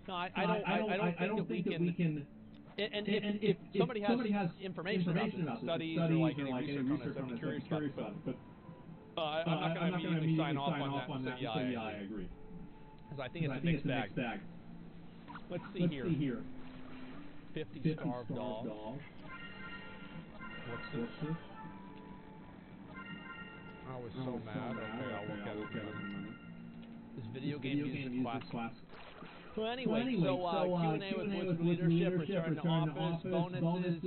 No, I don't think that we can. And if somebody has information about this, studies or like any research on it, I'd be curious about it. But I'm not going to immediately sign off on that and say, yeah, I agree. Because I think it's a mixed bag. Let's see here. 50 starved dog. What's this? I was so mad. Okay, I'll look at it in a minute. This video game music class. Well, anyway, so Q&A with Blizzard leadership, return to office, bonuses,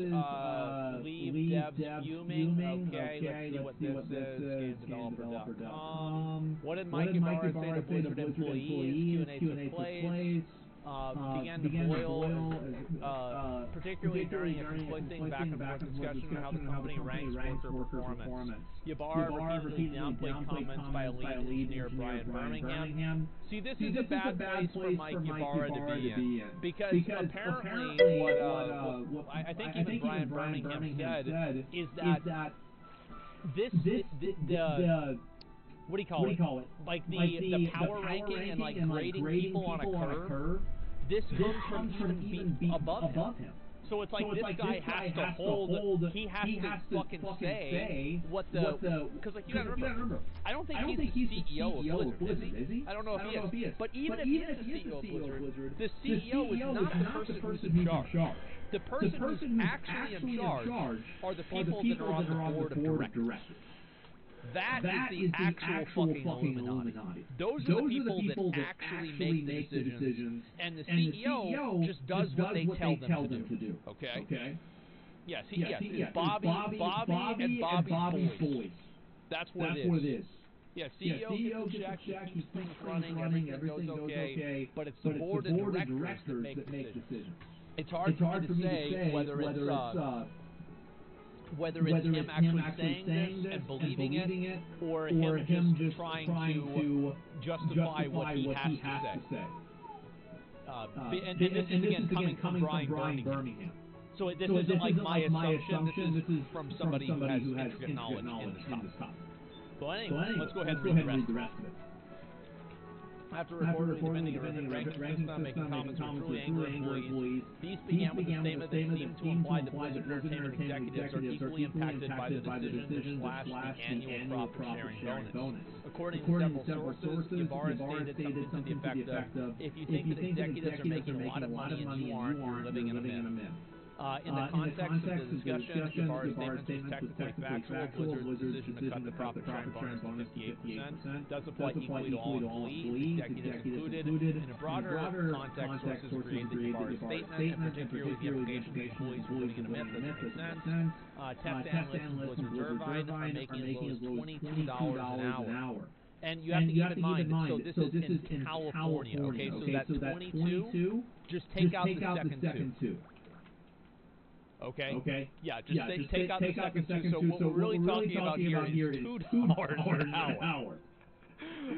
leave devs fuming. Okay, let's see what this is, gamedeveloper.com. What did Mike Ibarra say to Blizzard employees? Q&A took place. Began to boil, particularly during a conflicting back-and-forth discussion on how the company ranks worker performance. Ibarra repeatedly downplayed comments by lead engineer Brian Birmingham. See, this is a bad place for Mike Ibarra to be in, because apparently what I think even Brian Birmingham said is that the what do you call it? Like the power ranking and like grading people on a curve. This comes from even being above him. So it's like this guy has to hold. He has to fucking say what the because like you gotta remember. I don't think he's the CEO of Blizzard, is he? I don't know if he is. But even if he is the CEO of Blizzard, the CEO is not the person who's in charge. The person who's actually in charge are the people that are on the board of directors. That is the actual fucking Illuminati. Those are the people that actually make the decisions, and the CEO just does what they tell them to do. Okay? Yes, it's Bobby and Bobby's boys. That's what it is. Yeah, CEO gets a check, he's things running, everything goes okay, but it's the board of directors that make decisions. It's hard for me to say whether it's him actually saying this and believing it, or him just trying to justify what he has to say. And this is again coming from Brian Birmingham. So this isn't like my assumption, this is from somebody who has intricate knowledge in this topic. So anyway, let's go ahead and read the rest of it. After reportedly defending a ranking system, making comments with truly angry employees, these began with the statement that seemed to imply that Blizzard Entertainment executives are equally impacted by the decision / the annual profit-sharing bonus. According to several sources, Ibarra stated something to the effect of, if you think that executives are making a lot of money and you aren't, you're living in a myth. In the context of the discussion, Ibarra's statement was technically factual. Blizzard's decision to cut the profit-sharing bonus to 58% does apply equally to all employees, executives included. In a broader context, sources agree that Ibarra's statement, and particularly the implication that employees are living in a myth, doesn't make sense. Test analysts in Blizzard's Irvine are making as low as $22 an hour. And you have to keep in mind, so this is in California, okay? So that 22, just take out the second two. Okay. Yeah, just take out the second two. So what we're really talking about here is $2 an hour.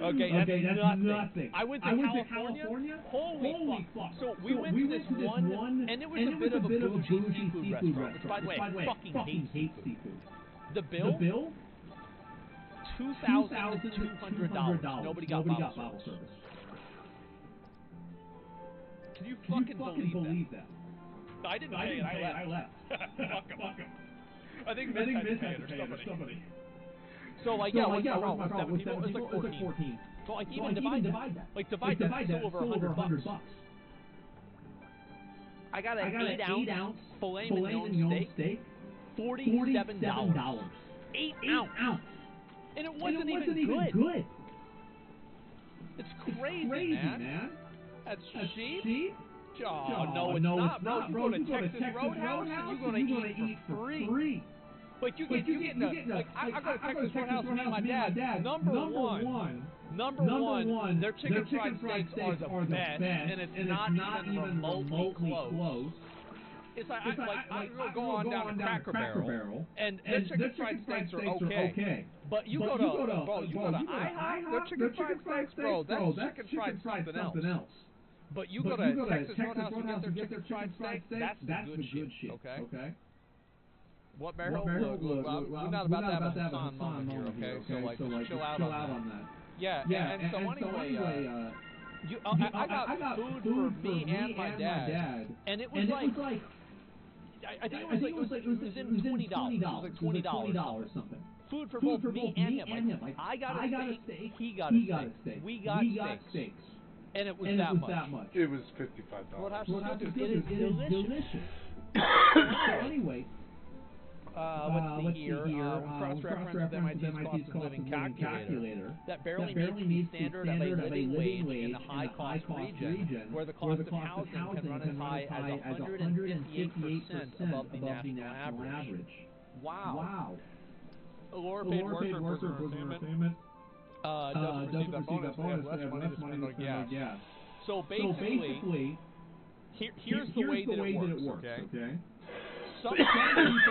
Okay, that's nothing. I went to California. Holy fuck! So we went to this one, and it was a bit of a bougie seafood restaurant. Which, by the way, I fucking hate seafood. The bill? $2,200. Nobody got bottle service. Can you fucking believe that? I didn't pay it, I left. Fuck him. I think Vince had to pay it or somebody. So like, what's wrong with 7 people? It's like 14. So like, even divide that. Like, divide that, it's still over $100. I got an 8-ounce filet mignon steak, $47. 8 ounce. And it wasn't even good. It's crazy, man. That's cheap? Oh, no, it's not, bro. You go to Texas Roadhouse and you're going to eat for free. Like, you get like, I go to Texas Roadhouse with my dad. Number one, their chicken fried steaks are the best, and it's not even remotely close. It's like I go on down to Cracker Barrel, and their chicken fried steaks are okay. But you go to IHOP, their chicken fried steaks, bro, that's chicken fried something else. But you go to Texas Roadhouse and get their chicken fried steak, that's the good shit, okay? What barrel? We're not about to have a Hassan moment here, okay? So, like, just chill out on that. Yeah, and so anyway, I got food for me and my dad, and it was like I think it was in $20. It was like $20 something. Food for both me and him. Like, I got a steak, he got a steak. We got steaks. And it was that much. It was $55. Well, it is delicious. So anyway, let's see here. Cross-reference MIT's cost of living calculator that barely meets the standard of a living wage in the high-cost region, where the cost of housing can run as high as 158% above the national average. Wow. A lower-paid worker in entertainment doesn't receive that bonus. They have less money to spend on gas. So basically, here's the way that it works, okay? Some people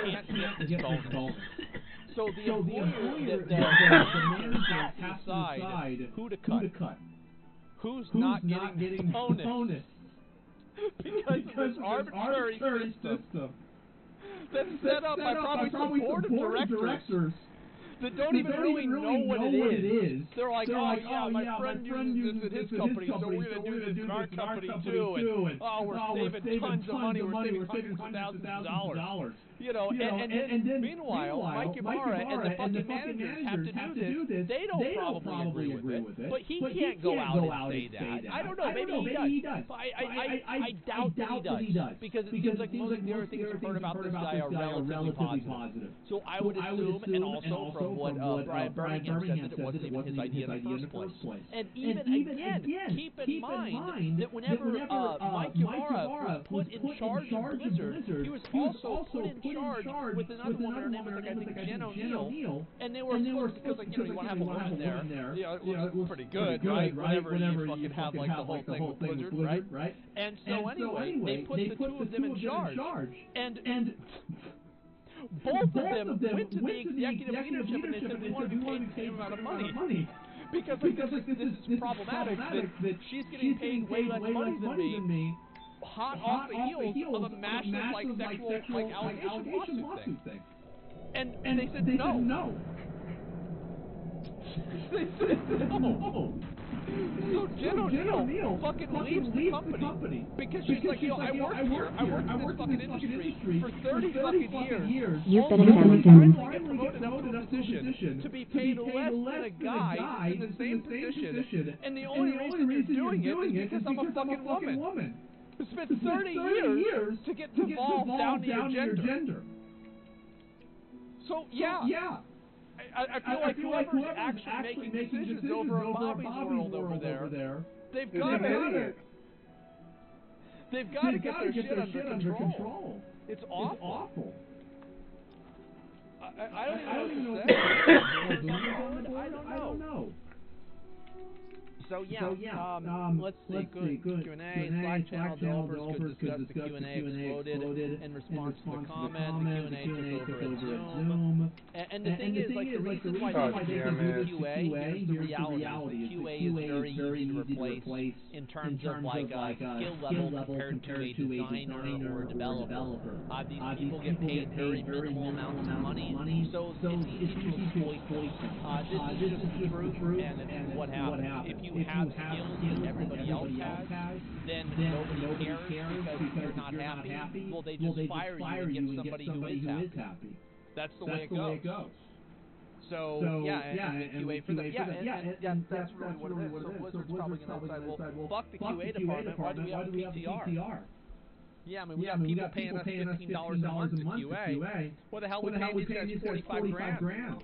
can't get this bonus. So the employer, the manager has to decide who to cut. Who's not getting the bonus. Because there's arbitrary system that's set up by probably some board of directors that don't even really know what it is. They're like, oh yeah, my friend uses this at his company, so we're going to do this in our company too. And we're saving tons of money. We're saving hundreds of thousands of dollars. You know, and then meanwhile, Mike Ibarra and the fucking managers have to do this. They don't probably agree with it. But he can't go out and say that. I don't know. Maybe he does. I doubt that he does. Because it seems like most of the other things we've heard about this guy are relatively positive. So I would assume, and also from what Brian Birmingham said, that it wasn't even his idea in the first place. And even again, keep in mind that whenever Mike Ibarra was put in charge of Blizzard, he was also put in charge with another woman. Her name was I think Jen O'Neill, and they were supposed because you want to have a woman there. It looks pretty good, right? Whenever you fucking have like the whole thing with Blizzard, right? And so anyway, they put the two of them in charge, and both of them went to the executive leadership and they said we want to be paid the same amount of money. Because this is problematic that she's getting paid way less money than me. Hot off the heels of a massive sexual allegation lawsuit thing. And they said no. They said no. So Jen O'Neill fucking leaves the company because she's like, I worked in this fucking industry for 30 fucking years. You've been examined. Finally get promoted up to a position to be paid less than a guy in the same position. And the only reason you're doing it is because I'm a fucking woman. Who spent 30 years to get devolved down to your gender. So yeah. I feel like whoever's actually making decisions over Bobby's world over there, they've got to get their shit under control. It's awful. I don't even know what to say. I don't know. So let's see. Good Q&A. Slack channel developers could discuss the Q&A exploded in response to the comment. The Q&A took over at Zoom. And the thing is, like, the reason why they can do QA, here's the reality. QA is very easy to replace in terms of like skill level compared to a designer or a developer. These people get paid very minimal amounts of money, so it's easy to exploit them. This is just the truth, and it's what happens. If you have skills that everybody else has, then nobody cares because you're not happy. Well, they just fire you and get somebody who is happy. That's the way it goes. So and QA for them. That's really what it is. So Blizzard's probably going to decide, well, fuck the QA department. Why do we have PTR? Yeah, I mean, we got people paying us $15 a month to QA. What the hell we paying these guys $45,000?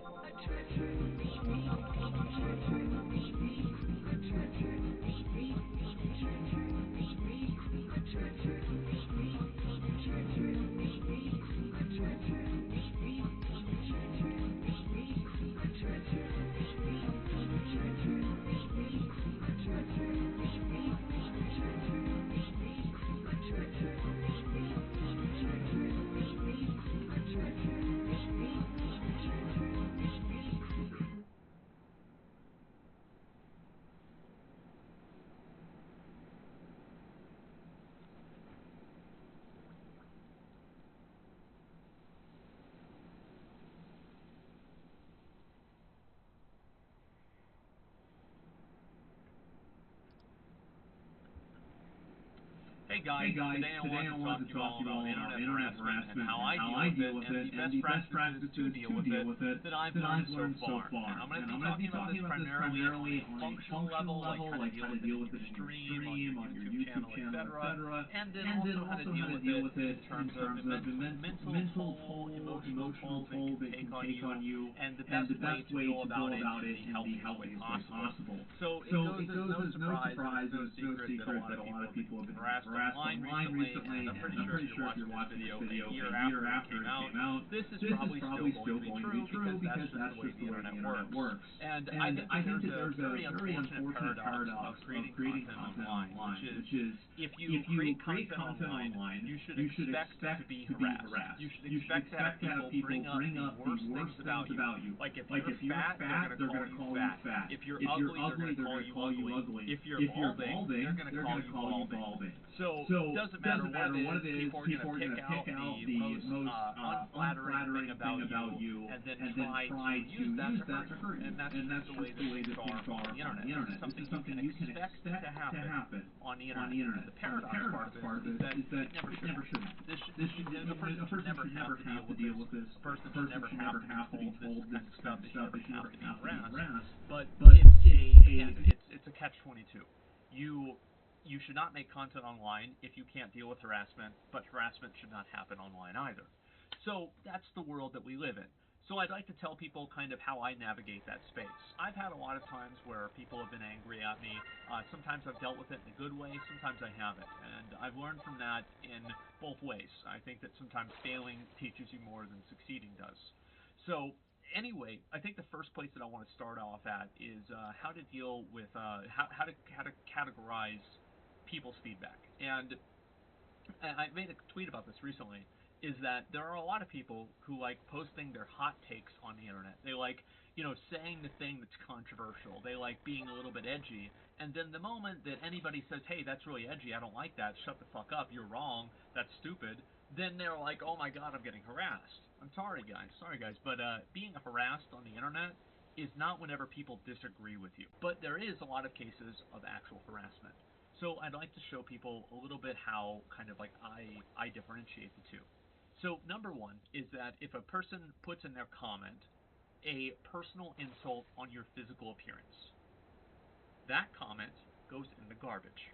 Hey guys, today I want to talk to you all about internet harassment and how I deal with it, and the best practices to deal with it that I've learned so far. And I'm going to be talking about this primarily on a functional level, like how to deal with it in your stream, on your YouTube channel, etc., and then also how to deal with it in terms of the mental toll, emotional toll that it can take on you, and the best way to go about it in the healthiest way possible. So it goes as no surprise, it's no secret that a lot of people have been harassed online recently, and I'm pretty sure if you're watching this video a year after it came out, this is probably still going to be true because that's just the way the internet works. And I think that there's a very unfortunate paradox of creating content online, which is if you create content online, you should expect to be harassed. You should expect to have people bring up the worst things about you. Like if you're fat, they're going to call you fat. If you're ugly, they're going to call you ugly. If you're balding, they're going to call you balding. So it doesn't matter what it is, people are going to pick out the most unflattering thing about you and then try to use that to hurt you. And that's just the way that things are on the internet. This is something you can expect to happen on the internet. The paradox part of it is that it never should happen. A person should never have to deal with this. A person should never have to be told this kind of stuff. They should never have to be harassed. But it's a catch-22. You should not make content online if you can't deal with harassment, but harassment should not happen online either. So that's the world that we live in. So I'd like to tell people kind of how I navigate that space. I've had a lot of times where people have been angry at me. Sometimes I've dealt with it in a good way, sometimes I haven't. And I've learned from that in both ways. I think that sometimes failing teaches you more than succeeding does. So anyway, I think the first place that I want to start off at is how to deal with, how to categorize people's feedback. And I made a tweet about this recently, is that there are a lot of people who like posting their hot takes on the internet. They like, saying the thing that's controversial. They like being a little bit edgy. And then the moment that anybody says, hey, that's really edgy, I don't like that, shut the fuck up, you're wrong, that's stupid, then they're like, oh my god, I'm getting harassed. I'm sorry guys, but being harassed on the internet is not whenever people disagree with you. But there is a lot of cases of actual harassment. So I'd like to show people a little bit how kind of like I differentiate the two. So number one is that if a person puts in their comment a personal insult on your physical appearance, that comment goes in the garbage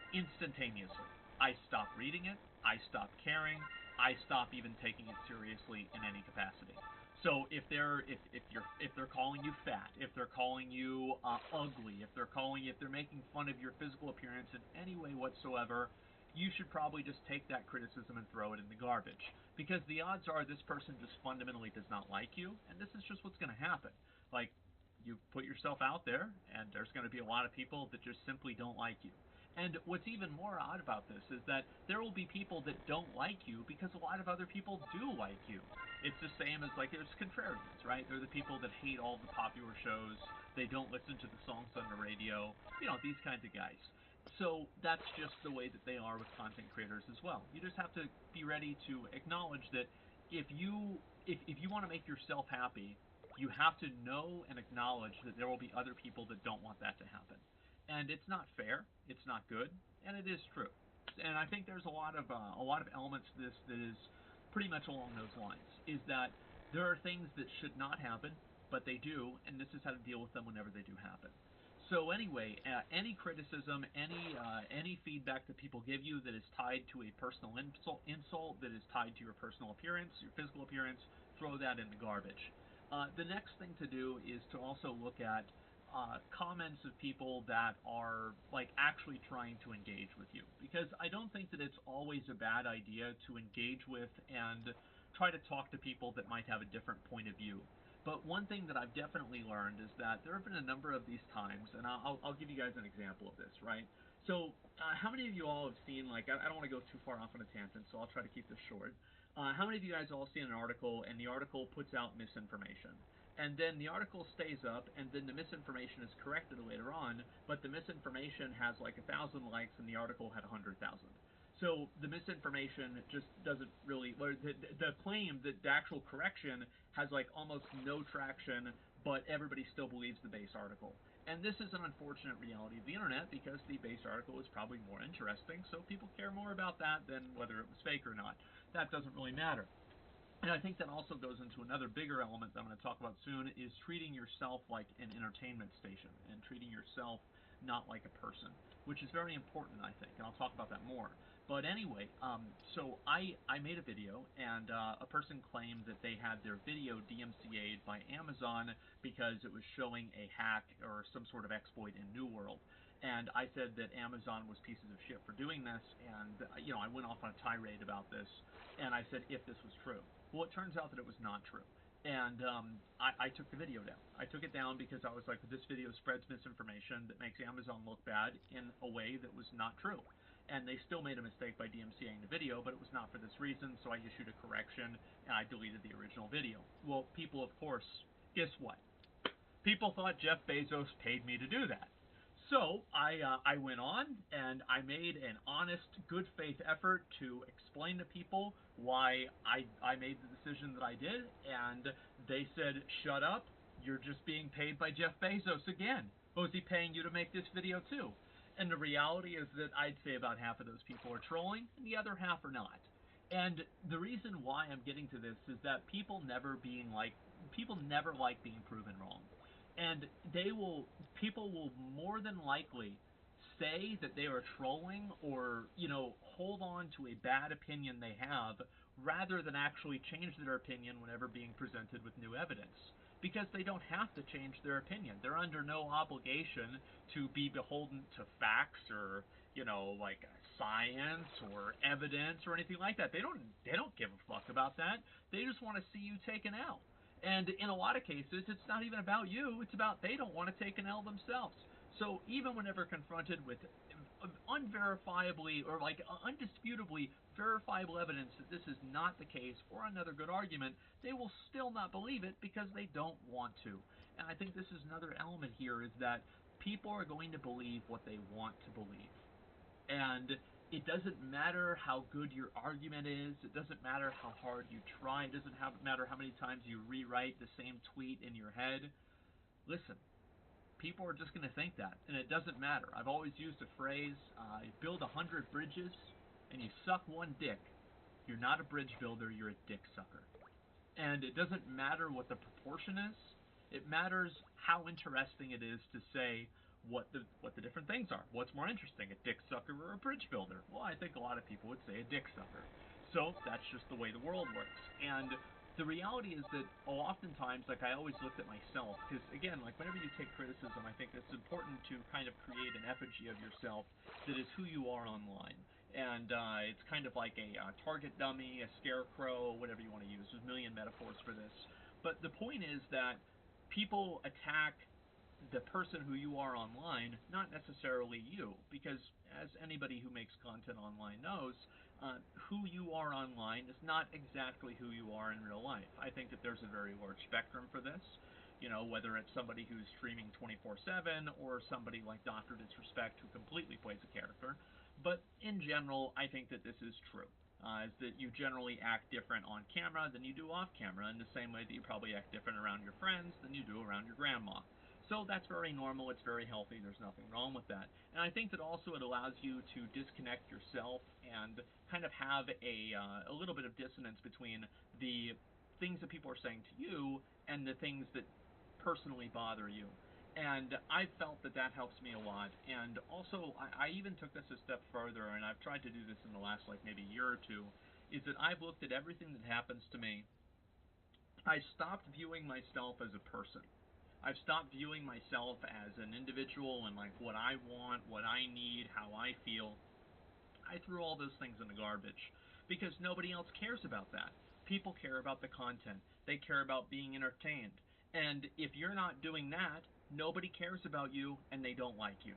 instantaneously. I stop reading it, I stop caring, I stop even taking it seriously in any capacity. So if they're calling you fat, if they're calling you ugly, if they're making fun of your physical appearance in any way whatsoever, you should probably just take that criticism and throw it in the garbage. Because the odds are this person just fundamentally does not like you, and this is just what's going to happen. Like, you put yourself out there, and there's going to be a lot of people that just simply don't like you. And what's even more odd about this is that there will be people that don't like you because a lot of other people do like you. It's the same as, like, there's contrarians, right? They're the people that hate all the popular shows. They don't listen to the songs on the radio. These kinds of guys. So that's just the way that they are with content creators as well. You just have to be ready to acknowledge that if you want to make yourself happy, you have to know and acknowledge that there will be other people that don't want that to happen. And it's not fair, it's not good, and it is true. And I think there's a lot of elements to this that is pretty much along those lines. Is that there are things that should not happen, but they do, and this is how to deal with them whenever they do happen. So anyway, any criticism, any feedback that people give you that is tied to a personal insult, that is tied to your personal appearance, your physical appearance, throw that in the garbage. The next thing to do is to also look at comments of people that are like actually trying to engage with you, because I don't think that it's always a bad idea to engage with and try to talk to people that might have a different point of view. But one thing that I've definitely learned is that there have been a number of these times, and I'll give you guys an example of this, right? So how many of you all have seen, like, I don't want to go too far off on a tangent, so I'll try to keep this short. How many of you guys all seen an article, and the article puts out misinformation? And then the article stays up, and then the misinformation is corrected later on, but the misinformation has like 1,000 likes, and the article had 100,000. So the misinformation just doesn't really, or the claim that the actual correction has like almost no traction, but everybody still believes the base article. And this is an unfortunate reality of the internet because the base article is probably more interesting, so people care more about that than whether it was fake or not. That doesn't really matter. And I think that also goes into another bigger element that I'm going to talk about soon, is treating yourself like an entertainment station and treating yourself not like a person, which is very important, I think, and I'll talk about that more. But anyway, so I made a video, and a person claimed that they had their video DMCA'd by Amazon because it was showing a hack or some sort of exploit in New World. And I said that Amazon was pieces of shit for doing this, and I went off on a tirade about this, and I said if this was true. Well, it turns out that it was not true. And I took the video down. I took it down because I was like, this video spreads misinformation that makes Amazon look bad in a way that was not true. And they still made a mistake by DMCAing the video, but it was not for this reason, so I issued a correction, and I deleted the original video. Well, people, of course, guess what? People thought Jeff Bezos paid me to do that. So I went on and I made an honest, good faith effort to explain to people why I made the decision that I did, and they said, shut up, you're just being paid by Jeff Bezos again. Was he paying you to make this video too? And the reality is that I'd say about half of those people are trolling and the other half are not. And the reason why I'm getting to this is that people never like being proven wrong. And people will more than likely say that they are trolling or, hold on to a bad opinion they have rather than actually change their opinion whenever being presented with new evidence. Because they don't have to change their opinion. They're under no obligation to be beholden to facts or, like science or evidence or anything like that. They don't give a fuck about that. They just want to see you taken out. And in a lot of cases, it's not even about you. It's about they don't want to take an L themselves. So even whenever confronted with unverifiably or like undisputably verifiable evidence that this is not the case or another good argument, they will still not believe it because they don't want to. And I think this is another element here, is that people are going to believe what they want to believe. And it doesn't matter how good your argument is. It doesn't matter how hard you try. It doesn't matter how many times you rewrite the same tweet in your head. Listen, people are just going to think that, and it doesn't matter. I've always used a phrase, you build 100 bridges and you suck one dick. You're not a bridge builder, you're a dick sucker. And it doesn't matter what the proportion is. It matters how interesting it is to say what the different things are. What's more interesting, a dick sucker or a bridge builder? Well, I think a lot of people would say a dick sucker. So that's just the way the world works. And the reality is that oftentimes, like, I always looked at myself, because again, like, whenever you take criticism, I think it's important to kind of create an effigy of yourself that is who you are online. And it's kind of like a target dummy, a scarecrow, whatever you want to use. There's a million metaphors for this. But the point is that people attack the person who you are online, not necessarily you, because as anybody who makes content online knows, who you are online is not exactly who you are in real life. I think that there's a very large spectrum for this, whether it's somebody who's streaming 24/7 or somebody like Dr. Disrespect who completely plays a character. But in general, I think that this is true. Is that you generally act different on camera than you do off camera, in the same way that you probably act different around your friends than you do around your grandma. So that's very normal, it's very healthy, there's nothing wrong with that. And I think that also it allows you to disconnect yourself and kind of have a little bit of dissonance between the things that people are saying to you and the things that personally bother you. And I felt that that helps me a lot. And also, I even took this a step further, and I've tried to do this in the last, like, maybe year or two, is that I've looked at everything that happens to me. I stopped viewing myself as a person. I've stopped viewing myself as an individual and like what I want, what I need, how I feel. I threw all those things in the garbage because nobody else cares about that. People care about the content. They care about being entertained. And if you're not doing that, nobody cares about you and they don't like you.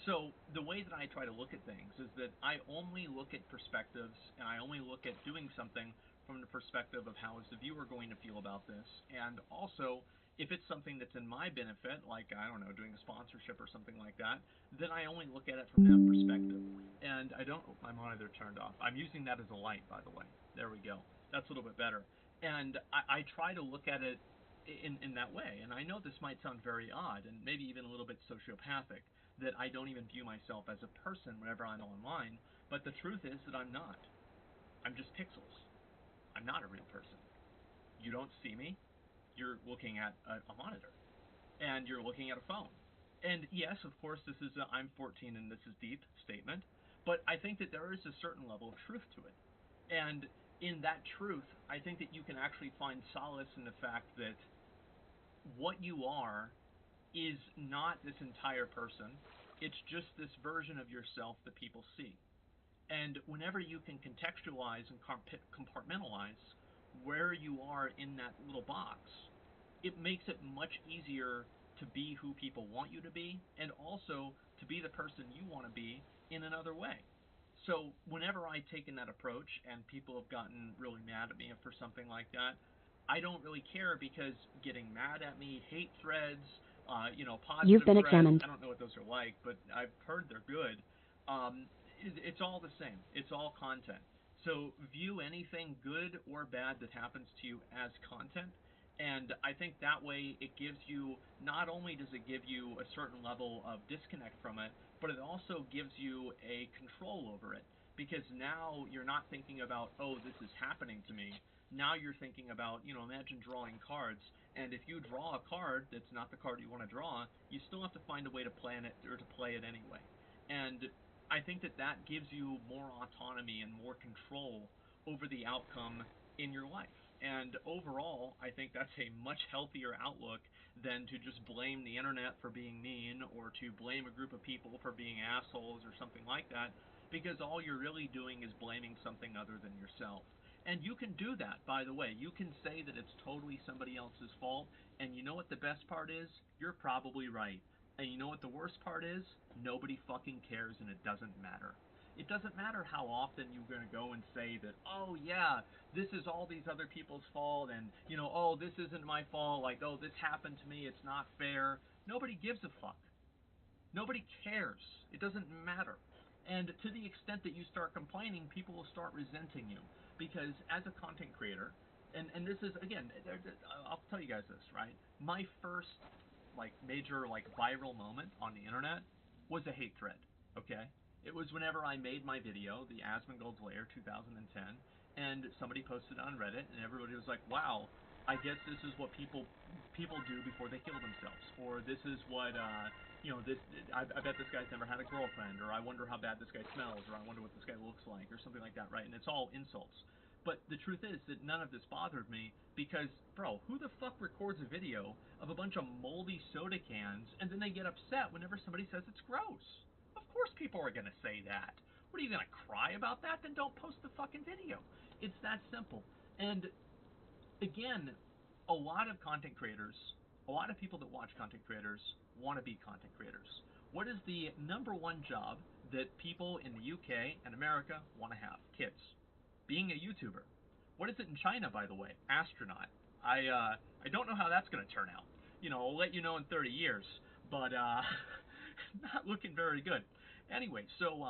So the way that I try to look at things is that I only look at perspectives and I only look at doing something from the perspective of how is the viewer going to feel about this, and also if it's something that's in my benefit, like, I don't know, doing a sponsorship or something like that, then I only look at it from that perspective. And I don't, my monitor turned off. I'm using that as a light, by the way. There we go. That's a little bit better. And I try to look at it in that way. And I know this might sound very odd and maybe even a little bit sociopathic, that I don't even view myself as a person whenever I'm online, but the truth is that I'm not. I'm just pixels. I'm not a real person. You don't see me. You're looking at a monitor, and you're looking at a phone. And yes, of course, this is a I'm 14 and this is deep statement, but I think that there is a certain level of truth to it. And in that truth, I think that you can actually find solace in the fact that what you are is not this entire person. It's just this version of yourself that people see. And whenever you can contextualize and compartmentalize where you are in that little box, it makes it much easier to be who people want you to be, and also to be the person you want to be in another way. So whenever I've taken that approach and people have gotten really mad at me for something like that, I don't really care, because getting mad at me, hate threads, positive You've been threads, examined. I don't know what those are like, but I've heard they're good. It's all the same. It's all content. So view anything good or bad that happens to you as content. And I think that way it gives you, not only does it give you a certain level of disconnect from it, but it also gives you a control over it. Because now you're not thinking about, oh, this is happening to me. Now you're thinking about, imagine drawing cards. And if you draw a card that's not the card you want to draw, you still have to find a way to plan it or to play it anyway. And I think that that gives you more autonomy and more control over the outcome in your life. And overall, I think that's a much healthier outlook than to just blame the internet for being mean, or to blame a group of people for being assholes or something like that, because all you're really doing is blaming something other than yourself. And you can do that, by the way. You can say that it's totally somebody else's fault, and you know what the best part is? You're probably right. And you know what the worst part is? Nobody fucking cares, and it doesn't matter. It doesn't matter how often you're going to go and say that, oh yeah, this is all these other people's fault, and, oh, this isn't my fault, like, oh, this happened to me, it's not fair. Nobody gives a fuck. Nobody cares. It doesn't matter. And to the extent that you start complaining, people will start resenting you. Because as a content creator, and this is, again, I'll tell you guys this, right? My first, major, viral moment on the internet was a hate thread, okay? It was whenever I made my video, the Asmongold's Lair 2010, and somebody posted it on Reddit, and everybody was like, wow, I guess this is what people do before they kill themselves, or this is what, I bet this guy's never had a girlfriend, or I wonder how bad this guy smells, or I wonder what this guy looks like, or something like that, right? And it's all insults. But the truth is that none of this bothered me, because, bro, who the fuck records a video of a bunch of moldy soda cans, and then they get upset whenever somebody says it's gross? Of course people are going to say that. What, are you going to cry about that? Then don't post the fucking video. It's that simple. And again, a lot of content creators, a lot of people that watch content creators want to be content creators. What is the number one job that people in the UK and America want to have? Kids. Being a YouTuber. What is it in China, by the way? Astronaut. I don't know how that's going to turn out. I'll let you know in 30 years, but not looking very good. Anyway, so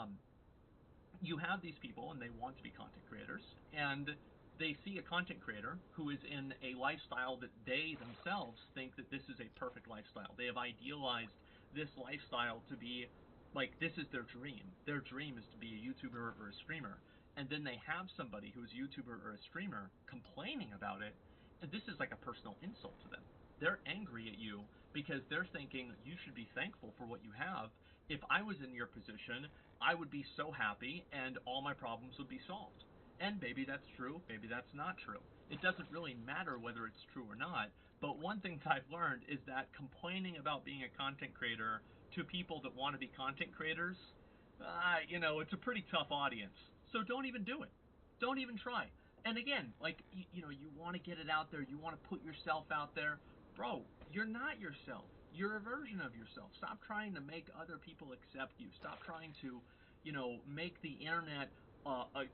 you have these people, and they want to be content creators, and they see a content creator who is in a lifestyle that they themselves think that this is a perfect lifestyle. They have idealized this lifestyle to be like, this is their dream. Their dream is to be a YouTuber or a streamer. And then they have somebody who's a YouTuber or a streamer complaining about it, and this is like a personal insult to them. They're angry at you because they're thinking you should be thankful for what you have. If I was in your position, I would be so happy and all my problems would be solved. And maybe that's true, maybe that's not true. It doesn't really matter whether it's true or not, but one thing that I've learned is that complaining about being a content creator to people that want to be content creators, it's a pretty tough audience. So don't even do it. Don't even try. And again, you want to get it out there, you want to put yourself out there. Bro, you're not yourself. You're a version of yourself. Stop trying to make other people accept you. Stop trying to, make the internet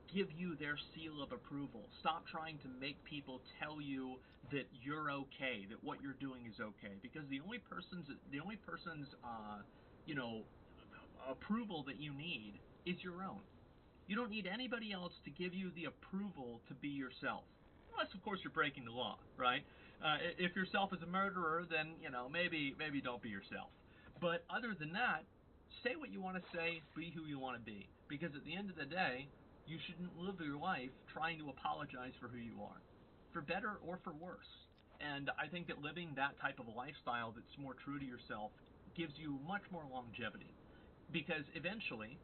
give you their seal of approval. Stop trying to make people tell you that you're okay, that what you're doing is okay. Because the only person's approval that you need is your own. You don't need anybody else to give you the approval to be yourself. Unless, of course, you're breaking the law, right? If yourself is a murderer, then, maybe don't be yourself. But other than that, say what you want to say, be who you want to be. Because at the end of the day, you shouldn't live your life trying to apologize for who you are, for better or for worse. And I think that living that type of a lifestyle that's more true to yourself gives you much more longevity. Because eventually,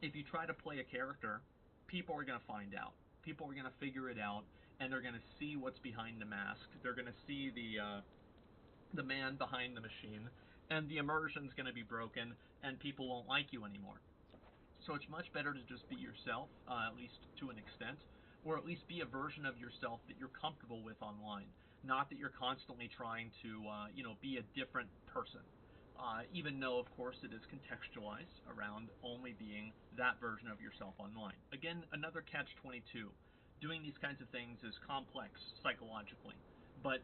if you try to play a character, people are going to find out. People are going to figure it out, and they're going to see what's behind the mask. They're going to see the man behind the machine, and the immersion's going to be broken, and people won't like you anymore. So it's much better to just be yourself, at least to an extent, or at least be a version of yourself that you're comfortable with online. Not that you're constantly trying to, be a different person. Even though, of course, it is contextualized around only being that version of yourself online. Again, another catch-22. Doing these kinds of things is complex psychologically, but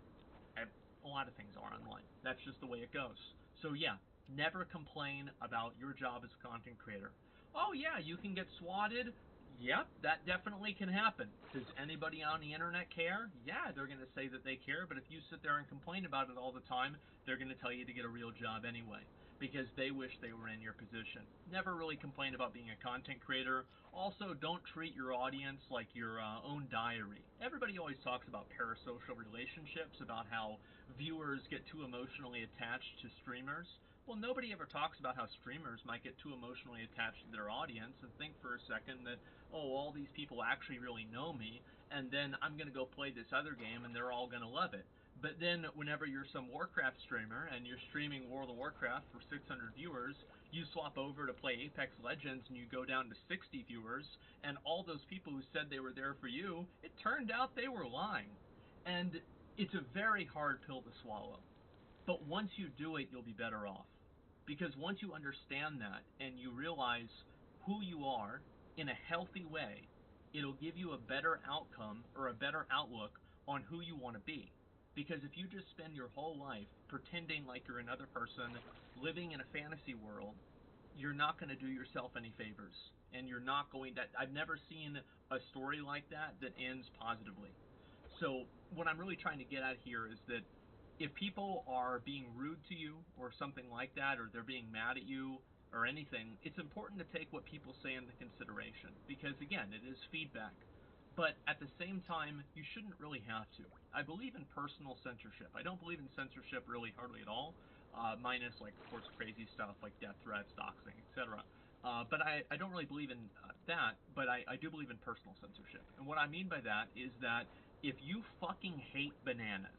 a lot of things are online. That's just the way it goes. So yeah, never complain about your job as a content creator. Oh yeah, you can get swatted. Yep, that definitely can happen. Does anybody on the internet care? Yeah, they're going to say that they care, but if you sit there and complain about it all the time, they're going to tell you to get a real job anyway, because they wish they were in your position. Never really complain about being a content creator. Also, don't treat your audience like your own diary. Everybody always talks about parasocial relationships, about how viewers get too emotionally attached to streamers. Well, nobody ever talks about how streamers might get too emotionally attached to their audience and think for a second that, oh, all these people actually really know me, and then I'm going to go play this other game and they're all going to love it. But then whenever you're some Warcraft streamer and you're streaming World of Warcraft for 600 viewers, you swap over to play Apex Legends and you go down to 60 viewers, and all those people who said they were there for you, it turned out they were lying. And it's a very hard pill to swallow. But once you do it, you'll be better off. Because once you understand that and you realize who you are in a healthy way, it'll give you a better outcome or a better outlook on who you want to be. Because if you just spend your whole life pretending like you're another person, living in a fantasy world, you're not going to do yourself any favors. And you're not going to... I've never seen a story like that ends positively. So what I'm really trying to get at here is that if people are being rude to you or something like that, or they're being mad at you or anything, it's important to take what people say into consideration, because again, it is feedback. But at the same time, you shouldn't really have to. I believe in personal censorship. I don't believe in censorship really hardly at all, minus, like, of course, crazy stuff like death threats, doxing, etc. But I don't really believe in that, but I do believe in personal censorship. And what I mean by that is that if you fucking hate bananas,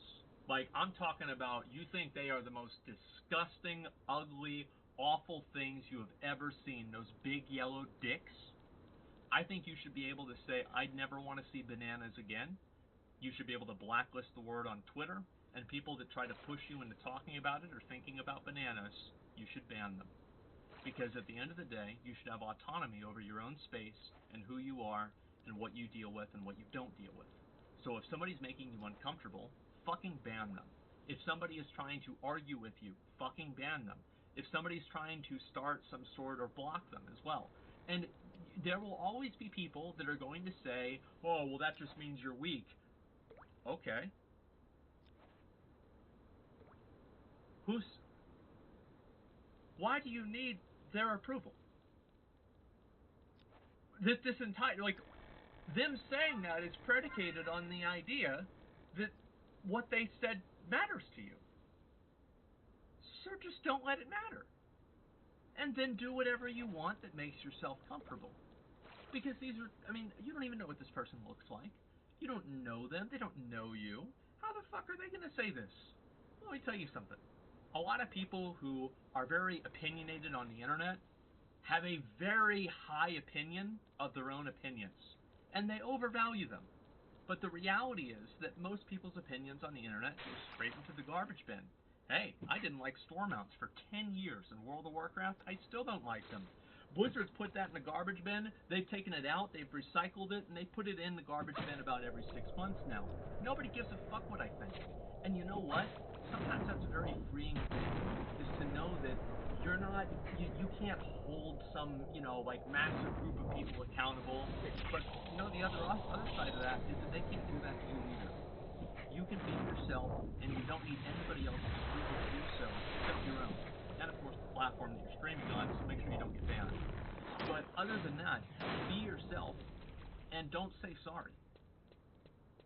like, I'm talking about, you think they are the most disgusting, ugly, awful things you have ever seen, those big yellow dicks, I think you should be able to say, I'd never want to see bananas again. You should be able to blacklist the word on Twitter, and people that try to push you into talking about it or thinking about bananas, you should ban them. Because at the end of the day, you should have autonomy over your own space and who you are and what you deal with and what you don't deal with. So if somebody's making you uncomfortable, fucking ban them. If somebody is trying to argue with you, fucking ban them. If somebody's trying to start some sort, or block them as well. And there will always be people that are going to say, oh, well, that just means you're weak. Okay. Why do you need their approval? This entire, like, them saying that is predicated on the idea that what they said matters to you. So just don't let it matter. And then do whatever you want that makes yourself comfortable. Because these are, I mean, you don't even know what this person looks like. You don't know them. They don't know you. How the fuck are they going to say this? Well, let me tell you something. A lot of people who are very opinionated on the internet have a very high opinion of their own opinions. And they overvalue them. But the reality is that most people's opinions on the internet go straight into the garbage bin. Hey, I didn't like store mounts for 10 years in World of Warcraft. I still don't like them. Blizzard's put that in the garbage bin. They've taken it out, they've recycled it, and they put it in the garbage bin about every 6 months now. Nobody gives a fuck what I think. And you know what? Sometimes that's a very freeing thing, is to know that you're not, you can't hold some, like, massive group of people accountable. But, the other side of that is that they can't do that to you either. You can be yourself, and you don't need anybody else's approval to do so except your own. And of course the platform that you're streaming on, so make sure you don't get banned. But other than that, be yourself and don't say sorry.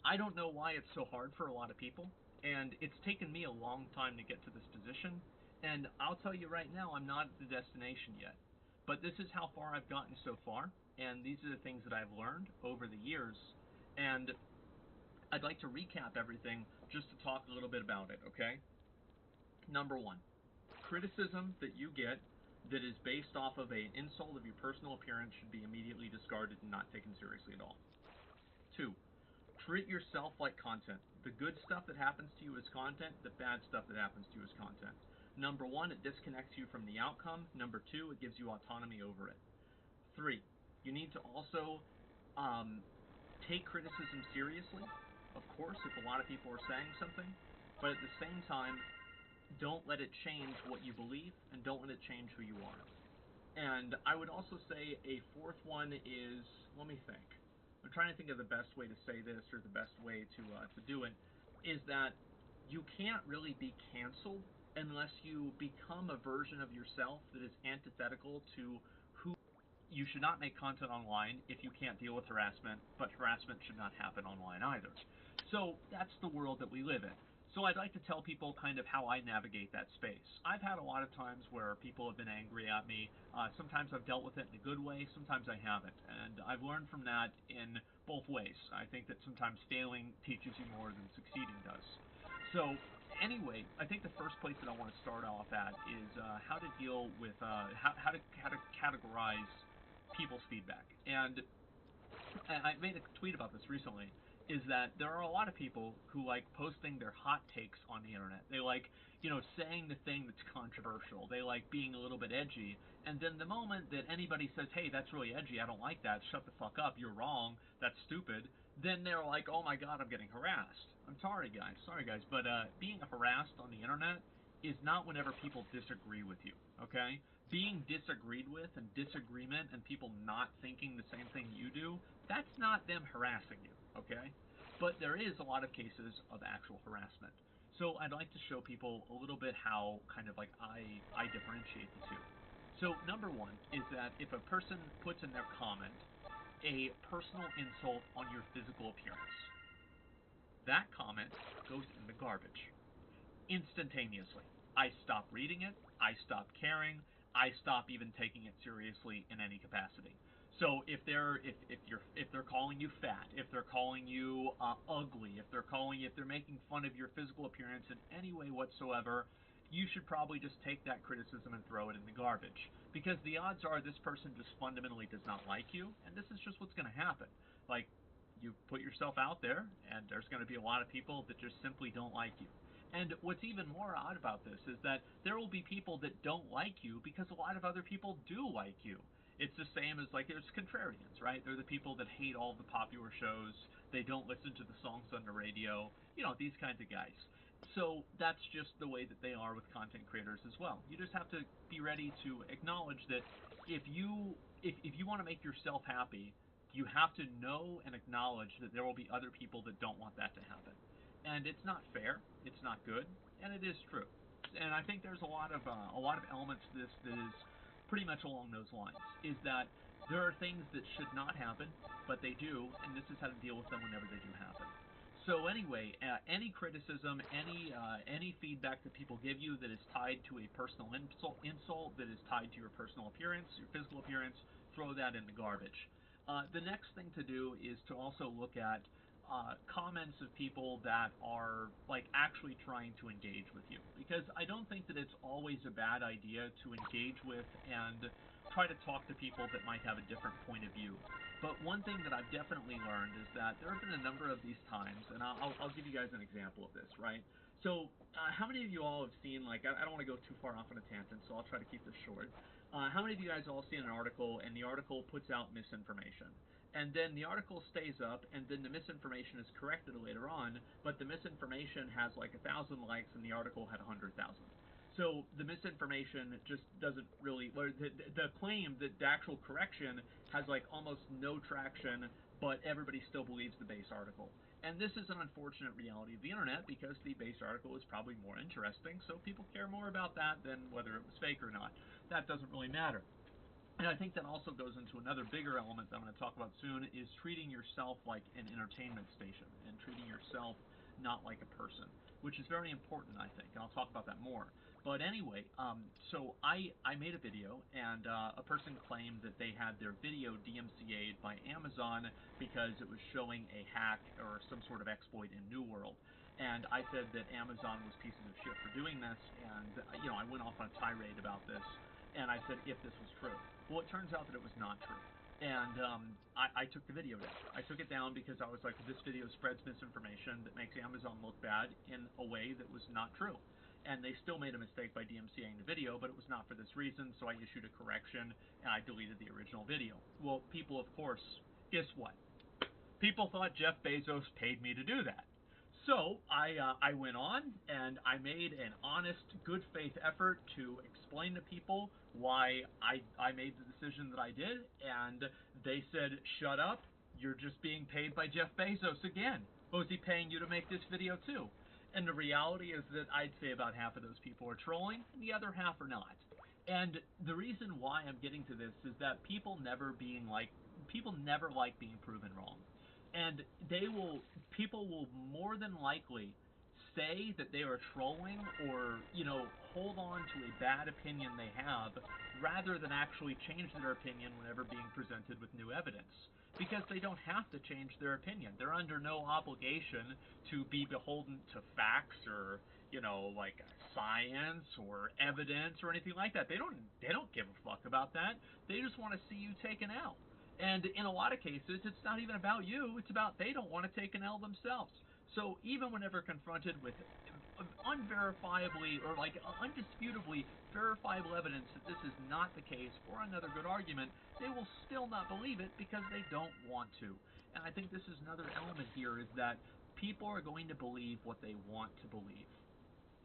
I don't know why it's so hard for a lot of people, and it's taken me a long time to get to this position, and I'll tell you right now, I'm not at the destination yet. But this is how far I've gotten so far, and these are the things that I've learned over the years, and I'd like to recap everything just to talk a little bit about it, okay? Number one, criticism that you get that is based off of an insult of your personal appearance should be immediately discarded and not taken seriously at all. 2, treat yourself like content. The good stuff that happens to you is content, the bad stuff that happens to you is content. Number 1, it disconnects you from the outcome. Number 2, it gives you autonomy over it. 3, you need to also take criticism seriously, of course, if a lot of people are saying something, but at the same time, don't let it change what you believe, and don't let it change who you are. And I would also say a 4th one is, let me think. I'm trying to think of the best way to say this, or the best way to do it, is that you can't really be canceled unless you become a version of yourself that is antithetical to who. You should not make content online if you can't deal with harassment, but harassment should not happen online either. So that's the world that we live in. So I'd like to tell people kind of how I navigate that space. I've had a lot of times where people have been angry at me. Sometimes I've dealt with it in a good way, sometimes I haven't. And I've learned from that in both ways. I think that sometimes failing teaches you more than succeeding does. So anyway, I think the first place that I want to start off at is how to deal with, how to categorize people's feedback. And I made a tweet about this recently, is that there are a lot of people who like posting their hot takes on the internet. They like, saying the thing that's controversial. They like being a little bit edgy. And then the moment that anybody says, hey, that's really edgy, I don't like that, shut the fuck up, you're wrong, that's stupid, then they're like, oh my god, I'm getting harassed. I'm sorry guys, but being harassed on the internet is not whenever people disagree with you, okay? Being disagreed with and disagreement and people not thinking the same thing you do, that's not them harassing you, okay? But there is a lot of cases of actual harassment. So I'd like to show people a little bit how kind of like I differentiate the two. So number one is that if a person puts in their comment a personal insult on your physical appearance, that comment goes in the garbage instantaneously. I stop reading it, I stop caring, I stop even taking it seriously in any capacity. So if they're calling you fat, if they're calling you ugly, if they're making fun of your physical appearance in any way whatsoever, you should probably just take that criticism and throw it in the garbage, because the odds are this person just fundamentally does not like you, and this is just what's going to happen. Like, you put yourself out there, and there's going to be a lot of people that just simply don't like you. And what's even more odd about this is that there will be people that don't like you because a lot of other people do like you. It's the same as, like, there's contrarians, right? They're the people that hate all the popular shows. They don't listen to the songs on the radio. These kinds of guys. So that's just the way that they are with content creators as well. You just have to be ready to acknowledge that if you want to make yourself happy, you have to know and acknowledge that there will be other people that don't want that to happen. And it's not fair, it's not good, and it is true. And I think there's a lot of elements to this that is pretty much along those lines. Is that there are things that should not happen, but they do, and this is how to deal with them whenever they do happen. So anyway, any criticism, any feedback that people give you that is tied to a personal insult, that is tied to your personal appearance, your physical appearance, throw that in the garbage. The next thing to do is to also look at comments of people that are like actually trying to engage with you, because I don't think that it's always a bad idea to engage with and try to talk to people that might have a different point of view. But one thing that I've definitely learned is that there have been a number of these times, and I'll give you guys an example of this, right? So how many of you all have seen, like, I don't want to go too far off on a tangent, so I'll try to keep this short. How many of you guys all seen an article, and the article puts out misinformation? And then the article stays up, and then the misinformation is corrected later on, but the misinformation has like 1,000 likes, and the article had 100,000. So the misinformation just doesn't really, or the claim that the actual correction has like almost no traction, but everybody still believes the base article. And this is an unfortunate reality of the internet because the base article is probably more interesting, so people care more about that than whether it was fake or not. That doesn't really matter. And I think that also goes into another bigger element that I'm going to talk about soon, is treating yourself like an entertainment station and treating yourself not like a person, which is very important, I think, and I'll talk about that more. But anyway, so I made a video, and a person claimed that they had their video DMCA'd by Amazon because it was showing a hack or some sort of exploit in New World. And I said that Amazon was pieces of shit for doing this, and I went off on a tirade about this, and I said if this was true. Well, it turns out that it was not true. And I took the video down. I took it down because I was like, this video spreads misinformation that makes Amazon look bad in a way that was not true. And they still made a mistake by DMCAing the video, but it was not for this reason, so I issued a correction, and I deleted the original video. Well, people, of course, guess what? People thought Jeff Bezos paid me to do that. So I went on and I made an honest, good faith effort to explain to people why I made the decision that I did, and they said, shut up, you're just being paid by Jeff Bezos again. Was he paying you to make this video too? And the reality is that I'd say about half of those people are trolling and the other half are not. And the reason why I'm getting to this is that people never like being proven wrong. And people will more than likely say that they are trolling or, hold on to a bad opinion they have rather than actually change their opinion whenever being presented with new evidence. Because they don't have to change their opinion. They're under no obligation to be beholden to facts or, like science or evidence or anything like that. They don't give a fuck about that. They just want to see you take an L. And in a lot of cases, it's not even about you. It's about they don't want to take an L themselves. So even whenever confronted with unverifiably or like undisputably verifiable evidence that this is not the case or another good argument, they will still not believe it because they don't want to. And I think this is another element here, is that people are going to believe what they want to believe.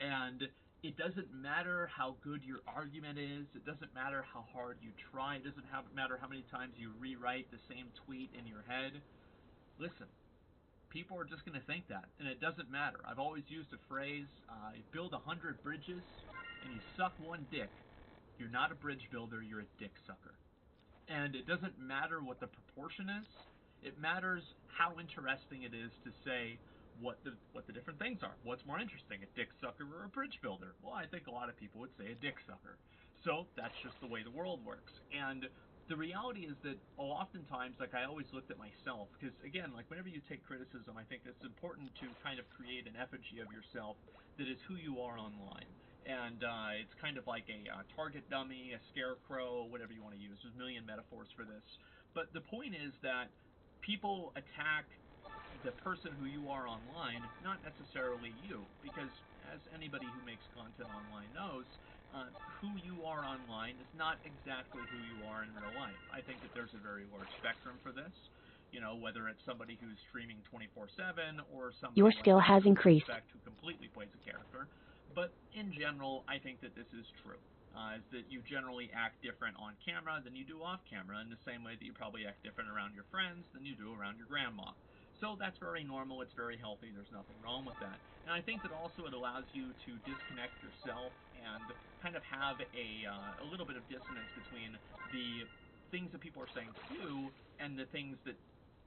And it doesn't matter how good your argument is. It doesn't matter how hard you try. It doesn't matter how many times you rewrite the same tweet in your head. Listen, people are just going to think that, and it doesn't matter. I've always used a phrase, build 100 bridges and you suck one dick. You're not a bridge builder, you're a dick sucker. And it doesn't matter what the proportion is. It matters how interesting it is to say what the different things are. What's more interesting, a dick sucker or a bridge builder? Well, I think a lot of people would say a dick sucker. So that's just the way the world works. And the reality is that oftentimes, like, I always looked at myself, because again, like, whenever you take criticism, I think it's important to kind of create an effigy of yourself that is who you are online. And it's kind of like a target dummy, a scarecrow, whatever you want to use. There's a million metaphors for this. But the point is that people attack the person who you are online, not necessarily you, because as anybody who makes content online knows, who you are online is not exactly who you are in real life. I think that there's a very large spectrum for this, whether it's somebody who's streaming 24/7 or somebody your skill has increased who completely plays a character. But in general, I think that this is true. Is that you generally act different on camera than you do off camera, in the same way that you probably act different around your friends than you do around your grandma. So that's very normal, it's very healthy, there's nothing wrong with that. And I think that also it allows you to disconnect yourself and kind of have a little bit of dissonance between the things that people are saying to you and the things that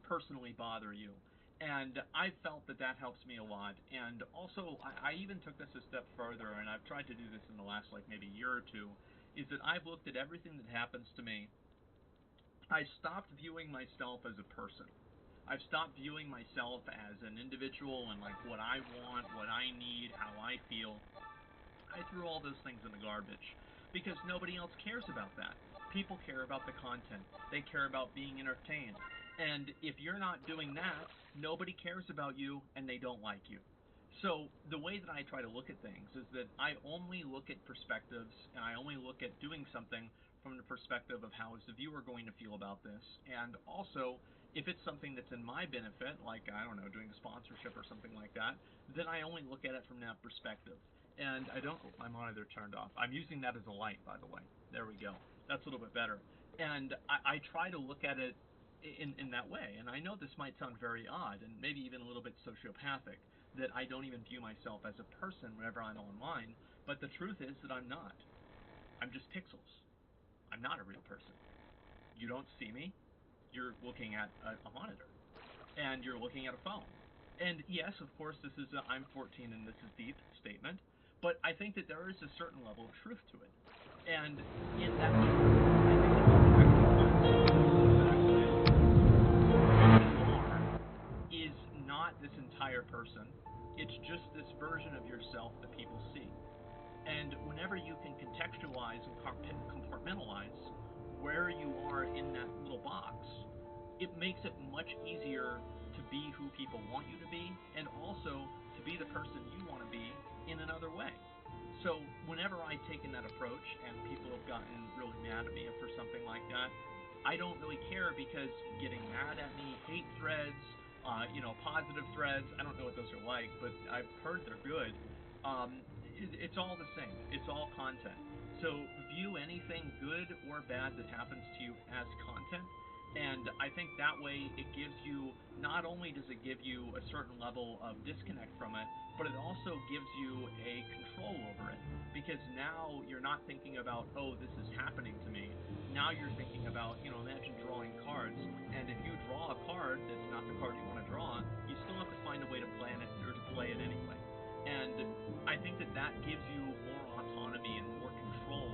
personally bother you. And I felt that that helps me a lot. And also, I even took this a step further, and I've tried to do this in the last, like, maybe year or two, is that I've looked at everything that happens to me. I stopped viewing myself as a person. I've stopped viewing myself as an individual and, like, what I want, what I need, how I feel. I threw all those things in the garbage because nobody else cares about that. People care about the content. They care about being entertained. And if you're not doing that, nobody cares about you and they don't like you. So the way that I try to look at things is that I only look at perspectives and I only look at doing something from the perspective of how is the viewer going to feel about this. And also, if it's something that's in my benefit, like, I don't know, doing a sponsorship or something like that, then I only look at it from that perspective. And I don't, my monitor turned off. I'm using that as a light, by the way. There we go. That's a little bit better. And I try to look at it in that way. And I know this might sound very odd and maybe even a little bit sociopathic, that I don't even view myself as a person whenever I'm online. But the truth is that I'm not. I'm just pixels. I'm not a real person. You don't see me. You're looking at a monitor. And you're looking at a phone. And yes, of course, this is a I'm 14 and this is deep statement, but I think that there is a certain level of truth to it. And in that truth, I think that you can actually is not this entire person. It's just this version of yourself that people see. And whenever you can contextualize and compartmentalize where you are in that little box, it makes it much easier to be who people want you to be, and also to be the person you want to be in another way. So whenever I've taken that approach and people have gotten really mad at me for something like that, I don't really care, because getting mad at me, hate threads, positive threads, I don't know what those are like, but I've heard they're good. It's all the same. It's all content. So view anything good or bad that happens to you as content. And I think that way it gives you, not only does it give you a certain level of disconnect from it, but it also gives you a control over it. Because now you're not thinking about, oh, this is happening to me. Now you're thinking about, imagine drawing cards. And if you draw a card that's not the card you want to draw, you still have to find a way to plan it or to play it anyway. And I think that that gives you more autonomy and more control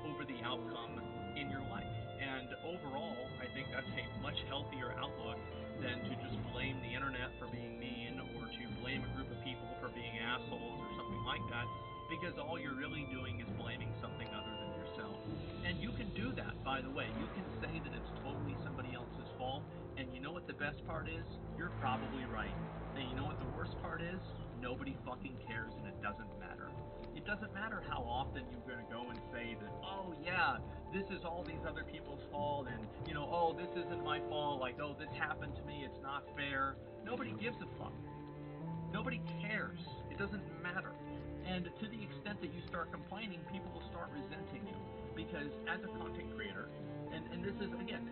over the outcome in your life. And overall, I think that's a much healthier outlook than to just blame the internet for being mean, or to blame a group of people for being assholes or something like that, because all you're really doing is blaming something other than yourself. And you can do that, by the way. You can say that it's totally somebody else's fault, and you know what the best part is? You're probably right. And you know what the worst part is? Nobody fucking cares, and it doesn't matter. It doesn't matter how often you're going to go and say that, oh yeah, this is all these other people's fault, and, oh, this isn't my fault, like, oh, this happened to me, it's not fair. Nobody gives a fuck. Nobody cares. It doesn't matter. And to the extent that you start complaining, people will start resenting you. Because as a content creator, and this is, again,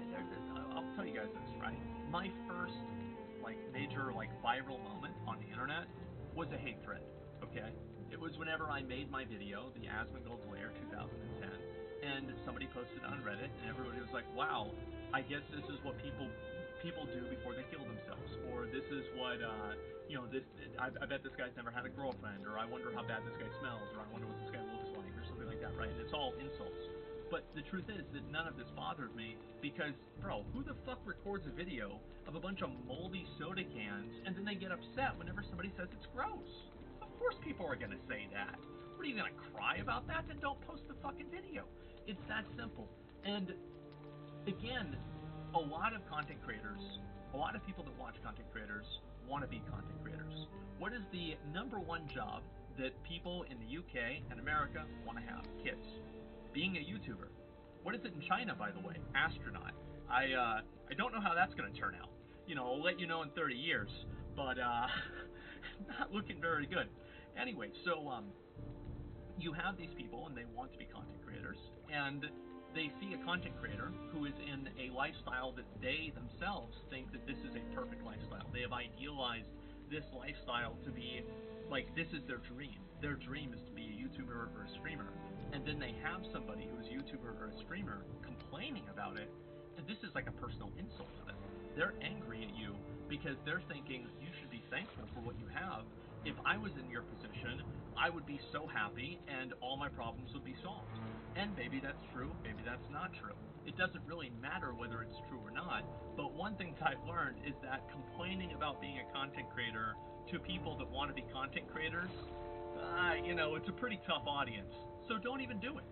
I'll tell you guys this, right? My first, major, viral moment on the internet was a hate thread, okay? It was whenever I made my video, the Asmongold's Lair 2010, and somebody posted on Reddit, and everybody was like, wow, I guess this is what people do before they kill themselves, or this is what, I bet this guy's never had a girlfriend, or I wonder how bad this guy smells, or I wonder what this guy looks like, or something like that, right? And it's all insults. But the truth is that none of this bothered me, because, bro, who the fuck records a video of a bunch of moldy soda cans, and then they get upset whenever somebody says it's gross? Of course people are going to say that. What, are you going to cry about that? Then don't post the fucking video. It's that simple. And again, a lot of content creators, a lot of people that watch content creators want to be content creators. What is the number one job that people in the UK and America want to have? Kids. Being a YouTuber. What is it in China, by the way? Astronaut. I don't know how that's going to turn out. I'll let you know in 30 years, but not looking very good. Anyway, so you have these people, and they want to be content creators, and they see a content creator who is in a lifestyle that they themselves think that this is a perfect lifestyle. They have idealized this lifestyle to be this is their dream. Their dream is to be a YouTuber or a streamer. And then they have somebody who is a YouTuber or a streamer complaining about it, and this is like a personal insult to them. They're angry at you because they're thinking you should be thankful for what you have. If I was in your position, I would be so happy and all my problems would be solved. And maybe that's true, maybe that's not true. It doesn't really matter whether it's true or not, but one thing that I've learned is that complaining about being a content creator to people that want to be content creators, it's a pretty tough audience. So don't even do it.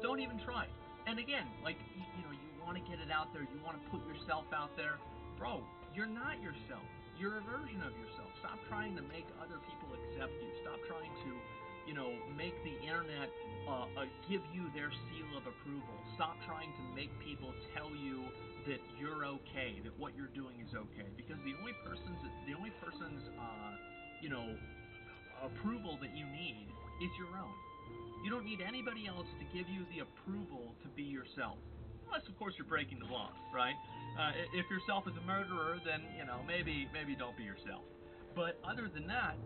Don't even try. And again, you want to get it out there, you want to put yourself out there. Bro, you're not yourself. You're a version of yourself. Stop trying to make other people accept you. Stop trying to, make the internet give you their seal of approval. Stop trying to make people tell you that you're okay, that what you're doing is okay. Because the only person's approval that you need is your own. You don't need anybody else to give you the approval to be yourself. Unless, of course, you're breaking the law, right? If yourself is a murderer, then, maybe don't be yourself. But other than that,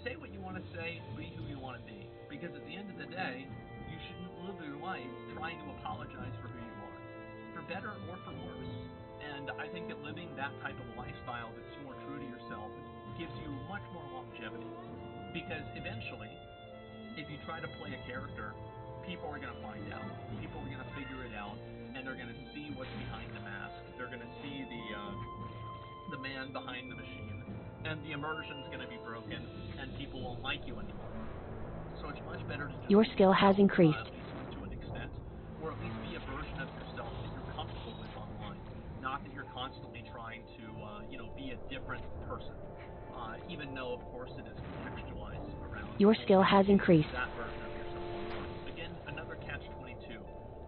say what you want to say, be who you want to be. Because at the end of the day, you shouldn't live your life trying to apologize for who you are, for better or for worse. And I think that living that type of a lifestyle that's more true to yourself gives you much more longevity. Because eventually, if you try to play a character, people are going to find out. People are going to figure it out, and they're going to see what's behind the mask. They're going to see the man behind the machine, and the immersion's going to be broken, and people won't like you anymore. So it's much better to just your skill has increased. At least to an extent, or at least be a version of yourself that you're comfortable with online. Not that you're constantly trying to, be a different person. Even though, of course, it is contextualized around your skill has increased. That version of yourself online. Again, another catch-22.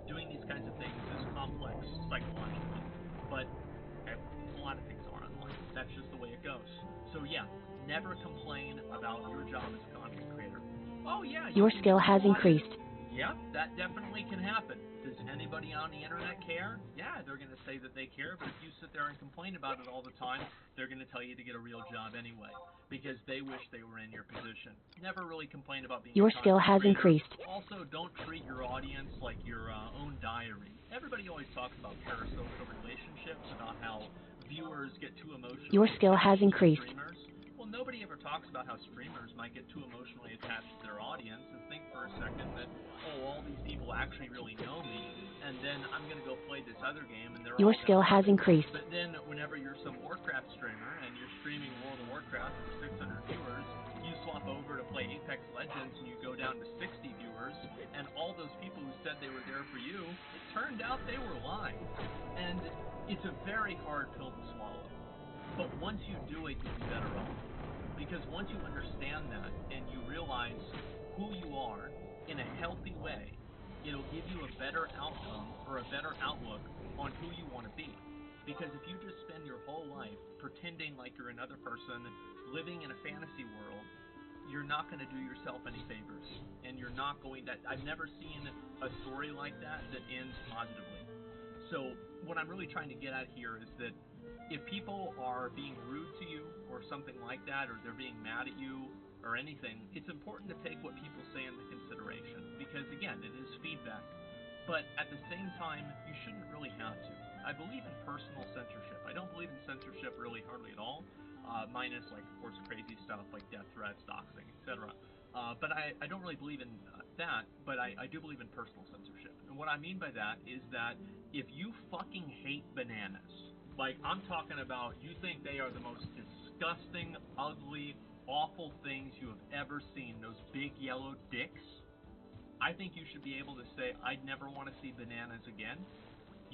Doing these kinds of things is complex psychologically, but a lot of things are online. That's just the way it goes. So yeah, never complain about your job as a content creator. Oh yeah, your skill has increased. Yep, that definitely can happen. Does anybody on the internet care? Yeah, they're going to say that they care, but if you sit there and complain about it all the time, they're going to tell you to get a real job anyway, because they wish they were in your position. Never really complain about being your a skill has creator. increased. Also, don't treat your audience like your own diary. Everybody always talks about parasocial relationships, about how viewers get too emotional. Your skill has increased. Streamers. Well, nobody ever talks about how streamers might get too emotionally attached to their audience and think for a second that, all these people actually really know me, and then I'm going to go play this other game, and they're your all skill has increased. But then, whenever you're some Warcraft streamer and you're streaming World of Warcraft for 600 viewers, you swap over to play Apex Legends and you go down to 60 viewers, and all those people who said they were there for you, it turned out they were lying. And it's a very hard pill to swallow. But once you do it, you'll be better off. Because once you understand that and you realize who you are in a healthy way, it'll give you a better outcome or a better outlook on who you want to be. Because if you just spend your whole life pretending like you're another person, living in a fantasy world, you're not going to do yourself any favors. And you're not going to... I've never seen a story like that ends positively. So what I'm really trying to get at here is that if people are being rude to you or something like that, or they're being mad at you or anything, it's important to take what people say into consideration, because again, it is feedback. But at the same time, you shouldn't really have to. I believe in personal censorship. I don't believe in censorship really hardly at all, minus, like, of course, crazy stuff like death threats, doxing, etc. But I don't really believe in that, but I do believe in personal censorship. And what I mean by that is that if you fucking hate bananas, like, I'm talking about, you think they are the most disgusting, ugly, awful things you have ever seen, those big yellow dicks, I think you should be able to say, I'd never want to see bananas again.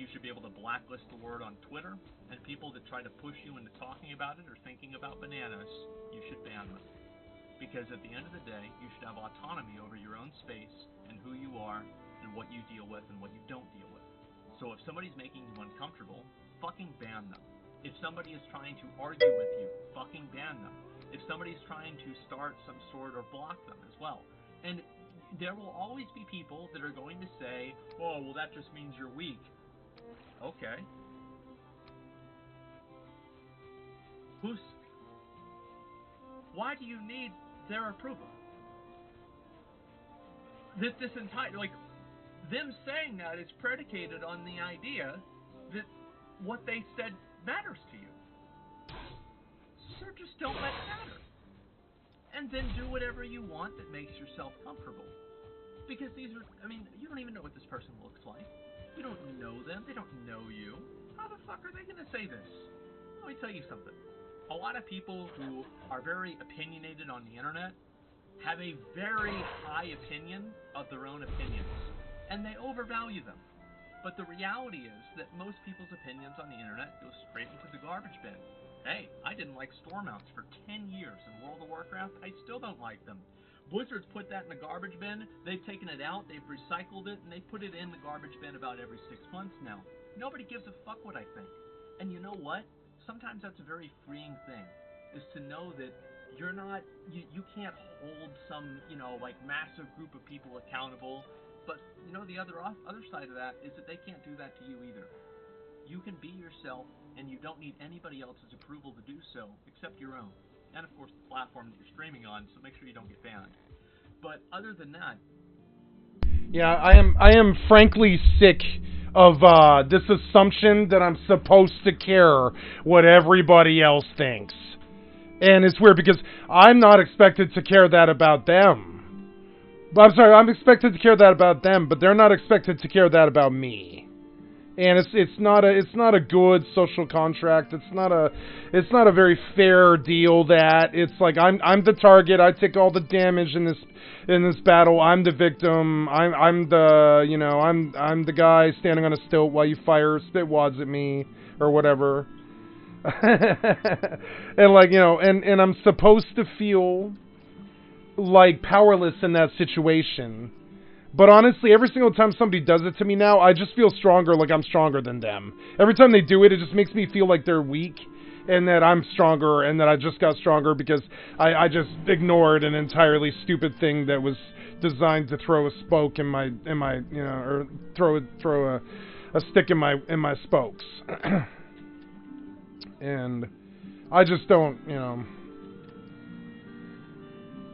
You should be able to blacklist the word on Twitter, and people that try to push you into talking about it or thinking about bananas, you should ban them. Because at the end of the day, you should have autonomy over your own space and who you are and what you deal with and what you don't deal with. So if somebody's making you uncomfortable, fucking ban them. If somebody is trying to argue with you, fucking ban them. If somebody's trying to start some sort, or block them as well. And there will always be people that are going to say, oh, well, that just means you're weak. Okay. Why do you need their approval? This entire, them saying that is predicated on the idea that what they said matters to you. So just don't let it matter. And then do whatever you want that makes yourself comfortable. Because these are, you don't even know what this person looks like. You don't know them. They don't know you. How the fuck are they going to say this? Let me tell you something. A lot of people who are very opinionated on the internet have a very high opinion of their own opinions. And they overvalue them. But the reality is that most people's opinions on the internet go straight into the garbage bin. Hey, I didn't like store mounts for 10 years in World of Warcraft. I still don't like them. Blizzard's put that in the garbage bin. They've taken it out. They've recycled it. And they put it in the garbage bin about every 6 months now. Nobody gives a fuck what I think. And you know what? Sometimes that's a very freeing thing. Is to know that you're not, you can't hold some, like massive group of people accountable. But the other side of that is that they can't do that to you either. You can be yourself, and you don't need anybody else's approval to do so, except your own. And of course, the platform that you're streaming on. So make sure you don't get banned. But other than that, yeah, I am frankly sick of this assumption that I'm supposed to care what everybody else thinks. And it's weird because I'm not expected to care that about them. I'm sorry, I'm expected to care that about them, but they're not expected to care that about me. And it's not a good social contract. It's not a very fair deal. That it's like I'm the target. I take all the damage in this battle. I'm the victim. I'm the guy standing on a stilt while you fire spit wads at me or whatever. And like and I'm supposed to feel like powerless in that situation. But honestly, every single time somebody does it to me now, I just feel stronger, like I'm stronger than them. Every time they do it, it just makes me feel like they're weak, and that I'm stronger, and that I just got stronger because I just ignored an entirely stupid thing that was designed to throw a spoke in my or throw a stick in my spokes. And I just don't,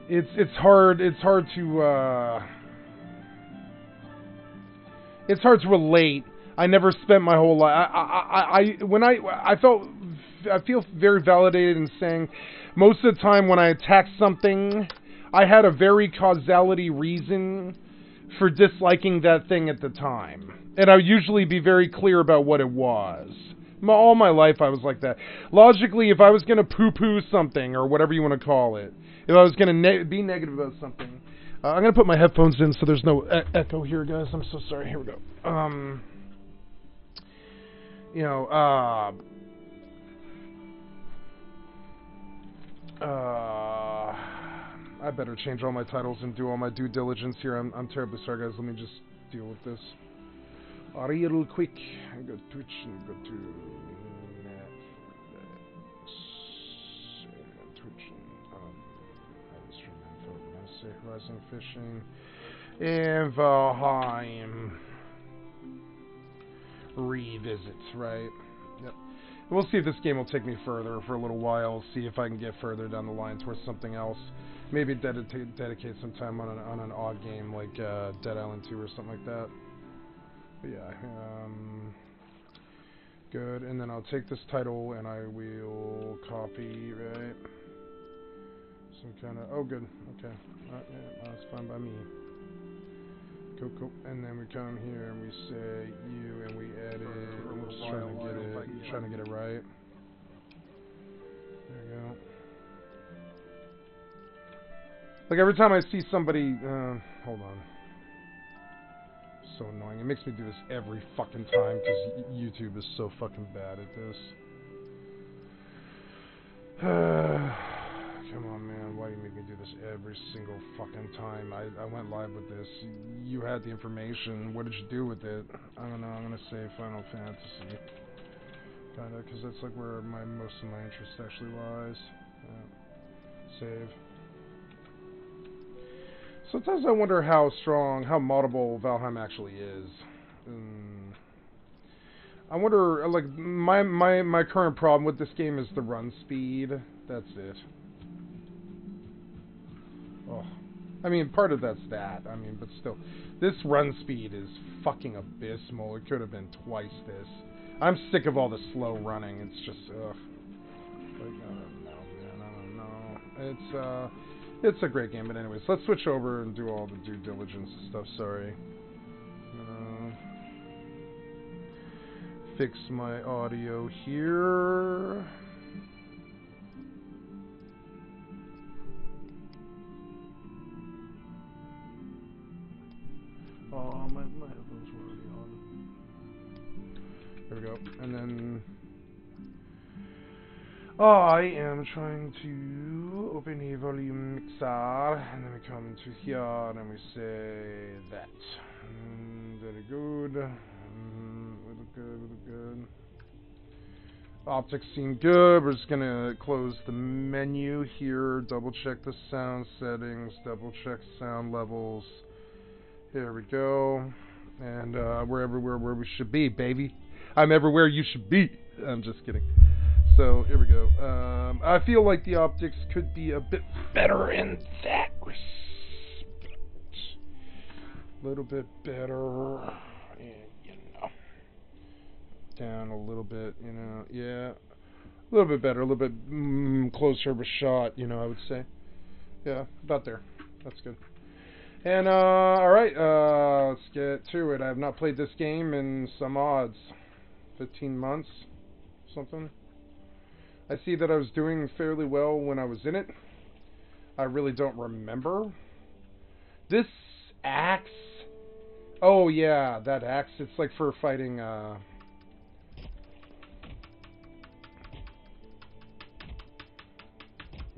it's hard to relate. I never spent my whole life. I feel very validated in saying most of the time when I attacked something, I had a very causality reason for disliking that thing at the time. And I would usually be very clear about what it was. All my life I was like that. Logically, if I was going to poo-poo something, or whatever you want to call it, if I was going to be negative about something, I'm going to put my headphones in so there's no echo here, guys. I'm so sorry. Here we go. I better change all my titles and do all my due diligence here. I'm terribly sorry, guys. Let me just deal with this real quick. I go to Twitch and go to Netflix and Twitch and stream info. I say Horizon Fishing and Valheim revisit, right? Yep. We'll see if this game will take me further for a little while. See if I can get further down the line towards something else. Maybe dedicate some time on an odd game like Dead Island 2 or something like that. But yeah, good. And then I'll take this title and I will copy, right? Some kind of, oh good, okay. Yeah, that's fine by me. Cool. And then we come here and we say you and we edit. I'm just trying to get it right. There we go. Like every time I see somebody, hold on. So annoying. It makes me do this every fucking time because YouTube is so fucking bad at this. Come on, man. Why do you make me do this every single fucking time? I went live with this. You had the information. What did you do with it? I don't know. I'm gonna say Final Fantasy. Kinda, because that's like where most of my interest actually lies. Save. Sometimes I wonder how moddable Valheim actually is. I wonder, like, my current problem with this game is the run speed. That's it. Oh. I mean, part of that's that. I mean, but still. This run speed is fucking abysmal. It could have been twice this. I'm sick of all the slow running. It's just, ugh. Like, I don't know, man. I don't know. It's a great game, but anyways, let's switch over and do all the due diligence and stuff. Sorry. Fix my audio here. Oh, my headphones were already on. There we go. And then I am trying to open a volume mixer, and then we come to here and we say that. Very good. We look good. Optics seem good. We're just gonna close the menu here, double check the sound settings, double check sound levels. Here we go. And we're everywhere where we should be, baby. I'm everywhere you should be. I'm just kidding. So here we go. I feel like the optics could be a bit better in that respect. A little bit better. And, you know, down a little bit, you know, yeah. A little bit better, a little bit closer of a shot, you know, I would say. Yeah, about there. That's good. And, alright, let's get to it. I have not played this game in some odds. 15 months, something. I see that I was doing fairly well when I was in it. I really don't remember. This axe... Oh, yeah, that axe. It's like for fighting,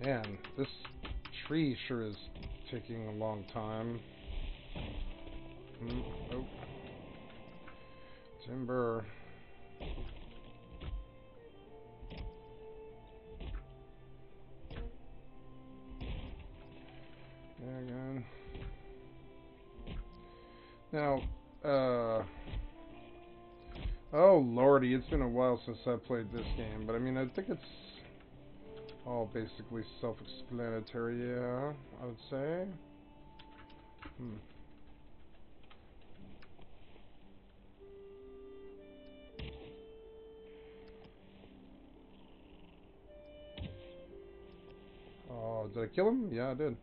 Man, this tree sure is taking a long time. Oh. Timber. Yeah, again. Now, oh lordy, it's been a while since I played this game, but I mean, I think it's all basically self-explanatory, yeah, I would say. Oh, did I kill him? Yeah, I did.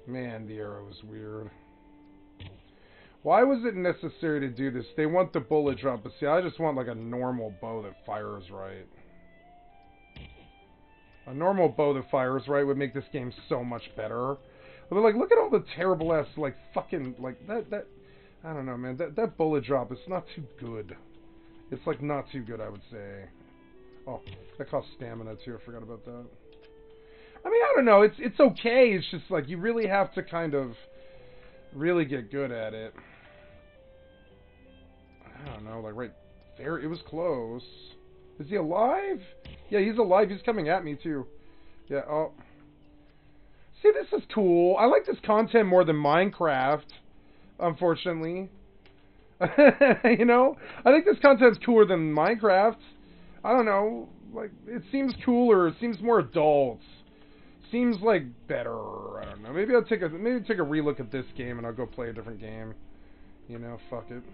Man, the arrow is weird. Why was it necessary to do this? They want the bullet drop, but see, I just want like a normal bow that fires right. A normal bow that fires right would make this game so much better. But like, look at all the terrible ass, like, fucking, like, that, I don't know, man, that bullet drop is not too good. It's, like, not too good, I would say. Oh, that costs stamina, too, I forgot about that. I mean, I don't know, it's okay, it's just, like, you really have to kind of really get good at it. I don't know, like, right there, it was close. Is he alive? Yeah, he's alive. He's coming at me, too. Yeah, oh. See, this is cool. I like this content more than Minecraft, unfortunately. You know? I think this content's cooler than Minecraft. I don't know. Like, it seems cooler. It seems more adult. Seems, like, better. I don't know. Maybe I'll take a relook at this game and I'll go play a different game. You know, fuck it.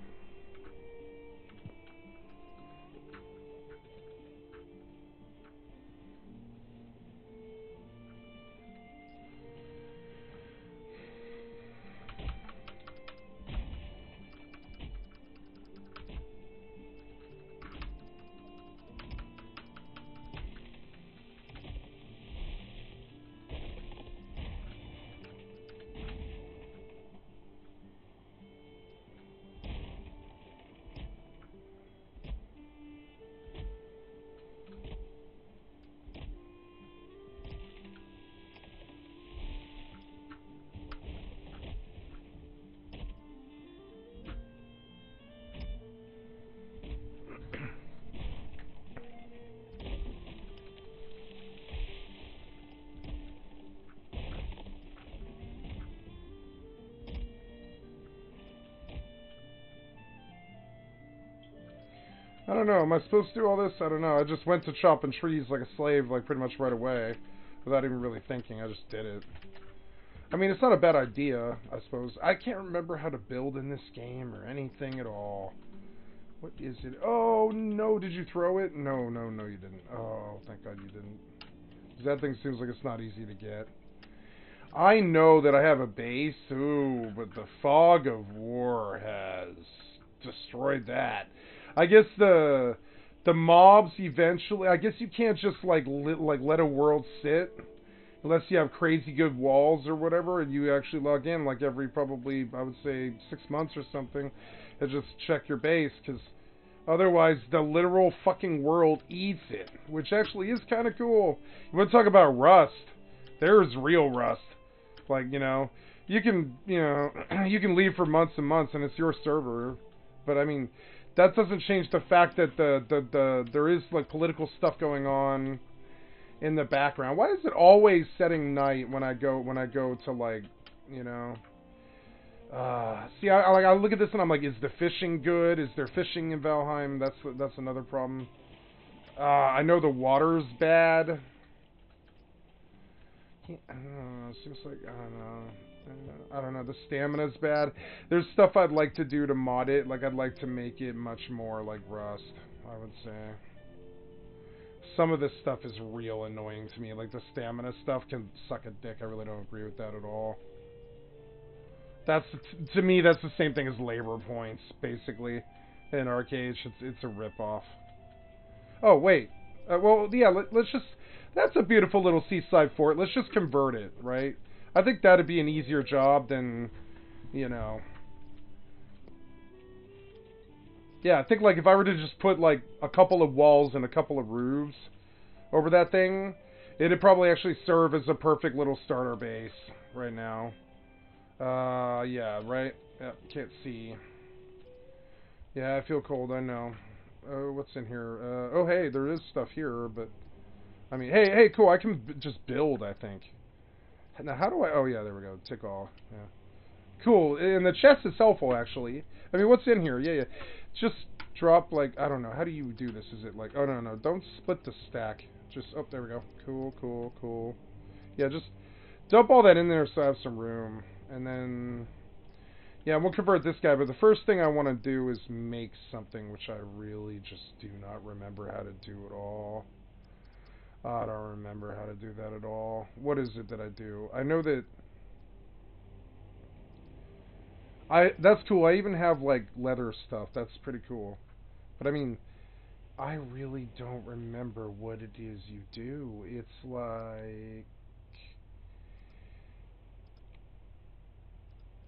I don't know, am I supposed to do all this? I don't know. I just went to chopping trees like a slave, like, pretty much right away. Without even really thinking, I just did it. I mean, it's not a bad idea, I suppose. I can't remember how to build in this game or anything at all. What is it? Oh, no, did you throw it? No, you didn't. Oh, thank God you didn't. Because that thing seems like it's not easy to get. I know that I have a base, ooh, but the fog of war has destroyed that. I guess the mobs eventually, I guess you can't just like let a world sit unless you have crazy good walls or whatever and you actually log in like every probably, I would say 6 months or something and just check your base, because otherwise the literal fucking world eats it, which actually is kind of cool. You want to talk about rust? There's real rust. Like, you know, you can leave for months and months and it's your server. But I mean, that doesn't change the fact that there is like political stuff going on in the background. Why is it always setting night when I go to, like, you know? See, I look at this and I'm like, is the fishing good? Is there fishing in Valheim? That's another problem. I know the water's bad. I don't know. It seems like, I don't know. The stamina's bad. There's stuff I'd like to do to mod it. Like, I'd like to make it much more like Rust, I would say. Some of this stuff is real annoying to me. Like, the stamina stuff can suck a dick. I really don't agree with that at all. To me, that's the same thing as labor points, basically. In Arcade, it's a ripoff. Oh, wait. Well, yeah, let's just... That's a beautiful little seaside fort. Let's just convert it, right? I think that'd be an easier job than, you know... Yeah, I think, like, if I were to just put, like, a couple of walls and a couple of roofs over that thing, it'd probably actually serve as a perfect little starter base right now. Yeah, right? Yeah, can't see. Yeah, I feel cold, I know. Oh, what's in here? Oh, hey, there is stuff here, but... I mean, hey, cool, I can just build, I think. Now, how do I... Oh, yeah, there we go. Tick all. Yeah. Cool. And the chest is helpful, actually. I mean, what's in here? Yeah. Just drop, like... I don't know. How do you do this? Is it like... Oh, no. Don't split the stack. Just... Oh, there we go. Cool. Yeah, just dump all that in there so I have some room. And then... Yeah, we'll convert this guy. But the first thing I want to do is make something which I really just do not remember how to do at all. I don't remember how to do that at all. What is it that I do? I know that... That's cool. I even have, like, leather stuff. That's pretty cool. But, I mean, I really don't remember what it is you do. It's like...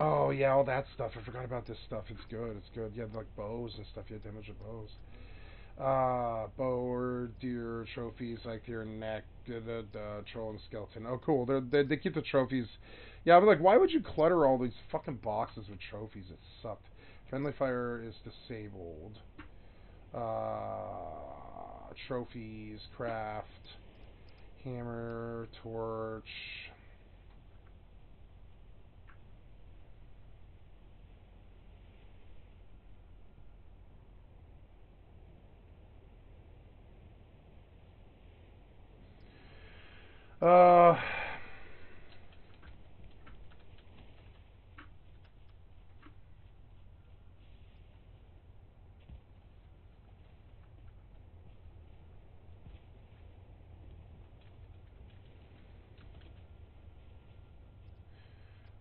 Oh, yeah, all that stuff. I forgot about this stuff. It's good. You have, like, bows and stuff. You have damage with bows. Bow or deer trophies, like your neck, the troll and skeleton. Oh, cool. They keep the trophies. Yeah, I'm like, why would you clutter all these fucking boxes with trophies? It sucked. Friendly fire is disabled. Trophies, craft, hammer, torch.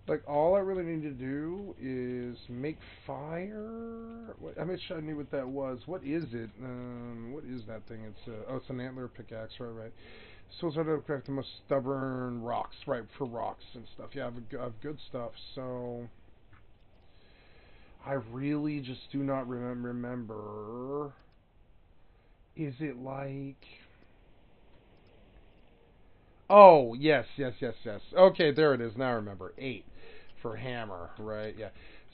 Like, all I really need to do is make fire. I wish I knew what that was. What is it? What is that thing? It's an antler pickaxe, right. So it's hard to craft the most stubborn rocks, right, for rocks and stuff. Yeah, I have good stuff, so... I really just do not remember. Is it like... Oh, yes. Okay, there it is. Now I remember. 8 for hammer, right? Yeah.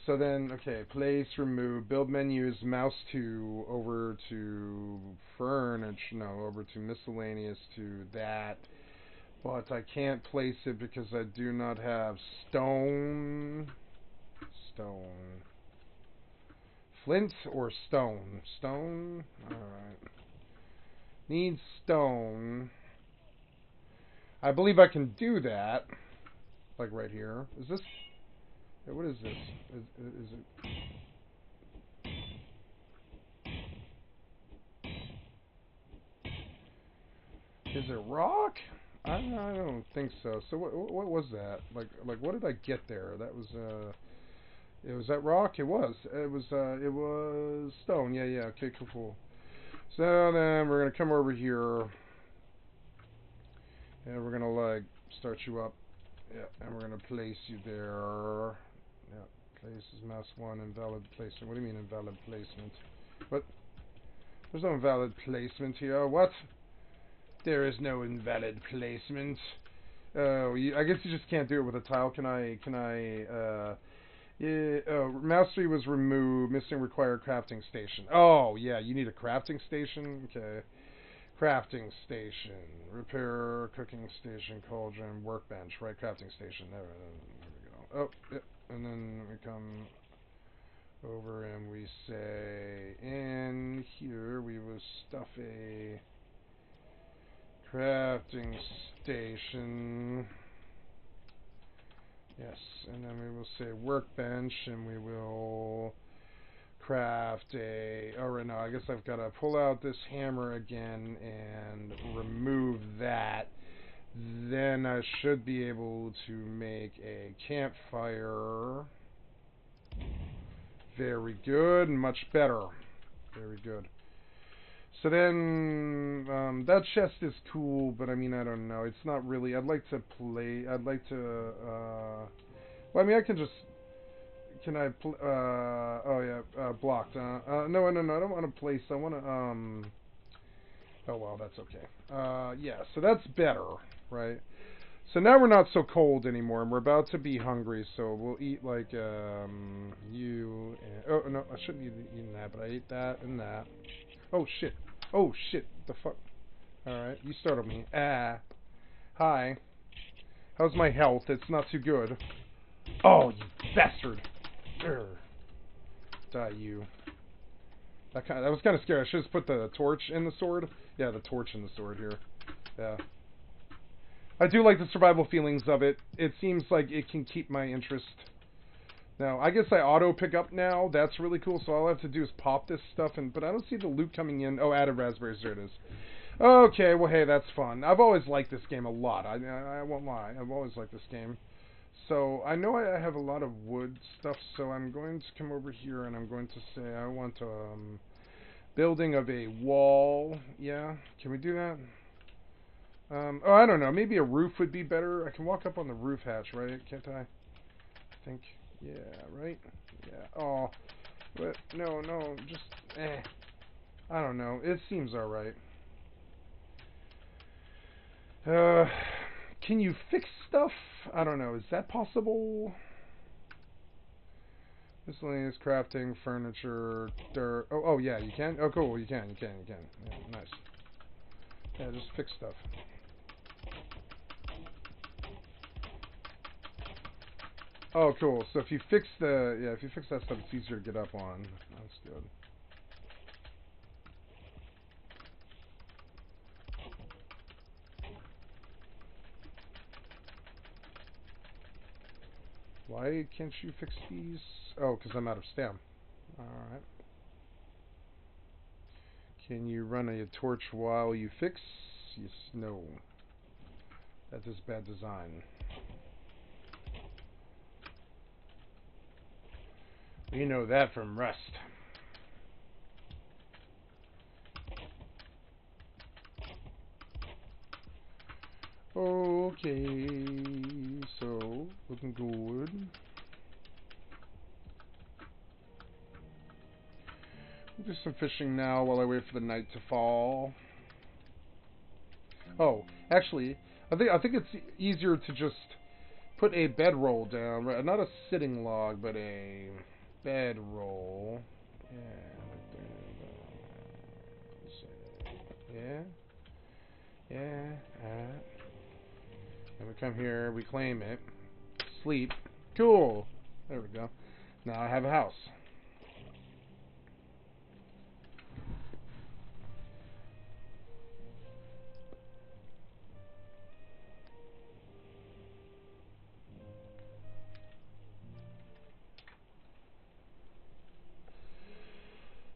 So then, okay, place, remove, build menus, mouse to, over to furniture, no, over to miscellaneous, to that. But I can't place it because I do not have stone. Flint or stone? Stone? Alright. Need stone. I believe I can do that. Like right here. Is this... What is this? Is it... Is it rock? I don't think so. So what was that? Like what did I get there? That was was that rock? It was stone. Yeah. Okay, cool. So then we're gonna come over here and we're gonna like start you up. Yeah, and we're gonna place you there. Yeah, place is mouse 1, invalid placement. What do you mean invalid placement? What? There's no invalid placement here. What? There is no invalid placement. Oh, I guess you just can't do it with a tile. Can I Yeah, mastery was removed. Missing required crafting station. Oh, yeah, you need a crafting station? Okay. Crafting station. Repair, cooking station, cauldron, workbench. Right, crafting station. There we go. Oh, yep. And then we come over and we say, in here we will stuff a crafting station. Yes, and then we will say workbench, and we will craft a... Oh, right, no, I guess I've got to pull out this hammer again and remove that. Then I should be able to make a campfire. Very good, much better. Very good. So then, that chest is cool, but I mean, I don't know. It's not really... I'd like to... Well, I mean, I can just... Can I... oh, yeah, blocked. No, I don't want to place... I want to, Oh, well, that's okay. Yeah, so that's better, right? So now we're not so cold anymore, and we're about to be hungry, so we'll eat, like, you... And, oh, no, I shouldn't be eating that, but I ate that and that. Oh, shit. Oh, shit. The fuck? Alright, you startled me. Ah. Hi. How's my health? It's not too good. Oh, you bastard. Urgh. Die, you. That was kind of scary. I should have put the torch in the sword. Yeah, the torch in the sword here. Yeah. I do like the survival feelings of it. It seems like it can keep my interest. Now, I guess I auto pick up now. That's really cool. So all I have to do is pop this stuff, but I don't see the loot coming in. Oh, added raspberries. There it is. Okay, well, hey, that's fun. I've always liked this game a lot. I won't lie. I've always liked this game. So I know I have a lot of wood stuff, so I'm going to come over here and I'm going to say I want building of a wall. Yeah, can we do that? Oh, I don't know. Maybe a roof would be better. I can walk up on the roof hatch, right? Can't I? I think. Yeah, right? Yeah. Oh, but no, just I don't know. It seems alright. Can you fix stuff? I don't know. Is that possible? Miscellaneous crafting, furniture, dirt. Oh, yeah, you can? Oh, cool. You can. Yeah, nice. Yeah, just fix stuff. Oh, cool. So if you fix if you fix that stuff, it's easier to get up on. That's good. Why can't you fix these? Oh, because I'm out of stem. Alright. Can you run a torch while you fix? Yes, no. That is bad design. We know that from Rust. Okay, so looking good. We'll do some fishing now while I wait for the night to fall. Oh, actually, I think it's easier to just put a bedroll down, right? Not a sitting log, but a bedroll. Yeah. And we come here, we claim it. Sleep. Cool. There we go. Now I have a house.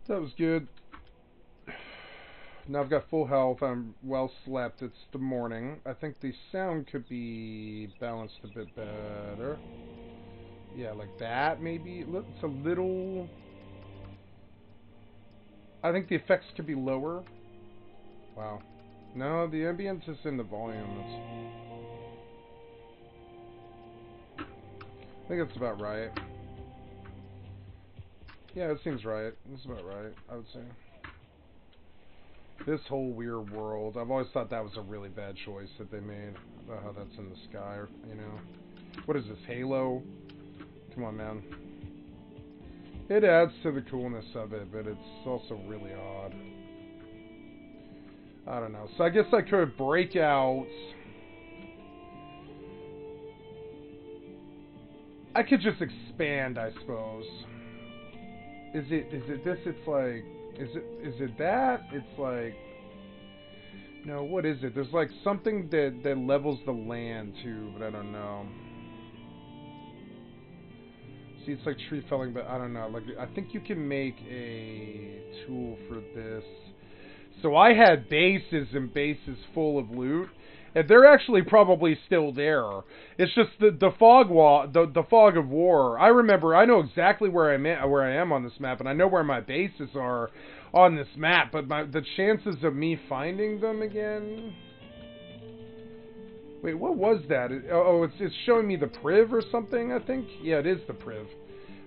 That was good. Now I've got full health. I'm well slept. It's the morning. I think the sound could be balanced a bit better. Yeah, like that maybe. It's a little... I think the effects could be lower. Wow. No, the ambience is in the volume. I think that's about right. Yeah, it seems right. That's about right, I would say. This whole weird world, I've always thought that was a really bad choice that they made. About how that's in the sky, you know. What is this, Halo? Come on, man. It adds to the coolness of it, but it's also really odd. I don't know. So I guess I could break out. I could just expand, I suppose. Is it this? It's like, is it that? It's like, no, what is it? There's like something that levels the land too, but I don't know. See, it's like tree felling, but I don't know. Like, I think you can make a tool for this. So I had bases and bases full of loot, and they're actually probably still there. It's just the fog of war. I remember. I know exactly where I am on this map, and I know where my bases are on this map. But the chances of me finding them again. Wait, what was that? It's showing me the priv or something, I think? Yeah, it is the priv.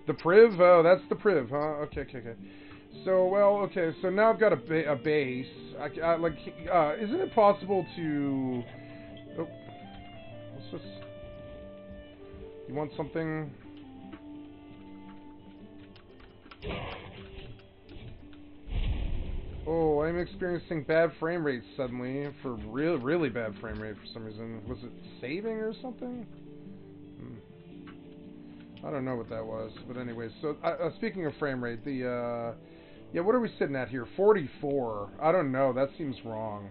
The priv? Oh, that's the priv, huh? Okay. So, well, okay, so now I've got a base. Isn't it possible to... Oh, what's this? You want something? Oh, I'm experiencing bad frame rates suddenly. For really bad frame rate for some reason. Was it saving or something? I don't know what that was. But anyway, so speaking of frame rate, yeah, what are we sitting at here? 44. I don't know. That seems wrong.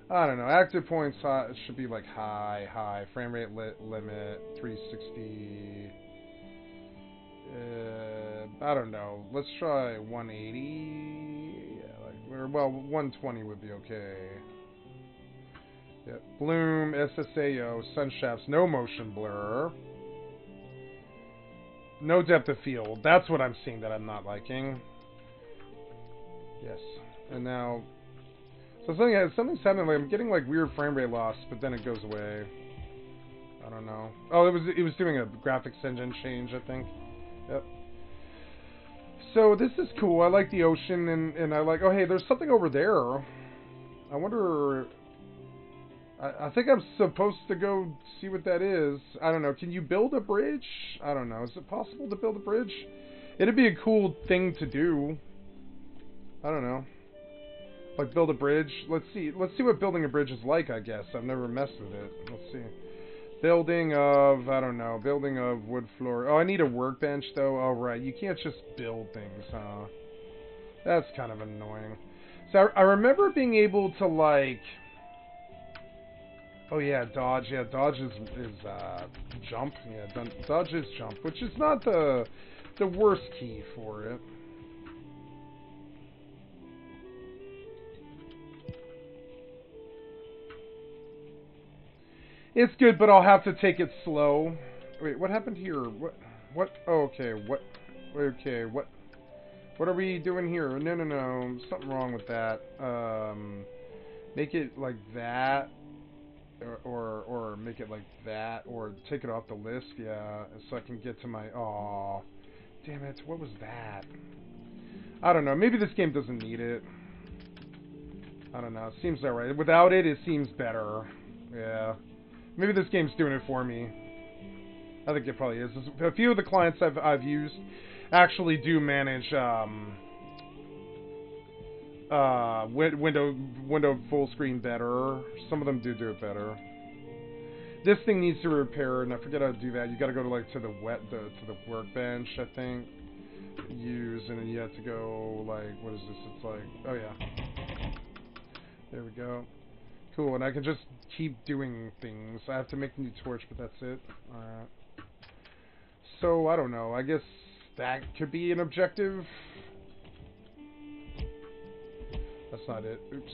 I don't know. Active points should be like high. Frame rate limit 360. I don't know. Let's try 180. Yeah, well, 120 would be okay. Yep. Bloom, SSAO, sun shafts, no motion blur. No depth of field. That's what I'm seeing that I'm not liking. Yes. And now... So something's happening. Like, I'm getting like weird frame rate loss, but then it goes away. I don't know. Oh, it was doing a graphics engine change, I think. Yep. So this is cool. I like the ocean, and I like... Oh, hey, there's something over there. I wonder... I think I'm supposed to go see what that is. I don't know. Can you build a bridge? I don't know. Is it possible to build a bridge? It'd be a cool thing to do. I don't know. Like, build a bridge. Let's see what building a bridge is like, I guess. I've never messed with it. Let's see. Building of... I don't know. Building of wood floor. Oh, I need a workbench, though. Oh, right. You can't just build things, huh? That's kind of annoying. So, I remember being able to, like... Oh yeah, dodge. Yeah, dodge is jump. Yeah, dodge is jump, which is not the worst key for it. It's good, but I'll have to take it slow. Wait, what happened here? What? Oh, okay. What? Okay, what? What are we doing here? No. Something wrong with that. Make it like that. Or make it like that, or take it off the list, yeah, so I can get to my... Aw, damn it, what was that? I don't know, maybe this game doesn't need it. I don't know, it seems alright. Without it, it seems better. Yeah. Maybe this game's doing it for me. I think it probably is. A few of the clients I've used actually do manage, window full screen better. Some of them do it better. This thing needs to repair, and I forget how to do that. You got to go to to the workbench, I think. Use, and then you have to go like, what is this? It's like, oh yeah, there we go. Cool, and I can just keep doing things. I have to make a new torch, but that's it. All right. So I don't know. I guess that could be an objective. That's not it. Oops.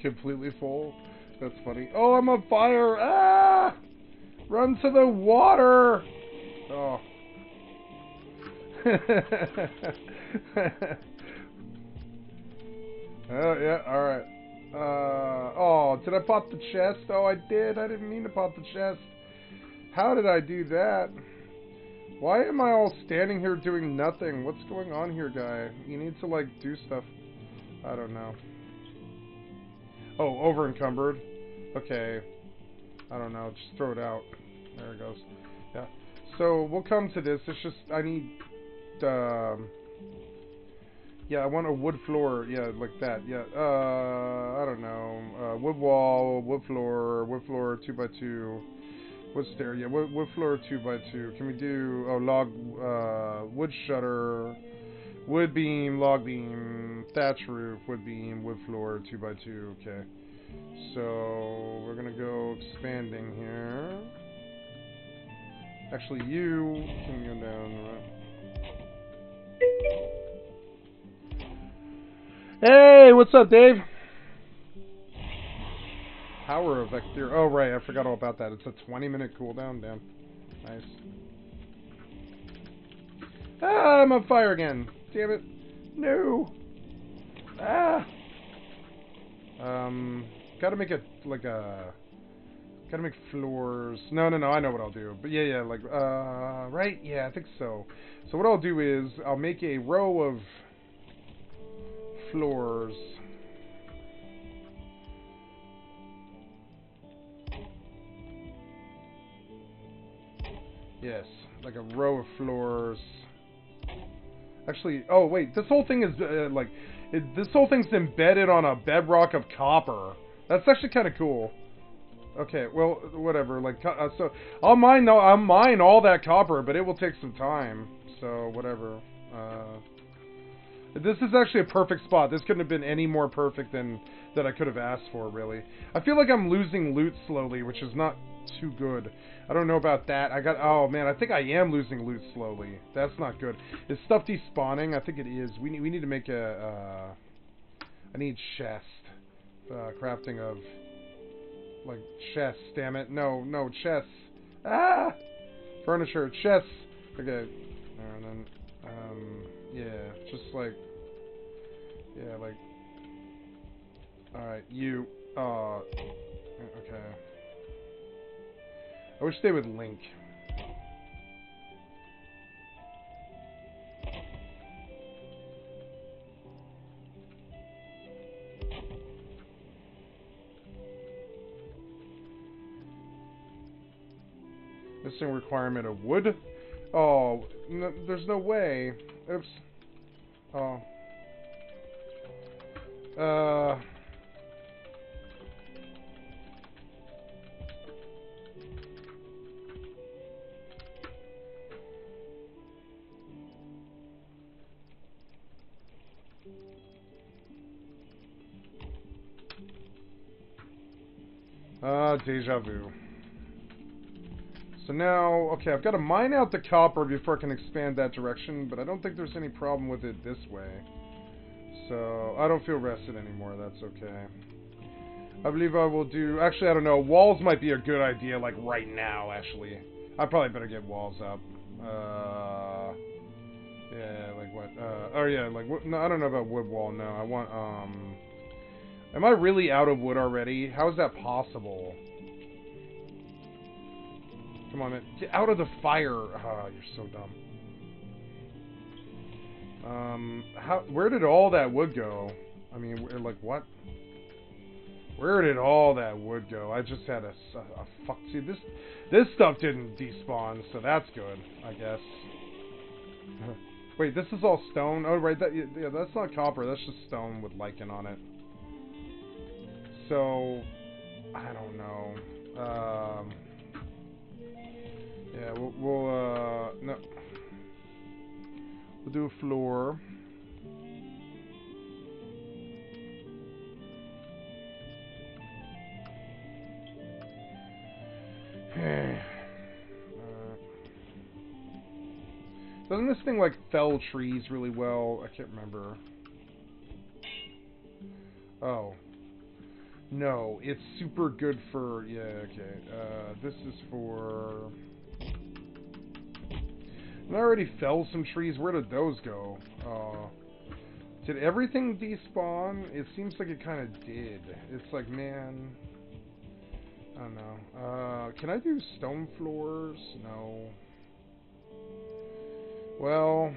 Completely full. That's funny. Oh, I'm on fire! Ah! Run to the water! Oh. Oh, yeah, alright. Oh, did I pop the chest? Oh, I did. I didn't mean to pop the chest. How did I do that? Why am I all standing here doing nothing? What's going on here, guy? You need to, like, do stuff. I don't know. Oh, over encumbered. Okay. I don't know. Just throw it out. There it goes. Yeah. So, we'll come to this. It's just, I need, yeah, I want a wood floor. Yeah, like that. Yeah. I don't know. Wood wall, wood floor, 2x2. Wood stair. Yeah, wood floor 2x2. Can we do, oh, log, wood shutter, wood beam, log beam, thatch roof, wood beam, wood floor 2x2. Okay. So, we're gonna go expanding here. Actually, you can go down, right? Hey, what's up, Dave? Power of Vector. Oh, right, I forgot all about that. It's a 20-minute cooldown. Damn. Nice. Ah, I'm on fire again. Damn it. No. Ah. Gotta make it like a... Gotta make floors. No, I know what I'll do. But yeah, like, right? Yeah, I think so. So what I'll do is, I'll make a row of floors. Yes, like a row of floors. Actually, oh wait, this whole thing is, this whole thing's embedded on a bedrock of copper. That's actually kind of cool. Okay, well, whatever. Like, so I'll mine all that copper, but it will take some time. So whatever. This is actually a perfect spot. This couldn't have been any more perfect than that I could have asked for, really. I feel like I'm losing loot slowly, which is not too good. I don't know about that. Oh man, I think I am losing loot slowly. That's not good. Is stuff despawning? I think it is. We need to make a, I need chest. Crafting of, like, chests, damn it. No, chests. Ah! Furniture, chests. Okay. And then, yeah, just like, yeah, like, alright, you, okay. I wish they would link. Missing requirement of wood? Oh, no, there's no way. Oops. Oh. Deja vu. So now, okay, I've got to mine out the copper before I can expand that direction, but I don't think there's any problem with it this way. So, I don't feel rested anymore, that's okay. I believe I will do, actually, I don't know, walls might be a good idea, like, right now, actually. I probably better get walls up. Yeah, like what, oh yeah, like, no, I don't know about wood wall, no, I want, am I really out of wood already? How is that possible? Come on, man. Get out of the fire. Oh, you're so dumb. Where did all that wood go? I mean, like, what? Where did all that wood go? I just had a fuck. See, this stuff didn't despawn, so that's good, I guess. Wait, this is all stone? Oh, right, yeah, that's not copper. That's just stone with lichen on it. So, I don't know. Yeah, no. We'll do a floor. Doesn't this thing, like, fell trees really well? I can't remember. Oh. No, it's super good for... Yeah, okay. This is for... I already fell some trees. Where did those go? Did everything despawn? It seems like it kind of did. It's like, man... I don't know. Can I do stone floors? No. Well...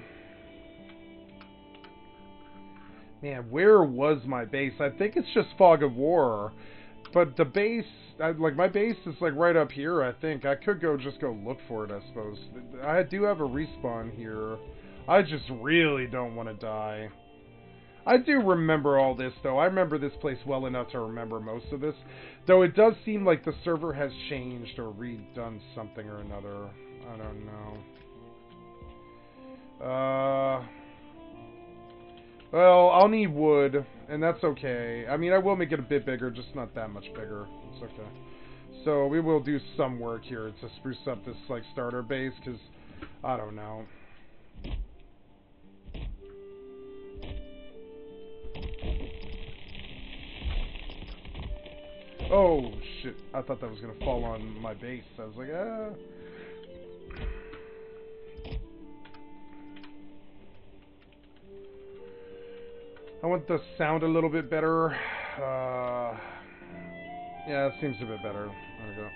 Man, where was my base? I think it's just Fog of War. But the base... like, my base is, like, right up here, I think. I could just go look for it, I suppose. I do have a respawn here. I just really don't want to die. I do remember all this, though. I remember this place well enough to remember most of this. Though it does seem like the server has changed or redone something or another. I don't know. Well, I'll need wood, and that's okay. I mean, I will make it a bit bigger, just not that much bigger. It's okay. So, we will do some work here to spruce up this, like, starter base, because, I don't know. Oh, shit. I thought that was going to fall on my base. I was like, ah. I want the sound a little bit better. Yeah, it seems a bit better. There we go.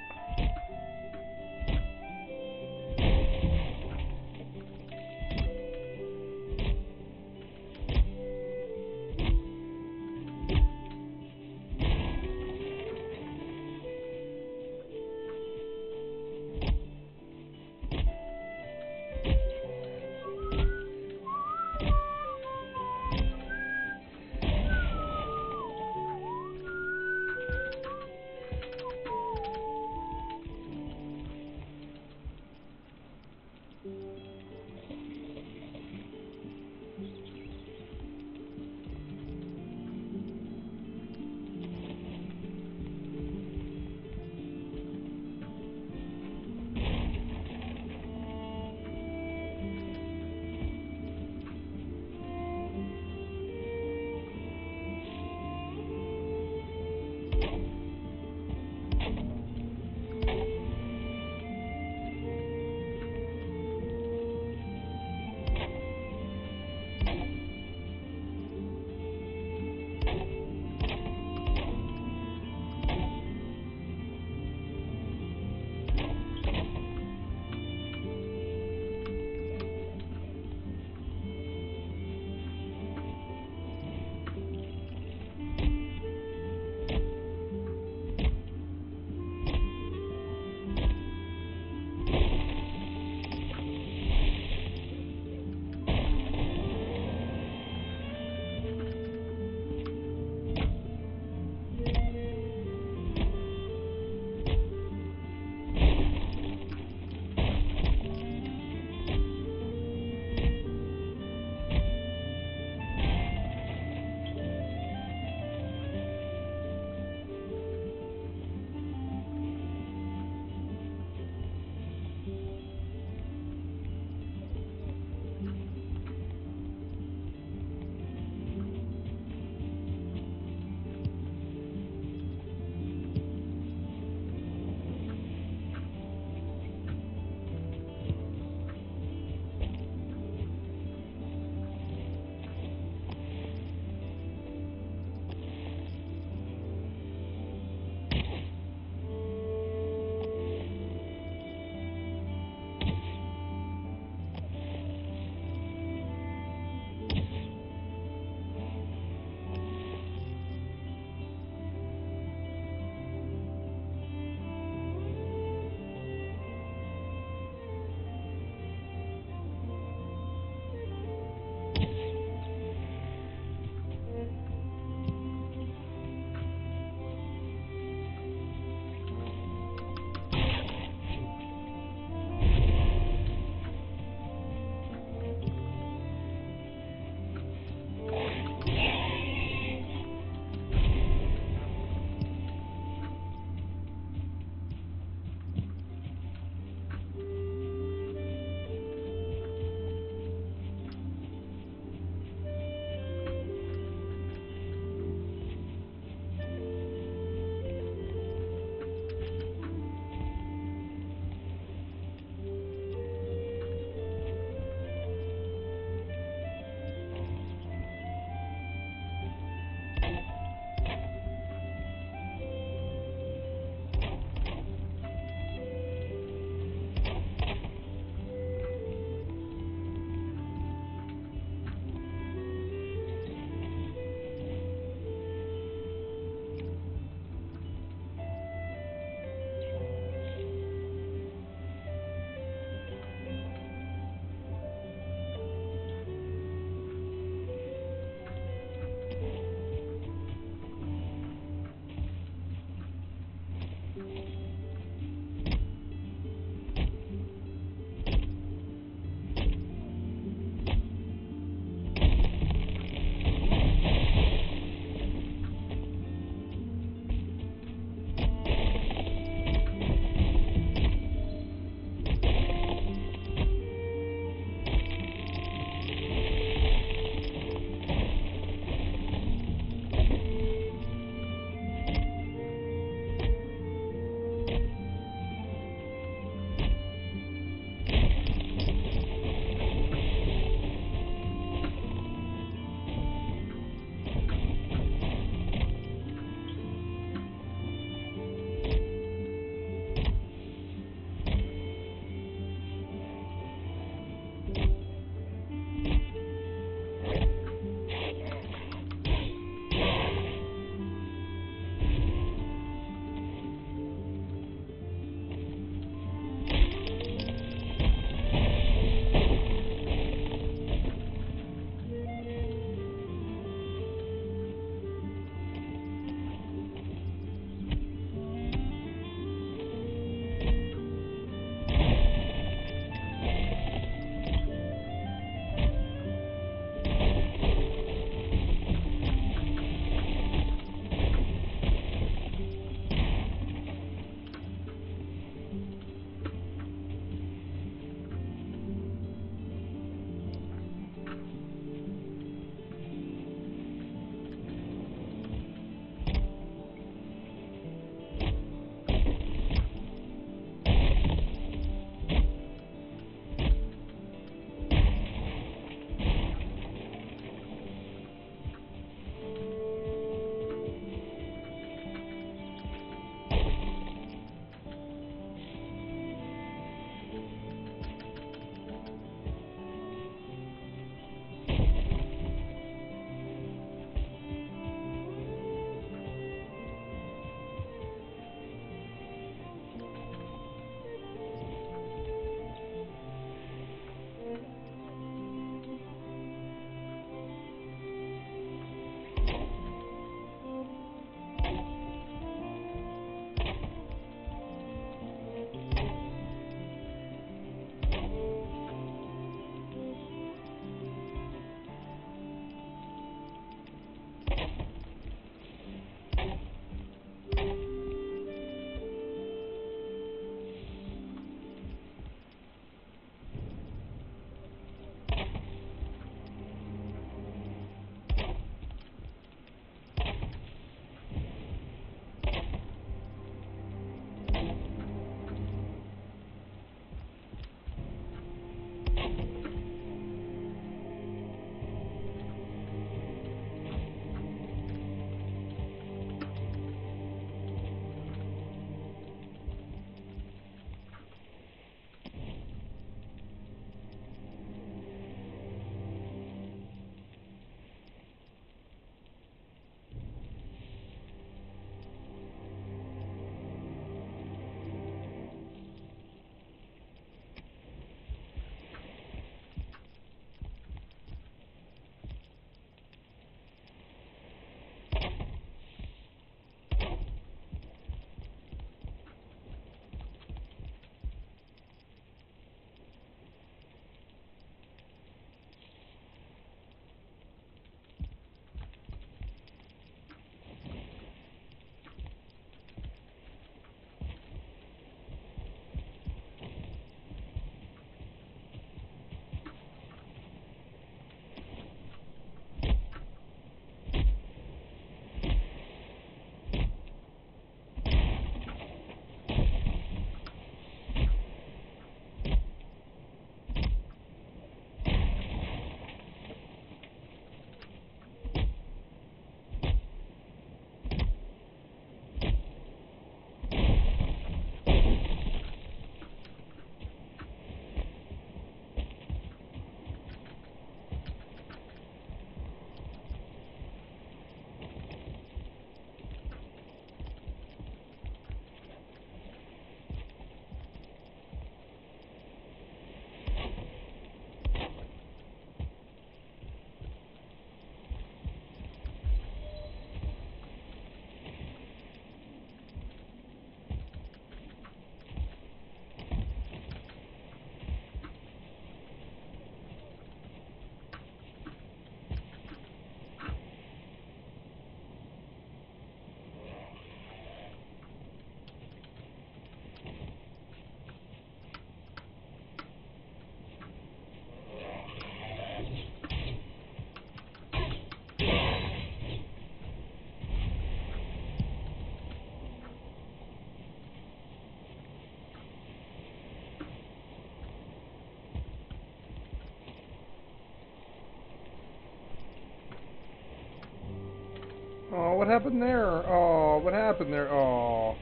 what happened there? Oh, what happened there? Oh.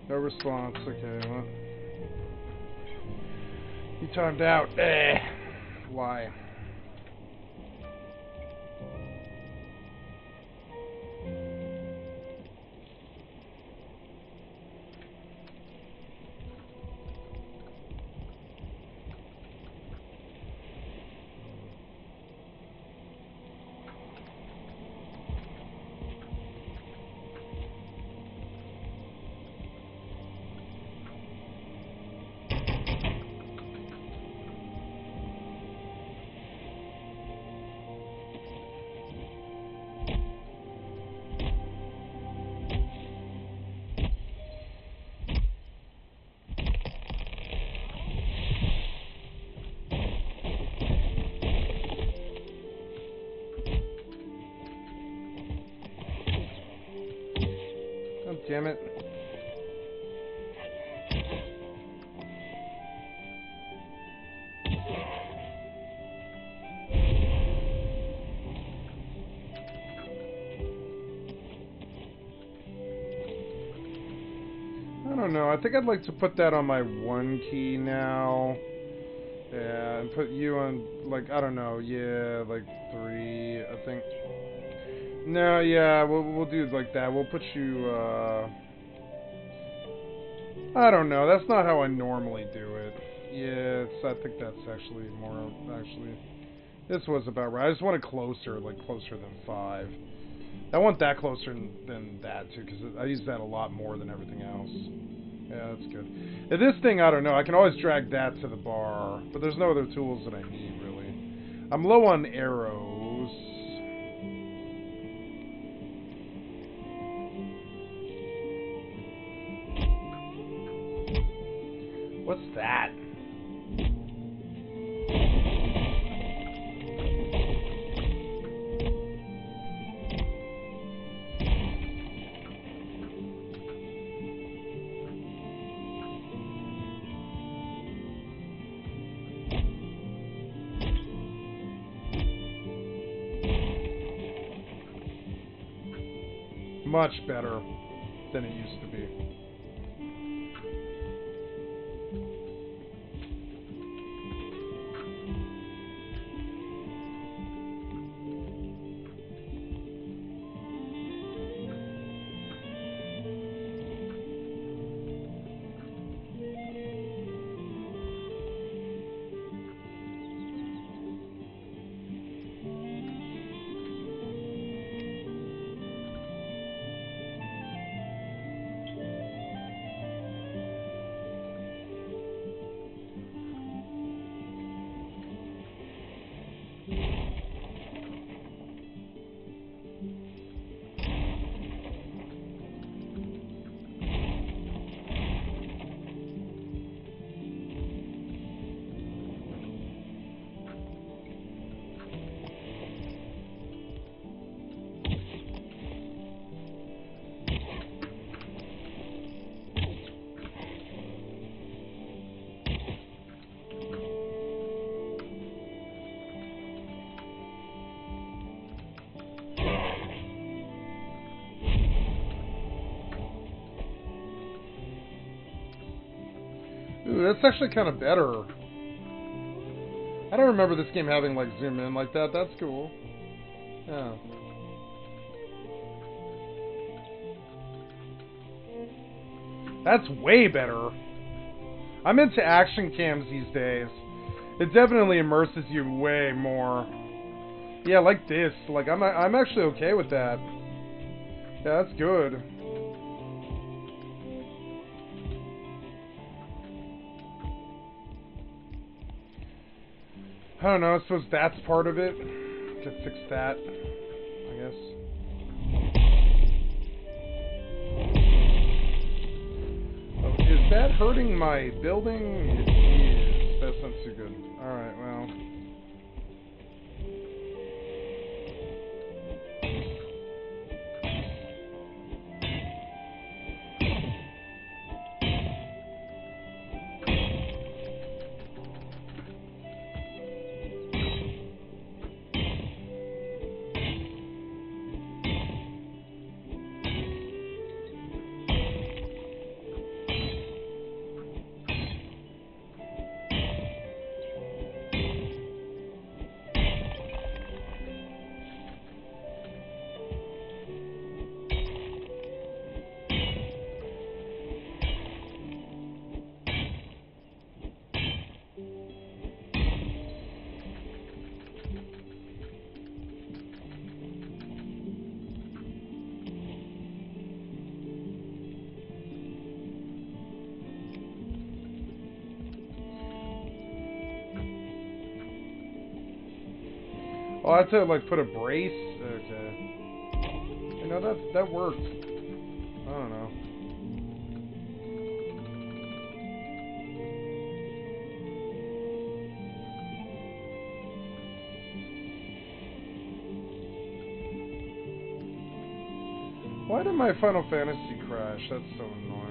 No response. Okay, well. You timed out. Why? Oh, damn it. I don't know. I think I'd like to put that on my 1 key now. Yeah, and put you on, like, I don't know. Yeah, like 3, I think. No, yeah, we'll do it like that. We'll put you, I don't know. That's not how I normally do it. Yeah, I think that's actually more, this was about right. I just want it closer, like closer than 5. I want that closer than that, too, because I use that a lot more than everything else. Yeah, that's good. Now, this thing, I don't know. I can always drag that to the bar, but there's no other tools that I need, really. I'm low on arrows. What's that? Much better than it used to be. Ooh, that's actually kind of better. I don't remember this game having, like, zoom in like that. That's cool. Yeah. That's way better. I'm into action cams these days. It definitely immerses you way more. Yeah, like this. Like, I'm actually okay with that. Yeah, that's good. I don't know, I suppose that's part of it. To fix that, I guess. Oh, is that hurting my building? It is. That's not too good. Alright, well. Oh, I have to like put a brace. Okay. You know that worked. I don't know. Why did my Final Fantasy crash? That's so annoying.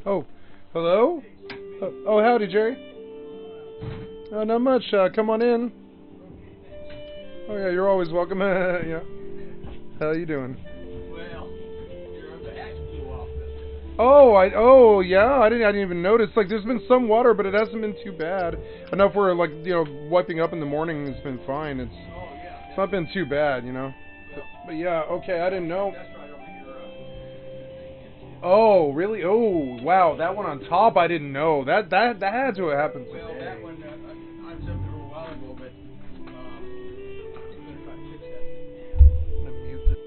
Oh, hello? Oh, howdy, Jerry. Oh, not much. Come on in. Oh, yeah, you're always welcome. Yeah. How you doing? Well, the hatch blew off. Oh, yeah, I didn't even notice. Like, there's been some water, but it hasn't been too bad. Enough where, like, you know, wiping up in the morning has been fine. It's not been too bad, you know. But yeah, okay, I didn't know. That's right over here. Oh, really? Oh, wow, that one on top, I didn't know. That had to have happened today. Well, that one, I was up there a little while ago, but I'm going to try to fix that. I'm gonna mute this.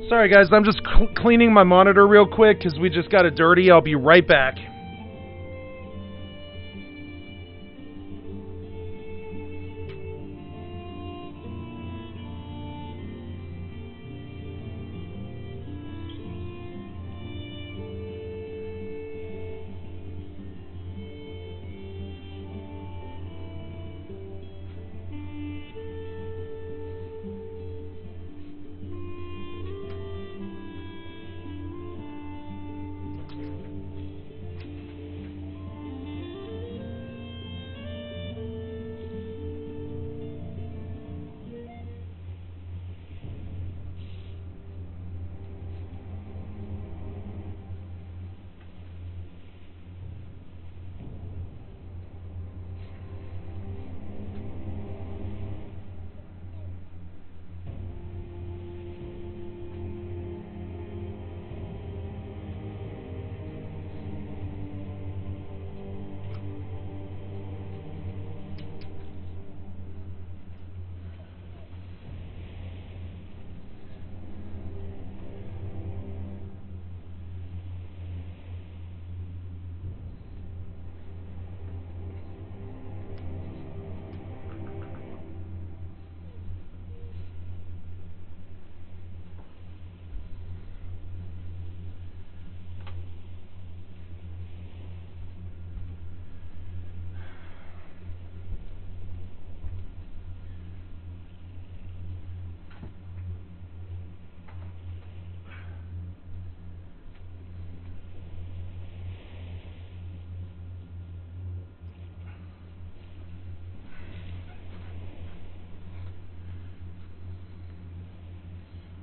Sorry guys, I'm just cleaning my monitor real quick because we just got it dirty. I'll be right back.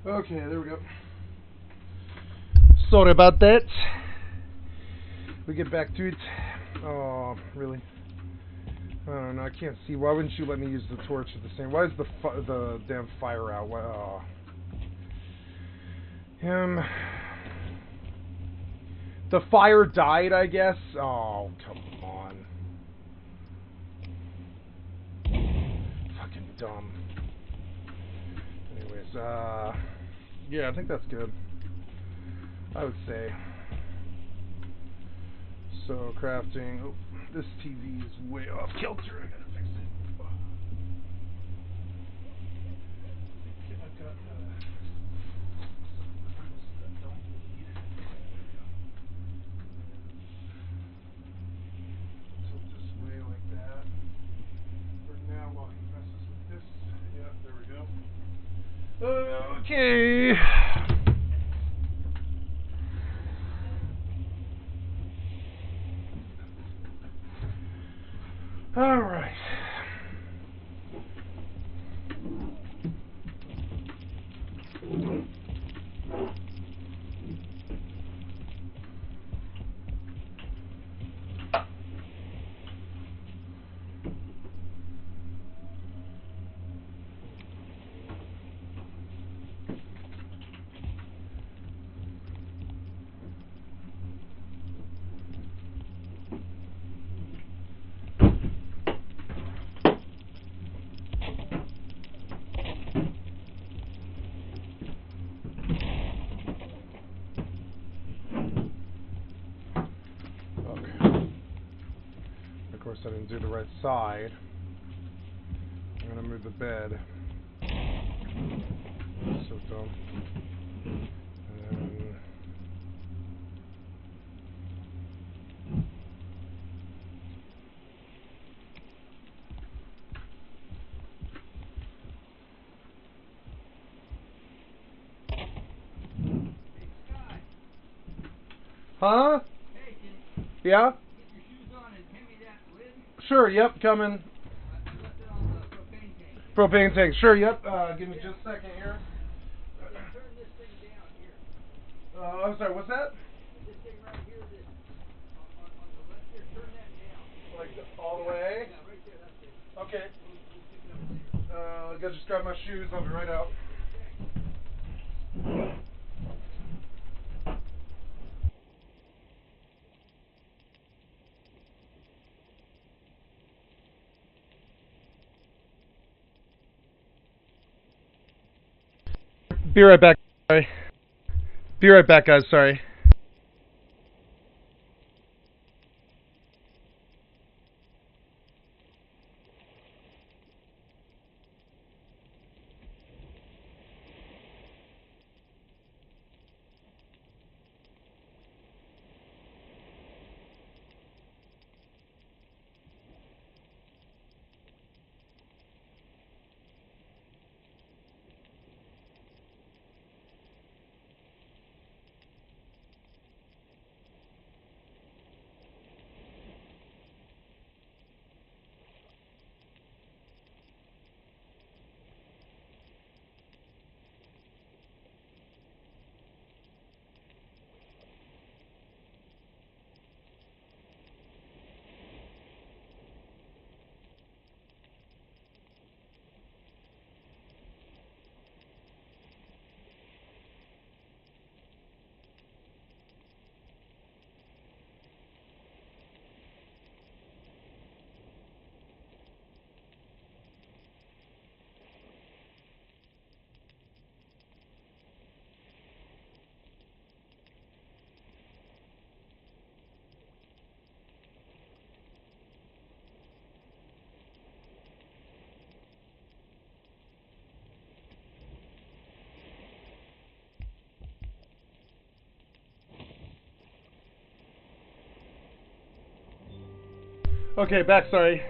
Okay, there we go. Sorry about that. We get back to it. Oh, really? I don't know. I can't see. Why wouldn't you let me use the torch at the same? Why is the damn fire out? Why, oh. The fire died, I guess. Oh, come on. Fucking dumb. Anyways, yeah, I think that's good. I would say. So, crafting. Oh, this TV is way off kilter. I gotta fix it. I've got, that don't need. There we go. Tilt this way like that. For now, while he messes with this. Yeah, there we go. Okay. All right. Of course, I didn't do the right side. I'm gonna move the bed. So dumb. And then huh? Yeah? Sure, yep, coming. Propane tank, sure, yep. Give me just a second here. Turn this thing down here. I'm sorry, what's that? This thing right here, this on the left there, turn that down. Like all the way? Yeah, right there, that's it. Okay. We'll pick it up later. I gotta just grab my shoes, I'll be right out. Be right back. Sorry. Be right back, guys. Sorry. Okay, back. Sorry.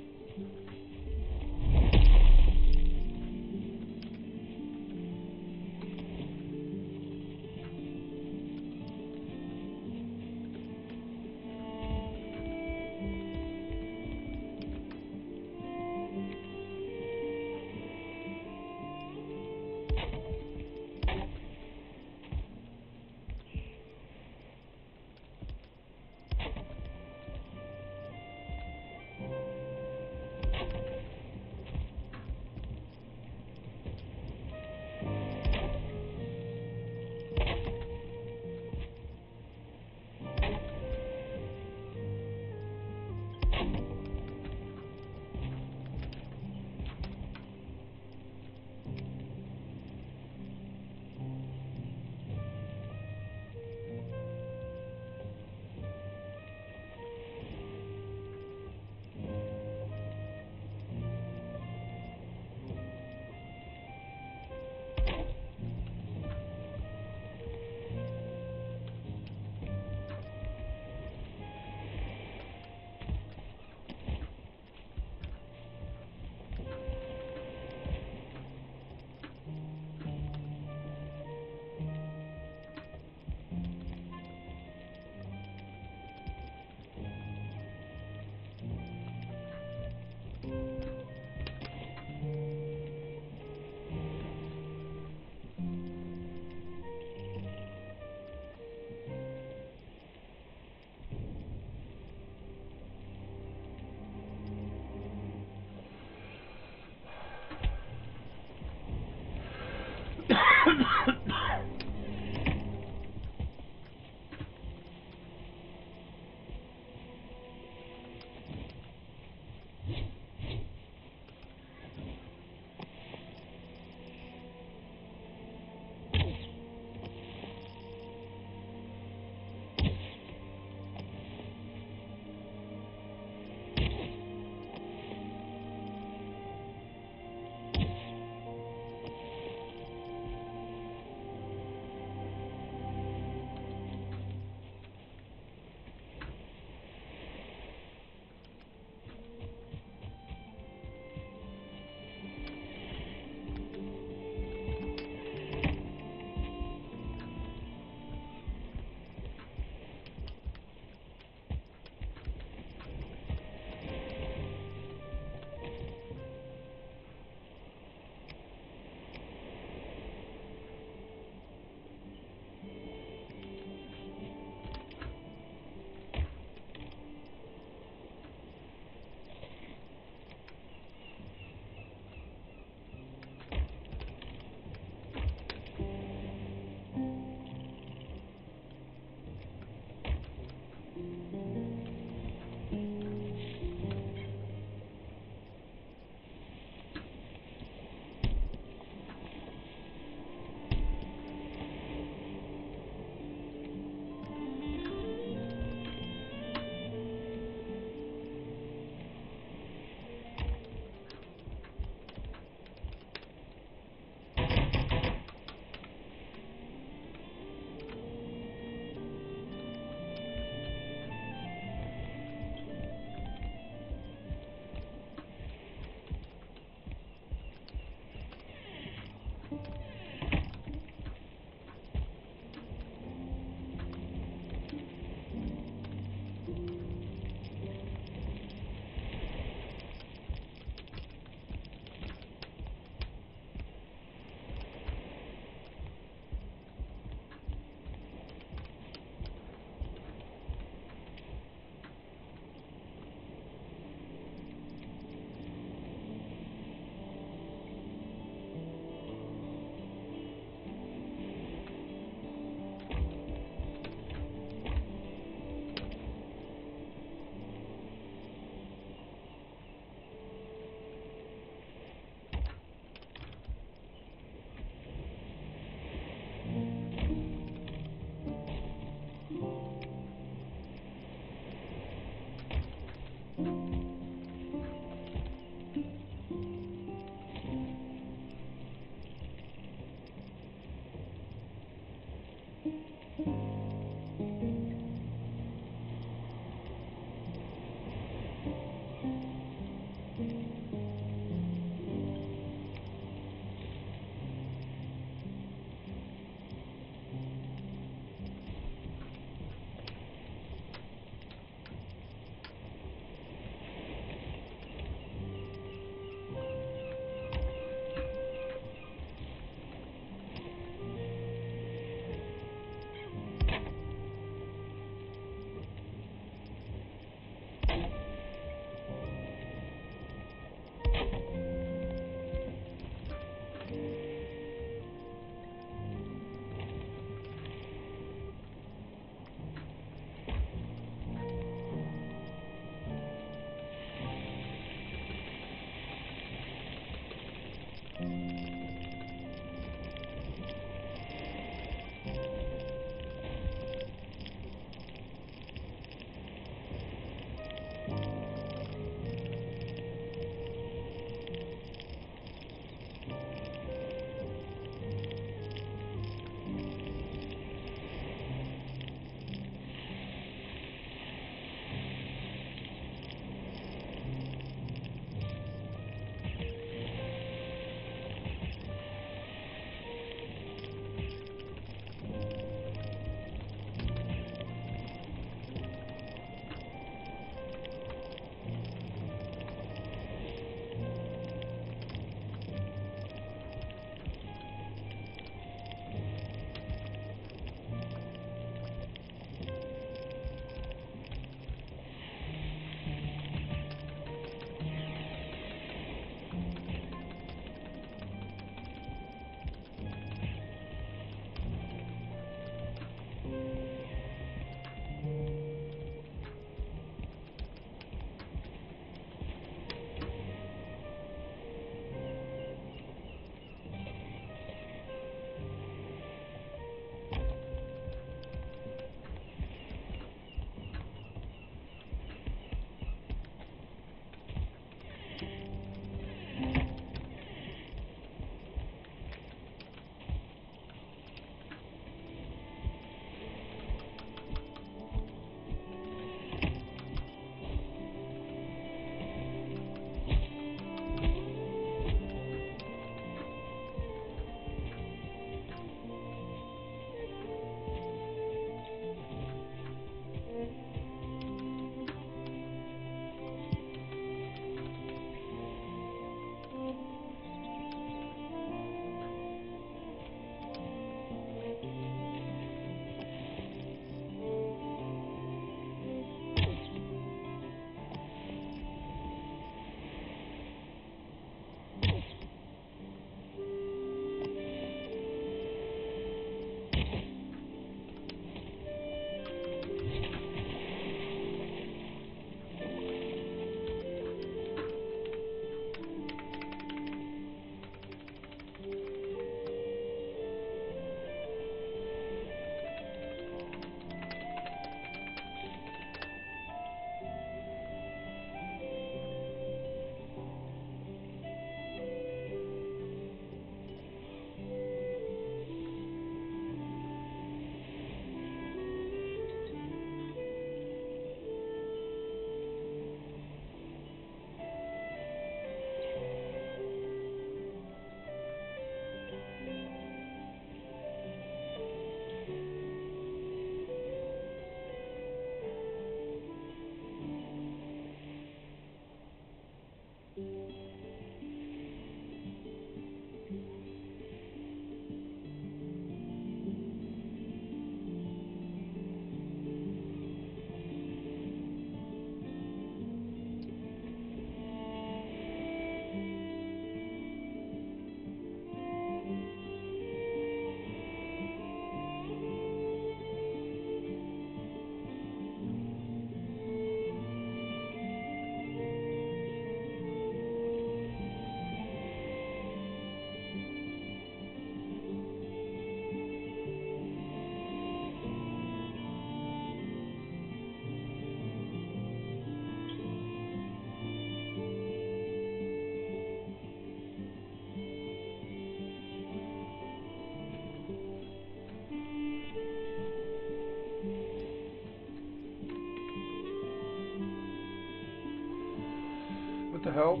What the hell?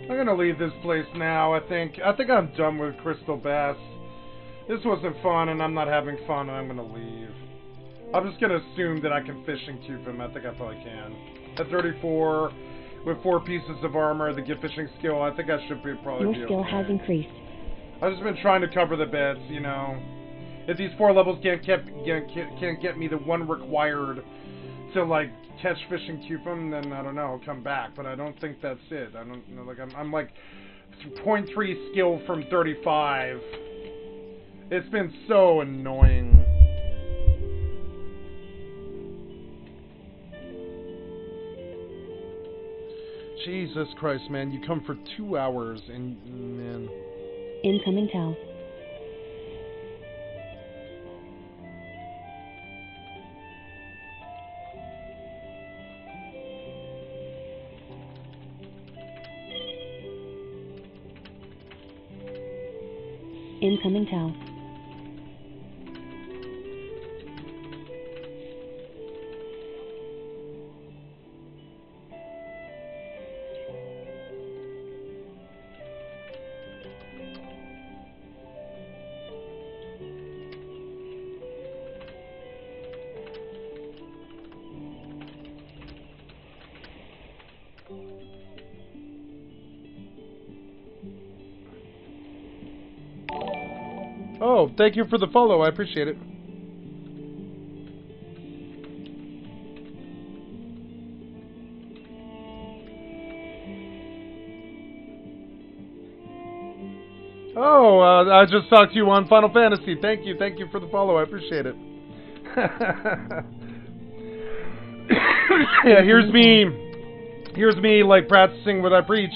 I'm gonna leave this place now, I think. I think I'm done with Crystal Bass. This wasn't fun, and I'm not having fun, and I'm gonna leave. I'm just gonna assume that I can fish and cube him. I think I probably can. At 34, with 4 pieces of armor, the gift fishing skill, I think I should probably be Your skill okay. has increased. I've just been trying to cover the beds, you know. If these 4 levels can't get me the 1 required to, like, catch fish and cube them, then I don't know, I'll come back. But I don't think that's it. I don't, you know, like, I'm like 0.3 skill from 35. It's been so annoying. Jesus Christ, man, you come for 2 hours and, man. Incoming towel. Incoming towel. Oh, thank you for the follow. I appreciate it. Oh, I just talked to you on Final Fantasy. Thank you for the follow. I appreciate it. Yeah, here's me, like, practicing what I preach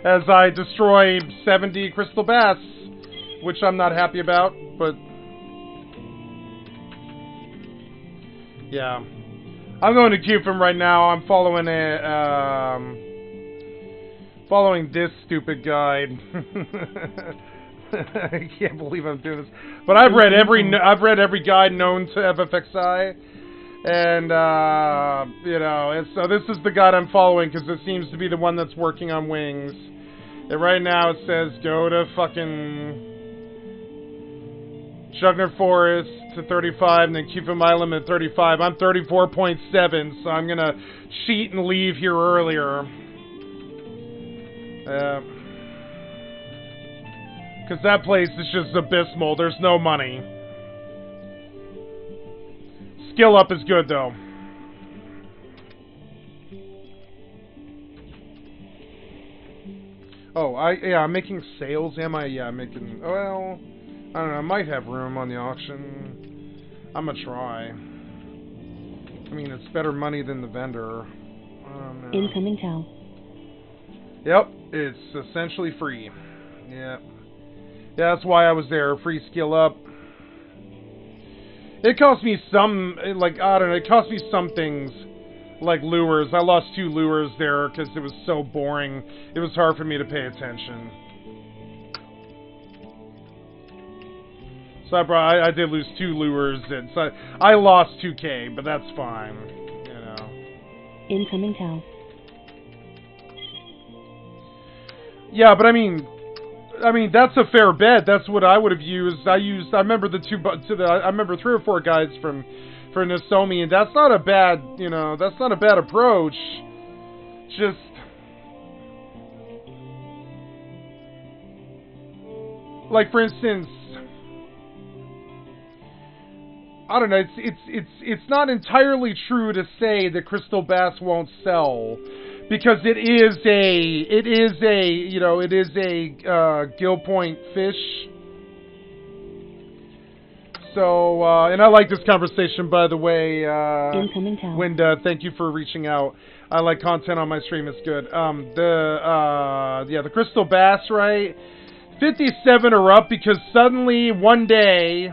as I destroy 70 crystal bass, which I'm not happy about, but yeah. I'm going to keep him right now. I'm following following this stupid guide. I can't believe I'm doing this. But I've read every guide known to FFXI, and you know, so this is the guide I'm following because it seems to be the one that's working on wings. And right now it says go to fucking Chugner Forest to 35, and then Cupim Island at 35. I'm 34.7, so I'm gonna cheat and leave here earlier. Because that place is just abysmal. There's no money. Skill up is good, though. Oh, I'm making sales, am I? Yeah, I'm making... Well, I don't know. I might have room on the auction. I'm gonna try. I mean, it's better money than the vendor. Incoming towel. Yep, it's essentially free. Yeah. Yeah, that's why I was there. Free skill up. It cost me some, like, I don't know, it cost me some things, like lures. I lost 2 lures there because it was so boring. It was hard for me to pay attention. So I did lose 2 lures, and so I lost 2K, but that's fine, you know. Incoming towel. Yeah, but I mean, I mean, that's a fair bet. That's what I would have used. I remember I remember 3 or 4 guys for Nozomi, and that's not a bad, that's not a bad approach. Just, like, for instance, I don't know, it's not entirely true to say that Crystal Bass won't sell, because it is a gill point fish. So, and I like this conversation, by the way. Incoming town. Winda, thank you for reaching out. I like content on my stream, it's good. The Crystal Bass, right? 57 are up because suddenly, one day...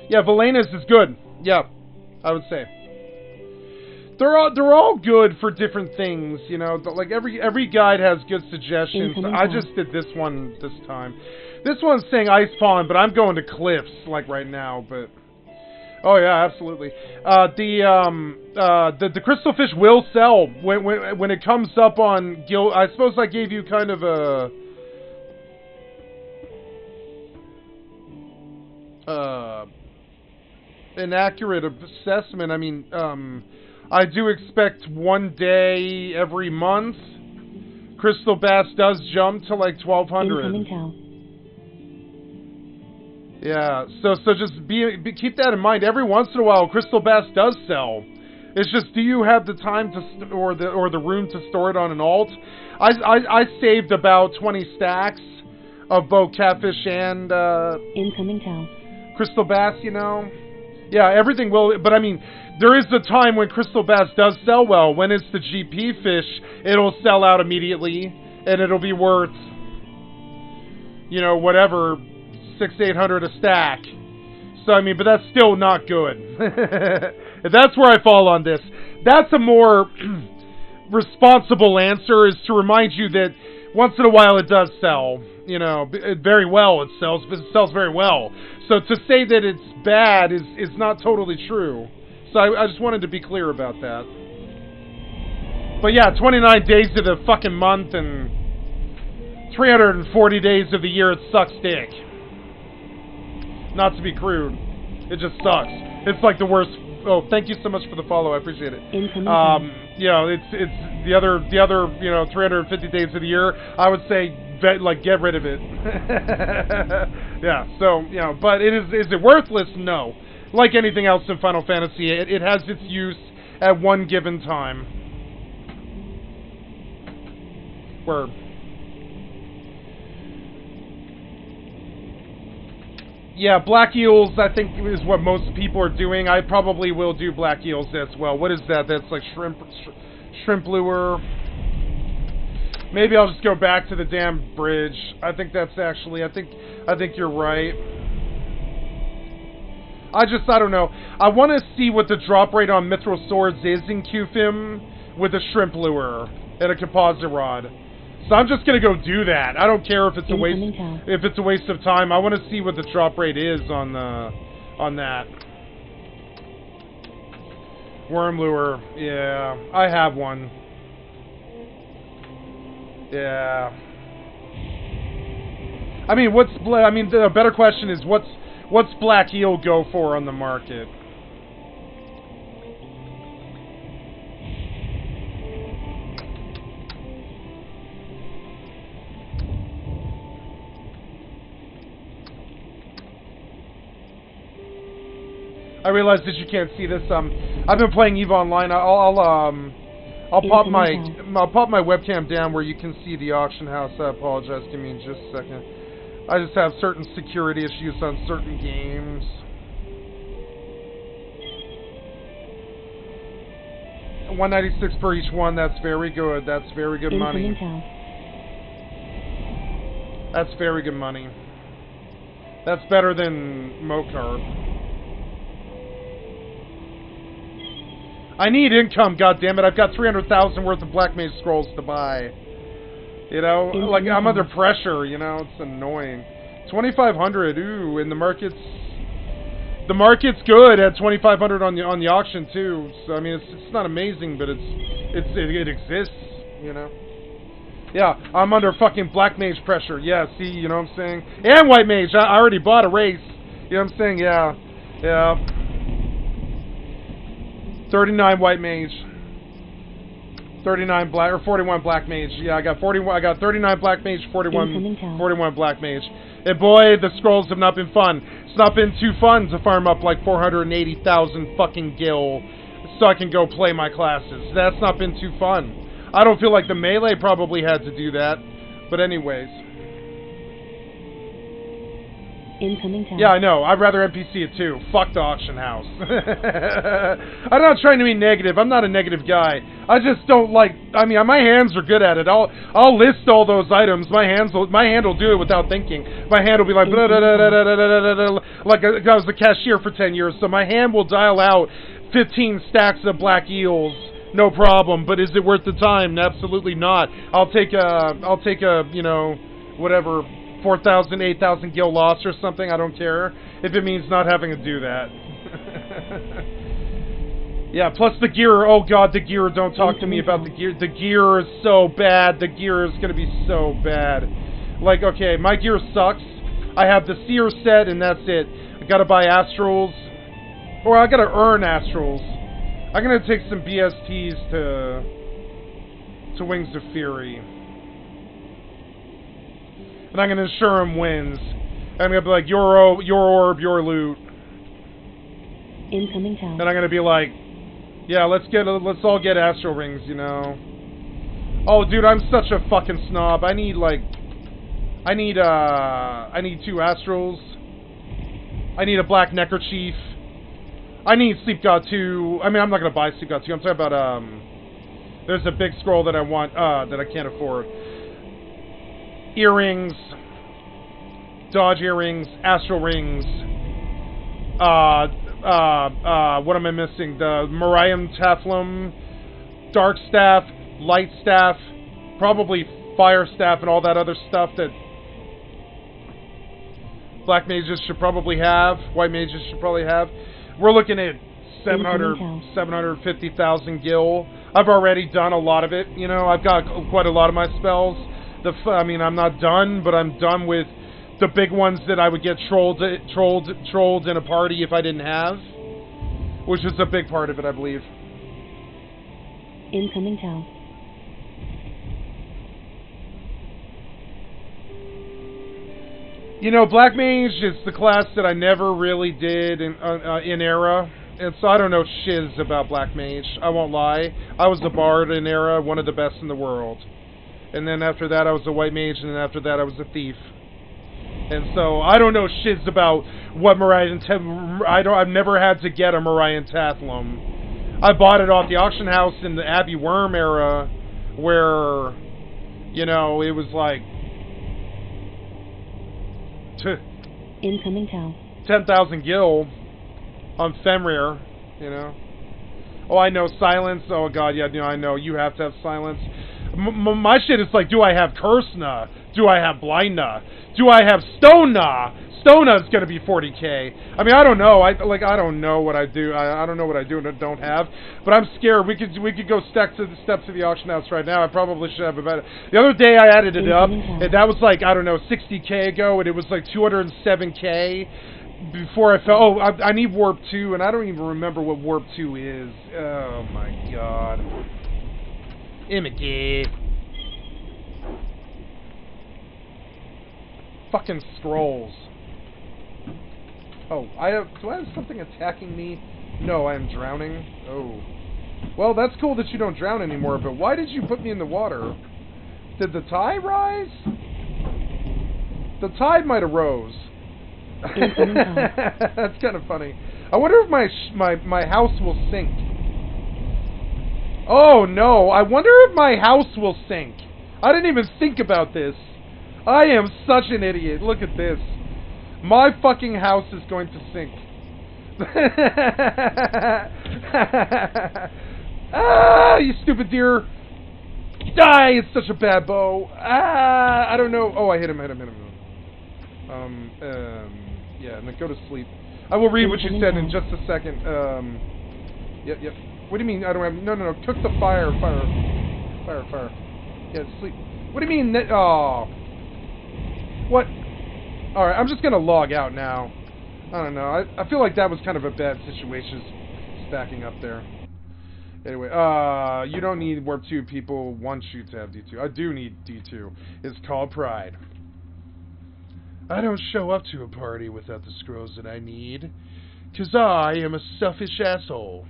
Yeah, Valena's is good. Yeah, I would say. They're all good for different things, like every guide has good suggestions. I just did this one this time. This one's saying ice pond, but I'm going to cliffs like right now, but oh yeah, absolutely. The crystal fish will sell when it comes up on gill. I suppose I gave you kind of a an accurate assessment. I mean, I do expect one day every month, Crystal Bass does jump to like 1,200. Incoming town. Yeah, so just keep that in mind. Every once in a while, Crystal Bass does sell. It's just, do you have the time to or the room to store it on an alt? I saved about 20 stacks of both catfish and incoming town. Crystal Bass, Yeah, everything will, but I mean, there is a time when Crystal Bass does sell well. When it's the GP fish, it'll sell out immediately, and it'll be worth, whatever, 600-800 a stack. So, I mean, but that's still not good. That's where I fall on this. That's a more responsible answer, is to remind you that once in a while it does sell. Very well it sells, but it sells very well. So to say that it's bad is not totally true. So I just wanted to be clear about that. But yeah, 29 days of the fucking month and 340 days of the year, it sucks dick. Not to be crude. It just sucks. It's like the worst. Oh, thank you so much for the follow. I appreciate it. It's the other 350 days of the year, I would say, get rid of it. Yeah, so, but is it worthless? No. Like anything else in Final Fantasy, it has its use at one given time. Word. Yeah, black eels, I think, is what most people are doing. I probably will do black eels as well. What is that? That's like shrimp lure. Maybe I'll just go back to the damn bridge. I think that's actually, I think you're right. I don't know. I want to see what the drop rate on mithril swords is in QFIM with a shrimp lure and a composite rod. So I'm just gonna go do that. I don't care if it's a waste of time. I want to see what the drop rate is on that. Worm lure. Yeah, I have one. Yeah. I mean, the better question is what's black eel go for on the market? I realize that you can't see this. I've been playing EVE Online. I'll pop my webcam down where you can see the auction house. I apologize. Give me just a second. I just have certain security issues on certain games. $196 per each one. That's very good. That's very good money. That's very good money. That's better than Mocarb. I need income, goddammit. I've got 300,000 worth of Black Mage Scrolls to buy. Like, I'm under pressure, it's annoying. 2,500, ooh, and the market's good at 2,500 on the auction too. So I mean, it's not amazing, but it exists, Yeah, I'm under fucking black mage pressure. Yeah, see, you know what I'm saying? And white mage. I already bought a race. You know what I'm saying? Yeah. Yeah. 39 white mage. 39 black, or 41 black mage. Yeah, I got 39 black mage, 41 black mage. And boy, the scrolls have not been fun. It's not been too fun to farm up like 480,000 fucking gil so I can go play my classes. That's not been too fun. I don't feel like the melee probably had to do that. But anyways. Incoming town. Yeah, I know. I'd rather NPC it too. Fuck the auction house. I'm not trying to be negative. I'm not a negative guy. I just don't like. I mean, my hands are good at it. I'll list all those items. My hand will do it without thinking. My hand will be like blah, blah, blah, blah, blah, blah, blah, blah, like I was a cashier for 10 years. So my hand will dial out 15 stacks of black eels. No problem. But is it worth the time? Absolutely not. I'll take a you know, whatever. 4,000, 8,000 gil loss or something, I don't care. If it means not having to do that. Yeah, plus the gear, oh god, the gear, don't talk to me about the gear. The gear is so bad, the gear is gonna be so bad. Like, okay, my gear sucks. I have the seer set and that's it. I gotta buy astrals. Or I gotta earn astrals. I'm gonna take some BSTs to Wings of Fury. And I'm gonna ensure him wins. I'm gonna be like, your orb, your loot. Incoming town. And I'm gonna be like, yeah, let's all get astral rings, you know. Oh, dude, I'm such a fucking snob. I need 2 astrals. I need a black neckerchief. I need Sleep God 2. I mean, I'm not gonna buy Sleep God 2. I'm talking about there's a big scroll that I want that I can't afford. Earrings, dodge earrings, astral rings, what am I missing? The Moriam Taflum, Dark Staff, Light Staff, probably Fire Staff and all that other stuff that Black Mages should probably have, White Mages should probably have. We're looking at 750,000 gil. I've already done a lot of it, you know, I've got quite a lot of my spells. I mean, I'm not done, but I'm done with the big ones that I would get trolled in a party if I didn't have, which is a big part of it, I believe. Incoming town. You know, Black Mage is the class that I never really did in Era, and so I don't know shiz about Black Mage. I won't lie. I was a bard in Era, one of the best in the world. And then after that I was a white mage, and then after that I was a thief. And so I don't know shiz about what I've never had to get a Morian Tathlum. I bought it off the auction house in the Abbey Worm era, where, you know, it was like incoming town. 10,000 gil on Fenrir, you know. Oh, I know silence. Oh god, yeah, you know, I know you have to have silence. My shit is like, do I have Curse-na? Do I have Blind-na? Do I have Stone-na? Stone-na is gonna be 40k. I mean, I don't know. I don't know what I do. I don't know what I do and don't have. But I'm scared. We could go steps to the auction house right now. I probably should have about it. The other day I added it up, and that was like, I don't know, 60k ago, and it was like 207k. Before I fell, oh, I need Warp 2, and I don't even remember what Warp 2 is. Oh my god. Immigrant. Fucking scrolls. Oh, do I have something attacking me? No, I am drowning. Oh. Well, that's cool that you don't drown anymore, but why did you put me in the water? Did the tide rise? The tide might have rose. That's kind of funny. I wonder if my house will sink. Oh no, I wonder if my house will sink. I didn't even think about this. I am such an idiot. Look at this. My fucking house is going to sink. Ah, you stupid deer. Die, it's such a bad bow. Ah, I don't know. Oh, I hit him. Yeah, and then go to sleep. I will read what you said in just a second. Yep. What do you mean I don't have... No. Cook the fire. can't sleep. What do you mean? Oh. What? Alright, I'm just gonna log out now. I don't know. I feel like that was kind of a bad situation stacking up there. Anyway, you don't need Warp 2. People want you to have D2. I do need D2. It's called pride. I don't show up to a party without the scrolls that I need. 'Cause I am a selfish asshole.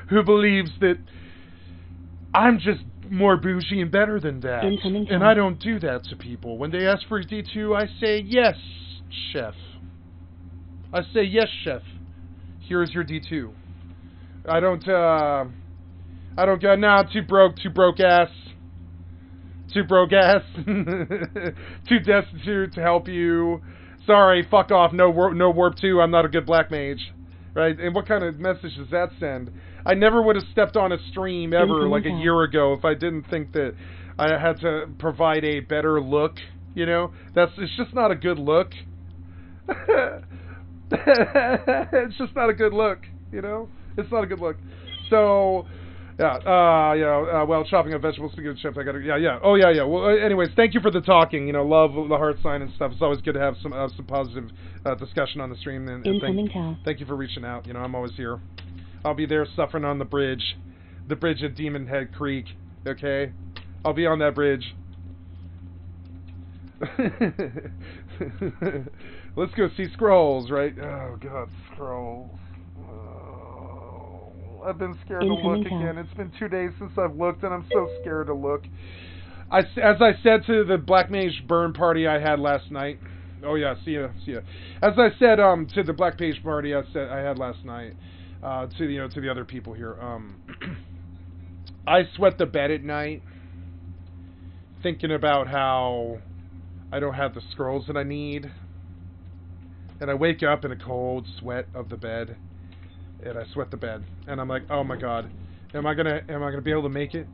Who believes that I'm just more bougie and better than that. And I don't do that to people. When they ask for D2, I say, yes, chef. I say, yes, chef. Here's your D2. I don't go, nah, too broke ass. Too destitute to help you. Sorry, fuck off, no warp 2, I'm not a good black mage. Right? And what kind of message does that send? I never would have stepped on a stream ever like a year ago if I didn't think that I had to provide a better look, you know? It's just not a good look. It's just not a good look, you know? It's not a good look. So, yeah, well, chopping up vegetables, speaking of chips, I gotta, oh, yeah. Well, anyways, thank you for the talking, you know, love the heart sign and stuff. It's always good to have some positive discussion on the stream. And thank you for reaching out. You know, I'm always here. I'll be there suffering on the bridge at Demon Head Creek, okay? I'll be on that bridge. Let's go see scrolls, right? Oh, God, scrolls. I've been scared to look again. It's been 2 days since I've looked, and I'm so scared to look. As I said to the Black Mage burn party I had last night. Oh yeah, see ya. As I said to the Black Mage party I had last night, to the other people here. I sweat the bed at night, thinking about how I don't have the scrolls that I need, and I wake up in a cold sweat of the bed. And I sweat the bed, and I'm like, oh my god, am I gonna be able to make it?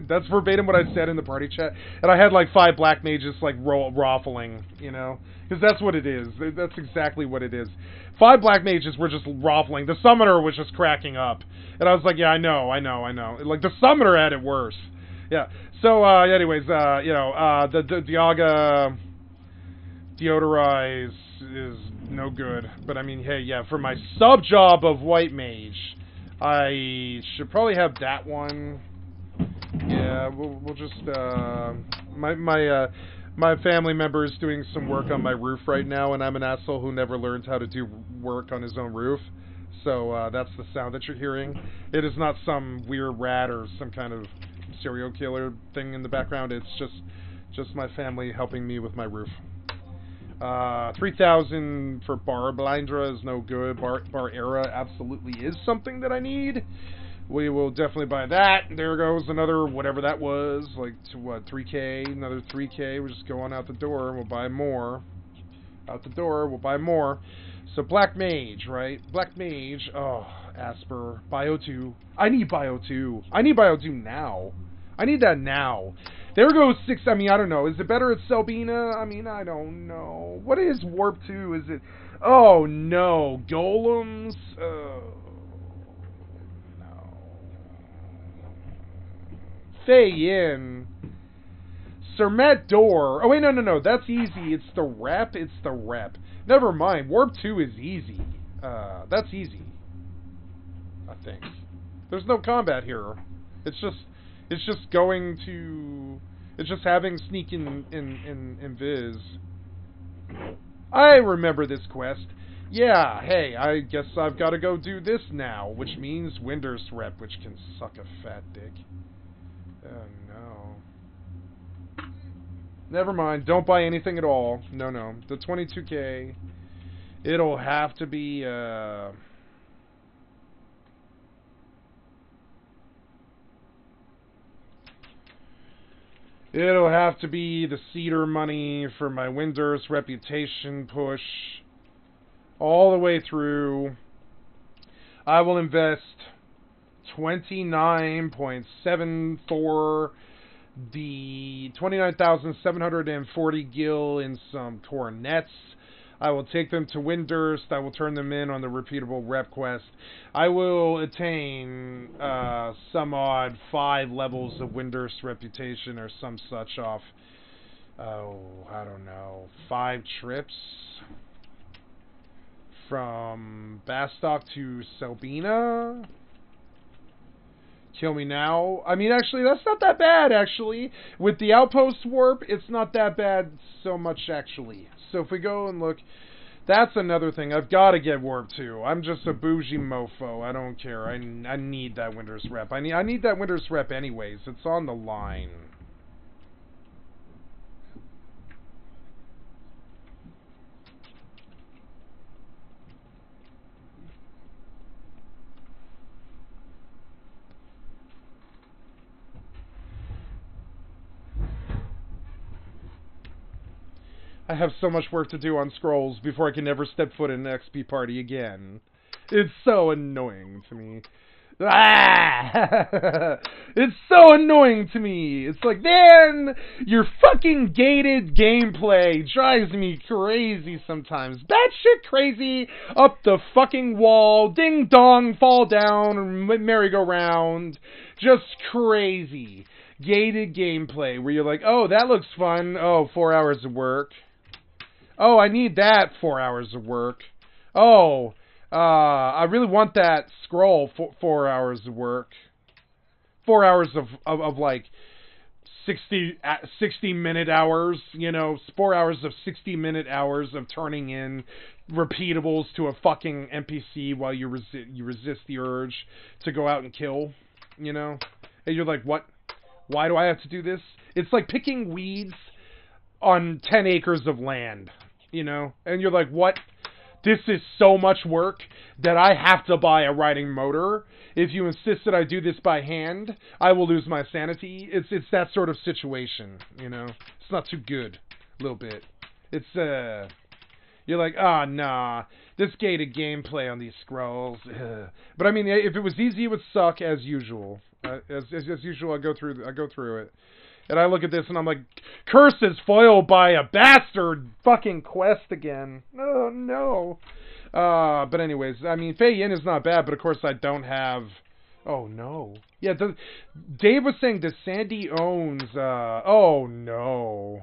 That's verbatim what I said in the party chat, and I had like 5 black mages like raffling, you know, because that's what it is. That's exactly what it is. 5 black mages were just raffling. The summoner was just cracking up, and I was like, yeah, I know. Like the summoner had it worse. Yeah. So, anyways, the Diaga deodorize is no good, but I mean, hey, yeah, for my sub job of white mage, I should probably have that one. Yeah, we'll just my family member is doing some work on my roof right now, and I'm an asshole who never learned how to do work on his own roof. So that's the sound that you're hearing. It is not some weird rat or some kind of serial killer thing in the background. It's just my family helping me with my roof. 3,000 for Bar Blindra is no good. Bar Era absolutely is something that I need. We will definitely buy that. There goes another, whatever that was, like, to what, 3K, another 3K. We'll just go on out the door and we'll buy more. Out the door, we'll buy more. So, Black Mage, right? Black Mage, oh, Asper, Bio 2. I need Bio 2. I need Bio 2 now. I need that now. There goes 6, I mean, I don't know. Is it better at Selbina? I mean, I don't know. What is Warp 2? Is it... Oh, no. Golems? No. Fei-Yin. Sermet Door. Oh, wait, no. That's easy. It's the rep. Never mind. Warp 2 is easy. That's easy. I think. There's no combat here. It's just going to... It's just having sneak in Viz. I remember this quest. Yeah, hey, I guess I've got to go do this now, which means Winder's rep, which can suck a fat dick. Oh, no. Never mind, don't buy anything at all. No. The 22K, it'll have to be, it'll have to be the cedar money for my Winder's reputation push all the way through. I will invest 29.74 the 29,740 gil in some cornets. I will take them to Windurst. I will turn them in on the repeatable rep quest. I will attain some odd 5 levels of Windurst reputation or some such off. Oh, I don't know. 5 trips from Bastok to Selbina. Kill me now. I mean, actually, that's not that bad, actually. With the outpost warp, it's not that bad so much, actually. So if we go and look, that's another thing. I've got to get warp 2. I'm just a bougie mofo. I don't care. I need that Winter's rep. I need that Winter's rep anyways. It's on the line. I have so much work to do on scrolls before I can never step foot in an XP party again. It's so annoying to me. Ah! It's so annoying to me. It's like, man, your fucking gated gameplay drives me crazy sometimes. Batshit crazy, up the fucking wall, ding dong, fall down, merry-go-round. Just crazy. Gated gameplay where you're like, oh, that looks fun. Oh, 4 hours of work. Oh, I need that 4 hours of work. Oh, I really want that scroll for 4 hours of work. 4 hours of like 60-minute hours, you know, 4 hours of 60-minute hours of turning in repeatables to a fucking NPC while you resist the urge to go out and kill, you know? And you're like, what? Why do I have to do this? It's like picking weeds on 10 acres of land, you know? And you're like, what? This is so much work that I have to buy a riding motor. If you insist that I do this by hand, I will lose my sanity. It's that sort of situation, you know? It's not too good, a little bit. It's, you're like, ah, nah, this gated gameplay on these scrolls. But I mean, if it was easy, it would suck as usual. As usual, I go through it. And I look at this and I'm like, curses foiled by a bastard fucking quest again. Oh, no. But anyways, I mean, Fei Yin is not bad, but of course I don't have... Oh, no. Yeah, Dave was saying that Sandy owns... Oh, no.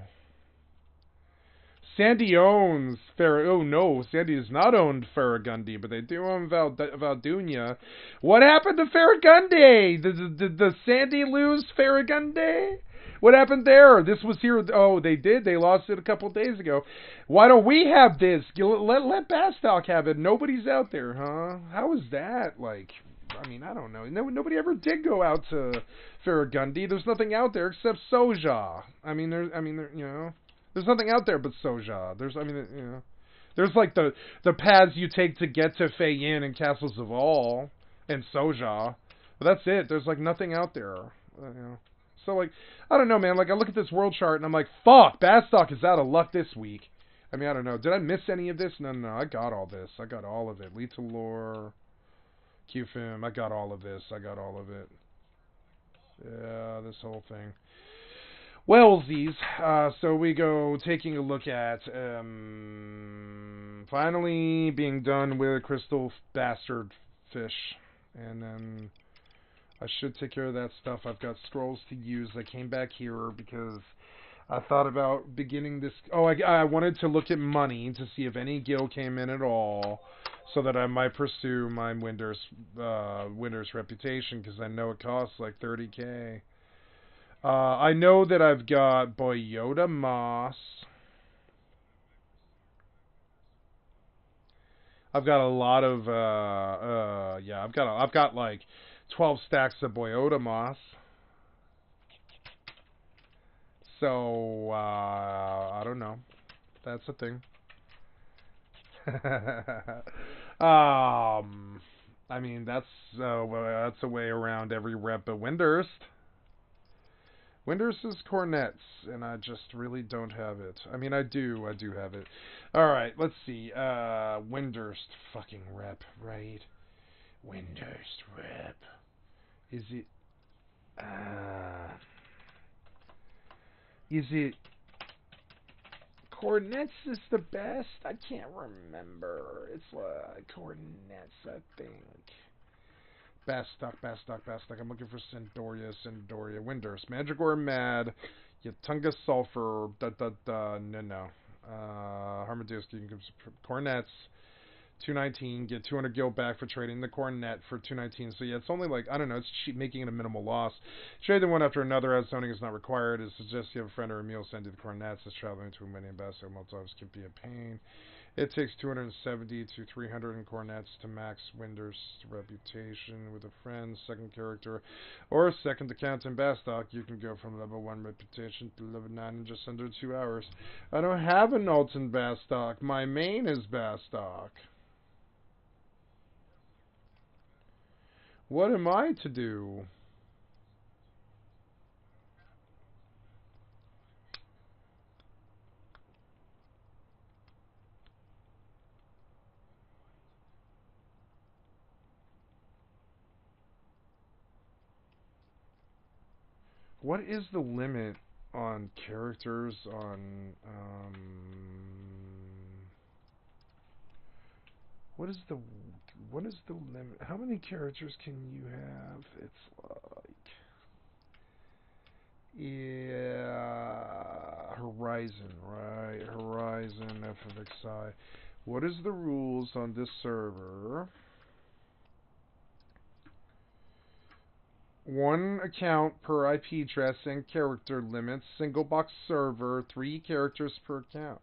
Sandy owns... Oh, no. Sandy does not own Farragundi, but they do own Valdunia. What happened to Farragundi? Did Sandy lose Farragundi? What happened there? This was here. Oh, they did. They lost it a couple days ago. Why don't we have this? Let Bastok have it. Nobody's out there, huh? How is that? Like, I mean, I don't know. Nobody ever did go out to Farragundi. There's nothing out there except Soja. I mean, you know, there's nothing out there but Soja. There's like the paths you take to get to Fei Yin and Castles of All and Soja. But that's it. There's like nothing out there. You know. So, like, I don't know, man. Like, I look at this world chart, and I'm like, fuck, Bastok is out of luck this week. I mean, I don't know. Did I miss any of this? No. I got all this. I got all of it. Lethal Lore, QFIM. I got all of this. I got all of it. Yeah, this whole thing. Wellsies. So we go taking a look at, finally being done with Crystal Bastard Fish. And then... I should take care of that stuff. I've got scrolls to use. I came back here because I thought about beginning this... Oh, I wanted to look at money to see if any gil came in at all so that I might pursue my Winter's reputation because I know it costs like 30k. I know that I've got Boyota Moss. I've got a lot of... yeah, I've got like... 12 stacks of Boyota Moss. So, I don't know. That's a thing. I mean, that's a way around every rep of Windurst. Windurst is cornets, and I just really don't have it. I mean, I do have it. Alright, let's see. Windurst fucking rep, right? Windurst rep. Is it Cornets is the best? I can't remember. It's Cornets, I think. Bastock. I'm looking for Cindoria. Windurst. Mandragora Mad. Yatunga Sulfur. No. Harmadeus, Cornets. 219, get 200 gil back for trading the Cornet for 219. So yeah, it's only like, I don't know, it's cheap, making it a minimal loss. Trade them one after another as zoning is not required. It suggests you have a friend or a meal send you the Cornets. As traveling to many ambassador multipliers can be a pain. It takes 270 to 300 in Cornets to max Winder's reputation with a friend, second character, or second account in Bastock. You can go from level 1 reputation to level 9 in just under 2 hours. I don't have an alt in Bastock. My main is Bastock. What am I to do? What is the limit on characters on, what is the limit? How many characters can you have? It's like, yeah, Horizon, right? Horizon, FFXI. What is the rules on this server? 1 account per IP address and character limits. Single box server, 3 characters per account.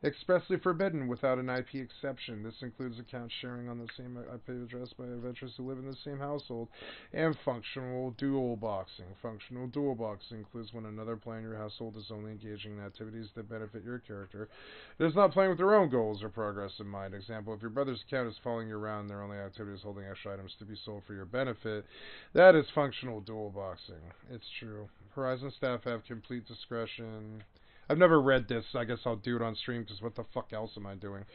Expressly forbidden without an IP exception. This includes account sharing on the same IP address by adventurers who live in the same household, and functional dual boxing. Functional dual boxing includes when another player in your household is only engaging in activities that benefit your character. It is not playing with their own goals or progress in mind. Example, if your brother's account is following you around, their only activity is holding extra items to be sold for your benefit. That is functional dual boxing. It's true. Horizon staff have complete discretion. I've never read this. I guess I'll do it on stream because what the fuck else am I doing?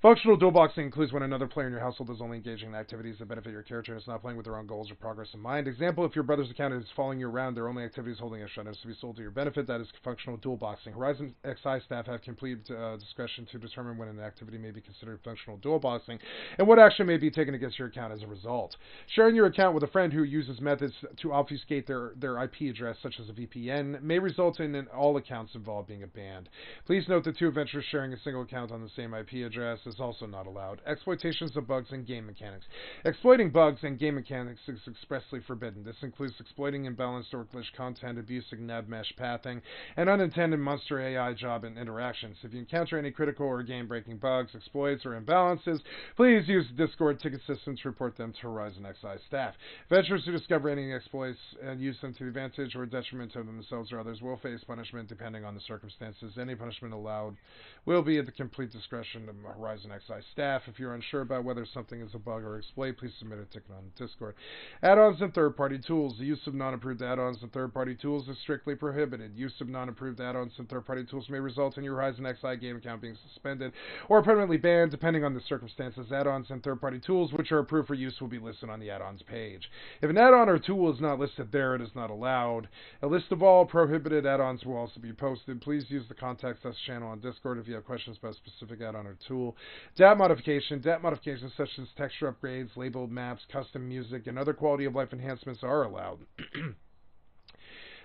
Functional dual boxing includes when another player in your household is only engaging in activities that benefit your character and is not playing with their own goals or progress in mind. Example, if your brother's account is following you around, their only activity is holding extra items to be sold to your benefit. That is functional dual boxing. Horizon XI staff have complete discretion to determine when an activity may be considered functional dual boxing and what action may be taken against your account as a result. Sharing your account with a friend who uses methods to obfuscate their IP address, such as a VPN, may result in all accounts involved being banned. Please note that 2 adventurers sharing a single account on the same IP address is also not allowed. Exploitations of bugs and game mechanics. Exploiting bugs and game mechanics is expressly forbidden. This includes exploiting imbalanced or glitch content, abusing nav mesh pathing, and unintended monster AI job and interactions. If you encounter any critical or game-breaking bugs, exploits, or imbalances, please use the Discord ticket system to report them to Horizon XI staff. Adventurers who discover any exploits and use them to the advantage or detriment of themselves or others will face punishment depending on the circumstances. Any punishment allowed will be at the complete discretion of Horizon XI staff. If you're unsure about whether something is a bug or exploit, please submit a ticket on Discord. Add-ons and third-party tools. The use of non-approved add-ons and third-party tools is strictly prohibited. Use of non-approved add-ons and third-party tools may result in your Horizon XI game account being suspended or permanently banned, depending on the circumstances. Add-ons and third-party tools which are approved for use will be listed on the add-ons page. If an add-on or tool is not listed there, it is not allowed. A list of all prohibited add-ons will also be posted. Please use the Contact Us channel on Discord if you have questions about a specific add-on or tool. DAT modification. DAT modifications such as texture upgrades, labeled maps, custom music, and other quality of life enhancements are allowed.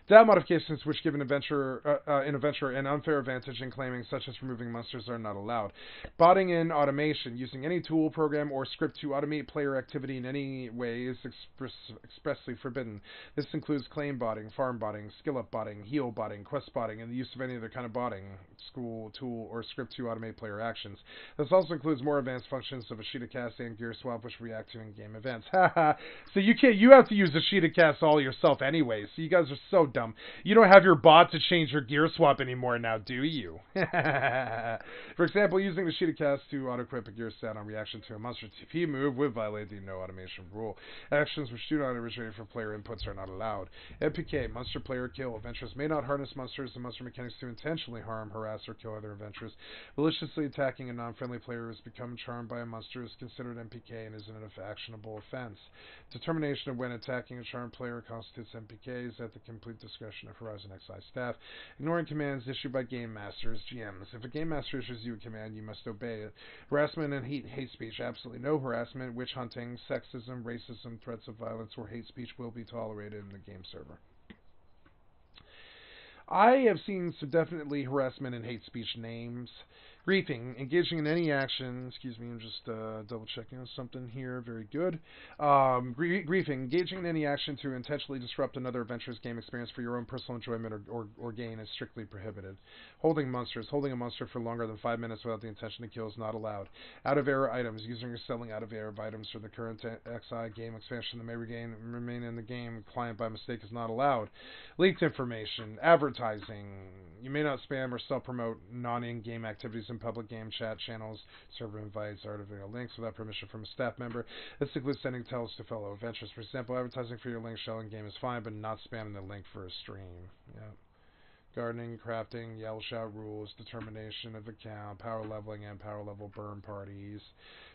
DAT modifications which give an adventurer an unfair advantage in claiming, such as removing monsters, are not allowed. Botting in automation. Using any tool, program, or script to automate player activity in any way is expressly forbidden. This includes claim botting, farm botting, skill up botting, heal botting, quest botting, and the use of any other kind of botting, school, tool, or script to automate player actions. This also includes more advanced functions of a sheet of cast and gear swap which react to in-game events. Haha. So you have to use a sheet of cast all yourself anyway, so you guys are so dumb. You don't have your bot to change your gear swap anymore now, do you? For example, using the sheet of cast to auto-equip a gear set on reaction to a monster TP move would violate the no automation rule. Actions which do not originate from player inputs are not allowed. MPK, monster player kill. Adventurers may not harness monsters and monster mechanics to intentionally harm, harass, or kill other adventurers. Maliciously attacking a non-friendly player who has become charmed by a monster is considered MPK and is an actionable offense. Determination of when attacking a charmed player constitutes MPK is at the complete discretion of Horizon XI staff, ignoring commands issued by game masters, GMs. If a game master issues you a command, you must obey it. Harassment and hate speech, absolutely no harassment, witch hunting, sexism, racism, threats of violence, or hate speech will be tolerated in the game server. I have seen some definitely harassment and hate speech names. Griefing, engaging in any action, excuse me, I'm just double checking something here, very good. Griefing, engaging in any action to intentionally disrupt another adventurer's game experience for your own personal enjoyment or gain is strictly prohibited. Holding monsters, holding a monster for longer than 5 minutes without the intention to kill is not allowed. Out-of-error items, using or selling out-of-error items for the current XI game expansion that may remain in the game client by mistake is not allowed. Leaked information, advertising, you may not spam or self-promote non-in-game activities in public game chat channels, server invites, artificial links without permission from a staff member. This includes sending tells to fellow adventurers. For example, advertising for your link shell in game is fine, but not spamming the link for a stream. Yeah. Gardening, crafting, yell shout rules, determination of account, power leveling and power level burn parties,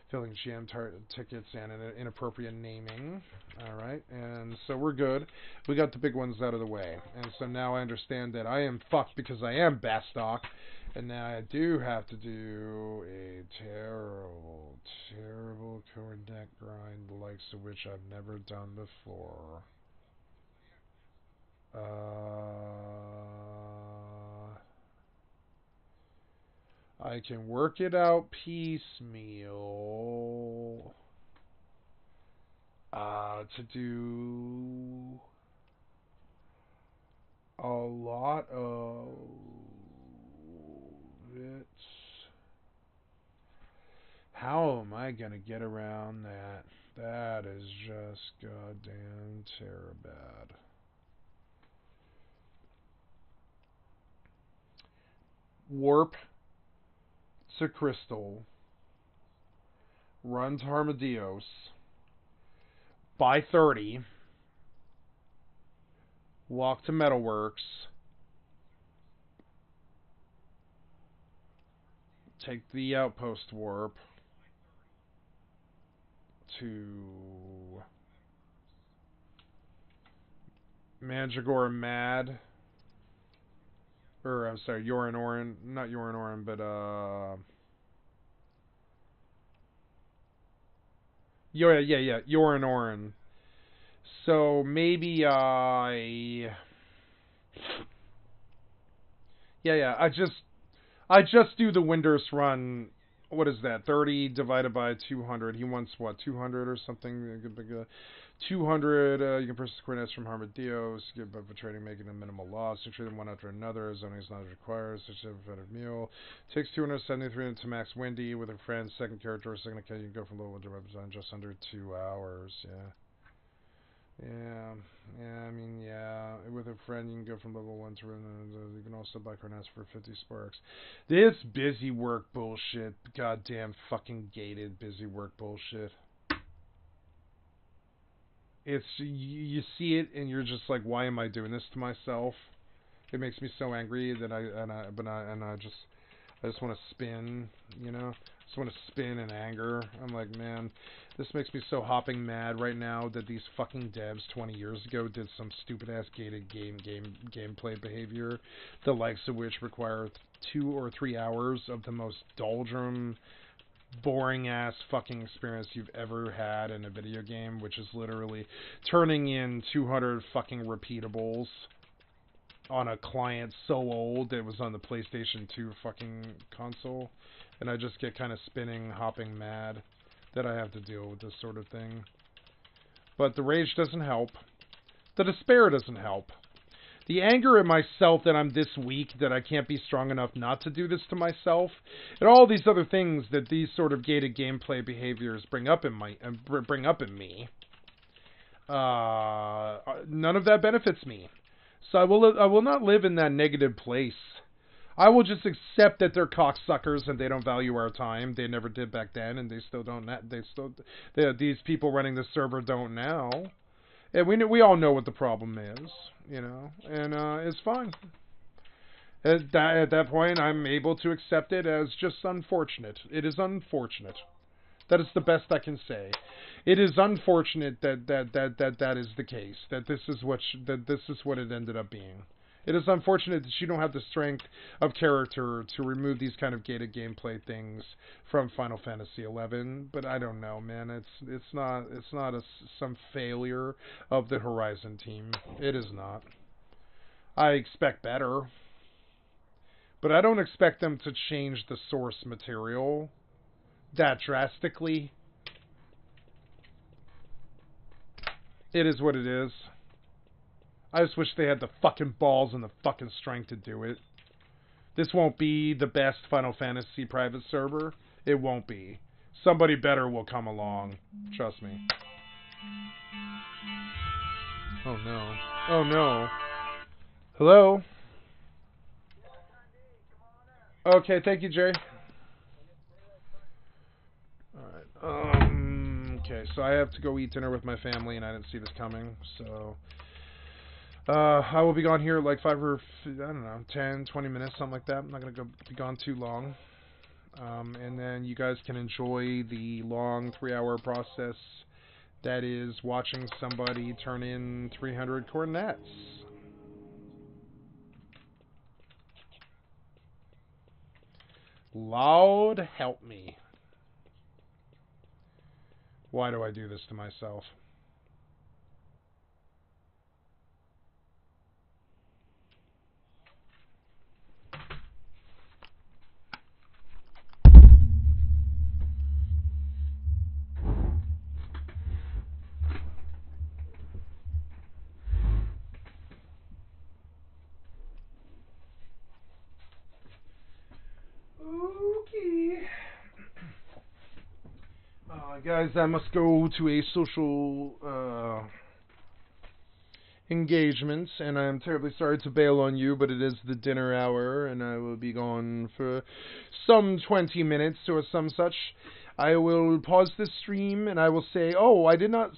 filling GM tickets and inappropriate naming. Alright, and so we're good. We got the big ones out of the way. And so now I understand that I am fucked because I am Bastock. And now I do have to do a terrible, terrible core deck grind, the likes of which I've never done before. I can work it out piecemeal to do a lot of it. How am I gonna get around that? That is just goddamn terrible. Warp to Crystal. Run to Armadillos. Buy 30. Walk to Metalworks. Take the Outpost Warp to Mandragora Mad. Or, I'm sorry, Yorin Orin. Not Yorin Orin, but, yeah, Yorin Orin. So, maybe I just do the Windurst run. What is that? 30 divided by 200. He wants, what, 200 or something? 200, you can purchase coordinates from Armadillos, get by trading, making a minimal loss. You trade them one after another, zoning is not required, such as a better meal. Takes 273 to max Windy with a friend, second character, second account, you can go from level 1 to represent just under 2 hours, I mean, with a friend you can go from level 1 to you can also buy coordinates for 50 sparks. This busy work bullshit, goddamn fucking gated busy work bullshit. It's, you see it and you're just like, why am I doing this to myself? It makes me so angry that I just want to spin, you know? I just want to spin in anger. I'm like, man, this makes me so hopping mad right now that these fucking devs 20 years ago did some stupid ass gated gameplay behavior, the likes of which require 2 or 3 hours of the most doldrum, boring ass fucking experience you've ever had in a video game, which is literally turning in 200 fucking repeatables on a client so old that it was on the PlayStation 2 fucking console, and I just get kind of spinning, hopping mad that I have to deal with this sort of thing. But the rage doesn't help. The despair doesn't help. The anger at myself that I'm this weak, that I can't be strong enough not to do this to myself, and all these other things that these sort of gated gameplay behaviors bring up in me, none of that benefits me. So I will not live in that negative place. I will just accept that they're cocksuckers and they don't value our time. They never did back then, and they still don't. These people running the server don't now. And we all know what the problem is, you know, and it's fine. At that point, I'm able to accept it as just unfortunate. It is unfortunate. That is the best I can say. It is unfortunate that is the case. That this is what it ended up being. It is unfortunate that you don't have the strength of character to remove these kind of gated gameplay things from Final Fantasy XI. But I don't know, man. It's not some failure of the Horizon team. It is not. I expect better, but I don't expect them to change the source material that drastically. It is what it is. I just wish they had the fucking balls and the fucking strength to do it. This won't be the best Final Fantasy private server. It won't be. Somebody better will come along. Trust me. Oh no. Oh no. Hello? Okay, thank you, Jerry. Alright. Okay, so I have to go eat dinner with my family, and I didn't see this coming, so I will be gone here like 10, 20 minutes, something like that. I'm not going to be gone too long. And then you guys can enjoy the long 3-hour process that is watching somebody turn in 300 cornets. Lord help me. Why do I do this to myself? Okay. Guys, I must go to a social engagement, and I'm terribly sorry to bail on you, but it is the dinner hour, and I will be gone for some 20 minutes or some such. I will pause this stream, and I will say, oh, I did not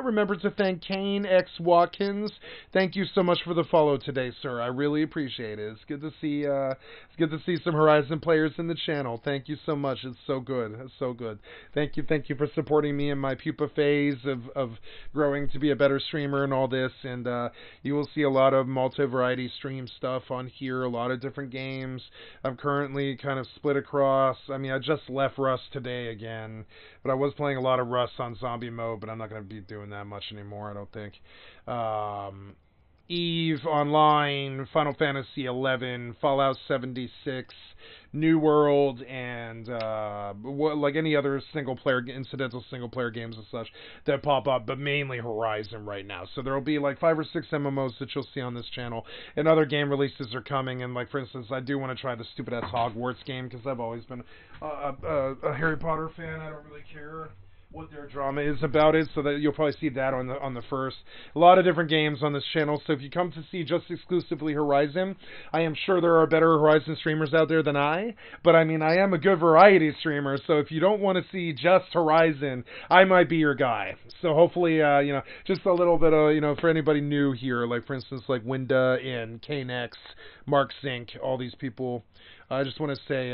remember to thank Kane X Watkins. Thank you so much for the follow today, sir. I really appreciate it. It's good to see some Horizon players in the channel. Thank you so much. It's so good. It's so good. Thank you for supporting me in my pupa phase of growing to be a better streamer and all this. And you will see a lot of multi-variety stream stuff on here. A lot of different games. I'm currently kind of split across. I mean, I just left Rust today again, but I was playing a lot of Rust on zombie mode, but I'm not going to be doing that much anymore, I don't think. EVE Online, Final Fantasy XI, Fallout 76, New World, and like any other incidental single-player games and such that pop up, but mainly Horizon right now. So there will be like 5 or 6 MMOs that you'll see on this channel, and other game releases are coming. And like, for instance, I do want to try the stupid-ass Hogwarts game, because I've always been a Harry Potter fan. I don't really care what their drama is about it, so that you'll probably see that on the first. A lot of different games on this channel, so if you come to see just exclusively Horizon, I am sure there are better Horizon streamers out there than I, but I mean, I am a good variety streamer, so if you don't want to see just Horizon, I might be your guy. So hopefully, just a little bit of, for anybody new here, like for instance, like Winda and KNX, Mark Zink, all these people, I just want to say,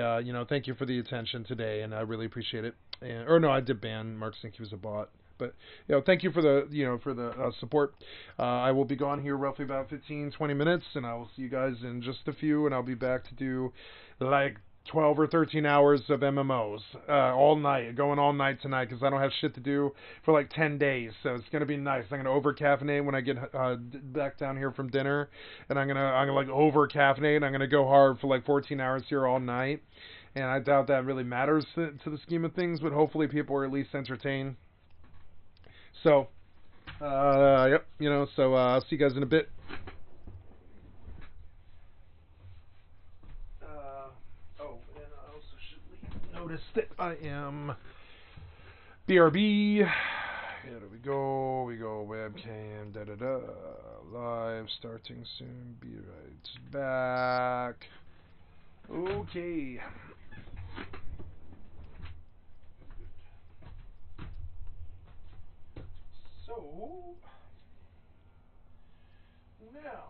thank you for the attention today, and I really appreciate it. I did ban Mark Zink. He was a bot. But, thank you for the support. I will be gone here roughly about 15, 20 minutes, and I will see you guys in just a few, and I'll be back to do, like, 12 or 13 hours of MMOs all night, going all night tonight, because I don't have shit to do for like 10 days, so it's going to be nice. I'm going to over-caffeinate when I get back down here from dinner, and I'm gonna like over-caffeinate, and I'm going to go hard for like 14 hours here all night, and I doubt that really matters to the scheme of things, but hopefully people are at least entertained. So, yep, so I'll see you guys in a bit. Notice that I am BRB. Here we go. Webcam. Live starting soon. Be right back. Okay. So now.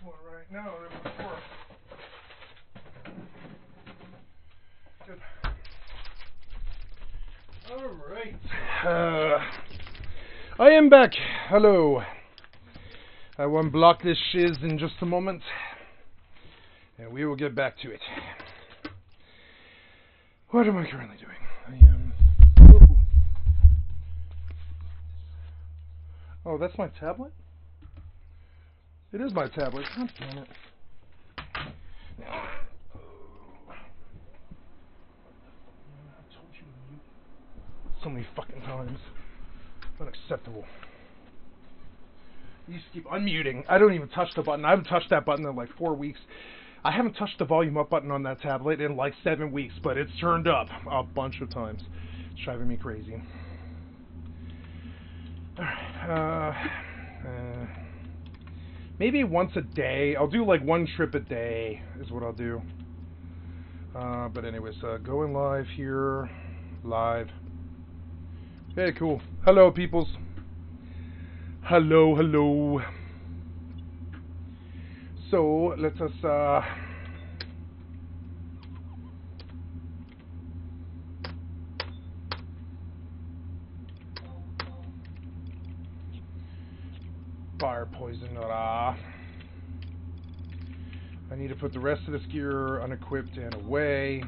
one right now. Before. Good. Alright. I am back. Hello. I will unblock this shiz in just a moment. And we will get back to it. What am I currently doing? I am... Oh, that's my tablet? It is my tablet. God damn it. So many fucking times. Unacceptable. You just keep unmuting. I don't even touch the button. I haven't touched that button in like 4 weeks. I haven't touched the volume up button on that tablet in like 7 weeks, but it's turned up a bunch of times. It's driving me crazy. Maybe once a day. I'll do like 1 trip a day is what I'll do. But anyways, going live here. Live. Hey, cool. Hello, peoples. Hello, hello. So, let us, fire poisoner. I need to put the rest of this gear unequipped and away.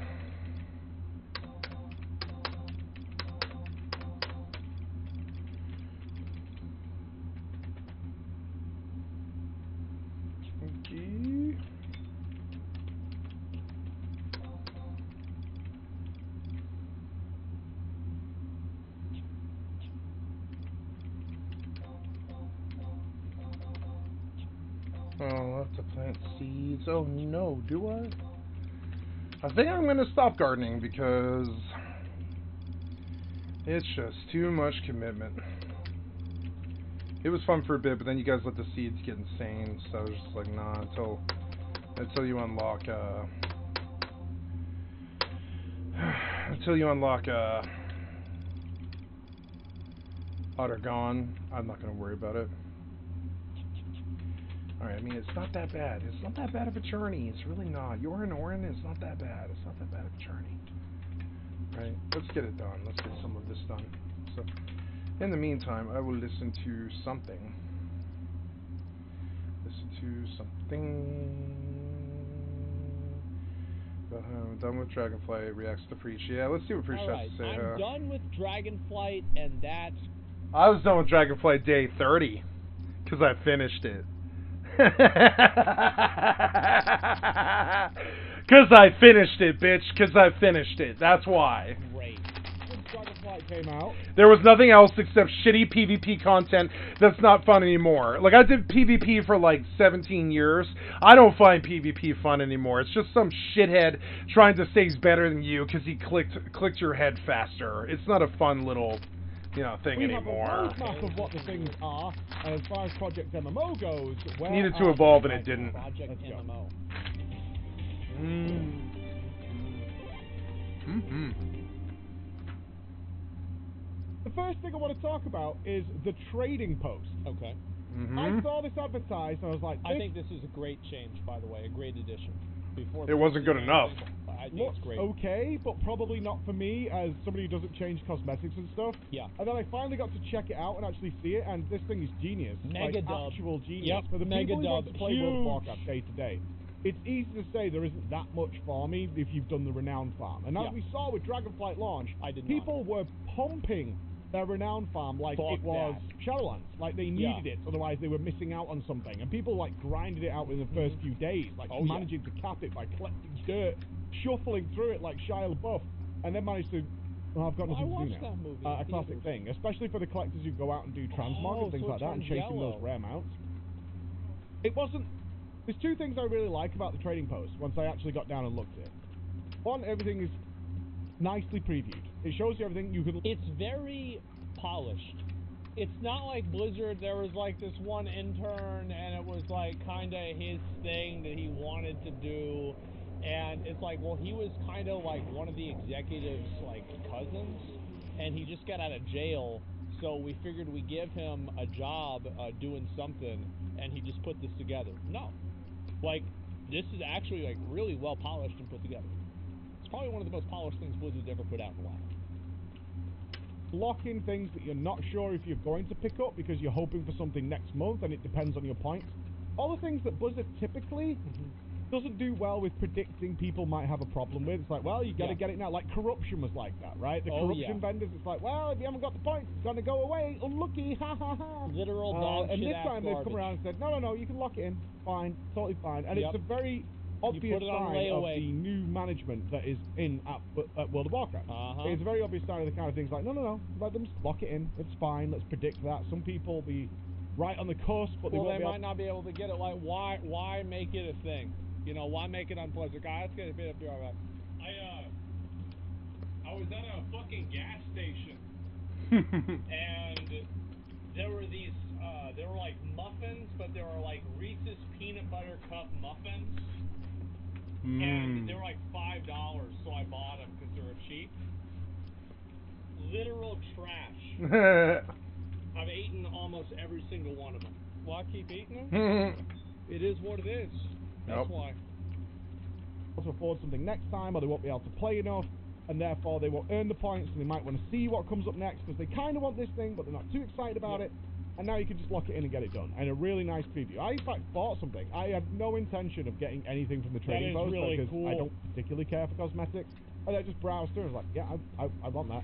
Oh, I'll have to plant seeds. Oh no, do I? I think I'm gonna stop gardening because it's just too much commitment. It was fun for a bit, but then you guys let the seeds get insane, so I was just like, nah, until you unlock Ottergon, I'm not gonna worry about it. Alright, I mean, it's not that bad. It's not that bad of a journey. It's really not. Yorin Orin is not that bad. It's not that bad of a journey. Right? Let's get it done. Let's get some of this done. So, in the meantime, I will listen to something. I'm done with Dragonflight. Reacts to Preach. Yeah, let's see what Preach has to say. I'm done with Dragonflight, and that's... I was done with Dragonflight day 30. Because I finished it. Because I finished it, bitch. Because I finished it. That's why. Great. When Dragonflight came out, there was nothing else except shitty PvP content that's not fun anymore. Like, I did PvP for like 17 years. I don't find PvP fun anymore. It's just some shithead trying to say he's better than you because he clicked your head faster. It's not a fun little... thing anymore. We have a roadmap of what the things are, and as far as Project MMO goes, where needed to evolve and it didn't. Project MMO. The first thing I want to talk about is the trading post. Okay. I saw this advertised and I was like, I think this is a great change, by the way, a great addition. Before it wasn't good enough. I think it's great. Okay, but probably not for me as somebody who doesn't change cosmetics and stuff. Yeah. And then I finally got to check it out and actually see it, and this thing is genius. Mega dub. Actual genius. Yep. For the people who want to play World of Warcraft day to day, it's easy to say there isn't that much farming if you've done the Renown farm. And as we saw with Dragonflight launch, people were pumping their Renown farm like it was Shadowlands. Like they needed it, otherwise they were missing out on something. And people like grinded it out within the first few days, like managing to cap it by collecting dirt, shuffling through it like Shia LaBeouf, and then managed to... Well, I've got nothing to do now. A classic thing, especially for the collectors who go out and do transmog and things like that and chasing those rare mounts. It wasn't... There's two things I really like about the trading post once I actually got down and looked at it. One, everything is nicely previewed. It shows you everything you can... It's very polished. It's not like Blizzard, there was like this one intern and it was like kind of his thing that he wanted to do, and it's like, well, he was kind of like one of the executives' like cousins, and he just got out of jail, so we figured we'd give him a job doing something, and he just put this together. No. Like, this is actually, like, really well polished and put together. It's probably one of the most polished things Blizzard's ever put out in a while. Lock in things that you're not sure if you're going to pick up because you're hoping for something next month and it depends on your points. All the things that Blizzard typically doesn't do well with predicting people might have a problem with. It's like, well, you got to get it now. Like, corruption was like that, right? The corruption vendors, it's like, well, if you haven't got the points, it's going to go away. Unlucky, ha ha ha. Literal dog shit. And this time they've come around and said, no, you can lock it in. Fine, totally fine. And it's a very obvious sign of the new management that is in at World of Warcraft. It's a very obvious sign of the kind of things like, no, let them lock it in. It's fine. Let's predict that. Some people will be right on the cusp, but they might not be able to get it. Like, why make it a thing? You know, why make it unpleasant? Guys, let's get a bit of your back. I was at a fucking gas station, and there were these, they were like muffins, but they were like Reese's peanut butter cup muffins, and they were like $5, so I bought them because they were cheap. Literal trash. I've eaten almost every single one of them. Why keep eating them? It is what it is. That's why. Also afford something next time, or they won't be able to play enough, and therefore they won't earn the points, and they might want to see what comes up next because they kind of want this thing, but they're not too excited about it. And now you can just lock it in and get it done. And a really nice preview. I in fact bought something. I had no intention of getting anything from the trading post because I don't particularly care for cosmetics. And I just browsed through and was like, yeah, I want that.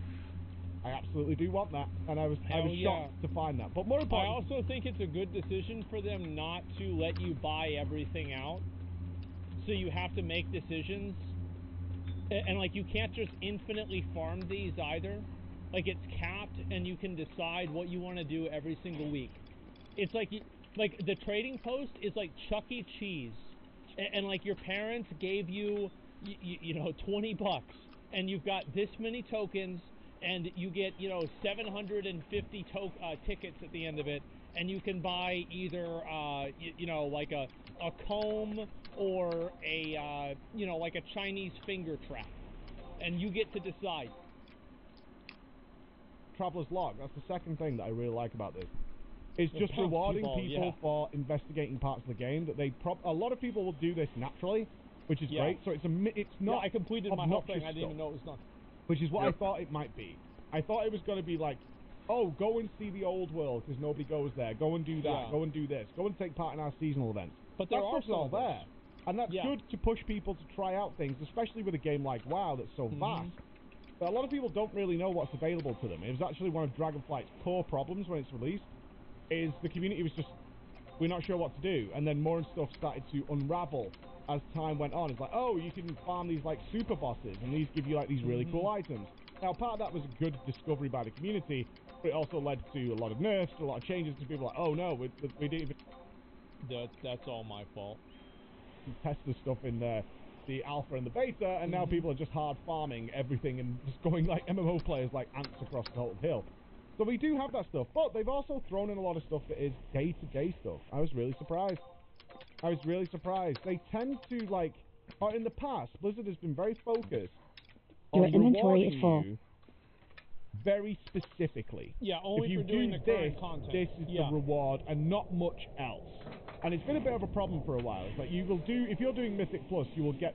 I absolutely do want that, and I was shocked to find that. But more important, I also think it's a good decision for them not to let you buy everything out, so you have to make decisions, and like you can't just infinitely farm these either. Like it's capped, and you can decide what you want to do every single week. It's like the trading post is like Chuck E. Cheese, and like your parents gave you you know $20, and you've got this many tokens. And you get, 750 tickets at the end of it, and you can buy either, like a comb or a, like a Chinese finger trap, and you get to decide. Traveler's Log, that's the second thing that I really like about this. It's just rewarding people for investigating parts of the game that a lot of people will do this naturally, which is great. So it's not. I completed my whole thing. I didn't even know it was done. Which is what I thought it might be. I thought it was going to be like, oh, go and see the old world because nobody goes there. Go and do that. Go and do this. Go and take part in our seasonal events. But there are all there. And that's good to push people to try out things, especially with a game like WoW that's so vast. But a lot of people don't really know what's available to them. It was actually one of Dragonflight's core problems when it's released, is the community was just, we're not sure what to do. And then more and stuff started to unravel as time went on. It's like, oh, you can farm these like super bosses, and these give you like these really cool items. Now, part of that was a good discovery by the community, but it also led to a lot of nerfs, a lot of changes to people like, oh no, we didn't even... That's all my fault. Test the stuff in the alpha and the beta, and now people are just hard farming everything and just going like MMO players like ants across the whole hill. So we do have that stuff, but they've also thrown in a lot of stuff that is day-to-day stuff. I was really surprised. They tend to, like, in the past, Blizzard has been very focused on inventory is full. You very specifically. Yeah, only if you for doing do the current content. This is the reward and not much else. And it's been a bit of a problem for a while. It's like you will do, if you're doing Mythic Plus, you will get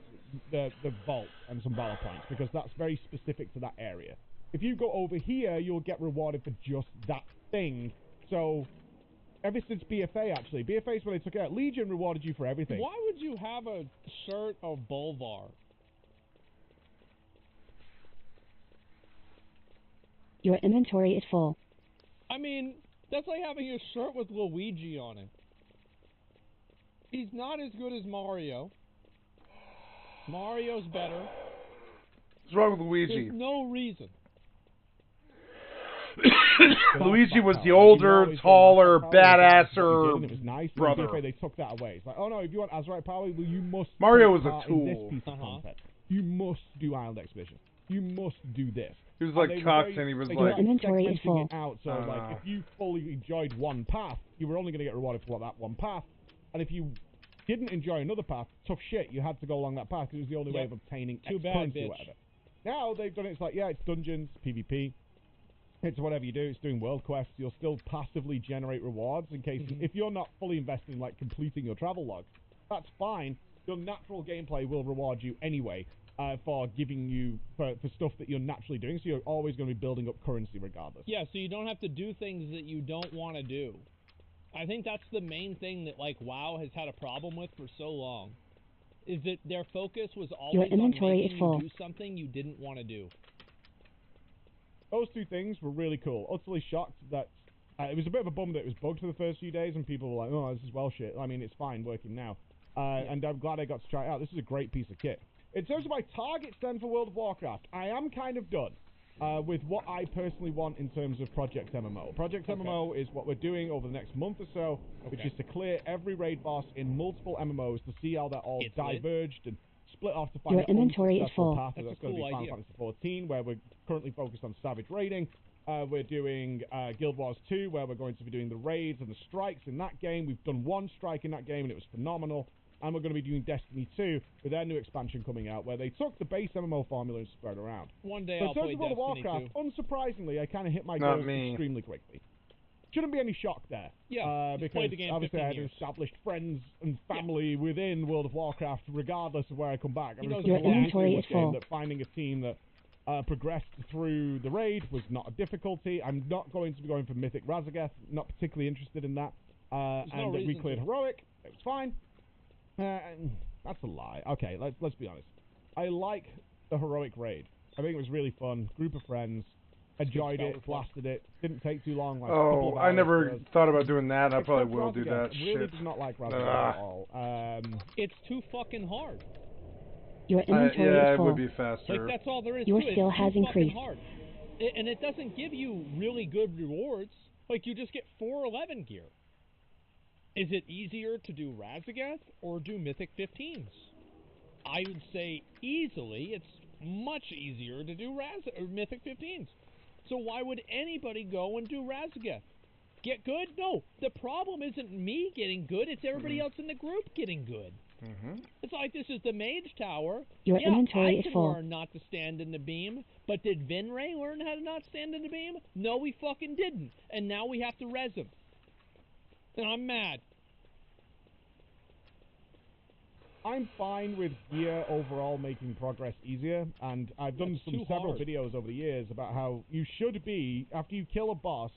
the vault and some valor points because that's very specific to that area. If you go over here, you'll get rewarded for just that thing. So, ever since BFA, actually, BFA is when they took it out. Legion rewarded you for everything. Why would you have a shirt of Bolvar? Your inventory is full. I mean, that's like having a shirt with Luigi on it. He's not as good as Mario. Mario's better. What's wrong with Luigi? There's no reason. Luigi was the older, taller, badasser brother. They took that away. It's like, oh no, if you want Azerite power, well, you must. Mario was a tool. This piece of content. You must do Island Expedition. You must do this. He was like cocked, and he was like inventory is full. Out, so like, if you fully enjoyed one path, you were only going to get rewarded for that one path. And if you didn't enjoy another path, tough shit, you had to go along that path because it was the only way of obtaining currency or whatever. Now they've done it. It's like, yeah, it's dungeons, PvP. It's whatever you do. It's doing world quests. You'll still passively generate rewards in case if you're not fully invested in like completing your travel log. That's fine. Your natural gameplay will reward you anyway for giving you, for stuff that you're naturally doing, so you're always going to be building up currency regardless. Yeah, so you don't have to do things that you don't want to do. I think that's the main thing that, like, WoW has had a problem with for so long. Is that their focus was always on making you do something you didn't want to do. Those two things were really cool. Utterly shocked that it was a bit of a bummer that it was bugged for the first few days, and people were like, "Oh, this is well shit." I mean, it's fine working now, and I'm glad I got to try it out. This is a great piece of kit. In terms of my targets then for World of Warcraft, I am kind of done with what I personally want in terms of Project MMO. Project MMO is what we're doing over the next month or so, which is to clear every raid boss in multiple MMOs to see how they're all diverged and split off to find Your inventory is full. path. That's going to be Final Fantasy 14, where we're currently focused on Savage raiding. We're doing Guild Wars 2, where we're going to be doing the raids and the strikes in that game. We've done one strike in that game, and it was phenomenal. And we're going to be doing Destiny 2 with their new expansion coming out, where they took the base MMO formula and spread it around. One day so I'll play in terms of World of Warcraft, unsurprisingly, I kind of hit my goals extremely quickly. Shouldn't be any shock there. Yeah, because the game obviously I had established friends and family within World of Warcraft, regardless of where I come back. Your inventory is full. That finding a team that progressed through the raid was not a difficulty. I'm not going to be going for Mythic Razageth. Not particularly interested in that. And we cleared Heroic. It was fine. That's a lie. Okay, let's be honest. I like the Heroic raid. I think it was really fun. Group of friends. Enjoyed it, blasted it. Didn't take too long. Like a couple of hours. I never thought about doing that. I probably will do that. Really did not like Razageth at all. It's too fucking hard. Your inventory is full. It would be faster. Like, that's all there is Your to it. skill It's has too increased. Hard. And it doesn't give you really good rewards. Like, you just get 411 gear. Is it easier to do Razageth or do Mythic 15s? I would say easily it's much easier to do Mythic 15s. So why would anybody go and do Razageth? Get good? No. The problem isn't me getting good. It's everybody else in the group getting good. It's like this is the Mage Tower. Your inventory is full. I can learn not to stand in the beam, but did Vinray learn how to not stand in the beam? No, we fucking didn't. And now we have to res him. And I'm mad. I'm fine with gear overall making progress easier, and I've done several videos over the years about how you should be, after you kill a boss,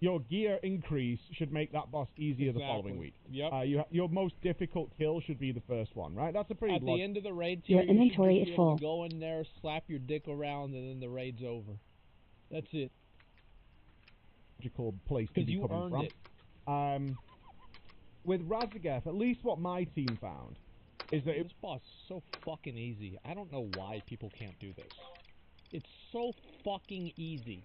your gear increase should make that boss easier the following week. Yep. Your most difficult kill should be the first one, right? That's a pretty At the end of the raid, your inventory is full. Go in there, slap your dick around, and then the raid's over. That's it. Place to be coming from. It. With Razageth, at least what my team found, is that this boss is so fucking easy. I don't know why people can't do this. It's so fucking easy.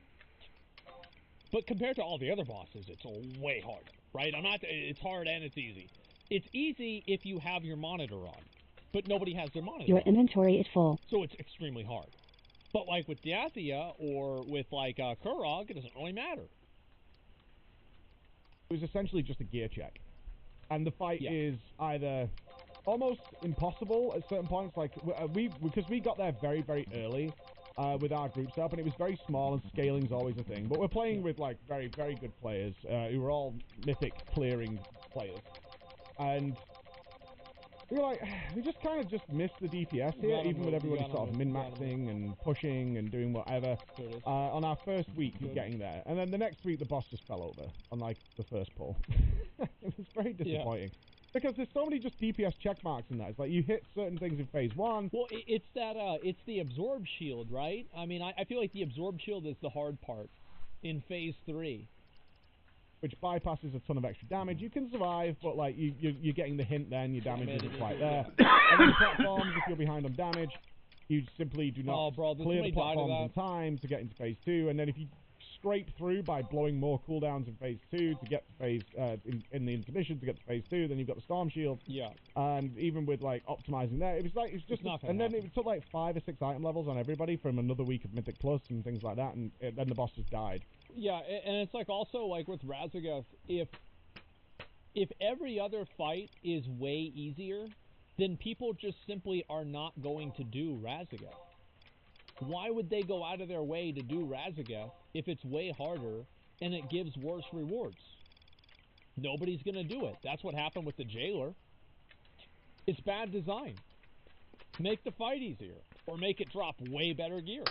But compared to all the other bosses, it's way harder, right? It's hard and it's easy. It's easy if you have your monitor on, but nobody has their monitor Your on. inventory is full. So it's extremely hard. But like with Dathia or with like Kurog, it doesn't really matter. It was essentially just a gear check. And the fight is either almost impossible at certain points, like because we got there very, very early with our group setup, and it was very small, and scaling's always a thing. But we're playing with like very, very good players who are all mythic clearing players, and we were like, we just kind of missed the DPS here, even with everybody sort of min-maxing and pushing and doing whatever on our first week of getting there. And then the next week, the boss just fell over on, like, the first pull. It was very disappointing. Because there's so many just DPS check marks in that. It's like, you hit certain things in phase 1. Well, it's the absorb shield, right? I mean, I feel like the absorb shield is the hard part in phase 3. Which bypasses a ton of extra damage. You can survive, but like you're getting the hint then, your damage isn't quite there. And then the platforms, if you're behind on damage, you simply do not clear the platforms in time to get into phase 2, and then if you scrape through by blowing more cooldowns in phase 2 to get to phase, in the intermission to get to phase 2, then you've got the storm shield. Yeah. And even with like optimizing there, it was just and then it took like 5 or 6 item levels on everybody from another week of Mythic Plus and things like that, and then the boss just died. Yeah, and it's like also like with Razageth, if every other fight is way easier, then people just simply are not going to do Razageth. Why would they go out of their way to do Razageth if it's way harder and it gives worse rewards? Nobody's going to do it. That's what happened with the Jailer. It's bad design. Make the fight easier, or make it drop way better gear.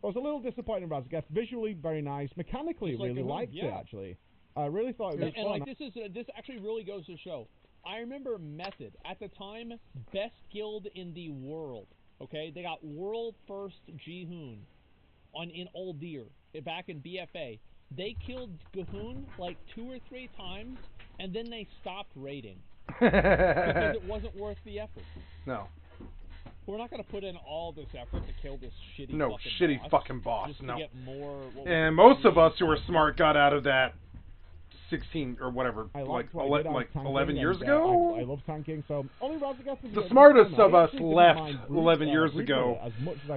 I was a little disappointed in Razageth. Visually, very nice. Mechanically, Like really liked it, actually. I really thought it was fun. And like, this actually really goes to show. I remember Method, at the time, best guild in the world. Okay? They got world first Jihoon in Old Deer, back in BFA. They killed Gahoon like 2 or 3 times, and then they stopped raiding. Because it wasn't worth the effort. No. We're not going to put in all this effort to kill this shitty fucking boss. Just no. to get more, and most of us who were smart got out of that 16 or whatever, like 11 years ago. I love tanking, so only Razageth is the smartest of us left 11 years ago.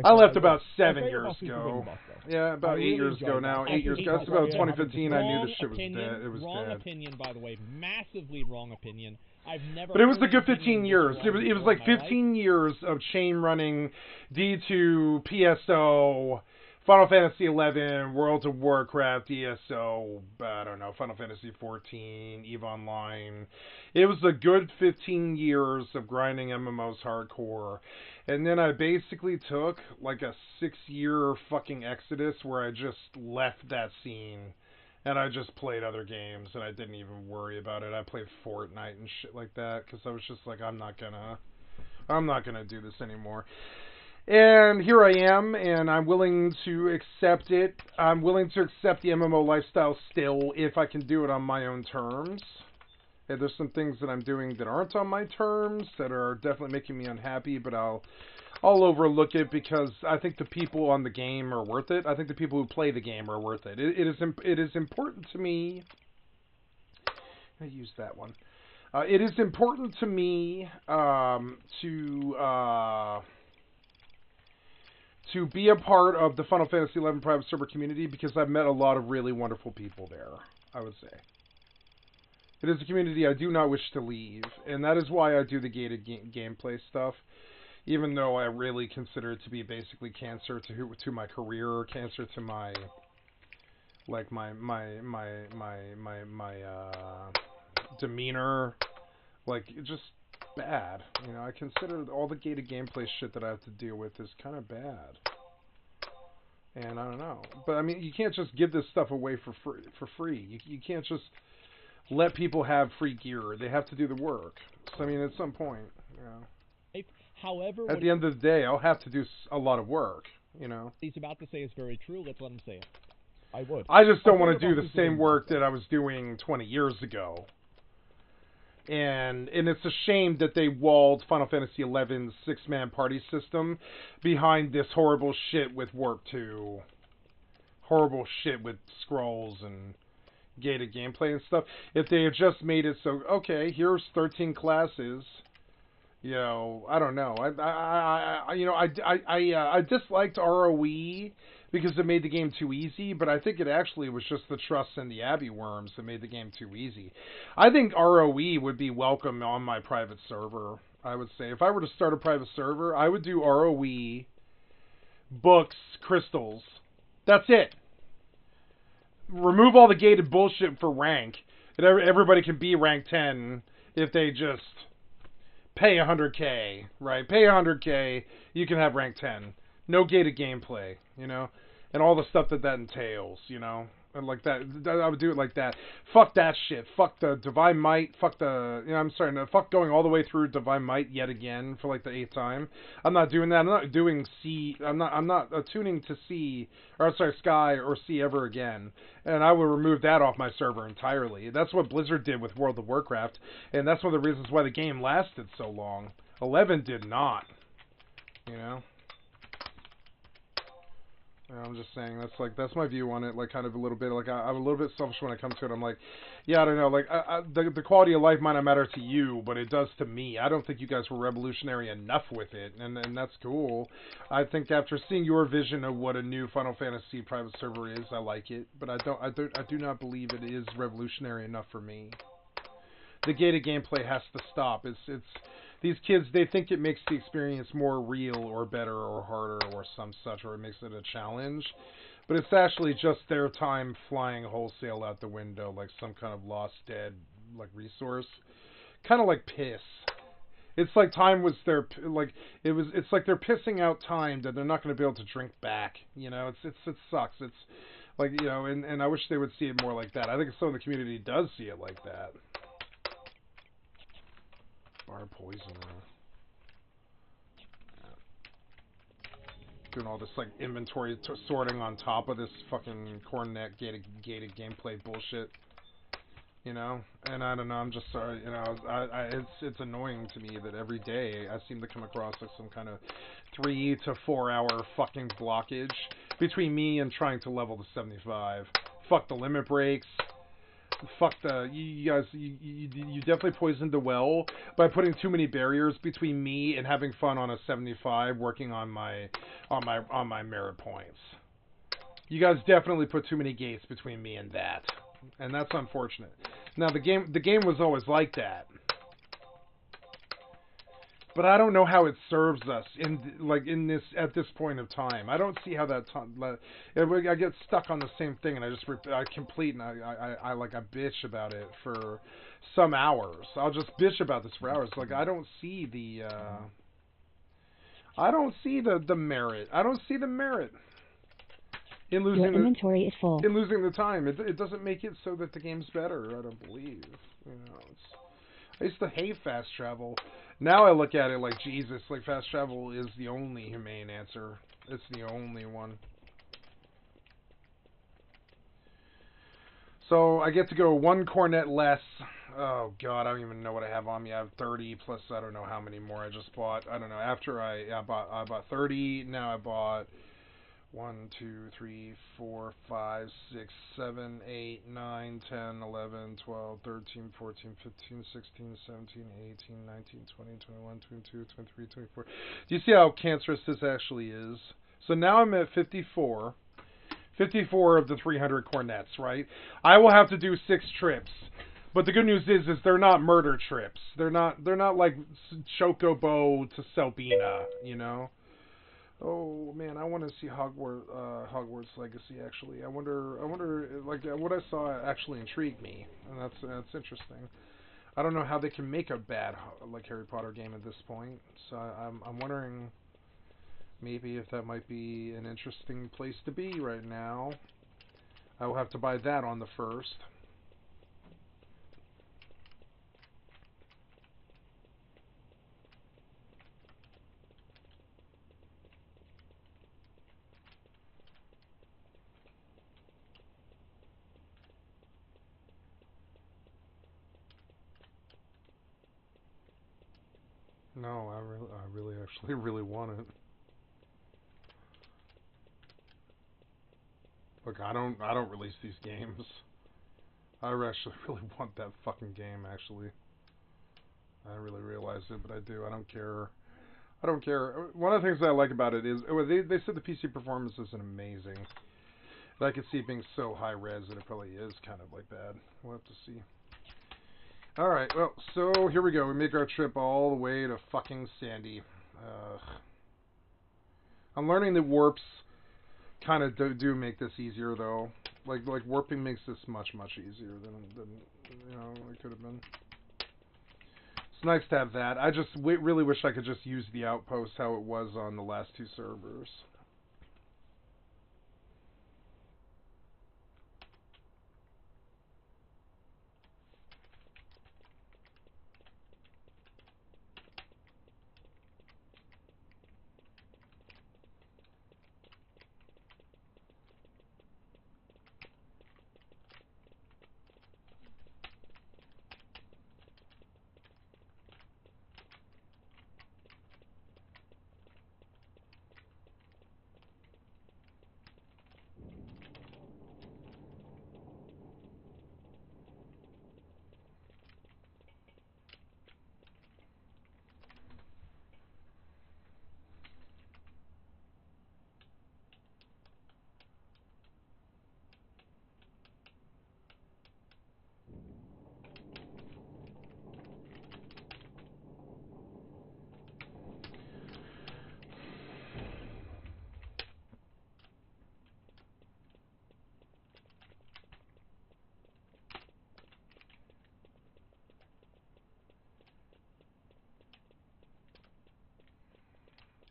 I left about 7 years ago. Yeah, about 8 years ago now. 8 years ago. That's about 2015. I knew this shit was dead. It was wrong dead. Opinion, by the way. Massively wrong opinion. I've never. But it was a good 15 years. It was like 15 years of chain running, D2, PSO, Final Fantasy 11, World of Warcraft, ESO, I don't know, Final Fantasy 14, EVE Online. It was a good 15 years of grinding MMOs hardcore. And then I basically took like a 6-year fucking exodus where I just left that scene. And I just played other games, and I didn't even worry about it. I played Fortnite and shit like that, because I was just like, I'm not gonna do this anymore. And here I am, and I'm willing to accept it. I'm willing to accept the MMO lifestyle still, if I can do it on my own terms. And there's some things that I'm doing that aren't on my terms, that are definitely making me unhappy, but I'll overlook it because I think the people on the game are worth it. I think the people who play the game are worth it. It is important to me. I use that one. It is important to me to be a part of the Final Fantasy XI private server community because I've met a lot of really wonderful people there, I would say. It is a community I do not wish to leave, and that is why I do the gated gameplay stuff. Even though I really consider it to be basically cancer to my career, cancer to my demeanor, like just bad. You know, I consider all the gated gameplay shit that I have to deal with is kind of bad. And I don't know, but I mean, you can't just give this stuff away for free. You can't just let people have free gear. They have to do the work. So I mean, at some point, you know. However, at the end of the day, I'll have to do a lot of work, you know. He's about to say is very true. Let's let him say it. I would. I just don't want to do the same work that I was doing 20 years ago. And it's a shame that they walled Final Fantasy XI's 6-man party system behind this horrible shit with Warp 2. Horrible shit with scrolls and gated gameplay and stuff. If they had just made it so, okay, here's 13 classes. You know, I don't know. I disliked ROE because it made the game too easy, but I think it actually was just the Trust and the Abbey Worms that made the game too easy. I think ROE would be welcome on my private server, I would say. If I were to start a private server, I would do ROE, books, crystals. That's it. Remove all the gated bullshit for rank. And everybody can be rank 10 if they just pay 100K, right? Pay 100K, you can have rank 10. No gated gameplay, you know? And all the stuff that entails, you know? And like that, I would do it like that. Fuck that shit. Fuck the Divine Might. Fuck the, you know, I'm sorry, no, fuck going all the way through Divine Might yet again for like the 8th time. I'm not doing that. I'm not doing C, I'm not attuning to C, or sorry, Sky or C ever again. And I will remove that off my server entirely. That's what Blizzard did with World of Warcraft, and that's one of the reasons why the game lasted so long. 11 did not, you know? I'm just saying, that's my view on it, like, kind of a little bit, like, I'm a little bit selfish when it comes to it. I'm like, yeah, I don't know, like, the quality of life might not matter to you, but it does to me. I don't think you guys were revolutionary enough with it, and that's cool. I think after seeing your vision of what a new Final Fantasy private server is, I like it, but I do not believe it is revolutionary enough for me. The gated gameplay has to stop. It's these kids, they think it makes the experience more real or better or harder or some such, or it makes it a challenge. But it's actually just their time flying wholesale out the window like some kind of lost dead like resource. Kind of like piss. It's like time was their like it was. It's like they're pissing out time that they're not going to be able to drink back. You know, it sucks. It's like, you know, and I wish they would see it more like that. I think some of the community does see it like that. Bar poisoner. Doing all this like inventory sorting on top of this fucking cornet gated gameplay bullshit. You know, and I don't know. I'm just sorry. You know, it's annoying to me that every day I seem to come across like some kind of 3 to 4 hour fucking blockage between me and trying to level to 75. Fuck the limit breaks. Fuck the you guys. You definitely poisoned the well by putting too many barriers between me and having fun on a 75, working on my merit points. You guys definitely put too many gates between me and that. And that's unfortunate. Now the game was always like that, but I don't know how it serves us in this at this point of time. I don't see how that I get stuck on the same thing, and I complete and I bitch about it for some hours. I'll just bitch about this for hours. Like I don't see the merit. I don't see the merit. In losing Your inventory is full. In losing the time, it doesn't make it so that the game's better. I don't believe. You know, I used to hate fast travel. Now I look at it like Jesus. Like fast travel is the only humane answer. It's the only one. So I get to go 1 cornet less. Oh God, I don't even know what I have on me. I have 30 plus I don't know how many more I just bought. I don't know. After I bought 30. Now I bought 1, 2, 3, 4, 5, 6, 7, 8, 9, 10, 11, 12, 13, 14, 15, 16, 17, 18, 19, 20, 21, 22, 23, 24. Do you see how cancerous this actually is? So now I'm at 54. 54 of the 300 cornets, right? I will have to do 6 trips. But the good news is they're not murder trips. They're not like Chocobo to Selbina, you know? Oh man, I want to see Hogwarts Legacy. Actually, I wonder, like what I saw actually intrigued me, and that's interesting. I don't know how they can make a bad like Harry Potter game at this point, so I'm wondering maybe if that might be an interesting place to be right now. I will have to buy that on the 1st. No, I really actually really want it. Look, I don't release these games. I actually really want that fucking game, actually. I didn't really realize it, but I do. I don't care. I don't care. One of the things that I like about it is, they said the PC performance isn't amazing. But I could see it being so high res that it probably is kind of like bad. We'll have to see. Alright, well, so here we go. We make our trip all the way to fucking Sandy. I'm learning that warps kind of do make this easier, though. Like warping makes this much easier than you know it could have been. It's nice to have that. I just really wish I could just use the outpost how it was on the last 2 servers.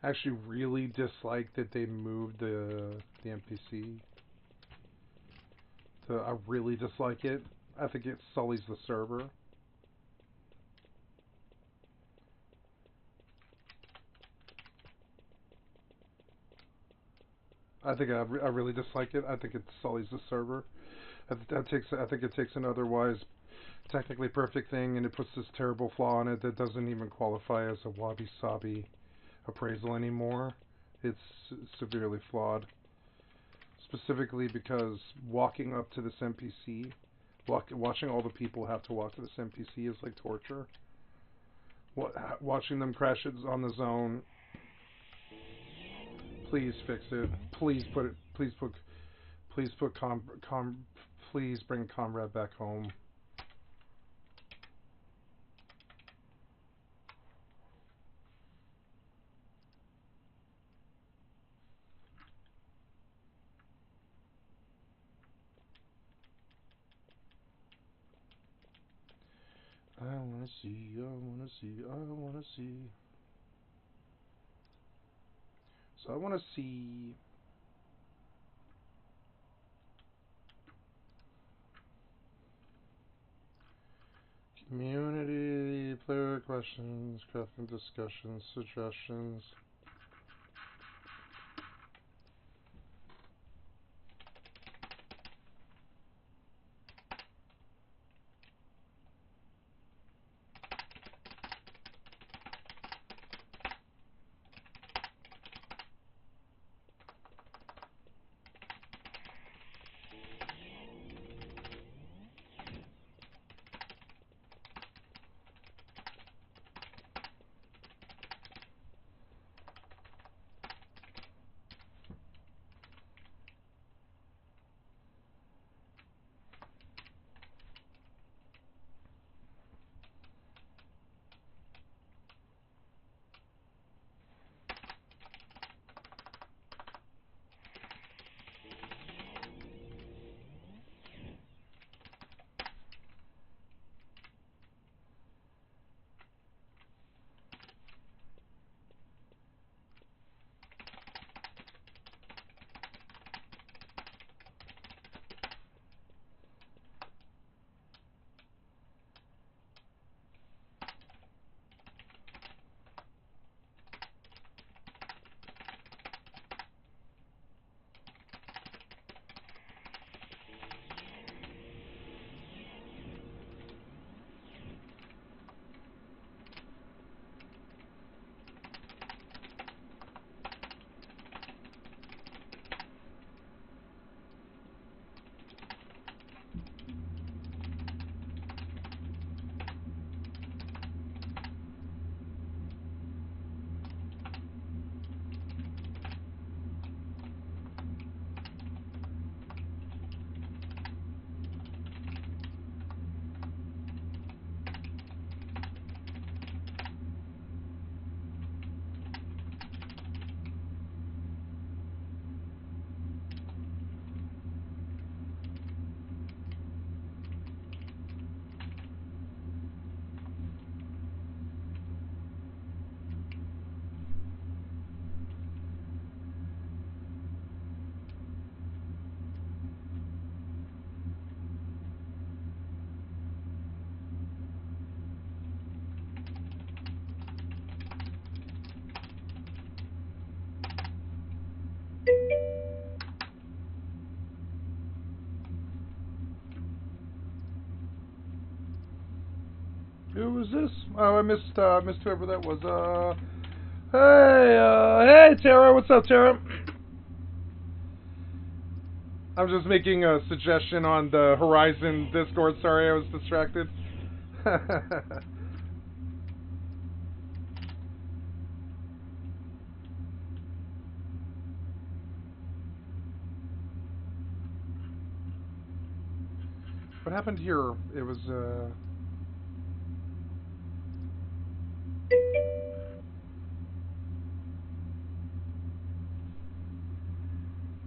actually really dislike that they moved the NPC. I really dislike it. I think it sullies the server. I really dislike it. I think it sullies the server. I think it takes an otherwise technically perfect thing and it puts this terrible flaw in it that doesn't even qualify as a wabi-sabi appraisal anymore. It's severely flawed. Specifically because walking up to this NPC, watching all the people have to walk to this NPC is like torture. Watching them crash it on the zone. Please fix it. Please bring Comrade back home. I wanna see. So I wanna see. Community, player questions, crafting discussions, suggestions. Who was this? Oh, I missed whoever that was. Hey, Tara, what's up, Tara? I'm just making a suggestion on the Horizon Discord. Sorry, I was distracted. What happened here? It was,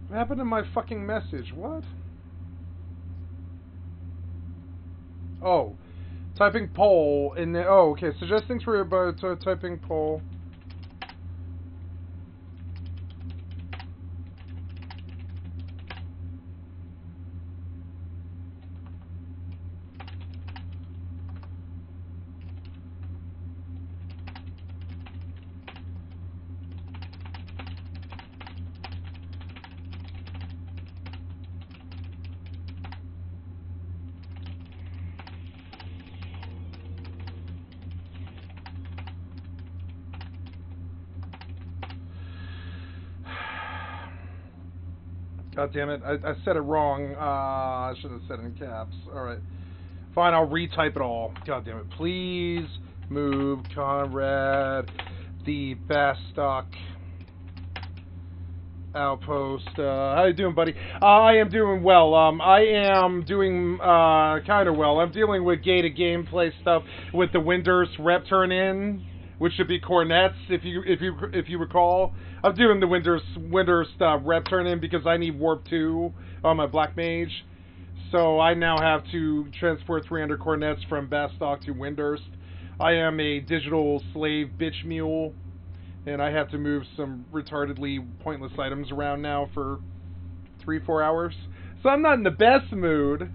What happened to my fucking message? What? Oh. Typing poll in the... Oh, okay. Suggest things for about typing poll. God damn it, I said it wrong. I should have said it in caps. Alright. Fine, I'll retype it all. God damn it. Please move Conrad, the Bastock outpost. How you doing, buddy? I am doing well. I am doing kind of well. I'm dealing with gated gameplay stuff with the Windurst rep turn in, which should be cornets, if you recall. I'm doing the Windurst rep turn in because I need Warp 2 on my Black Mage. So I now have to transport 300 cornets from Bastock to Windurst. I am a digital slave bitch mule, and I have to move some retardedly pointless items around now for 3-4 hours. So I'm not in the best mood.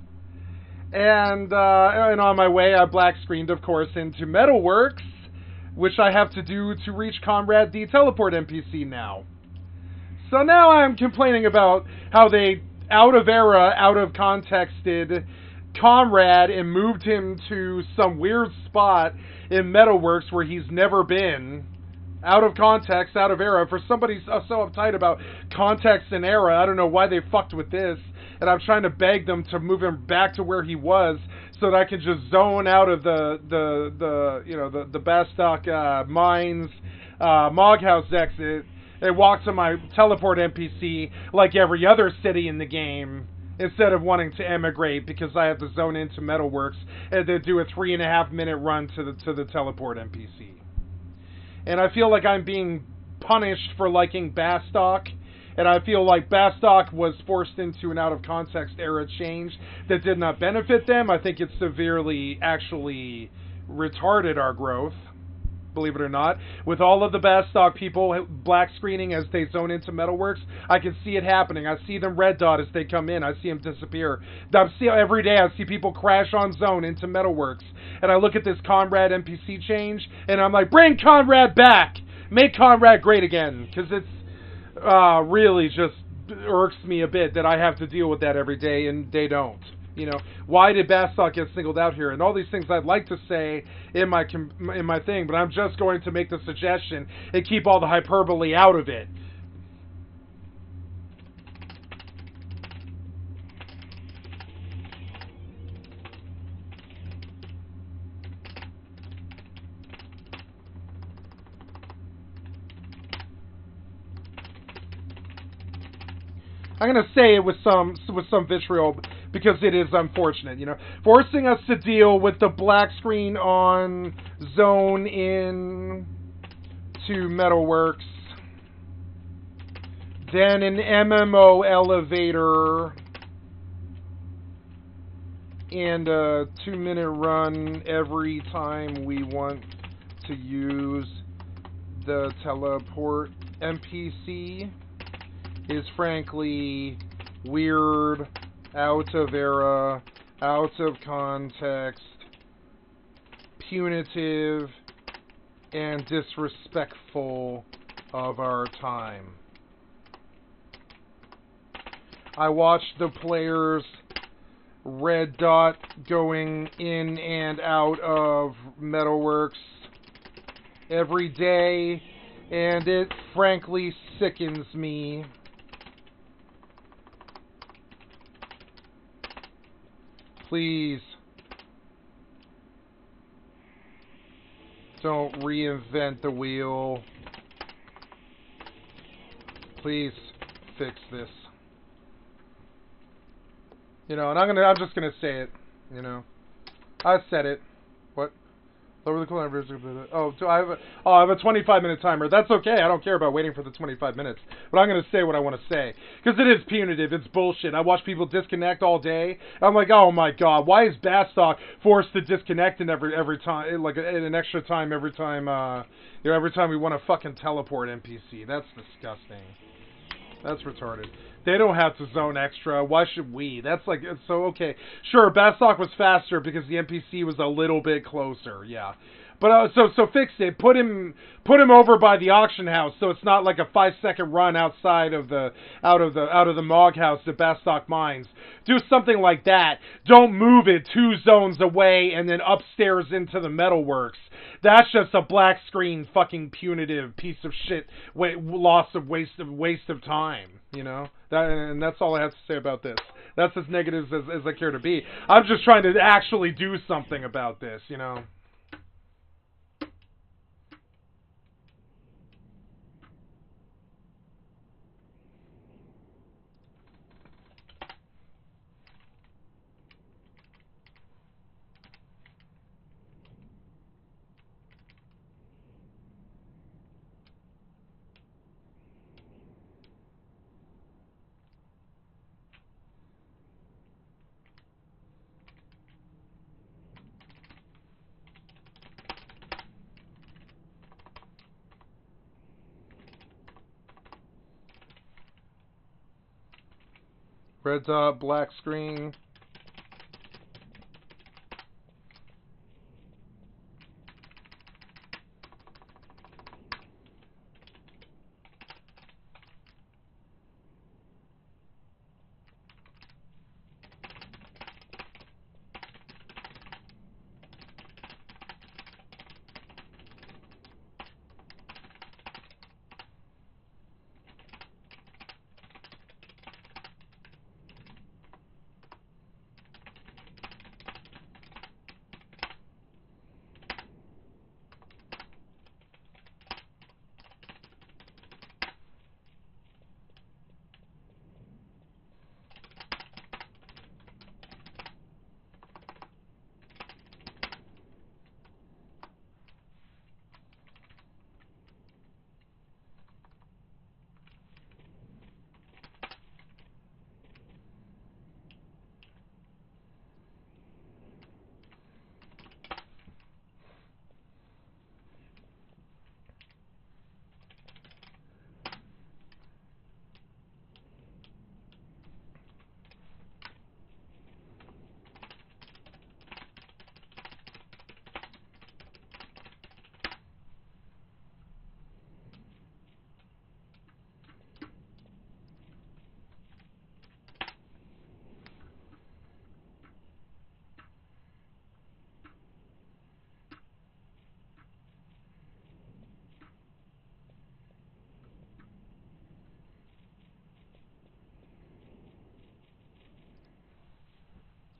And on my way, I black screened, of course, into Metalworks, which I have to do to reach Comrade the teleport NPC now. So now I'm complaining about how they out of contexted Comrade and moved him to some weird spot in Metalworks where he's never been. Out of context, out of era. For somebody so uptight about context and era, I don't know why they fucked with this. And I'm trying to beg them to move him back to where he was so that I can just zone out of the Bastock Mines Moghouse exit and walk to my teleport NPC like every other city in the game, instead of wanting to emigrate because I have to zone into Metalworks and then do a 3.5-minute run to the teleport NPC. And I feel like I'm being punished for liking Bastock, and I feel like Bastock was forced into an out-of-context era change that did not benefit them. I think it severely actually retarded our growth, believe it or not. With all of the Bastock people black screening as they zone into Metalworks, I can see it happening. I see them red dot as they come in. I see them disappear. Every day I see people crash on zone into Metalworks. And I look at this Conrad NPC change, and I'm like, bring Conrad back! Make Conrad great again! Because it's really just irks me a bit that I have to deal with that every day, and they don't. You know, why did Bastock get singled out here? And all these things I'd like to say in my thing, but I'm just going to make the suggestion and keep all the hyperbole out of it. I'm gonna say it with some vitriol because it is unfortunate, you know, forcing us to deal with the black screen on zone in to Metalworks, then an MMO elevator, and a 2-minute run every time we want to use the teleport NPC is frankly weird, out of era, out of context, punitive, and disrespectful of our time. I watched the players red dot going in and out of Metalworks every day, and it frankly sickens me. Please don't reinvent the wheel. Please fix this. You know, and I'm just gonna say it. You know, I said it. What? Lower the cooldown. Oh, I have a 25-minute timer. That's okay. I don't care about waiting for the 25 minutes. But I'm going to say what I want to say. Because it is punitive. It's bullshit. I watch people disconnect all day. I'm like, oh my god, why is Bastock forced to disconnect in every time, like an extra time every time, every time we want to fucking teleport NPC? That's disgusting. That's retarded. They don't have to zone extra. Why should we? That's like, so okay. Sure, Bastock was faster because the NPC was a little bit closer, yeah. But so fix it. Put him over by the auction house, so it's not like a 5-second run outside of the out of the Mog House at Bastock Mines. Do something like that. Don't move it 2 zones away and then upstairs into the Metalworks. That's just a black screen fucking punitive piece of shit. Waste of time. You know. And that's all I have to say about this. That's as negative as I care to be. I'm just trying to actually do something about this. You know. Red dot, black screen.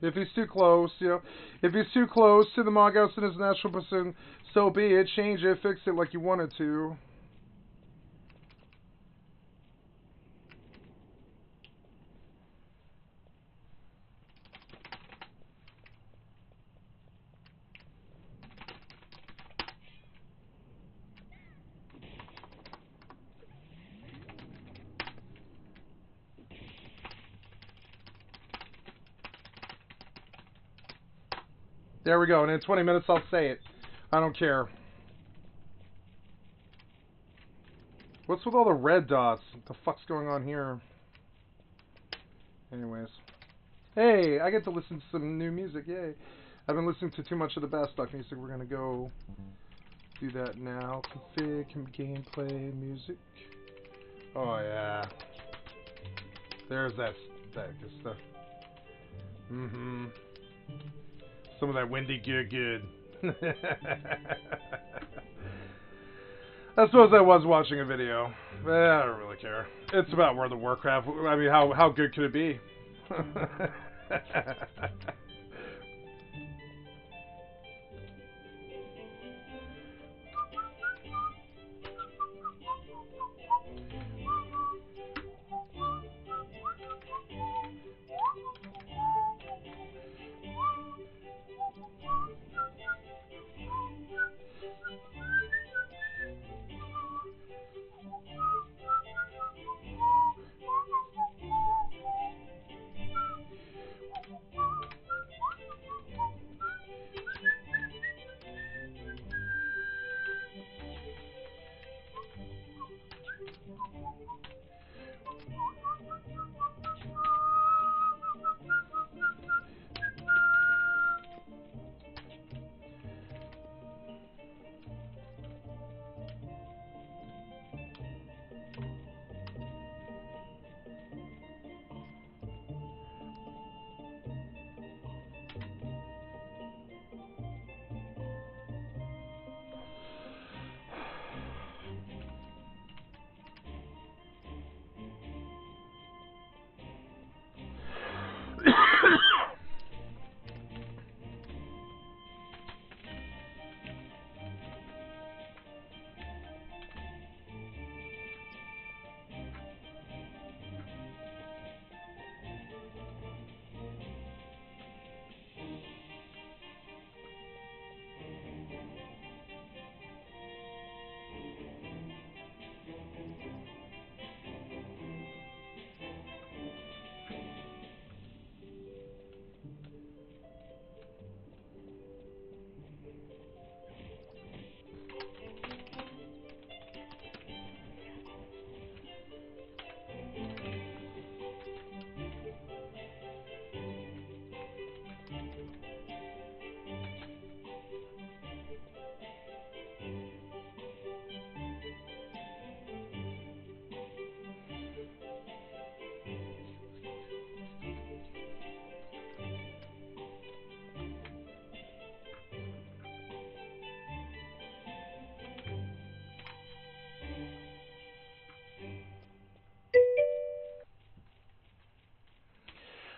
If he's too close, you know, if he's too close to the Mog House in his natural position, so be it. Change it, fix it like you wanted to. There we go, and in 20 minutes I'll say it. I don't care. What's with all the red dots? What the fuck's going on here? Anyways. Hey, I get to listen to some new music, yay. I've been listening to too much of the Bastock music. We're gonna go do that now. Config, gameplay, music. Oh yeah. There's that good stuff. Mm-hmm. Some of that windy good. I suppose I was watching a video. I don't really care. It's about World of Warcraft. I mean, how good could it be?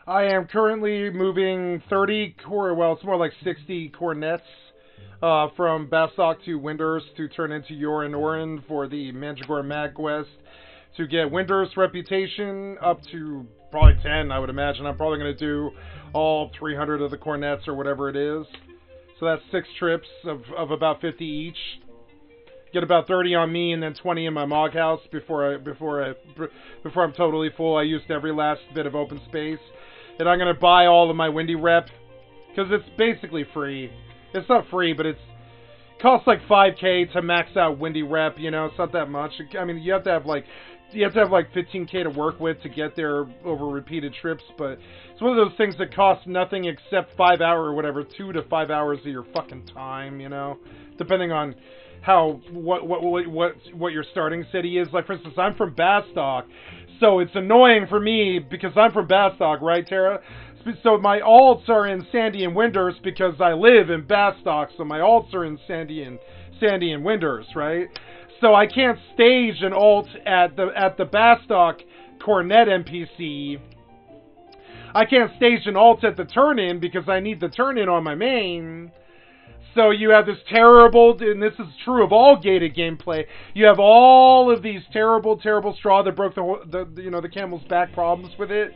I am currently moving 30 well, it's more like 60 cornets from Bastok to Windurst to turn into Yorin Orin for the Mandragora Mag quest to get Windurst reputation up to probably 10, I would imagine. I'm probably going to do all 300 of the cornets or whatever it is. So that's 6 trips of about 50 each. Get about 30 on me and then 20 in my Mog House before I'm totally full. I used every last bit of open space. And I'm going to buy all of my Windy Rep because it's basically free. It's not free, but it costs like 5k to max out Windy Rep, you know, it's not that much. I mean, you have to have like 15k to work with to get there over repeated trips, but it's one of those things that costs nothing except 5 hours or whatever, 2 to 5 hours of your fucking time, you know, depending on what your starting city is. Like, for instance, I'm from Bastok, so it's annoying for me because I'm from Bastok, right, Tara? So my alts are in Sandy and Windurst because I live in Bastok, so my alts are in Sandy and Windurst, right? So I can't stage an alt at the Bastok Cornet NPC. I can't stage an alt at the turn-in because I need the turn-in on my main. So you have this terrible, and this is true of all gated gameplay, you have all of these terrible straw that broke the camel's back problems with it,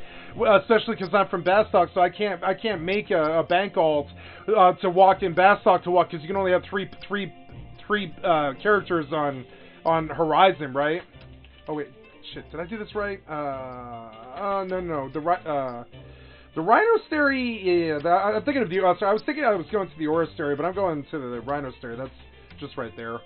especially because I'm from Bastok, so I can't make a bank alt to walk in Bastok to walk, because you can only have three characters on Horizon, right? Oh wait, shit, did I do this right? No, the Rhinostery, yeah, I'm thinking of the, sorry, I was thinking I was going to the Oristery, but I'm going to the Rhinostery, that's just right there.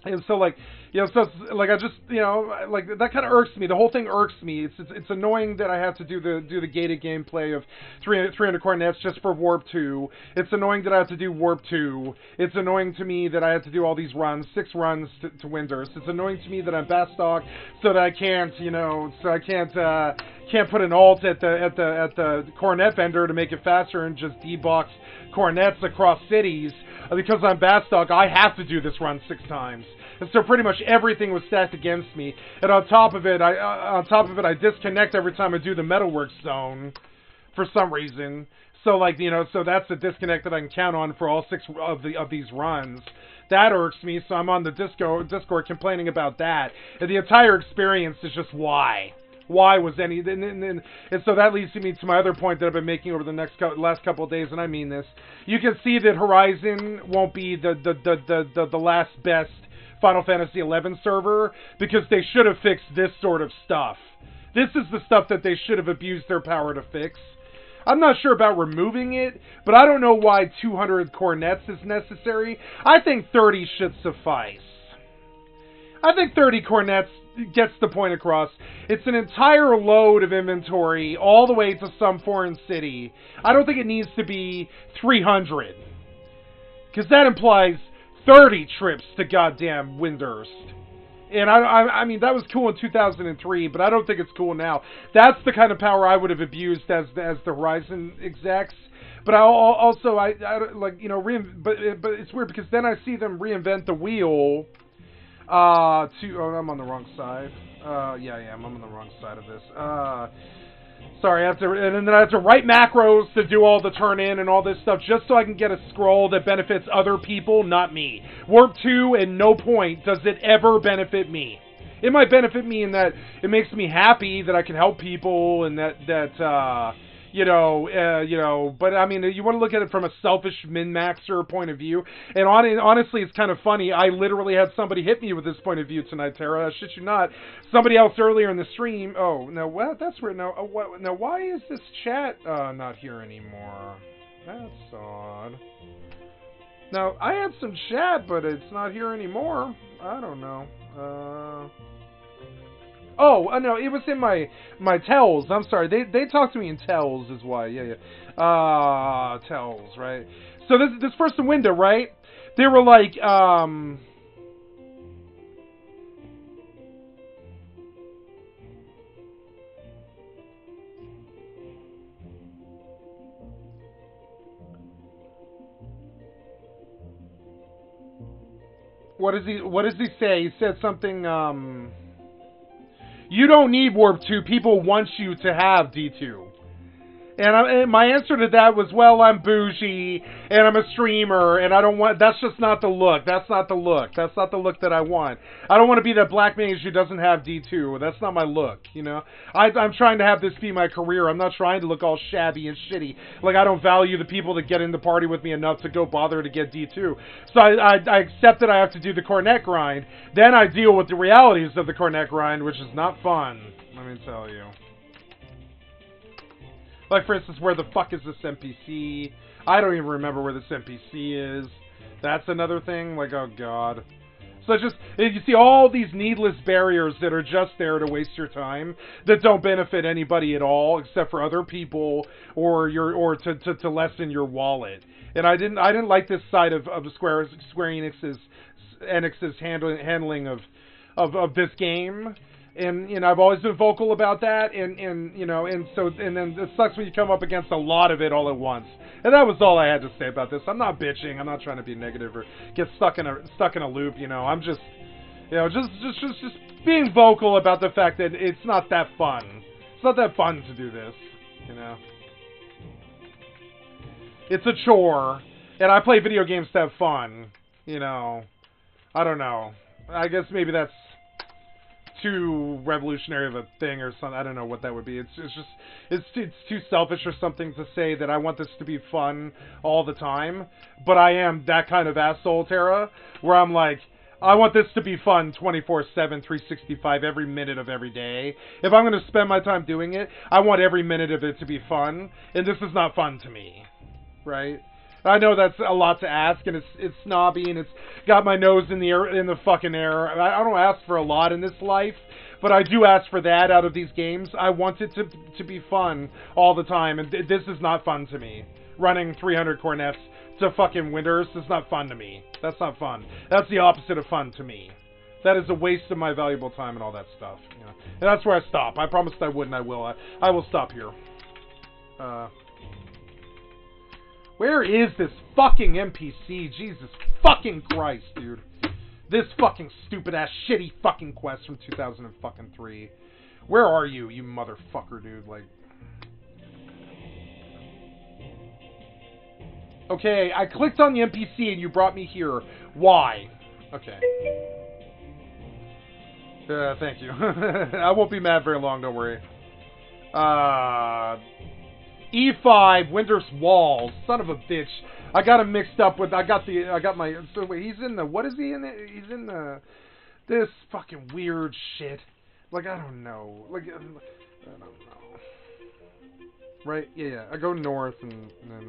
And so, like, you know, so it's, like, I just, you know, like, that kind of irks me. The whole thing irks me. It's annoying that I have to do the gated gameplay of 300 cornets just for Warp 2. It's annoying that I have to do Warp 2. It's annoying to me that I have to do all these runs, 6 runs to Windurst. It's annoying to me that I'm Bastok, so that I can't, you know, can't put an alt at the cornet vendor to make it faster and just debox cornets across cities. Because I'm Bastok, I have to do this run 6 times. And so pretty much everything was stacked against me. And on top of it, I disconnect every time I do the Metalworks zone for some reason. So, like, you know, so that's a disconnect that I can count on for all 6 of these runs. That irks me, so I'm on the Discord complaining about that. And the entire experience is just why. Why was any... And so that leads me to my other point that I've been making over the last couple of days, and I mean this. You can see that Horizon won't be the last best Final Fantasy XI server, because they should have fixed this sort of stuff. This is the stuff that they should have abused their power to fix. I'm not sure about removing it, but I don't know why 200 cornets is necessary. I think 30 should suffice. I think 30 cornets gets the point across. It's an entire load of inventory all the way to some foreign city. I don't think it needs to be 300. Because that implies 30 trips to goddamn Windurst. And I mean, that was cool in 2003, but I don't think it's cool now. That's the kind of power I would have abused as the Horizon execs. But I also like, you know, but it's weird because then I see them reinvent the wheel. Oh, I'm on the wrong side. Yeah, I'm on the wrong side of this. Sorry, and then I have to write macros to do all the turn-in and all this stuff just so I can get a scroll that benefits other people, not me. Warp 2, at no point does it ever benefit me. It might benefit me in that it makes me happy that I can help people and that you know, but I mean, you want to look at it from a selfish min-maxer point of view, and honestly, it's kind of funny. I literally had somebody hit me with this point of view tonight, Tara. I shit you not. Somebody else earlier in the stream. Oh, no, what? That's weird. No, what? Now, why is this chat not here anymore? That's odd. Now, I had some chat, but it's not here anymore. I don't know. Oh, no, it was in my tells. I'm sorry. They talked to me in tells is why. Yeah. Tells, right? So this first window, right? They were like, what does he say? He said something, You don't need Warp 2. People want you to have D2. And my answer to that was, well, I'm bougie, and I'm a streamer, and I don't want... That's just not the look. That's not the look. That's not the look that I want. I don't want to be that black mage who doesn't have D2. That's not my look, you know? I'm trying to have this be my career. I'm not trying to look all shabby and shitty. Like, I don't value the people that get in the party with me enough to go bother to get D2. So I accept that I have to do the cornet grind. Then I deal with the realities of the cornet grind, which is not fun, let me tell you. Like, for instance, where the fuck is this NPC? I don't even remember where this NPC is. That's another thing. Like, oh god. So it's just, you see all these needless barriers that are just there to waste your time, that don't benefit anybody at all, except for other people, or to lessen your wallet. And I didn't like this side of Square Enix's handling of this game. And, you know, I've always been vocal about that, and you know, and then it sucks when you come up against a lot of it all at once. And that was all I had to say about this. I'm not bitching. I'm not trying to be negative or get stuck in a loop, you know. I'm just, you know, just being vocal about the fact that it's not that fun. It's not that fun to do this, you know. It's a chore, and I play video games to have fun, you know. I don't know. I guess maybe that's too revolutionary of a thing or something. I don't know what that would be. It's too selfish or something to say that I want this to be fun all the time. But I am that kind of asshole, Tara, where I'm like, I want this to be fun 24/7, 365, every minute of every day. If I'm going to spend my time doing it, I want every minute of it to be fun, and this is not fun to me, right? I know that's a lot to ask, and it's snobby, and it's got my nose in the fucking air. I don't ask for a lot in this life, but I do ask for that out of these games. I want it to be fun all the time, and this is not fun to me. Running 300 cornets to fucking winters is not fun to me. That's not fun. That's the opposite of fun to me. That is a waste of my valuable time and all that stuff. You know? And that's where I stop. I promised I would, and I will. I will stop here. Where is this fucking NPC? Jesus fucking Christ, dude. This fucking stupid-ass, shitty fucking quest from 2003. Where are you, you motherfucker, dude? Like... Okay, I clicked on the NPC and you brought me here. Why? Okay. Thank you. I won't be mad very long, don't worry. E5, Winter's Walls. Son of a bitch. I got him mixed up with, so wait, he's in the, what is he in it? He's in the, this fucking weird shit. Like, I don't know. Like, I don't know. Right? Yeah, I go north and then,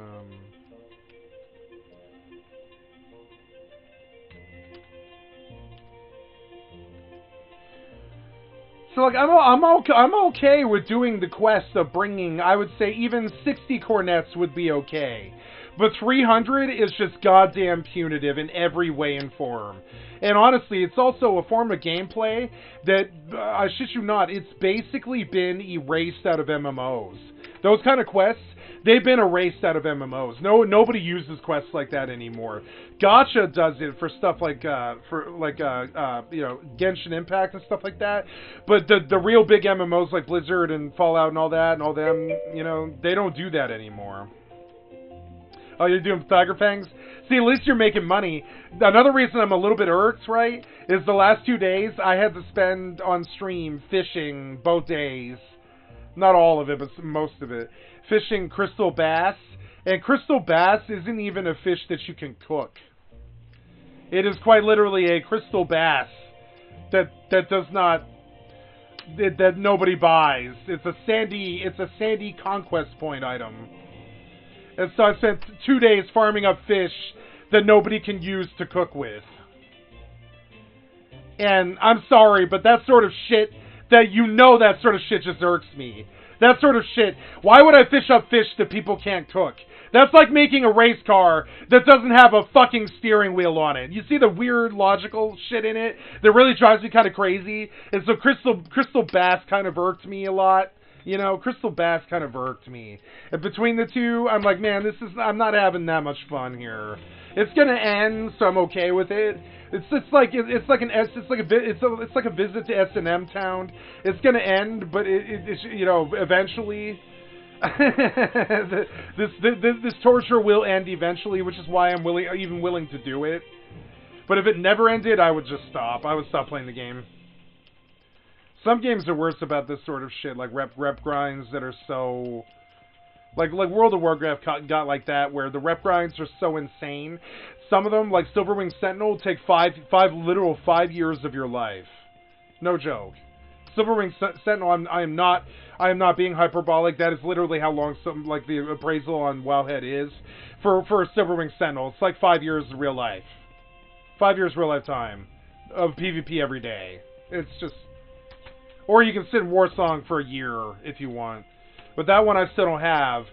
so, like, I'm okay with doing the quest of bringing, I would say, even 60 cornets would be okay. But 300 is just goddamn punitive in every way and form. And honestly, it's also a form of gameplay that, I shit you not, it's basically been erased out of MMOs. Those kind of quests, they've been erased out of MMOs. Nobody uses quests like that anymore. Gacha does it for stuff like, you know, Genshin Impact and stuff like that. But the real big MMOs like Blizzard and Fallout and all that and all them, you know, they don't do that anymore. Oh, you're doing Tiger Fangs? See, at least you're making money. Another reason I'm a little bit irked, right, is the last 2 days I had to spend on stream fishing both days. Not all of it, but most of it. Fishing crystal bass. And crystal bass isn't even a fish that you can cook. It is quite literally a crystal bass that does not, that nobody buys. It's a sandy conquest point item. And so I spent 2 days farming up fish that nobody can use to cook with. And I'm sorry, but that sort of shit, that sort of shit just irks me. That sort of shit. Why would I fish up fish that people can't cook? That's like making a race car that doesn't have a fucking steering wheel on it. You see the weird logical shit in it that really drives me kind of crazy? And so crystal bass kind of irked me a lot. You know, crystal bass kind of irked me. And between the two, I'm like, man, I'm not having that much fun here. It's gonna end, so I'm okay with it. It's like it's like a visit to S&M Town. It's gonna end, but it's you know, eventually. this torture will end eventually, which is why I'm even willing to do it. But if it never ended, I would just stop. I would stop playing the game. Some games are worse about this sort of shit, like rep grinds that are so... Like World of Warcraft got like that, where the rep grinds are so insane. Some of them, like Silverwing Sentinel, take literal 5 years of your life. No joke. Silverwing Sentinel, I am not being hyperbolic. That is literally how long the appraisal on Wowhead is for Silverwing Sentinel. It's like 5 years of real life. 5 years real life time of PvP every day. It's just... Or you can sit in Warsong for a year if you want. But that one I still don't have.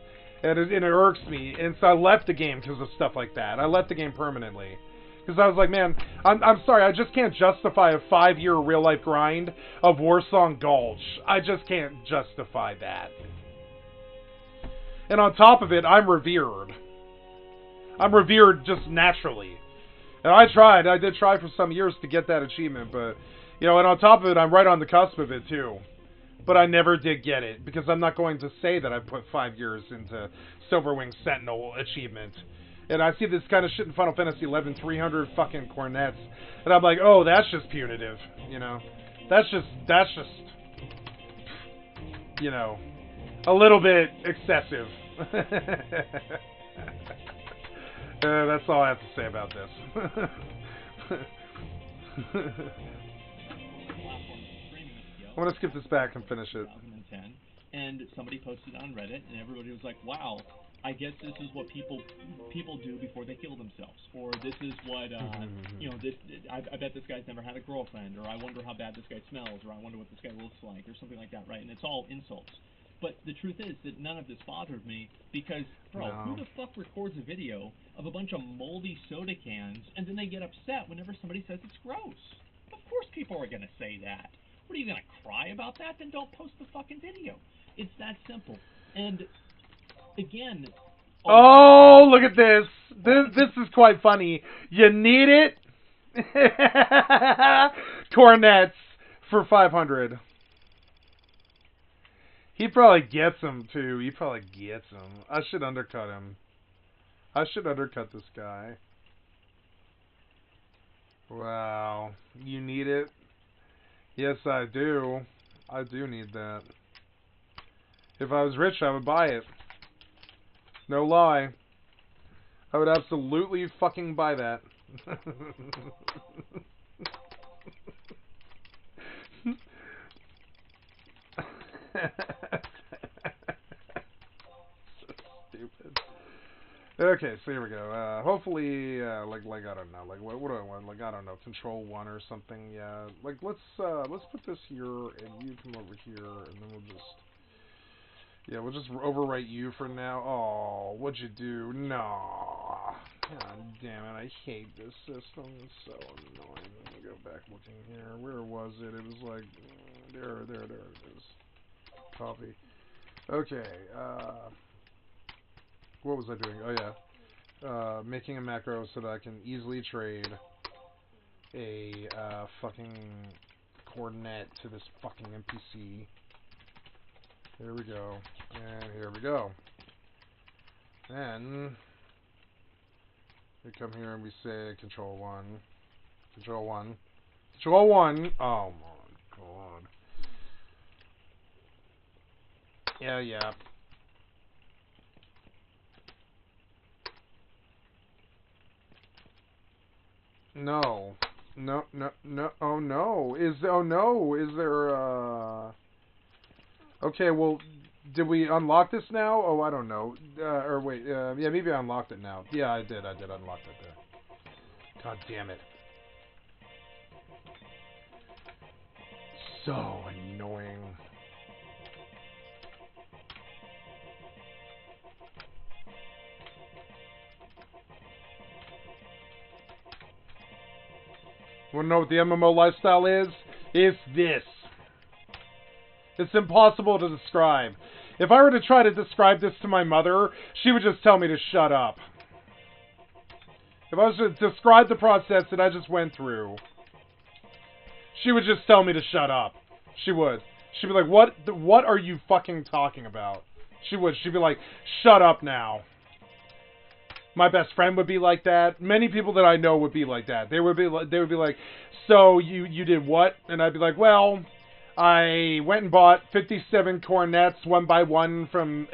And it irks me. And so I left the game because of stuff like that. I left the game permanently. Because I was like, man, I'm sorry, I just can't justify a 5-year real-life grind of Warsong Gulch. I just can't justify that. And on top of it, I'm revered. I'm revered just naturally. And I did try for some years to get that achievement, but, you know, and on top of it, I'm right on the cusp of it, too. But I never did get it, because I'm not going to say that I put 5 years into Silverwing Sentinel achievement. And I see this kind of shit in Final Fantasy 11, 300 fucking cornets, and I'm like, oh, that's just punitive, you know? That's just, you know, a little bit excessive. That's all I have to say about this. I'm going to skip this back and finish it. 2010, and somebody posted on Reddit, and everybody was like, wow, I guess this is what people do before they kill themselves, or this is what, you know, I bet this guy's never had a girlfriend, or I wonder how bad this guy smells, or I wonder what this guy looks like, or something like that, right? And it's all insults. But the truth is that none of this bothered me, because, bro, who the fuck records a video of a bunch of moldy soda cans, and then they get upset whenever somebody says it's gross? Of course people are going to say that. What, are you going to cry about that? Then don't post the fucking video. It's that simple. And, again... Oh, look at this. This is quite funny. You need it? Cornets for 500. He probably gets them, too. He probably gets them. I should undercut him. I should undercut this guy. Wow. You need it? Yes, I do. I do need that. If I was rich, I would buy it. No lie. I would absolutely fucking buy that. So stupid. Okay, so here we go. Hopefully, like I don't know, like what do I want? Like I don't know, Control 1 or something. Yeah, like let's put this here, and you come over here, and then we'll just overwrite you for now. Oh, what'd you do? No. God damn it, I hate this system. It's so annoying. Let me go back looking here. Where was it? It was like there it is. Copy. Okay, what was I doing? Oh yeah. Making a macro so that I can easily trade a fucking coordinate to this fucking NPC. Here we go. And here we go. Then we come here and we say Control 1. Control 1. Control 1. Oh my god. Yeah. No. Oh no. Is there Okay, well, did we unlock this now? Oh, I don't know. Or wait, yeah, maybe I unlocked it now. Yeah, I did unlock it there. God damn it. So annoying. Wanna know what the MMO lifestyle is? It's this. It's impossible to describe. If I were to try to describe this to my mother, she would just tell me to shut up. If I was to describe the process that I just went through, she would just tell me to shut up. She would. She'd be like, what are you fucking talking about? She would. She'd be like, shut up now. My best friend would be like that. Many people that I know would be like that. They would be like, so you did what? And I'd be like, well, I went and bought 57 cornets one by one from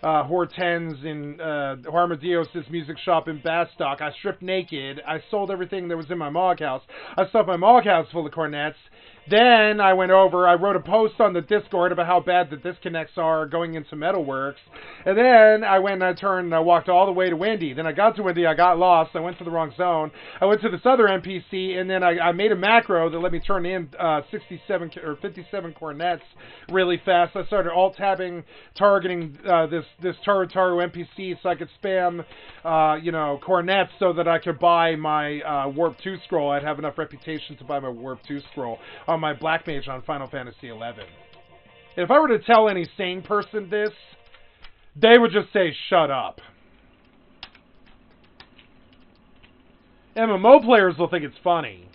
Hortense in Armadillos' music shop in Bastock. I stripped naked. I sold everything that was in my mog house. I stuffed my mog house full of cornets. Then I went over, I wrote a post on the Discord about how bad the disconnects are going into Metalworks. And then I went and I turned and I walked all the way to Wendy. Then I got to Wendy, I got lost, I went to the wrong zone. I went to this other NPC, and then I made a macro that let me turn in 67 or 57 cornets really fast. I started alt-tabbing, targeting this Taru NPC so I could spam, cornets so that I could buy my Warp 2 scroll. I'd have enough reputation to buy my Warp 2 scroll on my Black Mage on Final Fantasy XI. If I were to tell any sane person this, they would just say, shut up. MMO players will think it's funny.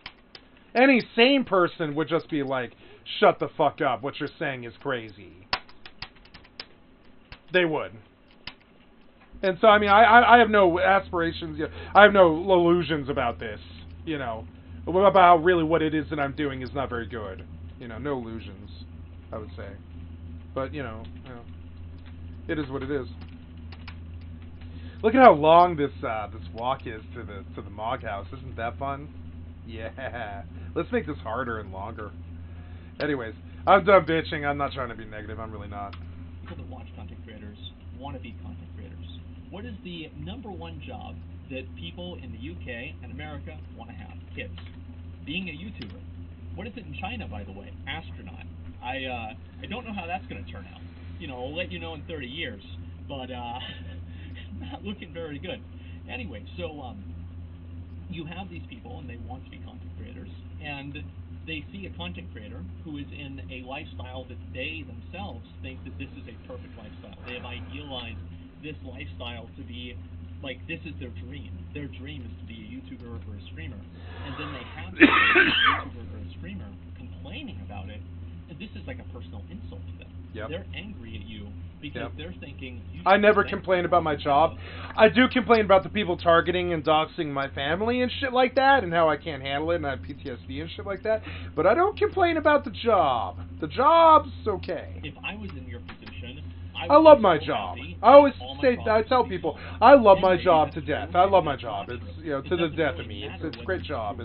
Any sane person would just be like, shut the fuck up, what you're saying is crazy. They would. And so, I mean, I have no aspirations, I have no illusions about this, about really what it is that I'm doing is not very good. No illusions, I would say. But, it is what it is. Look at how long this walk is to the Mog House. Isn't that fun? Yeah. Let's make this harder and longer. Anyways, I'm done bitching. I'm not trying to be negative. I'm really not. People that watch content creators want to be content creators. What is the #1 job that people in the UK and America want to have? Kids. Being a YouTuber. What is it in China, by the way? Astronaut. I don't know how that's going to turn out. I'll let you know in 30 years. But, not looking very good. Anyway, so, you have these people, and they want to be content creators, and they see a content creator who is in a lifestyle that they themselves think that this is a perfect lifestyle. They have idealized this lifestyle to be like, this is their dream. Their dream is to be a YouTuber or a streamer. And then they have a YouTuber or a streamer complaining about it, and this is like a personal insult to them. Yep. They're angry at you because they're thinking... I never complain about my job. I do complain about the people targeting and doxing my family and shit like that, and how I can't handle it, and I have PTSD and shit like that. But I don't complain about the job. The job's okay. If I was in your position... I love my job. I tell people, I love my job to death. I love my job. It's, to the death of me. It's a great job.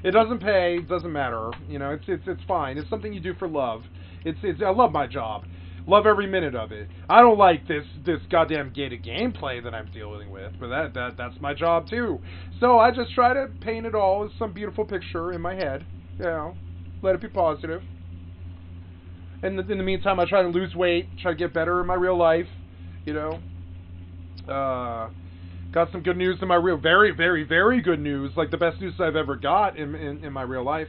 It doesn't pay. It doesn't matter. It's fine. It's something you do for love. I love my job. Love every minute of it. I don't like this goddamn gated gameplay that I'm dealing with, but that's my job too. So I just try to paint it all as some beautiful picture in my head. Let it be positive. And in the meantime, I try to lose weight, try to get better in my real life, Got some good news in my very, very, very good news, like the best news I've ever got in my real life.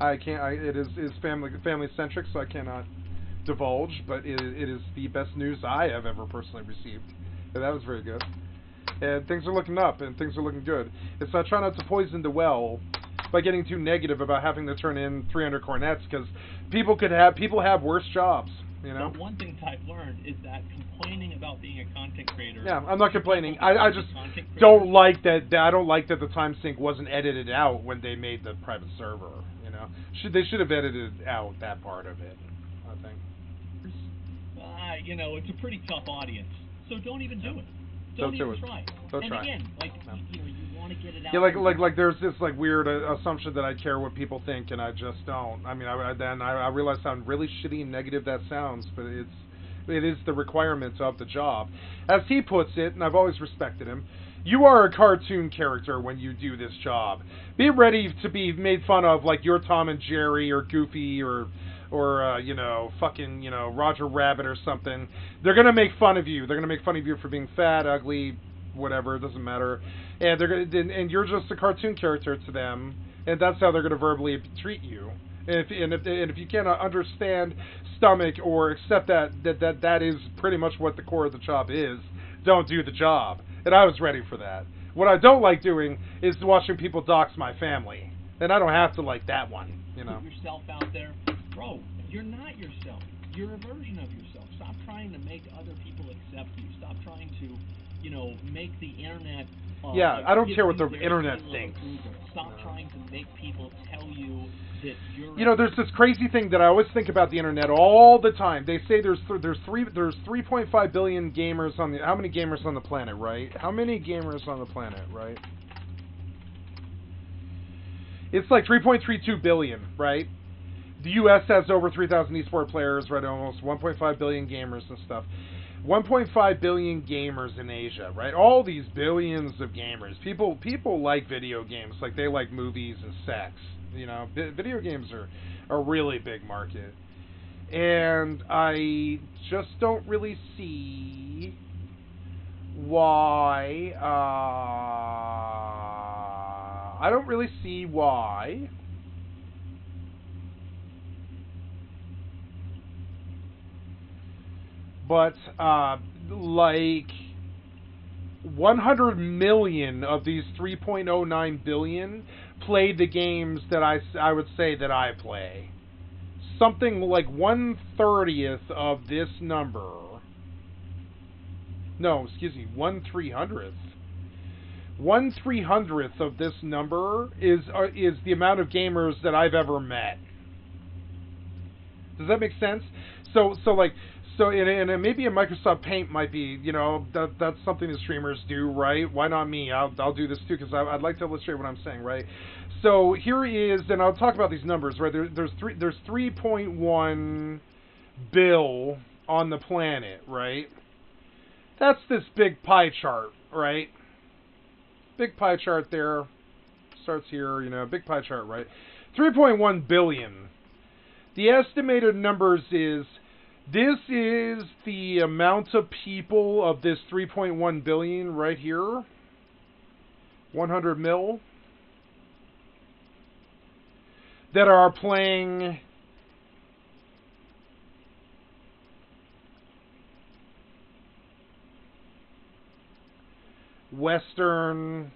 It is family centric, so I cannot divulge, but it is the best news I have ever personally received. And that was very good. And things are looking up, and things are looking good. And so I try not to poison the well by getting too negative about having to turn in 300 cornets, because people have worse jobs, But one thing that I've learned is that complaining about being a content creator... Yeah, I'm not complaining. I just don't like that. I don't like that the time sync wasn't edited out when they made the private server. They should have edited out that part of it, I think. It's a pretty tough audience, so don't even do it. Don't even try. Don't try. Again, you want to get it out. Yeah, like there's this weird assumption that I care what people think, and I just don't. I mean, I realize how really shitty and negative that sounds, but it is the requirements of the job. As he puts it, and I've always respected him, you are a cartoon character when you do this job. Be ready to be made fun of like you're Tom and Jerry or Goofy or fucking, Roger Rabbit or something. They're gonna make fun of you. They're gonna make fun of you for being fat, ugly, whatever. It doesn't matter. And and you're just a cartoon character to them, and that's how they're gonna verbally treat you. And if you cannot understand, stomach, or accept that is pretty much what the core of the job is, don't do the job. And I was ready for that. What I don't like doing is watching people dox my family. And I don't have to like that one, you know. Put yourself out there. Bro, you're not yourself. You're a version of yourself. Stop trying to make other people accept you. Stop trying to, you know, make the internet... yeah, I don't care what the internet thinks. Stop trying to make people tell you that you're... You know, there's this crazy thing that I always think about the internet all the time. They say there's 3.5 billion gamers on the... How many gamers on the planet, right? How many gamers on the planet, right? It's like 3.32 billion, right? The U.S. has over 3,000 esport players, right? Almost 1.5 billion gamers and stuff. 1.5 billion gamers in Asia, right? All these billions of gamers. People like video games like they like movies and sex. You know, video games are a really big market. And I just don't really see why... I don't really see why... But, like, 100 million of these 3.09 billion play the games that I would say that I play. Something like 1/30th of this number. No, excuse me, 1/300th. 1/300th of this number is the amount of gamers that I've ever met. Does that make sense? So and maybe a Microsoft Paint might be, you know, that's something that streamers do, right? Why not me? I'll do this too because I'd like to illustrate what I'm saying, right? So here is, and I'll talk about these numbers, right? There's 3.1 bill on the planet, right? That's this big pie chart, right? Big pie chart there. Starts here, you know, big pie chart, right? 3.1 billion. The estimated numbers is, this is the amount of people of this 3.1 billion right here. 100 mil. That are playing Western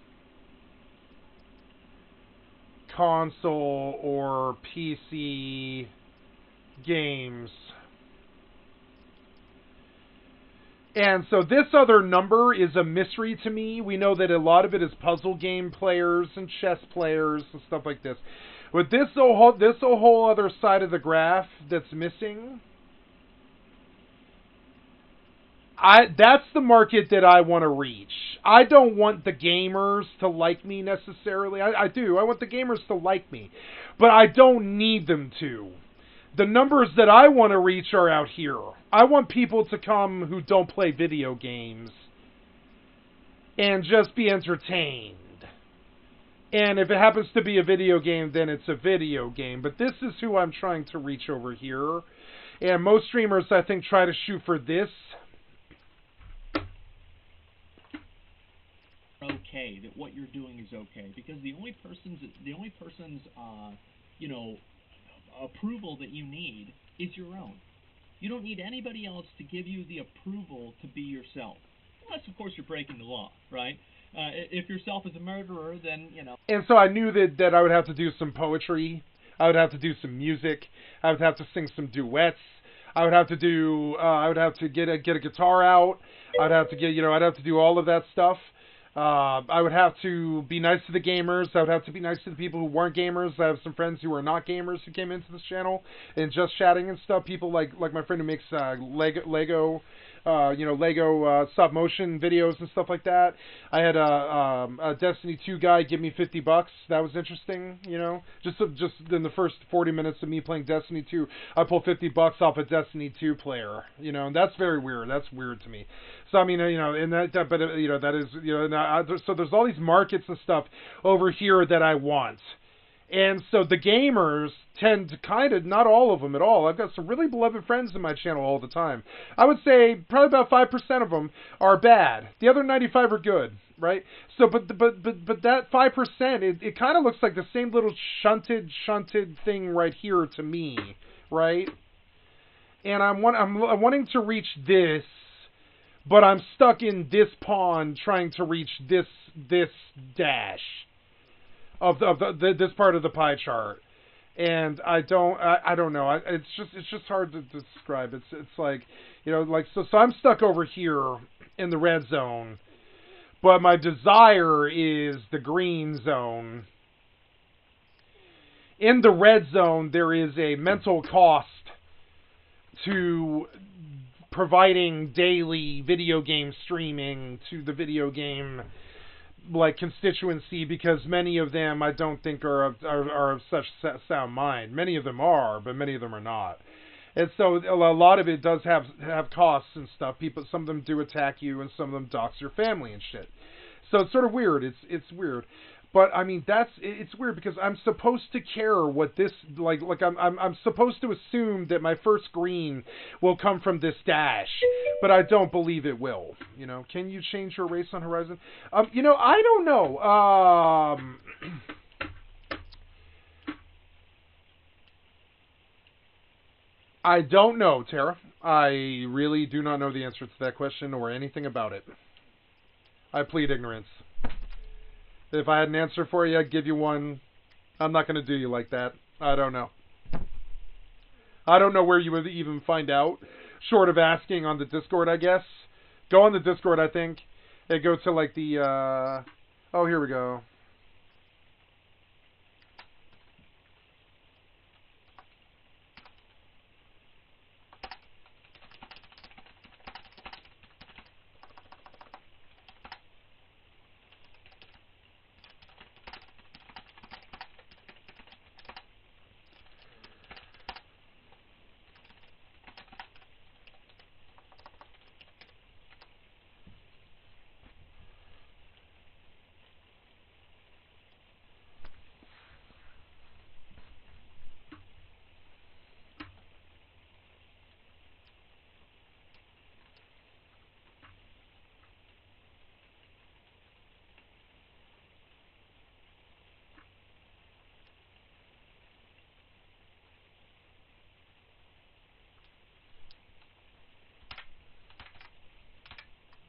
console or PC games. And so this other number is a mystery to me. We know that a lot of it is puzzle game players and chess players and stuff like this. But this whole other side of the graph that's missing, that's the market that I want to reach. I don't want the gamers to like me necessarily. I do. I want the gamers to like me. But I don't need them to. The numbers that I want to reach are out here. I want people to come who don't play video games and just be entertained. And if it happens to be a video game, then it's a video game. But this is who I'm trying to reach over here. And most streamers, I think, try to shoot for this. Okay, that what you're doing is okay, because the only person's you know, approval that you need is your own. You don't need anybody else to give you the approval to be yourself, unless of course you're breaking the law, right? If yourself is a murderer, then you know. And so I knew that I would have to do some poetry. I would have to do some music. I would have to sing some duets. I would have to do. I would have to get a guitar out. I'd have to get. You know, I'd have to do all of that stuff. I would have to be nice to the gamers. I would have to be nice to the people who weren't gamers. I have some friends who are not gamers who came into this channel and just chatting and stuff. People like my friend who makes Lego stop motion videos and stuff like that. I had a Destiny 2 guy give me $50. That was interesting, you know. Just in the first 40 minutes of me playing Destiny 2, I pulled $50 off a Destiny 2 player, you know, and that's very weird. That's weird to me. So I mean, you know, and but you know, that is, you know, so there's all these markets and stuff over here that I want. And so the gamers tend to kind of, not all of them at all. I've got some really beloved friends in my channel all the time. I would say probably about 5% of them are bad. The other 95 are good, right? So, but that 5%, it kind of looks like the same little shunted thing right here to me, right? And I'm wanting to reach this, but I'm stuck in this pond trying to reach this dash of this part of the pie chart. And I don't know. It's just hard to describe. It's like, you know, like so I'm stuck over here in the red zone, but my desire is the green zone. In the red zone, there is a mental cost to providing daily video game streaming to the video game like constituency, because many of them I don't think are of such sound mind. Many of them are, but many of them are not. And so a lot of it does have costs and stuff. Some of them do attack you, and some of them dox your family and shit. So it's sort of weird. It's weird. But I mean, it's weird because I'm supposed to care what this like I'm supposed to assume that my first green will come from this dash, but I don't believe it will. You know, can you change your race on Horizon? You know, I don't know. I don't know, Tara. I really do not know the answer to that question or anything about it. I plead ignorance. If I had an answer for you, I'd give you one. I'm not going to do you like that. I don't know. I don't know where you would even find out, short of asking on the Discord, I guess. Go on the Discord, I think, and go to, like, the, oh, here we go.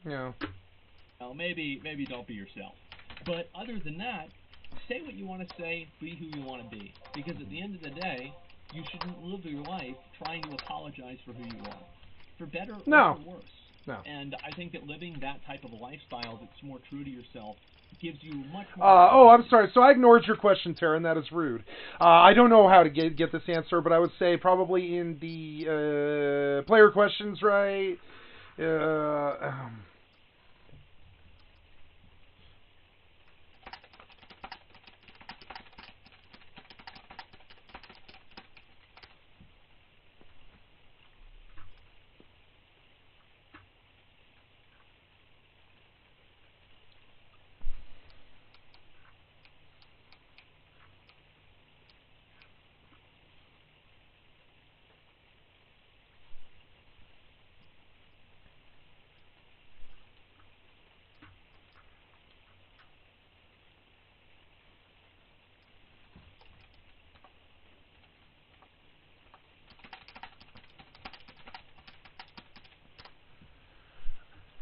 Yeah. Well, maybe don't be yourself. But other than that, say what you want to say, be who you want to be. Because at the end of the day, you shouldn't live your life trying to apologize for who you are. For better or for worse. No. And I think that living that type of a lifestyle that's more true to yourself gives you much more... oh, I'm sorry. So I ignored your question, Tara, and that is rude. I don't know how to get this answer, but I would say probably in the player questions, right?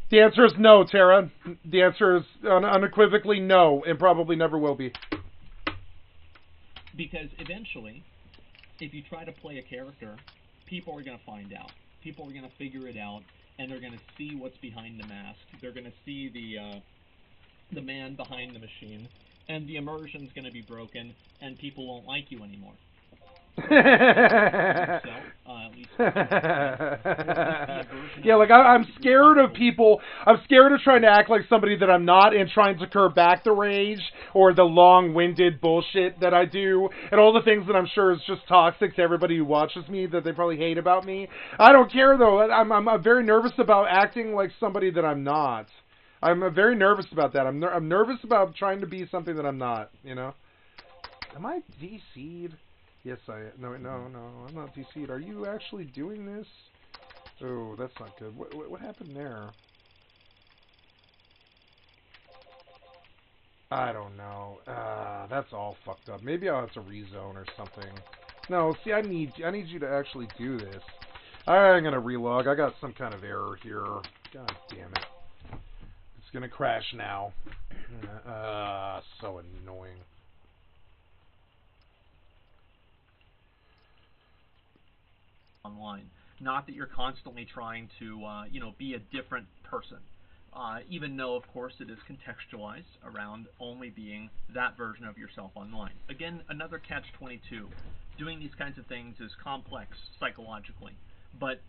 The answer is no, Tara. The answer is unequivocally no, and probably never will be. Because eventually, if you try to play a character, people are going to find out. People are going to figure it out, and they're going to see what's behind the mask. They're going to see the man behind the machine, and the immersion's going to be broken, and people won't like you anymore. Yeah, like I'm scared of people. I'm scared of trying to act like somebody that I'm not and trying to curb back the rage or the long-winded bullshit that I do and all the things that I'm sure is just toxic to everybody who watches me that they probably hate about me. I don't care though. I'm very nervous about acting like somebody that I'm not. I'm very nervous about that. I'm nervous about trying to be something that I'm not. You know? Am I DC'd? Yes, no, I'm not DC'd. Are you actually doing this? Oh, that's not good. What happened there? I don't know. That's all fucked up. Maybe I'll have to rezone or something. No, see, I need you to actually do this. I'm gonna relog. I got some kind of error here. God damn it. It's gonna crash now. So annoying. Online. Not that you're constantly trying to, be a different person. Even though, of course, it is contextualized around only being that version of yourself online. Again, another catch-22. Doing these kinds of things is complex psychologically, but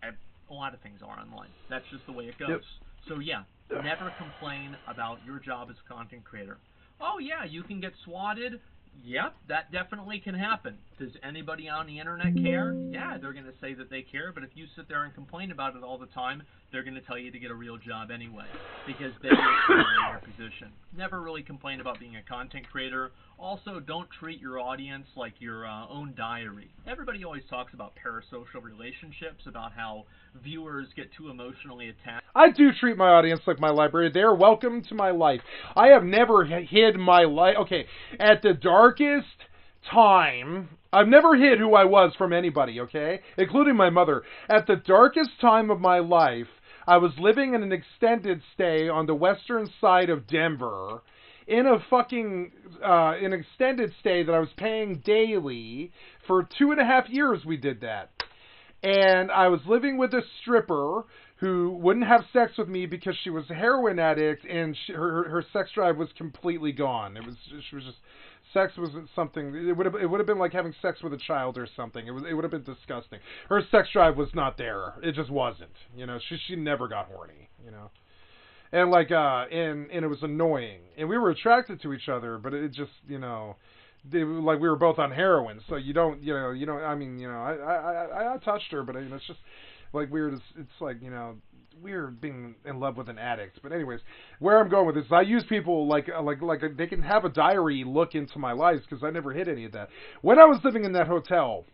a lot of things are online. That's just the way it goes. Yep. So yeah, never complain about your job as a content creator. Oh yeah, you can get swatted. Yep, that definitely can happen. Does anybody on the internet care? Yeah, they're going to say that they care, but if you sit there and complain about it all the time, they're going to tell you to get a real job anyway, because they are in your position. Never really complain about being a content creator. Also, don't treat your audience like your own diary. Everybody always talks about parasocial relationships, about how viewers get too emotionally attached. I do treat my audience like my library. They are welcome to my life. I have never hid my life. Okay, at the darkest time, I've never hid who I was from anybody, okay? Including my mother. At the darkest time of my life, I was living in an extended stay on the western side of Denver in a fucking, an extended stay that I was paying daily. For 2.5 years we did that. And I was living with a stripper who wouldn't have sex with me because she was a heroin addict and her sex drive was completely gone. She was just, sex wasn't something, it would have been like having sex with a child or something. It would have been disgusting. Her sex drive was not there. It just wasn't. She never got horny, And and it was annoying. And we were attracted to each other, but it just, we were both on heroin, so I touched her, but it's just like weird. It's like, weird being in love with an addict. But anyways, where I'm going with this is I use people like they can have a diary look into my life, because I never hid any of that. When I was living in that hotel,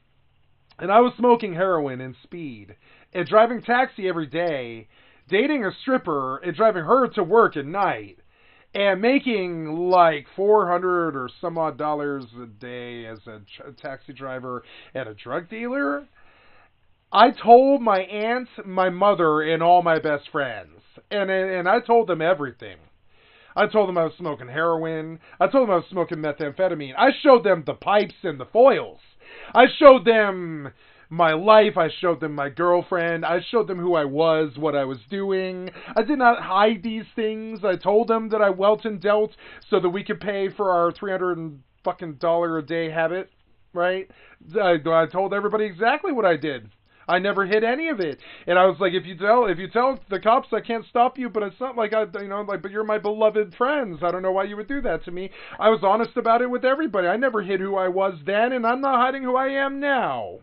and I was smoking heroin and speed, and driving taxi every day, dating a stripper, and driving her to work at night, and making like $400 or some odd dollars a day as a taxi driver and a drug dealer, I told my aunt, my mother, and all my best friends. And I told them everything. I told them I was smoking heroin. I told them I was smoking methamphetamine. I showed them the pipes and the foils. I showed them my life. I showed them my girlfriend. I showed them who I was, what I was doing. I did not hide these things. I told them that I welt and dealt so that we could pay for our $300 a day habit, right? I told everybody exactly what I did. I never hid any of it. And I was like, if you tell the cops, I can't stop you, but it's not like but you're my beloved friends. I don't know why you would do that to me. I was honest about it with everybody. I never hid who I was then, and I'm not hiding who I am now.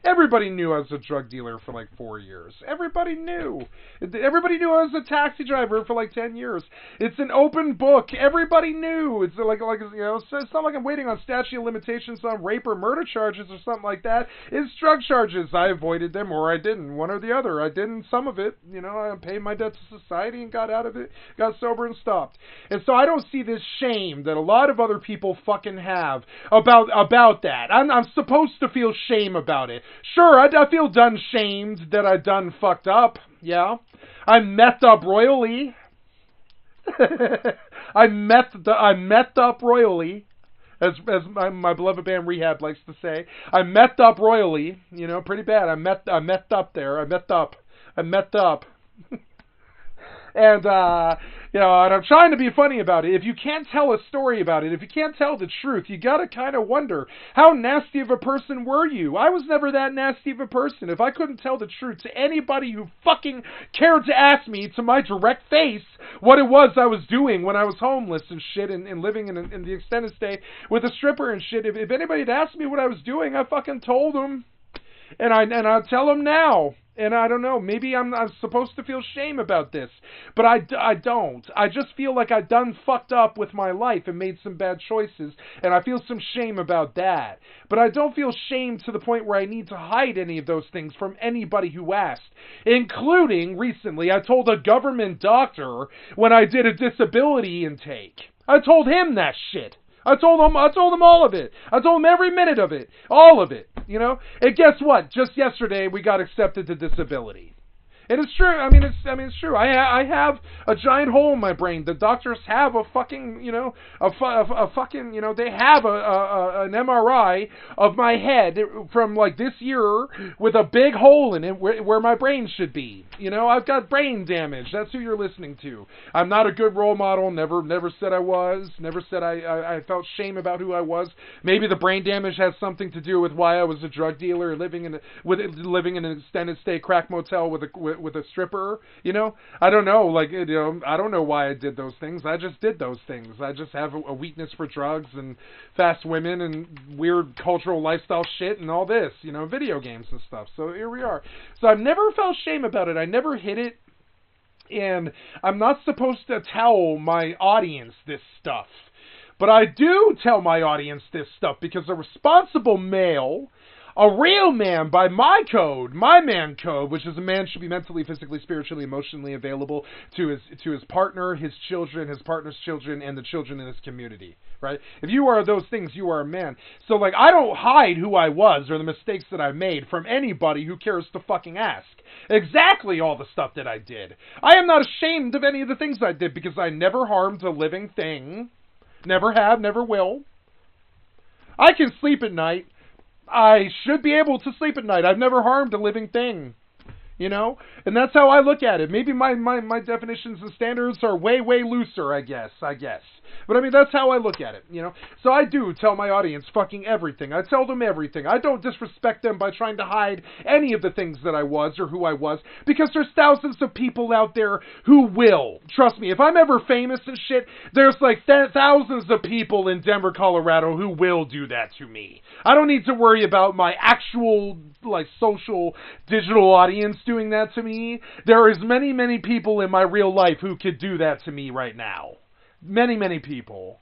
Everybody knew I was a drug dealer for like 4 years. Everybody knew. Everybody knew I was a taxi driver for like 10 years. It's an open book. Everybody knew. It's it's not like I'm waiting on statute of limitations on rape or murder charges or something like that. It's drug charges. I avoided them or I didn't. One or the other. I didn't some of it. I paid my debt to society and got out of it. Got sober and stopped. And so I don't see this shame that a lot of other people fucking have about that. I'm supposed to feel shame about it. Sure, I feel done shamed that I done fucked up. Yeah. I methed up royally. I methed up royally, as my beloved band Rehab likes to say. I methed up royally, pretty bad. I methed up there. I methed up. And, and I'm trying to be funny about it. If you can't tell a story about it, if you can't tell the truth, you gotta kind of wonder, how nasty of a person were you? I was never that nasty of a person. If I couldn't tell the truth to anybody who fucking cared to ask me to my direct face what it was I was doing when I was homeless and shit and living in the extended stay with a stripper and shit, if anybody had asked me what I was doing, I fucking told them. And I'll tell them now. And I don't know, maybe I'm supposed to feel shame about this, but I don't. I just feel like I done fucked up with my life and made some bad choices, and I feel some shame about that. But I don't feel shame to the point where I need to hide any of those things from anybody who asked, including recently I told a government doctor when I did a disability intake. I told him that shit. I told him all of it. I told him every minute of it. All of it. you know? And guess what? Just yesterday, we got accepted to disability. And it's true. I mean, it's true. I have a giant hole in my brain. The doctors have a fucking, you know, a fucking, you know, they have an MRI of my head from like this year with a big hole in it where my brain should be. You know, I've got brain damage. That's who you're listening to. I'm not a good role model. Never said I was. Never said I felt shame about who I was. Maybe the brain damage has something to do with why I was a drug dealer, living in an extended stay crack motel with a stripper, you know? I don't know, like, you know, I don't know why I did those things. I just did those things. I just have a weakness for drugs and fast women and weird cultural lifestyle shit and all this, you know, video games and stuff. So here we are. So I've never felt shame about it. I never hid it. And I'm not supposed to tell my audience this stuff. But I do tell my audience this stuff because a responsible male, a real man by my code, my man code, which is a man should be mentally, physically, spiritually, emotionally available to his partner, his children, his partner's children, and the children in his community, right? If you are those things, you are a man. So, like, I don't hide who I was or the mistakes that I made from anybody who cares to fucking ask. Exactly all the stuff that I did. I am not ashamed of any of the things I did because I never harmed a living thing. Never have, never will. I can sleep at night. I should be able to sleep at night. I've never harmed a living thing, you know? And that's how I look at it. Maybe my definitions and standards are way looser, I guess. But I mean, that's how I look at it, you know? So I do tell my audience fucking everything. I tell them everything. I don't disrespect them by trying to hide any of the things that I was or who I was, because there's thousands of people out there who will. Trust me, if I'm ever famous and shit, there's like thousands of people in Denver, Colorado who will do that to me. I don't need to worry about my actual, like, social, digital audience doing that to me. There is many people in my real life who could do that to me right now. Many people.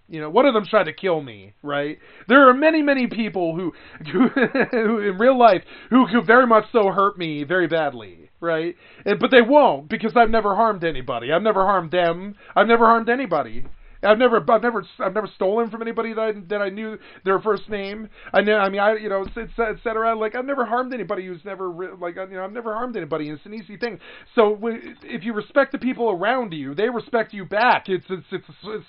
You know, one of them tried to kill me, right? There are many people who in real life who could very much so hurt me very badly, right? But they won't, because I've never harmed anybody. I've never harmed them. I've never harmed anybody. I've never stolen from anybody that I knew their first name. You know, et cetera. Like, I've never harmed anybody who's never, I've never harmed anybody. It's an easy thing. So if you respect the people around you, they respect you back. It's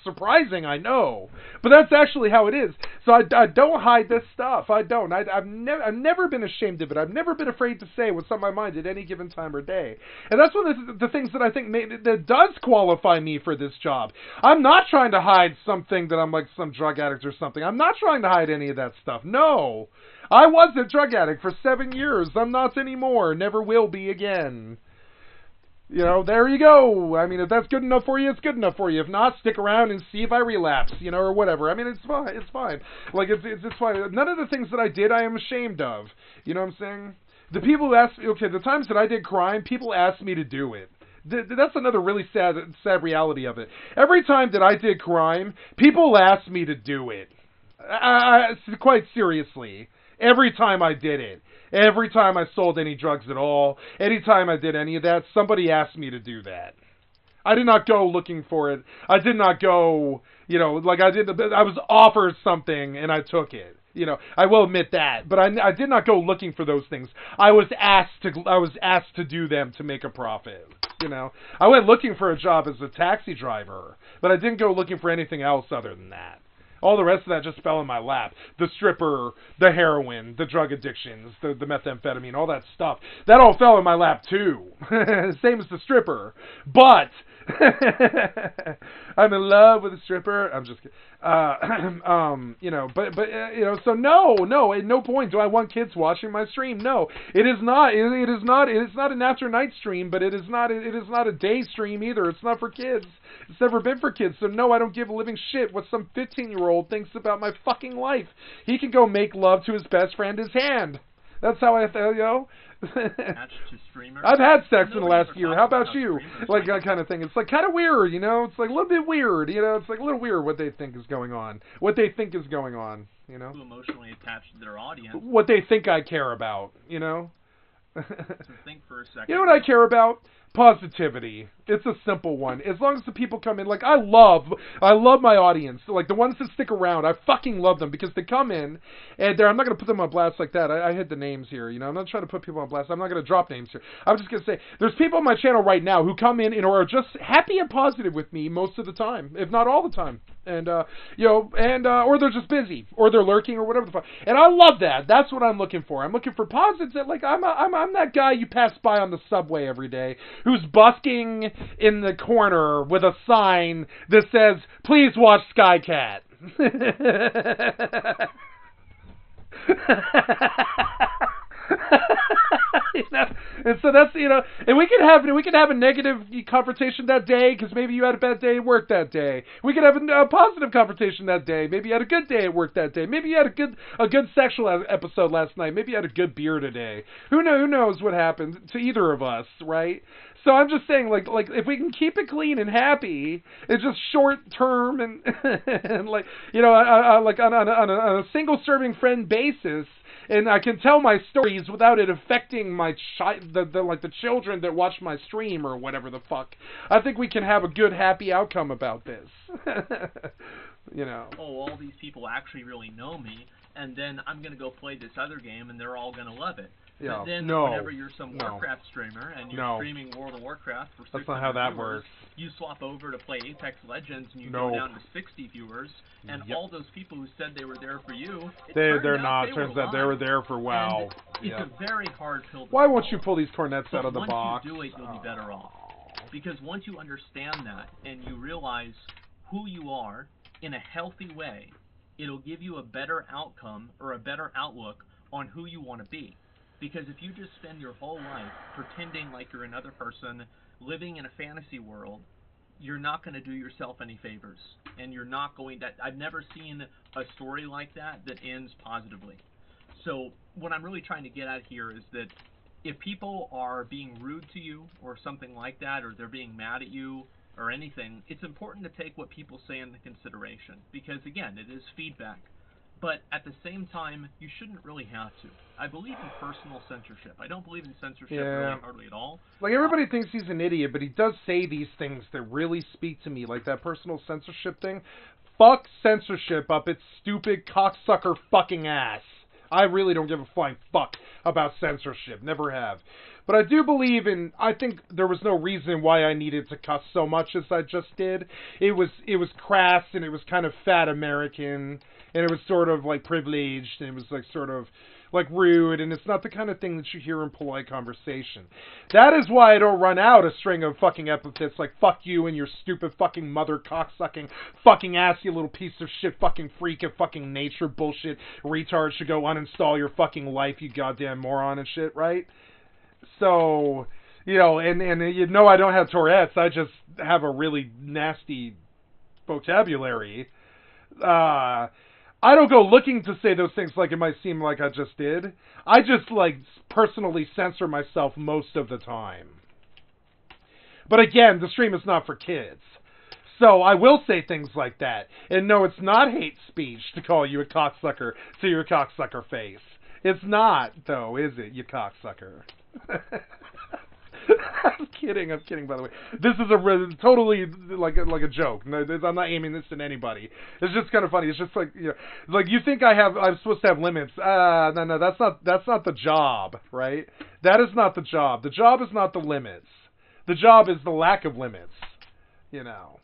surprising, I know, but that's actually how it is. So I don't hide this stuff. I don't. I've never been ashamed of it. I've never been afraid to say what's on my mind at any given time or day. And that's one of the things that I think that does qualify me for this job. I'm not trying to hide something that I'm like some drug addict or something. I'm not trying to hide any of that stuff. No. I was a drug addict for 7 years. I'm not anymore. Never will be again. You know, there you go. I mean, if that's good enough for you, it's good enough for you. If not, stick around and see if I relapse, you know, or whatever. I mean, it's fine. It's fine. Like, it's fine. None of the things that I did, I am ashamed of. You know what I'm saying? The people who asked, okay, the times that I did crime, people asked me to do it. That's another really sad reality of it. Every time that I did crime, people asked me to do it. Quite seriously. Every time I did it. Every time I sold any drugs at all. Anytime I did any of that, somebody asked me to do that. I did not go looking for it. I did not go, you know, like I was offered something and I took it. You know, I will admit that, but I did not go looking for those things. I was asked to do them to make a profit. You know, I went looking for a job as a taxi driver, but I didn't go looking for anything else other than that. All the rest of that just fell in my lap. The stripper, the heroin, the drug addictions, the methamphetamine, all that stuff. That all fell in my lap too. Same as the stripper. But I'm in love with a stripper. I'm just kidding. You know, but you know, so no, at no point do I want kids watching my stream. No, it is not. It is not an after night stream, but it is not a day stream either. It's not for kids. It's never been for kids. So no, I don't give a living shit what some 15-year-old thinks about my fucking life. He can go make love to his best friend, his hand. That's how I feel, you know. I've had sex in the last year. How about you? Like that kind of thing. It's like kind of weird, you know. It's like a little bit weird, you know. It's like a little weird what they think is going on. What they think is going on, you know. Emotionally attached to their audience. What they think I care about, you know. So think for a second. You know what I care about? positivity. It's a simple one. As long as the people come in, like, I love my audience. Like, the ones that stick around, I fucking love them because they come in, and I'm not going to put them on blast like that. I hid the names here, you know. I'm not trying to put people on blast. I'm not going to drop names here. I'm just going to say, there's people on my channel right now who come in and are just happy and positive with me most of the time, if not all the time. And, you know, and, or they're just busy, or they're lurking, or whatever the fuck. And I love that. That's what I'm looking for. I'm looking for positives that, like, I'm that guy you pass by on the subway every day who's busking in the corner with a sign that says, "Please watch Skycat." You know? And so that's, you know, and we could have a negative confrontation that day because maybe you had a bad day at work that day. We could have a positive confrontation that day. Maybe you had a good day at work that day. Maybe you had a good sexual episode last night. Maybe you had a good beer today. Who knows what happened to either of us, right? So I'm just saying, like if we can keep it clean and happy, it's just short term and and like, you know, like on a single serving friend basis. And I can tell my stories without it affecting my the children that watch my stream or whatever the fuck. I think we can have a good, happy outcome about this. You know. Oh, all these people actually really know me, and then I'm gonna go play this other game, and they're all gonna love it. Yeah. But then whenever you're some Warcraft streamer and you're streaming World of Warcraft for 600 That's not how that viewers, works. You swap over to play Apex Legends and you go down to 60 viewers, and all those people who said they were there for you, they're not. Turns out they were there for WoW. It's a very hard pill to Why won't you pull these cornets out of the box? Once you do it, you'll be better off. Because once you understand that and you realize who you are in a healthy way, it'll give you a better outcome or a better outlook on who you want to be. Because if you just spend your whole life pretending like you're another person, living in a fantasy world, you're not going to do yourself any favors. And you're not going to... I've never seen a story like that ends positively. So what I'm really trying to get at here is that if people are being rude to you or something like that, or they're being mad at you or anything, it's important to take what people say into consideration. Because, again, it is feedback. But at the same time, you shouldn't really have to. I believe in personal censorship. I don't believe in censorship really hardly at all. Like, everybody thinks he's an idiot, but he does say these things that really speak to me, like that personal censorship thing. Fuck censorship up its stupid cocksucker fucking ass. I really don't give a flying fuck about censorship. Never have. But I do believe in... I think there was no reason why I needed to cuss so much as I just did. It was crass, and it was kind of fat American, and it was sort of, like, privileged, and it was, like, sort of, like, rude, and it's not the kind of thing that you hear in polite conversation. That is why I don't run out a string of fucking epithets like, fuck you and your stupid fucking mother cocksucking fucking ass, you little piece of shit fucking freak of fucking nature bullshit retard should go uninstall your fucking life, you goddamn moron and shit, right? So, you know, and you know I don't have Tourette's, I just have a really nasty vocabulary. I don't go looking to say those things like it might seem like I just did. I just, like, personally censor myself most of the time. But again, the stream is not for kids. So I will say things like that. And no, it's not hate speech to call you a cocksucker to your cocksucker face. It's not, though, is it, you cocksucker? I'm kidding, by the way. This is totally like a joke. No, I'm not aiming this at anybody. It's just kind of funny. It's just like, you know, like you think I'm supposed to have limits. No, that's not the job, right? That is not the job. The job is not the limits. The job is the lack of limits, you know.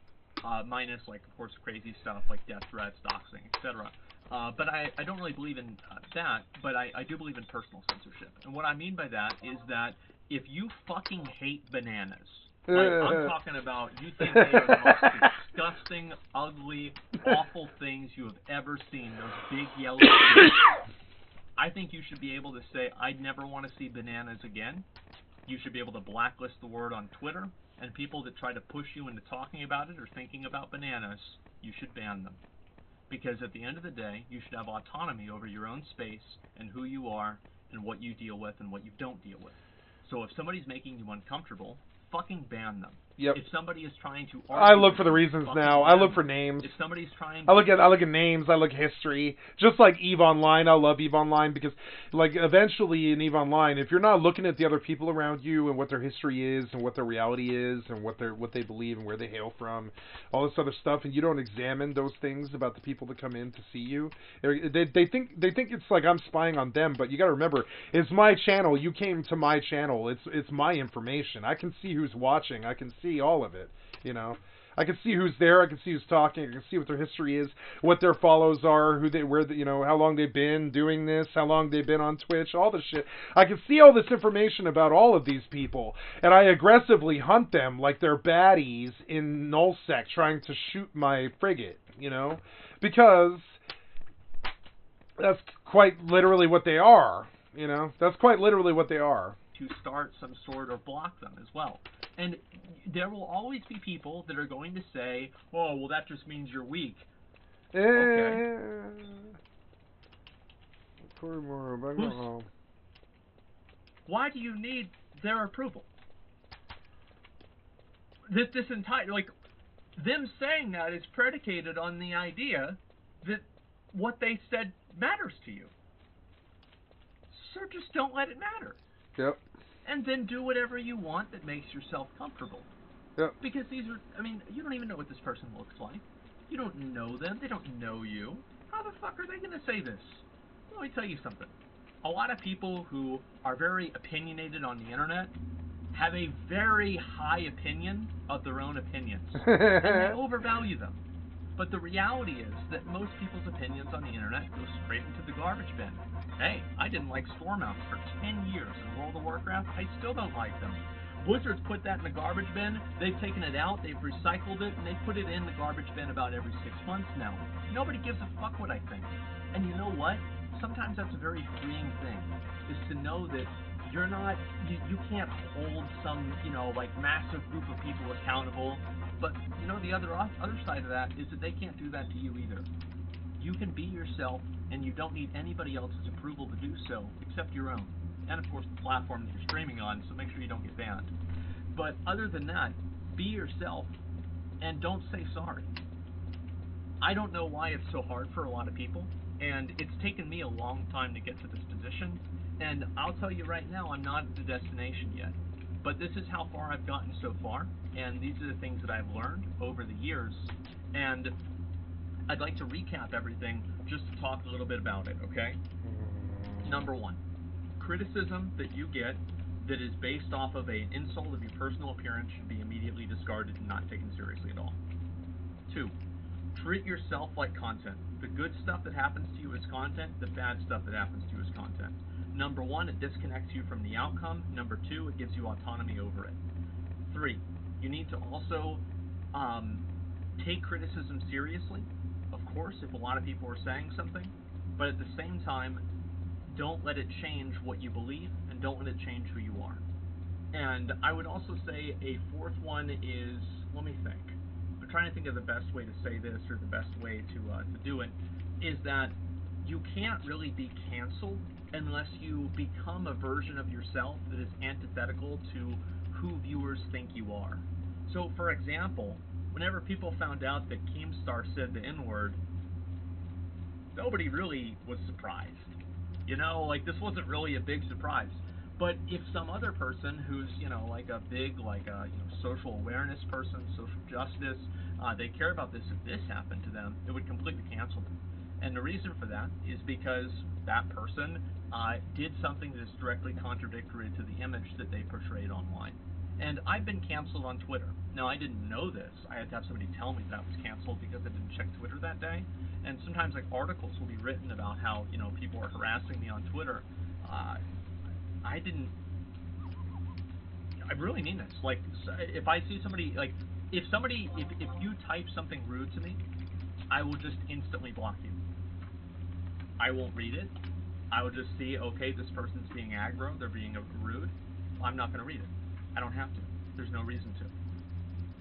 Minus, like, of course, crazy stuff like death threats, doxing, etc. But I don't really believe in that, but I do believe in personal censorship. And what I mean by that is that if you fucking hate bananas, like I'm talking about, you think they are the most disgusting, ugly, awful things you have ever seen, those big yellow things, I think you should be able to say, I'd never want to see bananas again. You should be able to blacklist the word on Twitter, and people that try to push you into talking about it or thinking about bananas, you should ban them. Because at the end of the day, you should have autonomy over your own space and who you are and what you deal with and what you don't deal with. So if somebody's making you uncomfortable, fucking ban them. Yep. If somebody is trying to I argue look for the reasons now. I look for names. If somebody's trying I look at names, I look history. Just like EVE Online, I love EVE Online because like eventually in EVE Online, if you're not looking at the other people around you and what their history is and what their reality is and what they believe and where they hail from, all this other stuff, and you don't examine those things about the people that come in to see you, they think it's like I'm spying on them, but you got to remember, it's my channel. You came to my channel. It's my information. I can see who's watching. I can see all of it, you know. I can see who's there. I can see who's talking. I can see what their history is, what their follows are, how long they've been doing this, how long they've been on Twitch, all this shit. I can see all this information about all of these people, and I aggressively hunt them like they're baddies in nullsec trying to shoot my frigate, you know, because that's quite literally what they are, you know. That's quite literally what they are. To start some sort of block them as well. And there will always be people that are going to say, oh, well, that just means you're weak. Okay. Why do you need their approval? This entire, like, them saying that is predicated on the idea that what they said matters to you. So just don't let it matter. Yep. And then do whatever you want that makes yourself comfortable. Yep. Because these are, I mean, you don't even know what this person looks like. You don't know them. They don't know you. How the fuck are they going to say this? Let me tell you something. A lot of people who are very opinionated on the internet have a very high opinion of their own opinions. And they overvalue them. But the reality is that most people's opinions on the internet go straight into the garbage bin. Hey, I didn't like store mounts for 10 years in World of Warcraft. I still don't like them. Blizzard's put that in the garbage bin. They've taken it out, they've recycled it, and they put it in the garbage bin about every 6 months now. Nobody gives a fuck what I think. And you know what? Sometimes that's a very freeing thing, is to know that you're not, you can't hold some, you know, like massive group of people accountable. But, you know, the other side of that is that they can't do that to you either. You can be yourself, and you don't need anybody else's approval to do so, except your own. And, of course, the platform that you're streaming on, so make sure you don't get banned. But other than that, be yourself, and don't say sorry. I don't know why it's so hard for a lot of people, and it's taken me a long time to get to this position, and I'll tell you right now, I'm not at the destination yet. But this is how far I've gotten so far, and these are the things that I've learned over the years, and I'd like to recap everything just to talk a little bit about it, okay? Number one, criticism that you get that is based off of an insult of your personal appearance should be immediately discarded and not taken seriously at all. 2, treat yourself like content. The good stuff that happens to you is content, the bad stuff that happens to you is content. Number 1, it disconnects you from the outcome. Number 2, it gives you autonomy over it. 3, you need to also take criticism seriously. Of course, if a lot of people are saying something, but at the same time, don't let it change what you believe, and don't let it change who you are. And I would also say a 4th one is, let me think. I'm trying to think of the best way to say this, or the best way to do it, is that you can't really be canceled unless you become a version of yourself that is antithetical to who viewers think you are. So, for example, whenever people found out that Keemstar said the N-word, nobody really was surprised. You know, like, this wasn't really a big surprise. But if some other person who's, you know, like a big, like a, you know, social awareness person, social justice, they care about this, if this happened to them, it would completely cancel them. And the reason for that is because that person did something that is directly contradictory to the image that they portrayed online. And I've been canceled on Twitter. Now, I didn't know this. I had to have somebody tell me that I was canceled because I didn't check Twitter that day. And sometimes, like, articles will be written about how, you know, people are harassing me on Twitter. I really mean this. Like, if I see somebody, like, if you type something rude to me, I will just instantly block you. I won't read it. I will just see, okay, this person's being aggro, they're being rude. I'm not going to read it. I don't have to. There's no reason to.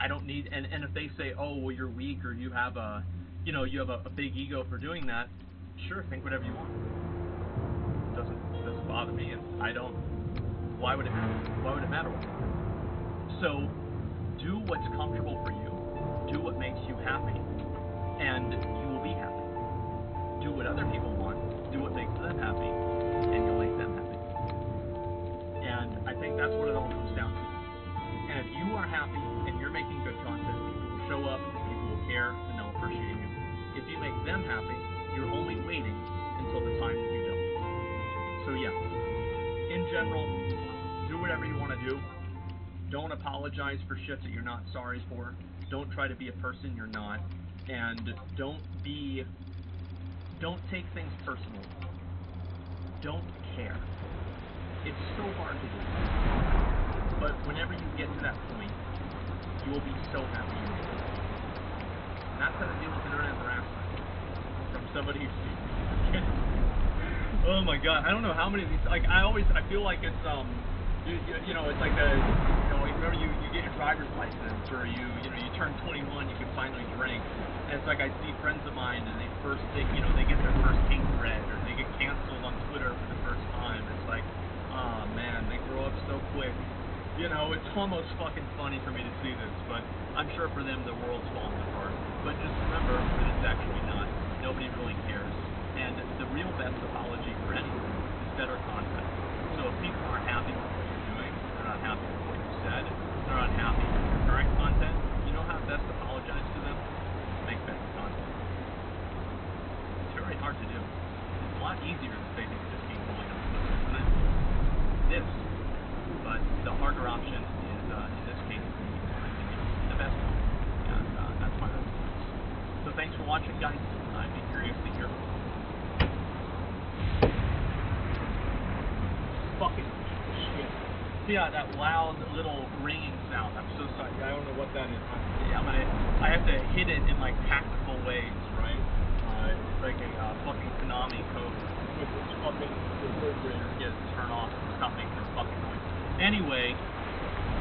I don't need, and if they say, oh, well, you're weak, or you have a, you know, you have a big ego for doing that, sure, think whatever you want. It doesn't bother me, and I don't. Why would it matter? Why would it matter what they do? So do what's comfortable for you. Do what makes you happy, and you will be happy. Do what other people want. Do what makes them happy, and you'll make them happy. And I think that's what it all comes down to. And if you are happy and you're making good content, people will show up, people will care, and they'll appreciate you. If you make them happy, you're only waiting until the time that you don't. So yeah, in general, do whatever you want to do. Don't apologize for shit that you're not sorry for. Don't try to be a person you're not. And don't take things personally. Don't care. It's so hard to do. But whenever you get to that point, you will be so happy you did it. And that's how to deal with internet harassment. From somebody who's oh my god, I don't know how many of these, like, I feel like it's, you know, it's like remember you get your driver's license, or you turn 21, you can finally drink, and it's like I see friends of mine, and they get their first pink thread, or they get canceled on Twitter for the first time. It's like, oh man, they grow up so quick. You know, it's almost fucking funny for me to see this, but I'm sure for them the world's falling apart. But just remember that it's actually not. Nobody really cares. And the real best apology for anything is better content. So if people aren't happy with what you're doing, they're not happy with what you said, they're not happy with your current content, you know how best to apologize to them? Make better content. It's very hard to do. It's a lot easier to say things just keep going on, isn't it? It is. But the harder option is, in this case, the best one. And that's my response. So thanks for watching, guys. I'd be curious to hear from you. Fucking shit. Yeah, that loud little ringing sound. I'm so sorry. I don't know what that is. I have to hit it in like tactical ways, right? It's like a fucking Konami code with this fucking refrigerator get turn off and stop making this fucking noise. Anyway,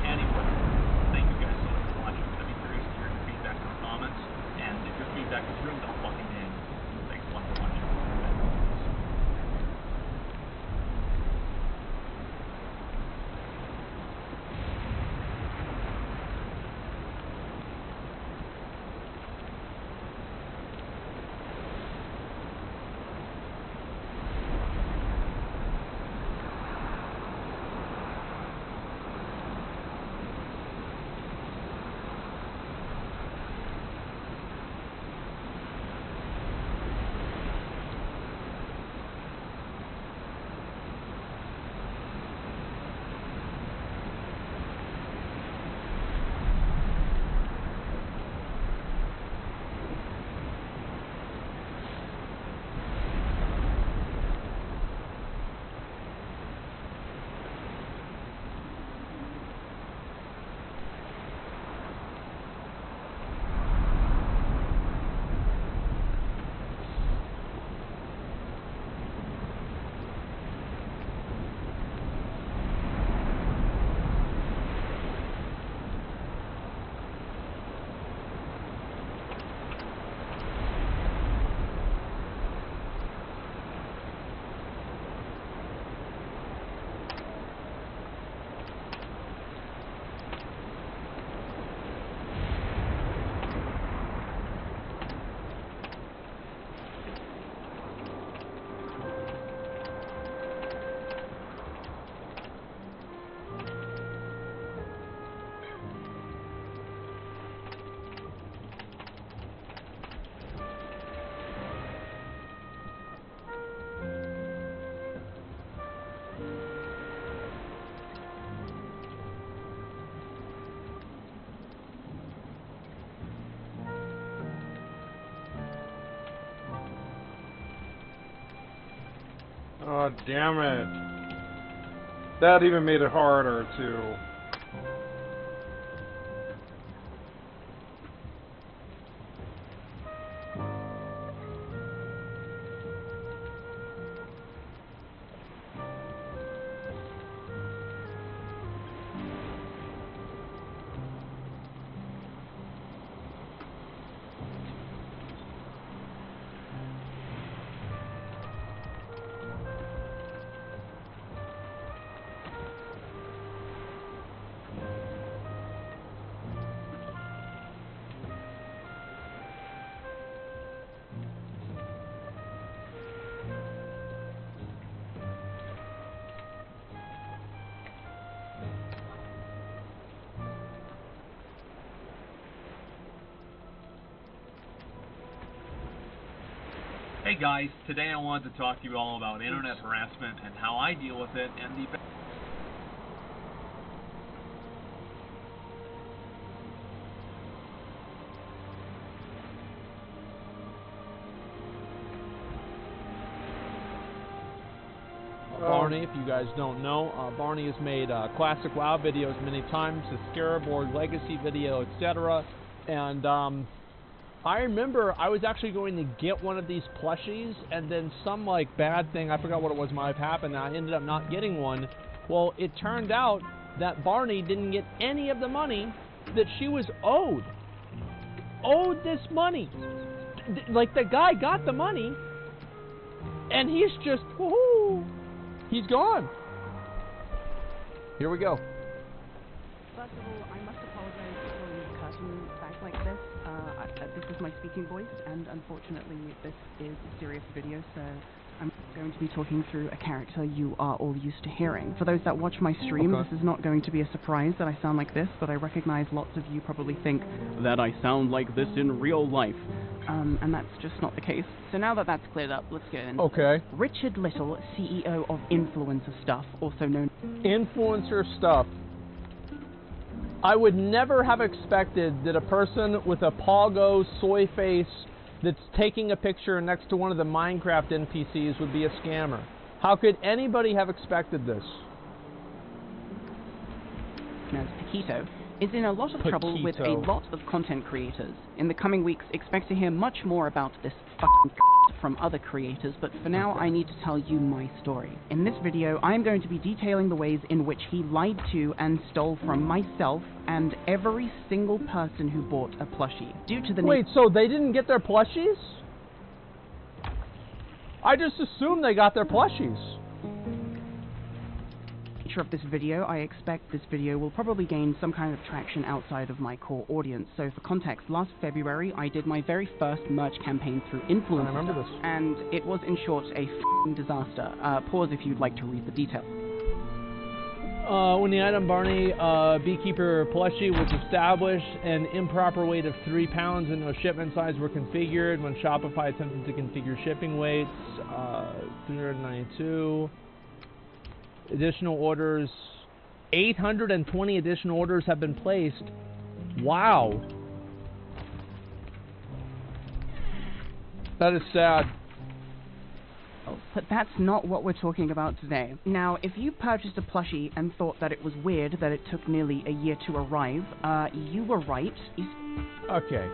thank you guys so much for watching. I'd be curious to hear your feedback in the comments, and if your feedback is ruined, I'll fucking end. Thanks a lot for watching. Oh, damn it. That even made it harder, too. Hey guys, today I wanted to talk to you all about internet harassment and how I deal with it and the... Barney, if you guys don't know, Barney has made classic WoW videos many times, the Scarabord Legacy video, etc. And I remember I was actually going to get one of these plushies, and then some like bad thing, I forgot what it was, might have happened, and I ended up not getting one. Well, it turned out that Barney didn't get any of the money that she was owed. Owed this money. Like, the guy got the money, and he's just, woohoo, he's gone. Here we go. First of all, I must apologize for pulling the curtain back like this. This is my speaking voice, and unfortunately this is a serious video, so I'm going to be talking through a character you are all used to hearing. For those that watch my stream, This is not going to be a surprise that I sound like this, but I recognize lots of you probably think that I sound like this in real life. And that's just not the case. So now that that's cleared up, let's get in. Okay. Richard Little, CEO of Influencer Stuff, also known... Influencer Stuff. I would never have expected that a person with a Pogo soy face that's taking a picture next to one of the Minecraft NPCs would be a scammer. How could anybody have expected this? As Paquito, is in a lot of trouble with a lot of content creators. In the coming weeks, expect to hear much more about this fucking from other creators, but for now I need to tell you my story. In this video, I am going to be detailing the ways in which he lied to and stole from myself and every single person who bought a plushie. Due to the... Wait, so they didn't get their plushies? I just assumed they got their plushies. Of this video, I expect this video will probably gain some kind of traction outside of my core audience. So for context, last February I did my very first merch campaign through Influencer. I remember this. And it was in short a f***ing disaster. Pause if you'd like to read the details. When the item Barney Beekeeper plushie was established, an improper weight of 3 pounds and no shipment size were configured. When Shopify attempted to configure shipping weights, 392. Additional orders, 820 additional orders have been placed. Wow. That is sad. But that's not what we're talking about today. Now, if you purchased a plushie and thought that it was weird that it took nearly a year to arrive, you were right. Okay.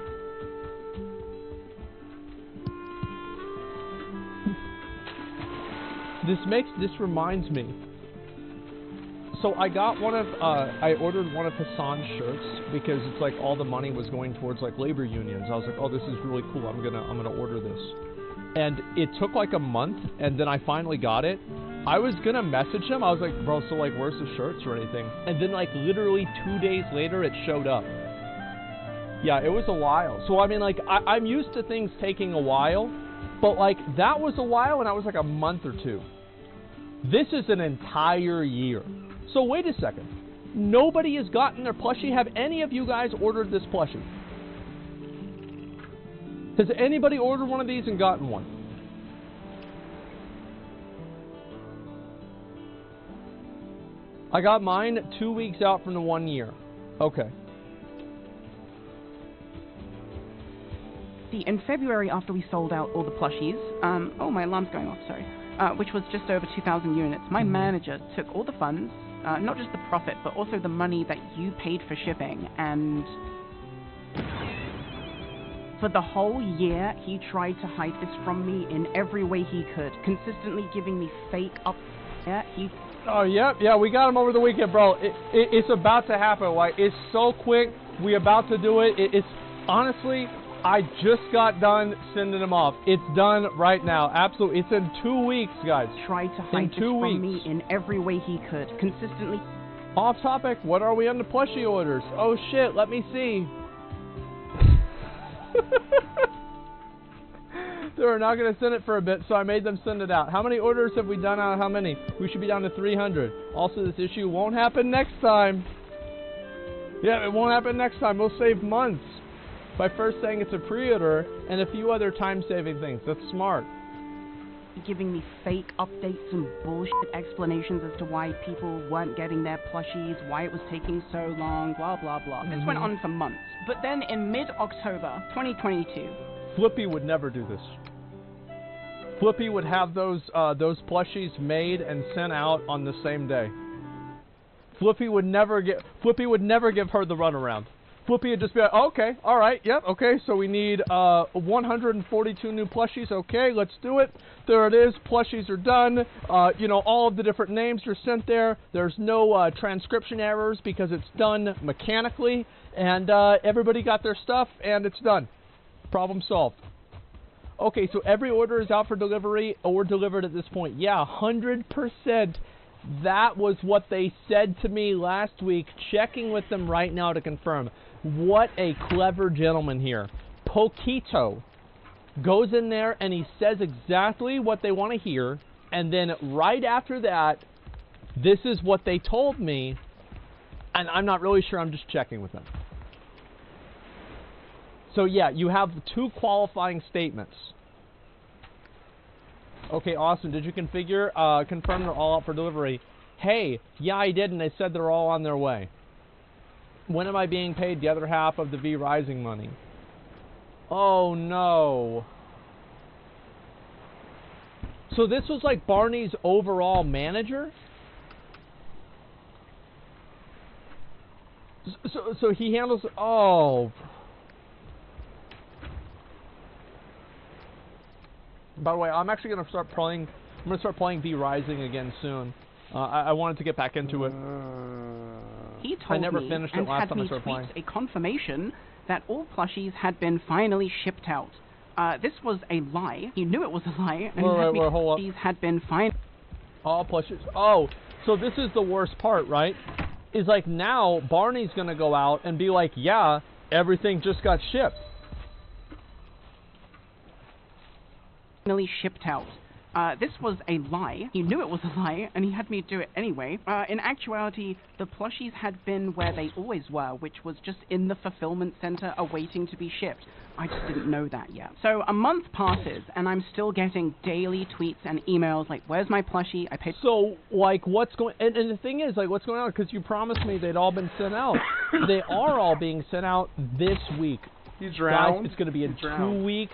This reminds me. So I got one of, I ordered one of Hassan's shirts because it's like all the money was going towards like labor unions. I was like, oh, this is really cool. I'm gonna order this. And it took like a month, and then I finally got it. I was gonna message him. I was like, bro, so like, where's the shirts or anything? And then like literally 2 days later, it showed up. Yeah, it was a while. So I mean, like, I'm used to things taking a while, but like that was a while, and that was like a month or two. This is an entire year. So wait a second. Nobody has gotten their plushie. Have any of you guys ordered this plushie? Has anybody ordered one of these and gotten one? I got mine 2 weeks out from the 1 year. Okay. See, in February, after we sold out all the plushies, oh, my alarm's going off, sorry, which was just over 2,000 units, my manager took all the funds, not just the profit, but also the money that you paid for shipping, and for the whole year, he tried to hide this from me in every way he could, consistently giving me fake up. Yeah, Oh, yeah, we got him over the weekend, bro. It's about to happen. Like, it's so quick. We about to do it. It's honestly, I just got done sending them off. It's done right now. Absolutely. It's in 2 weeks, guys. Tried to hide this from me in every way he could, consistently. Off topic. What are we on the plushie orders? Oh shit. Let me see. They were not going to send it for a bit, so I made them send it out. How many orders have we done out of how many? We should be down to 300. Also, this issue won't happen next time. Yeah, it won't happen next time. We'll save months by first saying it's a pre-order and a few other time-saving things. That's smart. giving me fake updates and bullshit explanations as to why people weren't getting their plushies, why it was taking so long, blah blah blah. This went on for months. But then in mid-October 2022, Flippy would never do this. Flippy would have those plushies made and sent out on the same day. Flippy would never give her the runaround. Flippy would just be like, okay, all right, yep, okay, so we need 142 new plushies. Okay, let's do it. There it is. Plushies are done. You know, all of the different names are sent there. There's no transcription errors because it's done mechanically, and everybody got their stuff, and it's done. Problem solved. Okay, so every order is out for delivery or delivered at this point. Yeah, 100%. That was what they said to me last week. Checking with them right now to confirm. What a clever gentleman here. Poquito goes in there and he says exactly what they want to hear. And then right after that, this is what they told me. And I'm not really sure. I'm just checking with them. So yeah, you have two qualifying statements. Okay, awesome. Did you confirm they're all out for delivery? Hey, yeah, I did, and they said they're all on their way. When am I being paid the other half of the V Rising money? Oh, no. So this was like Barney's overall manager? So he handles... Oh... By the way, I'm actually going to start playing. I'm going to start playing V Rising again soon. I wanted to get back into it. He told I never me finished and it last had time I me started tweet playing. a confirmation that all plushies had been finally shipped out. This was a lie. He knew it was a lie, and he had me hold up. these had been finally. All plushies. Oh, so this is the worst part, right? Is like now Barney's going to go out and be like, yeah, everything just got shipped. Finally shipped out. This was a lie. He knew it was a lie, and he had me do it anyway. In actuality, the plushies had been where they always were, which was just in the fulfillment center awaiting to be shipped. I just didn't know that yet. So a month passes, and I'm still getting daily tweets and emails like, where's my plushie? I paid... So, like, what's going... And the thing is, like, what's going on? Because you promised me they'd all been sent out. They are all being sent out this week. He drowned. Guys, it's going to be in 2 weeks.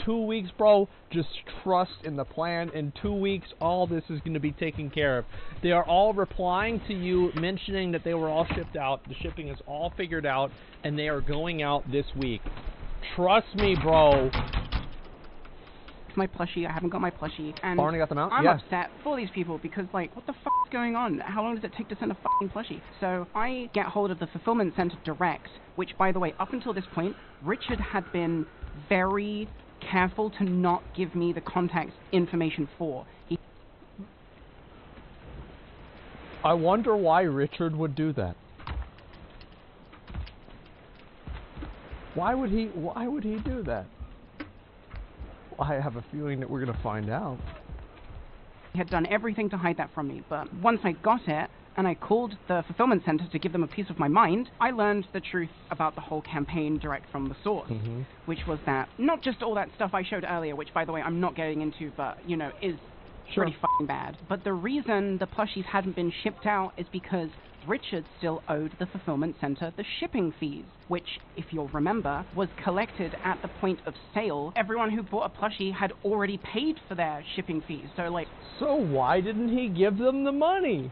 2 weeks, bro. Just trust in the plan. In 2 weeks, all this is going to be taken care of. They are all replying to you, mentioning that they were all shipped out. The shipping is all figured out, and they are going out this week. Trust me, bro. My plushie, I haven't got my plushie, and Barney got them out? I'm Yes. upset for these people because, like, what the fuck is going on? How long does it take to send a fucking plushie? So I get hold of the fulfillment center direct, which, by the way, up until this point, Richard had been very careful to not give me the contact information for. I wonder why Richard would do that. Why would he do that? I have a feeling that we're going to find out. He had done everything to hide that from me, but once I got it, and I called the fulfillment center to give them a piece of my mind, I learned the truth about the whole campaign direct from the source, which was that, not just all that stuff I showed earlier, which, by the way, I'm not getting into, but, you know, is pretty fucking bad. But the reason the plushies hadn't been shipped out is because Richard still owed the fulfillment center the shipping fees, which, if you'll remember, was collected at the point of sale. Everyone who bought a plushie had already paid for their shipping fees, so, like... So why didn't he give them the money?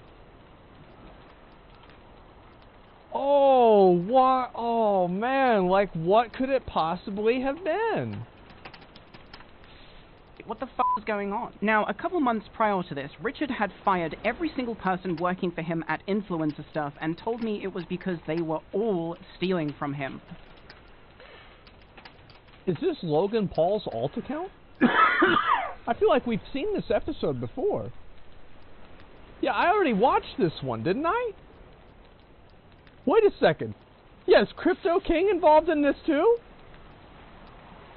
Oh, what? Oh, man, like, what could it possibly have been? What the fuck was going on? Now, a couple months prior to this, Richard had fired every single person working for him at influencer stuff and told me it was because they were all stealing from him. Is this Logan Paul's alt account? I feel like we've seen this episode before. Yeah, I already watched this one, didn't I? Wait a second. Yeah, is Crypto King involved in this too?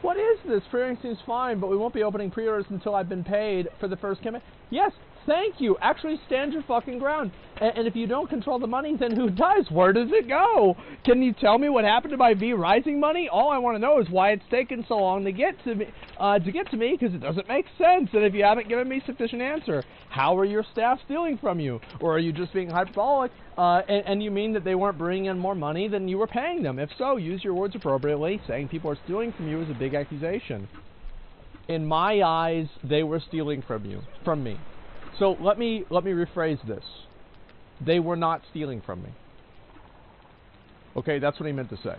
What is this? Pre-ordering seems fine, but we won't be opening pre-orders until I've been paid for the first campaign. Yes, Thank you. Actually stand your fucking ground. And if you don't control the money, then who does? Where does it go? Can you tell me what happened to my V Rising money? All I want to know is why it's taken so long to get to me, because it doesn't make sense. And if you haven't given me sufficient answer, how are your staff stealing from you? Or are you just being hyperbolic? And you mean that they weren't bringing in more money than you were paying them? If so, use your words appropriately. Saying people are stealing from you is a big accusation. In my eyes, they were stealing from me. So let me rephrase this. They were not stealing from me. Okay, that's what he meant to say.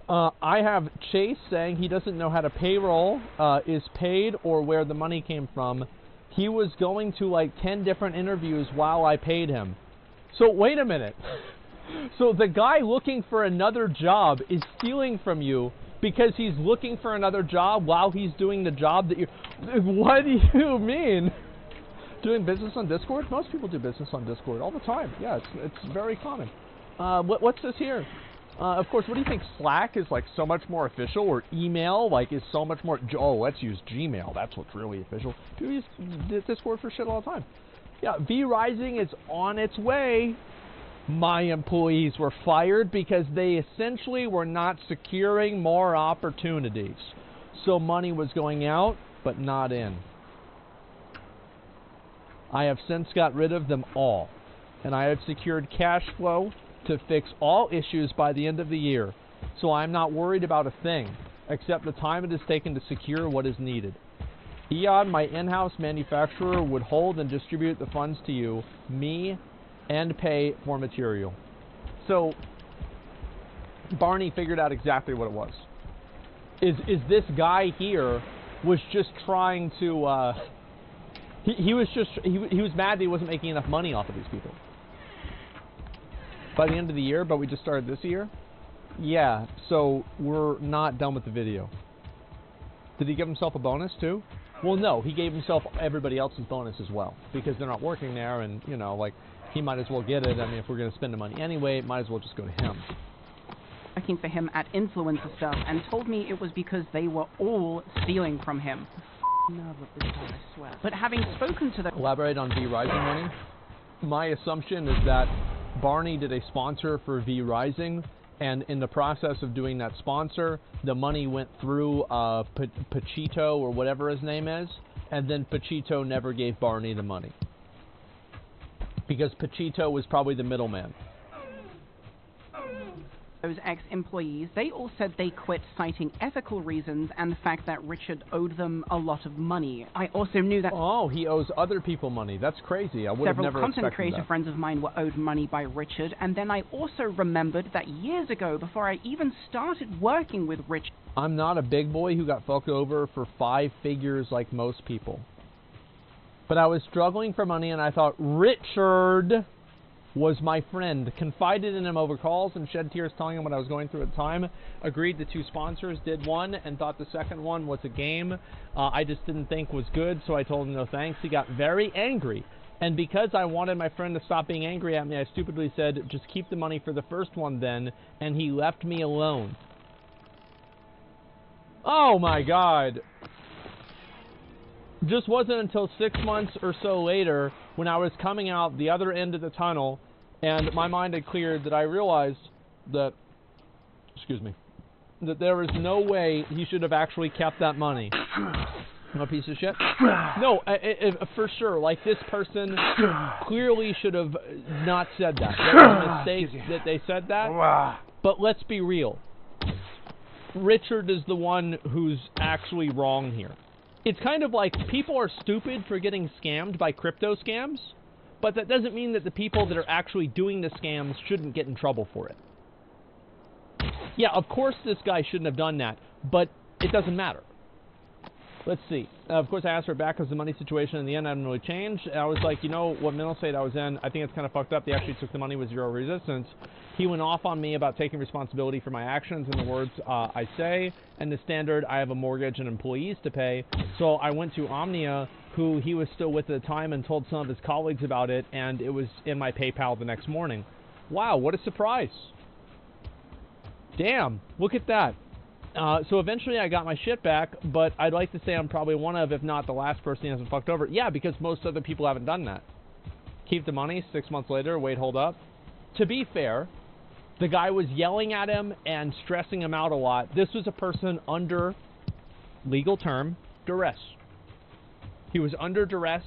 I have Chase saying he doesn't know how to payroll is paid or where the money came from. He was going to like 10 different interviews while I paid him. So wait a minute. So the guy looking for another job is stealing from you because he's looking for another job while he's doing the job that you... What do you mean? Doing business on Discord? Most people do business on Discord all the time. Yeah, it's very common. What's this here? Of course, what do you think? Slack is like so much more official, or email like is so much more... Oh, let's use Gmail. That's what's really official. People use Discord for shit all the time. Yeah, V Rising is on its way. My employees were fired because they essentially were not securing more opportunities. So money was going out, but not in. I have since got rid of them all, and I have secured cash flow to fix all issues by the end of the year. So I'm not worried about a thing, except the time it has taken to secure what is needed. Eon, my in-house manufacturer, would hold and distribute the funds to you, me, and pay for material. So Barney figured out exactly what it was. Is this guy here was just trying to he was mad that he wasn't making enough money off of these people by the end of the year, but we just started this year. Yeah, so we're not done with the video. Did he give himself a bonus too? Well, no, he gave himself everybody else's bonus as well, because they're not working there, and you know, like, he might as well get it. I mean, if we're going to spend the money anyway, it might as well just go to him. Working for him at influencer stuff, and told me it was because they were all stealing from him. Nerve of this guy, I swear. But having spoken to the... Elaborate on V Rising money. My assumption is that Barney did a sponsor for V Rising, and in the process of doing that sponsor, the money went through Pachito or whatever his name is, and then Pachito never gave Barney the money. Because Pachito was probably the middleman. Those ex-employees, they all said they quit citing ethical reasons and the fact that Richard owed them a lot of money. I also knew that... Oh, he owes other people money. That's crazy. I would have never expected that. Several content creator friends of mine were owed money by Richard, and then I also remembered that years ago, before I even started working with Richard... I'm not a big boy who got fucked over for 5 figures like most people. But I was struggling for money, and I thought Richard was my friend. Confided in him over calls and shed tears telling him what I was going through at the time. Agreed the 2 sponsors, did one, and thought the second one was a game I just didn't think was good, so I told him no thanks. He got very angry. And because I wanted my friend to stop being angry at me, I stupidly said, just keep the money for the first one then, and he left me alone. Oh my god. Just wasn't until 6 months or so later, when I was coming out the other end of the tunnel, and my mind had cleared, that I realized that, that there was no way he should have actually kept that money. No piece of shit? No, for sure. Like, this person clearly should have not said that. There was a mistake that they said that. But let's be real. Richard is the one who's actually wrong here. It's kind of like people are stupid for getting scammed by crypto scams, but that doesn't mean that the people that are actually doing the scams shouldn't get in trouble for it. Yeah, of course this guy shouldn't have done that, but it doesn't matter. Let's see. Of course, I asked her back because the money situation in the end hadn't really changed. I was like, you know what mental state I was in? I think it's kind of fucked up. They actually took the money with 0 resistance. He went off on me about taking responsibility for my actions and the words I say, and the standard, I have a mortgage and employees to pay. So I went to Omnia, who he was still with at the time, and told some of his colleagues about it, and it was in my PayPal the next morning. Wow, what a surprise. Damn, look at that. So eventually I got my shit back, but I'd like to say I'm probably one of, if not the last person he hasn't fucked over. Yeah, because most other people haven't done that. Keep the money, 6 months later, wait, hold up. To be fair, the guy was yelling at him and stressing him out a lot. This was a person under, legal term, duress. He was under duress.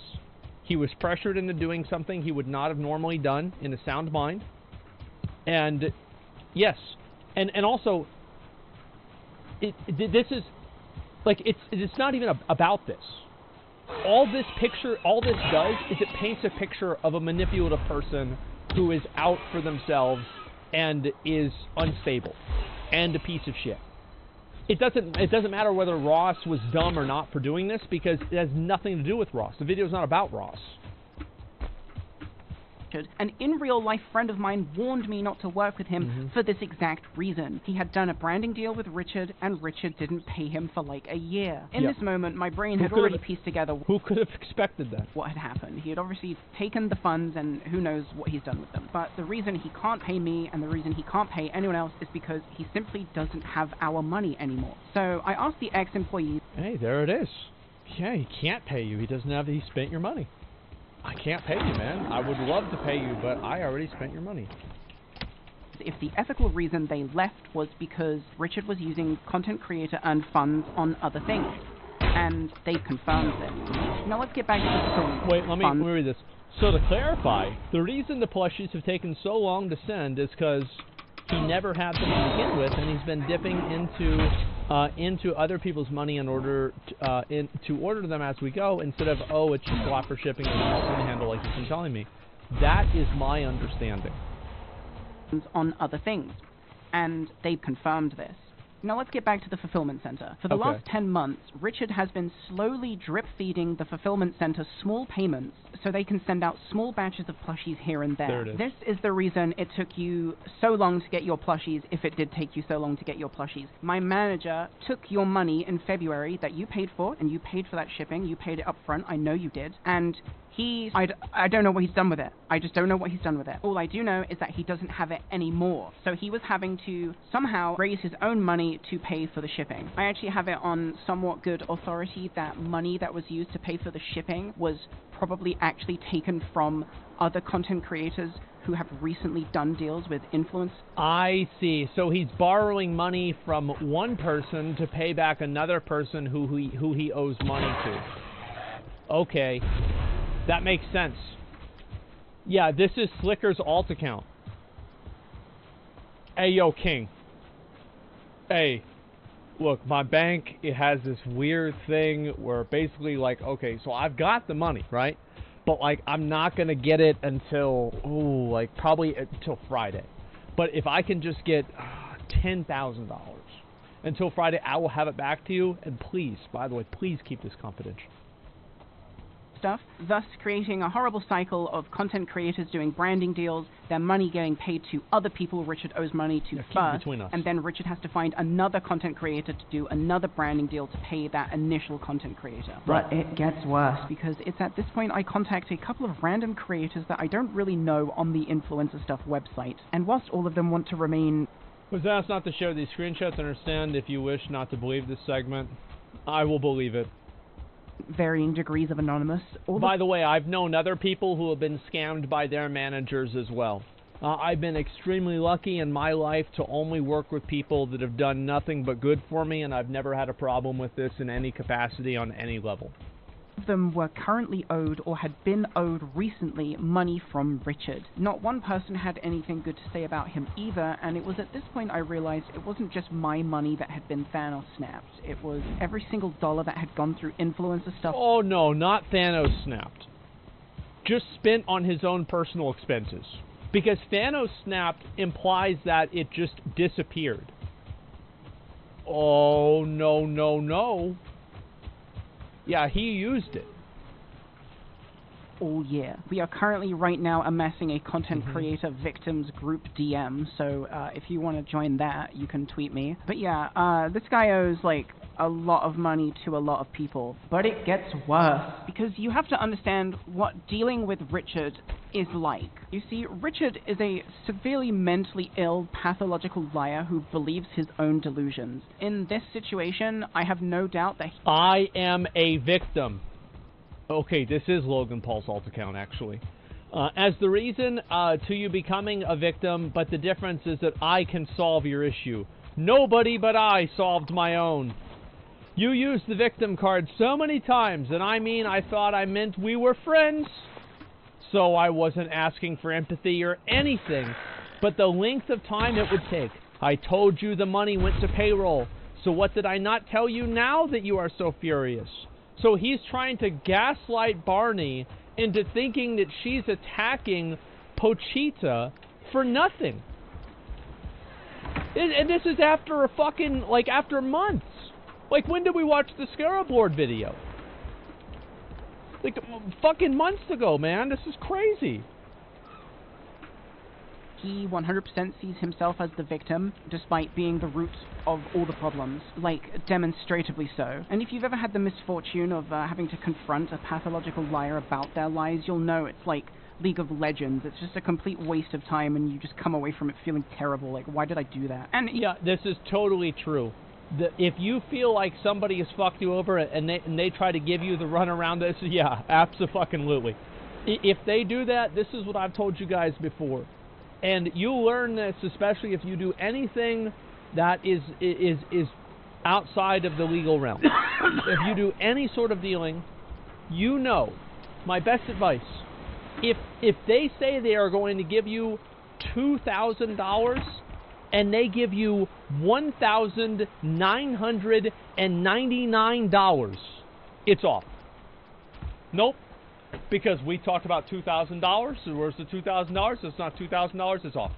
He was pressured into doing something he would not have normally done in a sound mind. And, yes, and also, this is, like, it's not even about this. All this does is it paints a picture of a manipulative person who is out for themselves and is unstable and a piece of shit. It doesn't matter whether Ross was dumb or not for doing this, because it has nothing to do with Ross. The video's not about Ross. An in real life friend of mine warned me not to work with him for this exact reason. He had done a branding deal with Richard, and Richard didn't pay him for like a year. In this moment, my brain had already pieced together who could have expected that? What had happened. He had obviously taken the funds, and who knows what he's done with them. But the reason he can't pay me and the reason he can't pay anyone else is because he simply doesn't have our money anymore. So I asked the ex-employee. Hey, there it is. Yeah, he can't pay you. He spent your money. I can't pay you, man. I would love to pay you, but I already spent your money. If the ethical reason they left was because Richard was using content creator earned funds on other things. And they confirmed this. Now let's get back to the story. Wait, let me read this. So to clarify, the reason the plushies have taken so long to send is because he never had them to begin with, and he's been dipping into other people's money in order to order them as we go, instead of, oh, it's just a lot for shipping and a handle like you've been telling me. That is my understanding. On other things, and they've confirmed this. Now let's get back to the fulfillment center. For the last 10 months, Richard has been slowly drip-feeding the fulfillment center small payments so they can send out small batches of plushies here and there. There it is. This is the reason it took you so long to get your plushies, if it did take you so long to get your plushies. My manager took your money in February that you paid for, and you paid for that shipping. You paid it up front. I know you did. And I don't know what he's done with it. I just don't know what he's done with it. All I do know is that he doesn't have it anymore. So he was having to somehow raise his own money to pay for the shipping. I actually have it on somewhat good authority that money that was used to pay for the shipping was probably actually taken from other content creators who have recently done deals with influence. I see. So he's borrowing money from one person to pay back another person who he owes money to. Okay. That makes sense. Yeah, this is Slicker's alt account. Hey, yo, King. Hey, look, my bank, it has this weird thing where basically, like, okay, so I've got the money, right? But, like, I'm not going to get it until, probably until Friday. But if I can just get $10,000 until Friday, I will have it back to you. And please, by the way, please keep this confidential. Stuff, thus creating a horrible cycle of content creators doing branding deals, their money getting paid to other people Richard owes money to first, and then Richard has to find another content creator to do another branding deal to pay that initial content creator. But it gets worse, because it's at this point I contact a couple of random creators that I don't really know on the Influencer Stuff website, and whilst all of them want to remain... Was asked not to share these screenshots. Understand if you wish not to believe this segment. I will believe it. Varying degrees of anonymous. By the way, I've known other people who have been scammed by their managers as well. I've been extremely lucky in my life to only work with people that have done nothing but good for me, and I've never had a problem with this in any capacity on any level. Of them were currently owed or had been owed recently money from Richard. Not one person had anything good to say about him either, and it was at this point I realized it wasn't just my money that had been Thanos snapped. It was every single dollar that had gone through Influencer Stuff. Oh no, not Thanos snapped. Just spent on his own personal expenses. Because Thanos snapped implies that it just disappeared. Oh no, no, no. Yeah, he used it. All year. We are currently right now amassing a content creator victims group DM, so if you want to join that, you can tweet me. But yeah, this guy owes like a lot of money to a lot of people. But it gets worse, because you have to understand what dealing with Richard is like. You see, Richard is a severely mentally ill, pathological liar who believes his own delusions. In this situation, I have no doubt that I am a victim. Okay, this is Logan Paul's alt account, actually. As the reason to you becoming a victim, but the difference is that I can solve your issue. Nobody but I solved my own. You used the victim card so many times, and I thought I meant we were friends. So I wasn't asking for empathy or anything, but the length of time it would take. I told you the money went to payroll, so what did I not tell you now that you are so furious? So he's trying to gaslight Barney into thinking that she's attacking Pochita for nothing. And this is after after months. Like, when did we watch the Scarab Lord video? Like, fucking months ago, man. This is crazy. he 100% sees himself as the victim, despite being the root of all the problems, like, demonstratively so. And if you've ever had the misfortune of having to confront a pathological liar about their lies, you'll know it's like League of Legends. It's just a complete waste of time, and you just come away from it feeling terrible, like, why did I do that? And yeah, this is totally true. If you feel like somebody has fucked you over and they try to give you the run around this, yeah, abso-fucking-lutely. If they do that, this is what I've told you guys before. And you'll learn this, especially if you do anything that is outside of the legal realm. If you do any sort of dealing, you know, my best advice, if they say they are going to give you $2,000 and they give you $1,999, it's off. Nope. Because we talked about $2,000. So where's the $2,000? It's not $2,000. It's off.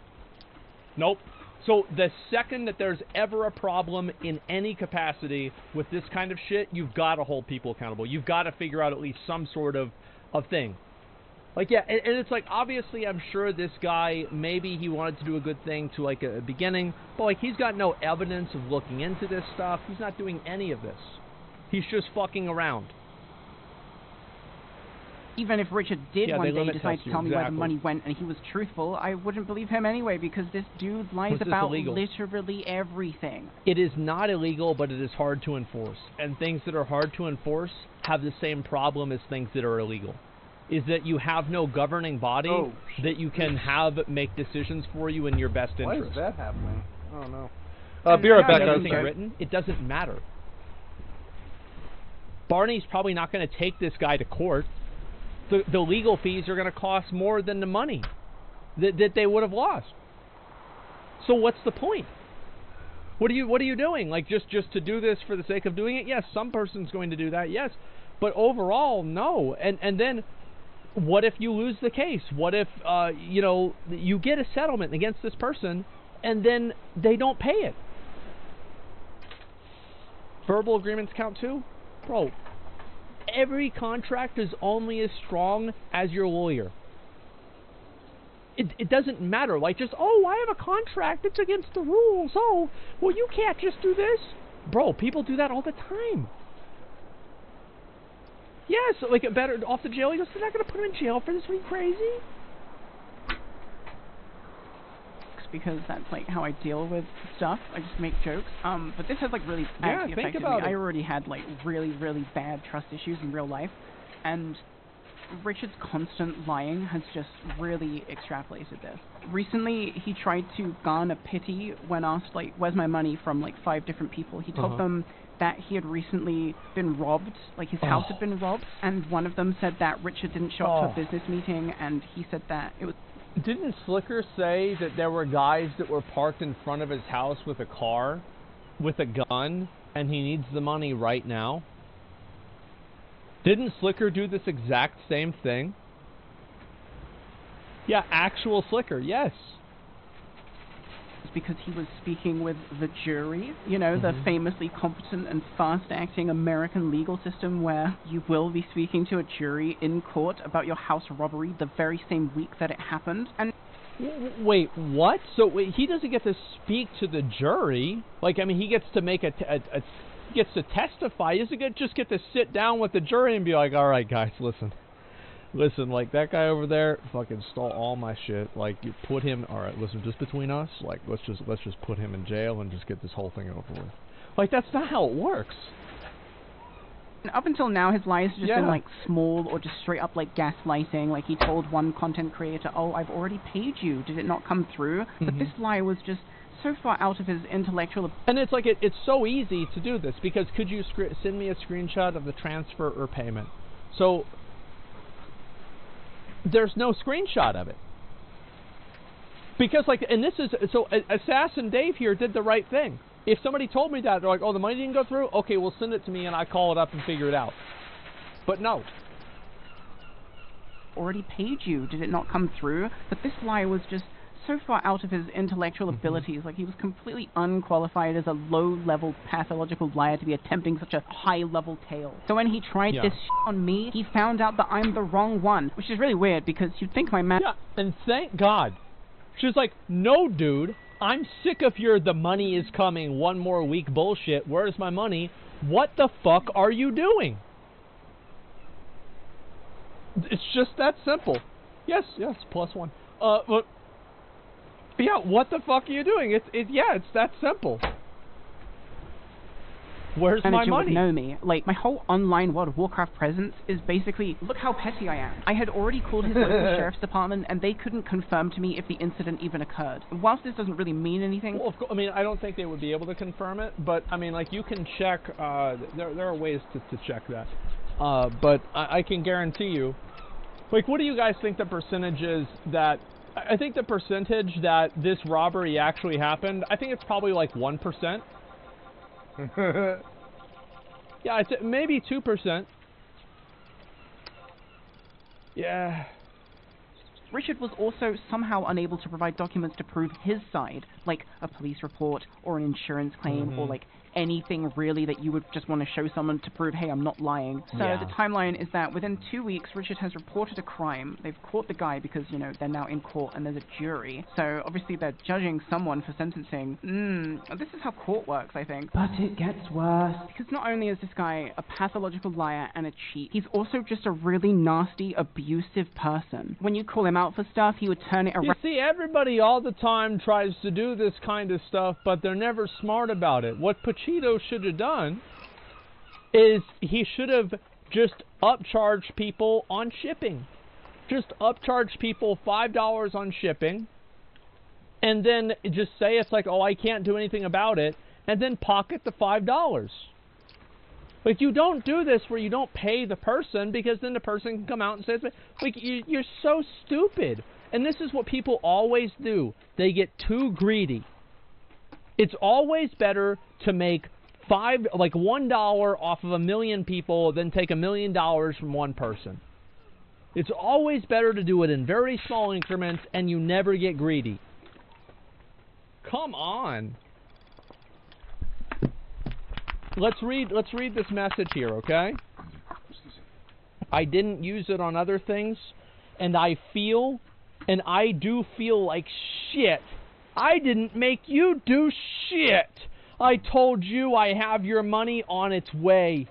Nope. So the second that there's ever a problem in any capacity with this kind of shit, you've got to hold people accountable. You've got to figure out at least some sort of thing. Like, yeah, and it's like, obviously, I'm sure this guy, maybe he wanted to do a good thing to, like, a beginning, but, like, he's got no evidence of looking into this stuff. He's not doing any of this. He's just fucking around. Even if Richard did one day decide to tell me where the money went and he was truthful, I wouldn't believe him anyway, because this dude lies about literally everything. It is not illegal, but it is hard to enforce. And things that are hard to enforce have the same problem as things that are illegal. Is that you have no governing body that you can have make decisions for you in your best interest. Why is that happening? I don't know. Be right back, guys. Written, it doesn't matter. Barney's probably not going to take this guy to court. The legal fees are going to cost more than the money that they would have lost. So what's the point? What are you doing? Like, just to do this for the sake of doing it? Yes, some person's going to do that, yes. But overall, no. And then, what if you lose the case? What if, you know, you get a settlement against this person, and then they don't pay it? Verbal agreements count too? Bro, every contract is only as strong as your lawyer. It doesn't matter. Like, just, I have a contract, it's against the rules. Oh, well, you can't just do this. Bro, people do that all the time. Yes, like, better off the jail. He goes, they're not going to put him in jail for this. Are you crazy? Because that's like how I deal with stuff. I just make jokes. But this has like really actually affected me. I already had like really, really bad trust issues in real life, and Richard's constant lying has just really extrapolated this. Recently, he tried to garner pity when asked like, "Where's my money?" from like 5 different people. He told them that he had recently been robbed, like his house had been robbed, and one of them said that Richard didn't show up to a business meeting, and he said that it was. Didn't Slicker say that there were guys that were parked in front of his house with a car, with a gun, and he needs the money right now? Didn't Slicker do this exact same thing? Yeah, actual Slicker, yes. It's because he was speaking with the jury, you know, the famously competent and fast-acting American legal system where you will be speaking to a jury in court about your house robbery the very same week that it happened. And wait, what? So he doesn't get to speak to the jury? Like, I mean, he gets to make gets to testify. He doesn't just get to sit down with the jury and be like, all right, guys, listen, like, that guy over there fucking stole all my shit. Like, you put him, all right, listen, just between us, like, let's just put him in jail and just get this whole thing over with. Like, that's not how it works. Up until now, his lies have just been, like, small or just straight up, like, gaslighting. Like, he told one content creator, oh, I've already paid you. Did it not come through? But this lie was just so far out of his intellectual... And it's like, it's so easy to do this, because could you send me a screenshot of the transfer or payment? So, there's no screenshot of it. Because, like, and this is... So, Assassin Dave here did the right thing. If somebody told me that, they're like, oh, the money didn't go through? Okay, well, send it to me and I call it up and figure it out. But no. Already paid you. Did it not come through? But this lie was just so far out of his intellectual abilities. Like, he was completely unqualified as a low-level pathological liar to be attempting such a high-level tale. So when he tried this shit on me, he found out that I'm the wrong one. Which is really weird, because you'd think my man... Yeah, and thank God. She's like, no, dude. I'm sick of your the money is coming, one more week bullshit. Where's my money? What the fuck are you doing? It's just that simple. Yes, +1. But yeah, what the fuck are you doing? It's that simple. Where's my money? Would know me. Like, my whole online World of Warcraft presence is basically, look how petty I am. I had already called his local sheriff's department, and they couldn't confirm to me if the incident even occurred. Whilst this doesn't really mean anything... Well, of course, I mean, I don't think they would be able to confirm it, but, I mean, like, you can check, there are ways to check that. But I can guarantee you, like, what do you guys think the percentage is that... I think the percentage that this robbery actually happened, I think it's probably like 1%. Yeah, it's maybe 2%. Yeah. Richard was also somehow unable to provide documents to prove his side, like a police report or an insurance claim or like anything really that you would just want to show someone to prove, hey, I'm not lying. So the timeline is that within 2 weeks, Richard has reported a crime. They've caught the guy because, you know, they're now in court and there's a jury. So obviously they're judging someone for sentencing. This is how court works, I think. But it gets worse. Because not only is this guy a pathological liar and a cheat, he's also just a really nasty, abusive person. When you call him out for stuff, he would turn it around. You see, everybody all the time tries to do this kind of stuff, but they're never smart about it. What Cheeto should have done is he should have just upcharged people on shipping. Just upcharge people $5 on shipping, and then just say it's like, oh, I can't do anything about it, and then pocket the $5. Like, you don't do this where you don't pay the person, because then the person can come out and say, like, you're so stupid. And this is what people always do. They get too greedy. It's always better to make $1 off of 1 million people than take $1 million from one person. It's always better to do it in very small increments, and you never get greedy. Come on. Let's read this message here, okay? I didn't use it on other things, and I do feel like shit. I didn't make you do shit. I told you I have your money on its way.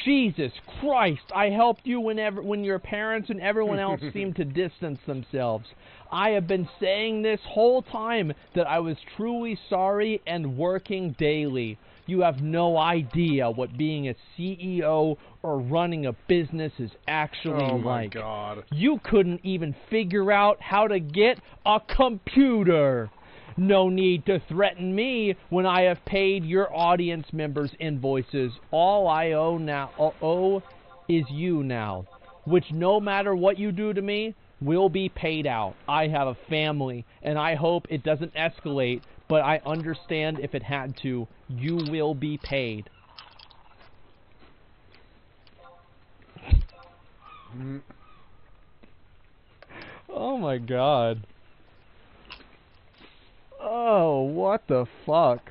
Jesus Christ, I helped you when your parents and everyone else seemed to distance themselves. I have been saying this whole time that I was truly sorry and working daily. You have no idea what being a CEO or running a business is actually like. Oh my God. You couldn't even figure out how to get a computer. No need to threaten me when I have paid your audience members' invoices. All I owe is you now, which no matter what you do to me, will be paid out. I have a family, and I hope it doesn't escalate, but I understand if it had to. You will be paid. Oh my God. Oh, what the fuck?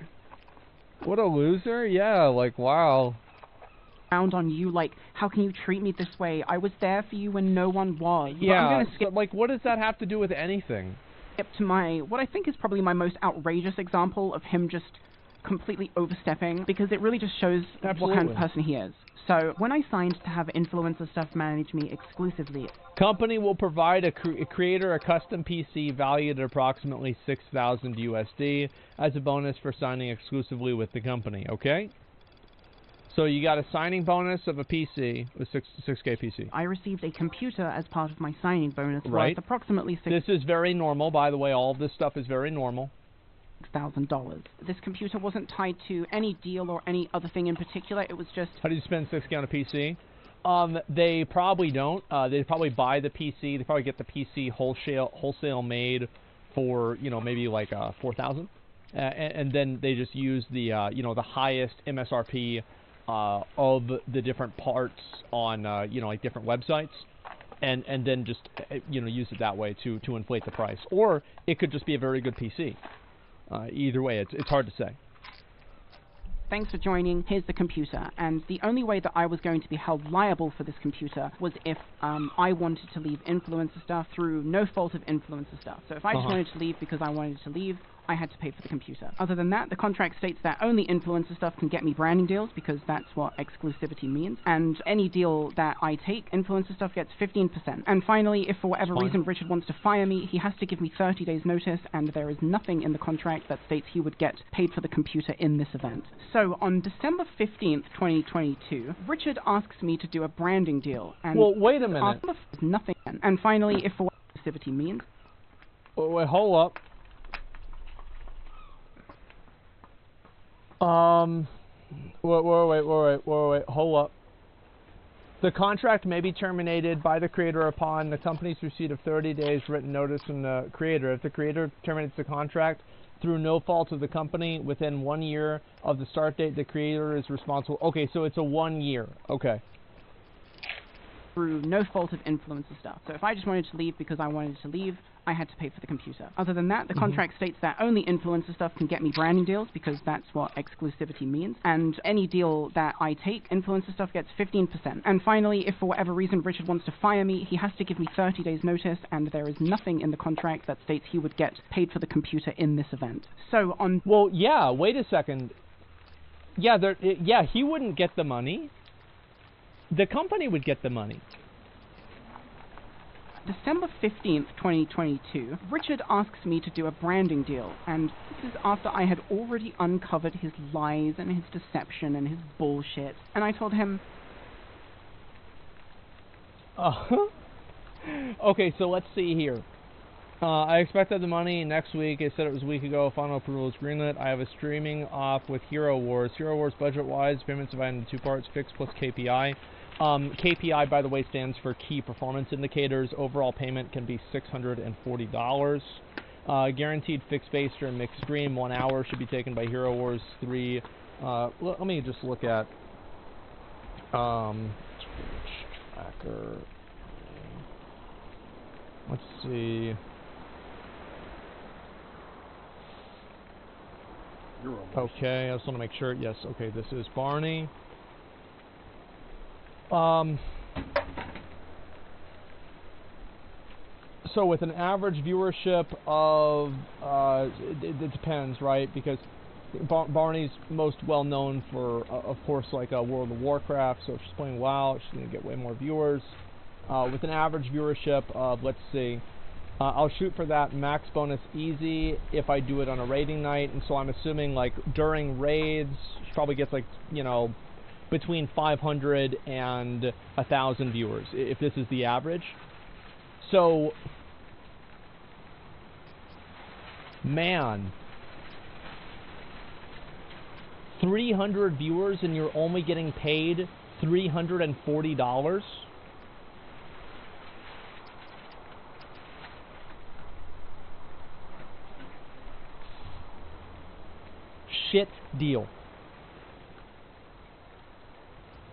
What a loser? Yeah, like, wow. Around on you, like, how can you treat me this way? I was there for you when no one was. Yeah, I'm gonna skip, like, what does that have to do with anything? Skip to what I think is probably my most outrageous example of him just completely overstepping because it really just shows what kind of person he is. So when I signed to have influencer stuff manage me exclusively, company will provide a creator a custom PC valued at approximately $6,000 USD as a bonus for signing exclusively with the company. Okay. So you got a signing bonus of a PC, a 6K PC. I received a computer as part of my signing bonus Right. worth approximately This is very normal, by the way. All of this stuff is very normal. $6,000. This computer wasn't tied to any deal or any other thing in particular. It was just... How do you spend $6K on a PC? They probably don't. They probably buy the PC. They probably get the PC wholesale made for, you know, maybe like $4,000, and then they just use the you know, the highest MSRP of the different parts on you know, like different websites, and then just you know, use it that way to inflate the price. Or it could just be a very good PC. Either way, it's hard to say. Thanks for joining. Here's the computer. And the only way that I was going to be held liable for this computer was if I wanted to leave influencer stuff through no fault of influencer stuff. So if I just wanted to leave because I wanted to leave, I had to pay for the computer. Other than that, the contract states that only influencer stuff can get me branding deals because that's what exclusivity means. And any deal that I take, influencer stuff gets 15%. And finally, if for whatever reason Richard wants to fire me, he has to give me 30 days notice, and there is nothing in the contract that states he would get paid for the computer in this event. So on December 15th, 2022, Richard asks me to do a branding deal. And well, wait a minute. Nothing. And finally, if for what exclusivity means... Wait, hold up. Wait, hold up. The contract may be terminated by the creator upon the company's receipt of 30 days written notice from the creator. If the creator terminates the contract through no fault of the company within 1 year of the start date, the creator is responsible. Okay, so it's a 1 year. Okay. Through no fault of influencer stuff. So if I just wanted to leave because I wanted to leave, I had to pay for the computer. Other than that, the contract states that only influencer stuff can get me branding deals because that's what exclusivity means. And any deal that I take, influencer stuff gets 15%. And finally, if for whatever reason Richard wants to fire me, he has to give me 30 days notice, and there is nothing in the contract that states he would get paid for the computer in this event. So on... Well, yeah, wait a second. Yeah, yeah, he wouldn't get the money. The company would get the money. December 15th, 2022, Richard asks me to do a branding deal, and this is after I had already uncovered his lies and his deception and his bullshit, and I told him... Okay, so let's see here. I expected the money next week. I said it was a week ago. Final approval is greenlit. I have a streaming off with Hero Wars. Hero Wars budget-wise, payments divided into two parts, fixed plus KPI. KPI, by the way, stands for Key Performance Indicators. Overall payment can be $640. Guaranteed fixed base during mixed stream. 1 hour should be taken by Hero Wars 3. Let me just look at tracker. Let's see. Okay, I just want to make sure. Yes, okay, this is Barney. So with an average viewership of, it depends, right? Because Barney's most well known for, of course, like World of Warcraft. So if she's playing WoW, she's gonna get way more viewers. With an average viewership of, let's see, I'll shoot for that max bonus easy if I do it on a raiding night. And so I'm assuming like during raids, she probably gets like, you know, between 500 and 1,000 viewers, if this is the average. So, man, 300 viewers and you're only getting paid $340? Shit deal.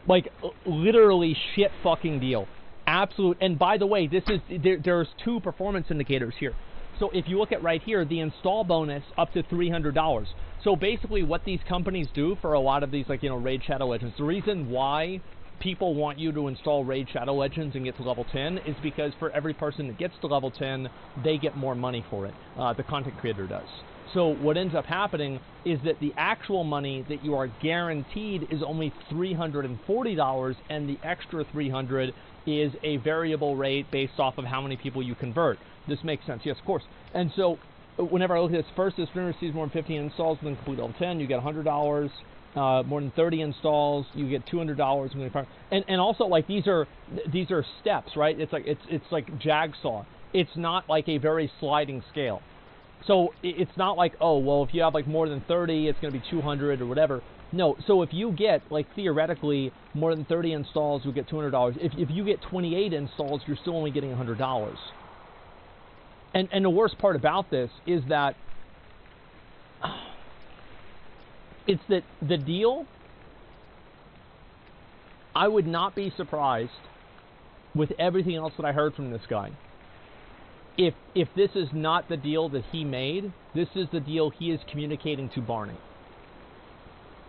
Like, literally shit fucking deal. Absolute. And by the way, this is there's two performance indicators here. So if you look at right here, the install bonus up to $300. So basically what these companies do for a lot of these, like, you know, Raid Shadow Legends, the reason why people want you to install Raid Shadow Legends and get to level 10 is because for every person that gets to level 10, they get more money for it. The content creator does. So what ends up happening is that the actual money that you are guaranteed is only $340, and the extra $300 is a variable rate based off of how many people you convert. This makes sense, yes, of course. And so whenever I look at this, first, if streamer receives more than 15 installs within complete level 10, you get $100. More than 30 installs, you get $200. And also, like, these are steps, right? It's like Jigsaw. It's not like a very sliding scale. So it's not like, oh, well, if you have like more than 30, it's going to be 200 or whatever. No. So if you get, like, theoretically more than 30 installs, you'll get $200. If you get 28 installs, you're still only getting $100. And the worst part about this is that it's that the deal, I would not be surprised with everything else that I heard from this guy. If this is not the deal that he made, this is the deal he is communicating to Barney.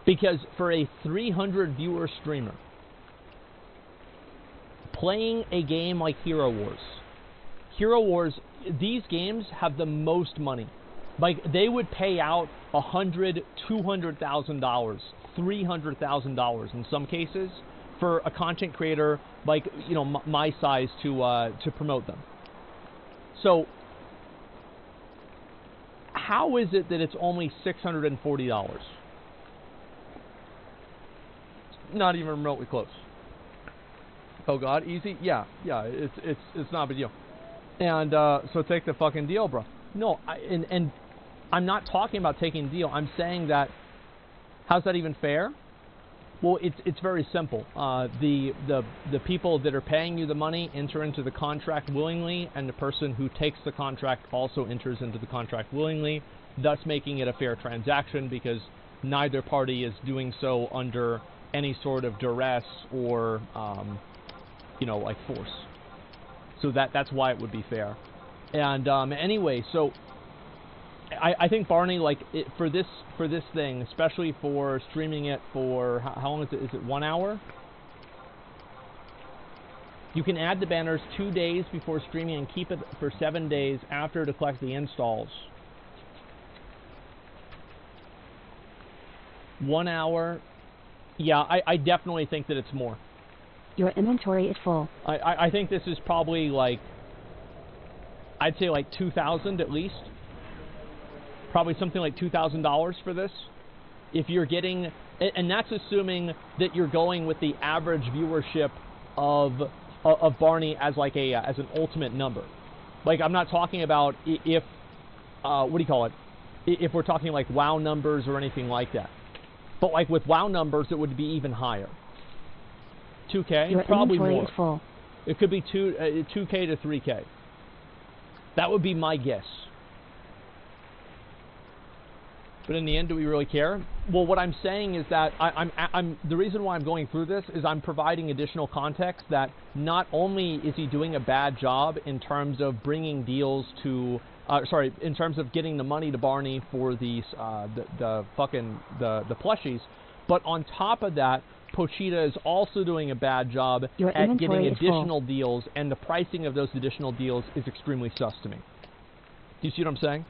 Because for a 300 viewer streamer, playing a game like Hero Wars, these games have the most money. Like, they would pay out $100,000, $200,000, $300,000 in some cases for a content creator like, you know, my size to promote them. So how is it that it's only $640? Not even remotely close. Oh God, easy? Yeah, it's not a big deal. And so take the fucking deal, bro. No, and I'm not talking about taking the deal. I'm saying that, how's that even fair? Well, it's very simple. The people that are paying you the money enter into the contract willingly, and the person who takes the contract also enters into the contract willingly, thus making it a fair transaction, because neither party is doing so under any sort of duress or you know, like force. So that's why it would be fair. And anyway, so I think Barney, like, for this thing, especially for streaming it for how long is it? Is it 1 hour? You can add the banners 2 days before streaming and keep it for 7 days after to collect the installs. 1 hour. Yeah, I definitely think that it's more. Your inventory is full. I think this is probably like, I'd say like 2,000 at least. Probably something like $2,000 for this. If you're getting, and that's assuming that you're going with the average viewership of Barney as like a as an ultimate number. Like, I'm not talking about if what do you call it? If we're talking like WoW numbers or anything like that. But like with WoW numbers, it would be even higher. 2K, your probably inventory more. Is full. It could be 2K to 3K. That would be my guess. But in the end, do we really care? Well, what I'm saying is that I'm the reason why I'm going through this is I'm providing additional context that not only is he doing a bad job in terms of bringing deals to, in terms of getting the money to Barney for the plushies, but on top of that, Pochita is also doing a bad job at getting additional deals, and the pricing of those additional deals is extremely sus to me. Do you see what I'm saying?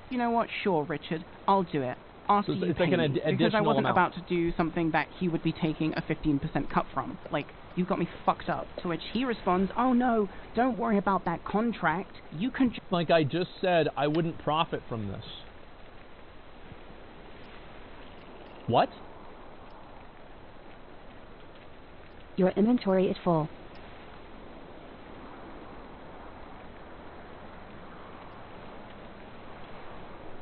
You know what? Sure, Richard. I'll do it. After you pay me, because I wasn't about to do something that he would be taking a 15% cut from. Like, you got me fucked up. To which he responds, oh no, don't worry about that contract. You can... Like I just said, I wouldn't profit from this. What? Your inventory is full.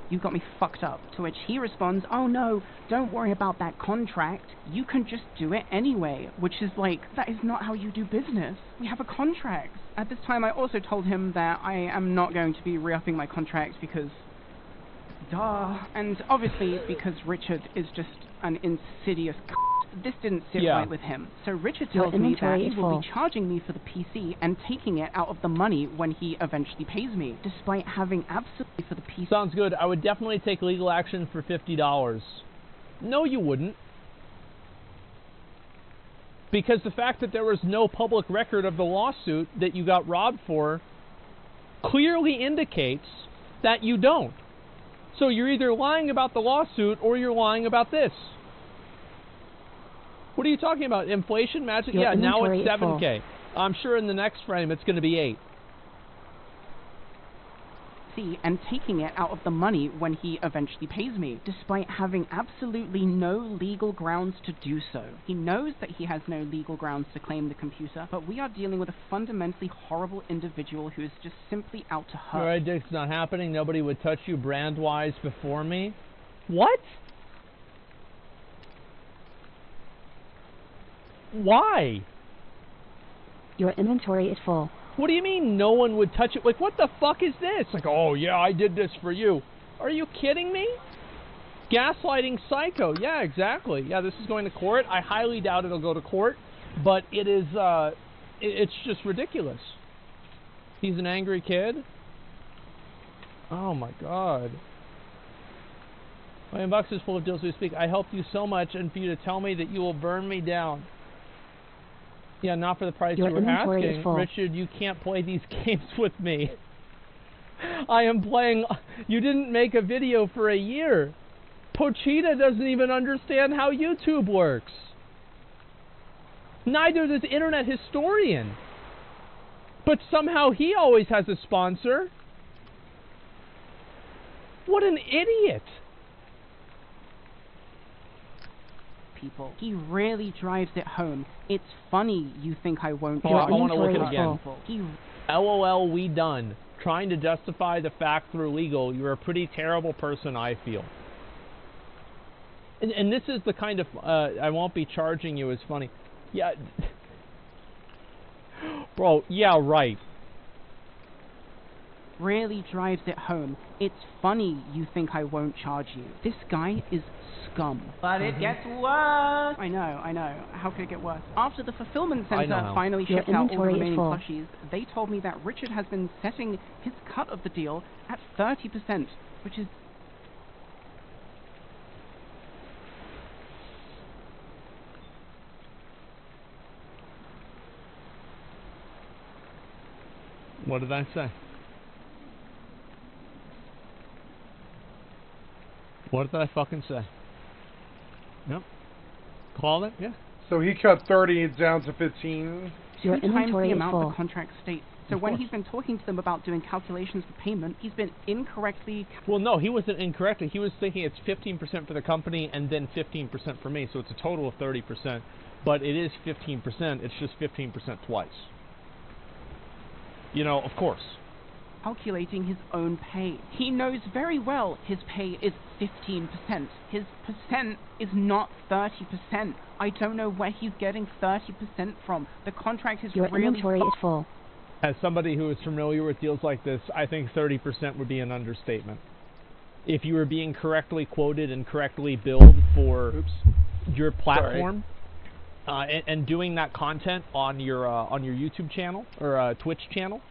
You got me fucked up. To which he responds, oh no, don't worry about that contract. You can just do it anyway. Which is like, that is not how you do business. We have a contract. At this time, I also told him that I am not going to be re-upping my contract because... duh. And obviously, because Richard is just an insidious c***, this didn't sit right with him. So Richard tells me that he will be charging me for the PC and taking it out of the money when he eventually pays me, despite having absolutely for the PC. Sounds good. I would definitely take legal action for $50. No, you wouldn't. Because the fact that there was no public record of the lawsuit that you got robbed for, clearly indicates that you don't. So you're either lying about the lawsuit or you're lying about this. What are you talking about? Inflation, magic? Your Yeah, now inventory it's is full. 7K. I'm sure in the next frame it's going to be 8. And taking it out of the money when he eventually pays me, despite having absolutely no legal grounds to do so. He knows that he has no legal grounds to claim the computer, but we are dealing with a fundamentally horrible individual who is just simply out to hurt. Alright, Dick, it's not happening. Nobody would touch you brand-wise before me. What? Why? Your inventory is full. What do you mean no one would touch it? Like, what the fuck is this? Like, oh, yeah, I did this for you. Are you kidding me? Gaslighting psycho. Yeah, exactly. Yeah, this is going to court. I highly doubt it'll go to court, but it is, it's just ridiculous. He's an angry kid. Oh, my God. My inbox is full of deals we speak. I helped you so much, and for you to tell me that you will burn me down. Yeah, not for the price Your you were inventory is asking. full. Richard, you can't play these games with me. I am playing... You didn't make a video for a year. Pochita doesn't even understand how YouTube works. Neither does Internet Historian. But somehow he always has a sponsor. What an idiot. People. He really drives it home. It's funny you think I won't. Oh, I want to look at it inventory again. is He LOL, we done. Trying to justify the fact through legal. You're a pretty terrible person, I feel. And this is the kind of... I won't be charging you is funny. Yeah. Bro, yeah, right. really drives it home. It's funny you think I won't charge you. This guy is scum. But it gets worse. I know. How could it get worse? After the fulfillment center finally shipped out all the remaining plushies, they told me that Richard has been setting his cut of the deal at 30%, which is... What did I say? What did I fucking say? Yep. Call it, yeah. So he cut 30 down to 15. Your 2 times inventory the is amount full. the contract states. So when he's been talking to them about doing calculations for payment, he's been incorrectly... Well, no, he wasn't incorrectly. He was thinking it's 15% for the company and then 15% for me, so it's a total of 30%. But it is 15%. It's just 15% twice. You know, of course. Calculating his own pay. He knows very well his pay is 15%. His percent is not 30%. I don't know where he's getting 30% from. The contract is Your really... inventory is full. As somebody who is familiar with deals like this, I think 30% would be an understatement. If you were being correctly quoted and correctly billed for your platform, and doing that content on your YouTube channel or Twitch channel,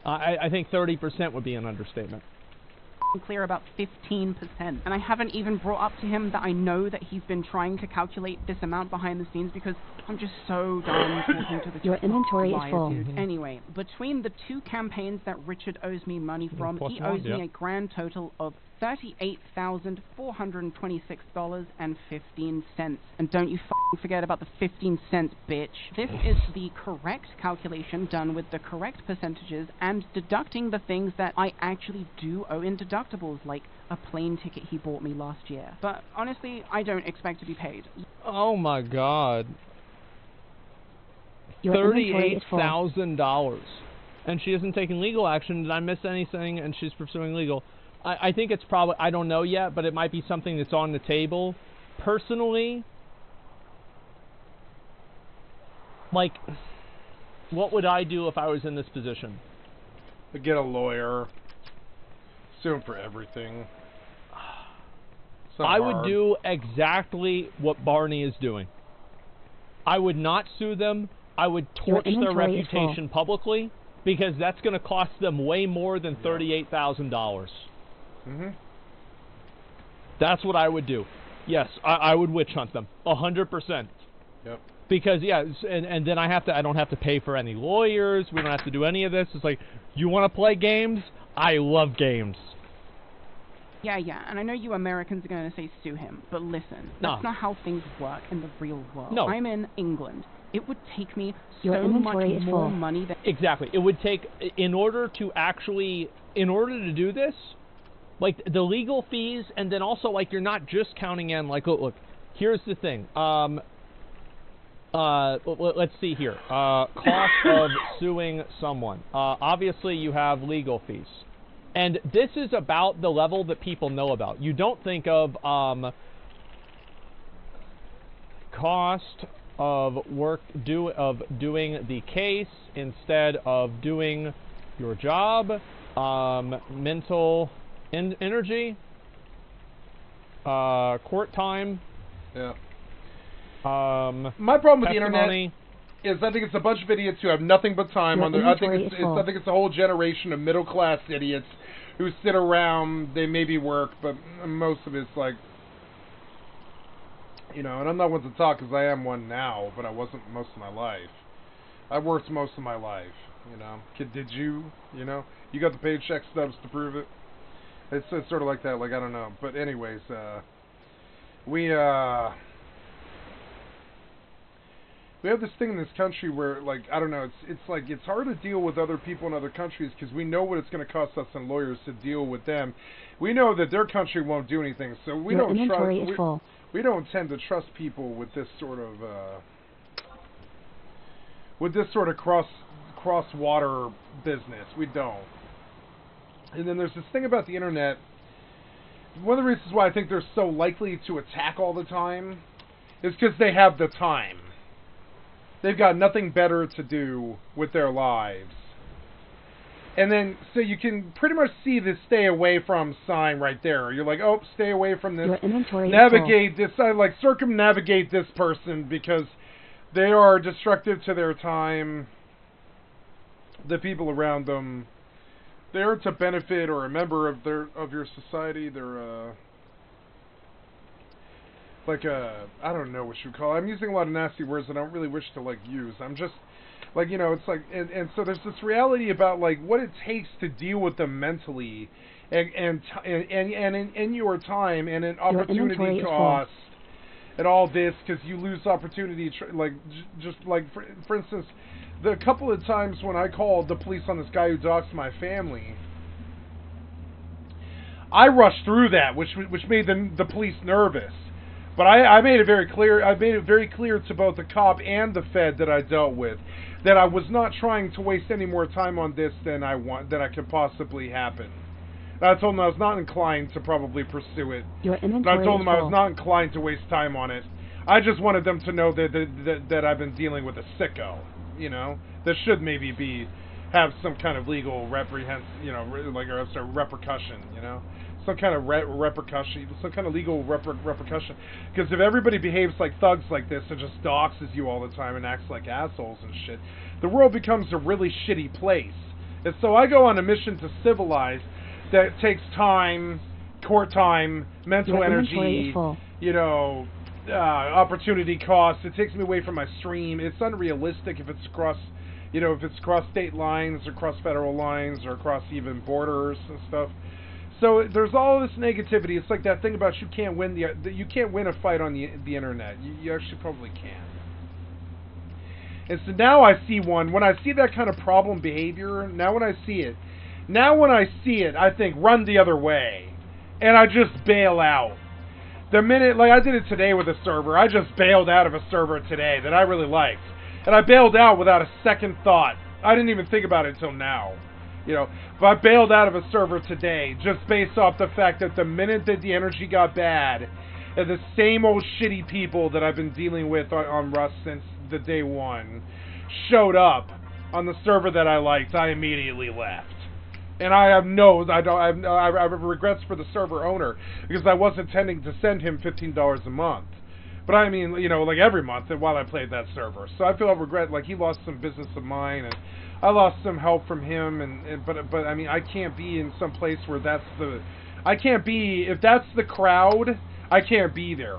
I think 30% would be an understatement. Clear about 15%. And I haven't even brought up to him that I know that he's been trying to calculate this amount behind the scenes because I'm just so done talking to the Your inventory is liar full. dude. Anyway, between the 2 campaigns that Richard owes me money from, he owes me a grand total of $38,426.15. And don't you f***ing forget about the 15 cents, bitch. This is the correct calculation done with the correct percentages and deducting the things that I actually do owe in deductibles, like a plane ticket he bought me last year. But honestly, I don't expect to be paid. Oh my god. $38,000. And she isn't taking legal action. Did I miss anything? And she's pursuing legal. I think it's probably, I don't know yet, but it might be something that's on the table. Personally, like, what would I do if I was in this position? Get a lawyer. Sue him for everything. I would do exactly what Barney is doing. I would not sue them. I would torch their reputation publicly, because that's going to cost them way more than $38,000. That's what I would do. Yes, I would witch hunt them. 100%. Yep. Because and then I don't have to pay for any lawyers. We don't have to do any of this. It's like, you want to play games? I love games. Yeah, and I know you Americans are going to say sue him, but listen, that's not how things work in the real world. No. I'm in England. It would take me Your so much inventory is more full. money than... Exactly. It would take, in order to do this, like, the legal fees, and then also, like, you're not just counting in, like, look, here's the thing. Let's see here. Cost of suing someone. Obviously, you have legal fees. And this is about the level that people know about. You don't think of cost of doing the case instead of doing your job, mental energy, court time. Yeah. My problem with the internet testimony. is I think it's a bunch of idiots who have nothing but time Your on their. I think inventory is full. it's a whole generation of middle class idiots who sit around. They maybe work, but most of it's like, you know. And I'm not one to talk because I am one now, but I wasn't most of my life. I worked most of my life, you know. Kid, did you? You know, you got the paycheck stubs to prove it. It's sort of like that. Like, I don't know, but anyways, we have this thing in this country where, like, I don't know, it's like it's hard to deal with other people in other countries because we know what it's going to cost us and lawyers to deal with them. We know that their country won't do anything, so we Your don't inventory trust. is full. We don't tend to trust people with this sort of cross water business. We don't. And then there's this thing about the internet. One of the reasons why I think they're so likely to attack all the time is because they have the time. They've got nothing better to do with their lives. And then, so you can pretty much see this stay away from sign right there. You're like, oh, stay away from this. Your inventory Navigate this, like circumnavigate this person because they are destructive to their time, the people around them. They're to benefit or a member of your society. They're I don't know what you would call it. I'm using a lot of nasty words that I don't really wish to like use. I'm just like, you know, it's like, and so there's this reality about like what it takes to deal with them mentally, and in your time and in opportunity cost and all this, because you lose opportunity. Just like for instance, the couple of times when I called the police on this guy who doxed my family, I rushed through that, which made the police nervous. But I made it very clear. I made it very clear to both the cop and the Fed that I dealt with that I was not trying to waste any more time on this than I could possibly happen. And I told them I was not inclined to probably pursue it. Your And inventory I told is them I was full. not inclined to waste time on it. I just wanted them to know that I've been dealing with a sicko, you know, that should maybe have some kind of legal repercussion, you know. Some kind of repercussion, some kind of legal repercussion. Because if everybody behaves like thugs like this and just doxes you all the time and acts like assholes and shit, the world becomes a really shitty place. And so I go on a mission to civilize that takes time, court time, mental Your inventory energy, is full. you know, opportunity costs. It takes me away from my stream. It's unrealistic if it's across, you know, if it's across state lines or across federal lines or across even borders and stuff. So there's all this negativity. It's like that thing about you can't win a fight on the internet. You actually probably can. And so now I see one. When I see that kind of problem behavior, now when I see it, I think run the other way, and I just bail out. The minute, like I did it today with a server, I just bailed out of a server today that I really liked, and I bailed out without a second thought. I didn't even think about it until now. You know, but I bailed out of a server today just based off the fact that the minute that the energy got bad, and the same old shitty people that I've been dealing with on Rust since the day one showed up on the server that I liked, I immediately left. And I have regrets for the server owner because I was intending to send him $15 a month. But I mean, you know, like every month while I played that server. So I feel I regret, like he lost some business of mine and I lost some help from him, but I mean, I can't be in some place where if that's the crowd, I can't be there.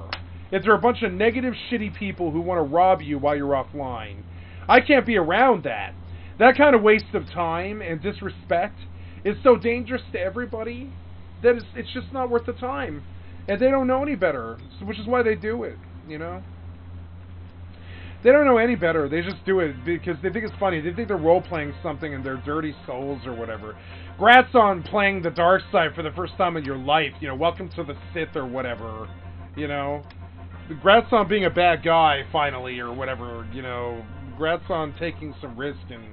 If there are a bunch of negative, shitty people who want to rob you while you're offline, I can't be around that. That kind of waste of time and disrespect is so dangerous to everybody that it's just not worth the time. And they don't know any better, which is why they do it, you know? They don't know any better. They just do it because they think it's funny. They think they're role-playing something and they're dirty souls or whatever. Grats on playing the dark side for the first time in your life. You know, welcome to the Sith or whatever, you know? Grats on being a bad guy, finally, or whatever, you know? Grats on taking some risk and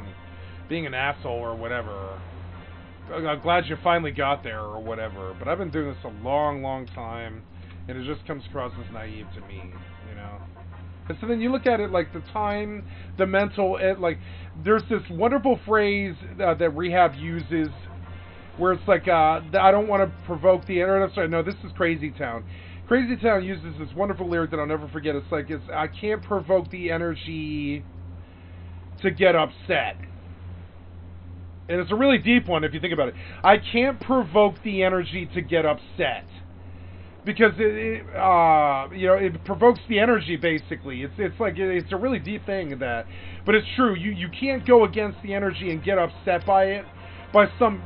being an asshole or whatever. I'm glad you finally got there or whatever. But I've been doing this a long, long time, and it just comes across as naive to me, you know? And so then you look at it like the time, the mental, like, there's this wonderful phrase that Rehab uses where it's like, I don't want to provoke the internet. I'm sorry, no, this is Crazy Town. Crazy Town uses this wonderful lyric that I'll never forget. It's like, I can't provoke the energy to get upset. And it's a really deep one if you think about it. I can't provoke the energy to get upset. Because you know, it provokes the energy basically. It's like it's a really deep thing that, but it's true. You can't go against the energy and get upset by it, by some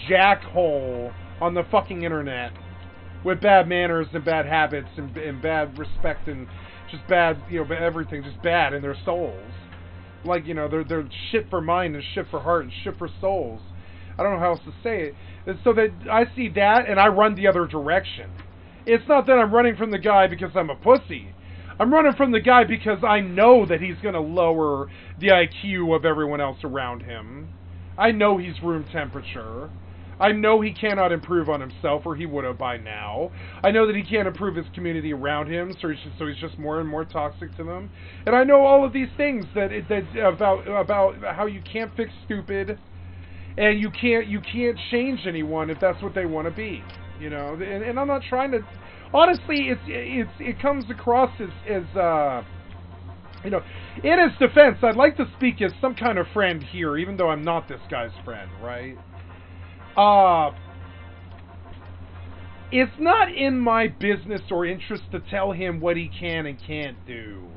jackhole on the fucking internet with bad manners and bad habits and bad respect and just bad, you know, everything just bad in their souls. Like, you know, they're shit for mind and shit for heart and shit for souls. I don't know how else to say it. And so that I see that and I run the other direction. It's not that I'm running from the guy because I'm a pussy. I'm running from the guy because I know that he's going to lower the IQ of everyone else around him. I know he's room temperature. I know he cannot improve on himself, or he would have by now. I know that he can't improve his community around him, so he's just more and more toxic to them. And I know all of these things that about how you can't fix stupid, and you can't change anyone if that's what they want to be. You know, and I'm not trying to. Honestly, it comes across as you know, in his defense, I'd like to speak as some kind of friend here, even though I'm not this guy's friend, right? It's not in my business or interest to tell him what he can and can't do,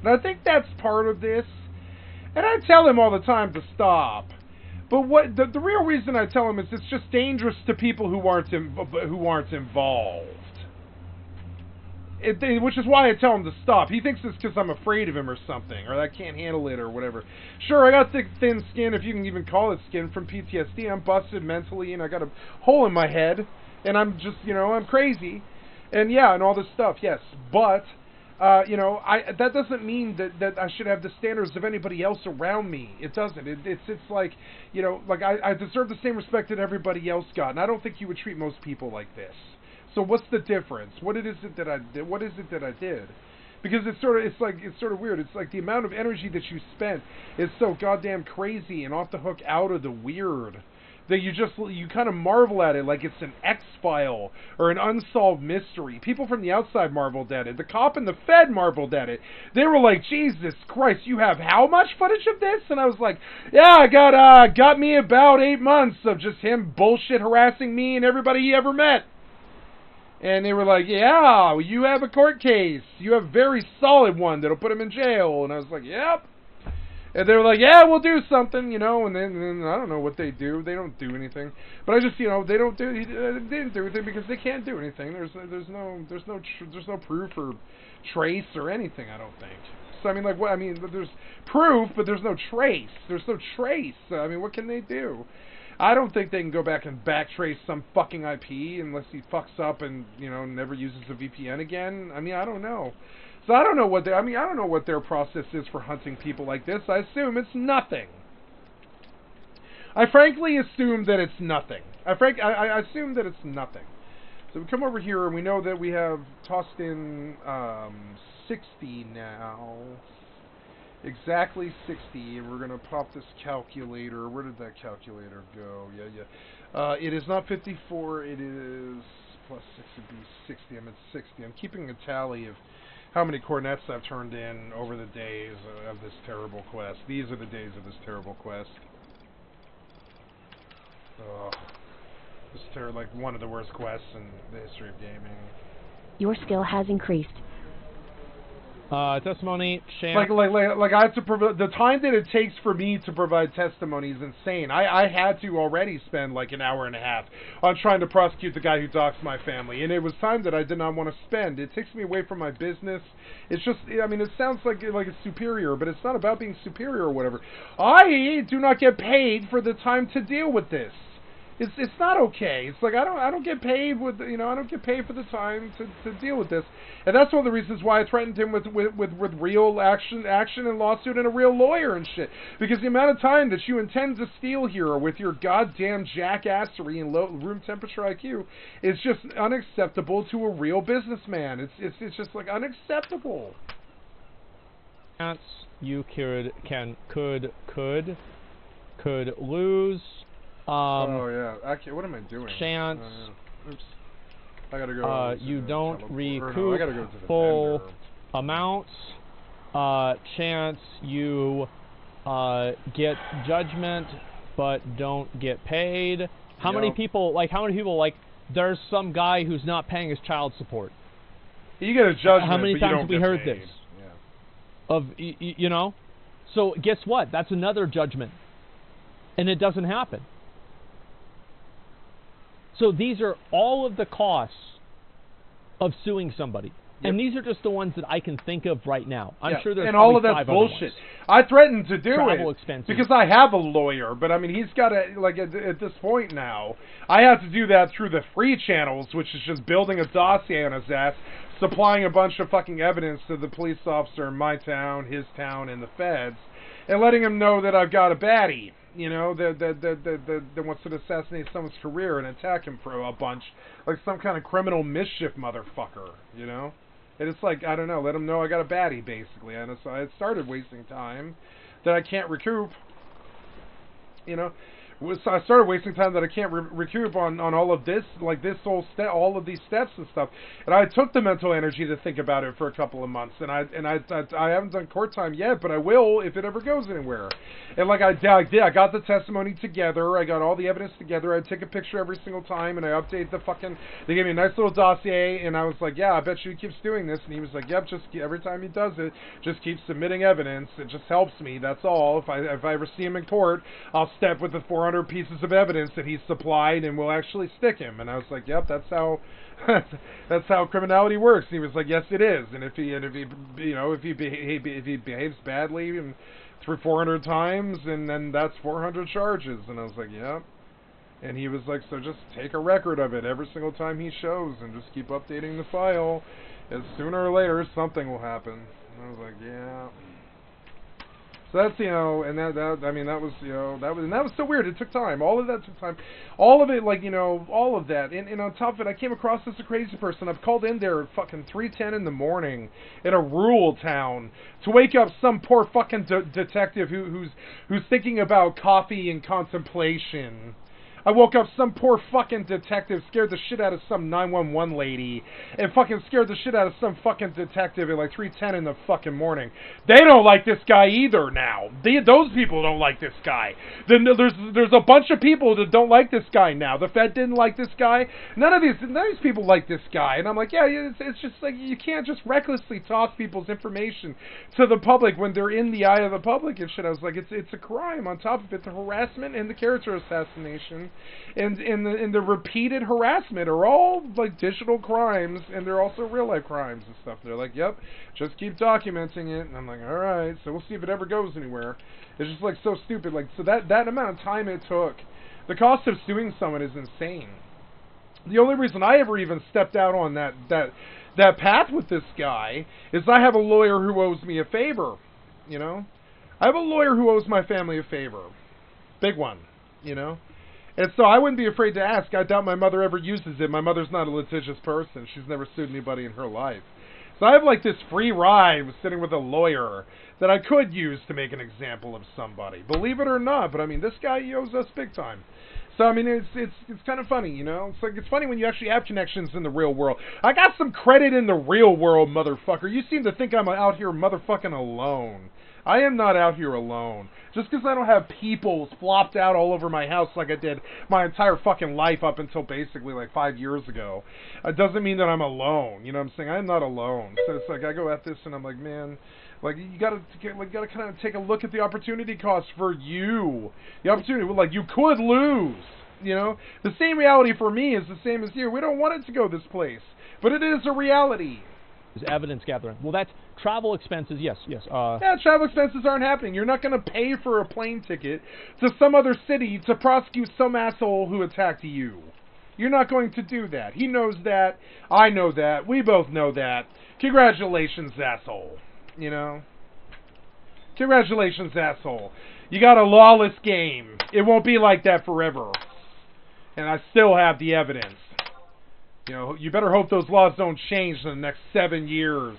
and I think that's part of this. And I tell him all the time to stop. But what the real reason I tell him is it's just dangerous to people who aren't involved. Which is why I tell him to stop. He thinks it's because I'm afraid of him or something, or I can't handle it or whatever. Sure, I got thick, thin skin, if you can even call it skin, from PTSD. I'm busted mentally, and I got a hole in my head, and I'm just, you know, I'm crazy, and yeah, and all this stuff, yes. But you know, that doesn't mean that I should have the standards of anybody else around me. It doesn't. It's like, you know, like I deserve the same respect that everybody else got, and I don't think you would treat most people like this. So what's the difference? What is it that I did? What is it that I did? Because it's sort of weird. It's like the amount of energy that you spent is so goddamn crazy and off the hook out of the weird that you kind of marvel at it like it's an X-file or an unsolved mystery. People from the outside marveled at it. The cop and the Fed marveled at it. They were like, Jesus Christ, you have how much footage of this? And I was like, yeah, I got me about 8 months of just him bullshit harassing me and everybody he ever met. And they were like, yeah, you have a court case. You have a very solid one that'll put him in jail. And I was like, yep. And they were like, yeah, we'll do something, you know. And then I don't know what they do. They don't do anything. But I just, you know, they didn't do anything because they can't do anything. There's no proof or trace or anything, I don't think. So I mean, like, what? I mean, there's proof, but there's no trace. There's no trace. I mean, what can they do? I don't think they can go back and backtrace some fucking IP unless he fucks up and, you know, never uses a VPN again. I mean, I don't know. So I don't know what I don't know what their process is for hunting people like this. I assume it's nothing. I frankly assume that it's nothing. I assume that it's nothing. So we come over here and we know that we have tossed in 60 now. Exactly 60, and we're going to pop this calculator. Where did that calculator go? Yeah. It is not 54, it is plus 6 would be 60. I'm at 60. I'm keeping a tally of how many coordinates I've turned in over the days of this terrible quest. These are the days of this terrible quest. This is like one of the worst quests in the history of gaming. Your skill has increased. Testimony, Like I have to provide the time that it takes for me to provide testimony is insane. I had to already spend like an hour and a half on trying to prosecute the guy who doxed my family, and it was time that I did not want to spend. It takes me away from my business. It's just, I mean, it sounds like it's superior, but it's not about being superior or whatever. I do not get paid for the time to deal with this. It's not okay. It's like I don't get paid with, I don't get paid for the time to deal with this, and that's one of the reasons why I threatened him with real action and lawsuit and a real lawyer and shit. Because the amount of time that you intend to steal here with your goddamn jackassery and low room temperature IQ is just unacceptable to a real businessman. It's just like unacceptable. You could lose. Oh yeah. Actually, what am I doing? Chance. Oops. I gotta go. You don't recoup I gotta go to the full vendor. amounts. Chance you get judgment but don't get paid. How many people there's some guy who's not paying his child support. You get a judgment. How many but times you don't have we get heard paid. this? Yeah. So guess what? That's another judgment. And it doesn't happen. So these are all of the costs of suing somebody. Yep. And these are just the ones that I can think of right now. I'm sure there's and all of that's five bullshit. other ones. I threatened to do Travel it expenses. because I have a lawyer, but I mean he's got to at this point now. I have to do that through the free channels, which is just building a dossier on his ass, supplying a bunch of fucking evidence to the police officer in my town, his town, and the feds, and letting him know that I've got a baddie. That wants to assassinate someone's career and attack him for a bunch, like some kind of criminal mischief motherfucker, And it's like, I don't know, let him know I got a baddie, basically. And so I started wasting time that I can't recoup, So I started wasting time that I can't recoup on all of this, like this whole all of these steps and stuff. And I took the mental energy to think about it for a couple of months, and I haven't done court time yet, but I will if it ever goes anywhere. And like I did, I got the testimony together, I got all the evidence together, I take a picture every single time, and I update the fucking. They gave me a nice little dossier, and I was like, yeah, I bet you he keeps doing this, and he was like, yep, just every time he does it, just keep submitting evidence. It just helps me. That's all. If I ever see him in court, I'll step with the 400 pieces of evidence that he's supplied, and we'll actually stick him. And I was like, yep, that's how criminality works. And he was like, yes, it is. And if he behaves badly and through 400 times, and then that's 400 charges. And I was like, yep. And he was like, so just take a record of it every single time he shows, and just keep updating the file. And sooner or later, something will happen. And I was like, yeah. So that's, and that was so weird. It took time. All of that took time. All of it, all of that. And on top of it, I came across this crazy person. I've called in there at fucking 3:10 in the morning in a rural town to wake up some poor fucking detective who's thinking about coffee and contemplation. I woke up some poor fucking detective, scared the shit out of some 911 lady, and fucking scared the shit out of some fucking detective at like 3:10 in the fucking morning. They don't like this guy either now. Those people don't like this guy. Then there's a bunch of people that don't like this guy now. The Fed didn't like this guy. None of these people like this guy. And I'm like, yeah, it's just like you can't just recklessly toss people's information to the public when they're in the eye of the public and shit. I was like, it's a crime. On top of it, the harassment and the character assassination and the repeated harassment are all like digital crimes, and they're also real life crimes and stuff. They're like, yep, just keep documenting it. And I'm like, alright, so we'll see if it ever goes anywhere. It's just like so stupid. Like, so that amount of time it took, the cost of suing someone is insane. The only reason I ever even stepped out on that path with this guy is I have a lawyer who owes me a favor. I have a lawyer who owes my family a favor. Big one, And so I wouldn't be afraid to ask. I doubt my mother ever uses it. My mother's not a litigious person. She's never sued anybody in her life. So I have like this free ride sitting with a lawyer that I could use to make an example of somebody. Believe it or not, but I mean, this guy, he owes us big time. So I mean, it's kind of funny, It's like, it's funny when you actually have connections in the real world. I got some credit in the real world, motherfucker. You seem to think I'm out here motherfucking alone. I am not out here alone. Just because I don't have people flopped out all over my house like I did my entire fucking life up until basically like 5 years ago, doesn't mean that I'm alone. You know what I'm saying? I'm not alone. So it's like I go at this and I'm like, man, like you gotta kind of take a look at the opportunity cost for you. The opportunity, like you could lose. You know, the same reality for me is the same as you. We don't want it to go this place, but it is a reality. Is evidence gathering. Well, that's travel expenses. Yes. Yeah, travel expenses aren't happening. You're not going to pay for a plane ticket to some other city to prosecute some asshole who attacked you. You're not going to do that. He knows that. I know that. We both know that. Congratulations, asshole. You know? Congratulations, asshole. You got a lawless game. It won't be like that forever. And I still have the evidence. You know, you better hope those laws don't change in the next 7 years.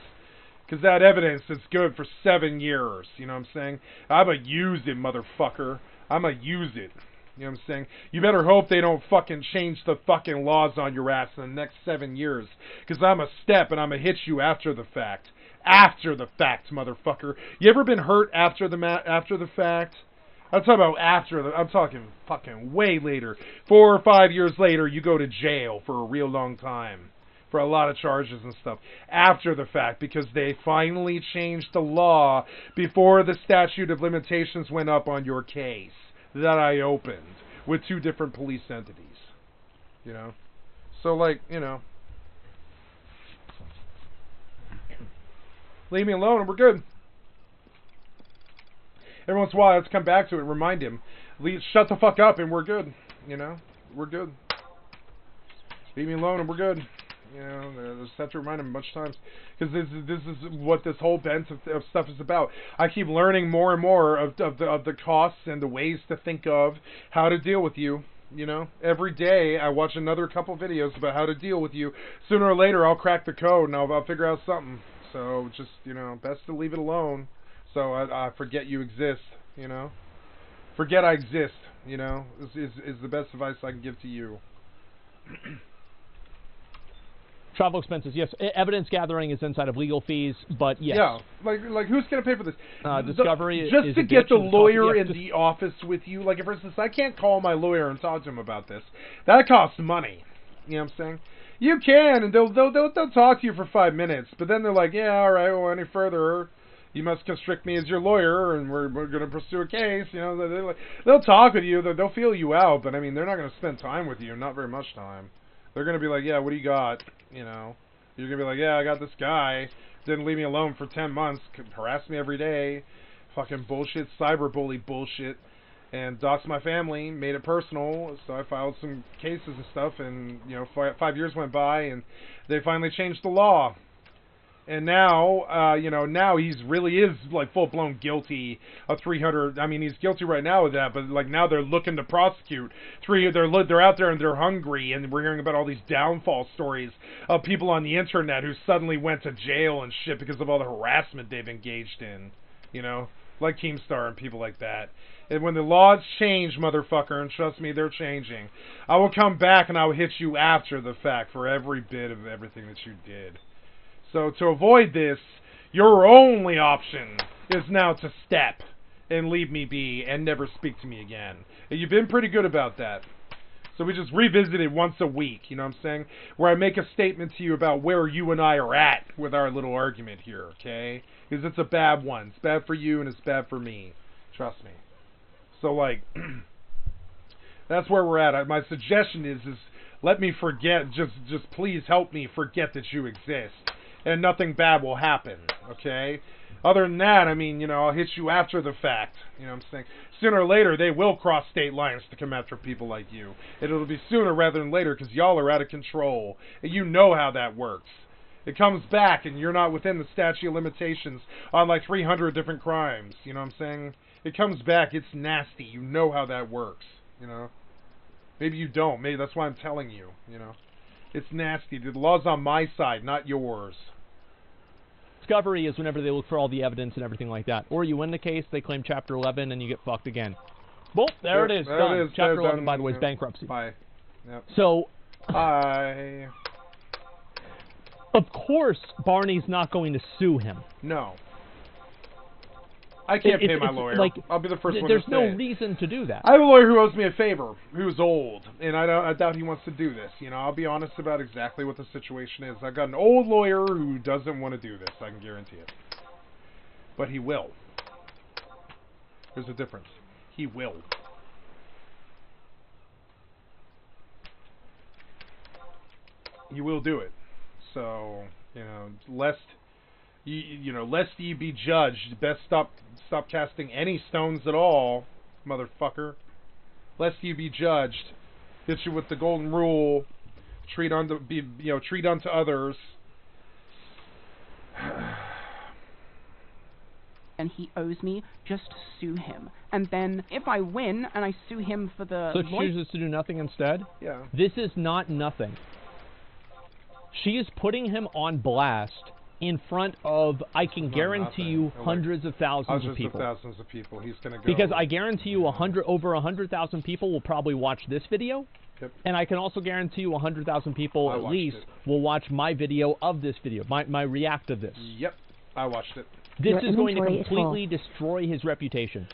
Because that evidence is good for 7 years. You know what I'm saying? I'ma use it, motherfucker. I'ma use it. You know what I'm saying? You better hope they don't fucking change the fucking laws on your ass in the next 7 years. Because I'ma step and I'ma hit you after the fact. After the fact, motherfucker. You ever been hurt after the fact? I'm talking about I'm talking fucking way later. 4 or 5 years later, you go to jail for a real long time. For a lot of charges and stuff. After the fact, because they finally changed the law before the statute of limitations went up on your case that I opened with 2 different police entities. You know? So, like, you know. Leave me alone and we're good. Every once in a while, I have to come back to it and remind him. Shut the fuck up and we're good. You know? We're good. Leave me alone and we're good. You know, I just have to remind him a bunch of times. Because this is what this whole bent of stuff is about. I keep learning more and more of the costs and the ways to think of how to deal with you. You know? Every day, I watch another couple videos about how to deal with you. Sooner or later, I'll crack the code and I'll figure out something. So, just, you know, best to leave it alone. So I forget you exist, you know? Forget I exist, you know? Is the best advice I can give to you. Travel expenses, yes. Evidence gathering is inside of legal fees, but yes. Yeah, like who's going to pay for this? Discovery just is to get the lawyer in yes, the office with you. Like, for instance, I can't call my lawyer and talk to him about this. That costs money. You know what I'm saying? You can, and they'll talk to you for 5 minutes, but then they're like, yeah, all right, well, any further, you must constrict me as your lawyer, and we're going to pursue a case. You know, they'll talk with you, they'll feel you out, but I mean, they're not going to spend time with you, not very much time. They're going to be like, yeah, what do you got? You know, you're going to be like, yeah, I got this guy, didn't leave me alone for 10 months, harassed me every day, fucking bullshit, cyberbully bullshit, and doxed my family, made it personal, so I filed some cases and stuff, and, you know, 5 years went by, and they finally changed the law. And now, you know, now he's really is, like, full-blown guilty of 300, I mean, he's guilty right now of that, but, like, now they're looking to prosecute. They're out there and they're hungry, and we're hearing about all these downfall stories of people on the internet who suddenly went to jail and shit because of all the harassment they've engaged in, you know, like Keemstar and people like that. And when the laws change, motherfucker, and trust me, they're changing, I will come back and I will hit you after the fact for every bit of everything that you did. So to avoid this, your only option is now to step and leave me be and never speak to me again. And you've been pretty good about that. So we just revisit it once a week, you know what I'm saying? Where I make a statement to you about where you and I are at with our little argument here, okay? Because it's a bad one. It's bad for you and it's bad for me. Trust me. So, like, that's where we're at. My suggestion is let me forget, just please help me forget that you exist. And nothing bad will happen, okay? Other than that, I mean, you know, I'll hit you after the fact, you know what I'm saying? Sooner or later, they will cross state lines to come after people like you. It'll be sooner rather than later, because y'all are out of control. And you know how that works. It comes back, and you're not within the statute of limitations on, like, 300 different crimes, you know what I'm saying? It comes back, it's nasty. You know how that works, you know? Maybe you don't. Maybe that's why I'm telling you, you know? It's nasty. The law's on my side, not yours. Discovery is whenever they look for all the evidence and everything like that. Or you win the case, they claim Chapter 11, and you get fucked again. Well, there it is. Done. It is. Chapter 11, by the way, is bankruptcy. Bye. Yep. So, bye. Of, Of course, Barney's not going to sue him. No. I can't pay my lawyer. Like, I'll be the first one to there's say no it. reason to do that. I have a lawyer who owes me a favor, who's old, and I doubt he wants to do this. You know, I'll be honest about exactly what the situation is. I've got an old lawyer who doesn't want to do this, I can guarantee it. But he will. There's a difference. He will. He will do it. So, you know, lest ye be judged, best stop casting any stones at all, motherfucker. Lest ye be judged. Hit you with the golden rule. Treat unto others. And he owes me, just sue him. And then, if I win, and I sue him for the... So she chooses to do nothing instead? Yeah. This is not nothing. She is putting him on blast in front of, I can guarantee you, hundreds of thousands of people. Thousands of people. He's going to go... Because I guarantee you over 100,000 people will probably watch this video. Yep. And I can also guarantee you 100,000 people at least will watch my video of this video, my react of this. Yep, I watched it. This is going to completely destroy his reputation.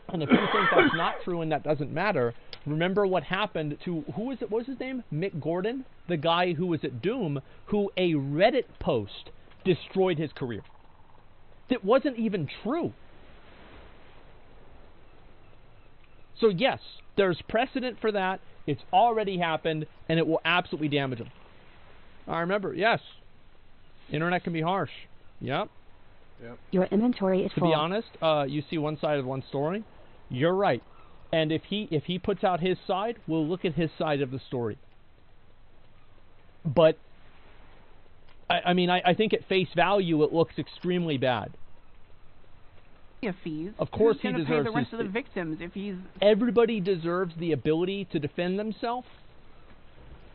And if you think that's not true and that doesn't matter, remember what happened to, what was his name? Mick Gordon? The guy who was at Doom, who a Reddit post destroyed his career. That wasn't even true. So yes, there's precedent for that. It's already happened, and it will absolutely damage him. I remember, yes. Internet can be harsh. Yep. Yep. Your inventory is full. To be honest, you see one side of one story. You're right. And if he puts out his side, we'll look at his side of the story. But I mean, I think at face value it looks extremely bad. Fees. Of course, he deserves pay the rest of the victims if he's. Everybody deserves the ability to defend themselves.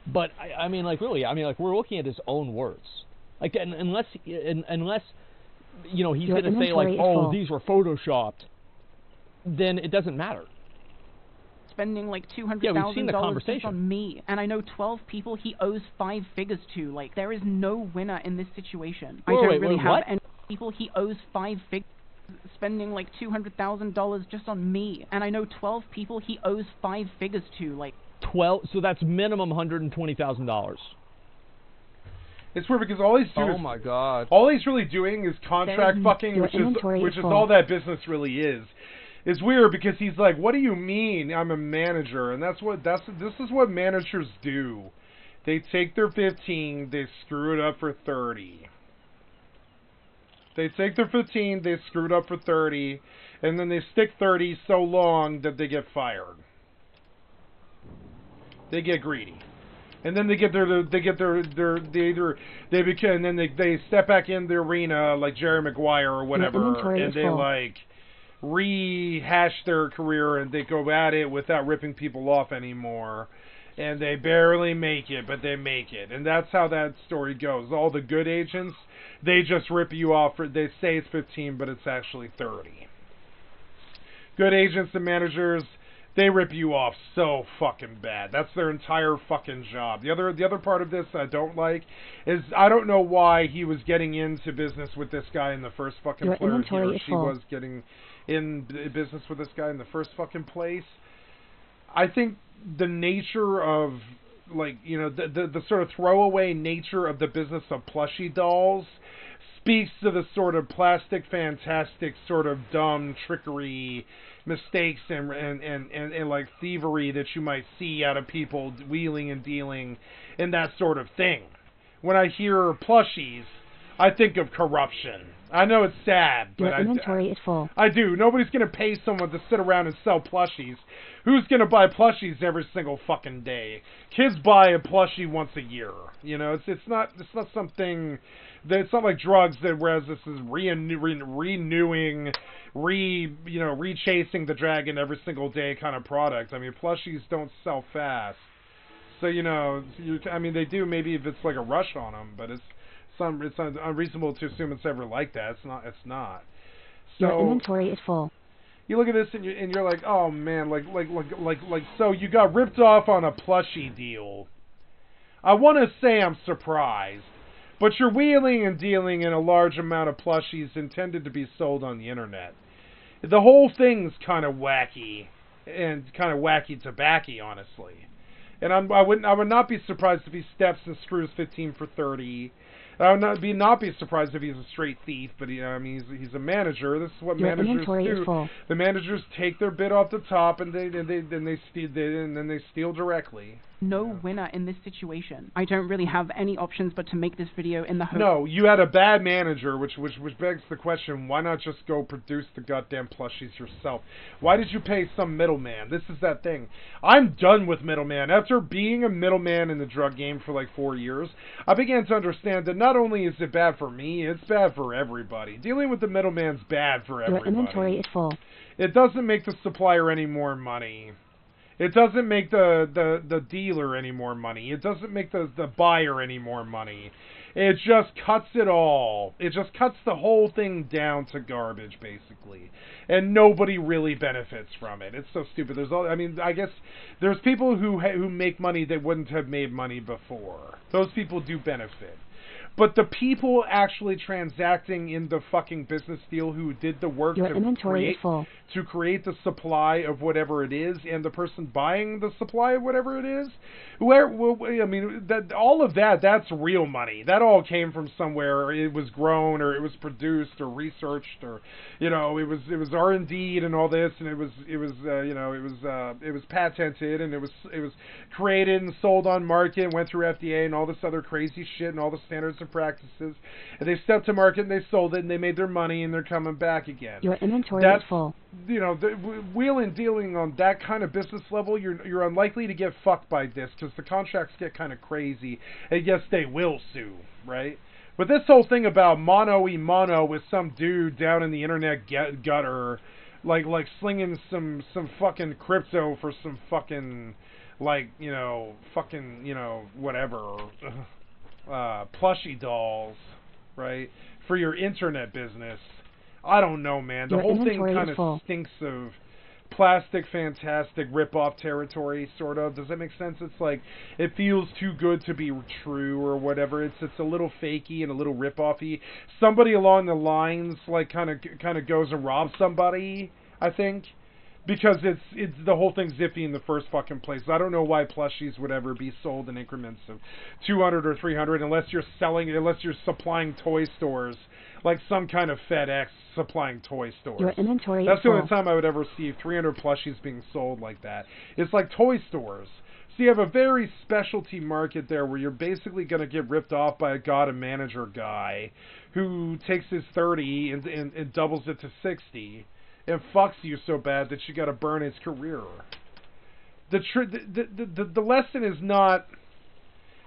But I mean, like really, we're looking at his own words. Like unless you know, he's going to say, like, oh, these were photoshopped, then it doesn't matter. Spending, like, $200,000 just on me. And I know 12 people he owes 5 figures to. Like, there is no winner in this situation. I don't really have any people he owes 5 figures, spending, like, $200,000 just on me. And I know 12 people he owes 5 figures to. Like 12? So that's minimum $120,000. It's weird because all he's doing. Oh my god! All he's really doing is contract fucking, which is all that business really is. It's weird because he's like, "What do you mean? I'm a manager?" And this is what managers do. They take their 15, they screw it up for 30. They take their 15, they screw it up for 30, and then they stick 30 so long that they get fired. They get greedy. And then they step back in the arena like Jerry Maguire or whatever, and they like rehash their career and they go at it without ripping people off anymore, and they barely make it, but they make it, and that's how that story goes. All the good agents, they just rip you off. They say it's 15, but it's actually 30. Good agents and managers, they rip you off so fucking bad. That's their entire fucking job. The other part of this I don't like is I don't know why he was getting into business with this guy in the first fucking place. She was getting in business with this guy in the first fucking place. I think the nature of, like, you know, the sort of throwaway nature of the business of plushie dolls speaks to the sort of plastic, fantastic, sort of dumb trickery, mistakes and like thievery that you might see out of people wheeling and dealing and that sort of thing. When I hear plushies, I think of corruption. I know it's sad, but your inventory is full. I do. Nobody's going to pay someone to sit around and sell plushies. Who's going to buy plushies every single fucking day? Kids buy a plushie once a year. You know, it's not something that, it's not like drugs that, whereas this is renewing, rechasing the dragon every single day kind of product. I mean, plushies don't sell fast. So, you know, I mean, they do maybe if it's like a rush on them, but it's unreasonable to assume it's ever like that. It's not. So, your inventory is full. You look at this and you're like, oh man, like so you got ripped off on a plushie deal. I want to say I'm surprised, but you're wheeling and dealing in a large amount of plushies intended to be sold on the internet. The whole thing's kind of wacky, and kind of wacky tobacco, honestly. And I would not be surprised if he steps and screws 15 for 30. I would not be surprised if he's a straight thief, but I mean he's a manager. This is what Your managers inventory do. is full. The managers take their bid off the top and then they steal directly. No winner in this situation. I don't really have any options but to make this video in the hope. No, you had a bad manager, which begs the question: why not just go produce the goddamn plushies yourself? Why did you pay some middleman? This is that thing. I'm done with middleman. After being a middleman in the drug game for like 4 years, I began to understand that not only is it bad for me, it's bad for everybody. Dealing with the middleman's bad for everybody. Your inventory is full. It doesn't make the supplier any more money. It doesn't make the dealer any more money. It doesn't make the buyer any more money. It just cuts it all. It just cuts the whole thing down to garbage, basically. And nobody really benefits from it. It's so stupid. I mean, I guess there's people who make money that wouldn't have made money before. Those people do benefit. But the people actually transacting in the fucking business deal who did the work to create the supply of whatever it is, and the person buying the supply of whatever it is, I mean, all of that's real money. That all came from somewhere. It was grown, or it was produced, or researched, or it was R&D and all this, and it was patented, and it was created and sold on market, went through FDA and all this other crazy shit and all the standards and practices, and they stepped to market and they sold it and they made their money and they're coming back again. Your inventory is full. Wheeling dealing on that kind of business level, you're unlikely to get fucked by this, because the contracts get kind of crazy, and yes, they will sue, right? But this whole thing about mono with some dude down in the internet gutter, like slinging some fucking crypto for some fucking whatever. Plushie dolls, right? For your internet business. I don't know, man. The whole thing kind of stinks of plastic, fantastic rip-off territory, sort of. Does that make sense? It's like, it feels too good to be true or whatever. It's a little fakey and a little rip-offy. Somebody along the lines, like, kind of goes and robs somebody, I think. Because it's the whole thing's iffy in the first fucking place. I don't know why plushies would ever be sold in increments of 200 or 300 unless you're supplying toy stores, like some kind of FedEx supplying toy stores. Your inventory That's the only time I would ever see 300 plushies being sold like that. It's like toy stores. So you have a very specialty market there where you're basically going to get ripped off by a manager guy who takes his 30 and doubles it to 60. And fucks you so bad that you got to burn his career. The lesson is not,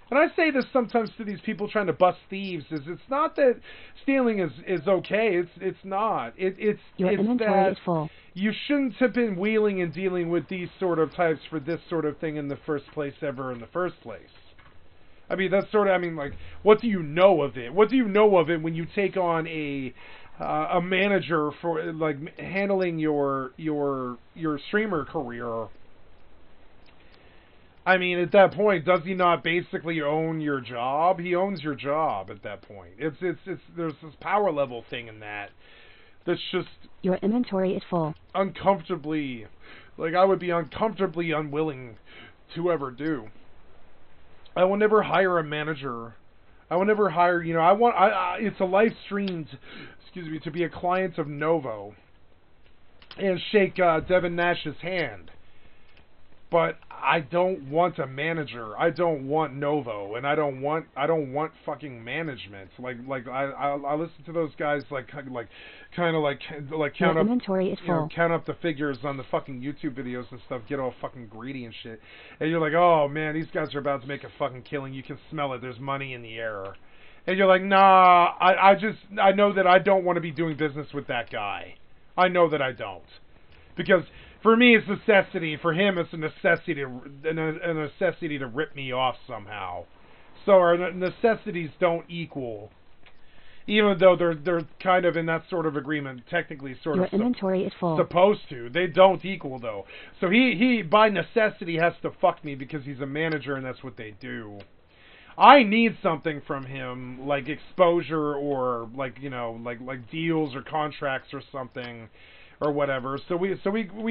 and I say this sometimes to these people trying to bust thieves, is it's not that stealing is okay. It's not. It's that you shouldn't have been wheeling and dealing with these sort of types for this sort of thing in the first place ever in the first place. I mean, that's sort of, I mean, like, what do you know of it? What do you know of it when you take on a manager for, like, handling your streamer career? I mean, at that point, does he not basically own your job? He owns your job at that point. It's there's this power level thing in that that's just, your inventory is full. Uncomfortably, like, I would be uncomfortably unwilling to ever do. I will never hire a manager. I will never hire, it's a live stream, to be a client of Novo and shake Devin Nash's hand. But I don't want a manager. I don't want Novo, and I don't want fucking management. Like I listen to those guys count your up, inventory is full. Count up the figures on the fucking YouTube videos and stuff, get all fucking greedy and shit. And you're like, oh man, these guys are about to make a fucking killing. You can smell it. There's money in the air. And you're like, nah, I know that I don't want to be doing business with that guy. I know that I don't. Because for me, it's necessity. For him, it's a necessity to rip me off somehow. So our necessities don't equal. Even though they're kind of in that sort of agreement, technically sort your of inventory is full. Supposed to. They don't equal, though. So he by necessity has to fuck me because he's a manager and that's what they do. I need something from him, like exposure or like deals or contracts or something, or whatever. So we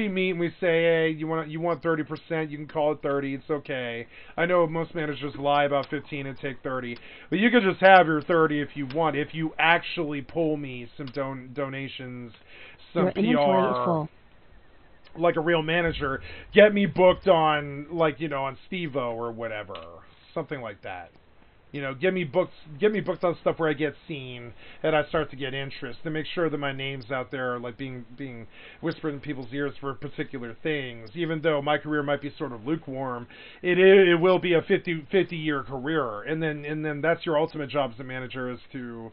meet and we say, hey, you want 30%, you can call it 30, it's okay. I know most managers lie about 15 and take 30, but you could just have your 30 if you want, if you actually pull me some donations, some Your inventory is full. like a real manager. Get me booked on, like, you know, on Steve-O or whatever, something like that. You know, get me booked on stuff where I get seen and I start to get interest, and make sure that my name's out there, like being whispered in people's ears for particular things. Even though my career might be sort of lukewarm, it will be a 50-year career, and then that's your ultimate job as a manager, is to,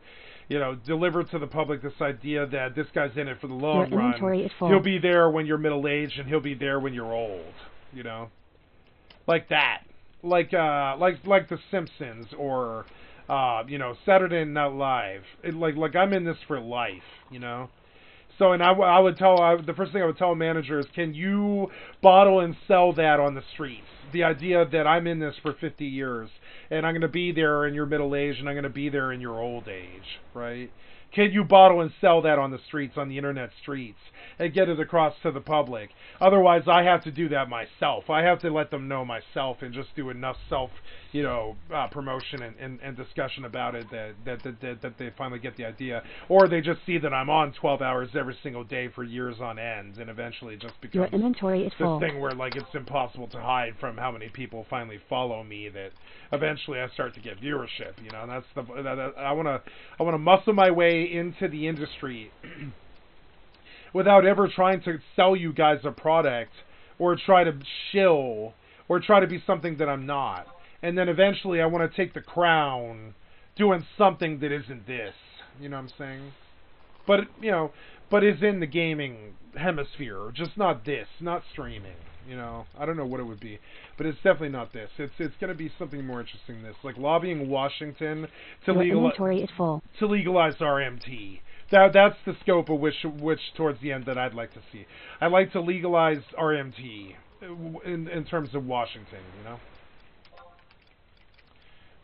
you know, deliver to the public this idea that this guy's in it for the long Your inventory is full. run. He'll be there when you're middle-aged, and he'll be there when you're old. You know, like that. Like The Simpsons, or you know, Saturday Night Live. Like I'm in this for life, you know. So, and I would tell the first thing I would tell a manager is, can you bottle and sell that on the streets? The idea that I'm in this for 50 years and I'm going to be there in your middle age and I'm going to be there in your old age, right? Can you bottle and sell that on the streets, on the internet streets, and get it across to the public? Otherwise, I have to do that myself. I have to let them know myself and just do enough self, you know, promotion and discussion about it that they finally get the idea. Or they just see that I'm on 12 hours every single day for years on end, and eventually it just becomes Your inventory is full. this thing where, like, it's impossible to hide from how many people finally follow me, that eventually I start to get viewership, you know. And that's I want to muscle my way into the industry without ever trying to sell you guys a product, or try to shill, or try to be something that I'm not. And then eventually I want to take the crown doing something that isn't this, you know what I'm saying? But, you know, but is in the gaming hemisphere, just not this, not streaming, you know. I don't know what it would be, but it's definitely not this. It's going to be something more interesting than this, like lobbying Washington to Your inventory is full. legalize RMT. That's the scope of which towards the end that I'd like to see. I'd like to legalize RMT in terms of Washington, you know.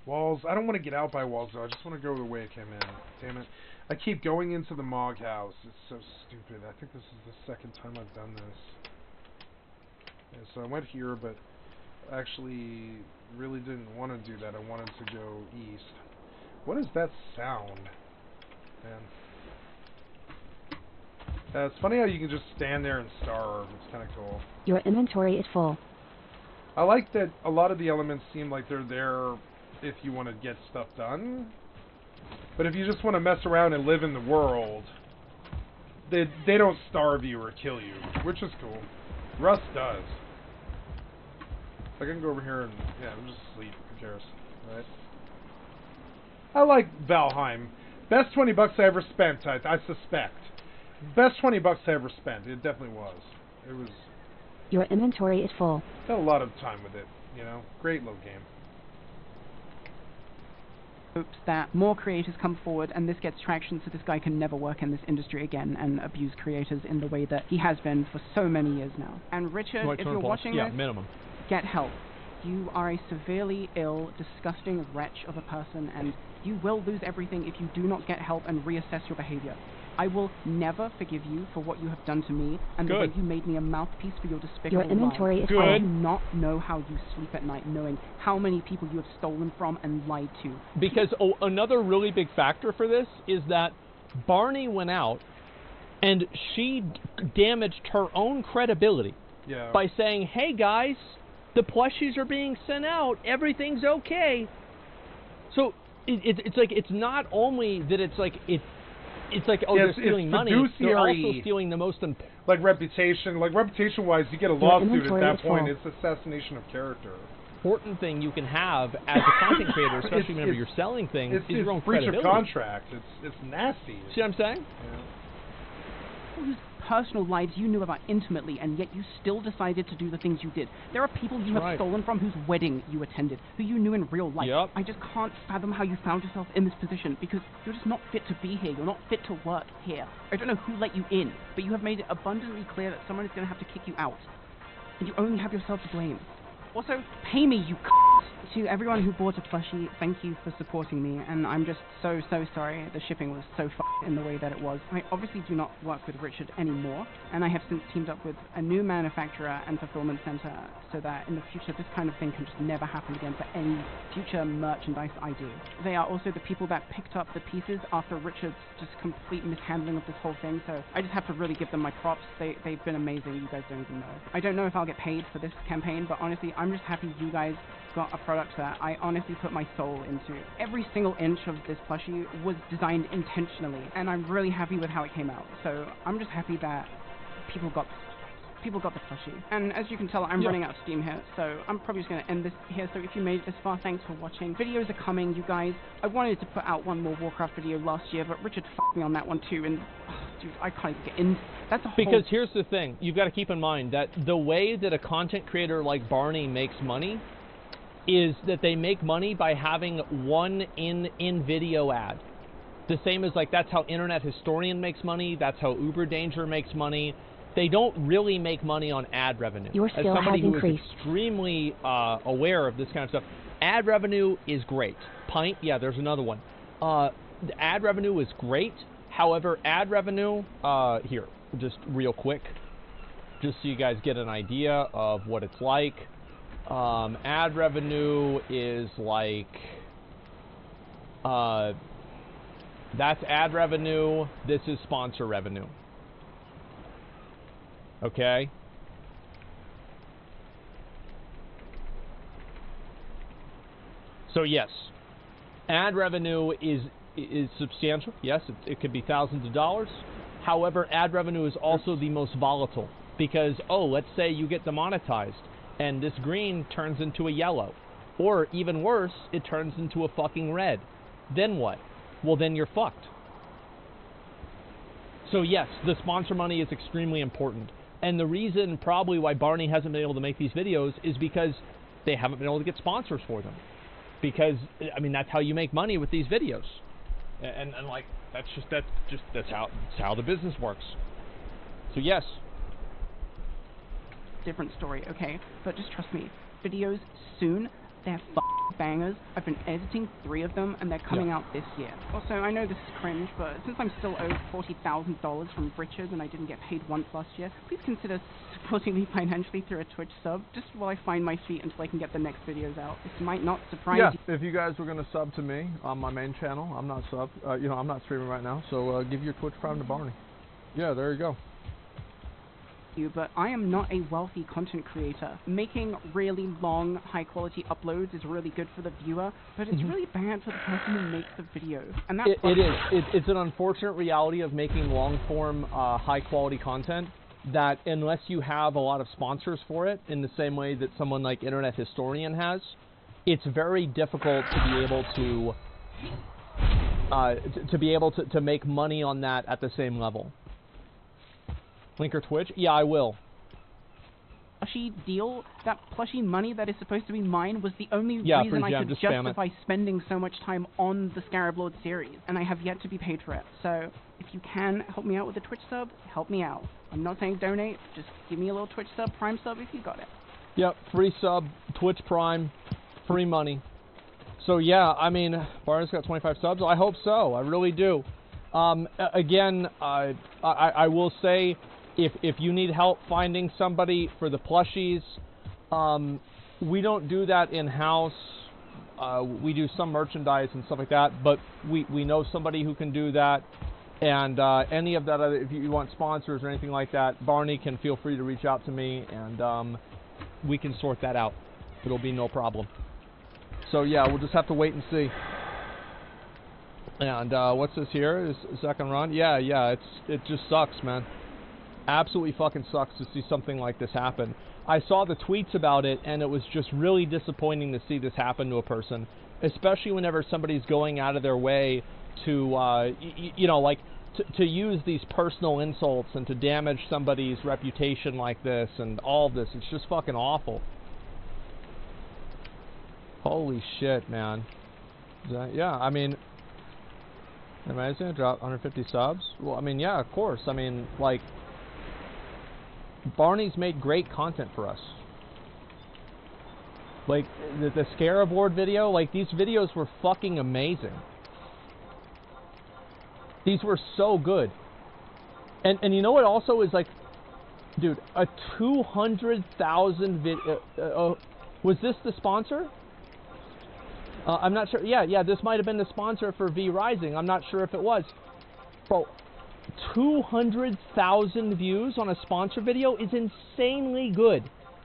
Walls. I don't want to get out by walls, though. I just want to go the way I came in. Damn it. I keep going into the Mog House. It's so stupid. I think this is the second time I've done this. Yeah, so I went here, but actually really didn't want to do that. I wanted to go east. What is that sound? Man. It's funny how you can just stand there and starve. It's kind of cool. Your inventory is full. I like that a lot of the elements seem like they're there if you want to get stuff done. But if you just want to mess around and live in the world, they don't starve you or kill you, which is cool. Rust does. I can go over here and, yeah, I'm just asleep. Who cares, right? I like Valheim. Best 20 bucks I ever spent, I suspect. Best 20 bucks I ever spent. It definitely was. It was... Your inventory is full. Had a lot of time with it, you know? Great little game. Hopes that more creators come forward and this gets traction, so this guy can never work in this industry again and abuse creators in the way that he has been for so many years now. And Richard, if you're watching this, minimum. Get help. You are a severely ill, disgusting wretch of a person, and you will lose everything if you do not get help and reassess your behavior. I will never forgive you for what you have done to me, and the way you made me a mouthpiece for your despicable Your inventory is lies. full. I do not know how you sleep at night, knowing how many people you have stolen from and lied to. Because another really big factor for this is that Barney went out and she damaged her own credibility by saying, hey guys, the plushies are being sent out, everything's okay. So it's like, it's not only that it's like, it's like, oh, they're stealing money, they're also stealing the most important... Like reputation-wise, you get a lawsuit at that point. It's assassination of character. Important thing you can have as a content creator, especially whenever you're selling things, is your own credibility. Breach of contract. It's nasty. See what I'm saying? Yeah. Whose personal lives you knew about intimately, and yet you still decided to do the things you did. There are people you have stolen from whose wedding you attended, who you knew in real life. I just can't fathom how you found yourself in this position, because you're just not fit to be here. You're not fit to work here. I don't know who let you in, but you have made it abundantly clear that someone is going to have to kick you out. And you only have yourself to blame. Also, pay me, you To everyone who bought a plushie, thank you for supporting me, and I'm just so sorry the shipping was so in the way that it was. I obviously do not work with Richard anymore, and I have since teamed up with a new manufacturer and fulfillment center so that in the future this kind of thing can just never happen again for any future merchandise I do. They are also the people that picked up the pieces after Richard's just complete mishandling of this whole thing, so I just have to really give them my props. They've been amazing, you guys don't even know. I don't know if I'll get paid for this campaign, but honestly, I'm just happy you guys got a product that I honestly put my soul into. Every single inch of this plushie was designed intentionally, and I'm really happy with how it came out. So I'm just happy that people got the plushie. And as you can tell, I'm running out of steam here, so I'm probably just going to end this here. So if you made it this far, thanks for watching. Videos are coming, you guys. I wanted to put out one more Warcraft video last year, but Richard f***ed me on that one too, and dude, I can't get in. That's a whole... Because here's the thing, you've got to keep in mind that the way that a content creator like Barney makes money is that they make money by having one in-video ad. The same as, like, that's how Internet Historian makes money, that's how Uber Danger makes money. They don't really make money on ad revenue. Your skill as somebody has who increased. is extremely aware of this kind of stuff, ad revenue is great. Pint, yeah, there's another one. The ad revenue is great. However, ad revenue, here, just real quick, just so you guys get an idea of what it's like. Ad revenue is like, that's ad revenue, this is sponsor revenue. Okay? So yes, ad revenue is substantial. Yes, it could be thousands of dollars. However, ad revenue is also the most volatile because, let's say you get demonetized and this green turns into a yellow. Or, even worse, it turns into a fucking red. Then what? Well, then you're fucked. So yes, the sponsor money is extremely important. And the reason probably why Barney hasn't been able to make these videos is because they haven't been able to get sponsors for them. Because, I mean, that's how you make money with these videos. And like, that's how the business works. So yes. Different story, okay? But just trust me, videos soon, they're bangers. I've been editing 3 of them, and they're coming out this year. Also, I know this is cringe, but since I'm still owed $40,000 from Richard and I didn't get paid once last year, please consider supporting me financially through a Twitch sub, just while I find my feet until I can get the next videos out. This might not surprise you. Yeah, if you guys were going to sub to me on my main channel, I'm not I'm not streaming right now, so give your Twitch Prime to Barney. Yeah, there you go. But I am not a wealthy content creator. Making really long, high-quality uploads is really good for the viewer, but it's really bad for the person who makes the video. And that's it is. It's an unfortunate reality of making long-form, high-quality content that unless you have a lot of sponsors for it, in the same way that someone like Internet Historian has, it's very difficult to be able to make money on that at the same level. Link or Twitch? Yeah, I will. Plushie deal, that plushie money that is supposed to be mine was the only reason I could justify spending so much time on the Scarab Lord series, and I have yet to be paid for it. So, if you can help me out with a Twitch sub, help me out. I'm not saying donate, just give me a little Twitch sub, Prime sub if you got it. Yep, free sub, Twitch Prime, free money. So yeah, I mean, Barney's got 25 subs. I hope so. I really do. Again, I will say, if you need help finding somebody for the plushies, we don't do that in-house. We do some merchandise and stuff like that, but we know somebody who can do that. And any of that, if you want sponsors or anything like that, Barney can feel free to reach out to me, and we can sort that out. It'll be no problem. So yeah, we'll just have to wait and see. And what's this here? Is second run? Yeah, it just sucks, man. Absolutely fucking sucks to see something like this happen. I saw the tweets about it, and it was just really disappointing to see this happen to a person, especially whenever somebody's going out of their way to, to use these personal insults and to damage somebody's reputation like this and all this. It's just fucking awful. Holy shit, man. Yeah, I mean, amazing. Drop 150 subs. Well, I mean, yeah, of course. I mean, like, Barney's made great content for us. Like, the Scarab Board video, like, these videos were fucking amazing. These were so good. And you know what also is, like, dude, a 200,000 video... was this the sponsor? I'm not sure. Yeah, this might have been the sponsor for V Rising. I'm not sure if it was. Bro, 200,000 views on a sponsor video is insanely good.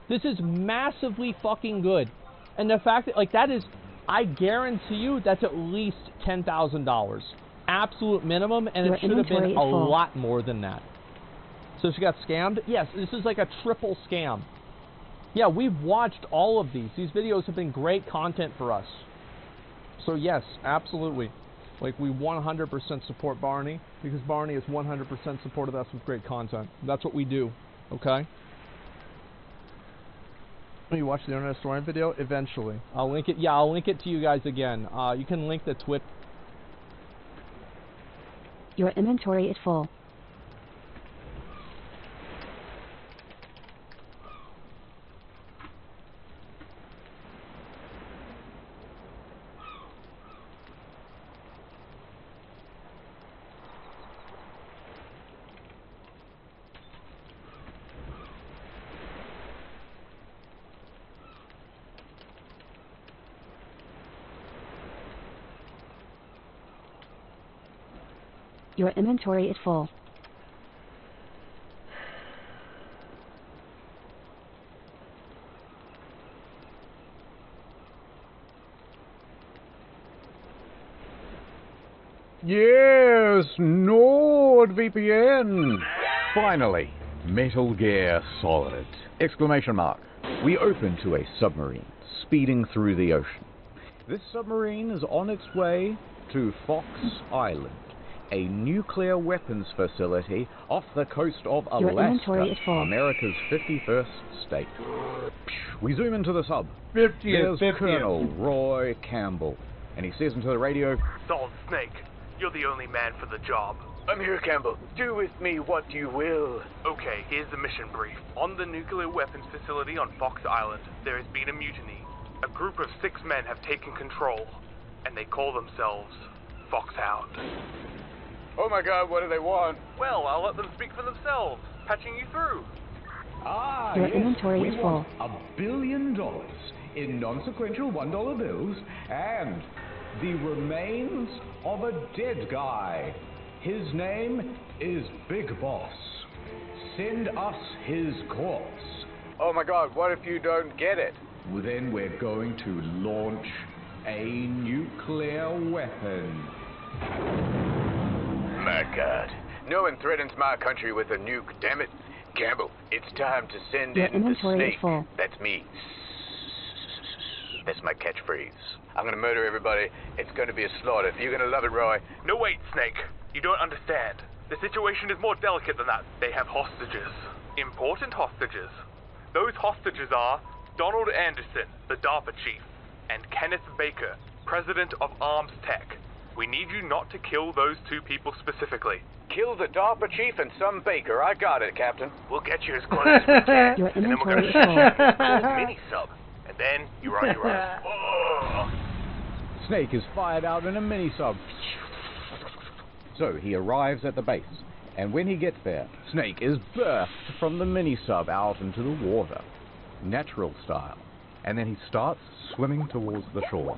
This is massively fucking good. And the fact that, like, that is, I guarantee you, that's at least $10,000. Absolute minimum, and it should have been a lot more than that. So she got scammed? Yes, this is like a triple scam. Yeah, we've watched all of these. These videos have been great content for us. So yes, absolutely. Like, we 100% support Barney, because Barney has 100% supported us with great content. That's what we do, okay? You watch the Internet Story video? Eventually. I'll link it. Yeah, I'll link it to you guys again. You can link the Twitch. Your inventory is full. Your inventory is full. Yes, NordVPN. Finally, Metal Gear Solid! Exclamation mark. We open to a submarine speeding through the ocean. This submarine is on its way to Fox Island, a nuclear weapons facility off the coast of Alaska, America's 51st state. We zoom into the sub. There's Colonel Roy Campbell, and he says into the radio, Solid Snake, you're the only man for the job. I'm here, Campbell. Do with me what you will. Okay, here's the mission brief. On the nuclear weapons facility on Fox Island, there has been a mutiny. A group of 6 men have taken control, and they call themselves Foxhound. Oh my god, what do they want? Well, I'll let them speak for themselves. Patching you through. Your inventory is full. $1 billion in non-sequential $1 bills and the remains of a dead guy. His name is Big Boss. Send us his corpse. Oh my god, what if you don't get it? Well, then we're going to launch a nuclear weapon. My god. No one threatens my country with a nuke, damn it. Campbell, it's time to send in the snake. That's me. That's my catchphrase. I'm gonna murder everybody. It's gonna be a slaughter. You're gonna love it, Roy. No, wait, Snake. You don't understand. The situation is more delicate than that. They have hostages. Important hostages. Those hostages are Donald Anderson, the DARPA chief, and Kenneth Baker, president of Arms Tech. We need you not to kill those 2 people specifically. Kill the DARPA chief and some Baker. I got it, Captain. We'll get you as close as we can. Your and then we're inventory going is to full. shoot mini-sub. And then you're on your own. Oh. Snake is fired out in a mini-sub. So he arrives at the base, and when he gets there, Snake is burst from the mini-sub out into the water, natural style, and then he starts swimming towards the shore.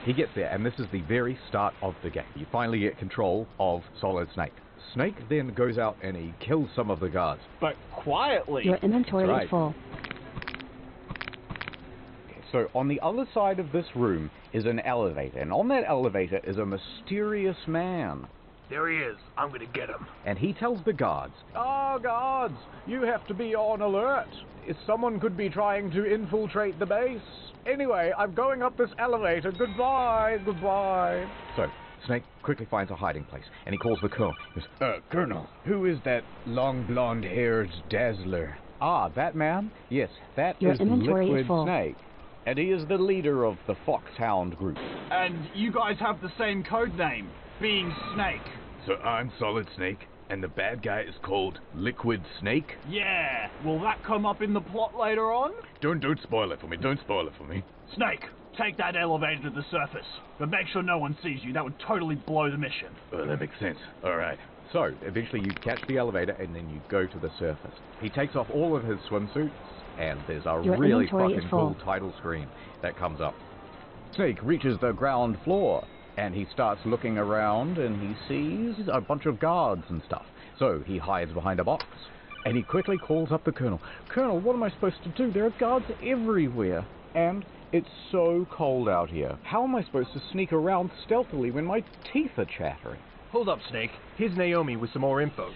He gets there, and this is the very start of the game. You finally get control of Solid Snake. Snake then goes out and he kills some of the guards. But quietly. Your inventory is full. So on the other side of this room is an elevator, and on that elevator is a mysterious man. There he is. I'm gonna get him. And he tells the guards, guards, you have to be on alert. Someone could be trying to infiltrate the base. Anyway, I'm going up this elevator. Goodbye. So, Snake quickly finds a hiding place, and he calls the colonel. He goes, Colonel, who is that long blonde-haired dazzler? Ah, that man? Yes, that is Liquid Snake. And he is the leader of the Foxhound group. And you guys have the same code name, being Snake. So I'm Solid Snake, And the bad guy is called Liquid Snake? Yeah, will that come up in the plot later on? Don't spoil it for me, don't spoil it for me. Snake, take that elevator to the surface, but make sure no one sees you. That would totally blow the mission. Oh, that makes sense. Alright. So, eventually you catch the elevator and then you go to the surface. He takes off all of his swimsuits and there's a really fucking cool title screen that comes up. Snake reaches the ground floor and he starts looking around and he sees a bunch of guards and stuff. So he hides behind a box and he quickly calls up the Colonel. Colonel, what am I supposed to do? There are guards everywhere and it's so cold out here. How am I supposed to sneak around stealthily when my teeth are chattering? Hold up, Snake. Here's Naomi with some more info.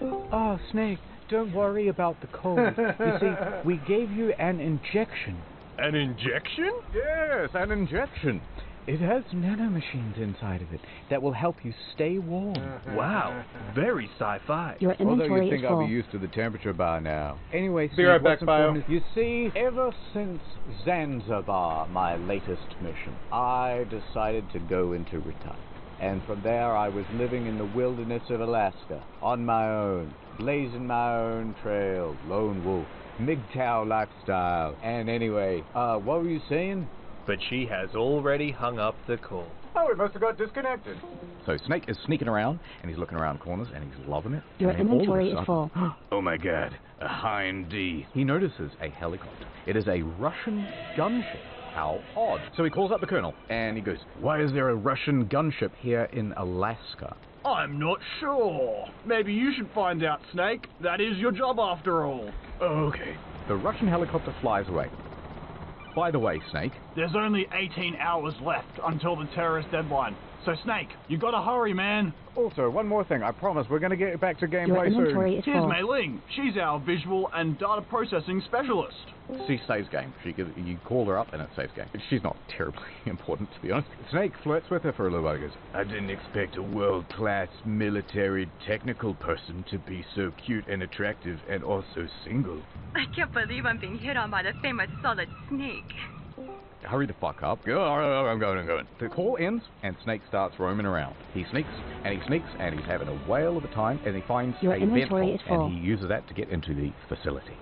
Oh, Snake, don't worry about the cold. You see, we gave you an injection. An injection? Yes, an injection. It has nanomachines inside of it that will help you stay warm. Wow, very sci-fi. Your inventory Although you think is I'll full. be used to the temperature by now. Anyway, Be right back, Bio. You see, ever since Zanzibar, my latest mission, I decided to go into retirement. And from there, I was living in the wilderness of Alaska, on my own, blazing my own trail, lone wolf, MGTOW lifestyle. And anyway, what were you saying? But she has already hung up the call. Oh, it must have got disconnected. So Snake is sneaking around, and he's looking around corners, and he's loving it. Your And then all of a inventory is sudden- full. Oh my god, a Hind D. He notices a helicopter. It is a Russian gunship. How odd. So he calls up the Colonel, and he goes, why is there a Russian gunship here in Alaska? I'm not sure. Maybe you should find out, Snake. That is your job after all. Okay. The Russian helicopter flies away. By the way, Snake. There's only 18 hours left until the terrorist deadline. So, Snake, you gotta hurry, man. Also, one more thing. I promise we're gonna get back to Your gameplay inventory soon. is Here's full. Mei Ling. She's our visual and data processing specialist. She saves game. You call her up and it saves game. She's not terribly important, to be honest. Snake flirts with her for a little while. He goes, I didn't expect a world-class military technical person to be so cute and attractive and also single. I can't believe I'm being hit on by the famous Solid Snake. Hurry the fuck up. I'm going. The call ends and Snake starts roaming around. He sneaks and he's having a whale of a time and he finds Your a vent inventory hole is full. and he uses that to get into the facility.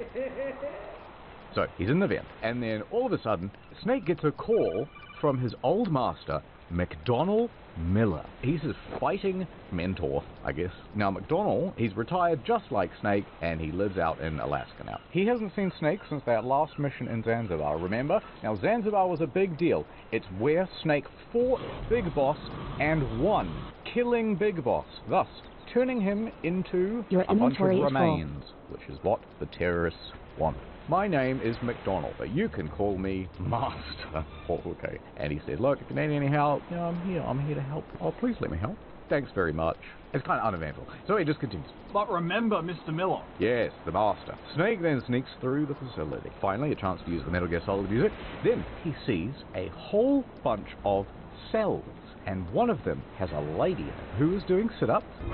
So he's in the vent and then all of a sudden Snake gets a call from his old master, McDonnell Miller. He's his fighting mentor, I guess. Now McDonnell, he's retired just like Snake and he lives out in Alaska now. He hasn't seen Snake since that last mission in Zanzibar, remember? Now Zanzibar was a big deal. It's where Snake fought Big Boss and won, killing Big Boss, thus turning him into Your a bunch of inventory is full. remains, which is what the terrorists want. My name is McDonald, but you can call me Master. Oh, okay. And he said, look, if you need any help, you know, I'm here to help. Oh, please let me help. Thanks very much. It's kind of uneventful. So he just continues. But remember, Mr. Miller. Yes, the Master. Snake then sneaks through the facility. Finally, a chance to use the Metal Gear Solid music. Then he sees a whole bunch of cells, and one of them has a lady in it who is doing sit-ups. Is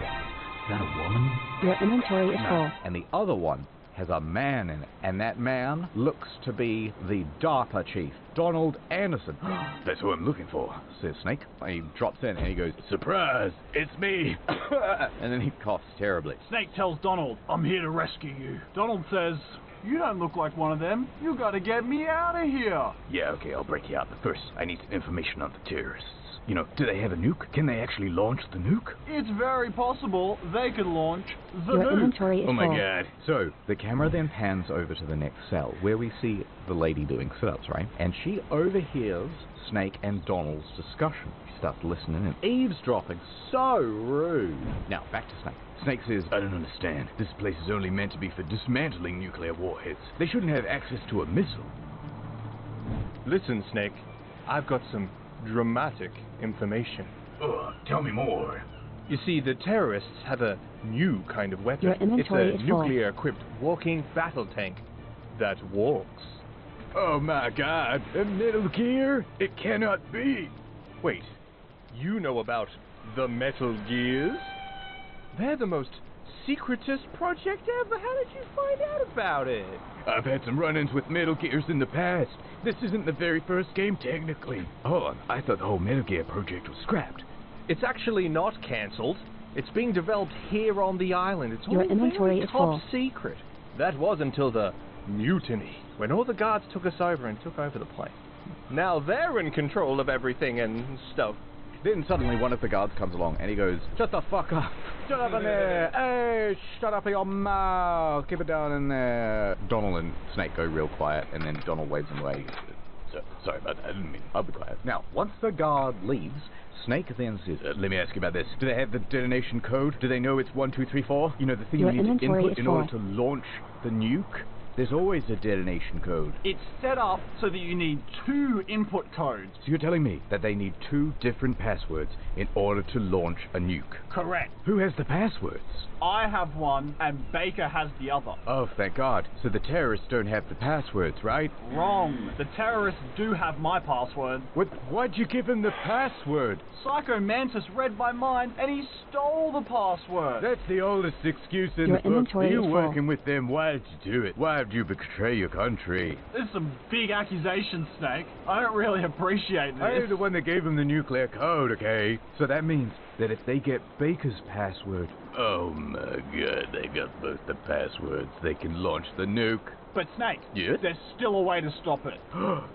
that a woman? Your inventory is full. And the other one has a man in it, and that man looks to be the DARPA chief, Donald Anderson. That's who I'm looking for, says Snake. He drops in and he goes, surprise, it's me. And then he coughs terribly. Snake tells Donald, I'm here to rescue you. Donald says, you don't look like one of them. You gotta get me out of here. Yeah, okay, I'll break you out, but first, I need some information on the terrorists. You know, do they have a nuke? Can they actually launch the nuke? It's very possible they could launch the Your nuke. inventory is Oh my full. god. So, the camera then pans over to the next cell, where we see the lady doing sit-ups, right? And she overhears Snake and Donald's discussion. She starts listening and eavesdropping. So rude. Now, back to Snake. Snake says, I don't understand. This place is only meant to be for dismantling nuclear warheads. They shouldn't have access to a missile. Listen, Snake. I've got some dramatic information. Tell me more. You see, the terrorists have a new kind of weapon. Your inventory It's is a full. nuclear-equipped walking battle tank that walks. Oh my god, a Metal Gear? It cannot be. Wait, you know about the Metal Gears? They're the most secretest project ever. How did you find out about it? I've had some run-ins with Metal Gears in the past. This isn't the very first game, technically. Oh, I thought the whole Metal Gear project was scrapped. It's actually not cancelled. It's being developed here on the island. It's Your all inventory very is top full. secret. That was until the mutiny, when all the guards took us over and took over the place. Now they're in control of everything and stuff. Then suddenly one of the guards comes along and he goes, "Shut the fuck up! Shut up in there! Hey, shut up your mouth! Keep it down in there!" Donald and Snake go real quiet, and then Donald waves him away. Sorry about that, I didn't mean I'll be quiet. Now, once the guard leaves, Snake then says, "Let me ask you about this. Do they have the detonation code? Do they know it's 1, 2, 3, 4? You know, the thing Your you need to inventory input is in full. order to launch the nuke? There's always a detonation code." It's set up so that you need 2 input codes. So you're telling me that they need 2 different passwords in order to launch a nuke? Correct. Who has the passwords? I have one, and Baker has the other. Oh, thank God. So the terrorists don't have the passwords, right? Wrong. The terrorists do have my password. Why'd you give him the password? Psycho Mantis read my mind, and he stole the password. That's the oldest excuse in Your the book. inventory You is full. working with them, why'd you do it? Why'd you betray your country? There's some big accusations, Snake. I don't really appreciate this. I'm the one that gave him the nuclear code, okay? So that means that if they get Baker's password, oh my God, they got both the passwords, they can launch the nuke. But Snake, Yes? there's still a way to stop it.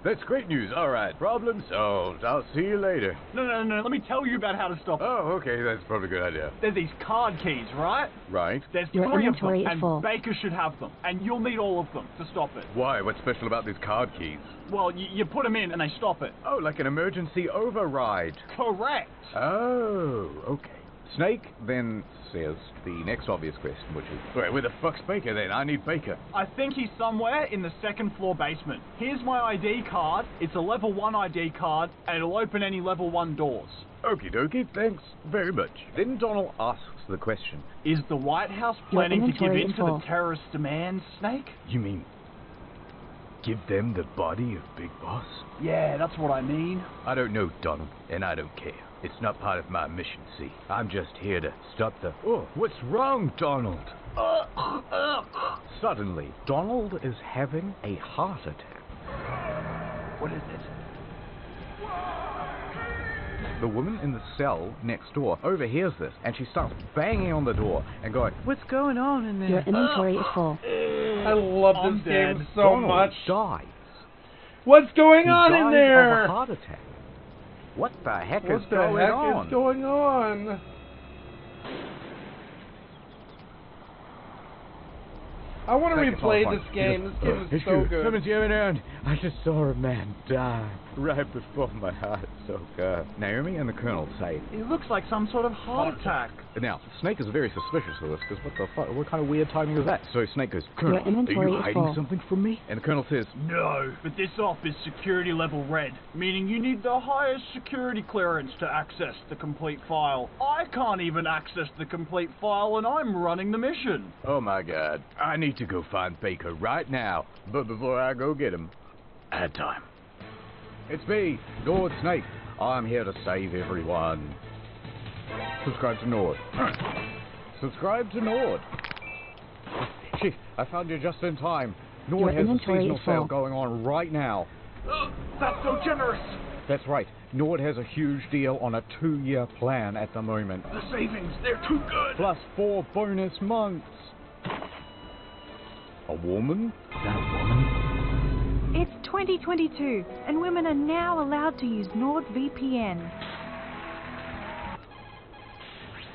That's great news. All right, problem solved. I'll see you later. No, let me tell you about how to stop it. Oh, okay, that's probably a good idea. There's these card keys, right? Right. There's Your 3 of them, inventory is and full. Baker should have them. And you'll need all of them to stop it. Why? What's special about these card keys? Well, you put them in and they stop it. Oh, like an emergency override. Correct. Oh, okay. Snake then says the next obvious question, which is, wait, where the fuck's Baker then? I need Baker. I think he's somewhere in the 2nd floor basement. Here's my ID card. It's a level 1 ID card, and it'll open any level 1 doors. Okie dokie, thanks very much. Then Donald asks the question, Is the White House Your planning to give inventory in is to the full. terrorist demands, Snake? you mean give them the body of Big Boss? Yeah, that's what I mean. I don't know, Donald, and I don't care. It's not part of my mission, see? I'm just here to stop the... Oh, what's wrong, Donald? Suddenly, Donald is having a heart attack. What is it? The woman in the cell next door overhears this, and she starts banging on the door and going, "What's going on in there?" Your inventory is full. I love I'm this game dead. so Donald much. dies. What's going He on died in there? of a heart attack. What the heck What is the going heck on? is going on? I want to Take it replay off, this game. This game is It's so good. I just saw a man die right before my heart. So Naomi and the Colonel say, It looks like some sort of heart attack. now, Snake is very suspicious of this, because what the fuck, what kind of weird timing is that? So Snake goes, "Colonel, are inventory you is hiding full. something from me?" And the Colonel says, No, but this op is security level red, meaning you need the highest security clearance to access the complete file. I can't even access the complete file and I'm running the mission. "Oh my God, I need to go find Baker right now, but before I go get him, I had time. It's me, Lord Snake. I'm here to save everyone. Subscribe to Nord. Subscribe to Nord. Chief, I found you just in time. Nord Your has a inventory seasonal is sale full. going on right now. That's so generous. That's right. Nord has a huge deal on a 2-year plan at the moment. The savings, they're too good. Plus 4 bonus months. A woman? That woman? It's 2022, and women are now allowed to use NordVPN.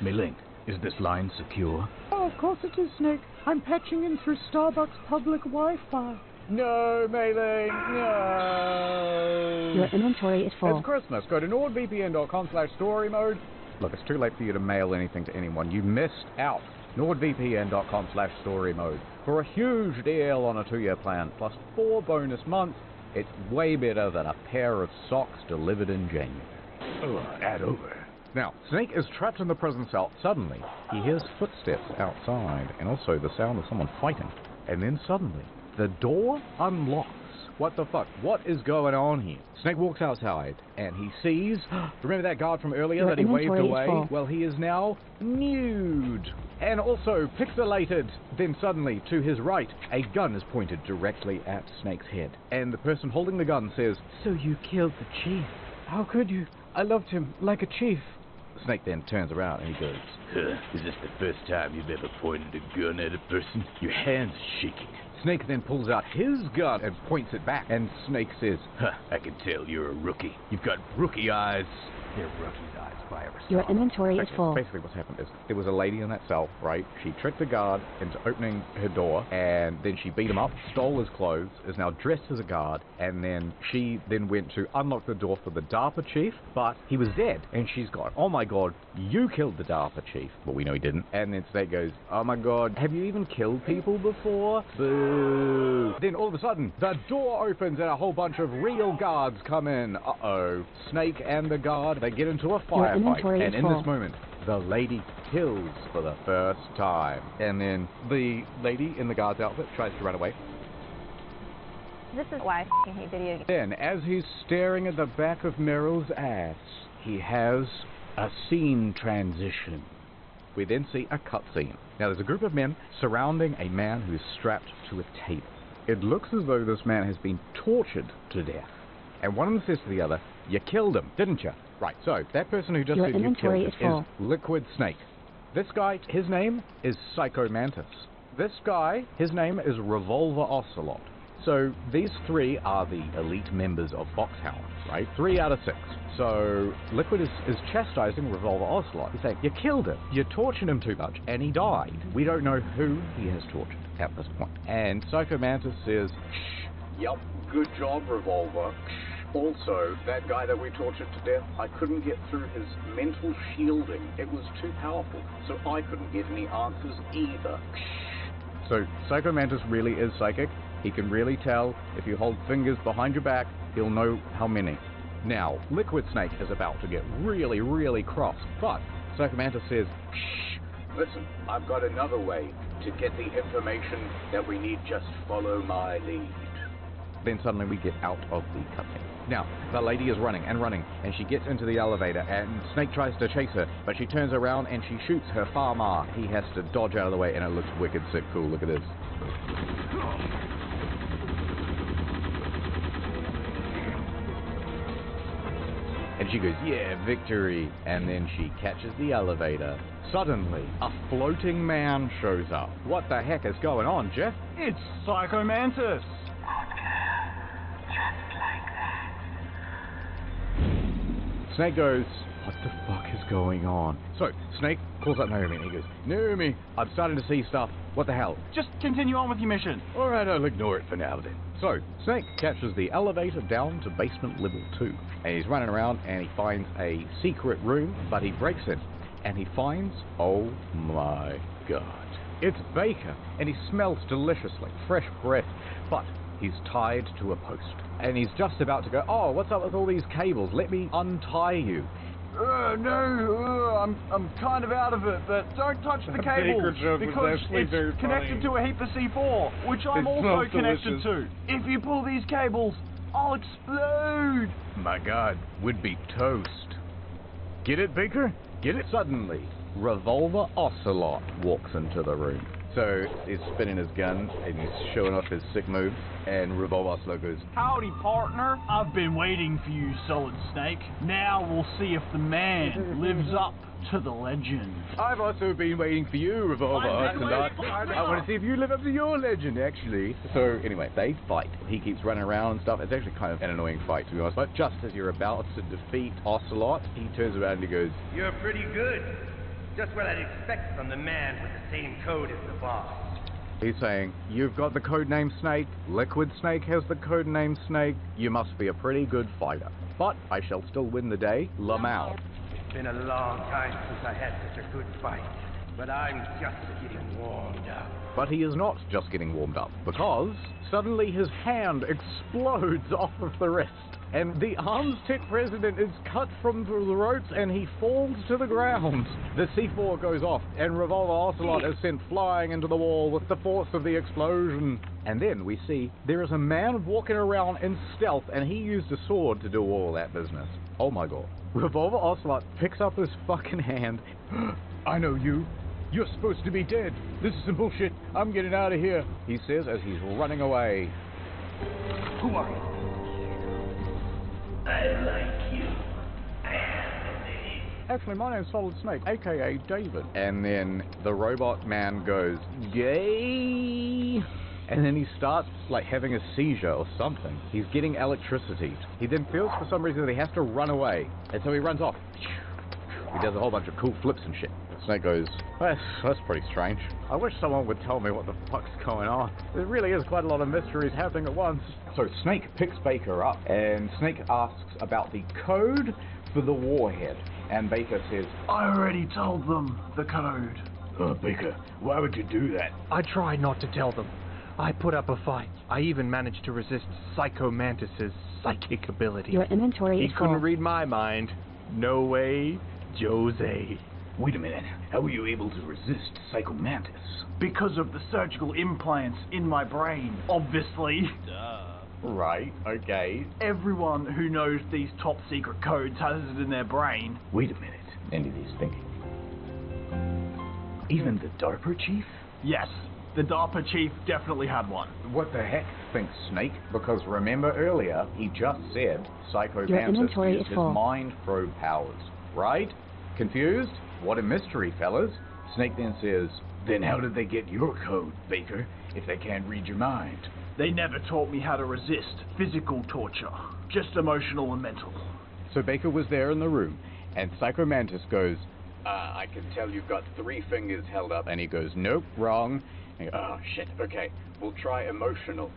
Mei-Ling, is this line secure? Oh, of course it is, Snake. I'm patching in through Starbucks public Wi-Fi. No, Mei-Ling, no! Your inventory is full. It's Christmas. Go to nordvpn.com/story mode. Look, it's too late for you to mail anything to anyone. You missed out. nordvpn.com/story mode. For a huge deal on a 2-year plan, plus 4 bonus months, it's way better than a pair of socks delivered in January. Add over. Now, Snake is trapped in the prison cell. Suddenly, he hears footsteps outside, and also the sound of someone fighting. And then suddenly, the door unlocks. What the fuck? What is going on here? Snake walks outside, and he sees... Remember that guard from earlier Your that he waved inventory is away? full. Well, he is now nude. And also pixelated. Then suddenly, to his right, a gun is pointed directly at Snake's head. And the person holding the gun says, So you killed the chief. How could you? I loved him like a chief. Snake then turns around and he goes, is this the first time you've ever pointed a gun at a person? Your hand's shaking. Snake then pulls out his gun and points it back, and Snake says, I can tell you're a rookie. You've got rookie eyes. They're rookie's eyes if I ever saw. Your inventory is full. Basically what's happened is there was a lady in that cell, right? She tricked the guard into opening her door, and then she beat him up, stole his clothes, is now dressed as a guard, and then she then went to unlock the door for the DARPA chief, but he was dead. And she's gone, oh my god, you killed the DARPA chief. But we know he didn't. And then Snake goes, oh my god, have you even killed people before? Boo. Then all of a sudden, the door opens and a whole bunch of real guards come in. Uh-oh. Snake and the guard, they get into a firefight, and in this moment, the lady kills for the first time. And then the lady in the guard's outfit tries to run away. This is why I f***ing hate video games. Then, as he's staring at the back of Meryl's ass, he has a scene transition. We then see a cutscene. Now, there's a group of men surrounding a man who is strapped to a table. It looks as though this man has been tortured to death. And one of them says to the other, you killed him, didn't you? Right, so that person who just said you killed him is Liquid Snake. This guy, his name is Psycho Mantis. This guy, his name is Revolver Ocelot. So these three are the elite members of Foxhound, right? 3 out of 6. So Liquid is chastising Revolver Ocelot. He's saying, you killed him, you tortured him too much, and he died. We don't know who he has tortured at this point. And Psycho Mantis says, shh. Yup, good job, Revolver. Also, that guy that we tortured to death, I couldn't get through his mental shielding. It was too powerful, so I couldn't get any answers either. So Psycho Mantis really is psychic. He can really tell. If you hold fingers behind your back, he'll know how many. Now, Liquid Snake is about to get really, really cross, but Psycho Mantis says, shh. Listen, I've got another way to get the information that we need. Just follow my lead. Then suddenly we get out of the cutscene. Now, the lady is running, and she gets into the elevator, and Snake tries to chase her, but she turns around and she shoots her farmer. He has to dodge out of the way, and it looks wicked sick cool. Look at this. And she goes, yeah, victory. And then she catches the elevator. Suddenly, a floating man shows up. What the heck is going on, Jeff? It's Psycho Mantis. Snake goes, what the fuck is going on? So, Snake calls up Naomi and he goes, Naomi, I'm starting to see stuff. What the hell? Just continue on with your mission. Alright, I'll ignore it for now then. So, Snake catches the elevator down to basement level 2. And he's running around and he finds a secret room, but he breaks in. And he finds, oh my god, it's Baker. And he smells deliciously, fresh breath. But he's tied to a post. And he's just about to go, oh, what's up with all these cables? Let me untie you. No, I'm kind of out of it, but don't touch the cables because it's connected to a heap of C4, which I'm also connected to. If you pull these cables, I'll explode. My god, would be toast. Get it, Baker? Get it? Suddenly, Revolver Ocelot walks into the room. So he's spinning his gun and he's showing off his sick moves, and Revolver Ocelot goes, howdy, partner. I've been waiting for you, Solid Snake. Now we'll see if the man lives up to the legend. I've also been waiting for you, Revolver Ocelot. I want to see if you live up to your legend, actually. So anyway, they fight. He keeps running around and stuff. It's actually kind of an annoying fight, to be honest. But just as you're about to defeat Ocelot, he turns around and he goes, you're pretty good. Just what I'd expect from the man with the same code as the boss. He's saying, you've got the codename Snake, Liquid Snake has the codename Snake, you must be a pretty good fighter. But I shall still win the day, Lamau. It's been a long time since I had such a good fight, but I'm just getting warmed up. But he is not just getting warmed up, because suddenly his hand explodes off of the wrist. And the arms tech president is cut from the ropes and he falls to the ground. The C4 goes off and Revolver Ocelot is sent flying into the wall with the force of the explosion. And then we see there is a man walking around in stealth and he used a sword to do all that business. Oh my god. Revolver Ocelot picks up his fucking hand. I know you. You're supposed to be dead. This is some bullshit. I'm getting out of here, he says as he's running away. Who are you? I like you. I have a name. Actually, my name's Solid Snake, aka David. And then the robot man goes, yay! And then he starts, like, having a seizure or something. He's getting electricity. He then feels for some reason that he has to run away. And so he runs off. He does a whole bunch of cool flips and shit. Snake goes, that's pretty strange. I wish someone would tell me what the fuck's going on. There really is quite a lot of mysteries happening at once. So Snake picks Baker up, and Snake asks about the code for the warhead. And Baker says, I already told them the code. Oh, Baker, why would you do that? I tried not to tell them. I put up a fight. I even managed to resist Psycho Mantis's psychic ability. Your inventory is He couldn't full. read my mind. No way, Jose. Wait a minute. How were you able to resist Psycho Mantis? Because of the surgical implants in my brain, obviously. right, okay. Everyone who knows these top secret codes has it in their brain. Wait a minute. Andy's thinking. Even the DARPA chief? Yes, the DARPA chief definitely had one. What the heck, thinks Snake? Because remember earlier, he just said Psycho Your Mantis inventory used is his full. mind probe powers, right? Confused? What a mystery, fellas. Snake then says, Then how did they get your code, Baker, if they can't read your mind? They never taught me how to resist physical torture, just emotional and mental. So Baker was there in the room, and Psycho Mantis goes, I can tell you've got 3 fingers held up. and he goes, nope, wrong. And he goes, Oh, shit, okay. We'll try emotional.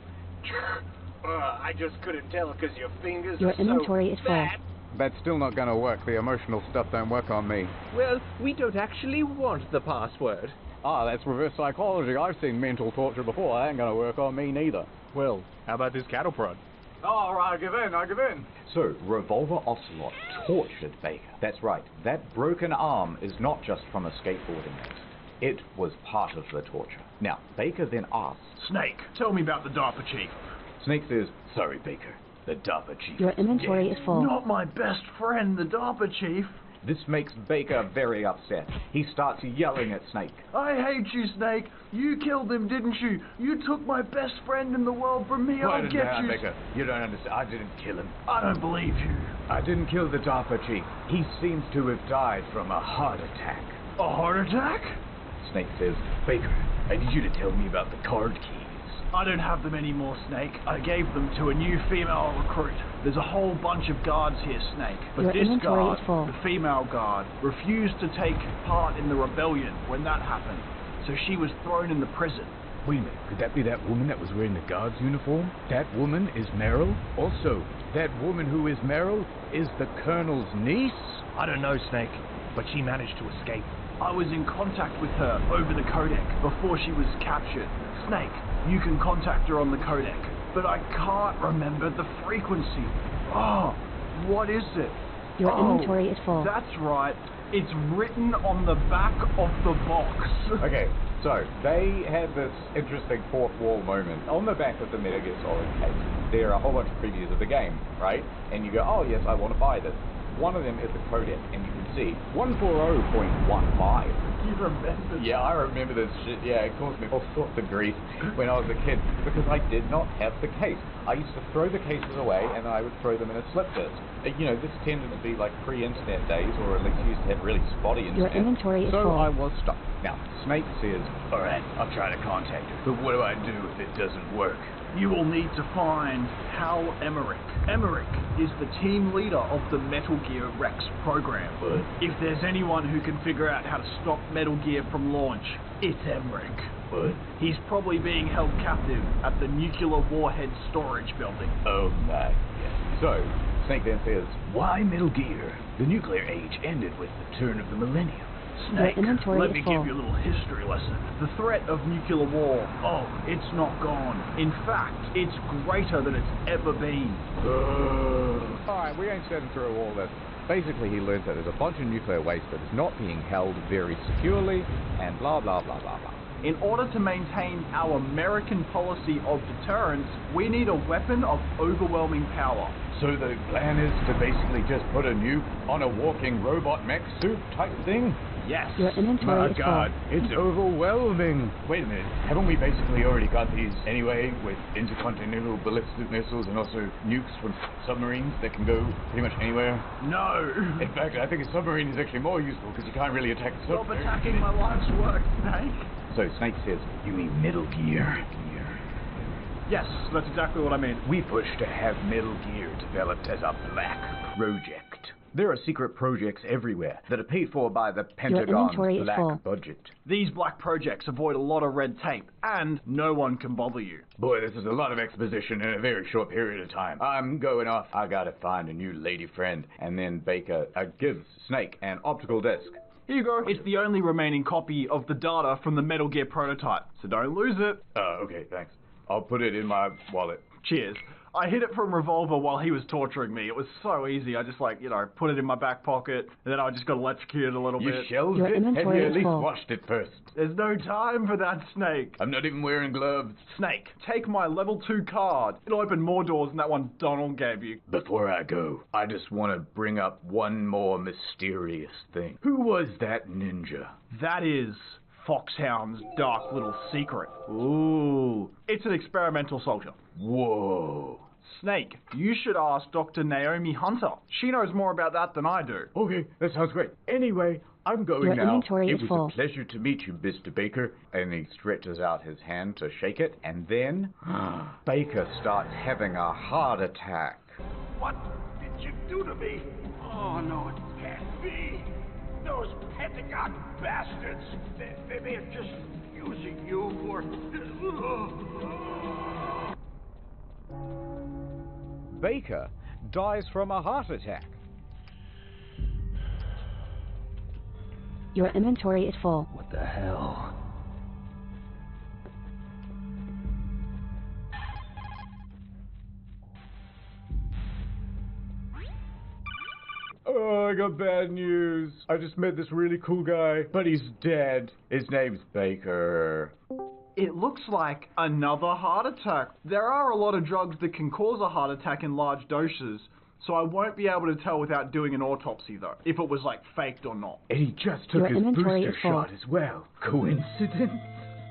I just couldn't tell because your fingers Your are inventory so is full. fat. That's still not gonna work. The emotional stuff don't work on me. Well, we don't actually want the password. Ah, that's reverse psychology. I've seen mental torture before. That ain't gonna work on me neither. Well, how about this cattle prod? Oh, right, I give in. So, Revolver Ocelot tortured Baker. That's right. That broken arm is not just from a skateboarding accident. It was part of the torture. Now, Baker then asks... Snake, tell me about the DARPA chief. Snake says, Sorry, Baker. The DARPA chief. Your inventory is full. Not my best friend, the DARPA chief. This makes Baker very upset. He starts yelling at Snake. I hate you, Snake. You killed him, didn't you? You took my best friend in the world from me. I'll get you. Baker. You don't understand. I didn't kill him. I don't believe you. I didn't kill the DARPA chief. He seems to have died from a heart attack. A heart attack? Snake says, Baker, I need you to tell me about the card keys. I don't have them anymore, Snake. I gave them to a new female recruit. There's a whole bunch of guards here, Snake. But Your this inventory guard, is full. the female guard, refused to take part in the rebellion when that happened. So she was thrown in the prison. Wait a minute, could that be that woman that was wearing the guard's uniform? That woman is Meryl? Also, that woman who is Meryl is the Colonel's niece? I don't know, Snake, but she managed to escape. I was in contact with her over the codec before she was captured. Snake, you can contact her on the codec, but I can't remember the frequency. Oh, what is it? Your inventory is full. That's right. It's written on the back of the box. Okay, so they had this interesting fourth wall moment. On the back of the Metal Gear Solid case, there are a whole bunch of previews of the game, right? And you go, oh yes, I want to buy this. One of them is the codec, and you can see 140.15. You remember? Yeah, I remember this shit. Yeah, it caused me all sorts of grief when I was a kid because I did not have the case. I used to throw the cases away and I would throw them in a slip disc. You know, this tended to be like pre-internet days, or at least used to have really spotty internet. Your inventory is so full. I was stuck. Now, Snake says, Alright, I'll try to contact her, but what do I do if it doesn't work? You will need to find Hal Emmerich. Emmerich is the team leader of the Metal Gear Rex program. What? If there's anyone who can figure out how to stop Metal Gear from launch, it's Emmerich. What? He's probably being held captive at the nuclear warhead storage building. Oh my. so, Snake then says, Why Metal Gear? The nuclear age ended with the turn of the millennium. Snake, Your inventory let is me full. give you a little history lesson. The threat of nuclear war, oh, it's not gone. In fact, it's greater than it's ever been. Alright, we ain't sitting through all this. Basically, he learns that there's a bunch of nuclear waste that is not being held very securely, and blah blah blah blah blah. In order to maintain our American policy of deterrence, we need a weapon of overwhelming power. So the plan is to basically just put a nuke on a walking robot mech suit type thing? Yes. Your inventory My is God, full. it's overwhelming. Wait a minute, haven't we basically already got these anyway, with intercontinental ballistic missiles and also nukes from submarines that can go pretty much anywhere? No. In fact, I think a submarine is actually more useful because you can't really attack a Stop submarine. attacking my life's work, Snake. So Snake says, you mean Metal Gear? Yes, that's exactly what I mean. We push to have Metal Gear developed as a black project. There are secret projects everywhere that are paid for by the Pentagon's black budget. These black projects avoid a lot of red tape, and no one can bother you. Boy, this is a lot of exposition in a very short period of time. I'm going off. I gotta find a new lady friend. And then Baker gives Snake an optical disc. Here you go. It's the only remaining copy of the data from the Metal Gear prototype, so don't lose it. Okay, thanks. I'll put it in my wallet. Cheers. I hid it from Revolver while he was torturing me. It was so easy. I just put it in my back pocket, and then I just got electrocuted a little bit. You shelved it? Have you at least washed it first? There's no time for that, Snake. I'm not even wearing gloves. Snake, take my level 2 card. It'll open more doors than that one Donald gave you. Before I go, I just want to bring up one more mysterious thing. Who was that ninja? That is Foxhound's dark little secret. Ooh. It's an experimental soldier. Whoa. Snake, you should ask Dr. Naomi Hunter. She knows more about that than I do. Okay, that sounds great. Anyway, I'm going Your now. inventory is It full. was a pleasure to meet you, Mr. Baker. And he stretches out his hand to shake it, and then Baker starts having a heart attack. What did you do to me? Oh, no, it can't be. Those Pentagon bastards, they are just using you for... Baker dies from a heart attack. Your inventory is full. What the hell? Oh, I got bad news. I just met this really cool guy, but he's dead. His name's Baker. It looks like another heart attack. There are a lot of drugs that can cause a heart attack in large doses, so I won't be able to tell without doing an autopsy, though, if it was, faked or not. And he just took his booster shot as well. Coincidence?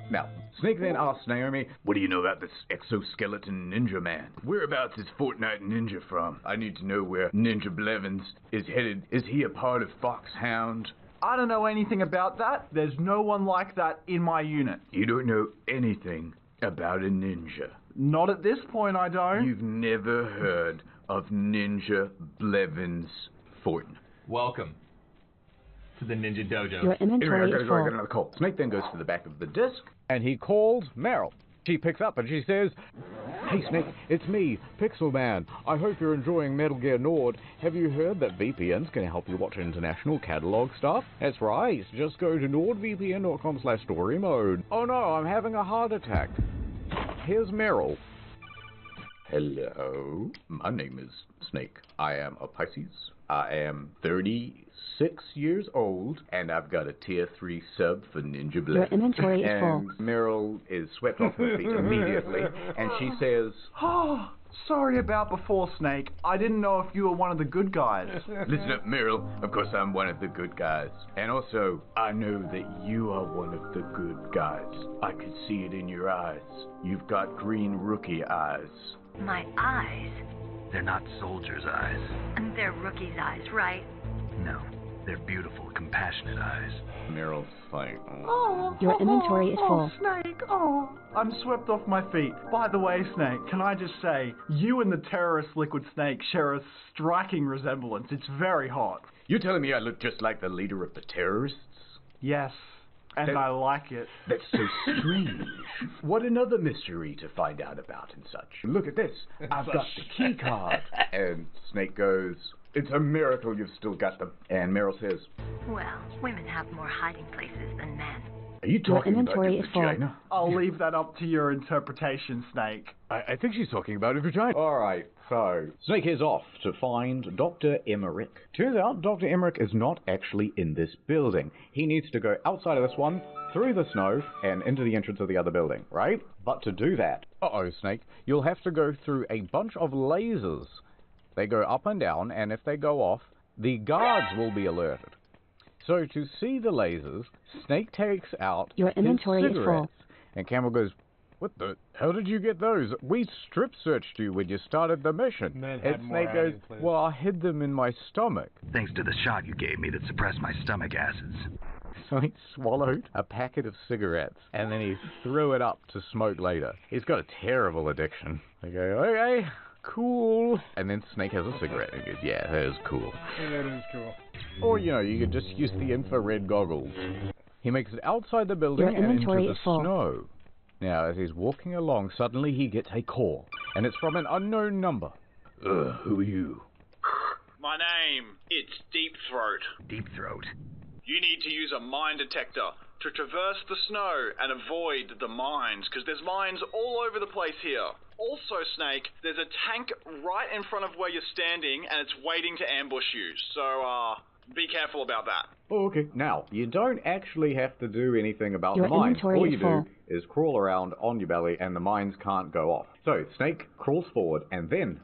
Now, Snake then asks Naomi, what do you know about this exoskeleton ninja man? Whereabouts is Fortnite Ninja from? I need to know where Ninja Blevins is headed. Is he a part of Foxhound? I don't know anything about that. There's no one like that in my unit. You don't know anything about a ninja? Not at this point, I don't. You've never heard of Ninja Blevins Fortin. Welcome to the Ninja Dojo. Your inventory Anyway, I is gotta full. get another call. Snake then goes to the back of the disc, and he calls Meryl. She picks up and she says, "Hey Snake, it's me, Pixel Man. I hope you're enjoying Metal Gear Nord. Have you heard that VPNs can help you watch international catalog stuff? That's right, just go to nordvpn.com/story mode. Oh no, I'm having a heart attack. Here's Meryl." Hello, my name is Snake. I am a Pisces. I am 36 years old, and I've got a tier 3 sub for Ninja Your Blade. inventory is full. And Meryl is swept off her feet immediately, and she says, Oh, sorry about before, Snake. I didn't know if you were one of the good guys. "Listen up, Meryl. Of course I'm one of the good guys. And also, I know that you are one of the good guys. I could see it in your eyes. You've got green rookie eyes." My eyes? They're not soldiers' eyes. And they're rookie's eyes, right? No, they're beautiful, compassionate eyes. Meryl's like, Oh, Your inventory is full. Snake, oh. I'm swept off my feet. By the way, Snake, can I just say, you and the terrorist Liquid Snake share a striking resemblance. It's very hot. "You're telling me I look just like the leader of the terrorists?" Yes, and I like it. That's so strange. What another mystery to find out about and such. Look at this. I've got the key card. And Snake goes, "It's a miracle you've still got them." And Meryl says, Well, women have more hiding places than men. "Are you talking about inventory your is full. vagina?" I'll leave that up to your interpretation, Snake. I think she's talking about her vagina. Alright, so Snake is off to find Dr. Emmerich. Turns out Dr. Emmerich is not actually in this building. He needs to go outside of this one, through the snow, and into the entrance of the other building, right? But to do that, Snake, you'll have to go through a bunch of lasers. They go up and down, and if they go off, the guards will be alerted. So to see the lasers, Snake takes out Your inventory his is cigarettes. full. And Campbell goes, "What the? How did you get those? We strip searched you when you started the mission." And Snake goes, "Well, I hid them in my stomach." Thanks to the shot you gave me that suppressed my stomach acids. So he swallowed a packet of cigarettes, and then he threw it up to smoke later. He's got a terrible addiction. They go, "Okay, cool." And then Snake has a cigarette, and he goes, "Yeah, that is cool." Yeah, that is cool. Or, you know, you could just use the infrared goggles. He makes it outside the building Your and into inventory the is full. snow. Now, as he's walking along, suddenly he gets a call, and it's from an unknown number. Who are you? My name, it's Deep Throat. Deep Throat. You need to use a mine detector to traverse the snow and avoid the mines, because there's mines all over the place here. Also, Snake, there's a tank right in front of where you're standing, and it's waiting to ambush you, so, be careful about that. Oh, okay. Now, you don't actually have to do anything about Your the mines. inventory All is you full. do is crawl around on your belly and the mines can't go off. So, Snake crawls forward and then,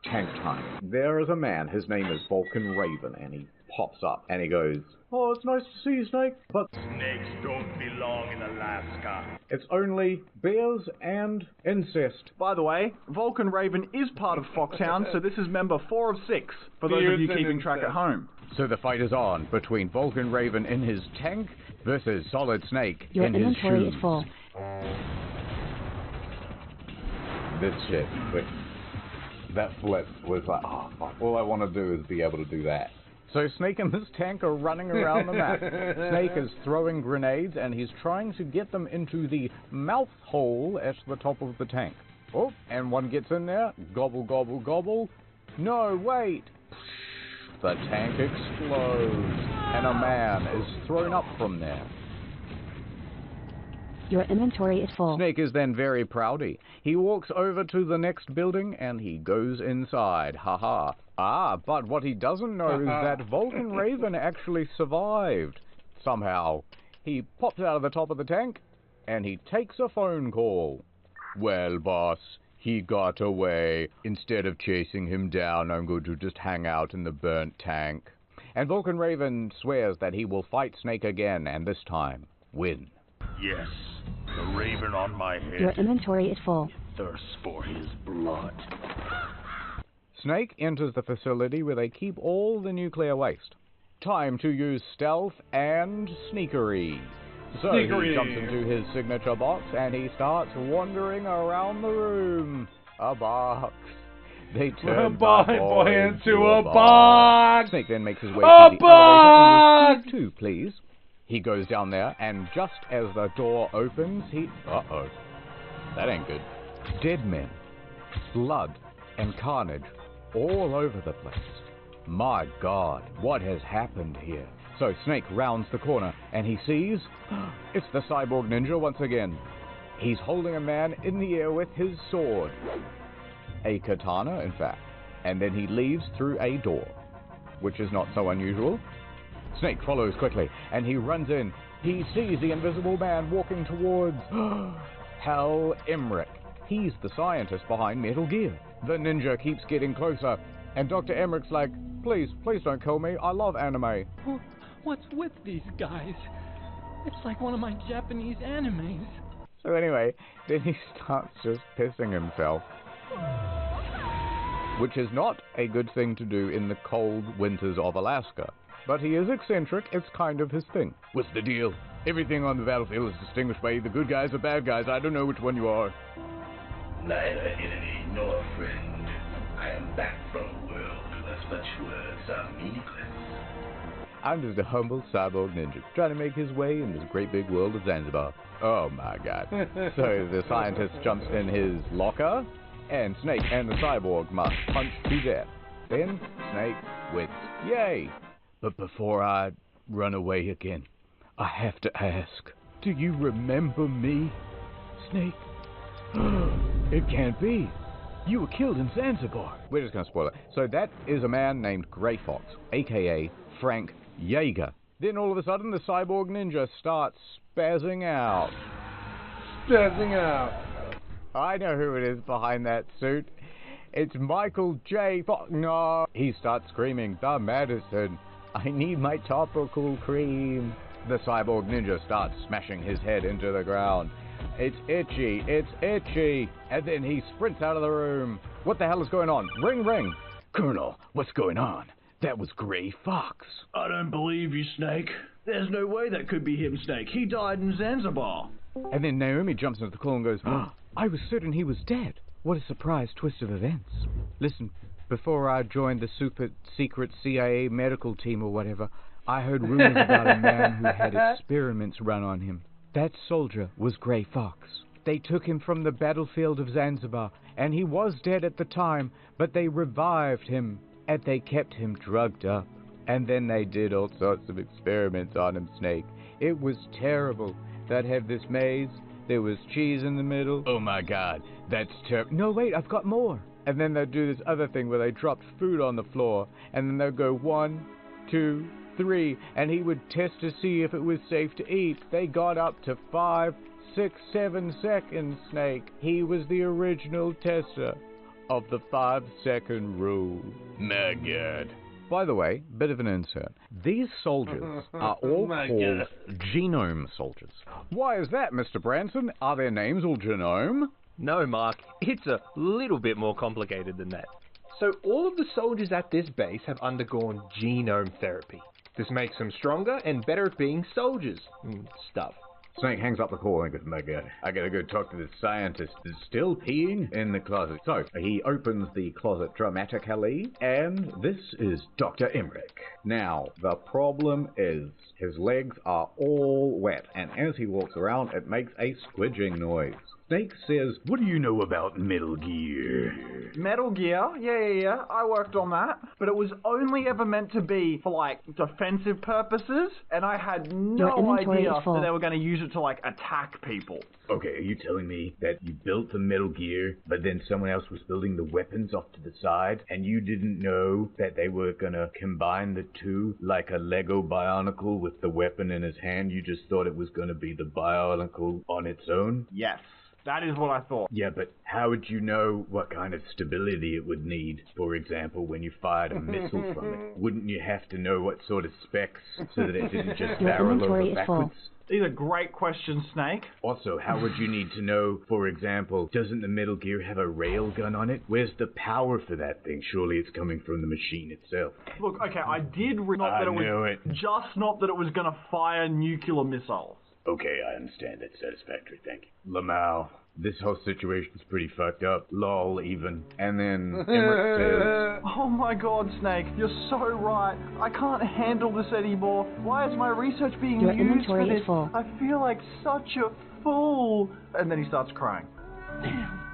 tank time. There is a man, his name is Vulcan Raven, and he pops up and he goes, "Oh, it's nice to see you, Snake, but Snakes don't belong in Alaska. it's only bears and incest." By the way, Vulcan Raven is part of Foxhound, so this is member 4 of 6, for those of you keeping track at home. So the fight is on between Vulcan Raven in his tank versus Solid Snake Your in his inventory shoes. is full. This shit, that flip was like, oh fuck, all I want to do is be able to do that. So Snake and this tank are running around the map. Snake is throwing grenades and he's trying to get them into the mouth hole at the top of the tank. Oh, and one gets in there, gobble, gobble, gobble. No, wait! The tank explodes, and a man is thrown up from there. Your inventory is full. Snake is then very proudy. He walks over to the next building and he goes inside. Haha. But what he doesn't know is that Vulcan Raven actually survived. Somehow. He pops out of the top of the tank and he takes a phone call. "Well, boss, he got away. Instead of chasing him down, I'm going to just hang out in the burnt tank." And Vulcan Raven swears that he will fight Snake again, and this time, win. Yes, the raven on my head. Your inventory is full. Thirsts for his blood. Snake enters the facility where they keep all the nuclear waste. Time to use stealth and sneakery. So he jumps into his signature box and he starts wandering around the room. A box. They turn boy into a box. Snake then makes his way to the elevator and two, please. He goes down there, and just as the door opens, that ain't good. Dead men, blood, and carnage all over the place. My God, what has happened here? So Snake rounds the corner, and he sees it's the cyborg ninja once again. He's holding a man in the air with his sword. A katana, in fact. And then he leaves through a door, which is not so unusual. Snake follows quickly, and he runs in. He sees the invisible man walking towards Hal Emmerich. He's the scientist behind Metal Gear. The ninja keeps getting closer, and Dr. Emmerich's like, please don't kill me. I love anime. What's with these guys? It's like one of my Japanese animes. So anyway, then he starts just pissing himself. Which is not a good thing to do in the cold winters of Alaska. But he is eccentric, it's kind of his thing. What's the deal? Everything on the battlefield is distinguished by either good guys or bad guys. I don't know which one you are. Neither enemy nor friend. I am back from a world where such words are meaningless. I'm just a humble cyborg ninja trying to make his way in this great big world of Zanzibar. Oh my God. So the scientist jumps in his locker, and Snake and the cyborg must punch to death. Then Snake wins. Yay! But before I run away again, I have to ask, do you remember me, Snake? It can't be. You were killed in Zanzibar. We're just going to spoil it. So that is a man named Grey Fox, a.k.a. Frank Yeager. Then all of a sudden, the cyborg ninja starts spazzing out. Spazzing out. I know who it is behind that suit. It's Michael J. Fox. No. He starts screaming, the medicine. I need my topical cream. The cyborg ninja starts smashing his head into the ground. It's itchy, it's itchy. And then he sprints out of the room. What the hell is going on? Ring, ring. Colonel, what's going on? That was Gray Fox. I don't believe you, Snake. There's no way that could be him, Snake. He died in Zanzibar. And then Naomi jumps into the call and goes, oh, I was certain he was dead. What a surprise twist of events. Listen, before I joined the super secret CIA medical team or whatever, I heard rumors about a man who had experiments run on him. That soldier was Gray Fox. They took him from the battlefield of Zanzibar, and he was dead at the time, but they revived him, and they kept him drugged up. And then they did all sorts of experiments on him, Snake. It was terrible. They'd have this maze, there was cheese in the middle. Oh my god, that's terrible. No, wait, I've got more. And then they'd do this other thing where they dropped food on the floor, and then they'd go 1, 2, 3, and he would test to see if it was safe to eat. They got up to 5, 6, 7 seconds, Snake. He was the original tester of the 5-second rule. My god. By the way, bit of an insert. These soldiers are all called genome soldiers. Why is that, Mr. Branson? Are their names all genome? No, Mark. It's a little bit more complicated than that. So all of the soldiers at this base have undergone genome therapy. This makes them stronger and better at being soldiers and stuff. Snake hangs up the call and goes, my god, I gotta go talk to this scientist that's still peeing in the closet. So, he opens the closet dramatically, and this is Dr. Emmerich. Now, the problem is, his legs are all wet, and as he walks around, it makes a squidging noise. Snake says, what do you know about Metal Gear? Metal Gear? Yeah. I worked on that. But it was only ever meant to be for, like, defensive purposes. And I had no idea that they were going to use it to, like, attack people. Okay, are you telling me that you built the Metal Gear, but then someone else was building the weapons off to the side, and you didn't know that they were going to combine the two like a Lego Bionicle with the weapon in his hand? You just thought it was going to be the Bionicle on its own? Yes. That is what I thought. Yeah, but how would you know what kind of stability it would need, for example, when you fired a missile from it? Wouldn't you have to know what sort of specs so that it didn't just barrel over backwards? These are great questions, Snake. Also, how would you need to know, for example, doesn't the Metal Gear have a railgun on it? Where's the power for that thing? Surely it's coming from the machine itself. Look, okay, I did not that it was just not that it was going to fire nuclear missiles. Okay, I understand. That's satisfactory. Thank you. Lamau, this whole situation's pretty fucked up. Lol, even. And then Emmerich says, oh my god, Snake, you're so right. I can't handle this anymore. Why is my research being used for this? Full. I feel like such a fool. And then he starts crying. Damn.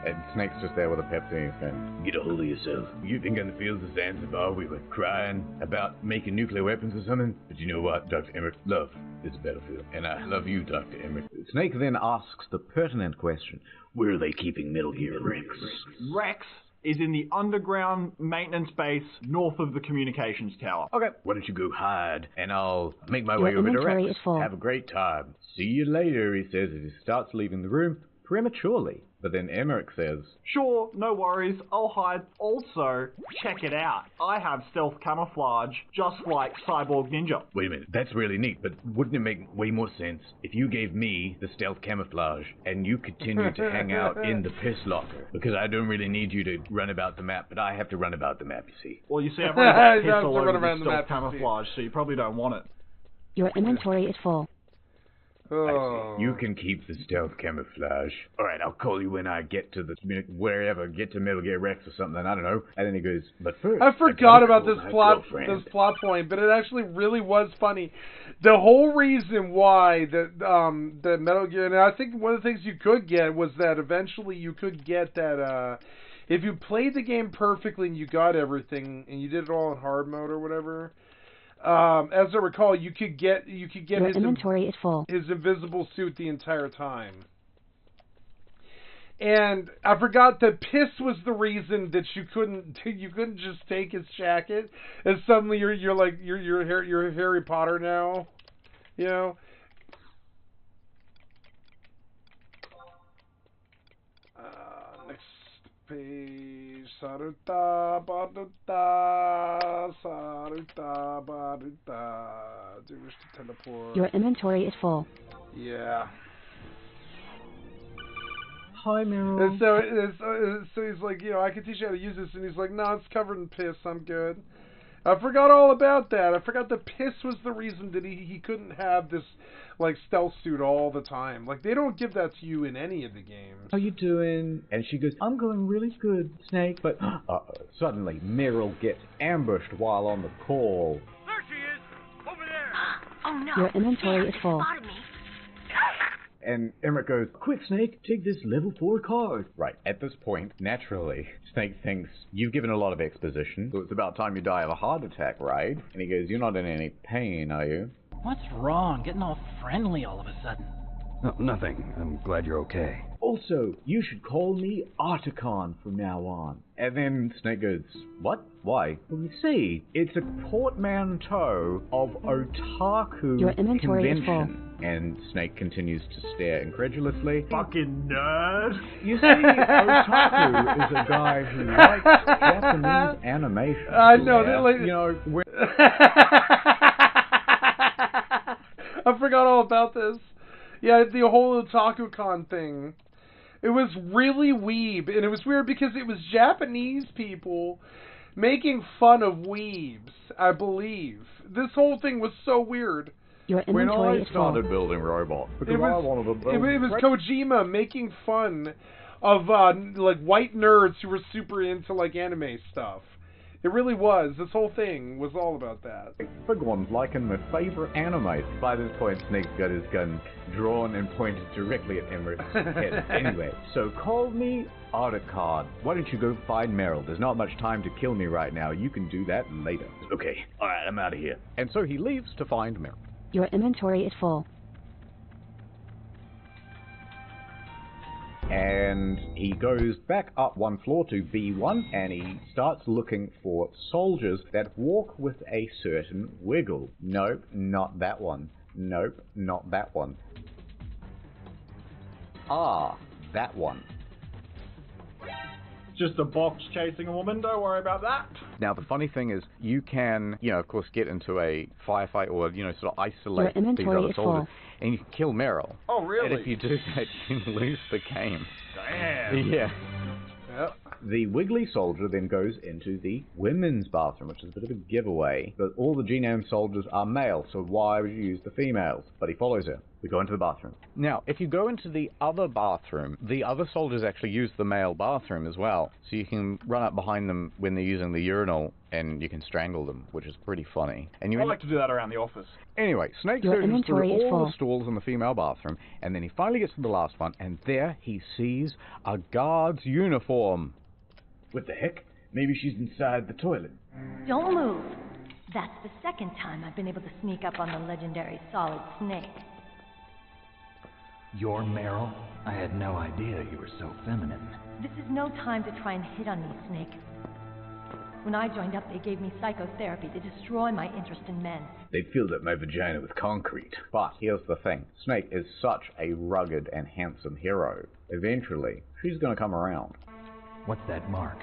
And Snake's just there with a Pepsi in his hand. Get a hold of yourself. You think in the fields of Zanzibar we were crying about making nuclear weapons or something? But you know what, Dr. Emmerich? Love is a battlefield. And I love you, Dr. Emmerich. Snake then asks the pertinent question, where are they keeping Metal Gear Rex? Rex is in the underground maintenance base north of the communications tower. Okay. Why don't you go hide, and I'll make my way over to Rex. Have a great time. See you later, he says as he starts leaving the room prematurely. But then Emmerich says, sure, no worries, I'll hide. Also, check it out. I have stealth camouflage, just like Cyborg Ninja. Wait a minute, that's really neat, but wouldn't it make way more sense if you gave me the stealth camouflage and you continued to hang out in the piss locker? Because I don't really need you to run about the map, but I have to run about the map, you see. Well, you see, I've already got piss all over the stealth camouflage, so you probably don't want it. Your inventory is full. I see. You can keep the stealth camouflage. Alright, I'll call you when I get to the wherever, get to Metal Gear Rex or something, I don't know. And then he goes, but first I forgot about this plot point, but it actually really was funny. The whole reason why the Metal Gear, and I think one of the things you could get was that eventually you could get that if you played the game perfectly and you got everything and you did it all in hard mode or whatever, as I recall, you could get Your inventory is full. His invisible suit the entire time. And I forgot that piss was the reason that you couldn't just take his jacket and suddenly you're Harry Potter now, you know. Next page. Saruta baruta, saruta baruta. Do you wish to teleport? Your inventory is full. Yeah. Hi, Meryl. And so he's like, I can teach you how to use this, and he's like, no, it's covered in piss, I'm good. I forgot all about that. I forgot the piss was the reason that he couldn't have this, like, stealth suit all the time. Like, they don't give that to you in any of the games. How you doing? And she goes, I'm going really good, Snake. But suddenly, Meryl gets ambushed while on the call. There she is! Over there! Oh no! Your inventory is full. Spotted me. And Emmerich goes, quick, Snake, take this level 4 card. Right, at this point, naturally, Snake thinks, you've given a lot of exposition, so it's about time you die of a heart attack, right? And he goes, you're not in any pain, are you? What's wrong? Getting all friendly all of a sudden. No, nothing. I'm glad you're okay. Also, you should call me Articon from now on. And then Snake goes, what? Why? Well, you see, it's a portmanteau of Otaku Your inventory is convention. And Snake continues to stare incredulously. Fucking nerd! You see, Otaku is a guy who likes Japanese animation. I know, they're like... I forgot all about this. Yeah, the whole Otaku-con thing. It was really weeb, and it was weird because it was Japanese people making fun of weebs, I believe. This whole thing was so weird. Your inventory is full. When I started building robots, because I wanted to build... It was Kojima making fun of, like, white nerds who were super into, like, anime stuff. It really was. This whole thing was all about that. Big ones, like in my favorite anime. By this point, Snake's got his gun drawn and pointed directly at Emmerich's head. Anyway, so call me Articon. Why don't you go find Meryl? There's not much time to kill me right now. You can do that later. Okay, alright, I'm out of here. And so he leaves to find Meryl. Your inventory is full. And he goes back up one floor to B1, and he starts looking for soldiers that walk with a certain wiggle. Nope, not that one. Nope, not that one. Ah, that one. Just a box chasing a woman, don't worry about that. Now, the funny thing is, you can, of course, get into a firefight or, sort of isolate these other soldiers, and you can kill Meryl. Oh, really? And if you do that, you can lose the game. Damn. Yeah. Yep. The wiggly soldier then goes into the women's bathroom, which is a bit of a giveaway. But all the genome soldiers are male, so why would you use the females? But he follows her. We go into the bathroom. Now, if you go into the other bathroom, the other soldiers actually use the male bathroom as well. So you can run up behind them when they're using the urinal, and you can strangle them, which is pretty funny. And I like to do that around the office. Anyway, Snake searches through all the stalls in the female bathroom, and then he finally gets to the last one, and there he sees a guard's uniform. What the heck? Maybe she's inside the toilet. Don't move. That's the second time I've been able to sneak up on the legendary Solid Snake. You're Meryl? I had no idea you were so feminine. This is no time to try and hit on me, Snake. When I joined up, they gave me psychotherapy to destroy my interest in men. They filled up my vagina with concrete. But here's the thing. Snake is such a rugged and handsome hero. Eventually, she's gonna come around. What's that mark?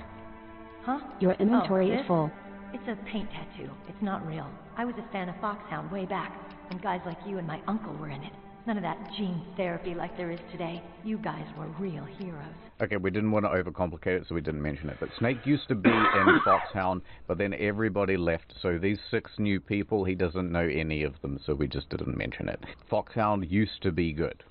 Huh? Your inventory is full. It's a paint tattoo. It's not real. I was a fan of Foxhound way back, when guys like you and my uncle were in it. None of that gene therapy like there is today. You guys were real heroes. Okay, we didn't want to overcomplicate it, so we didn't mention it. But Snake used to be in Foxhound, but then everybody left. So these 6 new people, he doesn't know any of them, so we just didn't mention it. Foxhound used to be good.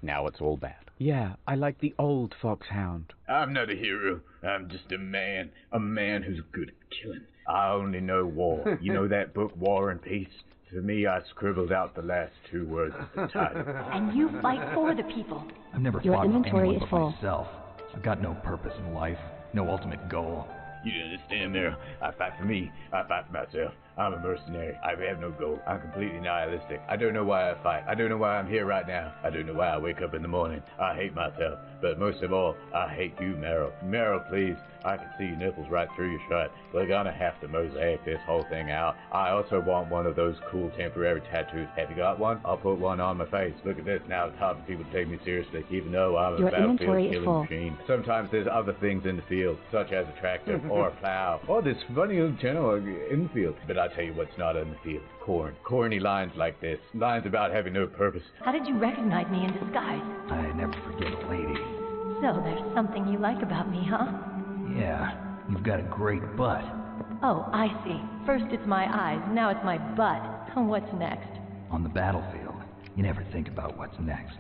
Now it's all bad. Yeah, I like the old Foxhound. I'm not a hero. I'm just a man who's good at killing. I only know war. You know that book, War and Peace? For me, I scribbled out the last 2 words of the title. And you fight for the people. I've never fought for anyone but myself. I've got no purpose in life, no ultimate goal. You don't understand, Meryl. I fight for me. I fight for myself. I'm a mercenary. I have no goal. I'm completely nihilistic. I don't know why I fight. I don't know why I'm here right now. I don't know why I wake up in the morning. I hate myself. But most of all, I hate you, Meryl. Meryl, please. I can see your nipples right through your shirt. We're gonna have to mosaic this whole thing out. I also want one of those cool temporary tattoos. Have you got one? I'll put one on my face. Look at this. Now it's hard for people to take me seriously, even though I'm a battlefield killing machine. Sometimes there's other things in the field, such as a tractor or a plow, or this funny little channel in the field. But I'll tell you what's not in the field. Corn. Corny lines like this. Lines about having no purpose. How did you recognize me in disguise? I never forget a lady. So there's something you like about me, huh? Yeah, you've got a great butt. Oh, I see. First it's my eyes, now it's my butt. What's next? On the battlefield, you never think about what's next.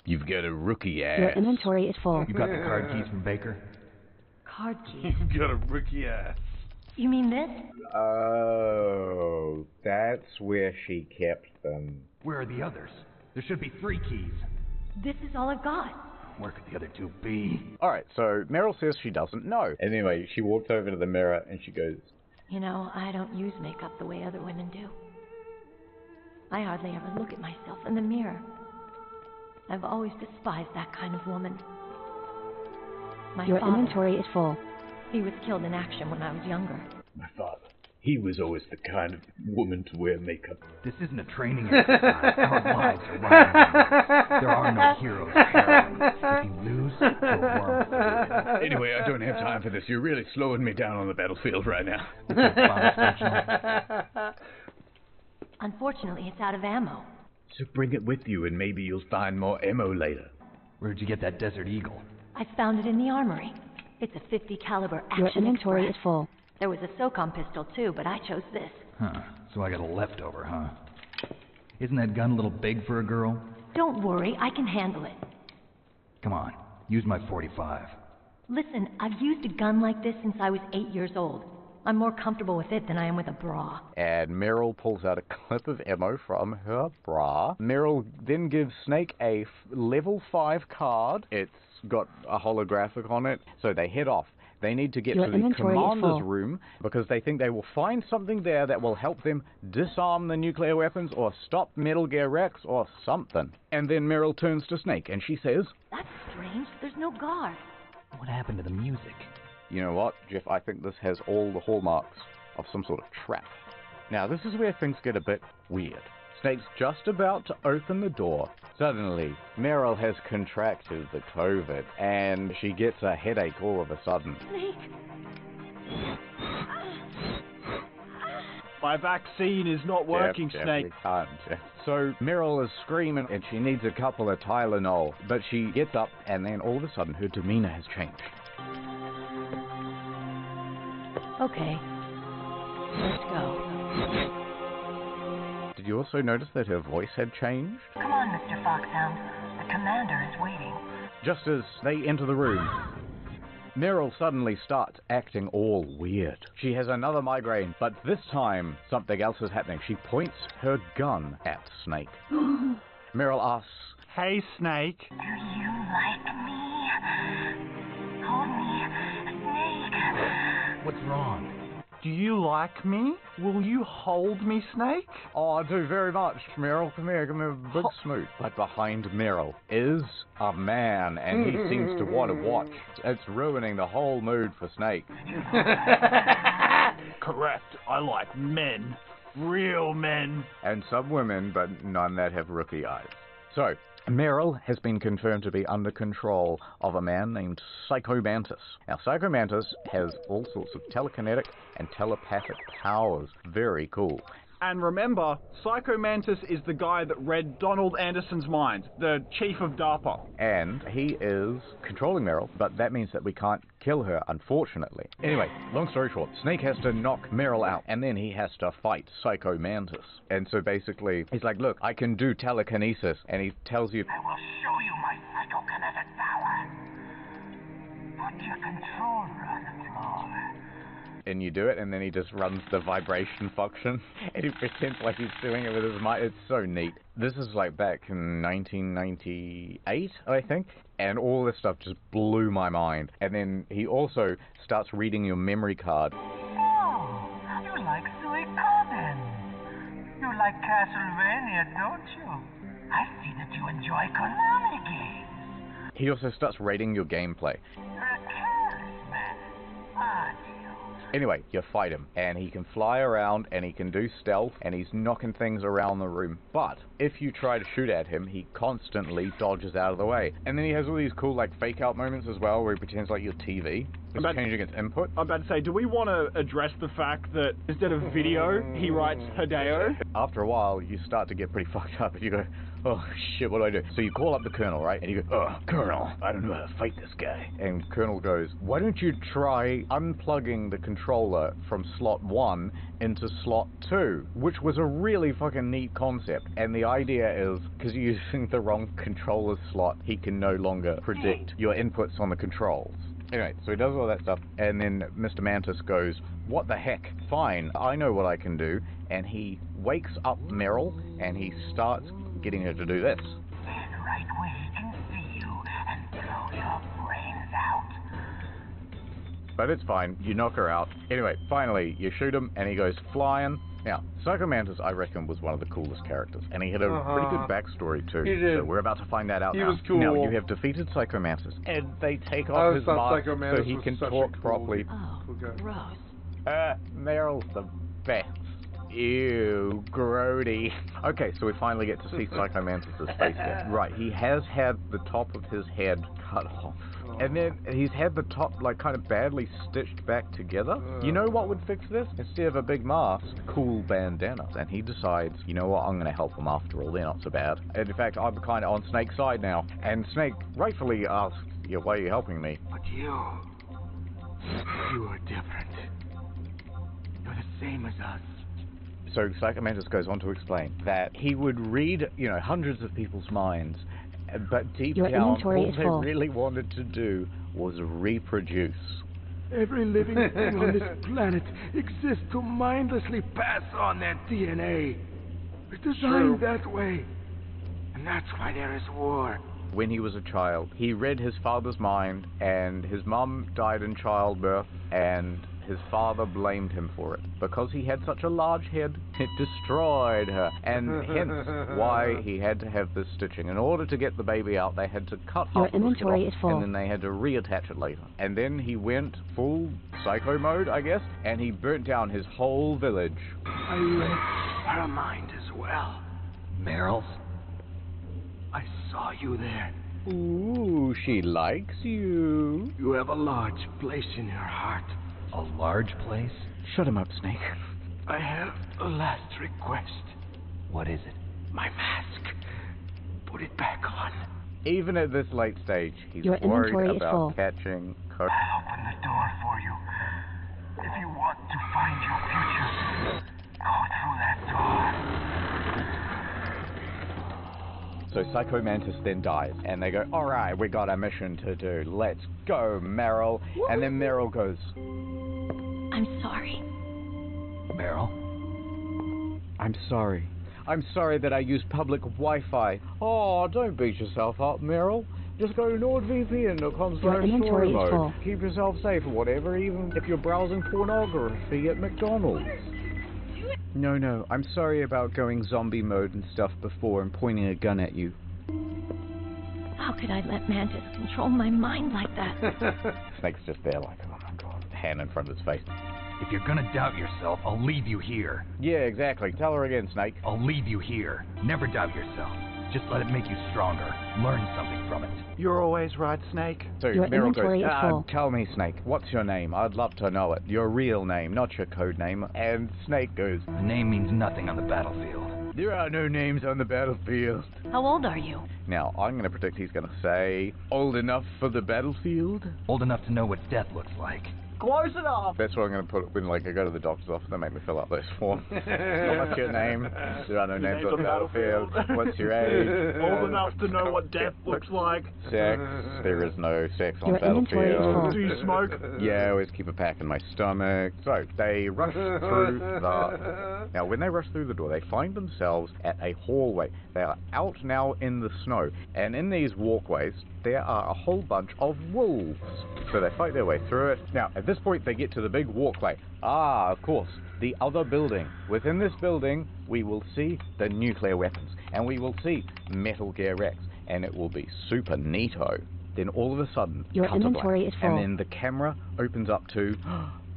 You've got a rookie ass. Your inventory is full. You got the card keys from Baker? Card keys? You've got a rookie ass. You mean this? Oh, that's where she kept them. Where are the others? There should be 3 keys. This is all I've got. Where could the other 2 be? Alright, so Meryl says she doesn't know. Anyway, she walks over to the mirror and she goes, You know, I don't use makeup the way other women do. I hardly ever look at myself in the mirror. I've always despised that kind of woman. Your father, inventory is full. he was killed in action when I was younger. My father. He was always the kind of woman to wear makeup. This isn't a training exercise. Our lives are running. There are no heroes. If you lose, you're worm. Anyway, I don't have time for this. You're really slowing me down on the battlefield right now. Unfortunately, it's out of ammo. So bring it with you and maybe you'll find more ammo later. Where'd you get that Desert Eagle? I found it in the armory. It's a .50 caliber action Your inventory express. is full. There was a SOCOM pistol too, but I chose this. Huh. So I got a leftover, huh? Isn't that gun a little big for a girl? Don't worry, I can handle it. Come on, use my .45. Listen, I've used a gun like this since I was 8 years old. I'm more comfortable with it than I am with a bra. and Meryl pulls out a clip of ammo from her bra. Meryl then gives Snake a level 5 card. It's got a holographic on it, so they head off. They need to get Your to the inventory is commander's full. room because they think they will find something there that will help them disarm the nuclear weapons or stop Metal Gear Rex or something. And then Meryl turns to Snake and she says, That's strange. There's no guard. What happened to the music? You know what, Jeff, I think this has all the hallmarks of some sort of trap. Now, this is where things get a bit weird. Snake's just about to open the door. Suddenly, Meryl has contracted the COVID, and she gets a headache all of a sudden. Snake! My vaccine is not working, Jeff, Snake. we can't, Jeff. So Meryl is screaming, and she needs a couple of Tylenol. But she gets up, and then all of a sudden, her demeanor has changed. Okay. Let's go. Did you also notice that her voice had changed? Come on, Mr. Foxhound. The commander is waiting. Just as they enter the room, Meryl suddenly starts acting all weird. She has another migraine, but this time something else is happening. She points her gun at Snake. Meryl asks, Hey, Snake. Do you like me? Hold me, Snake. What's wrong? Do you like me? Will you hold me, Snake? Oh, I do very much. Meryl, come here, give me a big smooch. But behind Meryl is a man, and he seems to want to watch. It's ruining the whole mood for Snake. Correct. I like men. Real men. And some women, but none that have rookie eyes. So, Meryl has been confirmed to be under control of a man named Psycho Mantis. Now, Psycho Mantis has all sorts of telekinetic and telepathic powers. Very cool. And remember, Psycho Mantis is the guy that read Donald Anderson's mind, the chief of DARPA. And he is controlling Meryl, but that means that we can't kill her, unfortunately. Anyway, long story short, Snake has to knock Meryl out, and then he has to fight Psycho Mantis. And so basically, he's like, look, I can do telekinesis, and he tells you, I will show you my psychokinetic power. Put your controller on the floor. and you do it, and then he just runs the vibration function, and he pretends like he's doing it with his mind. It's so neat. This is like back in 1998, I think, and all this stuff just blew my mind. And then he also starts reading your memory card. Oh, you like sweet coffee. like Castlevania, don't you? I see that you enjoy Konami games. He also starts rating your gameplay. You're a careless man, aren't you? Anyway, you fight him, and he can fly around, and he can do stealth, and he's knocking things around the room. But if you try to shoot at him, he constantly dodges out of the way. And then he has all these cool, like, fake-out moments as well, where he pretends like your TV is changing its input. I'm about to say, do we want to address the fact that instead of video, he writes Hideo? After a while, you start to get pretty fucked up, and you go, oh shit, what do I do? So you call up the Colonel, right? And you go, oh, Colonel, I don't know how to fight this guy. And Colonel goes, why don't you try unplugging the controller from slot 1 into slot 2? Which was a really fucking neat concept. And the idea is, because you're using the wrong controller slot, he can no longer predict your inputs on the controls. Anyway, so he does all that stuff, and then Mr. Mantis goes, what the heck? Fine, I know what I can do. And he wakes up Meryl, and he starts getting her to do this. Stand right where he can see you and blow your brains out. But it's fine, you knock her out. Anyway, finally, you shoot him, and he goes flying. Now, Psycho Mantis, I reckon, was one of the coolest characters, and he had a pretty good backstory, too. He did. So we're about to find that out now. He was cool. Now, you have defeated Psycho Mantis, and they take off his mask so he can talk properly. Oh, gross. Meryl's the best. Ew, grody. Okay, so we finally get to see Psycho Mantis' face here. Right, he has had the top of his head cut off. And then he's had the top, like, kind of badly stitched back together. You know what would fix this? Instead of a big mask, cool bandana. And he decides, you know what, I'm going to help them after all. They're not so bad. And in fact, I'm kind of on Snake's side now. And Snake rightfully asks, yeah, why are you helping me? But you are different. You're the same as us. So Psycho Mantis goes on to explain that he would read, you know, hundreds of people's minds, but deep down, all they really wanted to do was reproduce. Every living thing on this planet exists to mindlessly pass on their DNA. It's designed that way. And that's why there is war. When he was a child, he read his father's mind, and his mum died in childbirth, and his father blamed him for it. Because he had such a large head, it destroyed her. And hence why he had to have this stitching. In order to get the baby out, they had to cut half of the skin off, and then they had to reattach it later. And then he went full psycho mode, I guess, and he burnt down his whole village. I read her mind as well. Meryl's? I saw you there. Ooh, she likes you. You have a large place in her heart. A large place? Shut him up, Snake. I have a last request. What is it? My mask. Put it back on. Even at this late stage, he's worried about catching I'll open the door for you. If you want to find your future, go through that door. So Psycho Mantis then dies, and they go, alright, we got a mission to do. Let's go, Meryl. And then Meryl goes, I'm sorry. Meryl? I'm sorry. I'm sorry that I used public Wi-Fi. Oh, don't beat yourself up, Meryl. Just go to nordvpn.com/story mode. Keep yourself safe or whatever, even if you're browsing pornography at McDonald's. No, I'm sorry about going zombie mode and stuff before and pointing a gun at you. How could I let Mantis control my mind like that? Snake's just there like, oh my god, hand in front of his face. If you're gonna doubt yourself, I'll leave you here. Yeah, exactly. Tell her again, Snake. I'll leave you here. Never doubt yourself. Just let it make you stronger. Learn something from it. You're always right, Snake. So Meryl goes, tell me, Snake, what's your name? I'd love to know it. Your real name, not your code name. And Snake goes, the name means nothing on the battlefield. There are no names on the battlefield. How old are you? Now, I'm going to predict he's going to say, old enough for the battlefield? Old enough to know what death looks like. Close enough! That's what I'm going to put when, like, I go to the doctor's office. They make me fill out those forms. What's your name? There are no names on the battlefield. What's your age? Old enough to know what death looks like. Sex. There is no sex on the battlefield. Do you smoke? Yeah, I always keep a pack in my stomach. So, they rush through the... Now, when they rush through the door, they find themselves at a hallway. They are out now in the snow. And in these walkways, there are a whole bunch of wolves. So they fight their way through it. Now, at At this point, they get to the big walkway. Ah, of course, the other building. Within this building, we will see the nuclear weapons, and we will see Metal Gear Rex, and it will be super neato. Then all of a sudden, Your cut to inventory black, is full. and then the camera opens up to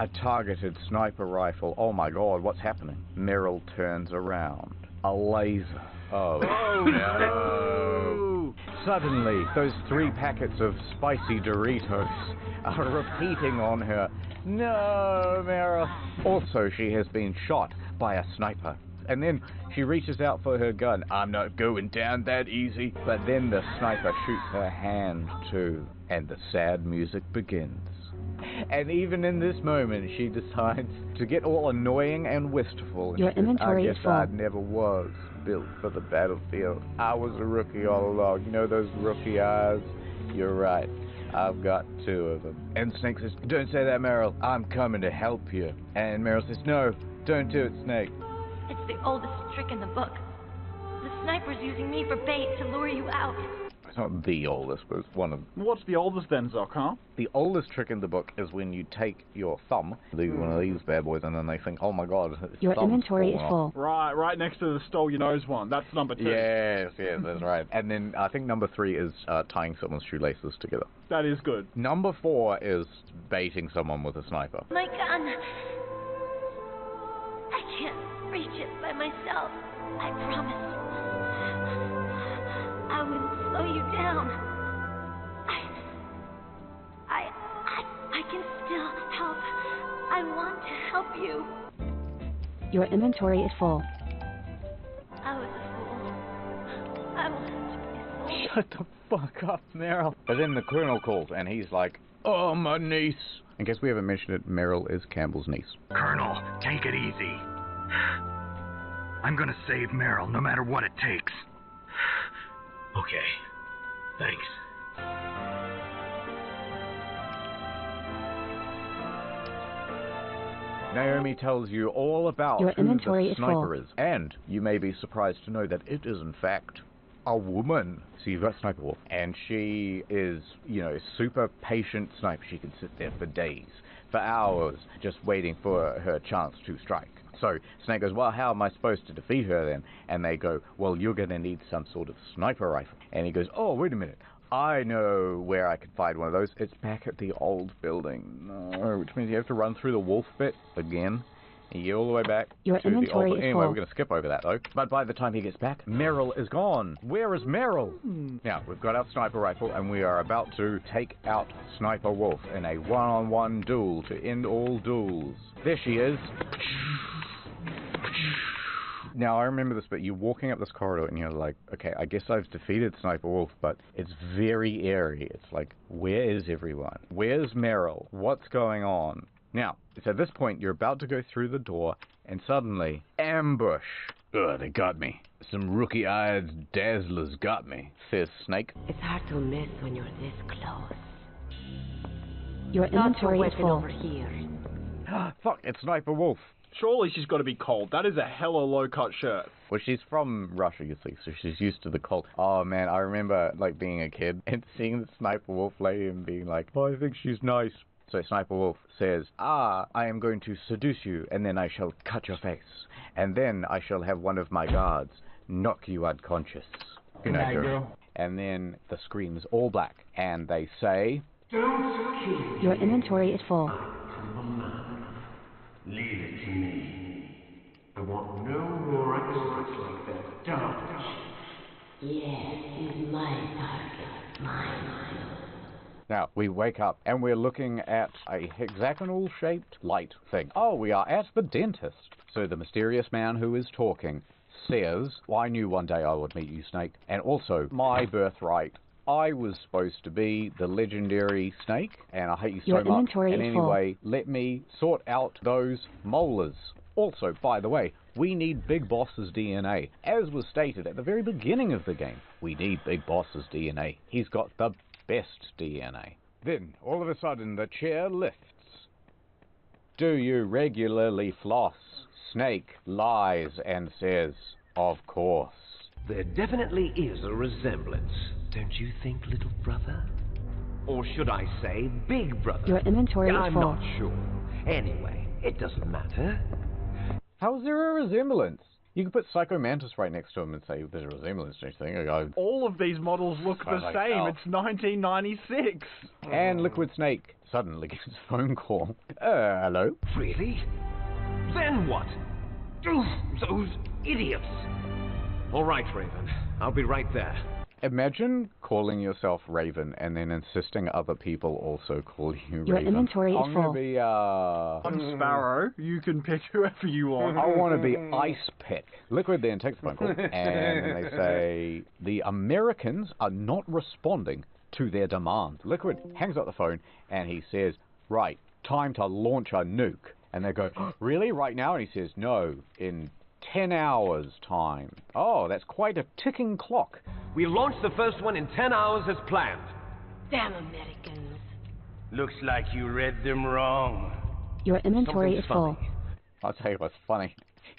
a targeted sniper rifle. Oh my god, what's happening? Meryl turns around. A laser. Oh, no. Suddenly, those 3 packets of spicy Doritos are repeating on her. No, Meryl. Also, she has been shot by a sniper. And then she reaches out for her gun. I'm not going down that easy. But then the sniper shoots her hand too. And the sad music begins. And even in this moment, she decides to get all annoying and wistful. Your inventory I is guess full. I never was built for the battlefield. I was a rookie all along. You know those rookie eyes? You're right. I've got 2 of them. And Snake says, don't say that, Meryl. I'm coming to help you. And Meryl says, no, don't do it, Snake. It's the oldest trick in the book. The sniper's using me for bait to lure you out. It's not the oldest, but it's one of them. What's the oldest then, Zoc, huh? The oldest trick in the book is when you take your thumb, leave one of these bad boys, and then they think, oh my god, your thumb's inventory is falling off. full. Right next to the stole your nose one. That's number 2. Yes, that's right. And then I think number 3 is tying someone's shoelaces together. That is good. Number 4 is baiting someone with a sniper. My gun. I can't reach it by myself. I promise. I wouldn't slow you down. I can still help. I want to help you. Your inventory is full. I was a fool. I wanted to be a fool. Shut the fuck up, Meryl. But then the colonel calls, and he's like, oh, my niece. In case we haven't mentioned it, Meryl is Campbell's niece. Colonel, take it easy. I'm gonna save Meryl, no matter what it takes. Okay. Thanks. Naomi tells you all about Your who inventory the is sniper full. is. And you may be surprised to know that it is, in fact, a woman. So you've got Sniper Wolf. And she is, you know, super patient sniper. She can sit there for days, for hours, just waiting for her chance to strike. So Snake goes, well, how am I supposed to defeat her then? And they go, well, you're going to need some sort of sniper rifle. And he goes, oh, wait a minute. I know where I can find one of those. It's back at the old building. No, which means you have to run through the wolf bit again. And you get all the way back Your to the old inventory building. is Anyway, full. we're going to skip over that, though. But by the time he gets back, Meryl is gone. Where is Meryl? Now, we've got our sniper rifle, and we are about to take out Sniper Wolf in a one-on-one duel to end all duels. There she is. Now, I remember this bit. You're walking up this corridor, and you're like, okay, I guess I've defeated Sniper Wolf, but it's very airy. It's like, where is everyone? Where's Meryl? What's going on? Now, it's at this point, you're about to go through the door, and suddenly, ambush. Ugh, they got me. Some rookie-eyed dazzlers got me, says Snake. It's hard to miss when you're this close. Your inventory is full. Over here. Fuck, it's Sniper Wolf. Surely she's got to be cold. That is a hella low-cut shirt. Well, she's from Russia, you see, so she's used to the cold. Oh, man, I remember, like, being a kid and seeing the Sniper Wolf lady and being like, oh, I think she's nice. So Sniper Wolf says, I am going to seduce you, and then I shall cut your face. And then I shall have one of my guards knock you unconscious. Good night, girl. And then the screen is all black, and they say, don't kill. Your inventory is full. Leave it to me. I want no more extras like that dodge. Yes, he's my target. Mine. Now, we wake up and we're looking at a hexagonal-shaped light thing. Oh, we are at the dentist. So the mysterious man who is talking says, well, I knew one day I would meet you, Snake. And also, my birthright. I was supposed to be the legendary Snake, and I hate you so Your much. inventory And is anyway, let me sort out those molars. Also, by the way, we need Big Boss's DNA. As was stated at the very beginning of the game, we need Big Boss's DNA. He's got the best DNA. Then, all of a sudden, the chair lifts. Do you regularly floss? Snake lies and says, of course. There definitely is a resemblance, don't you think, little brother? Or should I say, Big Brother? Your inventory is I'm full. not sure. Anyway, it doesn't matter. How's there a resemblance? You could put Psycho Mantis right next to him and say there's a resemblance to anything. All of these models look the like same. hell. It's 1996. And Liquid Snake suddenly gets a phone call. Hello? Really? Then what? Oof, those idiots! All right, Raven. I'll be right there. Imagine calling yourself Raven and then insisting other people also call you Your Raven. inventory is I'm gonna full. be, I'm Sparrow. You can pick whoever you want. I want to be Ice Pick. Liquid then takes the phone call and they say the Americans are not responding to their demand. Liquid hangs up the phone and he says, right, time to launch a nuke. And they go, really, right now? And he says, no, in 10 hours time. Oh, that's quite a ticking clock. We launched the first one in 10 hours as planned. Damn Americans. Looks like you read them wrong. Your inventory is full. I'll tell you what's funny.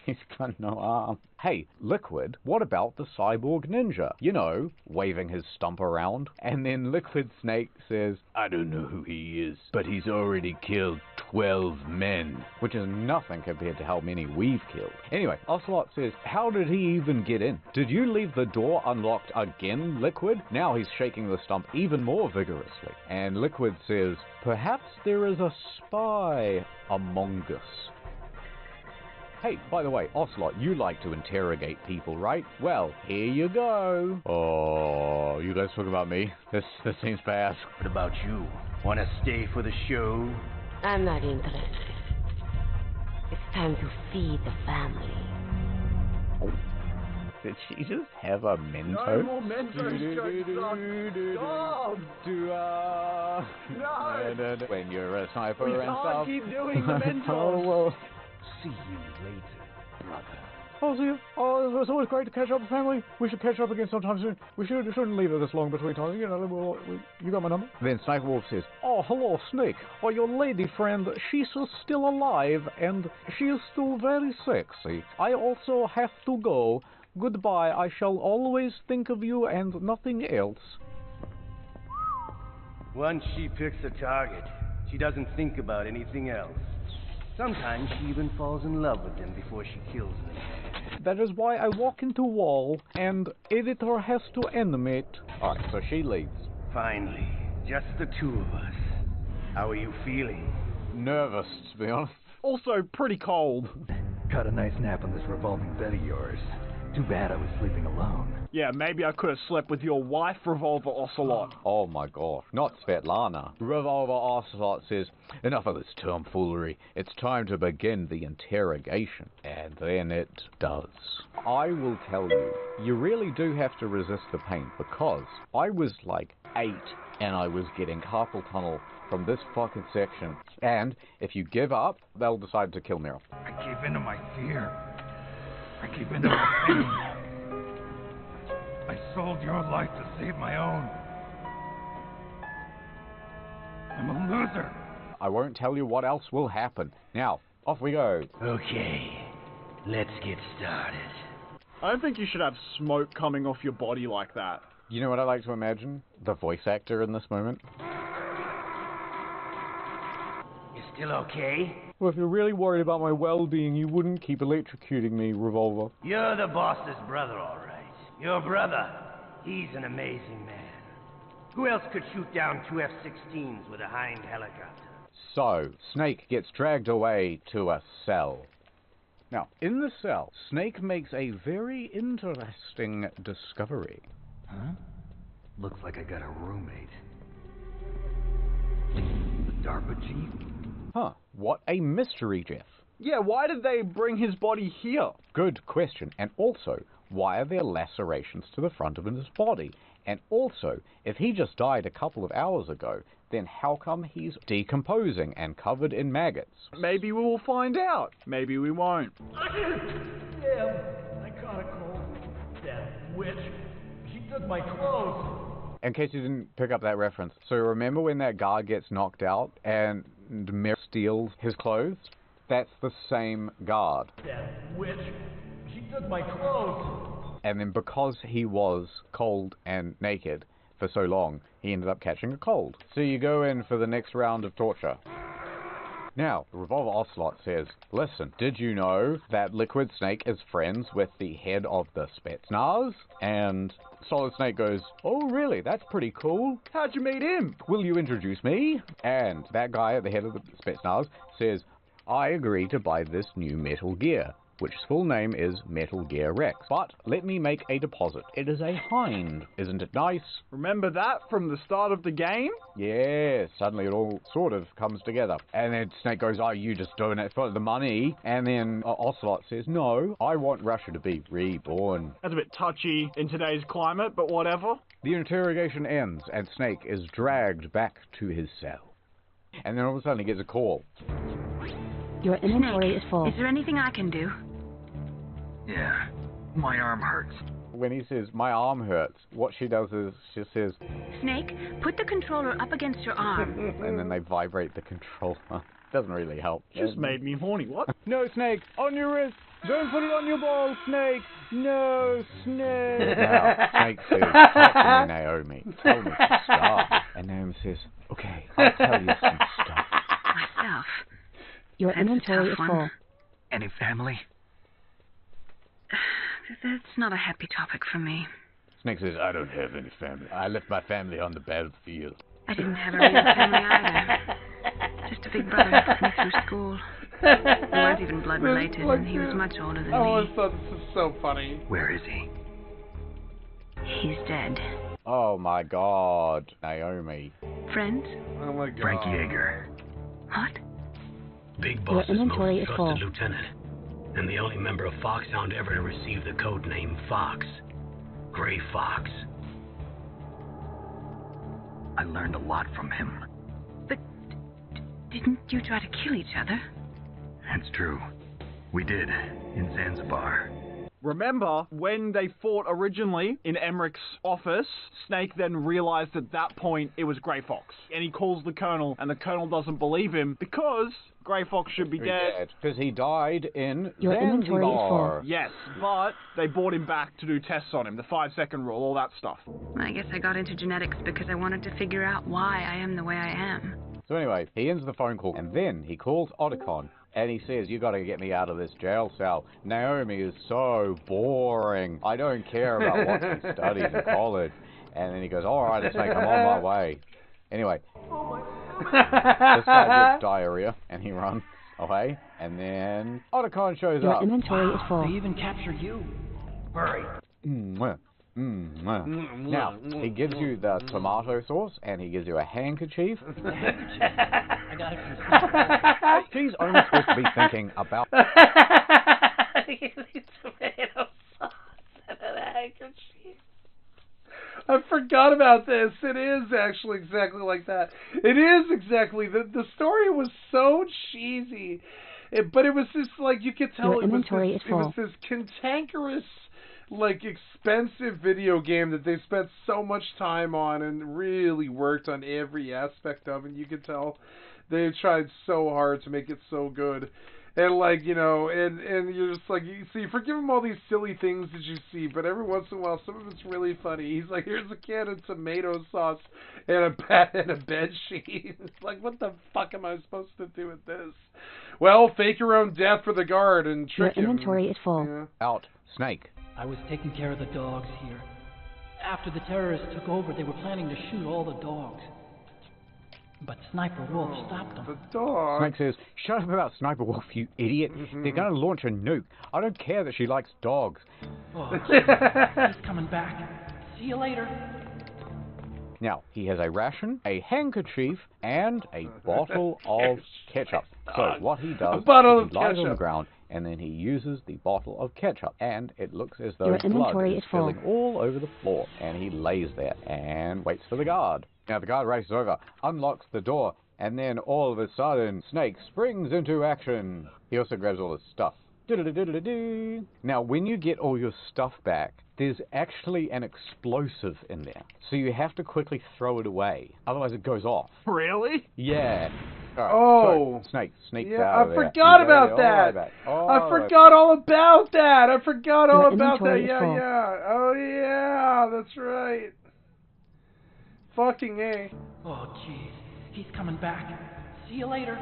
He's got no arm. Hey, Liquid, what about the cyborg ninja? You know, waving his stump around. And then Liquid Snake says, I don't know who he is, but he's already killed 12 men. Which is nothing compared to how many we've killed. Anyway, Ocelot says, how did he even get in? Did you leave the door unlocked again, Liquid? Now he's shaking the stump even more vigorously. And Liquid says, perhaps there is a spy among us. Hey, by the way, Ocelot, you like to interrogate people, right? Well, here you go. Oh, you guys talking about me? This seems bad. What about you? Want to stay for the show? I'm not interested. It's time to feed the family. Oh. Did she just have a Mentos? No more Mentos. No. When you're a sniper We and can't stuff. keep doing the Mentos. Oh, well. See you later, brother. Oh, see you. Oh, it's always great to catch up with family. We should catch up again sometime soon. We shouldn't leave it this long between times. You know, you got my number? Then Snake Wolf says, oh, hello, Snake. Oh, your lady friend, she's still alive, and she is still very sexy. I also have to go. Goodbye. I shall always think of you and nothing else. Once she picks a target, she doesn't think about anything else. Sometimes she even falls in love with them before she kills them. That is why I walk into wall, and editor has to animate. Alright, so she leaves. Finally, just the two of us. How are you feeling? Nervous, to be honest. Also, pretty cold. Got a nice nap on this revolving bed of yours. Too bad I was sleeping alone. Yeah, maybe I could have slept with your wife, Revolver Ocelot. Oh my gosh, not Svetlana. Revolver Ocelot says, enough of this tomfoolery. It's time to begin the interrogation. And then it does. I will tell you, you really do have to resist the pain, because I was like 8 and I was getting carpal tunnel from this fucking section. And if you give up, they'll decide to kill Meryl. I gave in to my fear. I gave in to my pain. I sold your life to save my own. I'm a loser. I won't tell you what else will happen. Now, off we go. Okay, let's get started. I don't think you should have smoke coming off your body like that. You know what I like to imagine? The voice actor in this moment. You still okay? Well, if you're really worried about my well-being, you wouldn't keep electrocuting me, Revolver. You're the boss's brother, all right. Your brother. He's an amazing man. Who else could shoot down 2 F-16s with a Hind helicopter? So, Snake gets dragged away to a cell. Now, in the cell, Snake makes a very interesting discovery. Huh? Looks like I got a roommate. The DARPA chief? Huh, what a mystery, Jeff. Yeah, why did they bring his body here? Good question. And also, why are there lacerations to the front of his body? And also, if he just died a couple of hours ago, then how come he's decomposing and covered in maggots? Maybe we will find out. Maybe we won't. Damn, I caught a cold. That witch, she took my clothes. In case you didn't pick up that reference, so remember when that guard gets knocked out and Meryl steals his clothes? That's the same guard. That witch, she took my clothes. And then because he was cold and naked, for so long, he ended up catching a cold. So you go in for the next round of torture. Now, the Revolver Ocelot says, listen, did you know that Liquid Snake is friends with the head of the Spetsnaz? And Solid Snake goes, oh really, that's pretty cool. How'd you meet him? Will you introduce me? And that guy at the head of the Spetsnaz says, I agree to buy this new Metal Gear, which full name is Metal Gear Rex. But let me make a deposit. It is a hind. Isn't it nice? Remember that from the start of the game? Yeah, suddenly it all sort of comes together. And then Snake goes, oh, you just doing it for the money. And then Ocelot says, no, I want Russia to be reborn. That's a bit touchy in today's climate, but whatever. The interrogation ends, and Snake is dragged back to his cell. And then all of a sudden he gets a call. Your inventory is full. Is there anything I can do? Yeah, my arm hurts. When he says, my arm hurts, what she does is she says, Snake, put the controller up against your arm. and then they vibrate the controller. Doesn't really help. Just made me horny, what? No, Snake, on your wrist. Don't put it on your balls, Snake. No, Snake. Now, Snake says, talk to me, Naomi. Tell me some stuff. And Naomi says, okay, I'll tell you some stuff. Myself. Your inventory is full. Any family? That's not a happy topic for me. Snake says, I don't have any family. I left my family on the battlefield. I didn't have a real family either. Just a big brother who put me through school. We weren't even blood related, and he was much older than I me. always thought this was so funny. Where is he? He's dead. Oh my god, Naomi. Friends? Oh my god. Frank Yeager. What? Big Your Boss's inventory most is full. trusted lieutenant. And the only member of Foxhound ever to receive the code name Fox. Gray Fox. I learned a lot from him. But didn't you try to kill each other? That's true. We did, in Zanzibar. Remember, when they fought originally in Emmerich's office, Snake then realized at that point it was Grey Fox. And he calls the Colonel, and the Colonel doesn't believe him because Grey Fox should be dead. Because he died in Your inventory is Zanzibar. full. Yes, but they brought him back to do tests on him, the 5-second rule, all that stuff. I guess I got into genetics because I wanted to figure out why I am the way I am. So anyway, he ends the phone call, and then he calls Otacon, and he says, you gotta get me out of this jail cell. Naomi is so boring. I don't care about what she studies in college. And then he goes, alright, Snake, I'm on my way. Anyway, this guy gets diarrhea, and he runs away, and then Otacon shows Your up. inventory is full. They even captured you. Hurry. Now, he gives you the tomato sauce, and he gives you a handkerchief. I got it from She's only supposed to be thinking about... Tomato sauce and a handkerchief. I forgot about this. It is actually exactly like that. It is exactly. The story was so cheesy. But it was just like, you could tell Your inventory is full. it was this cantankerous, like, expensive video game that they spent so much time on and really worked on every aspect of, and you could tell they tried so hard to make it so good. And, like, you know, and you're just like, you forgive him all these silly things that you see, but every once in a while, some of it's really funny. He's like, here's a can of tomato sauce and a bed sheet. It's like, what the fuck am I supposed to do with this? Well, fake your own death for the guard and trick him. Your inventory is full. Yeah. Out, Snake. I was taking care of the dogs here. After the terrorists took over, they were planning to shoot all the dogs. But Sniper Wolf stopped them. The dog. Snake says, shut up about Sniper Wolf, you idiot. They're going to launch a nuke. I don't care that she likes dogs. Oh, he's coming back. See you later. Now, he has a ration, a handkerchief, and a bottle of ketchup. So what he does is he lies on the ground, and then he uses the bottle of ketchup, and it looks as though Your blood inventory is is full. spilling all over the floor, and he lays there and waits for the guard. Now the guard races over, unlocks the door, and then all of a sudden, Snake springs into action. He also grabs all his stuff. Do-do-do-do-do-do. Now, when you get all your stuff back, there's actually an explosive in there. So you have to quickly throw it away. Otherwise it goes off. Really? Yeah. Right, Oh. so Snake sneaks Yeah, out of I there. forgot He about goes all the way that. back. I forgot all about that. I forgot all Your about that. inventory is Yeah, full. yeah. Oh, yeah. That's right. Fucking A. Oh, jeez. He's coming back. See you later.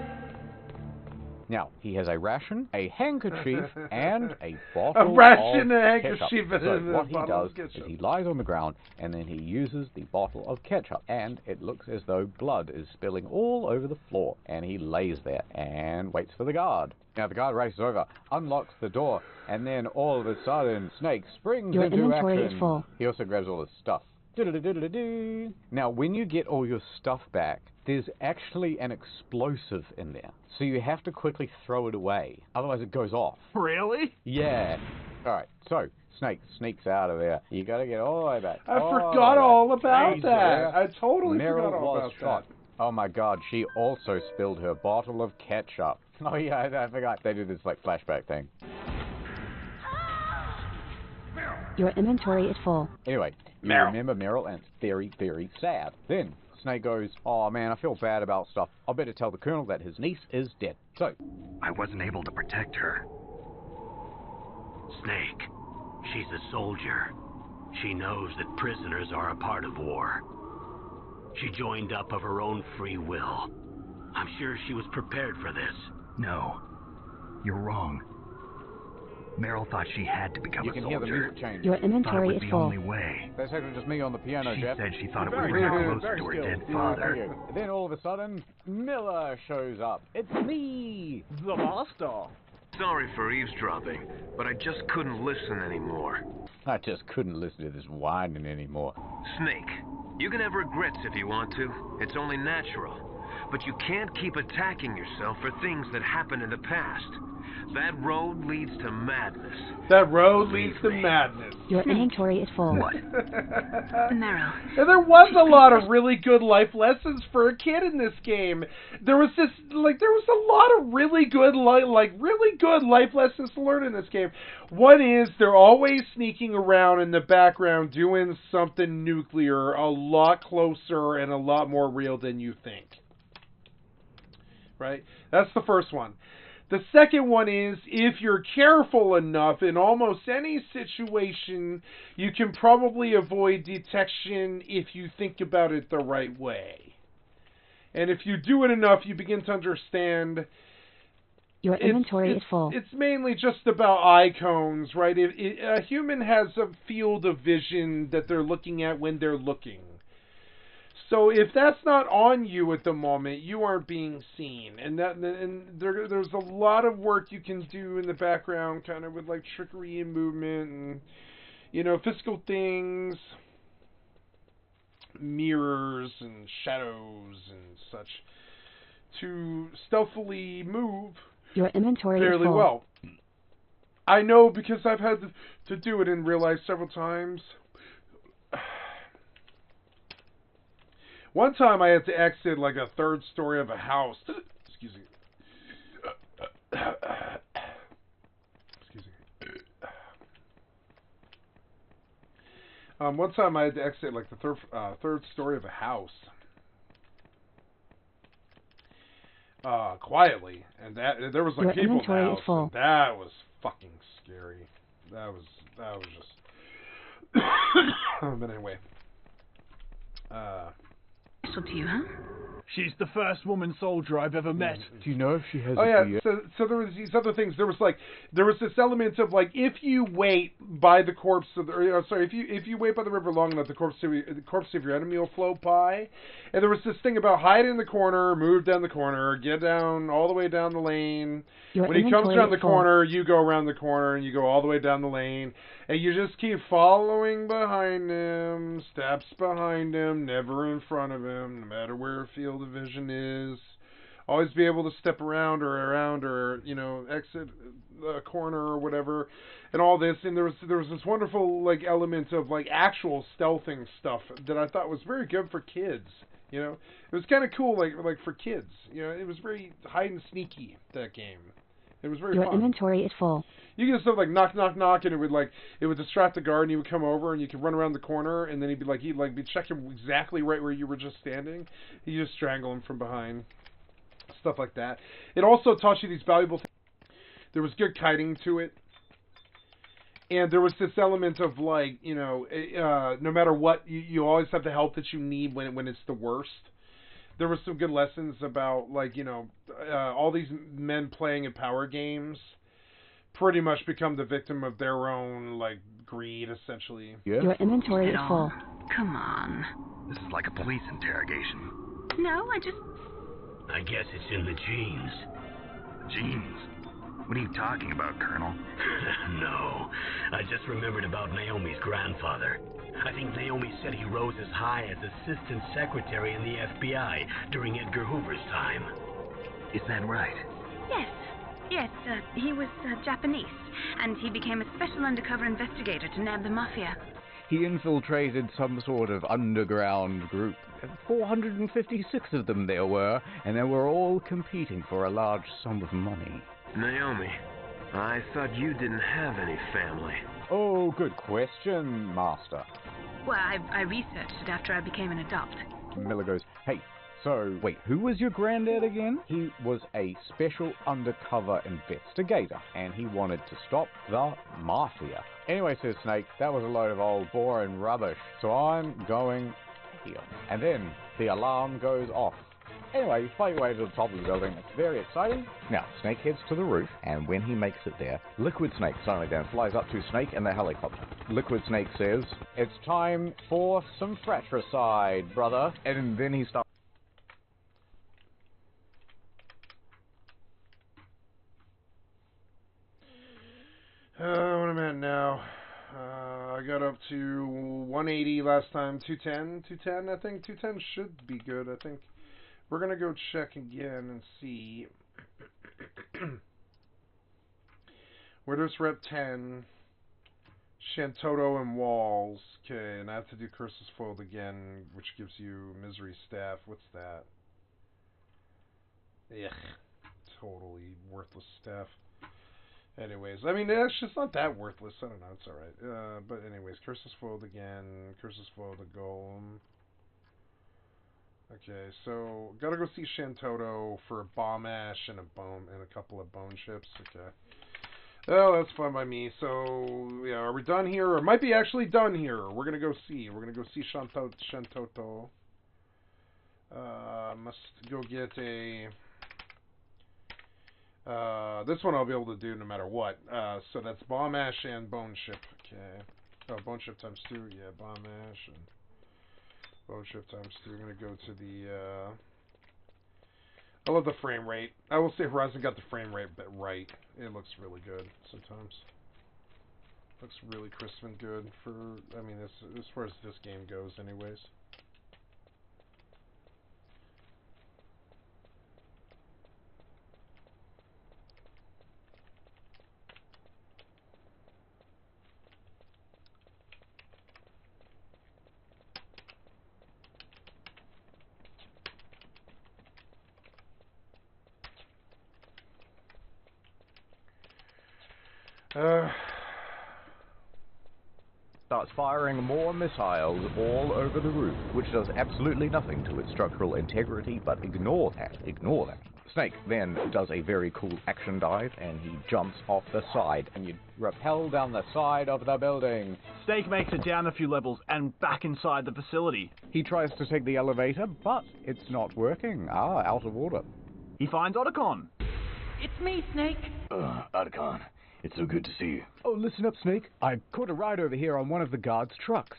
Now, he has a ration, a handkerchief, and a bottle A ration, of a handkerchief, ketchup. and So a what he bottle does of ketchup. is he lies on the ground, and then he uses the bottle of ketchup, and it looks as though blood is spilling all over the floor. And he lays there and waits for the guard. Now, the guard races over, unlocks the door, and then all of a sudden, Snake springs Your into inventory action. is full. He also grabs all his stuff. Do-do-do-do-do-do. Now, when you get all your stuff back, there's actually an explosive in there. So you have to quickly throw it away. Otherwise it goes off. Really? Yeah. Alright, so Snake sneaks out of there. You gotta get all the way back. I forgot all about that. I totally Meryl forgot all was about shot. that. Oh my god, she also spilled her bottle of ketchup. Oh yeah, I forgot. They do this like flashback thing. Your inventory is full. Anyway, you Meryl. remember Meryl, and it's very, very sad. Then Snake goes, oh man, I feel bad about stuff. I better tell the Colonel that his niece is dead. So, I wasn't able to protect her. Snake, she's a soldier. She knows that prisoners are a part of war. She joined up of her own free will. I'm sure she was prepared for this. No, you're wrong. Meryl thought she had to become you a can soldier. hear the music change. Your inventory is the full. only way. That's actually just me on the piano, She Jeff. said she thought it would Very bring her good, closer very to her skilled. dead father. Yeah, thank you. Then all of a sudden, Miller shows up. It's me! The master. Sorry for eavesdropping, but I just couldn't listen anymore. I just couldn't listen to this whining anymore. Snake, you can have regrets if you want to. It's only natural. But you can't keep attacking yourself for things that happened in the past. That road leads to madness. That road leads to madness. Your inventory is full. What? Meryl. And there was a lot of really good life lessons for a kid in this game. There was a lot of really good life lessons to learn in this game. One is they're always sneaking around in the background doing something nuclear a lot closer and a lot more real than you think. Right? That's the first one. The second one is, if you're careful enough in almost any situation, you can probably avoid detection if you think about it the right way. And if you do it enough, you begin to understand... Your inventory is full. It's mainly just about eye cones, right? A human has a field of vision that they're looking at when they're looking. So if that's not on you at the moment, you aren't being seen, and there's a lot of work you can do in the background, kind of with like trickery and movement, and physical things, mirrors and shadows and such, to stealthily move your inventory fairly is full. well. I know because I've had to do it in real life several times. One time I had to exit like a third story of a house. Excuse me. Excuse me. One time I had to exit like the third story of a house. Quietly, and there was like Your people in the inventory house. is full. And that was fucking scary. That was just. But anyway. Special to you, huh? She's the first woman soldier I've ever met. Do you know if she has Oh yeah, so there was these other things. There was this element of like, if you wait by the corpse of if you wait by the river long enough, the corpse of your enemy will float by. And there was this thing about hide in the corner, move down the corner, get down all the way down the lane. When he comes around the corner, you go around the corner and you go all the way down the lane, and you just keep following behind him, steps behind him, never in front of him, no matter where a field of vision is. Always be able to step around or exit a corner or whatever, and all this. And there was this wonderful like element of like actual stealthing stuff that I thought was very good for kids. It was kind of cool, like for kids. It was very hide and sneaky, that game. It was very fun. Your inventory is full. You can stuff like knock, knock, knock, and it would distract the guard, and he would come over, and you could run around the corner, and then he'd be checking exactly right where you were just standing. You just strangle him from behind, stuff like that. It also taught you these valuable things. There was good kiting to it, And there was this element of like, no matter what, you always have the help that you need when it's the worst. There were some good lessons about like, all these men playing in power games pretty much become the victim of their own like greed, essentially. Yeah. Your inventory is full. Come on. This is like a police interrogation. No, I guess it's in the genes. Genes? What are you talking about, Colonel? No, I just remembered about Naomi's grandfather. I think Naomi said he rose as high as assistant secretary in the FBI during Edgar Hoover's time. Is that right? Yes, he was Japanese, and he became a special undercover investigator to nab the mafia. He infiltrated some sort of underground group. 456 of them there were, and they were all competing for a large sum of money. Naomi, I thought you didn't have any family. Oh, good question, Master. Well, I researched it after I became an adopt. Miller goes, hey, so, wait, who was your granddad again? He was a special undercover investigator, and he wanted to stop the mafia. Anyway, says Snake, that was a load of old boring rubbish, so I'm going here. And then the alarm goes off. Anyway, you fight your way to the top of the building. It's very exciting. Now, Snake heads to the roof, and when he makes it there, Liquid Snake suddenly then flies up to Snake and the helicopter. Liquid Snake says, it's time for some fratricide, brother. And then he starts... What am I at now? I got up to 180 last time. 210, I think. 210 should be good, I think. We're going to go check again and see. Where there's rep 10, Shantoto and Walls. Okay, and I have to do Curses Foiled again, which gives you Misery Staff. What's that? Ugh. Totally worthless staff. Anyways, I mean, it's just not that worthless. I don't know, it's alright. But anyways, Curses Foiled again. Curses Foiled the Golem. Okay, so gotta go see Shantoto for a bomb ash and a couple of bone chips. Okay. Oh, that's fine by me. So yeah, are we done here? Or might be actually done here. We're gonna go see. We're gonna go see Shantoto. Must go get a. This one I'll be able to do no matter what. So that's bomb ash and bone chip. Okay. Oh, bone chip times 2. Yeah, bomb ash and. Bone chip times 2. We're going to go to the, I love the frame rate. I will say Horizon got the frame rate right. It looks really good sometimes. Looks really crisp and good for, I mean, as far as this game goes anyways. Starts firing more missiles all over the roof, which does absolutely nothing to its structural integrity, but ignore that. Snake then does a very cool action dive, and he jumps off the side, and you rappel down the side of the building. Snake makes it down a few levels and back inside the facility. He tries to take the elevator, but it's not working. Out of order. He finds Otacon. It's me, Snake. Otacon. It's so good to see you. Oh, listen up, Snake. I caught a ride over here on one of the guards' trucks,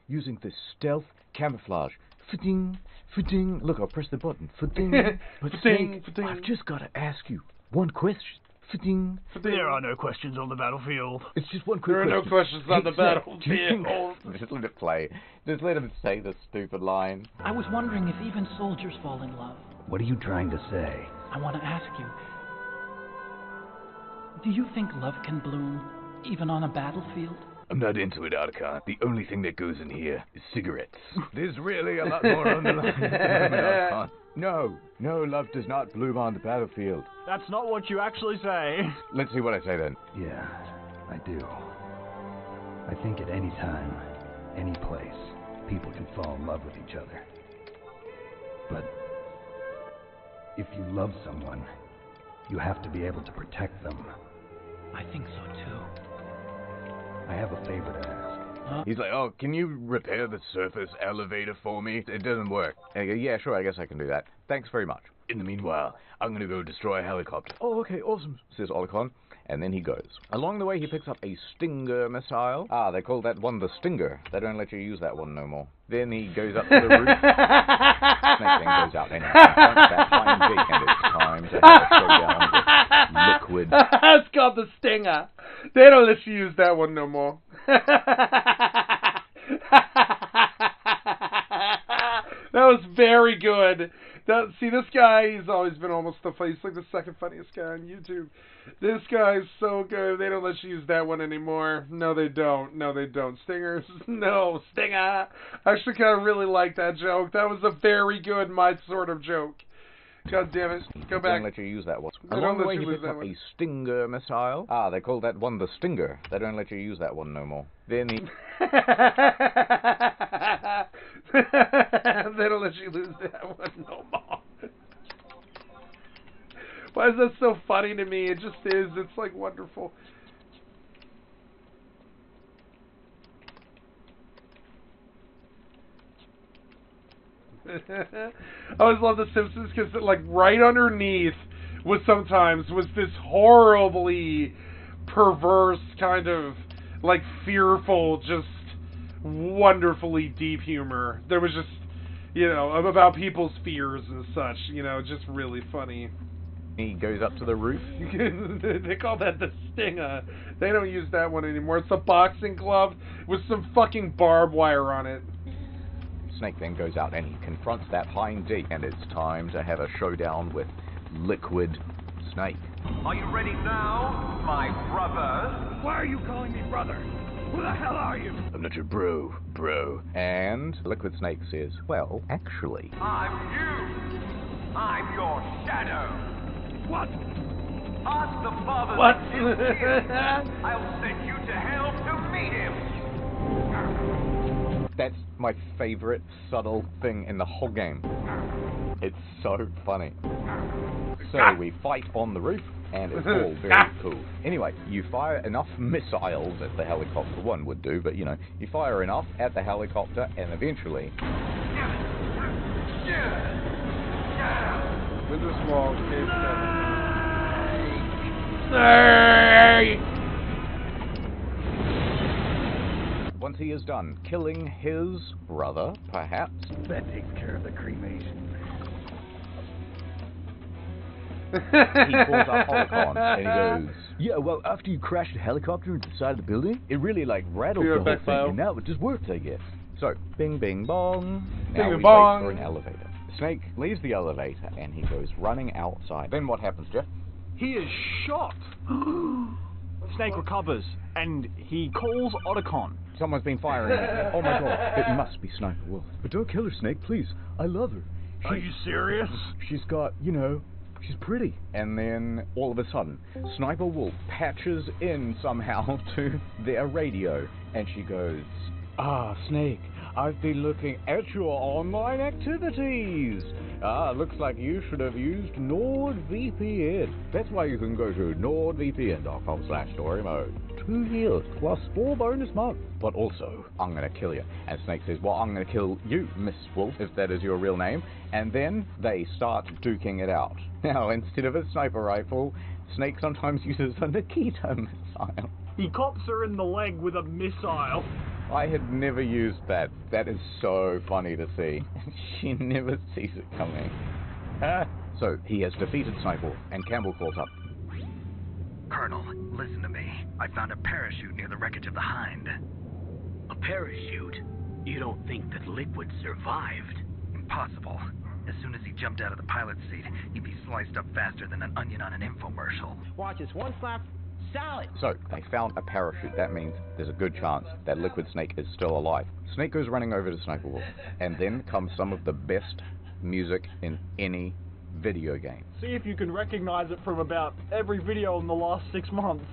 using this stealth camouflage. Fa-ding, fa-ding. Look, I'll press the button. Fa-ding. But Snake, I've just got to ask you one question. Fa-ding, fa-ding. There are no questions on the battlefield. It's just one quick question. There are no questions on the battlefield. Just let it play. Just let him say the stupid line. I was wondering if even soldiers fall in love. What are you trying to say? I want to ask you, do you think love can bloom, even on a battlefield? I'm not into it, Otacon. The only thing that goes in here is cigarettes. There's really a lot more underlying to Otacon. No, love does not bloom on the battlefield. That's not what you actually say. Let's see what I say then. Yeah, I do. I think at any time, any place, people can fall in love with each other. But if you love someone, you have to be able to protect them. I think so too. I have a favor to ask. He's like, oh, can you repair the surface elevator for me? It doesn't work. And I go, yeah, sure, I guess I can do that. Thanks very much. In the meanwhile, I'm gonna go destroy a helicopter. Oh, okay, awesome, says Otacon. And then he goes. Along the way, he picks up a Stinger missile. Ah, they call that one the Stinger. They don't let you use that one no more. Then he goes up to the roof. Snake then goes out and confronts that flying G, and it's time to have a showdown with liquid. It's called the Stinger. They don't let you use that one no more. That was very good. See, this guy, he's always been almost the funniest. He's like the second funniest guy on YouTube. This guy's so good. They don't let you use that one anymore. No, they don't. No, they don't. Stingers? No, Stinger. I actually kind of really like that joke. That was a very good, my sort of joke. God damn it. Go back. They don't let you use that one. Along the way, he picks up a Stinger missile. Ah, they call that one the Stinger. They don't let you use that one no more. Then he... They don't let you lose that one no more. Why is that so funny to me? It just is. It's like wonderful. I always love The Simpsons because like right underneath was this horribly perverse kind of like fearful, just wonderfully deep humor. There was just, about people's fears and such, just really funny. He goes up to the roof. They call that the Stinger. They don't use that one anymore. It's a boxing glove with some fucking barbed wire on it. Snake then goes out and he confronts that Hind D, and it's time to have a showdown with Liquid Snake. Are you ready now, my brother? Why are you calling me brother? Who the hell are you? I'm not your bro. And Liquid Snake says, well, actually... I'm you! I'm your shadow! What? Ask the father What? that you killed. I'll send you to hell to meet him! That's my favorite subtle thing in the whole game. It's so funny. So we fight on the roof, and it's all very cool. Anyway, you fire enough missiles, as the helicopter one would do, but you fire enough at the helicopter, and eventually... With a small cave Once he is done killing his brother, perhaps... That takes care of the cremation. He calls up Holocron, and he goes... Yeah, well, after you crashed the helicopter into the side of the building, it really, rattled the whole thing, and now it just worked, I guess. So, bing, bing, bong. Now Bing, we bong. wait for an elevator. Snake leaves the elevator, and he goes running outside. Then what happens, Jeff? He is shot. Snake recovers, and he calls Otacon. Someone's been firing at me. Oh my god, it must be Sniper Wolf. But don't kill her, Snake, please. I love her. Are you serious? She's got, she's pretty. And then, all of a sudden, Sniper Wolf patches in somehow to their radio, and she goes, "Ah, Snake, I've been looking at your online activities. Looks like you should have used NordVPN. That's why you can go to nordvpn.com/story mode. 2 years plus 4 bonus months. But also, I'm gonna kill you." And Snake says, "Well, I'm gonna kill you, Miss Wolf, if that is your real name." And then they start duking it out. Now, instead of a sniper rifle, Snake sometimes uses a Nikita missile. He cops her in the leg with a missile. I had never used that. That is so funny to see. She never sees it coming. So, he has defeated Sniper, and Campbell calls up. Colonel, listen to me. I found a parachute near the wreckage of the Hind. A parachute? You don't think that Liquid survived? Impossible. As soon as he jumped out of the pilot's seat, he'd be sliced up faster than an onion on an infomercial. Watch this. One slap. Solid. So, they found a parachute. That means there's a good chance that Liquid Snake is still alive. Snake goes running over to Sniper Wolf, and then comes some of the best music in any video game. See if you can recognize it from about every video in the last 6 months.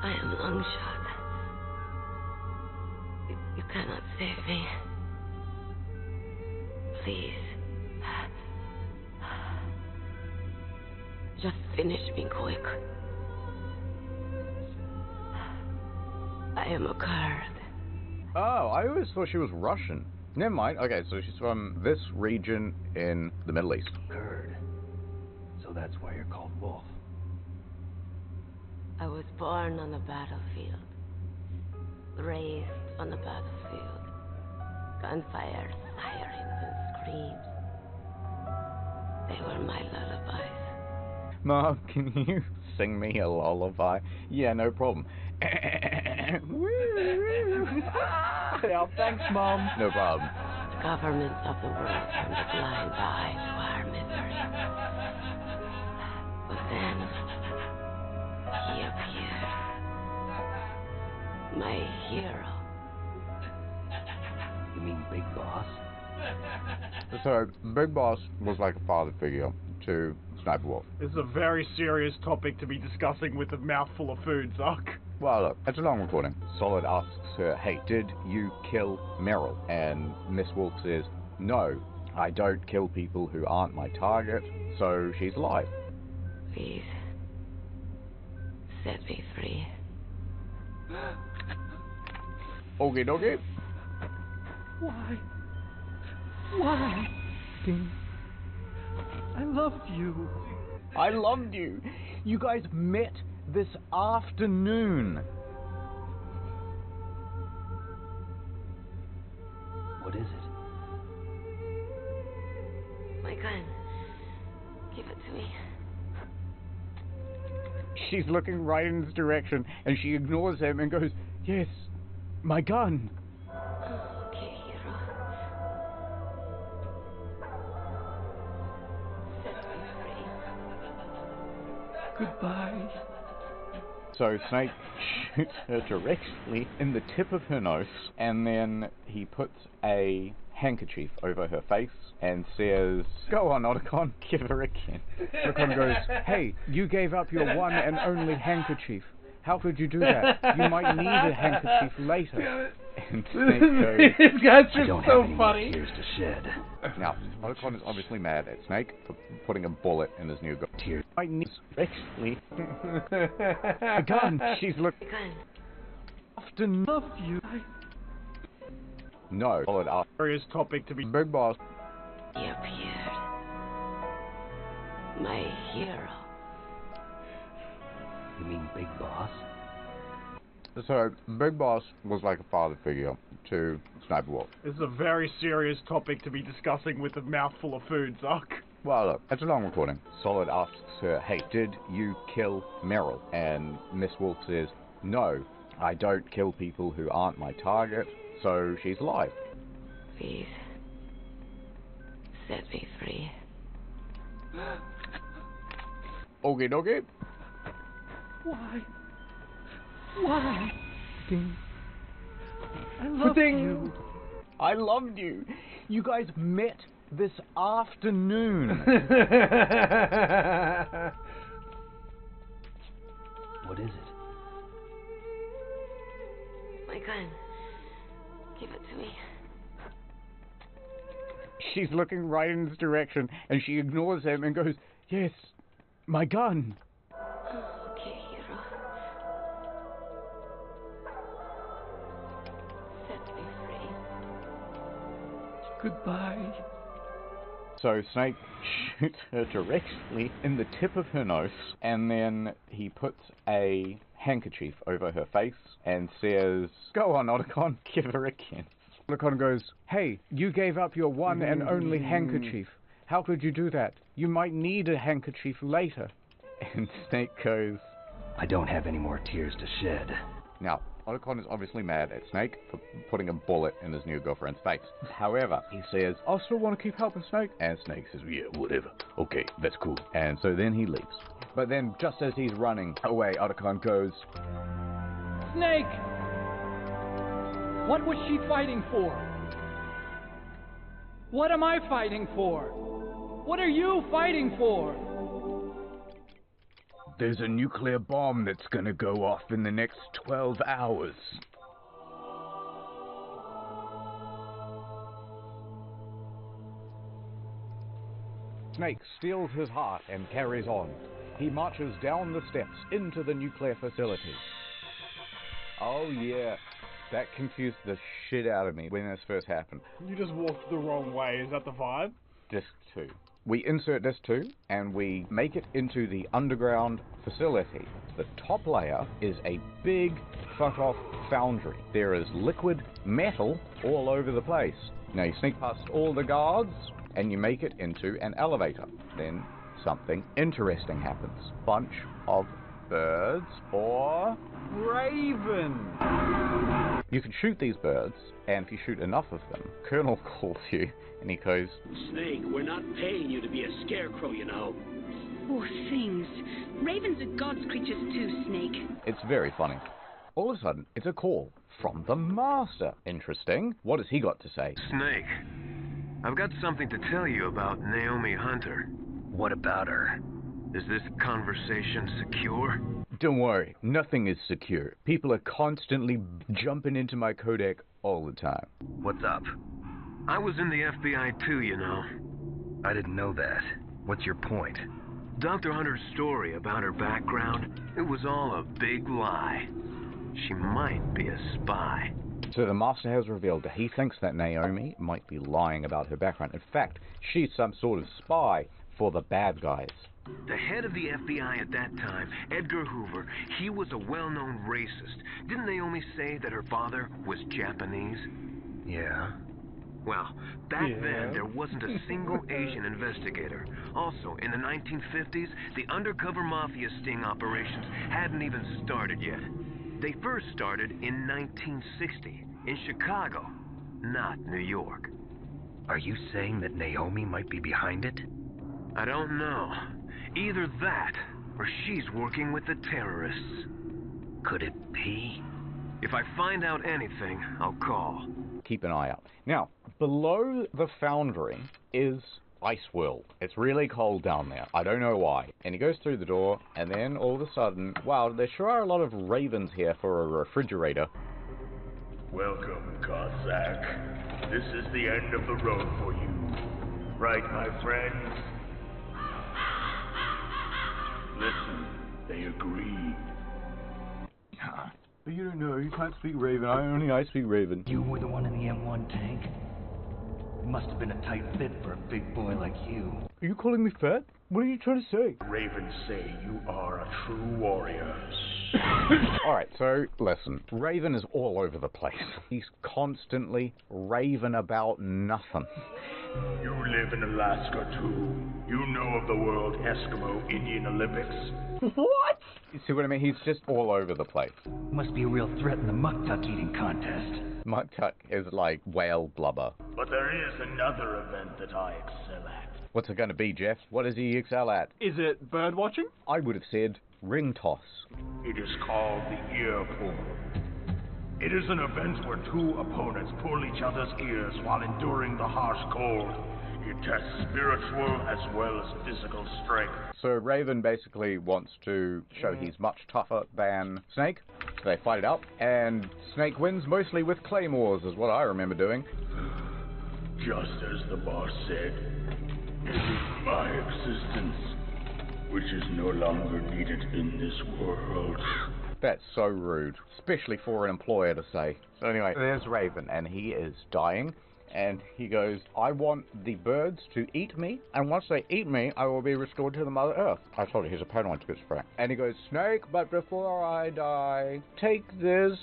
I am Longshot. You cannot save me. Please. Just finish me quick. I am a Kurd. Oh, I always thought she was Russian. Never mind. Okay, so she's from this region in the Middle East. Kurd. So that's why you're called Wolf. I was born on the battlefield. Raised on the battlefield. Gunfire, sirens, and screams. They were my lullabies. Mom, can you sing me a lullaby? Yeah, no problem. Yeah, thanks, Mom. No problem. The governments of the world turned a blind eye to our misery. But then, he appeared. My hero. You mean Big Boss? So, Big Boss was like a father figure to Sniper Wolf. This is a very serious topic to be discussing with a mouthful of food, Zuck. Well, look, it's a long recording. Solid asks her, hey, did you kill Meryl? And Miss Wolf says, no, I don't kill people who aren't my target, so she's alive. Please, set me free. Okay, dokie. Why? Why? I loved you. I loved you. You guys met this afternoon. What is it? My gun. Give it to me. She's looking right in his direction, and she ignores him and goes, yes, my gun. Okay, hero. Set me free. Goodbye. So Snake shoots her directly in the tip of her nose, and then he puts a handkerchief over her face and says, go on, Otacon, give her a kiss. Otacon goes, hey, you gave up your one and only handkerchief. How could you do that? You might need a handkerchief later. And Snake goes, This guy's just I don't so have any funny. more tears to shed. Now, Otacon is obviously mad at Snake for putting a bullet in his new gun. Tears. I need directly a gun. She's looking. Often loved you. No. Solid ask. Serious topic to be. Big Boss. He appeared. My hero. You mean Big Boss? So, Big Boss was like a father figure to Sniper Wolf. This is a very serious topic to be discussing with a mouthful of food, Zuck. Well, look, it's a long recording. Solid asks her, hey, did you kill Meryl? And Miss Wolf says, no, I don't kill people who aren't my target, so she's alive. Please, set me free. Okay, dokie. Why? Why? I loved you. I loved you. You guys met this afternoon. What is it? My gun. Give it to me. She's looking right in his direction, and she ignores him and goes, yes, my gun. Okay, hero. Set me free. Goodbye. So Snake shoots her directly in the tip of her nose, and then he puts a handkerchief over her face and says, go on, Otacon, give her a kiss. Otacon goes, hey, you gave up your one and only handkerchief. How could you do that? You might need a handkerchief later. And Snake goes, I don't have any more tears to shed. Now, Otacon is obviously mad at Snake for putting a bullet in his new girlfriend's face. However, he says, I still want to keep helping Snake. And Snake says, yeah, whatever. Okay, that's cool. And so then he leaves. But then, just as he's running away, Otacon goes, Snake! What was she fighting for? What am I fighting for? What are you fighting for? there's a nuclear bomb that's gonna go off in the next 12 hours. Snake steals his heart and carries on. He marches down the steps into the nuclear facility. Oh yeah, that confused the shit out of me when this first happened. You just walked the wrong way, is that the vibe? Disc 2. We insert Disc 2 and we make it into the underground facility. The top layer is a big fuck-off foundry. There is liquid metal all over the place. Now you sneak past all the guards and you make it into an elevator. Then something interesting happens. Bunch of birds or Raven. You can shoot these birds, and if you shoot enough of them, Colonel calls you and he goes, Snake, we're not paying you to be a scarecrow, you know. Poor things. Ravens are God's creatures too, Snake. It's very funny. All of a sudden, it's a call from the Master. Interesting. What has he got to say? Snake, I've got something to tell you about Naomi Hunter. What about her? Is this conversation secure? Don't worry, nothing is secure. People are constantly jumping into my codec all the time. What's up? I was in the FBI too, you know. I didn't know that. What's your point? Dr. Hunter's story about her background, it was all a big lie. She might be a spy. So the Master has revealed that he thinks that Naomi might be lying about her background. In fact, she's some sort of spy for the bad guys. The head of the FBI at that time, Edgar Hoover, he was a well-known racist. Didn't Naomi say that her father was Japanese? Yeah. Well, back then, there wasn't a single Asian investigator. Also, in the 1950s, the undercover mafia sting operations hadn't even started yet. They first started in 1960, in Chicago, not New York. Are you saying that Naomi might be behind it? I don't know. Either that, or she's working with the terrorists. Could it be? If I find out anything, I'll call. Keep an eye out. Now, below the foundry is Ice World. It's really cold down there. I don't know why. And he goes through the door, and then all of a sudden, wow, there sure are a lot of ravens here for a refrigerator. Welcome, Cossack. This is the end of the road for you. Right, my friends? Listen, they agreed. You don't know, you can't speak Raven. I speak Raven. You were the one in the M1 tank? It must have been a tight fit for a big boy like you. Are you calling me fat? What are you trying to say? Ravens say you are a true warrior. Alright, so listen. Raven is all over the place. He's constantly raving about nothing. You live in Alaska too. You know of the World Eskimo Indian Olympics. What? You see what I mean? He's just all over the place. Must be a real threat in the muck-tuck eating contest. Muck-tuck is like whale blubber. But there is another event that I excel at. What's it going to be, Jeff? What does he excel at? Is it bird watching? I would have said ring toss. It is called the ear pull. It is an event where two opponents pull each other's ears while enduring the harsh cold. It tests spiritual as well as physical strength. So Raven basically wants to show he's much tougher than Snake. So they fight it out, and Snake wins mostly with claymores, is what I remember doing. Just as the boss said, it is my existence, which is no longer needed in this world. That's so rude, especially for an employer to say. So anyway, there's Raven, and he is dying, and he goes, I want the birds to eat me, and once they eat me, I will be restored to the Mother Earth. I told you, he's a paranoid schizophrenic. And he goes, Snake, but before I die, take this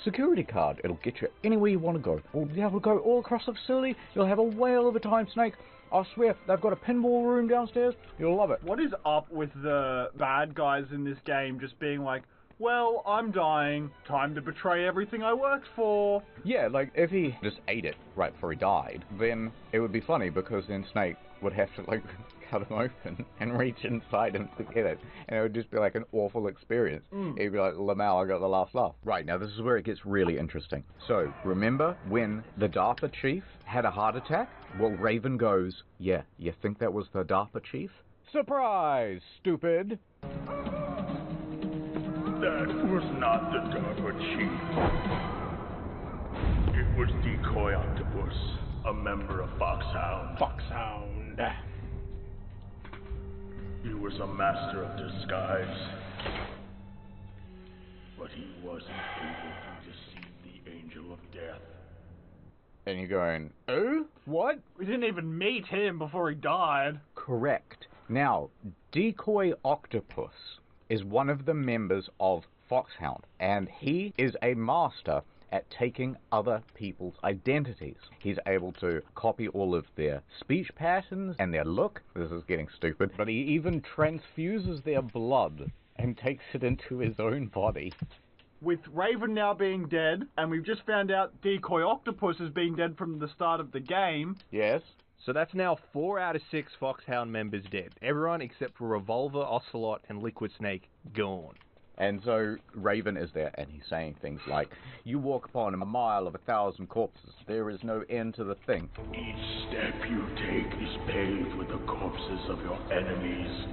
security card. It'll get you anywhere you want to go. We'll be able to go all across the facility. You'll have a whale of a time, Snake. I swear, they've got a pinball room downstairs. You'll love it. What is up with the bad guys in this game just being like, well, I'm dying. Time to betray everything I worked for. Yeah, like, if he just ate it right before he died, then it would be funny, because then Snake would have to, like, cut him open and reach inside him to get it. And it would just be, like, an awful experience. He'd be like, Lamau, I got the last laugh. Right, now this is where it gets really interesting. So, remember when the DARPA chief had a heart attack? Well, Raven goes, yeah, you think that was the DARPA chief? Surprise, stupid! That was not the DARPA chief. It was Decoy Octopus, a member of Foxhound. Foxhound. He was a master of disguise. but he wasn't able to deceive the Angel of Death. And you're going, oh? What? We didn't even meet him before he died. Correct. Now, Decoy Octopus is one of the members of Foxhound, and he is a master at taking other people's identities. He's able to copy all of their speech patterns and their look. This is getting stupid. But he even transfuses their blood and takes it into his own body. With Raven now being dead, and we've just found out Decoy Octopus has been dead from the start of the game. Yes. So that's now 4 out of 6 Foxhound members dead. Everyone except for Revolver, Ocelot, and Liquid Snake gone. And so Raven is there, and he's saying things like, you walk upon a mile of 1,000 corpses. There is no end to the thing. Each step you take is paved with the corpses of your enemies.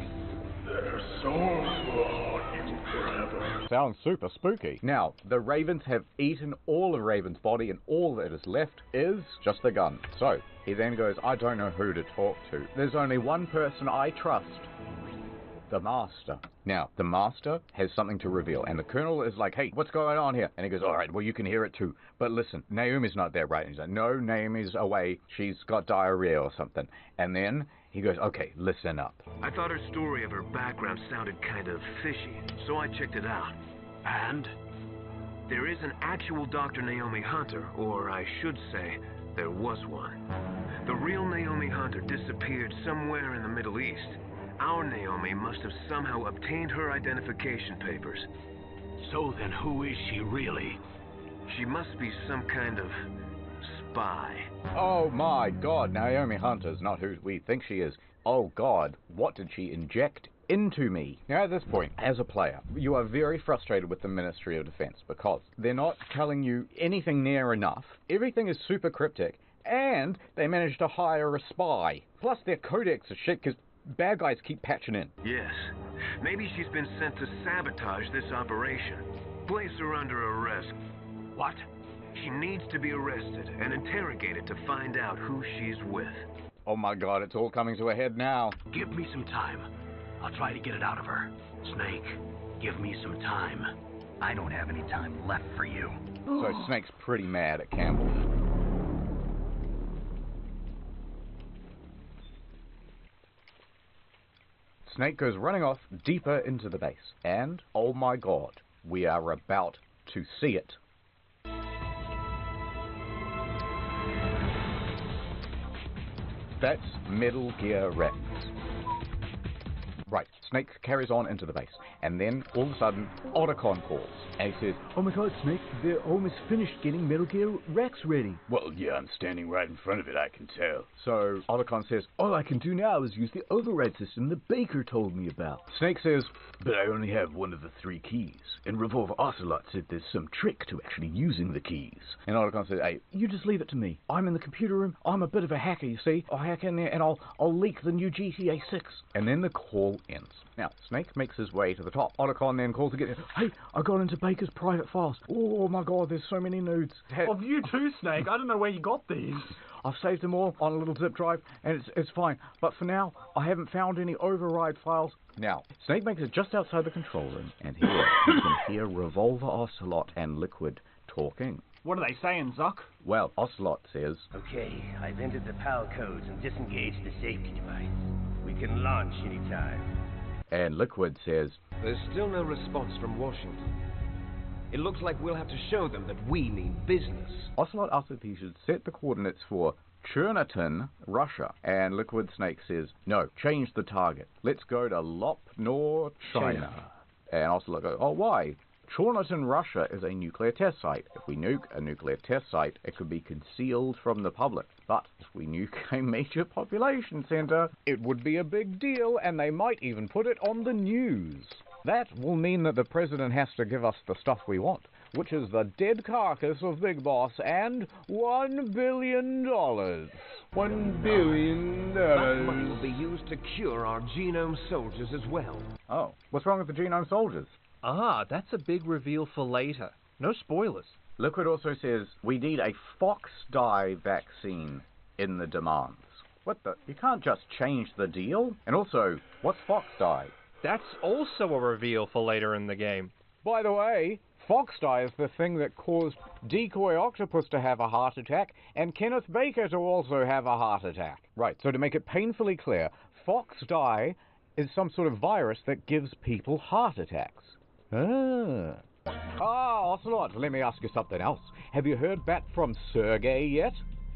Their souls will haunt you forever. Sounds super spooky. Now, the Ravens have eaten all of Raven's body, and all that is left is just the gun. So, he then goes, I don't know who to talk to. There's only one person I trust. The Master. Now, the Master has something to reveal, and the Colonel is like, hey, what's going on here? And he goes, alright, well, you can hear it too. But listen, Naomi's not there, right? And he's like, no, Naomi's away. She's got diarrhea or something. And then he goes, okay, listen up. I thought her story of her background sounded kind of fishy, so I checked it out. And? There is an actual Dr. Naomi Hunter, or I should say, there was one. The real Naomi Hunter disappeared somewhere in the Middle East. Our Naomi must have somehow obtained her identification papers. So then who is she really? She must be some kind of spy. Oh my god, Naomi Hunter's not who we think she is. Oh god, what did she inject into me? Now at this point, as a player, you are very frustrated with the Ministry of Defense because they're not telling you anything near enough. Everything is super cryptic, and they managed to hire a spy. Plus their codex is shit because bad guys keep patching in. Yes. Maybe she's been sent to sabotage this operation. Place her under arrest. What? She needs to be arrested and interrogated to find out who she's with. Oh my god, it's all coming to a head now. Give me some time. I'll try to get it out of her. Snake, give me some time. I don't have any time left for you. So Snake's pretty mad at Campbell. Snake goes running off deeper into the base, and, oh my god, we are about to see it. That's Metal Gear Rex. Right, Snake carries on into the base, and then, all of a sudden, Otacon calls, and he says, oh my god, Snake, they're almost finished getting Metal Gear Rex ready. Well, yeah, I'm standing right in front of it, I can tell. So, Otacon says, all I can do now is use the override system that Baker told me about. Snake says, but I only have one of the 3 keys, and Revolver Ocelot said there's some trick to actually using the keys. And Otacon says, hey, you just leave it to me. I'm in the computer room, I'm a bit of a hacker, you see. I'll hack in there and I'll leak the new GTA 6. And then the call ends. Now, Snake makes his way to the top. Otacon then calls again. Hey, I got into Baker's private files. Oh my god, there's so many nudes. Of you too, Snake. I don't know where you got these. I've saved them all on a little zip drive, and it's fine. But for now, I haven't found any override files. Now, Snake makes it just outside the control room, and here you can hear Revolver Ocelot and Liquid talking. What are they saying, Zuck? Well, Ocelot says, okay, I've entered the PAL codes and disengaged the safety device. We can launch anytime. And Liquid says, there's still no response from Washington. It looks like we'll have to show them that we mean business. Ocelot asks if he should set the coordinates for Cherniton, Russia. And Liquid Snake says, no, change the target. Let's go to Lopnor, China. And Ocelot goes, oh, why? Cherniton, Russia is a nuclear test site. If we nuke a nuclear test site, it could be concealed from the public. But if we nuke a major population center, it would be a big deal, and they might even put it on the news. That will mean that the president has to give us the stuff we want, which is the dead carcass of Big Boss and $1 billion. $1 billion. That money will be used to cure our genome soldiers as well. Oh, what's wrong with the genome soldiers? Ah, that's a big reveal for later. No spoilers. Liquid also says, we need a fox dye vaccine in the demands. What the? You can't just change the deal? And also, what's fox dye? That's also a reveal for later in the game. By the way, FFXI is the thing that caused Decoy Octopus to have a heart attack and Kenneth Baker to also have a heart attack. Right, so to make it painfully clear, FFXI is some sort of virus that gives people heart attacks. Ocelot, let me ask you something else. Have you heard back from Sergei yet?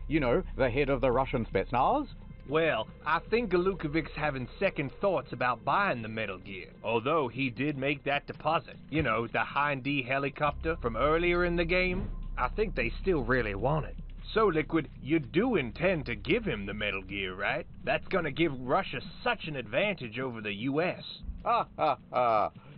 You know, the head of the Russian Spetsnaz? Well, I think Galukovic's having second thoughts about buying the Metal Gear. Although he did make that deposit. You know, the Hind D helicopter from earlier in the game. I think they still really want it. So, Liquid, you do intend to give him the Metal Gear, right? That's gonna give Russia such an advantage over the US.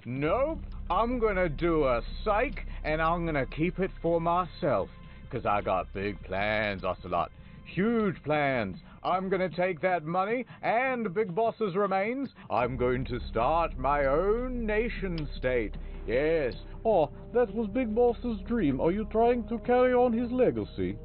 Nope. I'm gonna do a psych, and I'm gonna keep it for myself. 'Cause I got big plans, Ocelot. Huge plans. I'm gonna take that money and Big Boss's remains. I'm going to start my own nation state. Yes. Oh, that was Big Boss's dream. Are you trying to carry on his legacy?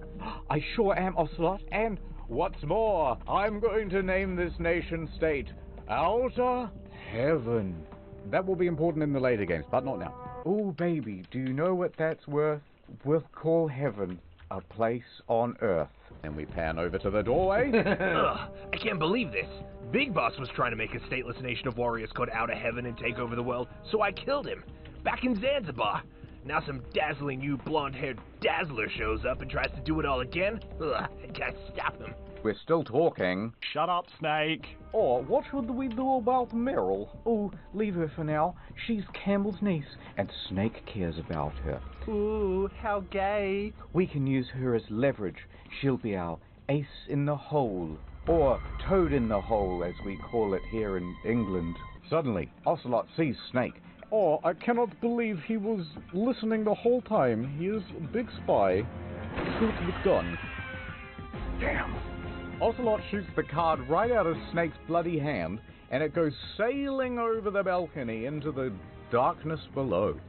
I sure am, Ocelot. And what's more, I'm going to name this nation state Outer Heaven. That will be important in the later games, but not now. Oh, baby, do you know what that's worth? We'll call heaven a place on Earth. And we pan over to the doorway. Ugh, I can't believe this. Big Boss was trying to make a stateless nation of warriors called Outer Heaven and take over the world, so I killed him. Back in Zanzibar. Now some dazzling new blonde-haired dazzler shows up and tries to do it all again. Ugh, I gotta stop him. We're still talking. Shut up, Snake. Or what should we do about Meryl? Oh, leave her for now. She's Campbell's niece, and Snake cares about her. Ooh, how gay. We can use her as leverage. She'll be our ace in the hole. Or toad in the hole, as we call it here in England. Suddenly, Ocelot sees Snake. Oh, I cannot believe he was listening the whole time. He is a big spy. Shoot the gun. Damn! Ocelot shoots the card right out of Snake's bloody hand, and it goes sailing over the balcony into the darkness below.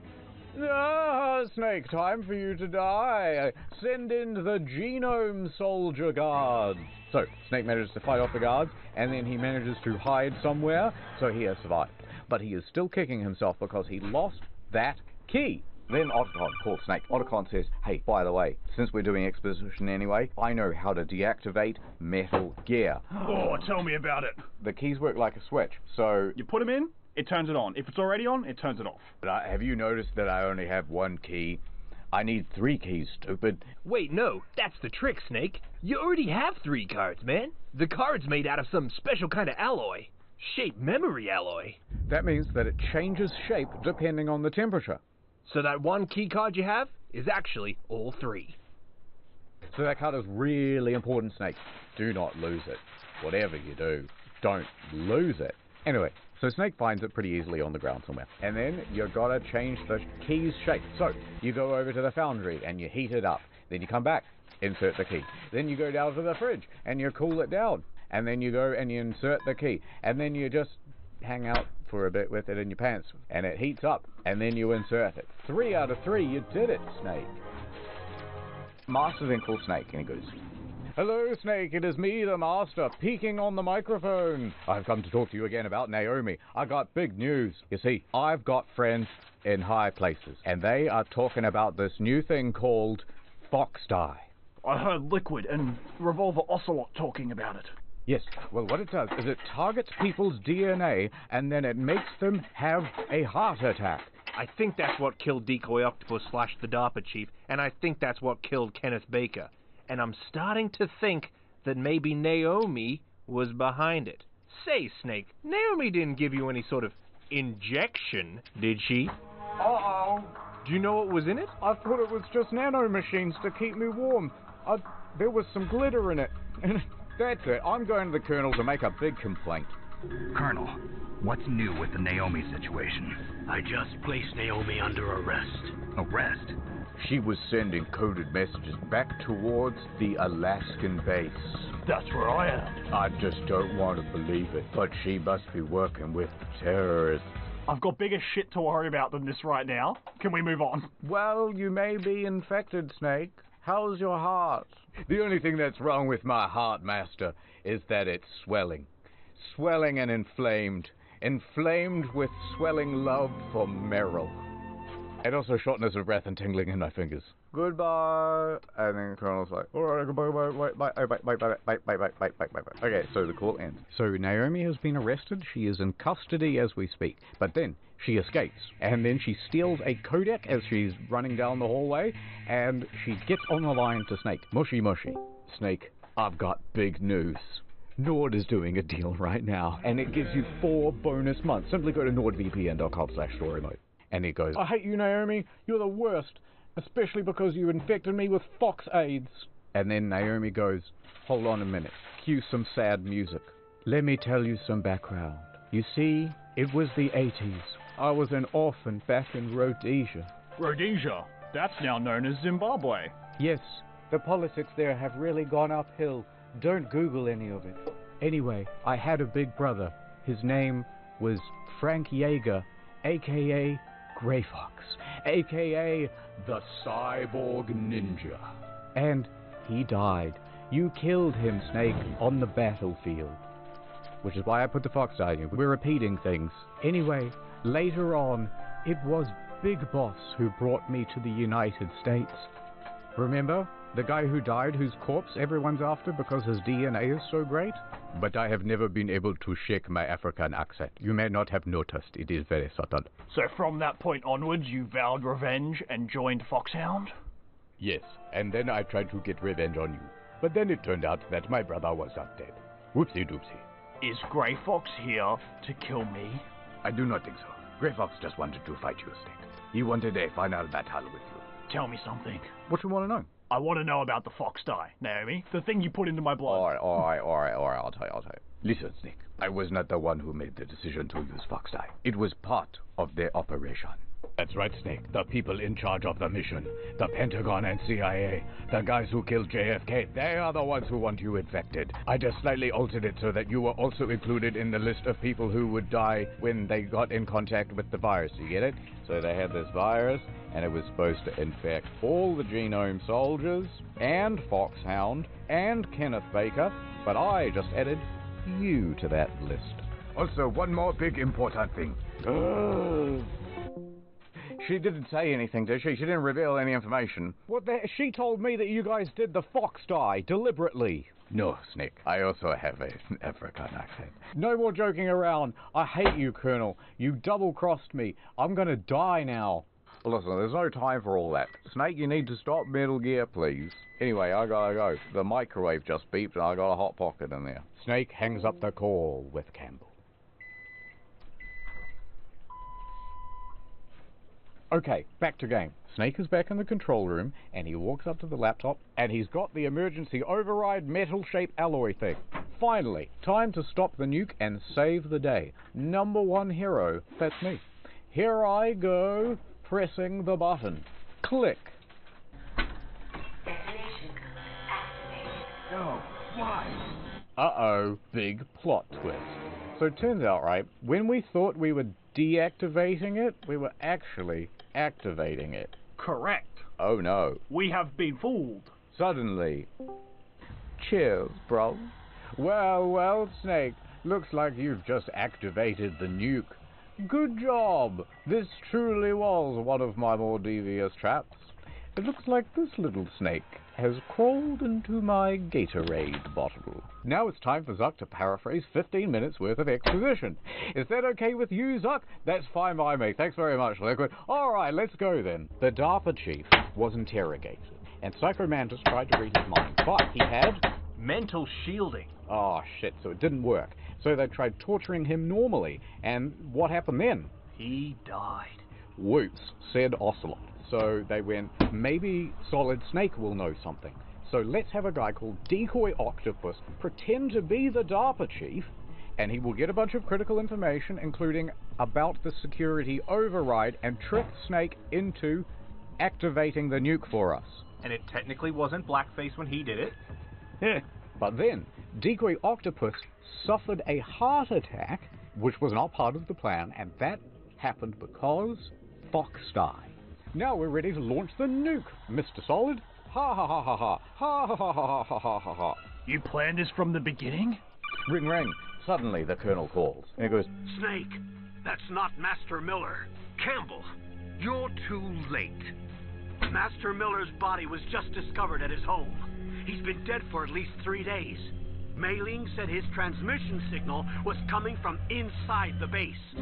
Ah, Snake, time for you to die. Send in the Genome Soldier Guards. So, Snake manages to fight off the guards, and then he manages to hide somewhere, so he has survived. But he is still kicking himself because he lost that key. Then Otacon calls Snake. Otacon says, hey, by the way, since we're doing exposition anyway, I know how to deactivate Metal Gear. Oh, tell me about it. The keys work like a switch, so... You put them in, it turns it on. If it's already on, it turns it off. But have you noticed that I only have one key? I need 3 keys, stupid. Wait, no, that's the trick, Snake. You already have 3 cards, man. The card's made out of some special kind of alloy. Shape memory alloy. That means that it changes shape depending on the temperature. So that one key card you have is actually all 3. So that card is really important, Snake. Do not lose it. Whatever you do, don't lose it. Anyway, so Snake finds it pretty easily on the ground somewhere. And then you gotta change the key's shape. So you go over to the foundry and you heat it up. Then you come back, insert the key. Then you go down to the fridge and you cool it down. And then you go and you insert the key. And then you just hang out for a bit with it in your pants, and it heats up, and then you insert it. 3 out of 3, you did it, Snake. Master then calls Snake, and he goes, hello, Snake, it is me, the Master, peeking on the microphone. I've come to talk to you again about Naomi. I got big news. You see, I've got friends in high places, and they are talking about this new thing called FFXI. I heard Liquid and Revolver Ocelot talking about it. Yes, well, what it does is it targets people's DNA, and then it makes them have a heart attack. I think that's what killed Decoy Octopus / the DARPA chief, and I think that's what killed Kenneth Baker. And I'm starting to think that maybe Naomi was behind it. Say, Snake, Naomi didn't give you any sort of injection, did she? Uh-oh. Do you know what was in it? I thought it was just nano machines to keep me warm. There was some glitter in it. That's it. I'm going to the Colonel to make a big complaint. Colonel, what's new with the Naomi situation? I just placed Naomi under arrest. Arrest? She was sending coded messages back towards the Alaskan base. That's where I am. I just don't want to believe it, but she must be working with terrorists. I've got bigger shit to worry about than this right now. Can we move on? Well, you may be infected, Snake. How's your heart? The only thing that's wrong with my heart, Master, is that it's swelling. Swelling and inflamed. Inflamed with swelling love for Meryl. And also shortness of breath and tingling in my fingers. Goodbye. And then Colonel's like, alright, goodbye, bye. Okay, so the call ends. So Naomi has been arrested. She is in custody as we speak. But then she escapes. And then she steals a codec as she's running down the hallway. And she gets on the line to Snake. Mushy. Snake, I've got big news. Nord is doing a deal right now. And it gives you 4 bonus months. Simply go to nordvpn.com/story mode. And he goes, I hate you, Naomi. You're the worst. Especially because you infected me with fox AIDS. And then Naomi goes, hold on a minute. Cue some sad music. Let me tell you some background. You see, it was the 80s. I was an orphan back in Rhodesia. Rhodesia? That's now known as Zimbabwe. Yes, the politics there have really gone uphill. Don't Google any of it. Anyway, I had a big brother. His name was Frank Yeager, a.k.a. Grey Fox, a.k.a. the Cyborg Ninja. And he died. You killed him, Snake, on the battlefield. Which is why I put the fox die in you. We're repeating things. Anyway, later on, it was Big Boss who brought me to the United States. Remember? The guy who died, whose corpse everyone's after because his DNA is so great? But I have never been able to shake my African accent. You may not have noticed. It is very subtle. So from that point onwards, you vowed revenge and joined Foxhound? Yes, and then I tried to get revenge on you. But then it turned out that my brother was not dead. Whoopsie doopsie. Is Grey Fox here to kill me? I do not think so. Grey Fox just wanted to fight you, Snake. He wanted a final battle with you. Tell me something. What you want to know? I want to know about the fox die, Naomi. The thing you put into my blood. Alright, I'll tell you. Listen, Snake. I was not the one who made the decision to use fox dye. It was part of the operation. That's right, Snake. The people in charge of the mission. The Pentagon and CIA. The guys who killed JFK. They are the ones who want you infected. I just slightly altered it so that you were also included in the list of people who would die when they got in contact with the virus. You get it? So they had this virus, and it was supposed to infect all the Genome Soldiers, and Foxhound, and Kenneth Baker, but I just added you to that list. Also, one more big important thing. She didn't say anything, did she? She didn't reveal any information. What the heck? She told me that you guys did the fox die, deliberately. No, Snake. I also have an African accent. No more joking around. I hate you, Colonel. You double-crossed me. I'm gonna die now. Listen, there's no time for all that. Snake, you need to stop Metal Gear, please. Anyway, I gotta go. The microwave just beeped and I got a Hot Pocket in there. Snake hangs up the call with Campbell. Okay, back to game. Snake is back in the control room, and he walks up to the laptop, and he's got the emergency override metal-shaped alloy thing. Finally, time to stop the nuke and save the day. Number 1 hero, that's me. Here I go, pressing the button. Click. No, why? Uh-oh, big plot twist. So it turns out, right, when we thought we were deactivating it, we were actually activating it. Correct. Oh no. We have been fooled. Suddenly. Cheers, bro. Well, Snake, looks like you've just activated the nuke. Good job. This truly was one of my more devious traps. It looks like this little snake has crawled into my Gatorade bottle. Now it's time for Zuck to paraphrase 15 minutes worth of exposition. Is that okay with you, Zuck? That's fine by me. Thanks very much, Liquid. Alright, let's go then. The DARPA chief was interrogated, and Psycho Mantis tried to read his mind, but he had mental shielding. Oh shit, so it didn't work. So they tried torturing him normally, and what happened then? He died. Whoops, said Ocelot. So they went, maybe Solid Snake will know something. So let's have a guy called Decoy Octopus pretend to be the DARPA chief, and he will get a bunch of critical information, including about the security override, and trick Snake into activating the nuke for us. And it technically wasn't blackface when he did it. But then, Decoy Octopus suffered a heart attack, which was not part of the plan, and that happened because Fox died. Now we're ready to launch the nuke, Mr. Solid. Ha ha ha ha ha. Ha ha ha ha ha ha ha ha. You planned this from the beginning? Ring ring. Suddenly the Colonel calls. And he goes, Snake, that's not Master Miller. Campbell. You're too late. Master Miller's body was just discovered at his home. He's been dead for at least 3 days. Mei Ling said his transmission signal was coming from inside the base. You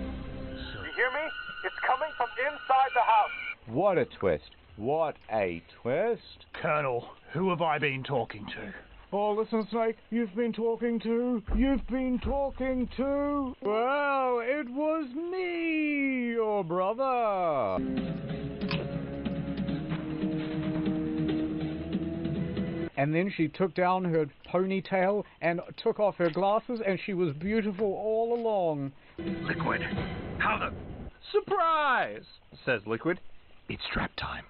hear me? It's coming from inside the house. What a twist. What a twist. Colonel, who have I been talking to? Oh, listen, Snake, you've been talking to... Well, it was me, your brother. And then she took down her ponytail and took off her glasses, and she was beautiful all along. Liquid, how the... Surprise, says Liquid. It's trap time.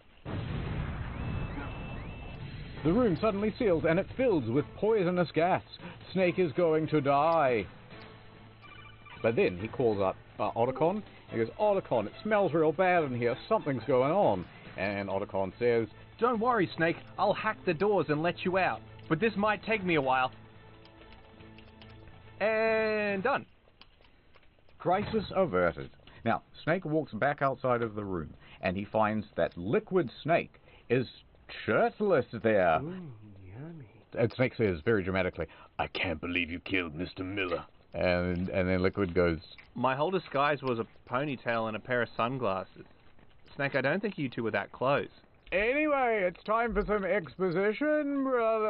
The room suddenly seals, and it fills with poisonous gas. Snake is going to die. But then he calls up Otacon. He goes, Otacon, it smells real bad in here. Something's going on. And Otacon says, Don't worry, Snake. I'll hack the doors and let you out. But this might take me a while. And done. Crisis averted. Now, Snake walks back outside of the room, and he finds that Liquid Snake is shirtless there. Ooh, yummy. And Snake says very dramatically, I can't believe you killed Mr. Miller. And then Liquid goes, My whole disguise was a ponytail and a pair of sunglasses. Snake, I don't think you two were that close. Anyway, it's time for some exposition, brother.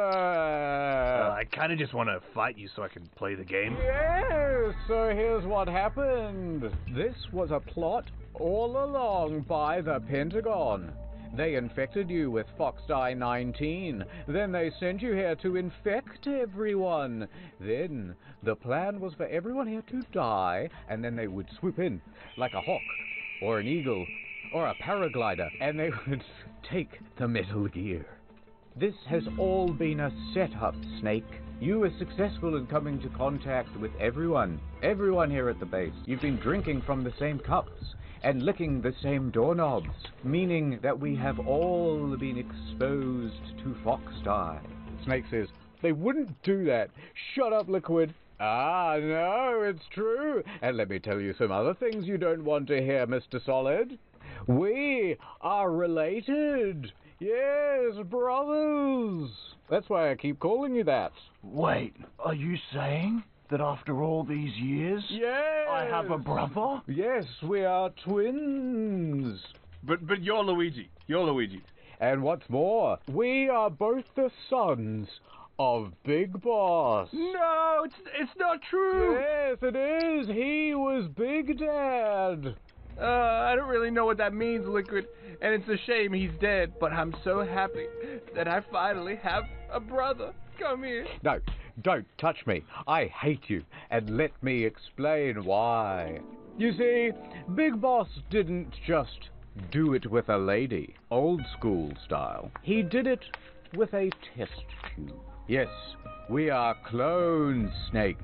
I kind of just want to fight you so I can play the game. Yes, so here's what happened. This was a plot all along by the Pentagon. They infected you with FFXI 19. Then they sent you here to infect everyone. Then the plan was for everyone here to die, and then they would swoop in like a hawk or an eagle or a paraglider, and they would take the Metal Gear. This has all been a setup, Snake. You were successful in coming to contact with everyone here at the base. You've been drinking from the same cups and licking the same doorknobs, meaning that we have all been exposed to FFXI. Snake says, they wouldn't do that. Shut up, Liquid. Ah, no, it's true. And let me tell you some other things you don't want to hear, Mr. Solid. We are related. Yes, brothers. That's why I keep calling you that. Wait, are you saying that after all these years, yes, I have a brother? Yes, we are twins. But you're Luigi. You're Luigi. And what's more, we are both the sons of Big Boss. No, it's not true. Yes, it is. He was Big Dad. I don't really know what that means, Liquid, and it's a shame he's dead, but I'm so happy that I finally have a brother. Come here. No, don't touch me. I hate you, and let me explain why. You see, Big Boss didn't just do it with a lady, old school style. He did it with a test tube. Yes, we are clones, Snake.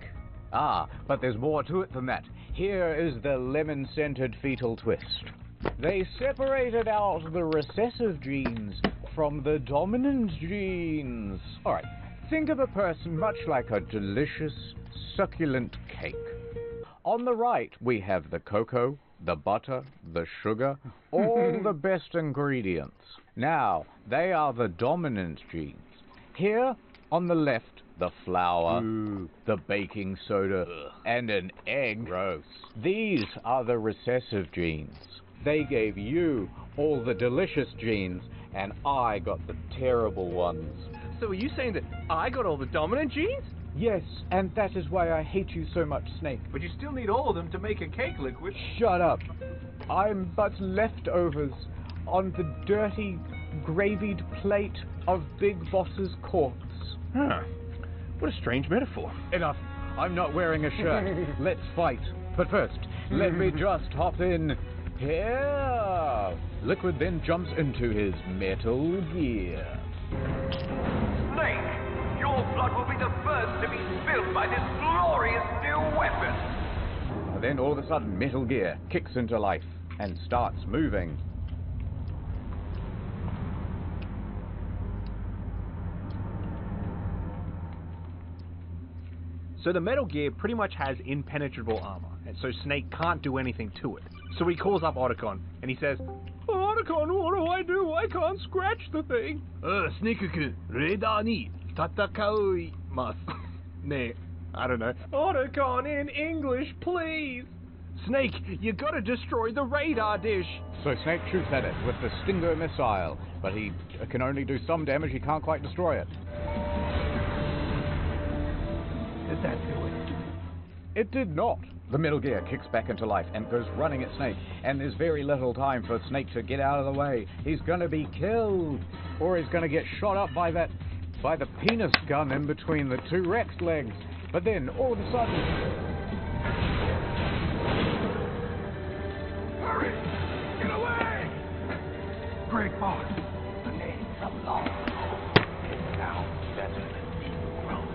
Ah, but there's more to it than that. Here is the lemon-scented fetal twist. They separated out the recessive genes from the dominant genes. Alright, think of a person much like a delicious, succulent cake. On the right, we have the cocoa, the butter, the sugar, all the best ingredients. Now, they are the dominant genes. Here, on the left, the flour, the baking soda, and an egg. Gross. These are the recessive genes. They gave you all the delicious genes, and I got the terrible ones. So are you saying that I got all the dominant genes? Yes, and that is why I hate you so much, Snake. But you still need all of them to make a cake, Liquid. Shut up. I'm but leftovers on the dirty, gravied plate of Big Boss's corpse. Huh. What a strange metaphor. Enough. I'm not wearing a shirt. Let's fight. But first, let me just hop in here. Liquid then jumps into his Metal Gear. Snake, your blood will be the first to be spilled by this glorious new weapon. And then all of a sudden, Metal Gear kicks into life and starts moving. So the Metal Gear pretty much has impenetrable armor, and so Snake can't do anything to it. So he calls up Otacon, and he says, Otacon, what do? I can't scratch the thing. Snake-kun, radar ni tatakaoimasu. Nah, I don't know. Otacon in English, please. Snake, you gotta destroy the radar dish. So Snake shoots at it with the Stinger missile, but he can only do some damage, he can't quite destroy it. Did that do it? It did not. The Metal Gear kicks back into life and goes running at Snake, and there's very little time for Snake to get out of the way. He's gonna be killed, or he's gonna get shot up by the penis gun in between the two Rex legs. But then, all of a sudden... Hurry! Get away! Great boss, the name from long ago is now definitely grown.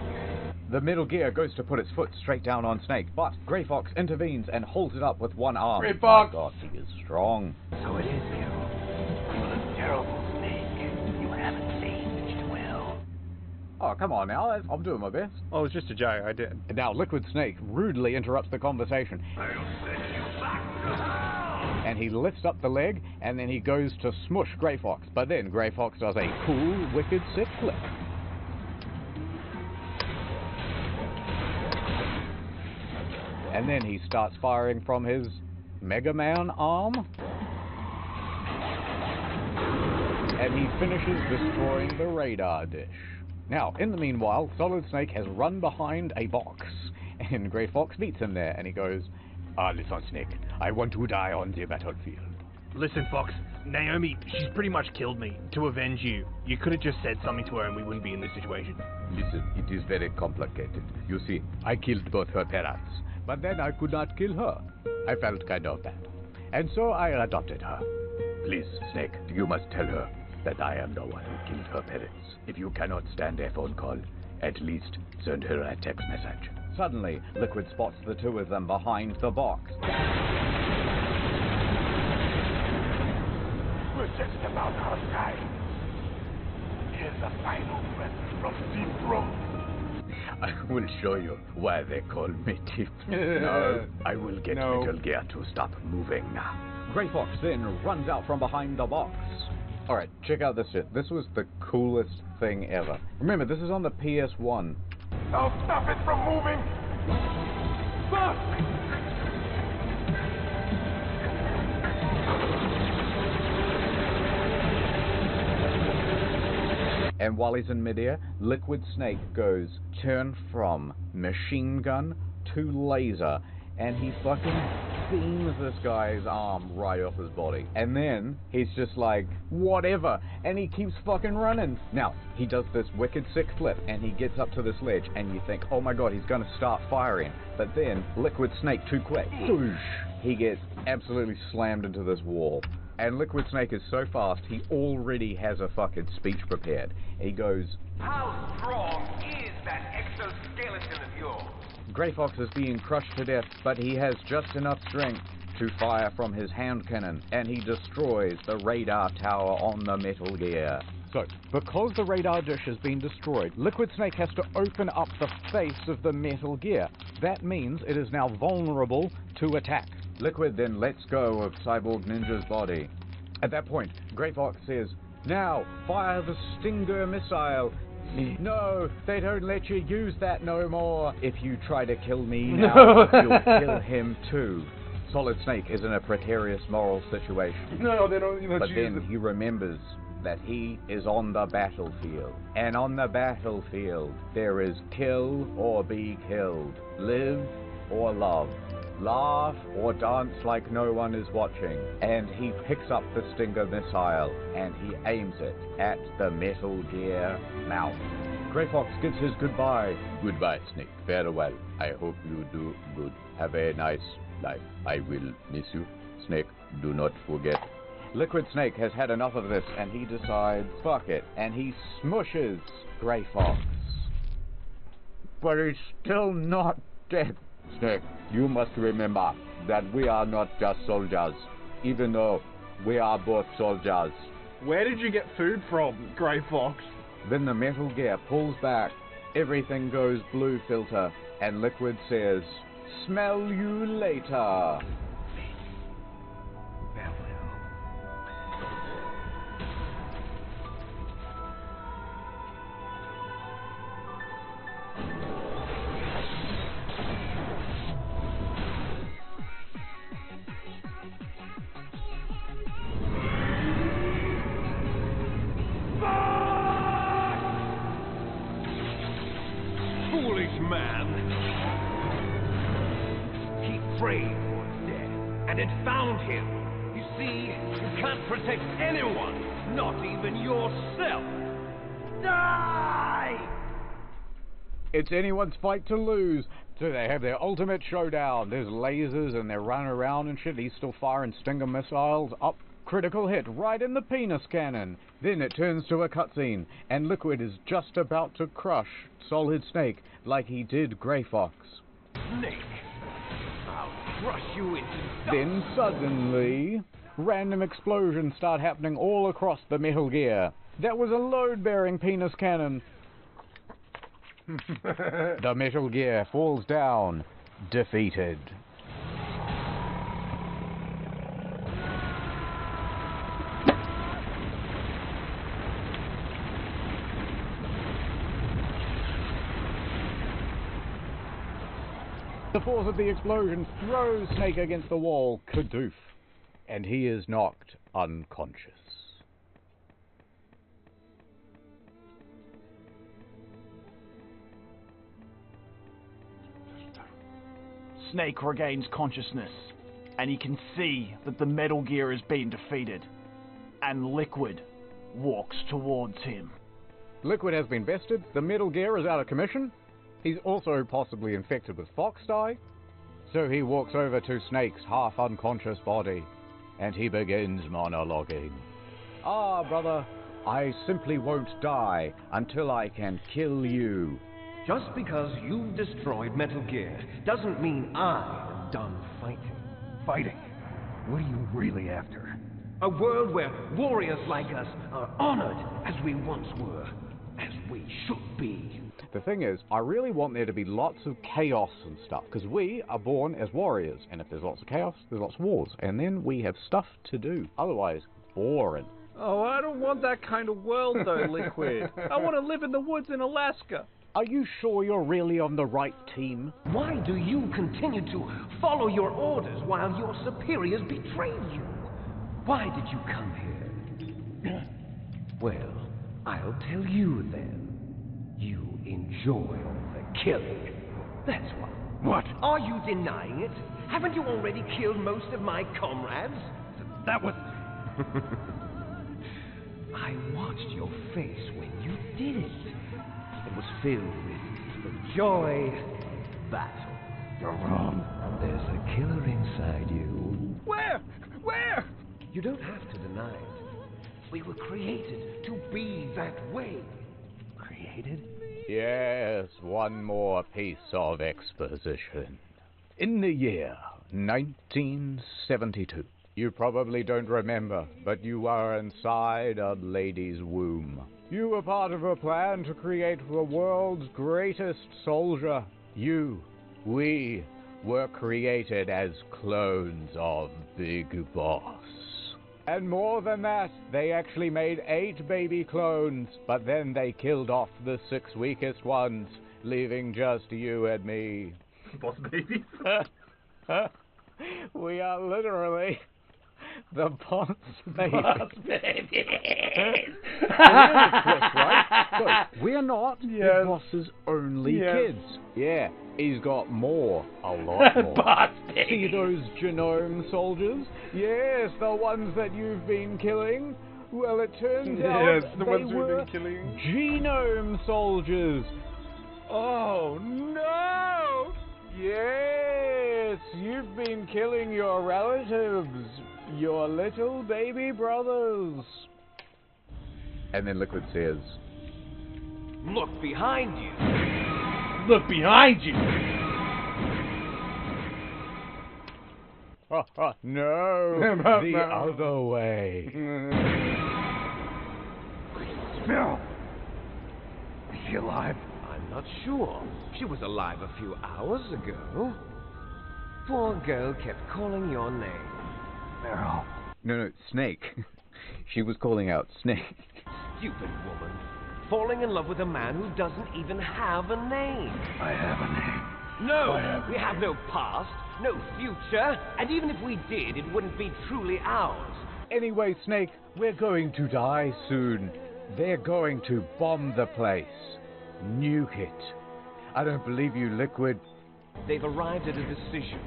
The Metal Gear goes to put its foot straight down on Snake, but Grey Fox intervenes and holds it up with one arm. Grey Fox! My God, he is strong. So it is you. You're a terrible Snake. You haven't aged well. Oh, come on now, I'm doing my best. Oh, it was just a joke, I did. And now Liquid Snake rudely interrupts the conversation. And he lifts up the leg, and then he goes to smush Grey Fox. But then Grey Fox does a cool, wicked sick flip. And then he starts firing from his Mega Man arm. And he finishes destroying the radar dish. Now, in the meanwhile, Solid Snake has run behind a box, and Grey Fox meets him there, and he goes, listen, Snake, I want to die on the battlefield. Listen, Fox, Naomi, she's pretty much killed me to avenge you. You could have just said something to her and we wouldn't be in this situation. Listen, it is very complicated. You see, I killed both her parents, but then I could not kill her. I felt kind of bad. And so I adopted her. Please, Snake, you must tell her that I am the one who killed her parents. If you cannot stand a phone call, at least send her a text message. Suddenly, Liquid spots the two of them behind the box. We're just about out of time. Here's the final breath from Deep Throat. I will show you why they call me Deep. No, I will get Metal Gear to stop moving. Grey Fox then runs out from behind the box. Alright, check out this shit. This was the coolest thing ever. Remember, this is on the PS1. Now stop it from moving! Fuck! And while he's in midair, Liquid Snake goes turn from machine gun to laser, and he fucking beams this guy's arm right off his body. And then he's just like, whatever, and he keeps fucking running. Now, he does this wicked sick flip, and he gets up to this ledge, and you think, oh my god, he's gonna start firing. But then, Liquid Snake too quick. He gets absolutely slammed into this wall. And Liquid Snake is so fast, he already has a fucking speech prepared. He goes, how strong is that exoskeleton of yours? Grey Fox is being crushed to death, but he has just enough strength to fire from his hand cannon, and he destroys the radar tower on the Metal Gear. So, because the radar dish has been destroyed, Liquid Snake has to open up the face of the Metal Gear. That means it is now vulnerable to attack. Liquid then lets go of Cyborg Ninja's body. At that point, Grey Fox says, now, fire the Stinger missile. No, they don't let you use that no more. If you try to kill me now, you'll kill him too. Solid Snake is in a precarious moral situation. No, they don't even But then he remembers that he is on the battlefield. And on the battlefield, there is kill or be killed. Live or love. Laugh or dance like no one is watching. And he picks up the Stinger missile and he aims it at the Metal Gear mouth. Grey Fox gives his goodbye. Goodbye, Snake. Farewell. I hope you do good. Have a nice life. I will miss you. Snake, do not forget. Liquid Snake has had enough of this and he decides, fuck it, and he smushes Grey Fox. But he's still not dead. Snake, you must remember that we are not just soldiers, even though we are both soldiers. Where did you get food from, Grey Fox? Then the Metal Gear pulls back, everything goes blue filter, and Liquid says, smell you later. man. He prayed for death, and it found him. You see, you can't protect anyone, not even yourself. Die! It's anyone's fight to lose. So they have their ultimate showdown. There's lasers and they're running around and shit. He's still firing Stinger missiles up. Critical hit right in the penis cannon. Then it turns to a cutscene, and Liquid is just about to crush Solid Snake like he did Grey Fox. Snake, I'll crush you into dust. Then suddenly, random explosions start happening all across the Metal Gear. That was a load-bearing penis cannon. The Metal Gear falls down, defeated. The force of the explosion throws Snake against the wall, kadoof, and he is knocked unconscious. Snake regains consciousness, and he can see that the Metal Gear has been defeated, and Liquid walks towards him. Liquid has been bested, the Metal Gear is out of commission, he's also possibly infected with fox dye, so he walks over to Snake's half-unconscious body, and he begins monologuing. Ah, brother, I simply won't die until I can kill you. Just because you've destroyed Metal Gear doesn't mean I am done fighting. Fighting? What are you really after? A world where warriors like us are honored as we once were, as we should be. The thing is, I really want there to be lots of chaos and stuff, because we are born as warriors, and if there's lots of chaos, there's lots of wars, and then we have stuff to do. Otherwise, boring. Oh, I don't want that kind of world though, Liquid. I want to live in the woods in Alaska. Are you sure you're really on the right team? Why do you continue to follow your orders while your superiors betrayed you? Why did you come here? Well, I'll tell you then. You enjoy all the killing. That's why. What? Are you denying it? Haven't you already killed most of my comrades? That was... I watched your face when you did it. It was filled with the joy of battle. You're wrong. There's a killer inside you. Where? Where? You don't have to deny it. We were created to be that way. Created? Yes, one more piece of exposition. In the year 1972, you probably don't remember, but you were inside a lady's womb. You were part of a plan to create the world's greatest soldier. We were created as clones of Big Boss. And more than that, they actually made 8 baby clones, but then they killed off the 6 weakest ones, leaving just you and me. Boss babies? We are literally the boss babies. Boss babies. Right? So, we're not the boss's only kids. Yeah, he's got more. A lot more. Boss See those genome soldiers? Yes, the ones that you've been killing. Well, it turns out the they ones we've were been killing. genome soldiers. Oh, no! Yes, you've been killing your relatives, your little baby brothers. And then Liquid says, Look behind you. Look behind you. No, the other way. Smell. Is she alive? I'm not sure. She was alive a few hours ago. Poor girl kept calling your name. Meryl. No, Snake. She was calling out Snake. Stupid woman. Falling in love with a man who doesn't even have a name. I have a name. No, we have no past, no future, and even if we did, it wouldn't be truly ours. Anyway, Snake, we're going to die soon. They're going to bomb the place. Nuke it. I don't believe you, Liquid. They've arrived at a decision.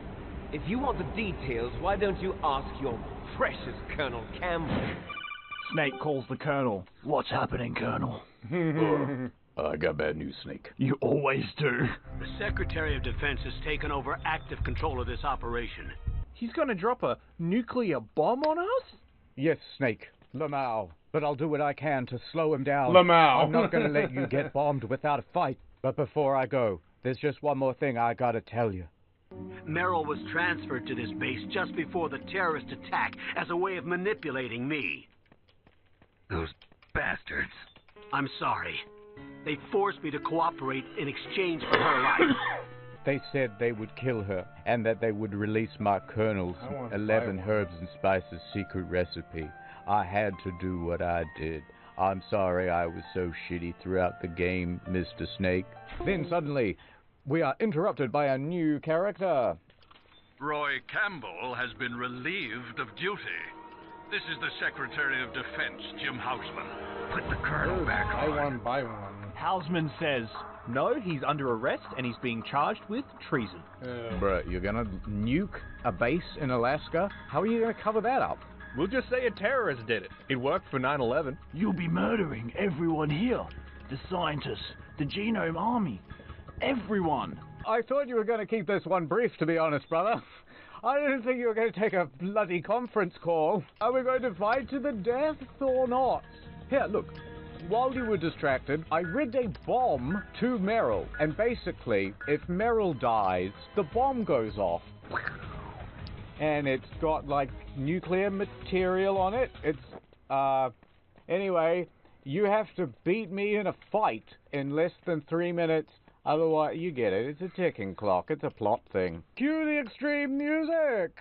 If you want the details, why don't you ask your precious Colonel Campbell? Snake calls the Colonel. What's happening, Colonel? I got bad news, Snake. You always do. The Secretary of Defense has taken over active control of this operation. He's gonna drop a nuclear bomb on us? Yes, Snake. Lamau. But I'll do what I can to slow him down. Lamau. I'm not going to let you get bombed without a fight. But before I go, there's just one more thing I gotta tell you. Merrill was transferred to this base just before the terrorist attack as a way of manipulating me. Those bastards. I'm sorry. They forced me to cooperate in exchange for her life. They said they would kill her, and that they would release my colonel's 11 herbs and spices secret recipe. I had to do what I did. I'm sorry I was so shitty throughout the game, Mr. Snake. Then suddenly, we are interrupted by a new character. Roy Campbell has been relieved of duty. This is the Secretary of Defense, Jim Houseman. Put the colonel back on. Buy one, buy one. Houseman says, No, he's under arrest and he's being charged with treason. Bruh, you're gonna nuke a base in Alaska? How are you gonna cover that up? We'll just say a terrorist did it. It worked for 9/11. you'll be murdering everyone here. The scientists, the Genome Army, everyone. I thought you were gonna keep this one brief, to be honest, brother. I didn't think you were going to take a bloody conference call. Are we going to fight to the death or not? Here, look. While you were distracted, I rigged a bomb to Merrill. And basically, if Merrill dies, the bomb goes off. And it's got, like, nuclear material on it. Anyway, you have to beat me in a fight in less than 3 minutes. Otherwise, you get it. It's a ticking clock. It's a plot thing. Cue the extreme music!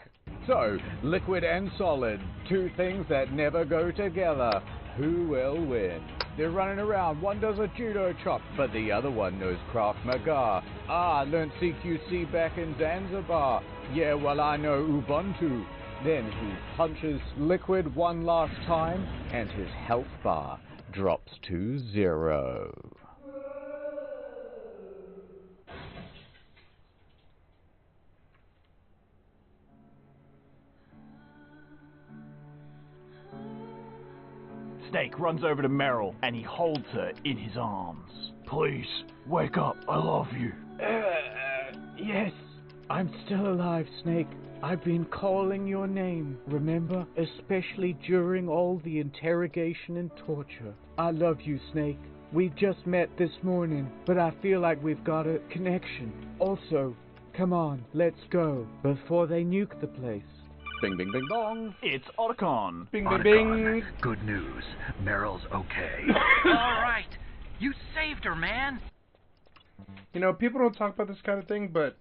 So, liquid and solid. Two things that never go together. Who will win? They're running around. One does a judo chop, but the other one knows Krav Maga. I learned CQC back in Zanzibar. Yeah, well, I know Ubuntu. Then he punches liquid one last time, and his health bar drops to 0. Snake runs over to Merrill and he holds her in his arms. Please, wake up. I love you. Yes, I'm still alive, Snake. I've been calling your name, remember? Especially during all the interrogation and torture. I love you, Snake. We just met this morning, but I feel like we've got a connection. Also, come on, let's go, before they nuke the place. Bing, bing, bing, bong. It's Otacon. Bing, bing, bing. Good news. Merrill's okay. All right. You saved her, man. You know, people don't talk about this kind of thing, but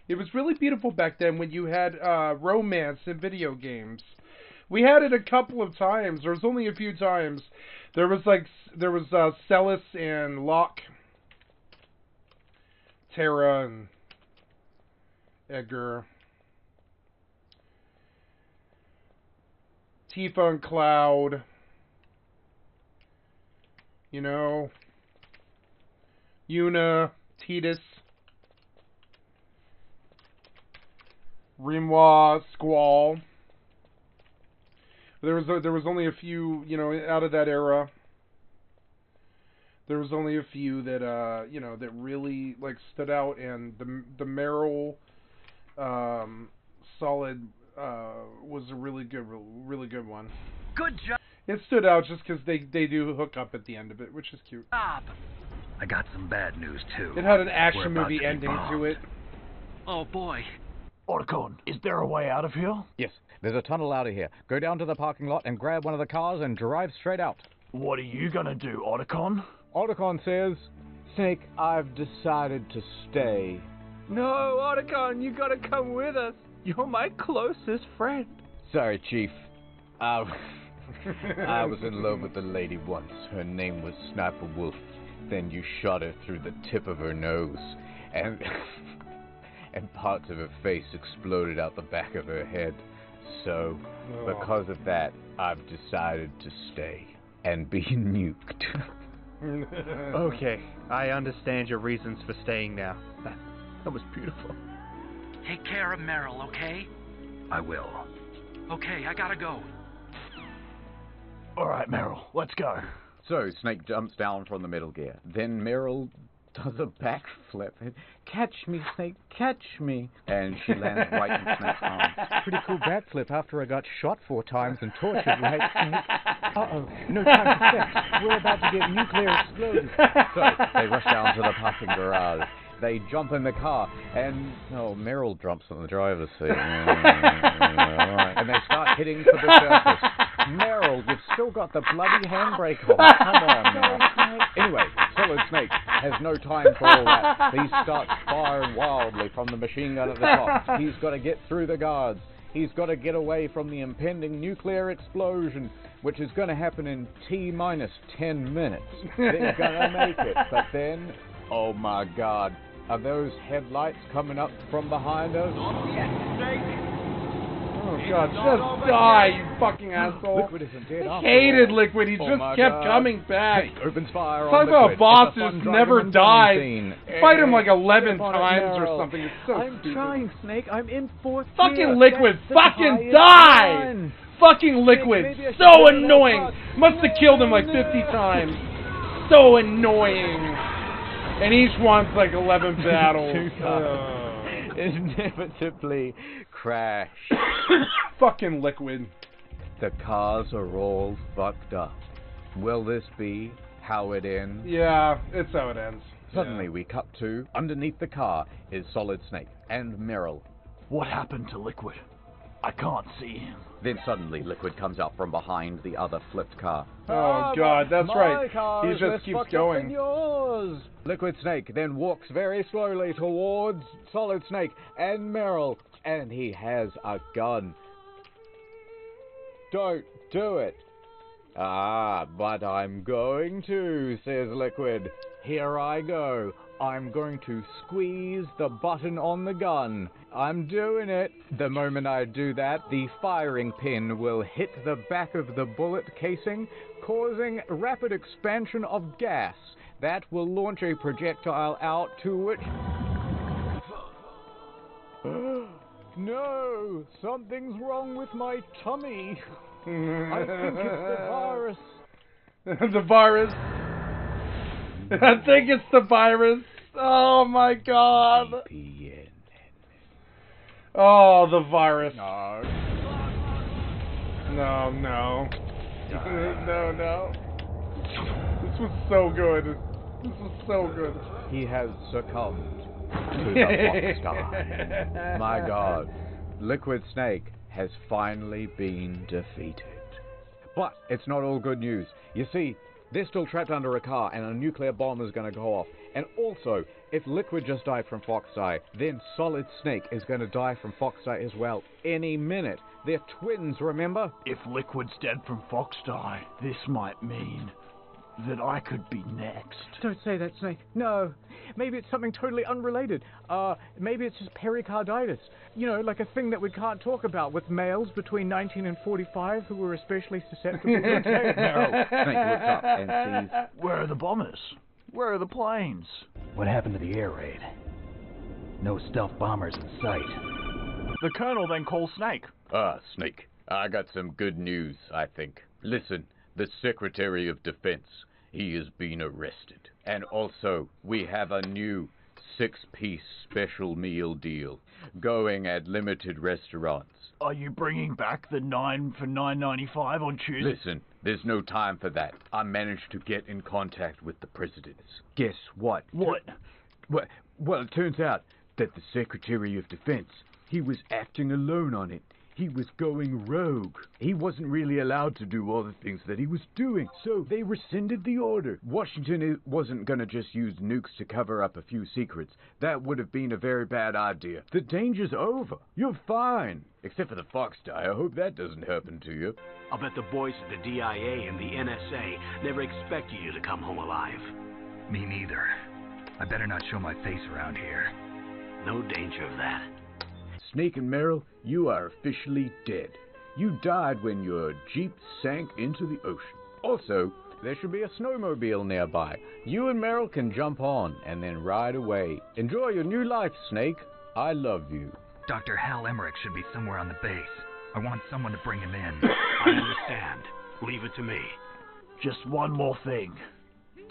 it was really beautiful back then when you had romance in video games. We had it a couple of times. There was only a few times. There was Celis and Locke, Tara and Edgar, Tifa and Cloud, you know, Yuna, Tidus, Rimwa, Squall. There was only a few, you know, out of that era. There was only a few that you know, that really like stood out, and the Merrill Solid was a really good one. Good job. It stood out just because they do hook up at the end of it, which is cute. I got some bad news too. It had an action movie ending to it. Oh boy. Otacon, is there a way out of here? Yes, there's a tunnel out of here. Go down to the parking lot and grab one of the cars and drive straight out. What are you gonna do, Otacon? Otacon says, Snake, I've decided to stay. No, Otacon, you gotta come with us. You're my closest friend. Sorry, Chief. I was in love with a lady once. Her name was Sniper Wolf. Then you shot her through the tip of her nose, and and parts of her face exploded out the back of her head. So, because of that, I've decided to stay and be nuked. Okay, I understand your reasons for staying now. That was beautiful. Take care of Meryl, okay? I will. Okay, I gotta go. All right, Meryl, let's go. So, Snake jumps down from the Metal Gear. Then Meryl does a backflip. Catch me, Snake, catch me. And she lands right in Snake's arms. Pretty cool backflip after I got shot 4 times and tortured, right, Snake? Uh-oh, no time for sex. We're about to get nuclear explosion. So, they rush down to the parking garage. They jump in the car, and, Meryl jumps on the driver's seat. And they start heading for the surface. Meryl, you've still got the bloody handbrake on. Come on now. Anyway, Solid Snake has no time for all that. He starts firing wildly from the machine gun at the top. He's got to get through the guards. He's got to get away from the impending nuclear explosion, which is going to happen in T-minus 10 minutes. They're going to make it. But then, oh my God, are those headlights coming up from behind us? Oh God, just die, you fucking asshole. Liquid isn't dead. I hated Liquid, he just kept coming back. Opens fire Talk on about Liquid. bosses never die. Fight him like 11 Come on, times or Meryl. something. It's so I'm stupid. trying, Snake. I'm in 4th Fucking gear. Liquid, That's the fucking highest die! one. Fucking Liquid, maybe I should so turn it annoying. off. Must have killed him like 50 times. So annoying. And each one's like 11 battles. Inevitably crash. Fucking Liquid. The cars are all fucked up. Will this be how it ends? Yeah, it's how it ends. Suddenly we cut to, underneath the car is Solid Snake and Meryl. What happened to Liquid? I can't see him. Then suddenly Liquid comes out from behind the other flipped car. Oh God, that's right. Car He is just less keeps fucked up going. than yours. Liquid Snake then walks very slowly towards Solid Snake and Meryl, and he has a gun. Don't do it. Ah, but I'm going to, says Liquid. Here I go. I'm going to squeeze the button on the gun. I'm doing it. The moment I do that, the firing pin will hit the back of the bullet casing, causing rapid expansion of gas. That will launch a projectile out to which... No! Something's wrong with my tummy. I think it's the virus. The virus. I think it's the virus. Oh my God. Oh, the virus. No. No, no. No. This was so good. This was so good. He has succumbed to the Fox. My God. Liquid Snake has finally been defeated. But it's not all good news. You see, they're still trapped under a car and a nuclear bomb is going to go off. And also, if Liquid just died from FFXI, then Solid Snake is going to die from FFXI as well any minute. They're twins, remember? If Liquid's dead from FFXI, this might mean that I could be next. Don't say that, Snake. No. Maybe it's something totally unrelated. Maybe it's just pericarditis. You know, like a thing that we can't talk about with males between 19 and 45 who are especially susceptible to it. Meryl. Snake looks up and sees... Where are the bombers? Where are the planes? What happened to the air raid? No stealth bombers in sight. The Colonel then calls Snake. Snake, I got some good news, I think. Listen, the Secretary of Defense, he has been arrested. And also, we have a new 6-piece special meal deal going at limited restaurants. Are you bringing back the 9 for $9.95 on Tuesday? Listen, there's no time for that. I managed to get in contact with the presidents. Guess what? What? Well, it turns out that the Secretary of Defense, he was acting alone on it. He was going rogue. He wasn't really allowed to do all the things that he was doing, so they rescinded the order. Washington wasn't going to just use nukes to cover up a few secrets. That would have been a very bad idea. The danger's over. You're fine. Except for the Fox die. I hope that doesn't happen to you. I'll bet the boys at the DIA and the NSA never expected you to come home alive. Me neither. I better not show my face around here. No danger of that. Snake and Meryl, you are officially dead. You died when your jeep sank into the ocean. Also, there should be a snowmobile nearby. You and Meryl can jump on and then ride away. Enjoy your new life, Snake. I love you. Dr. Hal Emmerich should be somewhere on the base. I want someone to bring him in. I understand. Leave it to me. Just one more thing.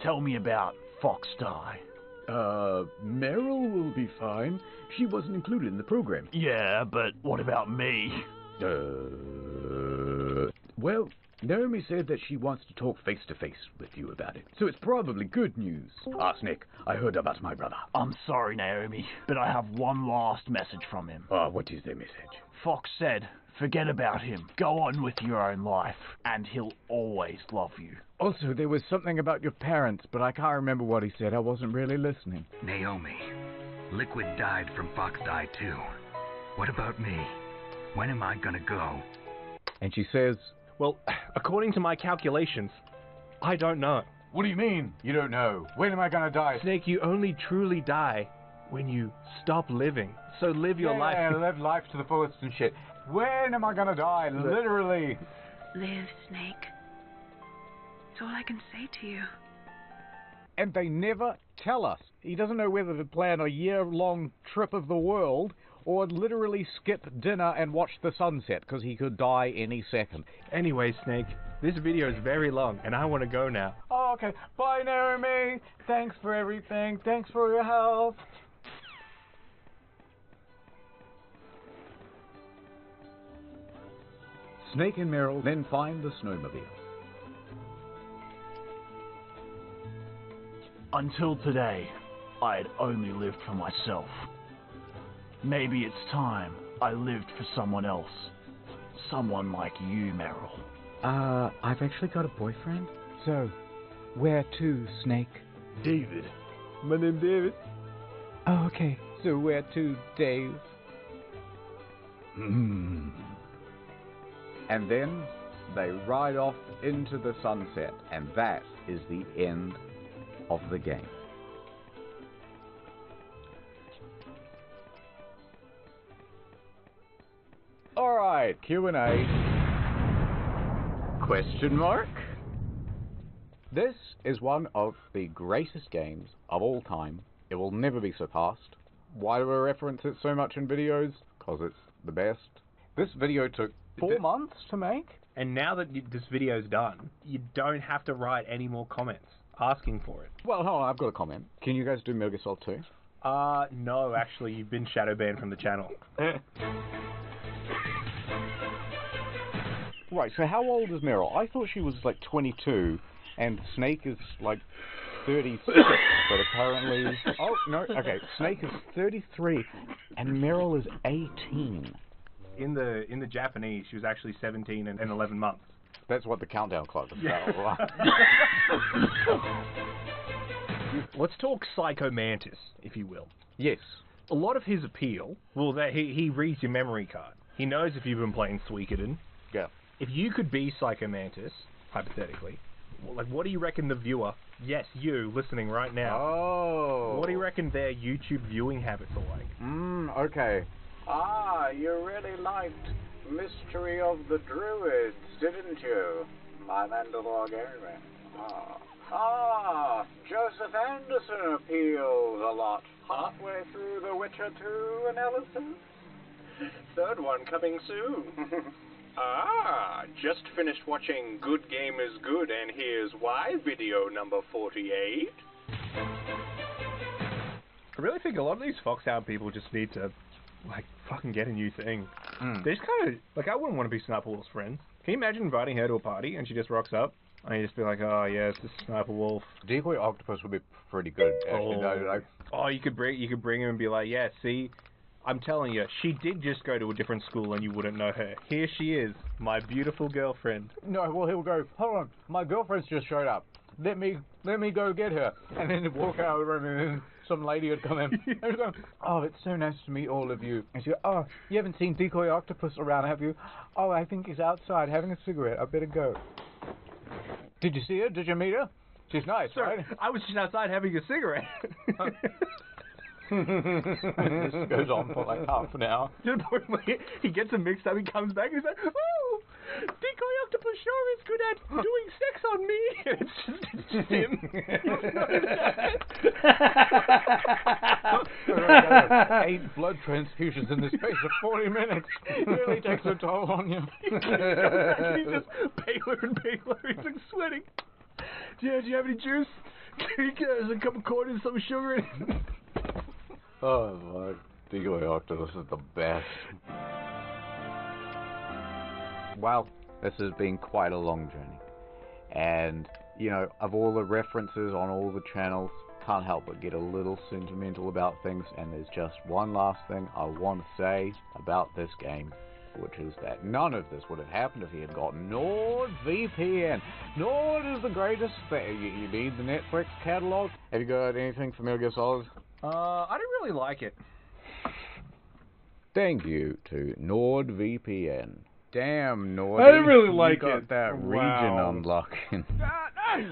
Tell me about Fox Die. Meryl will be fine. She wasn't included in the program. Yeah, but what about me? Well, Naomi said that she wants to talk face-to-face with you about it. So it's probably good news. Snake, I heard about my brother. I'm sorry, Naomi, but I have one last message from him. What is the message? Fox said, forget about him. Go on with your own life, and he'll always love you. Also, there was something about your parents, but I can't remember what he said. I wasn't really listening. Naomi, Liquid died from Fox Die too. What about me? When am I gonna go? And she says, well, according to my calculations, I don't know. What do you mean, you don't know? When am I gonna die? Snake, you only truly die when you stop living. So live your life. Yeah, live life to the fullest and shit. When am I gonna die? Literally. Live, Snake. That's all I can say to you. And they never tell us. He doesn't know whether to plan a year-long trip of the world or literally skip dinner and watch the sunset, because he could die any second. Anyway, Snake, this video is very long, and I want to go now. Oh, okay. Bye, Naomi. Thanks for everything. Thanks for your help. Snake and Meryl then find the snowmobile. Until today, I had only lived for myself. Maybe it's time I lived for someone else. Someone like you, Meryl. I've actually got a boyfriend. So, where to, Snake? David. My name's David. Oh, okay. So where to, Dave? And then they ride off into the sunset, and that is the end of the game. Alright, Q&A. Question mark? This is one of the greatest games of all time. It will never be surpassed. Why do I reference it so much in videos? Because it's the best. This video took 4 months to make. And now that this video's done, you don't have to write any more comments asking for it. Well, hold on, I've got a comment. Can you guys do Metal Gear Solid 2? No, actually, you've been shadow banned from the channel. Right, so how old is Meryl? I thought she was like 22, and Snake is like 36, but apparently... Oh, no, okay, Snake is 33, and Meryl is 18. In the Japanese, she was actually 17 and 11 months. That's what the countdown clock is about. Let's talk Psycho Mantis, if you will. Yes. A lot of his appeal, well, that he reads your memory card. He knows if you've been playing Suikoden. Yeah. If you could be Psycho Mantis, hypothetically, like, what do you reckon the viewer, yes, you, listening right now, what do you reckon their YouTube viewing habits are like? Okay. You really liked Mystery of the Druids, didn't you? My Mandalore Gaming. Joseph Anderson appeals a lot. Halfway through The Witcher 2 analysis? Third one coming soon. Just finished watching Good Game is Good, and here's why, video number 48. I really think a lot of these Foxhound people just need to, like, fucking get a new thing. They just kind of, like, I wouldn't want to be Sniper Wolf's friend. Can you imagine inviting her to a party and she just rocks up? And you just be like, oh, yes, this is Sniper Wolf. Decoy Octopus would be pretty good, actually. You could bring him and be like, yeah, see, I'm telling you, she did just go to a different school and you wouldn't know her. Here she is, my beautiful girlfriend. No, well, he'll go, hold on, my girlfriend's just showed up. Let me go get her. And then he'd walk out of the room and then some lady would come in. And he'd go, oh, it's so nice to meet all of you. And she'd go, oh, you haven't seen Decoy Octopus around, have you? Oh, I think he's outside having a cigarette. I better go. Did you see her? Did you meet her? She's nice, right? I was just outside having a cigarette. This goes on for like half an hour. He gets them mixed up, he comes back and he's like, oh, Decoy octopus sure is good at doing sex on me. It's just him. You notice 8 blood transfusions in the space of 40 minutes. It really takes a toll on you. He's just paler and paler. He's like sweating. Do you have any juice? There's a couple quarters, some sugar in it. Oh, my decoy octopus is the best. Well, this has been quite a long journey. And, you know, of all the references on all the channels, can't help but get a little sentimental about things. And there's just one last thing I want to say about this game, which is that none of this would have happened if he had gotten NordVPN. Nord is the greatest thing. You need the Netflix catalog. Have you got anything for Metal Gear Solid? I didn't really like it. Thank you to NordVPN. Damn, Nord. I didn't really like you got it. that region unlocking.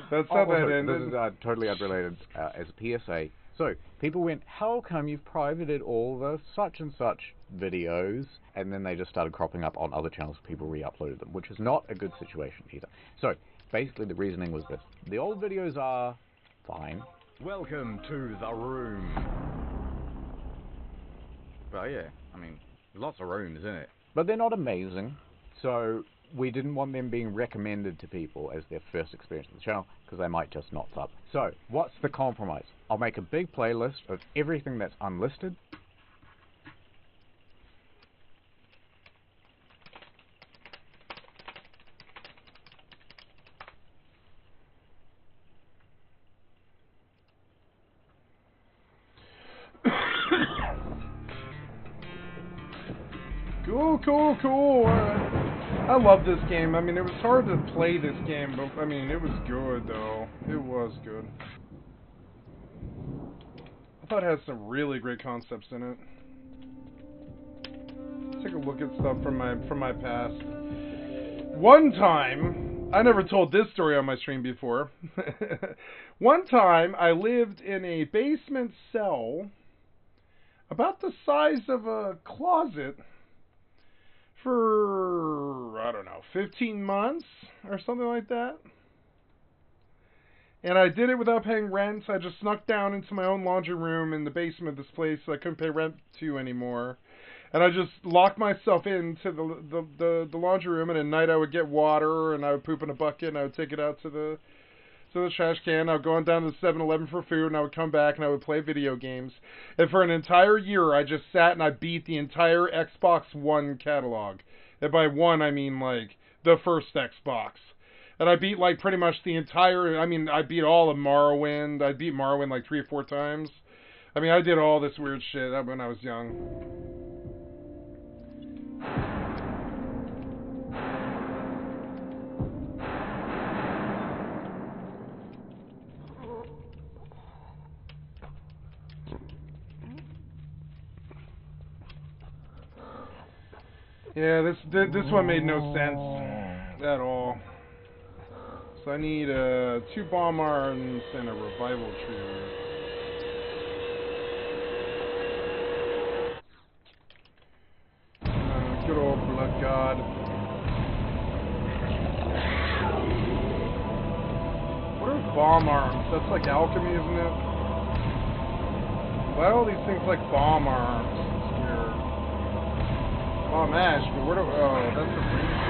That's how that ended. This is totally unrelated as a PSA. So, people went, how come you've privated all the such and such videos? And then they just started cropping up on other channels. People re-uploaded them, which is not a good situation either. So, basically the reasoning was this. The old videos are fine. Welcome to the room. Well, yeah, I mean, lots of rooms in it. But they're not amazing. So, we didn't want them being recommended to people as their first experience of the channel, because they might just not sub. So, what's the compromise? I'll make a big playlist of everything that's unlisted. Cool. I love this game. I mean, it was hard to play this game, but I mean, it was good though. It was good. I thought it had some really great concepts in it. Let's take a look at stuff from my past. One time, I never told this story on my stream before. One time, I lived in a basement cell about the size of a closet for, I don't know, 15 months or something like that. And I did it without paying rent. I just snuck down into my own laundry room in the basement of this place I couldn't pay rent to anymore. And I just locked myself into the laundry room, and at night I would get water, and I would poop in a bucket, and I would take it out to the trash can. I would go on down to the 7-Eleven for food, and I would come back, and I would play video games. And for an entire year, I just sat and I beat the entire Xbox One catalog. And by one, I mean, like, the first Xbox. And I beat, like, pretty much the entire, I mean, I beat all of Morrowind. I beat Morrowind, like, 3 or 4 times. I mean, I did all this weird shit when I was young. Yeah, this one made no sense at all. So I need 2 bomb arms and a revival tree. Good old blood god. What are bomb arms? That's like alchemy, isn't it? Why are all these things like bomb arms? It's weird. Oh, mash, but where do... Oh, that's a green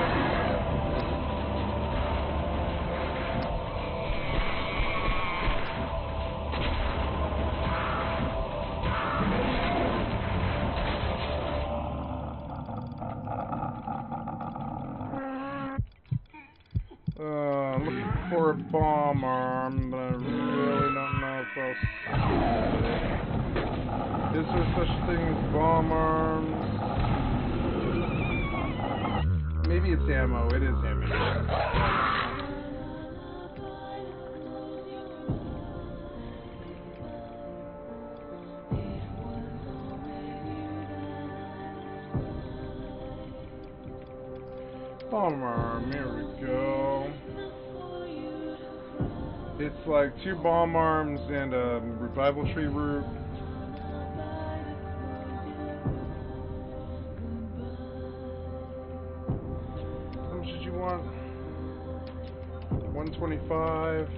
I'm looking for a bomb arm, but I really don't know if I'll see it. Is there such a thing as bomb arms? Maybe it's ammo. It is ammo. Bomb arm, here we go. It's like 2 bomb arms and a revival tree root. How much did you want? 125.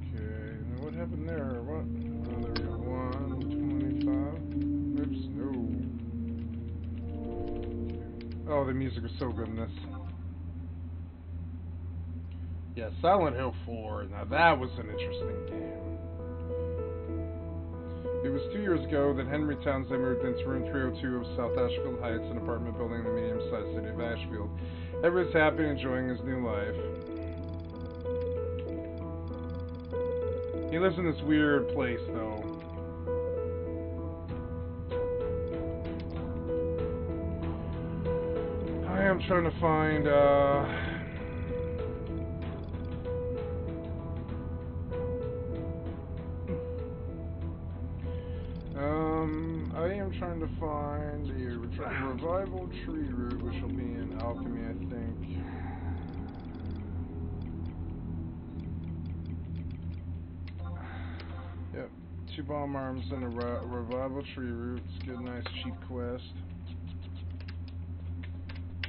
Okay, now what happened there? What? Oh, there we go. 125. Oops, no. Oh, the music was so good in this. Yeah, Silent Hill 4. Now that was an interesting game. It was 2 years ago that Henry Townsend moved into room 302 of South Ashfield Heights, an apartment building in the medium-sized city of Ashfield. Everyone's happy and enjoying his new life. He lives in this weird place, though. I am trying to find, I am trying to find a revival tree root, which will be in alchemy, I think. Yep, 2 bomb arms and a revival tree root. It's good, nice, cheap quest.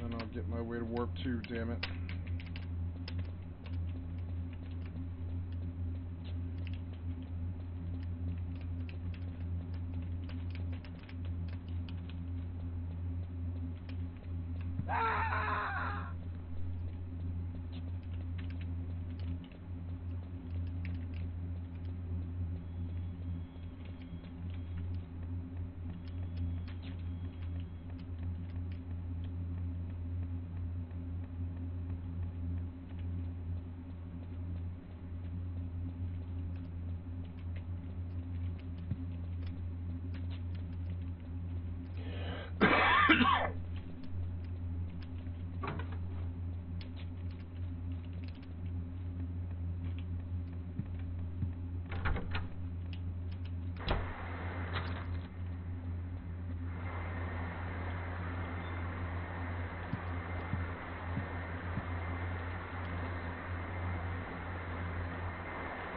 Then I'll get my way to warp 2, damn it.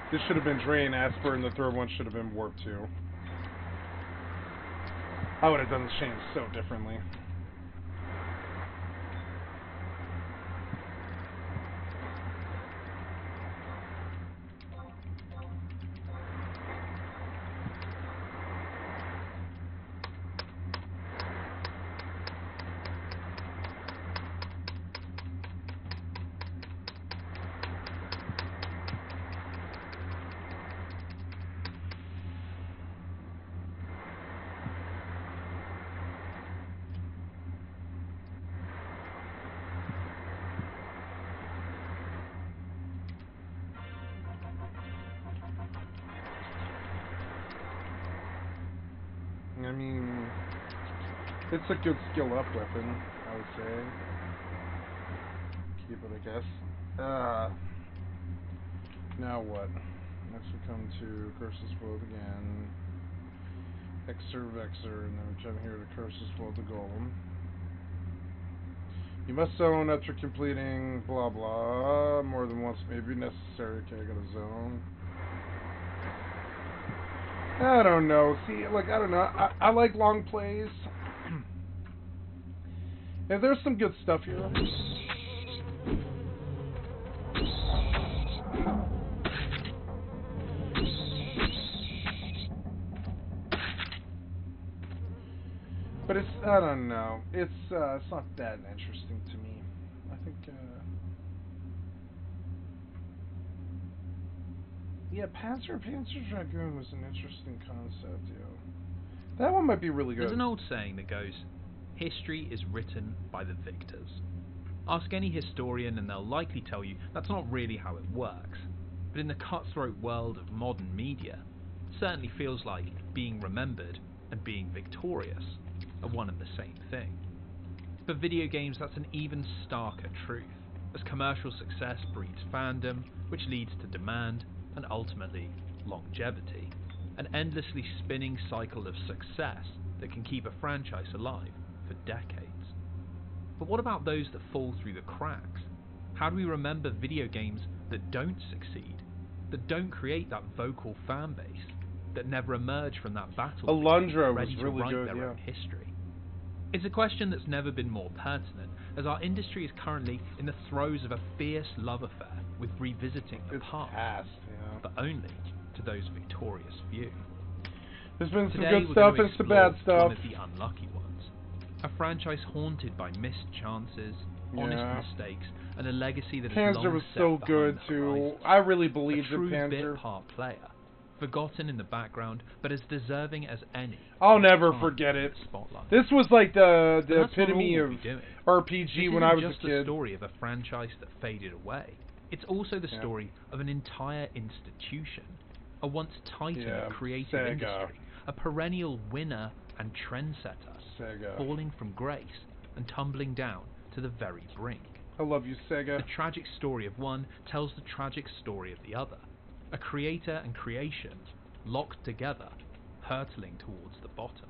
This should have been Drain Asper, and the third one should have been Warp 2. I would have done the chain so differently. I mean, it's a good skill up weapon, I would say. Keep it, I guess. Now what? Next we come to Curse's World again. Vexer, and then we come here to Curse's World the Golem. You must zone after completing blah blah. More than once may be necessary. Okay, I got a zone. I don't know. See, like, I don't know. I like long plays. Yeah, there's some good stuff here. But it's, I don't know. It's not that interesting to me. I think, yeah, Panzer Dragoon was an interesting concept, yo. That one might be really good. There's an old saying that goes, history is written by the victors. Ask any historian and they'll likely tell you that's not really how it works. But in the cutthroat world of modern media, it certainly feels like being remembered and being victorious are one and the same thing. For video games, that's an even starker truth, as commercial success breeds fandom, which leads to demand, and ultimately longevity, an endlessly spinning cycle of success that can keep a franchise alive for decades. But what about those that fall through the cracks? How do we remember video games that don't succeed, that don't create that vocal fan base? that never emerged from that battle. Alundra was ready to really write good, their yeah. own history. It's a question that's never been more pertinent, as our industry is currently in the throes of a fierce love affair with revisiting the past, but only to those victorious few. There's been some Today, good we're stuff going and to some bad explore stuff. one of the unlucky ones. A franchise haunted by missed chances, Yeah. honest mistakes, and a legacy that has Panzer long was set so behind good the too. horizons. I really believed a in true Panzer. bit part player, forgotten in the background, but as deserving as any. I'll never time forget in it. the spotlight. This was like the But that's not epitome all of we'll be doing. RPG This when I was isn't just a kid. the story of a franchise that faded away. It's also the story of an entire institution, a once titan of creative Sega. industry, a perennial winner and trendsetter, Sega. falling from grace and tumbling down to the very brink. I love you, Sega. The tragic story of one tells the tragic story of the other. A creator and creation locked together, hurtling towards the bottom.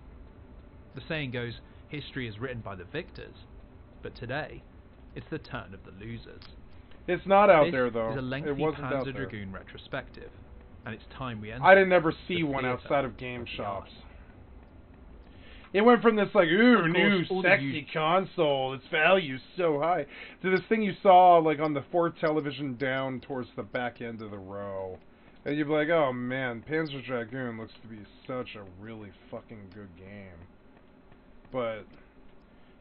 The saying goes, history is written by the victors, but today, it's the turn of the losers. It's not out This there though. is a lengthy It wasn't out Panzer there. Dragoon retrospective, and it's time we enter. I didn't ever see the one theater outside of game of the shops. eye. It went from this like, ooh, Of course, new all the sexy console, its value's so high, to this thing you saw like on the fourth television down towards the back end of the row. And you'd be like, oh man, Panzer Dragoon looks to be such a really fucking good game. But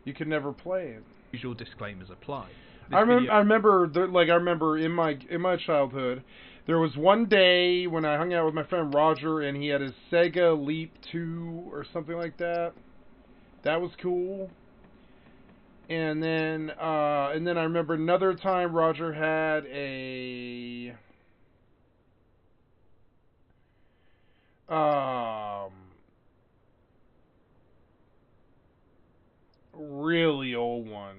you could never play it. Usual disclaimers apply. I remember in my childhood, there was one day when I hung out with my friend Roger and he had his Sega Leap 2 or something like that. That was cool. And then I remember another time Roger had a really old one.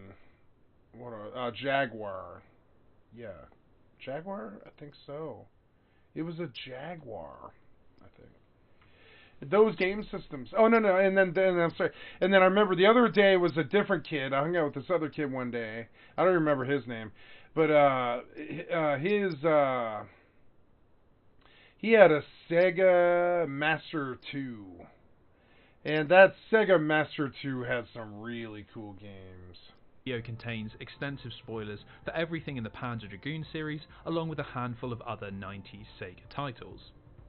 What a Jaguar. Yeah. Jaguar? I think so. It was a Jaguar, I think. Those game systems. Oh, no. And then I'm sorry. And then I remember the other day was a different kid. I hung out with this other kid one day. I don't remember his name. But he had a Sega Master 2. And that Sega Master 2 had some really cool games. The video contains extensive spoilers for everything in the Panzer Dragoon series, along with a handful of other 90s Sega titles.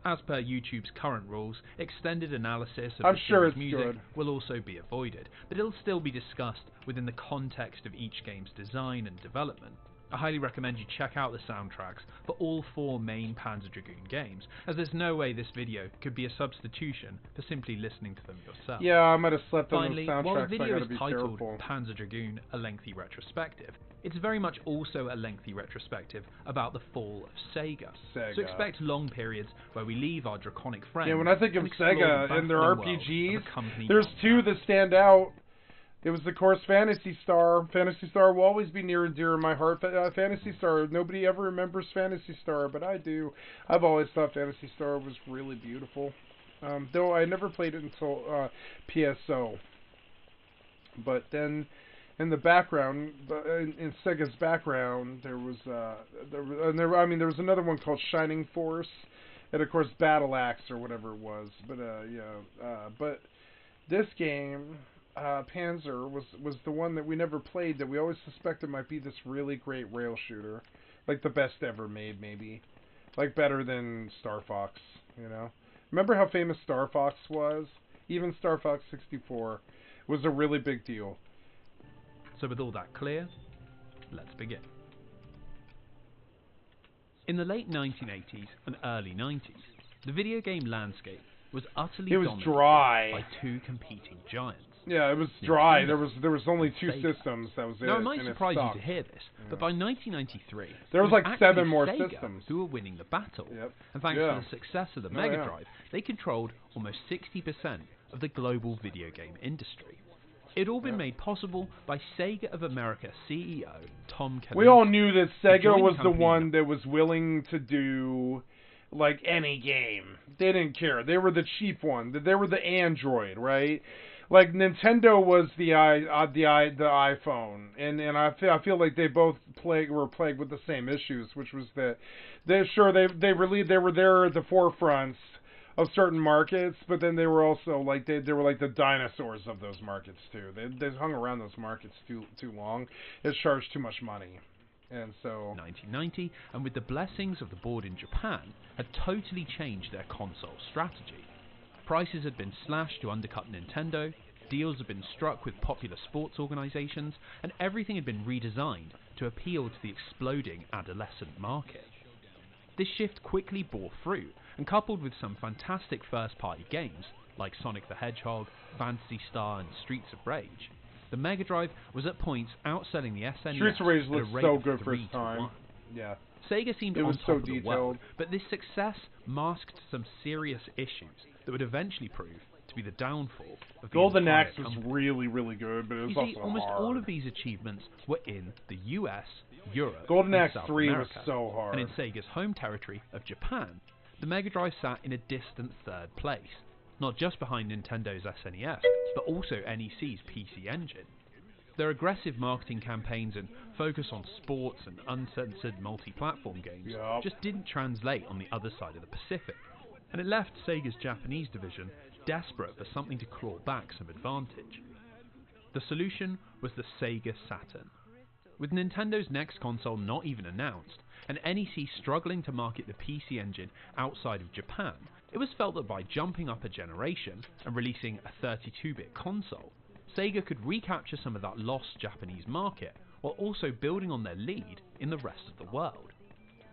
As per YouTube's current rules, extended analysis of the series music will also be avoided, but it'll still be discussed within the context of each game's design and development. I highly recommend you check out the soundtracks for all 4 main Panzer Dragoon games, as there's no way this video could be a substitution for simply listening to them yourself. Yeah, I might have slept on Finally, those soundtracks. while the video I gotta is be titled careful. Panzer Dragoon, a lengthy retrospective, it's very much also a lengthy retrospective about the fall of Sega. So expect long periods where we leave our draconic friends. Yeah, when I think of and explore the Sega and their baffling world RPGs, of a company there's gone 2 bad. that stand out. It was, of course, Phantasy Star. Phantasy Star will always be near and dear in my heart. Phantasy Star, nobody ever remembers Phantasy Star, but I do. I've always thought Phantasy Star was really beautiful. Though I never played it until PSO. But then, in the background, in Sega's background, there was there was another one called Shining Force, and of course Battle Axe or whatever it was. But but this game, Panzer, was the one that we never played, that we always suspected might be this really great rail shooter, like the best ever made, maybe, like better than Star Fox. You know, remember how famous Star Fox was? Even Star Fox 64 was a really big deal. So with all that clear, let's begin. In the late 1980s and early 90s, the video game landscape was utterly dominated dry by 2 competing giants. Yeah, it was dry. There was only 2 systems. That was it. Now, it might and surprise it you sucked. to hear this, but by 1993, there was it like actually 7 more Sega systems who were winning the battle. Yep. And thanks Yeah. to the success of the Oh, Mega yeah. Drive, they controlled almost 60% of the global video game industry. It had all been made possible by Sega of America CEO Tom Kalinske. We all knew that who Sega joined was the company one that was willing to do like any game. They didn't care. They were the cheap one. They were the Android, right? Like Nintendo was the iPhone, and I feel like they both were plagued with the same issues, which was that they were there at the forefronts of certain markets, but then they were also like they were like the dinosaurs of those markets too. They hung around those markets too long. It charged too much money, and so 1990, and with the blessings of the board in Japan, had totally changed their console strategy. Prices had been slashed to undercut Nintendo, deals had been struck with popular sports organizations, and everything had been redesigned to appeal to the exploding adolescent market. This shift quickly bore fruit, and coupled with some fantastic first-party games, like Sonic the Hedgehog, Phantasy Star, and Streets of Rage, the Mega Drive was at points outselling the SNES. Streets of Rage at a looked rate so of good for 3 its to time. 1. Yeah. Sega seemed It on was top so of the detailed. world, but this success masked some serious issues that would eventually prove to be the downfall of the Golden entire Axe was company. really good, but it was You see, also almost hard. all of these achievements were in the US, Europe, Golden and Axe South 3 was America. so hard. And in Sega's home territory of Japan, the Mega Drive sat in a distant third place, not just behind Nintendo's SNES, but also NEC's PC Engine. Their aggressive marketing campaigns and focus on sports and uncensored multi-platform games just didn't translate on the other side of the Pacific, and it left Sega's Japanese division desperate for something to claw back some advantage. The solution was the Sega Saturn. With Nintendo's next console not even announced, and NEC struggling to market the PC Engine outside of Japan, it was felt that by jumping up a generation and releasing a 32-bit console, Sega could recapture some of that lost Japanese market while also building on their lead in the rest of the world.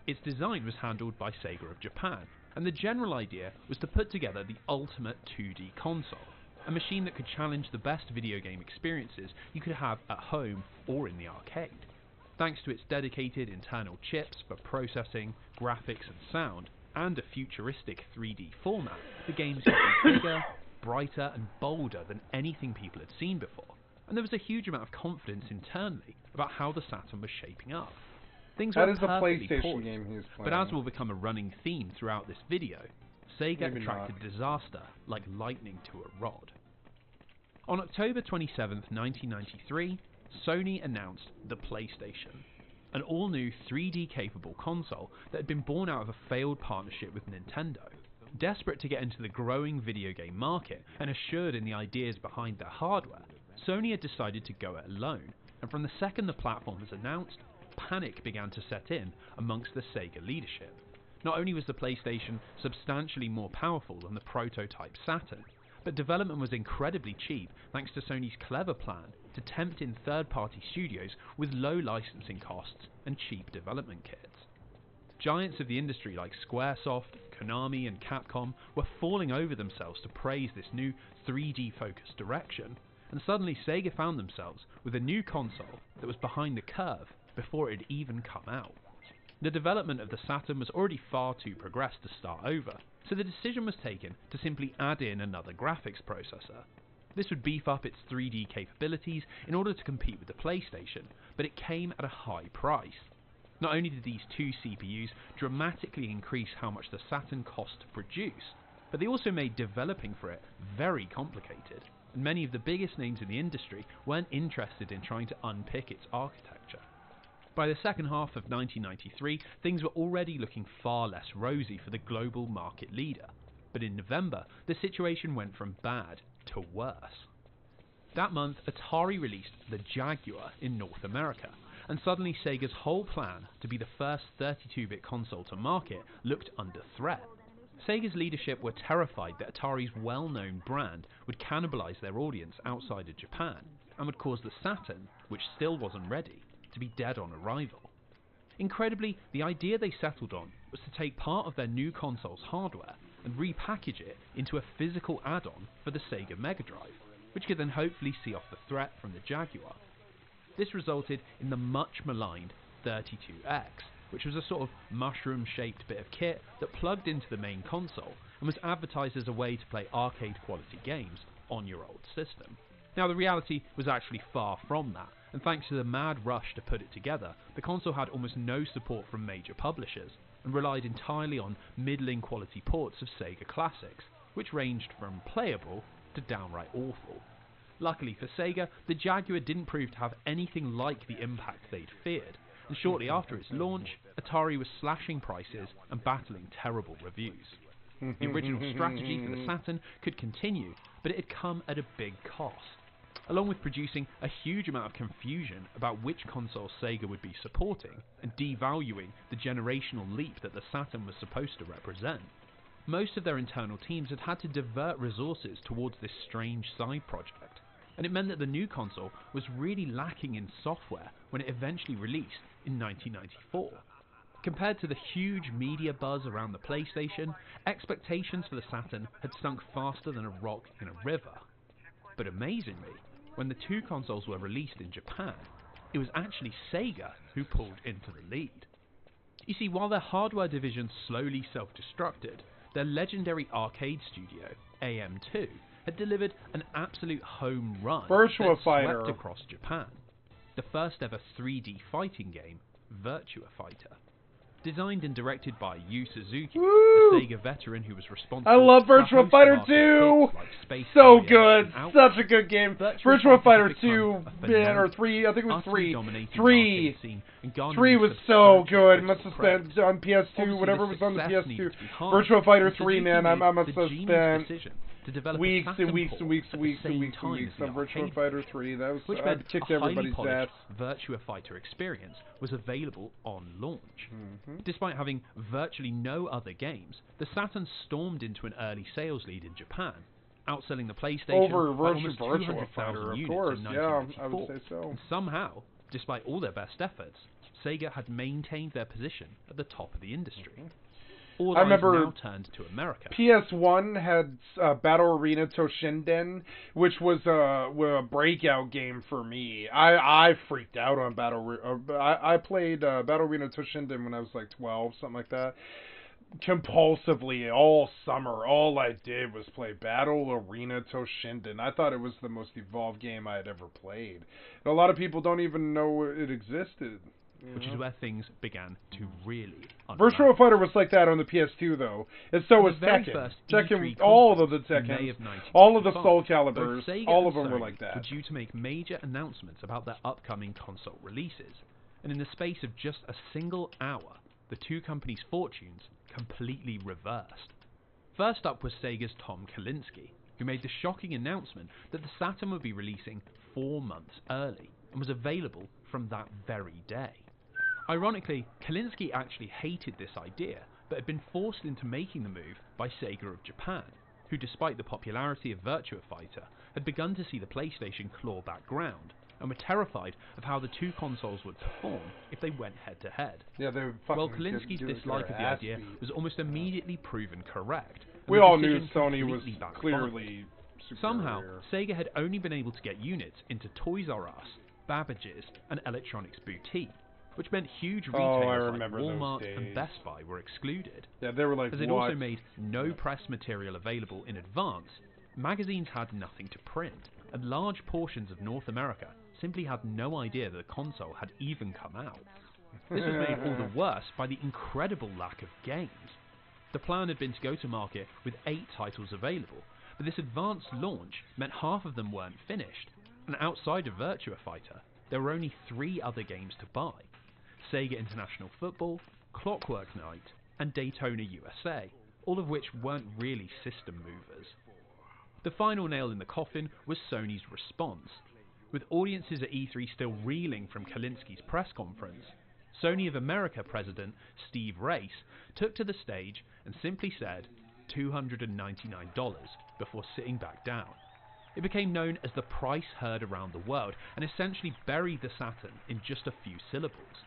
Its design was handled by Sega of Japan, and the general idea was to put together the ultimate 2D console, a machine that could challenge the best video game experiences you could have at home or in the arcade. Thanks to its dedicated internal chips for processing, graphics and sound, and a futuristic 3D format, the games could be bigger, brighter and bolder than anything people had seen before, and there was a huge amount of confidence internally about how the Saturn was shaping up. Things That were is a perfectly PlayStation poised, game he was but playing. as will become a running theme throughout this video, Sega Maybe attracted disaster like lightning to a rod. On October 27, 1993, Sony announced the PlayStation, an all-new 3D-capable console that had been born out of a failed partnership with Nintendo. Desperate to get into the growing video game market and assured in the ideas behind their hardware, Sony had decided to go it alone, and from the second the platform was announced, panic began to set in amongst the Sega leadership. Not only was the PlayStation substantially more powerful than the prototype Saturn, but development was incredibly cheap thanks to Sony's clever plan to tempt in third-party studios with low licensing costs and cheap development kits. Giants of the industry like Squaresoft, Konami and Capcom were falling over themselves to praise this new 3D-focused direction, and suddenly Sega found themselves with a new console that was behind the curve before it had even come out. The development of the Saturn was already far too progressed to start over, so the decision was taken to simply add in another graphics processor. This would beef up its 3D capabilities in order to compete with the PlayStation, but it came at a high price. Not only did these two CPUs dramatically increase how much the Saturn cost to produce, but they also made developing for it very complicated, and many of the biggest names in the industry weren't interested in trying to unpick its architecture. By the second half of 1993, things were already looking far less rosy for the global market leader, but in November, the situation went from bad to worse. That month, Atari released the Jaguar in North America, and suddenly Sega's whole plan to be the first 32-bit console to market looked under threat. Sega's leadership were terrified that Atari's well-known brand would cannibalize their audience outside of Japan, and would cause the Saturn, which still wasn't ready, to be dead on arrival. Incredibly, the idea they settled on was to take part of their new console's hardware and repackage it into a physical add-on for the Sega Mega Drive, which could then hopefully see off the threat from the Jaguar. This resulted in the much maligned 32X, which was a sort of mushroom-shaped bit of kit that plugged into the main console and was advertised as a way to play arcade-quality games on your old system. Now, the reality was actually far from that, and thanks to the mad rush to put it together, the console had almost no support from major publishers, and relied entirely on middling quality ports of Sega classics, which ranged from playable to downright awful. Luckily for Sega, the Jaguar didn't prove to have anything like the impact they'd feared, and shortly after its launch, Atari was slashing prices and battling terrible reviews. The original strategy for the Saturn could continue, but it had come at a big cost, along with producing a huge amount of confusion about which console Sega would be supporting, and devaluing the generational leap that the Saturn was supposed to represent. Most of their internal teams had had to divert resources towards this strange side project, and it meant that the new console was really lacking in software when it eventually released in 1994. Compared to the huge media buzz around the PlayStation, expectations for the Saturn had sunk faster than a rock in a river. But amazingly, when the two consoles were released in Japan, it was actually Sega who pulled into the lead. You see, while their hardware division slowly self-destructed, their legendary arcade studio, AM2, had delivered an absolute home run Virtua that Fighter swept across Japan. The first ever 3D fighting game, Virtua Fighter. Designed and directed by Yu Suzuki, a Sega veteran who was responsible I love for a Virtua host Fighter of arcade 2! hits like Space So Harrier good! and Outlaw. Such a good game. Virtua Virtua Fighter has 2, become a man, or phenomenon, 3, I think it was utterly 3. dominating the 3. arcade scene and garnering 3 was so good. Must have spent on PS2, Obviously, whatever the was on the success PS2. needed to be harnessed, Virtua Fighter and 3, Suzuki man, I made must the have genius spent decision to develop weeks a and Saturn weeks port and weeks at and the weeks and same weeks and time weeks as the on Virtua arcade Fighter 3. That was, which I meant kicked a highly everybody's polished ass. Virtua Fighter experience was available on launch. Despite having virtually no other games, the Saturn stormed into an early sales lead in Japan, outselling the PlayStation Over by Virtua almost Fighter, 200,000 of units course, in yeah, 1994. I would say so. And somehow, despite all their best efforts, Sega had maintained their position at the top of the industry. All I eyes remember now turned to America. PS1 had Battle Arena Toshinden, which was a breakout game for me. I freaked out on I played Battle Arena Toshinden when I was like 12, something like that. Compulsively all summer, all I did was play Battle Arena Toshinden. I thought it was the most evolved game I had ever played. And a lot of people don't even know it existed. Which is where things began to really Virtua Fighter was like that on the PS2, though. And so was Tekken. Tekken, all of the Tekkens, all of the Soul Calibers, all of them were like that. Were due to make major announcements about their upcoming console releases. And in the space of just a single hour, the two companies' fortunes completely reversed. First up was Sega's Tom Kalinske, who made the shocking announcement that the Saturn would be releasing 4 months early, and was available from that very day. Ironically, Kalinske actually hated this idea, but had been forced into making the move by Sega of Japan, who despite the popularity of Virtua Fighter, had begun to see the PlayStation claw back ground, and were terrified of how the two consoles would perform if they went head-to-head. Yeah, they well, Kalinski's dislike of the idea was almost immediately proven correct. We all knew Sony was clearly superior. Somehow, Sega had only been able to get units into Toys R Us, Babbage's, and Electronics Boutique, which meant huge retailers like Walmart and Best Buy were excluded. Yeah, they were like, as it also made no press material available in advance, magazines had nothing to print, and large portions of North America simply had no idea that the console had even come out. This was made all the worse by the incredible lack of games. The plan had been to go to market with 8 titles available, but this advanced launch meant half of them weren't finished, and outside of Virtua Fighter, there were only 3 other games to buy: Sega International Football, Clockwork Knight, and Daytona USA, all of which weren't really system movers. The final nail in the coffin was Sony's response. With audiences at E3 still reeling from Kalinski's press conference, Sony of America president Steve Race took to the stage and simply said $299 before sitting back down. It became known as the price heard around the world and essentially buried the Saturn in just a few syllables.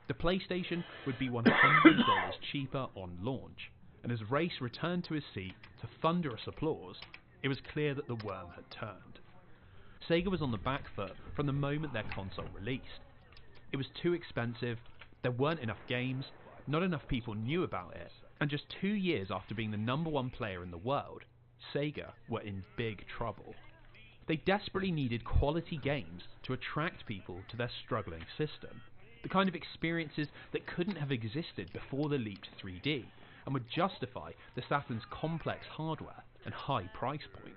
The PlayStation would be $100 cheaper on launch, and as Race returned to his seat to thunderous applause, it was clear that the worm had turned. Sega was on the back foot from the moment their console released. It was too expensive, there weren't enough games, not enough people knew about it, and just 2 years after being the #1 player in the world, Sega were in big trouble. They desperately needed quality games to attract people to their struggling system, the kind of experiences that couldn't have existed before the leap to 3D, and would justify the Saturn's complex hardware and high price point.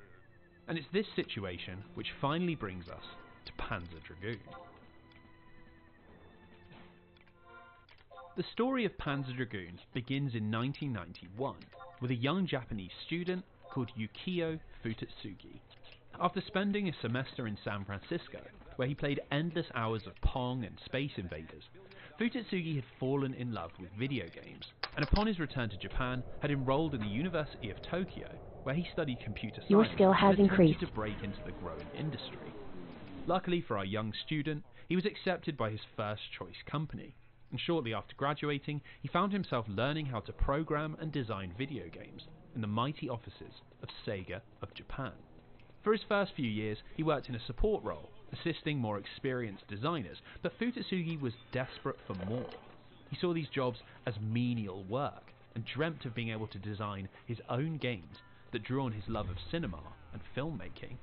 And it's this situation which finally brings us to Panzer Dragoon. The story of Panzer Dragoon begins in 1991 with a young Japanese student called Yukio Futatsugi. After spending a semester in San Francisco, where he played endless hours of Pong and Space Invaders, Futatsugi had fallen in love with video games, and upon his return to Japan, had enrolled in the University of Tokyo, where he studied computer science. Your skill has and attempted increased. to break into the growing industry. Luckily for our young student, he was accepted by his first choice company, and shortly after graduating, he found himself learning how to program and design video games in the mighty offices of Sega of Japan. For his first few years, he worked in a support role, assisting more experienced designers, but Futatsugi was desperate for more. He saw these jobs as menial work, and dreamt of being able to design his own games that drew on his love of cinema and filmmaking.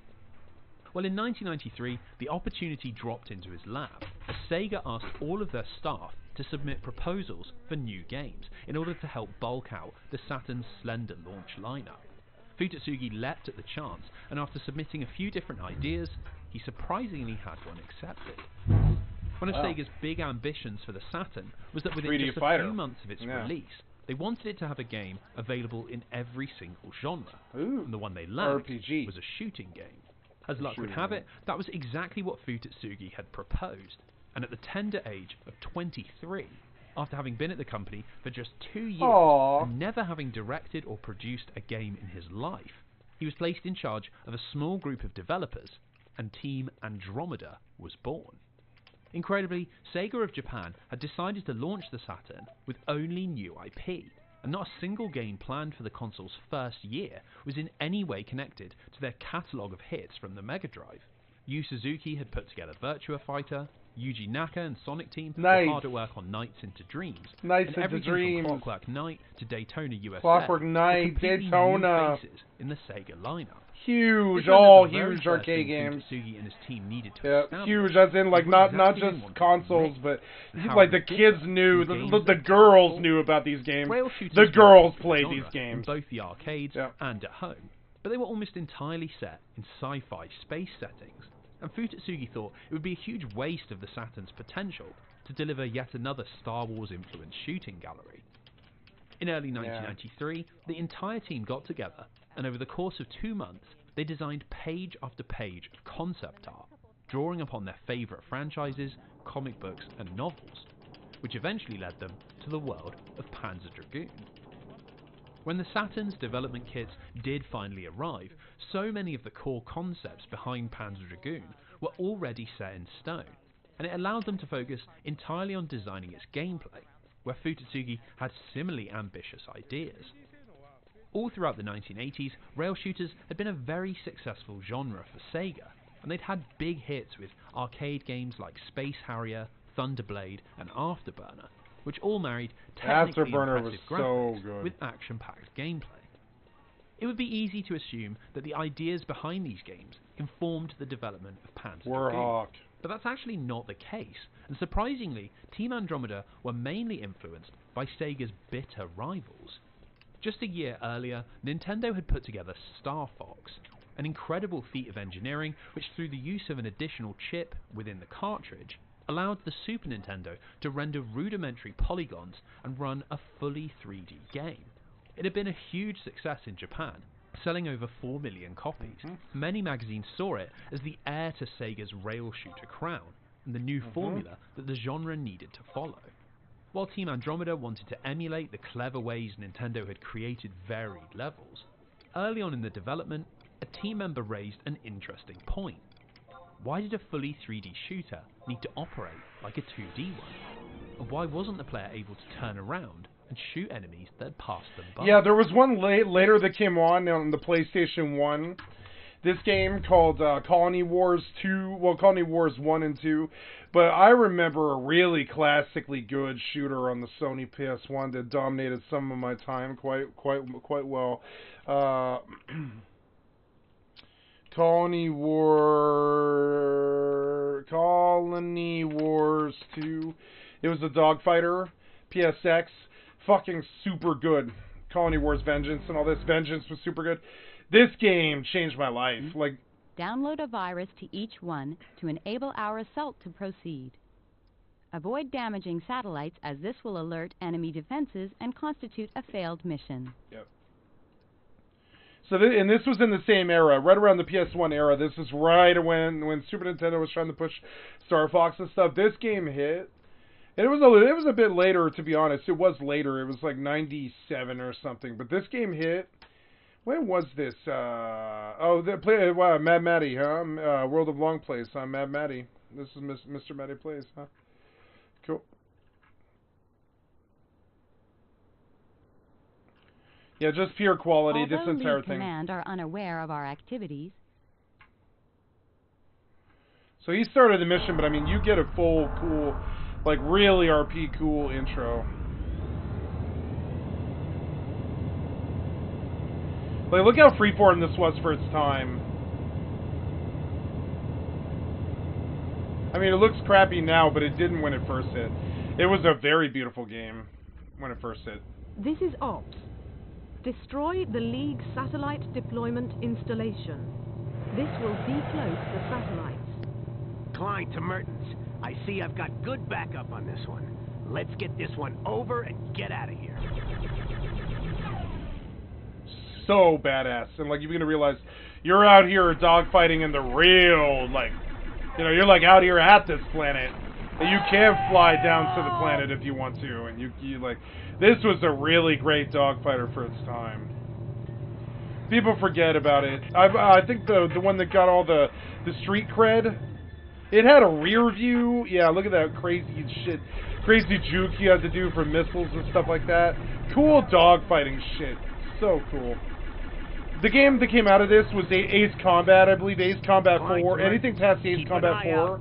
Well, in 1993, the opportunity dropped into his lap, as Sega asked all of their staff to submit proposals for new games in order to help bulk out the Saturn's slender launch lineup. Futatsugi leapt at the chance, and after submitting a few different ideas, he surprisingly had one accepted. One of Sega's big ambitions for the Saturn was that within 3D just a fighter. few months of its release, they wanted it to have a game available in every single genre. And the one they lacked was a shooting game. As luck would have it, that was exactly what Futatsugi had proposed, and at the tender age of 23, after having been at the company for just 2 years and never having directed or produced a game in his life, he was placed in charge of a small group of developers, and Team Andromeda was born. Incredibly, Sega of Japan had decided to launch the Saturn with only new IP, and not a single game planned for the console's first year was in any way connected to their catalogue of hits from the Mega Drive. Yu Suzuki had put together Virtua Fighter, Yuji Naka and Sonic Team were hard at work on Nights into Dreams, Nights and into everything Dreams. from Clockwork Knight to Daytona USA Clockwork were Knight, completely Daytona. new faces in the Sega lineup. Huge, This meant that all the very huge first arcade thing games. Futatsugi and his team needed to Yeah, establish huge as in like was not what exactly just they wanted to consoles, make, but and how like it the would kids differ knew, from the games that girls were knew about these games. Rail shooters The were girls a played genre these games. in both the arcades and at home, but they were almost entirely set in sci-fi space settings, and Futatsugi thought it would be a huge waste of the Saturn's potential to deliver yet another Star Wars-influenced shooting gallery. In early 1993, the entire team got together, and over the course of 2 months, they designed page after page of concept art, drawing upon their favourite franchises, comic books and novels, which eventually led them to the world of Panzer Dragoon. When the Saturn's development kits did finally arrive, so many of the core concepts behind Panzer Dragoon were already set in stone, and it allowed them to focus entirely on designing its gameplay, where Futatsugi had similarly ambitious ideas. All throughout the 1980s, rail shooters had been a very successful genre for Sega, and they'd had big hits with arcade games like Space Harrier, Thunderblade and Afterburner, which all married technically Afterburner was impressive so graphics good. with action-packed gameplay. It would be easy to assume that the ideas behind these games informed the development of Panzer Dragoon, Warhawk. but that's actually not the case, and surprisingly, Team Andromeda were mainly influenced by Sega's bitter rivals. Just a year earlier, Nintendo had put together Star Fox, an incredible feat of engineering which, through the use of an additional chip within the cartridge, allowed the Super Nintendo to render rudimentary polygons and run a fully 3D game. It had been a huge success in Japan, selling over 4 million copies. Many magazines saw it as the heir to Sega's rail shooter crown, and the new formula that the genre needed to follow. While Team Andromeda wanted to emulate the clever ways Nintendo had created varied levels, early on in the development, a team member raised an interesting point. Why did a fully 3D shooter need to operate like a 2D one? And why wasn't the player able to turn around and shoot enemies that had passed them by? Yeah, there was one later that came on the PlayStation 1. This game called Colony Wars 2, well, Colony Wars 1 and 2. But I remember a really classically good shooter on the Sony PS1 that dominated some of my time quite well. Colony Wars 2. It was a dogfighter, PSX, fucking super good. Colony Wars Vengeance and all this. Vengeance was super good. This game changed my life. Like, Download a virus to each one to enable our assault to proceed. Avoid damaging satellites as this will alert enemy defenses and constitute a failed mission. Yep. So, and this was in the same era, right around the PS1 era. This is right when Super Nintendo was trying to push Star Fox and stuff. This game hit. And it was a bit later, to be honest. It was later. It was like 97 or something. But this game hit. When was this? Mad Matty, huh? World of Long Plays. I'm Mad Matty. This is Mr. Matty Plays, huh? Cool. Yeah, just pure quality. Although this entire Lead thing. Command are unaware of our activities. So he started the mission, but I mean, you get a full, cool, like really RP cool intro. Like, look how freeform this was for its time. I mean, it looks crappy now, but it didn't when it first hit. It was a very beautiful game when it first hit. This is Ops. Destroy the League satellite deployment installation. This will decloak the satellites. Klein to Mertens. I see I've got good backup on this one. Let's get this one over and get out of here. So badass. And like, you're gonna realize you're out here dogfighting in the real, like, you know, you're like out here at this planet. And you can fly down to the planet if you want to. And you like, this was a really great dogfighter for its time. People forget about it. I think the one that got all the street cred, it had a rear view. Yeah, look at that crazy shit. Crazy juke you had to do for missiles and stuff like that. Cool dogfighting shit. So cool. The game that came out of this was Ace Combat, I believe. Ace Combat 4. Anything past Ace Combat 4.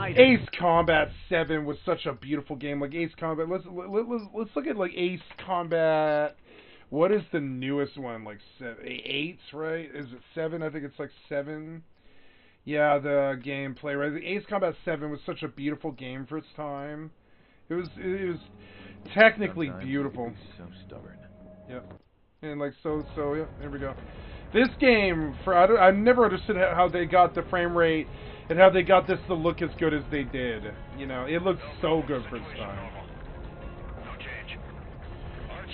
Ace Combat 7 was such a beautiful game. Like Ace Combat. Let's look at like Ace Combat. What is the newest one? Like 8, right? Is it 7? I think it's like 7. Yeah, the gameplay, right? The Ace Combat 7 was such a beautiful game for its time. It was technically Sometimes beautiful. So stubborn. Yep. And like so yeah, there we go. This game, I never understood how they got the frame rate and how they got this to look as good as they did. You know, it looks so good for its time.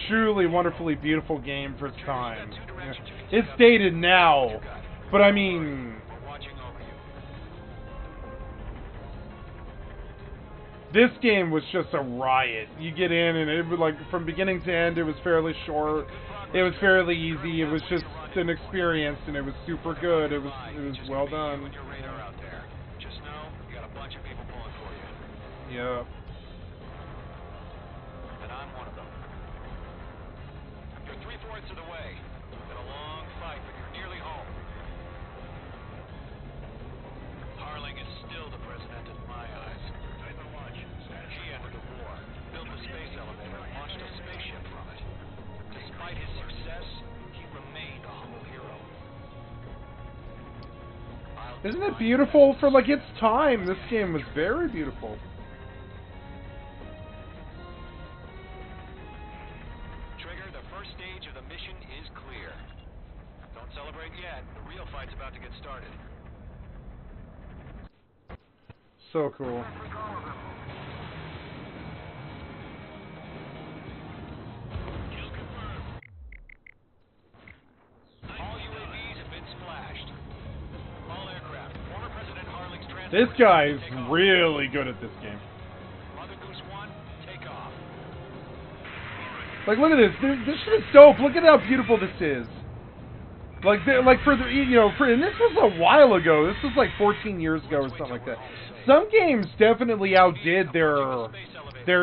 Truly wonderfully beautiful game for its time. Yeah. It's dated now, but I mean, this game was just a riot. You get in and it was like, from beginning to end, it was fairly short. It was fairly easy. It was just an experience, and it was super good. It was well done. Yeah. And I'm one of them. You're 3/4 of the way. Been a long fight, but you're nearly home. Harling is still the president in my eyes. He entered a war, built a space elevator, and launched a spaceship from it. Despite his success, he remained a humble hero. Isn't it beautiful for like its time? This game was very beautiful. Trigger, the first stage of the mission is clear. Don't celebrate yet. The real fight's about to get started. So cool. This guy's really good at this game. Like, look at this. This shit is dope. Look at how beautiful this is. Like, and this was a while ago. This was like 14 years ago or something like that. Some games definitely outdid their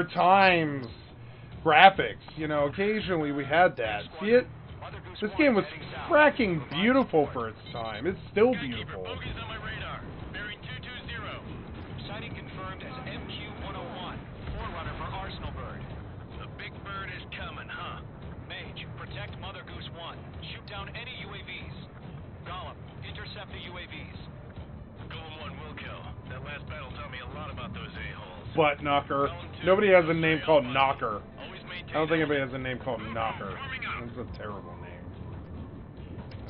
times graphics. You know, occasionally we had that. See it? This game was fracking beautiful for its time. It's still beautiful. Sighting confirmed as MQ-101, forerunner for Arsenal Bird. The big bird is coming, huh? Mage, protect Mother Goose 1. Shoot down any UAVs. Gollum, intercept the UAVs. Golem 1 will kill. That last battle taught me a lot about those a-holes. Butt Knocker. Nobody has a name called Knocker. I don't think anybody has a name called Knocker. That's a terrible name.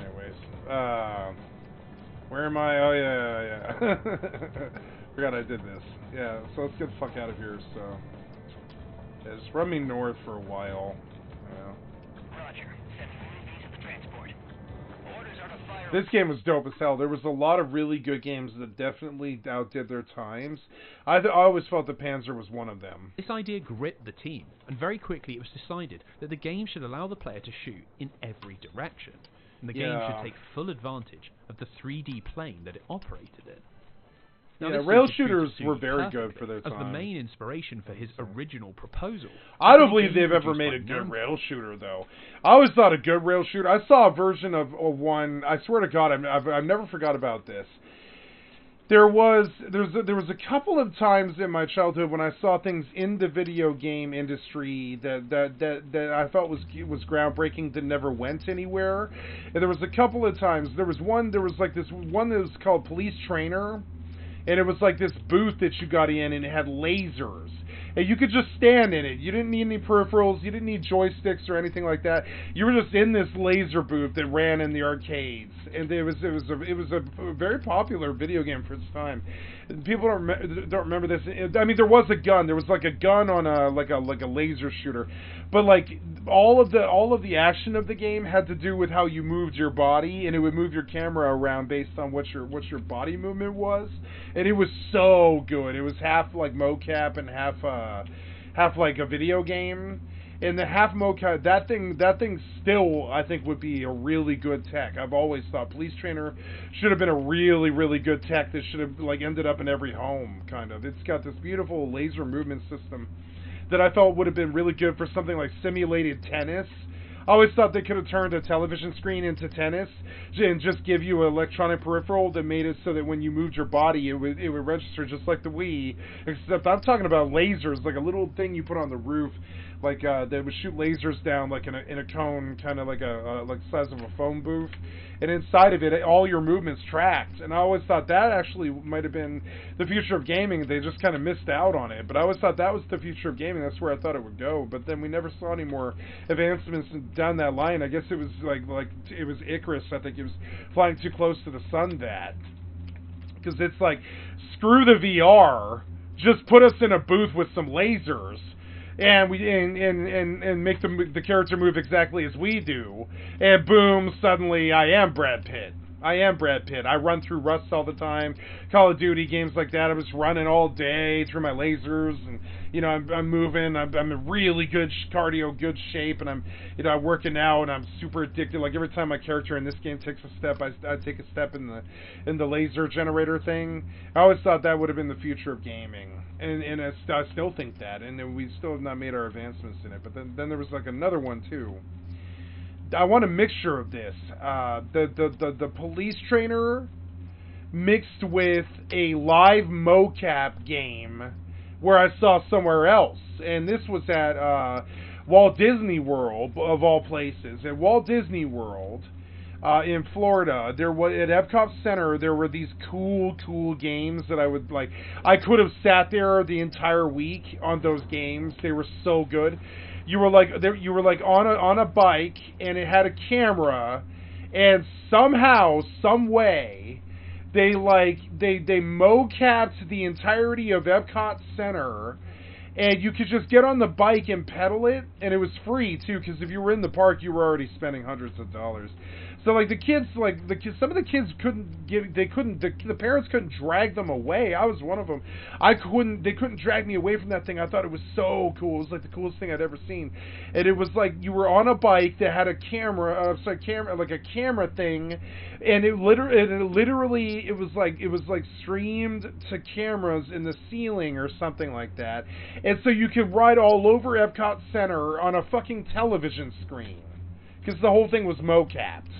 Anyways, where am I? Oh yeah. Forgot I did this. Yeah, so let's get the fuck out of here, so... Yeah, just run me north for a while. Roger. Sending UAVs at the transport. Orders are to fire... This game was dope as hell. There was a lot of really good games that definitely outdid their times. I always felt that Panzer was one of them. This idea gripped the team, and very quickly it was decided that the game should allow the player to shoot in every direction, and the game should take full advantage of the 3D plane that it operated in. Now, yeah, this rail suited shooters Shooter 2 were very perfectly good for their as the time. main inspiration for his original proposal. I don't believe they've ever made a good rail shooter, though. I always thought a good rail shooter... I saw a version of one... I swear to God, I've never forgot about this. There was a couple of times in my childhood when I saw things in the video game industry that I felt was groundbreaking that never went anywhere. And there was a couple of times. There was like this one that was called Police Trainer. And it was like this booth that you got in, and it had lasers. And you could just stand in it. You didn't need any peripherals. You didn't need joysticks or anything like that. You were just in this laser booth that ran in the arcades. And it was a very popular video game for its time. People don't remember this. I mean, there was a gun. There was like a gun on a laser shooter. But like all of the action of the game had to do with how you moved your body, and it would move your camera around based on what your body movement was. And it was so good. It was half like mocap and half like a video game. And the half mocap, that thing still, I think, would be a really good tech. I've always thought Police Trainer should have been a really, really good tech that should have like ended up in every home, kind of. It's got this beautiful laser movement system that I felt would have been really good for something like simulated tennis. I always thought they could have turned a television screen into tennis and just give you an electronic peripheral that made it so that when you moved your body, it would register just like the Wii. Except I'm talking about lasers, like a little thing you put on the roof, like that would shoot lasers down like in a cone, kind of like like the size of a phone booth. And inside of it, all your movements tracked. And I always thought that actually might have been the future of gaming. They just kind of missed out on it. But I always thought that was the future of gaming. That's where I thought it would go. But then we never saw any more advancements down that line. I guess it was like it was Icarus. I think it was flying too close to the sun. Because it's like, screw the VR. Just put us in a booth with some lasers. And make the character move exactly as we do, and boom, suddenly I am Brad Pitt. I run through Rust all the time, Call of Duty, games like that. I was running all day through my lasers, and I'm moving. I'm in really good cardio, good shape, and I'm working out, and I'm super addicted. Like every time my character in this game takes a step, I take a step in the laser generator thing. I always thought that would have been the future of gaming. And I still think that, and then we still have not made our advancements in it. But then there was like another one too. I want a mixture of this. The Police Trainer mixed with a live mocap game where I saw somewhere else, and this was at Walt Disney World of all places. At Walt Disney World. In Florida, there was at Epcot Center. There were these cool games that I would like. I could have sat there the entire week on those games. They were so good. You were like on a bike, and it had a camera, and somehow, some way, they mocapped the entirety of Epcot Center. And you could just get on the bike and pedal it, and it was free too, because if you were in the park, you were already spending hundreds of dollars. So like some of the kids the parents couldn't drag them away. I was one of them. They couldn't drag me away from that thing. I thought it was so cool. It was like the coolest thing I'd ever seen. And it was like you were on a bike that had a camera, like a camera thing, and it literally was like streamed to cameras in the ceiling or something like that. And so you could ride all over Epcot Center on a fucking television screen. Because the whole thing was mocapped.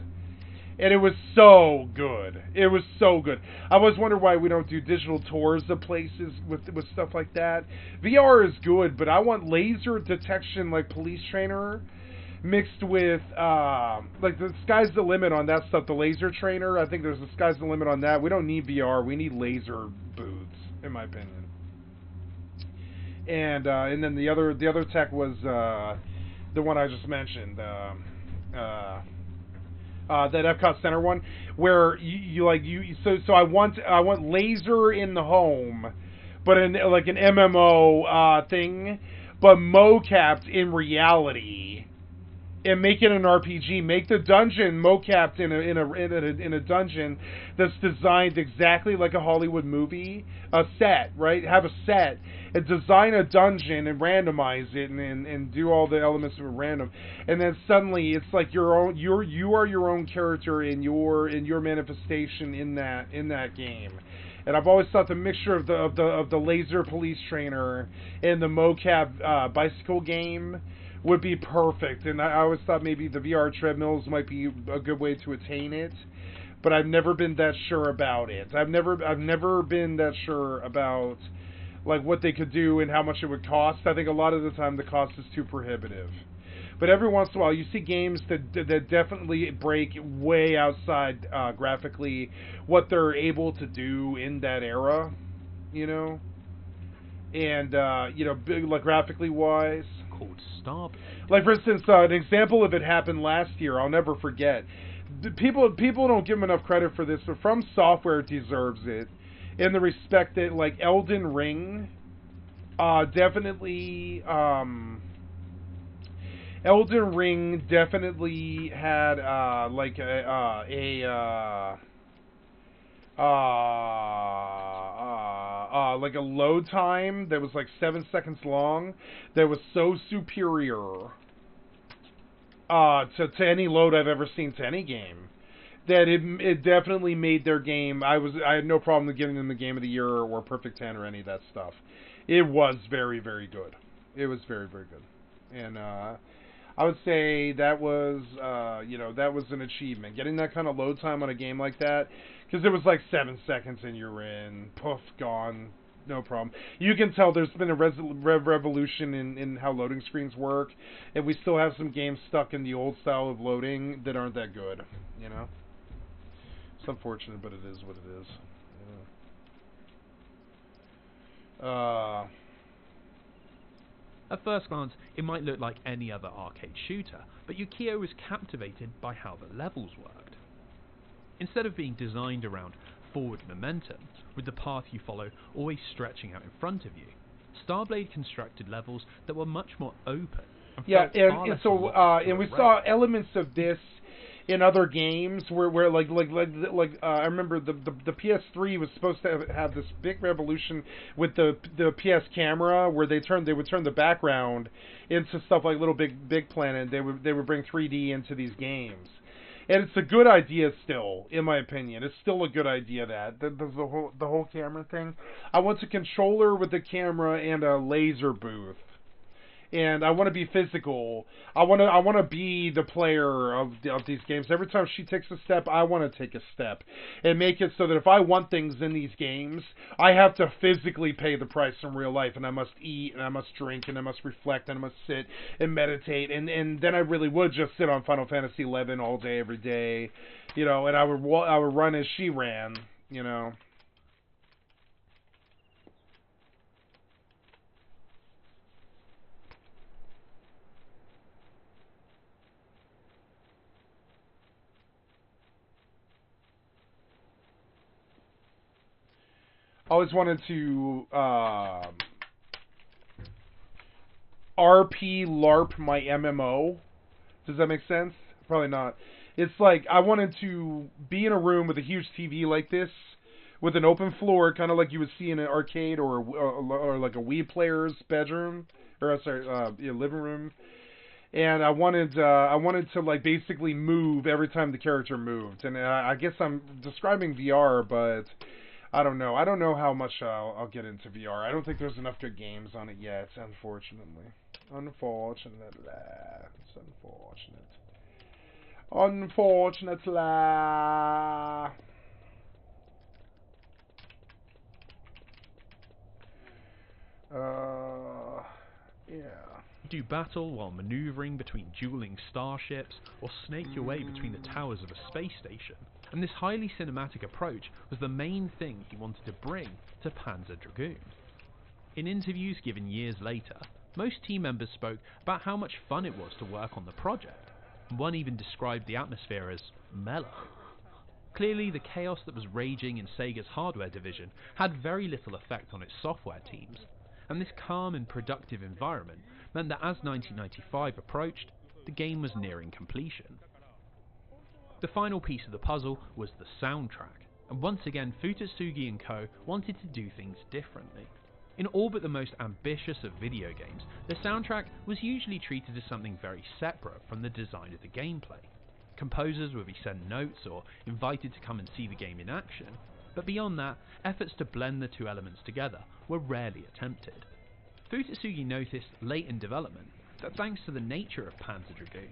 And it was so good. It was so good. I always wonder why we don't do digital tours of places with stuff like that. VR is good, but I want laser detection like Police Trainer mixed with, like the sky's the limit on that stuff. The Laser Trainer, I think there's the sky's the limit on that. We don't need VR. We need laser booths, in my opinion. And then the other tech was the one I just mentioned, that Epcot Center one, where so I want laser in the home, but like an MMO thing, but mocapped in reality, and make it an RPG. Make the dungeon mocapped in a dungeon that's designed exactly like a Hollywood movie, a set, right? Have a set and design a dungeon and randomize it and do all the elements of random, and then suddenly it's like you are your own character in your manifestation in that game. And I've always thought the mixture of the laser police trainer and the mocap bicycle game would be perfect. And I always thought maybe the VR treadmills might be a good way to attain it, but I've never been that sure about it. I've never been that sure about like what they could do and how much it would cost. I think a lot of the time the cost is too prohibitive. But every once in a while, you see games that definitely break way outside graphically what they're able to do in that era, you know, and you know, like graphically wise. Called Starblade. Like for instance, an example of it happened last year. I'll never forget. People don't give them enough credit for this, but From Software deserves it in the respect that like Elden Ring, definitely. Elden Ring definitely had like like a load time that was like 7 seconds long that was so superior to any load I've ever seen to any game that it definitely made their game. I had no problem with giving them the Game of the Year or Perfect 10 or any of that stuff. It was very, very good. It was very, very good. And I would say that was, you know, that was an achievement. Getting that kind of load time on a game like that, because it was like 7 seconds and you're in, poof, gone, no problem. You can tell there's been a revolution in how loading screens work, and we still have some games stuck in the old style of loading that aren't that good, you know? It's unfortunate, but it is what it is. Yeah. At first glance, it might look like any other arcade shooter, but Yukio was captivated by how the levels worked. Instead of being designed around forward momentum, with the path you follow always stretching out in front of you, Starblade constructed levels that were much more open. And we saw elements of this in other games where like I remember the PS3 was supposed to have this big revolution with the PS camera where they would turn the background into stuff like Little Big Planet. They would bring 3D into these games. And it's a good idea still, in my opinion. It's still a good idea that the whole camera thing. I want a controller with a camera and a laser booth. And I want to be physical. I want to be the player of these games. Every time she takes a step, I want to take a step, and make it so that if I want things in these games, I have to physically pay the price in real life, and I must eat, and I must drink, and I must reflect, and I must sit and meditate, and then I really would just sit on Final Fantasy XI all day, every day, you know, and I would run as she ran, you know. Always wanted to RP LARP my MMO. Does that make sense? Probably not. It's like I wanted to be in a room with a huge TV like this, with an open floor, kind of like you would see in an arcade or like a Wii player's bedroom, or living room. And I wanted to like basically move every time the character moved. And I guess I'm describing VR, but I don't know. I don't know how much I'll get into VR. I don't think there's enough good games on it yet, unfortunately. Unfortunately. It's unfortunate. Unfortunately. Yeah. Do battle while maneuvering between dueling starships, or snake your way between the towers of a space station. And this highly cinematic approach was the main thing he wanted to bring to Panzer Dragoon. In interviews given years later, most team members spoke about how much fun it was to work on the project. One even described the atmosphere as mellow. Clearly, the chaos that was raging in Sega's hardware division had very little effect on its software teams, and this calm and productive environment meant that as 1995 approached, the game was nearing completion. The final piece of the puzzle was the soundtrack, and once again Futatsugi and Co. wanted to do things differently. In all but the most ambitious of video games, the soundtrack was usually treated as something very separate from the design of the gameplay. Composers would be sent notes or invited to come and see the game in action, but beyond that, efforts to blend the two elements together were rarely attempted. Futatsugi noticed late in development that thanks to the nature of Panzer Dragoon,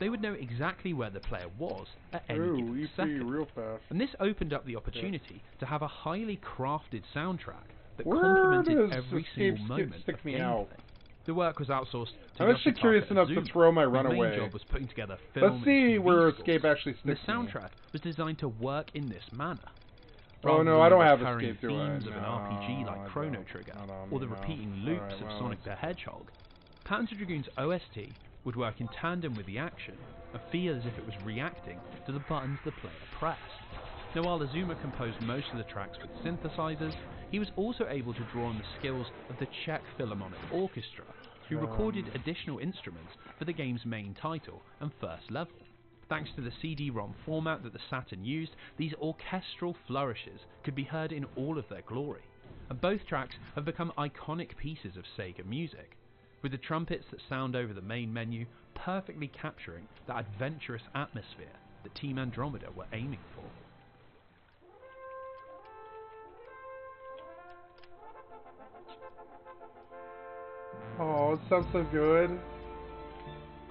they would know exactly where the player was at any given second, real fast. and this opened up the opportunity to have a highly crafted soundtrack that Where complemented does every Escape single moment stick of me gameplay. out? The work was outsourced to I'm actually curious enough to throw my whose runaway. main job was putting together film Let's see and where TV Escape scores. actually The sticks me. soundtrack was designed to work in this manner. Oh Rather no, than I don't the have recurring Escape, do I? themes of an No, RPG like I Chrono don't. Trigger, Not on or the me, no. repeating loops Alright, of well, Sonic the Hedgehog. Panzer Dragoon's OST would work in tandem with the action and feel as if it was reacting to the buttons the player pressed. Now while Azuma composed most of the tracks with synthesizers, he was also able to draw on the skills of the Czech Philharmonic Orchestra, who recorded additional instruments for the game's main title and first level. Thanks to the CD-ROM format that the Saturn used, these orchestral flourishes could be heard in all of their glory, and both tracks have become iconic pieces of Sega music, with the trumpets that sound over the main menu perfectly capturing that adventurous atmosphere that Team Andromeda were aiming for. Oh, it sounds so good.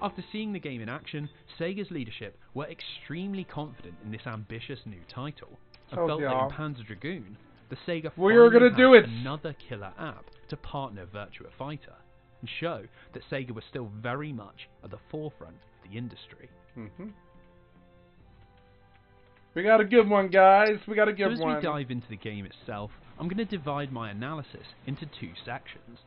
After seeing the game in action, Sega's leadership were extremely confident in this ambitious new title, and felt that in Panzer Dragoon, the Sega finally had another killer app to partner Virtua Fighter, and show that Sega was still very much at the forefront of the industry. We got a good one, guys. We got a good one. So as we dive into the game itself, I'm going to divide my analysis into two sections.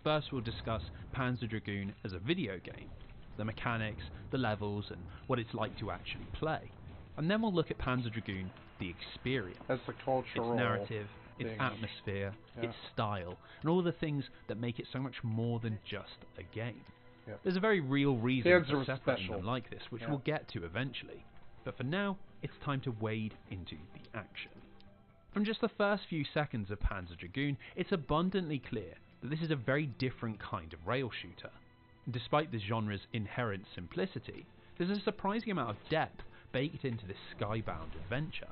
First, we'll discuss Panzer Dragoon as a video game, the mechanics, the levels, and what it's like to actually play. And then we'll look at Panzer Dragoon, the experience, that's the cultural its narrative, its thing. atmosphere, its style, and all the things that make it so much more than just a game. There's a very real reason for separating them like this, which we'll get to eventually. But for now, it's time to wade into the action. From just the first few seconds of Panzer Dragoon, it's abundantly clear that this is a very different kind of rail shooter. Despite the genre's inherent simplicity, there's a surprising amount of depth baked into this skybound adventure.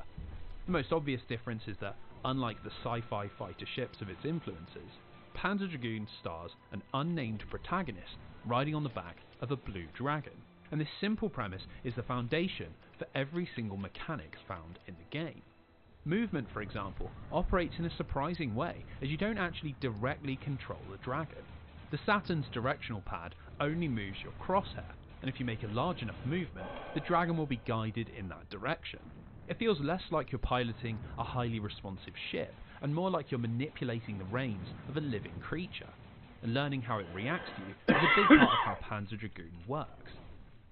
The most obvious difference is that, unlike the sci-fi fighter ships of its influences, Panzer Dragoon stars an unnamed protagonist riding on the back of a blue dragon, and this simple premise is the foundation for every single mechanic found in the game. Movement, for example, operates in a surprising way, as you don't actually directly control the dragon. The Saturn's directional pad only moves your crosshair, and if you make a large enough movement, the dragon will be guided in that direction. It feels less like you're piloting a highly responsive ship, and more like you're manipulating the reins of a living creature, and learning how it reacts to you is a big part of how Panzer Dragoon works.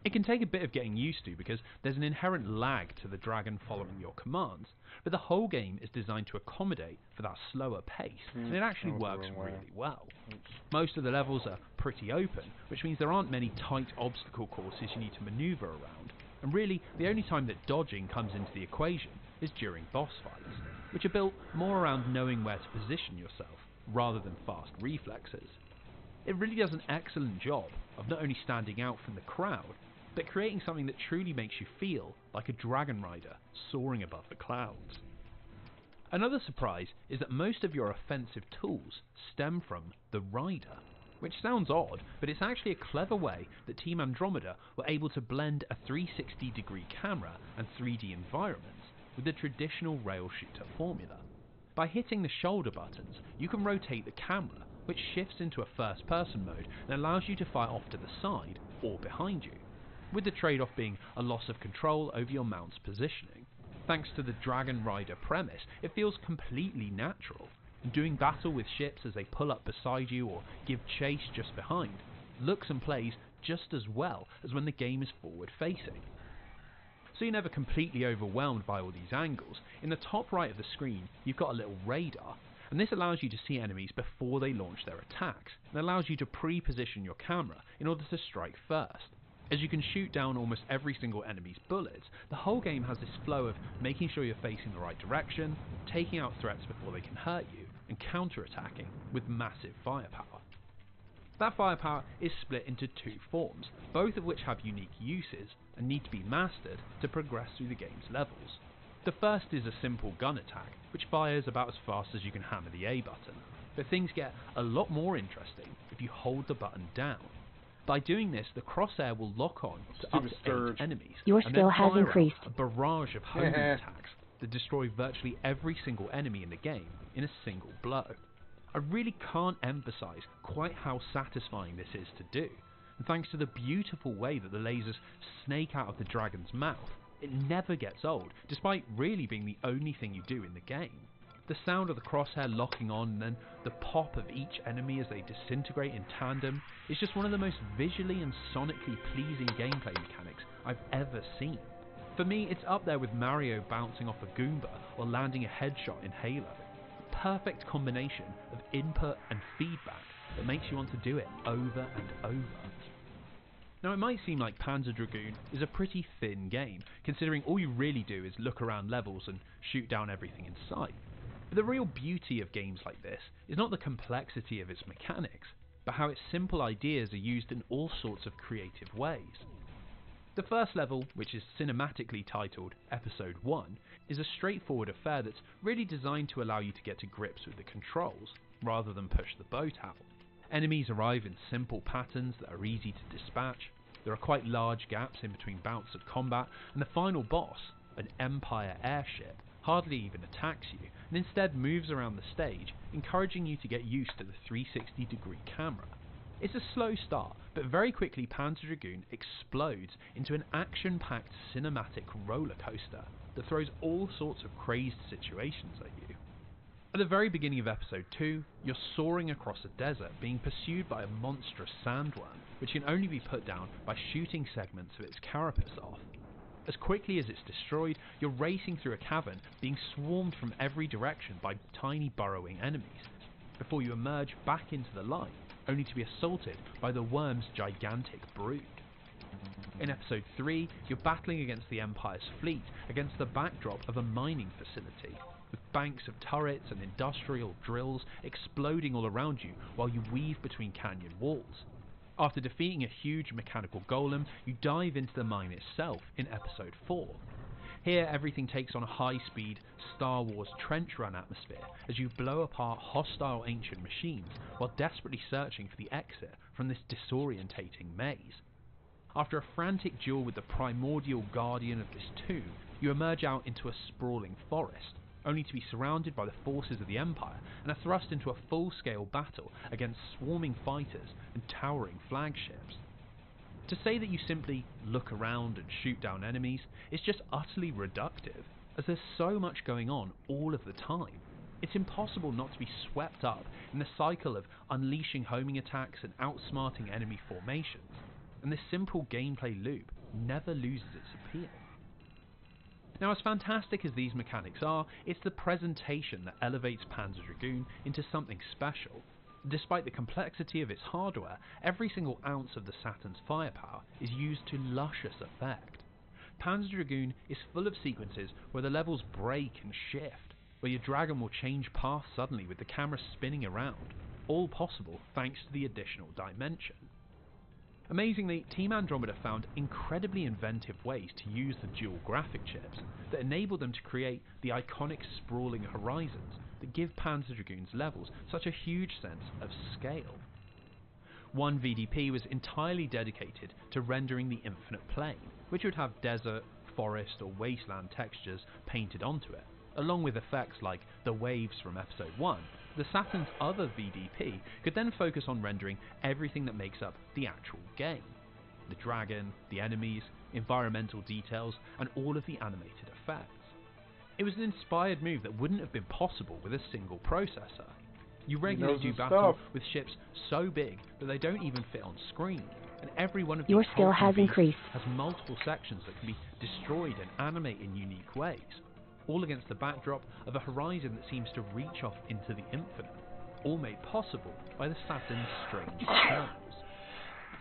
It can take a bit of getting used to because there's an inherent lag to the dragon following your commands, but the whole game is designed to accommodate for that slower pace, and it actually works really well. Most of the levels are pretty open, which means there aren't many tight obstacle courses you need to maneuver around, and really the only time that dodging comes into the equation is during boss fights, which are built more around knowing where to position yourself rather than fast reflexes. It really does an excellent job of not only standing out from the crowd, but creating something that truly makes you feel like a dragon rider soaring above the clouds. Another surprise is that most of your offensive tools stem from the rider, which sounds odd, but it's actually a clever way that Team Andromeda were able to blend a 360-degree camera and 3D environments with the traditional rail shooter formula. By hitting the shoulder buttons, you can rotate the camera, which shifts into a first-person mode and allows you to fire off to the side or behind you, with the trade-off being a loss of control over your mount's positioning. Thanks to the Dragon Rider premise, it feels completely natural, and doing battle with ships as they pull up beside you or give chase just behind looks and plays just as well as when the game is forward-facing. so you're never completely overwhelmed by all these angles. In the top right of the screen, you've got a little radar, and this allows you to see enemies before they launch their attacks, and allows you to pre-position your camera in order to strike first. As you can shoot down almost every single enemy's bullets, the whole game has this flow of making sure you're facing the right direction, taking out threats before they can hurt you, and counter-attacking with massive firepower. That firepower is split into two forms, both of which have unique uses and need to be mastered to progress through the game's levels. The first is a simple gun attack, which fires about as fast as you can hammer the A button, but things get a lot more interesting if you hold the button down. By doing this, the crosshair will lock on to up to 8 enemies, Your and skill then has fire increased. out a barrage of homing attacks that destroy virtually every single enemy in the game in a single blow. I really can't emphasize quite how satisfying this is to do, and thanks to the beautiful way that the lasers snake out of the dragon's mouth, it never gets old, despite really being the only thing you do in the game. The sound of the crosshair locking on and then the pop of each enemy as they disintegrate in tandem is just one of the most visually and sonically pleasing gameplay mechanics I've ever seen. For me, it's up there with Mario bouncing off a Goomba or landing a headshot in Halo. A perfect combination of input and feedback that makes you want to do it over and over. Now, it might seem like Panzer Dragoon is a pretty thin game, considering all you really do is look around levels and shoot down everything in sight. But the real beauty of games like this is not the complexity of its mechanics, but how its simple ideas are used in all sorts of creative ways. The first level, which is cinematically titled Episode 1, is a straightforward affair that's really designed to allow you to get to grips with the controls, rather than push the boat out. Enemies arrive in simple patterns that are easy to dispatch, there are quite large gaps in between bouts of combat, and the final boss, an Empire airship, hardly even attacks you, and instead moves around the stage, encouraging you to get used to the 360-degree camera. It's a slow start, but very quickly Panzer Dragoon explodes into an action-packed cinematic roller coaster that throws all sorts of crazed situations at you. At the very beginning of Episode 2, you're soaring across a desert being pursued by a monstrous sandworm, which can only be put down by shooting segments of its carapace off. As quickly as it's destroyed, you're racing through a cavern, being swarmed from every direction by tiny burrowing enemies, before you emerge back into the light, only to be assaulted by the worm's gigantic brood. In Episode 3, you're battling against the Empire's fleet against the backdrop of a mining facility, with banks of turrets and industrial drills exploding all around you while you weave between canyon walls. After defeating a huge mechanical golem, you dive into the mine itself in Episode 4. Here everything takes on a high-speed Star Wars trench run atmosphere as you blow apart hostile ancient machines while desperately searching for the exit from this disorientating maze. After a frantic duel with the primordial guardian of this tomb, you emerge out into a sprawling forest, only to be surrounded by the forces of the Empire and are thrust into a full-scale battle against swarming fighters and towering flagships. To say that you simply look around and shoot down enemies is just utterly reductive, as there's so much going on all of the time. It's impossible not to be swept up in the cycle of unleashing homing attacks and outsmarting enemy formations, and this simple gameplay loop never loses its appeal. Now, as fantastic as these mechanics are, it's the presentation that elevates Panzer Dragoon into something special. Despite the complexity of its hardware, every single ounce of the Saturn's firepower is used to luscious effect. Panzer Dragoon is full of sequences where the levels break and shift, where your dragon will change path suddenly with the camera spinning around, all possible thanks to the additional dimension. Amazingly, Team Andromeda found incredibly inventive ways to use the dual graphic chips that enable them to create the iconic sprawling horizons that give Panzer Dragoon's levels such a huge sense of scale. One VDP was entirely dedicated to rendering the infinite plain, which would have desert, forest or wasteland textures painted onto it, along with effects like the waves from Episode 1. The Saturn's other VDP could then focus on rendering everything that makes up the actual game. The dragon, the enemies, environmental details, and all of the animated effects. It was an inspired move that wouldn't have been possible with a single processor. You regularly do battle with ships so big that they don't even fit on screen, and every one of Your these skill hulking has beasts increased. has multiple sections that can be destroyed and animate in unique ways, all against the backdrop of a horizon that seems to reach off into the infinite, all made possible by the Saturn's strange kernels.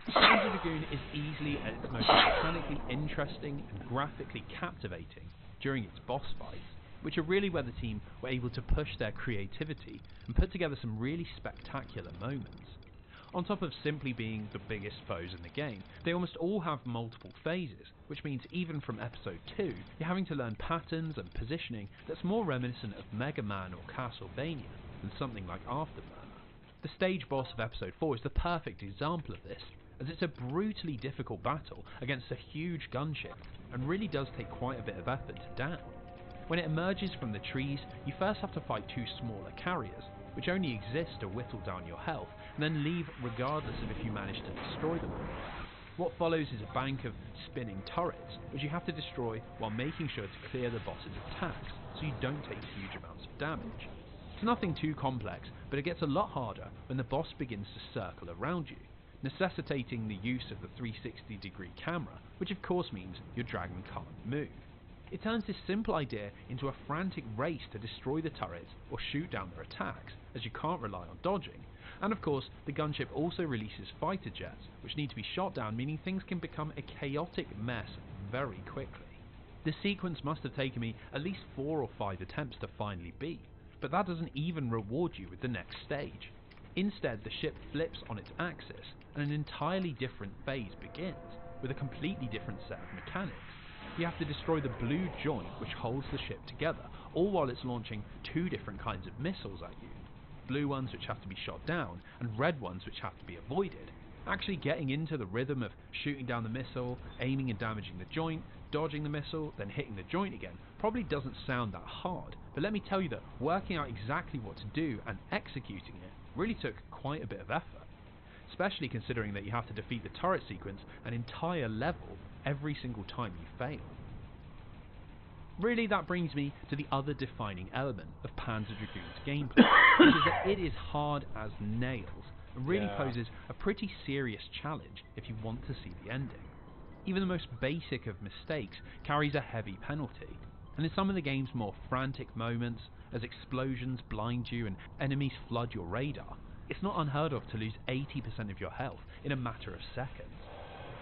Panzer Dragoon is easily at its most mechanically interesting and graphically captivating during its boss fights, which are really where the team were able to push their creativity and put together some really spectacular moments. On top of simply being the biggest foes in the game, they almost all have multiple phases, which means even from Episode 2, you're having to learn patterns and positioning that's more reminiscent of Mega Man or Castlevania than something like Afterburner. The stage boss of Episode 4 is the perfect example of this, as it's a brutally difficult battle against a huge gunship, and really does take quite a bit of effort to down. When it emerges from the trees, you first have to fight two smaller carriers, which only exist to whittle down your health, and then leave regardless of if you manage to destroy them or not. What follows is a bank of spinning turrets, which you have to destroy while making sure to clear the boss's attacks, so you don't take huge amounts of damage. It's nothing too complex, but it gets a lot harder when the boss begins to circle around you, necessitating the use of the 360-degree camera, which of course means your dragon can't move. It turns this simple idea into a frantic race to destroy the turrets or shoot down their attacks, as you can't rely on dodging. And of course, the gunship also releases fighter jets, which need to be shot down, meaning things can become a chaotic mess very quickly. This sequence must have taken me at least 4 or 5 attempts to finally beat, but that doesn't even reward you with the next stage. Instead, the ship flips on its axis, and an entirely different phase begins, with a completely different set of mechanics. You have to destroy the blue joint which holds the ship together, all while it's launching 2 different kinds of missiles at you. Blue ones which have to be shot down, and red ones which have to be avoided. Actually getting into the rhythm of shooting down the missile, aiming and damaging the joint, dodging the missile, then hitting the joint again, probably doesn't sound that hard, but let me tell you that working out exactly what to do and executing it really took quite a bit of effort. Especially considering that you have to defeat the turret sequence an entire level every single time you fail. Really, that brings me to the other defining element of Panzer Dragoon's gameplay, which is that it is hard as nails, and really poses a pretty serious challenge if you want to see the ending. Even the most basic of mistakes carries a heavy penalty, and in some of the game's more frantic moments, as explosions blind you and enemies flood your radar, it's not unheard of to lose 80% of your health in a matter of seconds.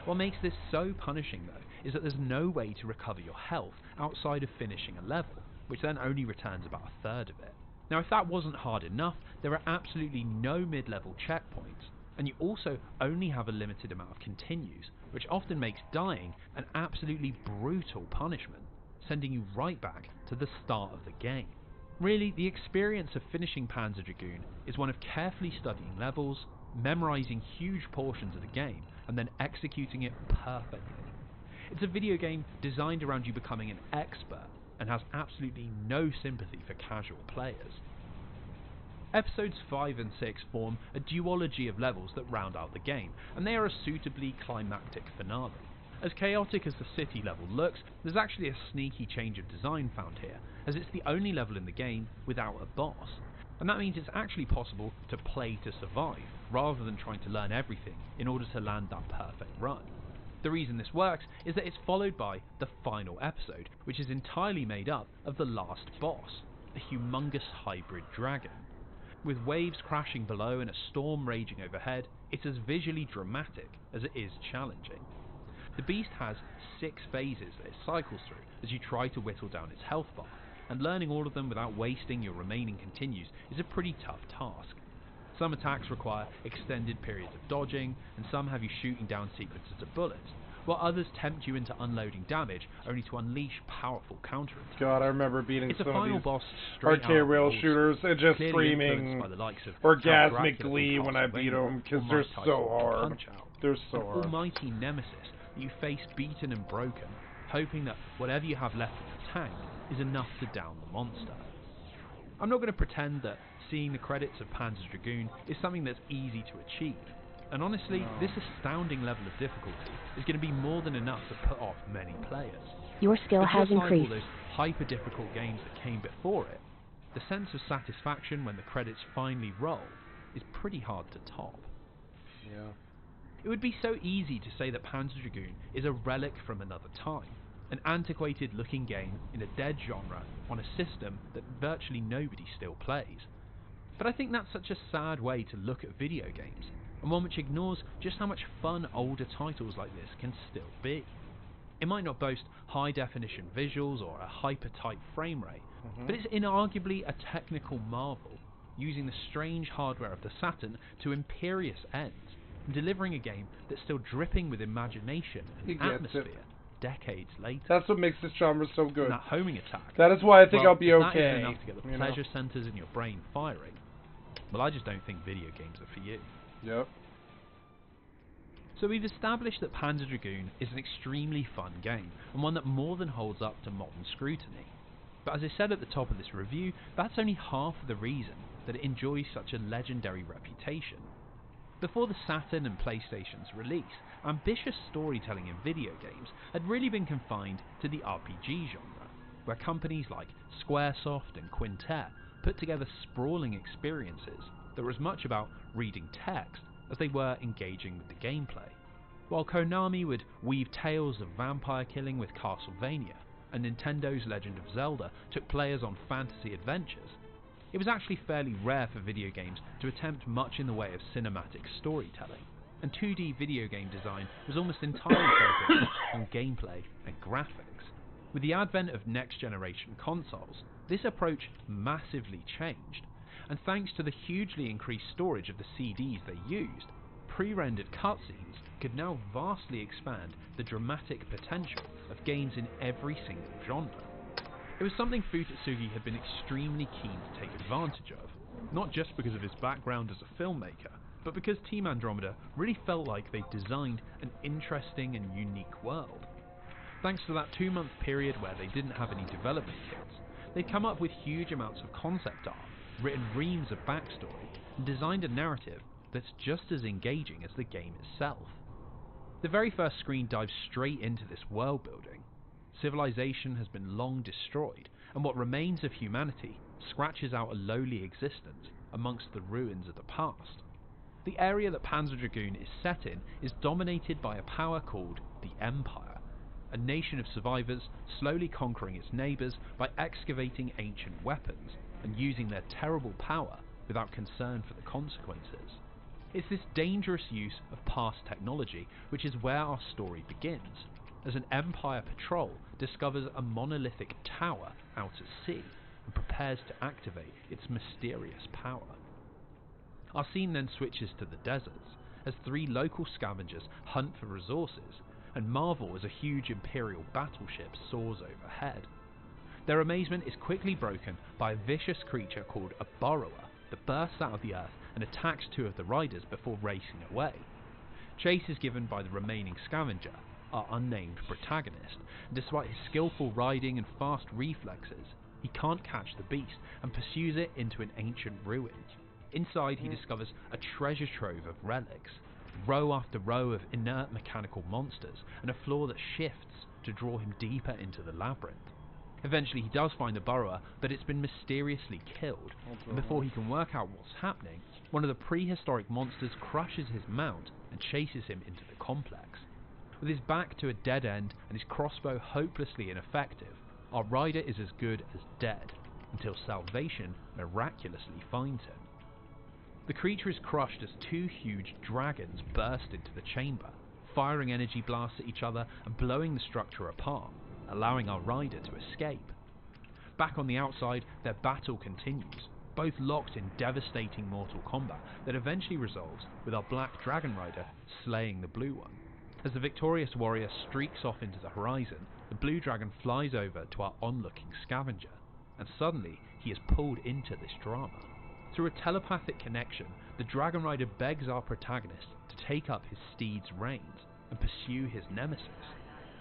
What makes this so punishing though, is that there's no way to recover your health outside of finishing a level, which then only returns about a third of it. Now if that wasn't hard enough, there are absolutely no mid-level checkpoints, and you also only have a limited amount of continues, which often makes dying an absolutely brutal punishment, sending you right back to the start of the game. Really, the experience of finishing Panzer Dragoon is one of carefully studying levels, memorizing huge portions of the game, and then executing it perfectly. It's a video game designed around you becoming an expert, and has absolutely no sympathy for casual players. Episodes 5 and 6 form a duology of levels that round out the game, and they are a suitably climactic finale. As chaotic as the city level looks, there's actually a sneaky change of design found here, as it's the only level in the game without a boss. And that means it's actually possible to play to survive, rather than trying to learn everything in order to land that perfect run. The reason this works is that it's followed by the final episode, which is entirely made up of the last boss, a humongous hybrid dragon. With waves crashing below and a storm raging overhead, it's as visually dramatic as it is challenging. The beast has 6 phases that it cycles through as you try to whittle down its health bar, and learning all of them without wasting your remaining continues is a pretty tough task. Some attacks require extended periods of dodging, and some have you shooting down sequences of bullets, while others tempt you into unloading damage only to unleash powerful counterattacks. God, I remember beating it's some a of final these boss straight arcade out rail of the shooters and just clearly screaming influenced by the likes of orgasmic Count Dracula glee from when I beat Castlevania them, because or they're Mike Tyson so from hard. Punch-Out! They're so An hard. almighty nemesis that you face beaten and broken, hoping that whatever you have left in the tank is enough to down the monster. I'm not going to pretend that seeing the credits of Panzer Dragoon is something that's easy to achieve, and honestly, this astounding level of difficulty is going to be more than enough to put off many players. Your skill But has just like increased. all those hyper-difficult games that came before it, the sense of satisfaction when the credits finally roll is pretty hard to top. Yeah. It would be so easy to say that Panzer Dragoon is a relic from another time, an antiquated looking game in a dead genre on a system that virtually nobody still plays. But I think that's such a sad way to look at video games, and one which ignores just how much fun older titles like this can still be. It might not boast high definition visuals or a hyper tight frame rate, but it's inarguably a technical marvel, using the strange hardware of the Saturn to imperious ends, and delivering a game that's still dripping with imagination and atmosphere decades later. That's what makes this genre so good. And that homing attack. That is why I think well, I'll be if okay. That is enough to get the pleasure centers in your brain firing. Well, I just don't think video games are for you. Yep. So we've established that Panzer Dragoon is an extremely fun game, and one that more than holds up to modern scrutiny. But as I said at the top of this review, that's only half of the reason that it enjoys such a legendary reputation. Before the Saturn and PlayStation's release, ambitious storytelling in video games had really been confined to the RPG genre, where companies like Squaresoft and Quintet put together sprawling experiences that were as much about reading text as they were engaging with the gameplay. While Konami would weave tales of vampire killing with Castlevania, and Nintendo's Legend of Zelda took players on fantasy adventures, it was actually fairly rare for video games to attempt much in the way of cinematic storytelling, and 2D video game design was almost entirely focused on gameplay and graphics. With the advent of next-generation consoles, this approach massively changed, and thanks to the hugely increased storage of the CDs they used, pre-rendered cutscenes could now vastly expand the dramatic potential of games in every single genre. It was something Futatsugi had been extremely keen to take advantage of, not just because of his background as a filmmaker, but because Team Andromeda really felt like they designed an interesting and unique world. Thanks to that 2-month period where they didn't have any development kits, they'd come up with huge amounts of concept art, written reams of backstory, and designed a narrative that's just as engaging as the game itself. The very first screen dives straight into this world building. Civilization has been long destroyed, and what remains of humanity scratches out a lowly existence amongst the ruins of the past. The area that Panzer Dragoon is set in is dominated by a power called the Empire, a nation of survivors slowly conquering its neighbours by excavating ancient weapons and using their terrible power without concern for the consequences. It's this dangerous use of past technology which is where our story begins, as an Empire patrol discovers a monolithic tower out at sea and prepares to activate its mysterious power. Our scene then switches to the deserts, as 3 local scavengers hunt for resources and marvel as a huge Imperial battleship soars overhead. Their amazement is quickly broken by a vicious creature called a burrower that bursts out of the earth and attacks 2 of the riders before racing away. Chase is given by the remaining scavenger, our unnamed protagonist, and despite his skillful riding and fast reflexes, he can't catch the beast and pursues it into an ancient ruin. Inside he discovers a treasure trove of relics, row after row of inert mechanical monsters, and a floor that shifts to draw him deeper into the labyrinth. Eventually he does find the burrower, but it's been mysteriously killed, and before he can work out what's happening, one of the prehistoric monsters crushes his mount and chases him into the complex. With his back to a dead end and his crossbow hopelessly ineffective, our rider is as good as dead, until salvation miraculously finds him. The creature is crushed as 2 huge dragons burst into the chamber, firing energy blasts at each other and blowing the structure apart, allowing our rider to escape. Back on the outside, their battle continues, both locked in devastating mortal combat that eventually resolves with our black dragon rider slaying the blue one. As the victorious warrior streaks off into the horizon, the blue dragon flies over to our onlooking scavenger, and suddenly he is pulled into this drama. Through a telepathic connection, the dragon rider begs our protagonist to take up his steed's reins and pursue his nemesis,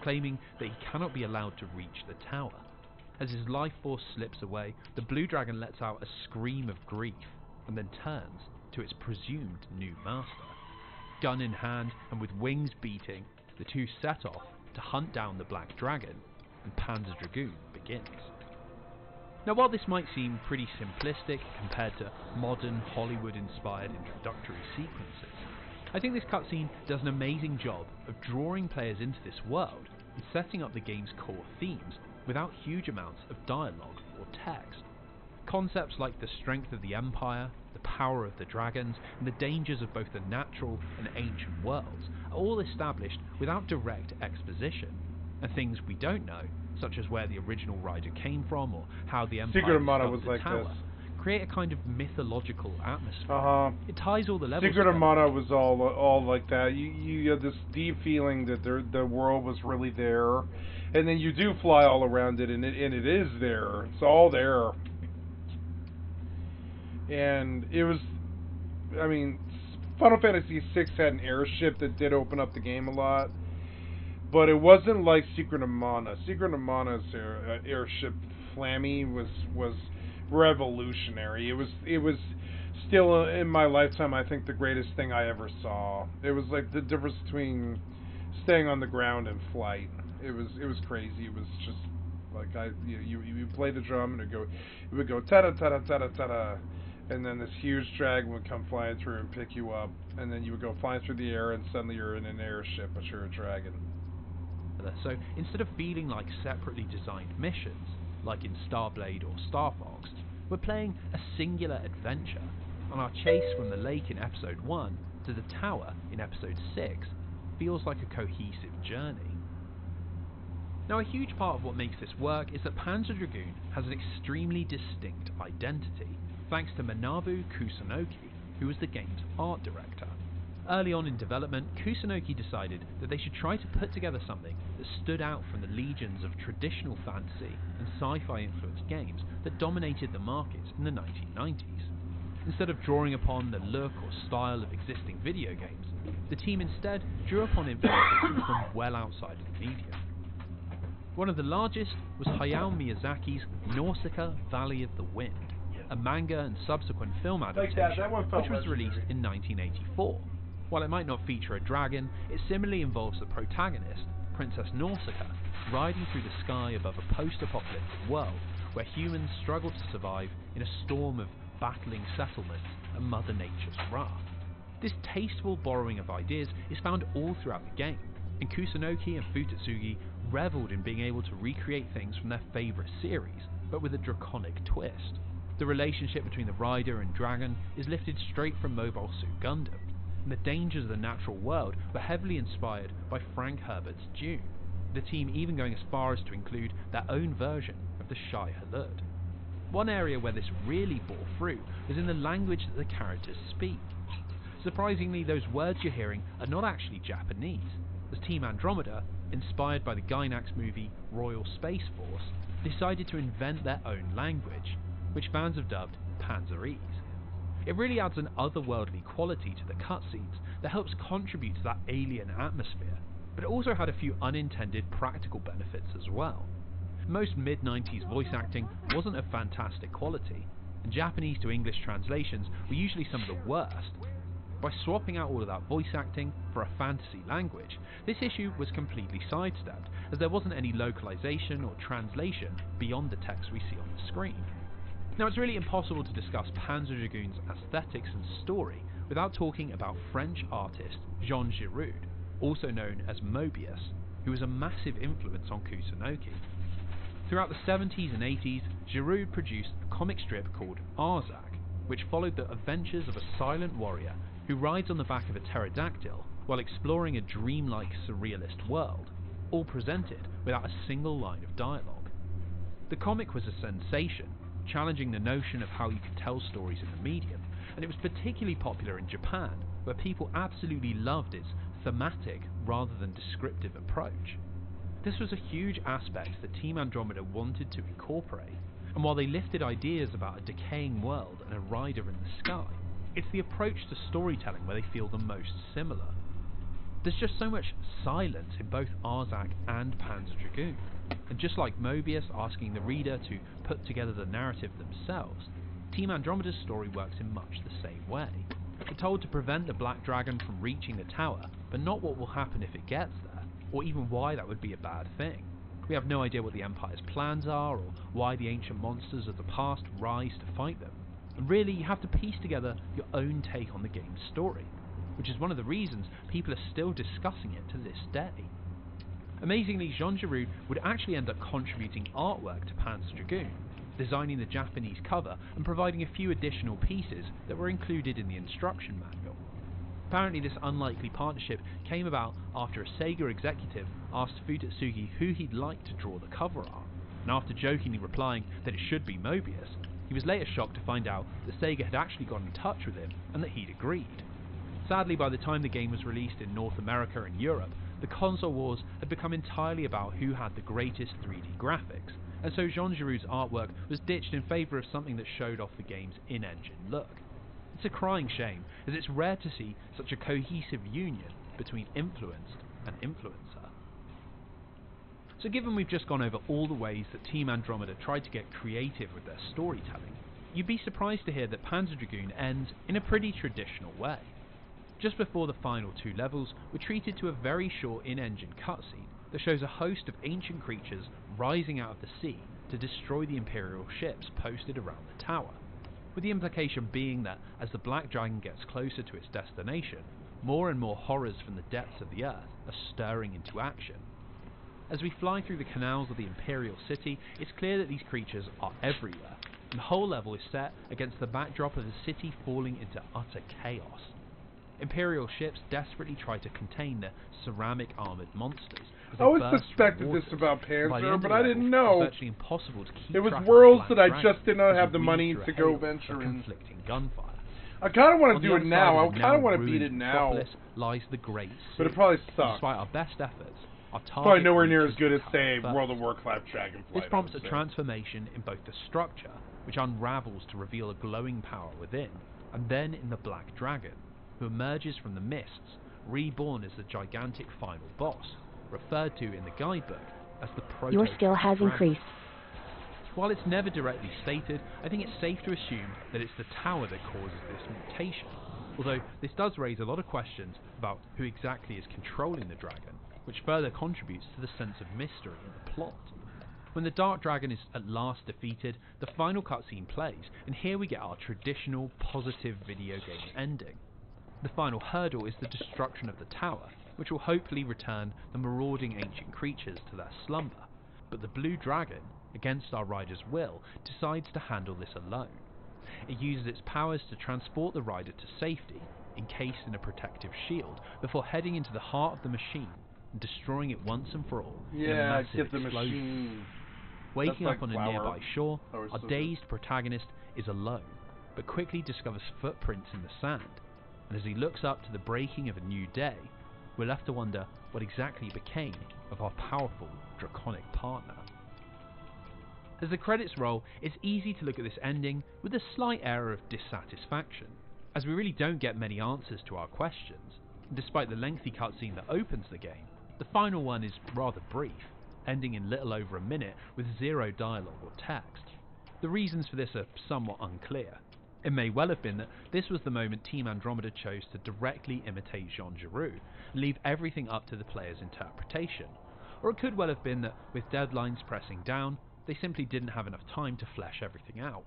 claiming that he cannot be allowed to reach the tower. As his life force slips away, the blue dragon lets out a scream of grief and then turns to its presumed new master. Gun in hand and with wings beating, the 2 set off to hunt down the black dragon, and Panzer Dragoon begins. Now while this might seem pretty simplistic compared to modern Hollywood-inspired introductory sequences, I think this cutscene does an amazing job of drawing players into this world and setting up the game's core themes without huge amounts of dialogue or text. Concepts like the strength of the Empire, the power of the dragons, and the dangers of both the natural and ancient worlds are all established without direct exposition, and things we don't know, such as where the original rider came from or how the Empire Secret of Mana discovered was the like tower, this. create a kind of mythological atmosphere. It ties all the levels Secret of together. Mana was all like that. You had this deep feeling that the world was really there, and then you do fly all around it, and it is there. It's all there. And it was, I mean, Final Fantasy VI had an airship that did open up the game a lot, but it wasn't like Secret of Mana. Secret of Mana's airship, Flammy, was revolutionary. It was still in my lifetime, I think, the greatest thing I ever saw. It was like the difference between staying on the ground and flight. It was crazy. It was just like you play the drum and it would go ta da ta da ta da ta da. And then this huge dragon would come flying through and pick you up, and then you would go flying through the air, and suddenly you're in an airship, but you're a dragon. So instead of feeling like separately designed missions, like in Starblade or Star Fox, we're playing a singular adventure, and our chase from the lake in Episode 1 to the tower in Episode 6 feels like a cohesive journey. Now, a huge part of what makes this work is that Panzer Dragoon has an extremely distinct identity, thanks to Manabu Kusunoki, who was the game's art director. Early on in development, Kusunoki decided that they should try to put together something that stood out from the legions of traditional fantasy and sci-fi influenced games that dominated the market in the 1990s. Instead of drawing upon the look or style of existing video games, the team instead drew upon influences from well outside of the medium. One of the largest was Hayao Miyazaki's Nausicaa Valley of the Wind, a manga and subsequent film adaptation which was released in 1984. While it might not feature a dragon, it similarly involves the protagonist, Princess Nausicaa, riding through the sky above a post-apocalyptic world where humans struggle to survive in a storm of battling settlements and Mother Nature's wrath. This tasteful borrowing of ideas is found all throughout the game, and Kusunoki and Futatsugi reveled in being able to recreate things from their favourite series, but with a draconic twist. The relationship between the rider and dragon is lifted straight from Mobile Suit Gundam, and the dangers of the natural world were heavily inspired by Frank Herbert's Dune, the team even going as far as to include their own version of the Shai Hulud. One area where this really bore fruit is in the language that the characters speak. Surprisingly, those words you're hearing are not actually Japanese, as Team Andromeda, inspired by the Gainax movie Royal Space Force, decided to invent their own language, which fans have dubbed Panzerese. It really adds an otherworldly quality to the cutscenes that helps contribute to that alien atmosphere, but it also had a few unintended practical benefits as well. Most mid-90s voice acting wasn't of fantastic quality, and Japanese to English translations were usually some of the worst. By swapping out all of that voice acting for a fantasy language, this issue was completely sidestepped, as there wasn't any localization or translation beyond the text we see on the screen. Now, it's really impossible to discuss Panzer Dragoon's aesthetics and story without talking about French artist Jean Giraud, also known as Mobius, who was a massive influence on Kusunoki. Throughout the 70s and 80s, Giraud produced a comic strip called Arzak, which followed the adventures of a silent warrior who rides on the back of a pterodactyl while exploring a dreamlike surrealist world, all presented without a single line of dialogue. The comic was a sensation, challenging the notion of how you could tell stories in the medium, and it was particularly popular in Japan, where people absolutely loved its thematic rather than descriptive approach. This was a huge aspect that Team Andromeda wanted to incorporate, and while they lifted ideas about a decaying world and a rider in the sky, it's the approach to storytelling where they feel the most similar. There's just so much silence in both Arzak and Panzer Dragoon, and just like Mobius asking the reader to put together the narrative themselves, Team Andromeda's story works in much the same way. We're told to prevent the Black Dragon from reaching the tower, but not what will happen if it gets there, or even why that would be a bad thing. We have no idea what the Empire's plans are, or why the ancient monsters of the past rise to fight them. And really, you have to piece together your own take on the game's story. which is one of the reasons people are still discussing it to this day. Amazingly, Jean Giroux would actually end up contributing artwork to Panzer Dragoon, designing the Japanese cover and providing a few additional pieces that were included in the instruction manual. Apparently this unlikely partnership came about after a Sega executive asked Futatsugi who he'd like to draw the cover art, and after jokingly replying that it should be Mobius, he was later shocked to find out that Sega had actually got in touch with him and that he'd agreed. Sadly, by the time the game was released in North America and Europe, the console wars had become entirely about who had the greatest 3D graphics, and so Jean Giroux's artwork was ditched in favour of something that showed off the game's in-engine look. It's a crying shame, as it's rare to see such a cohesive union between influenced and influencer. So given we've just gone over all the ways that Team Andromeda tried to get creative with their storytelling, you'd be surprised to hear that Panzer Dragoon ends in a pretty traditional way. Just before the final 2 levels, we're treated to a very short in-engine cutscene that shows a host of ancient creatures rising out of the sea to destroy the Imperial ships posted around the tower, with the implication being that as the Black Dragon gets closer to its destination, more and more horrors from the depths of the earth are stirring into action. As we fly through the canals of the Imperial city, it's clear that these creatures are everywhere, and the whole level is set against the backdrop of the city falling into utter chaos. Imperial ships desperately try to contain the ceramic armoured monsters. I always suspected this about Panzer, but I didn't know. It's virtually impossible to keep it was track worlds of that I just did not have the money to go venture in. Conflicting gunfire. I kind of want to do it now. I kind of want to beat it now. Lies the great sea. But it probably sucks. Despite our best efforts, our target probably nowhere near as good as, say, World of Warcraft Dragonflight. This prompts a transformation in both the structure, which unravels to reveal a glowing power within, and then in the Black Dragon, who emerges from the mists, reborn as the gigantic final boss, referred to in the guidebook as the proto. Your skill has increased. While it's never directly stated, I think it's safe to assume that it's the tower that causes this mutation, although this does raise a lot of questions about who exactly is controlling the dragon, which further contributes to the sense of mystery in the plot. When the Dark Dragon is at last defeated, the final cutscene plays, and here we get our traditional positive video game ending. The final hurdle is the destruction of the tower, which will hopefully return the marauding ancient creatures to their slumber, but the Blue Dragon, against our rider's will, decides to handle this alone. It uses its powers to transport the rider to safety, encased in a protective shield, before heading into the heart of the machine and destroying it once and for all in a massive get the explosion. machine. Waking That's up on like a nearby shore, our our dazed protagonist is alone, but quickly discovers footprints in the sand, and as he looks up to the breaking of a new day, we're left to wonder what exactly became of our powerful, draconic partner. As the credits roll, it's easy to look at this ending with a slight air of dissatisfaction, as we really don't get many answers to our questions, and despite the lengthy cutscene that opens the game, the final one is rather brief, ending in little over a minute with zero dialogue or text. The reasons for this are somewhat unclear. It may well have been that this was the moment Team Andromeda chose to directly imitate Jean Giroux and leave everything up to the player's interpretation, or it could well have been that with deadlines pressing down, they simply didn't have enough time to flesh everything out.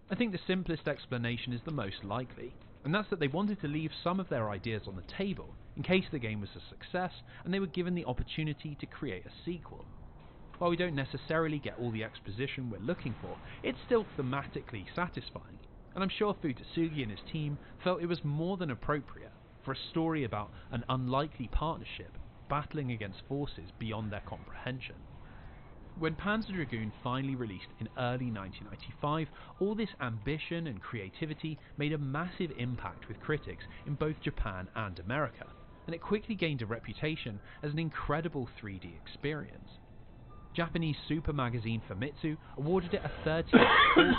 I think the simplest explanation is the most likely, and that's that they wanted to leave some of their ideas on the table in case the game was a success and they were given the opportunity to create a sequel. While we don't necessarily get all the exposition we're looking for, it's still thematically satisfying, and I'm sure Futatsugi and his team felt it was more than appropriate for a story about an unlikely partnership battling against forces beyond their comprehension. When Panzer Dragoon finally released in early 1995, all this ambition and creativity made a massive impact with critics in both Japan and America, and it quickly gained a reputation as an incredible 3D experience. Japanese super magazine Famitsu awarded it a 30 out of 40,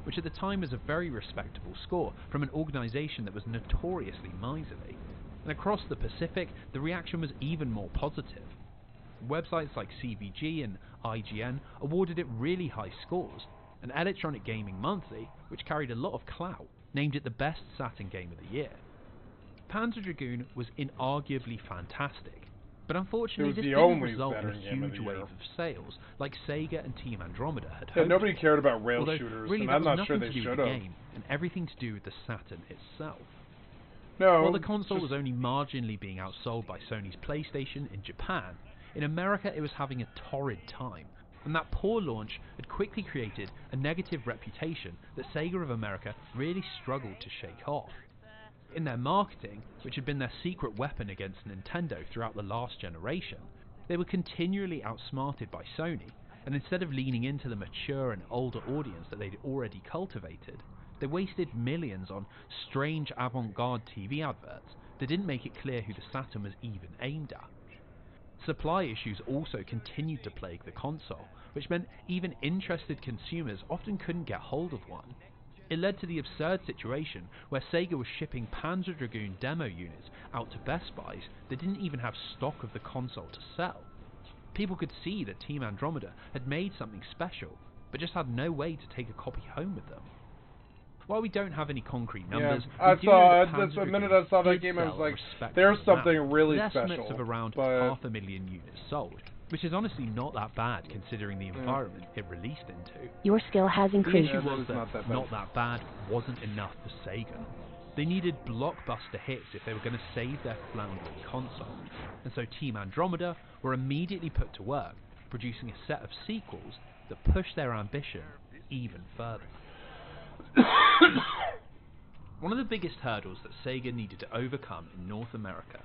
which at the time was a very respectable score from an organisation that was notoriously miserly, and across the Pacific the reaction was even more positive. Websites like CVG and IGN awarded it really high scores, and Electronic Gaming Monthly, which carried a lot of clout, named it the best Saturn game of the year. Panzer Dragoon was inarguably fantastic, but unfortunately this didn't result in a huge wave of sales like Sega and Team Andromeda had hoped. Nobody cared about rail Although, shooters, really, and I'm not nothing sure to they do should with have. the game, and everything to do with the Saturn itself. No. While the console was only marginally being outsold by Sony's PlayStation in Japan, in America it was having a torrid time, and that poor launch had quickly created a negative reputation that Sega of America really struggled to shake off. In their marketing, which had been their secret weapon against Nintendo throughout the last generation, they were continually outsmarted by Sony, and instead of leaning into the mature and older audience that they'd already cultivated, they wasted millions on strange avant-garde TV adverts that didn't make it clear who the Saturn was even aimed at. Supply issues also continued to plague the console, which meant even interested consumers often couldn't get hold of one. It led to the absurd situation where Sega was shipping Panzer Dragoon demo units out to Best Buys that didn't even have stock of the console to sell. People could see that Team Andromeda had made something special, but just had no way to take a copy home with them. While we don't have any concrete numbers, I saw the minute I saw that game, I was like, "There's something really special." Estimates of around 500,000 units sold, which is honestly not that bad considering the environment it released into. Your skill has increased. The issue was that not that bad wasn't enough for Sega. They needed blockbuster hits if they were going to save their floundering console, and so Team Andromeda were immediately put to work, producing a set of sequels that pushed their ambition even further. One of the biggest hurdles that Sega needed to overcome in North America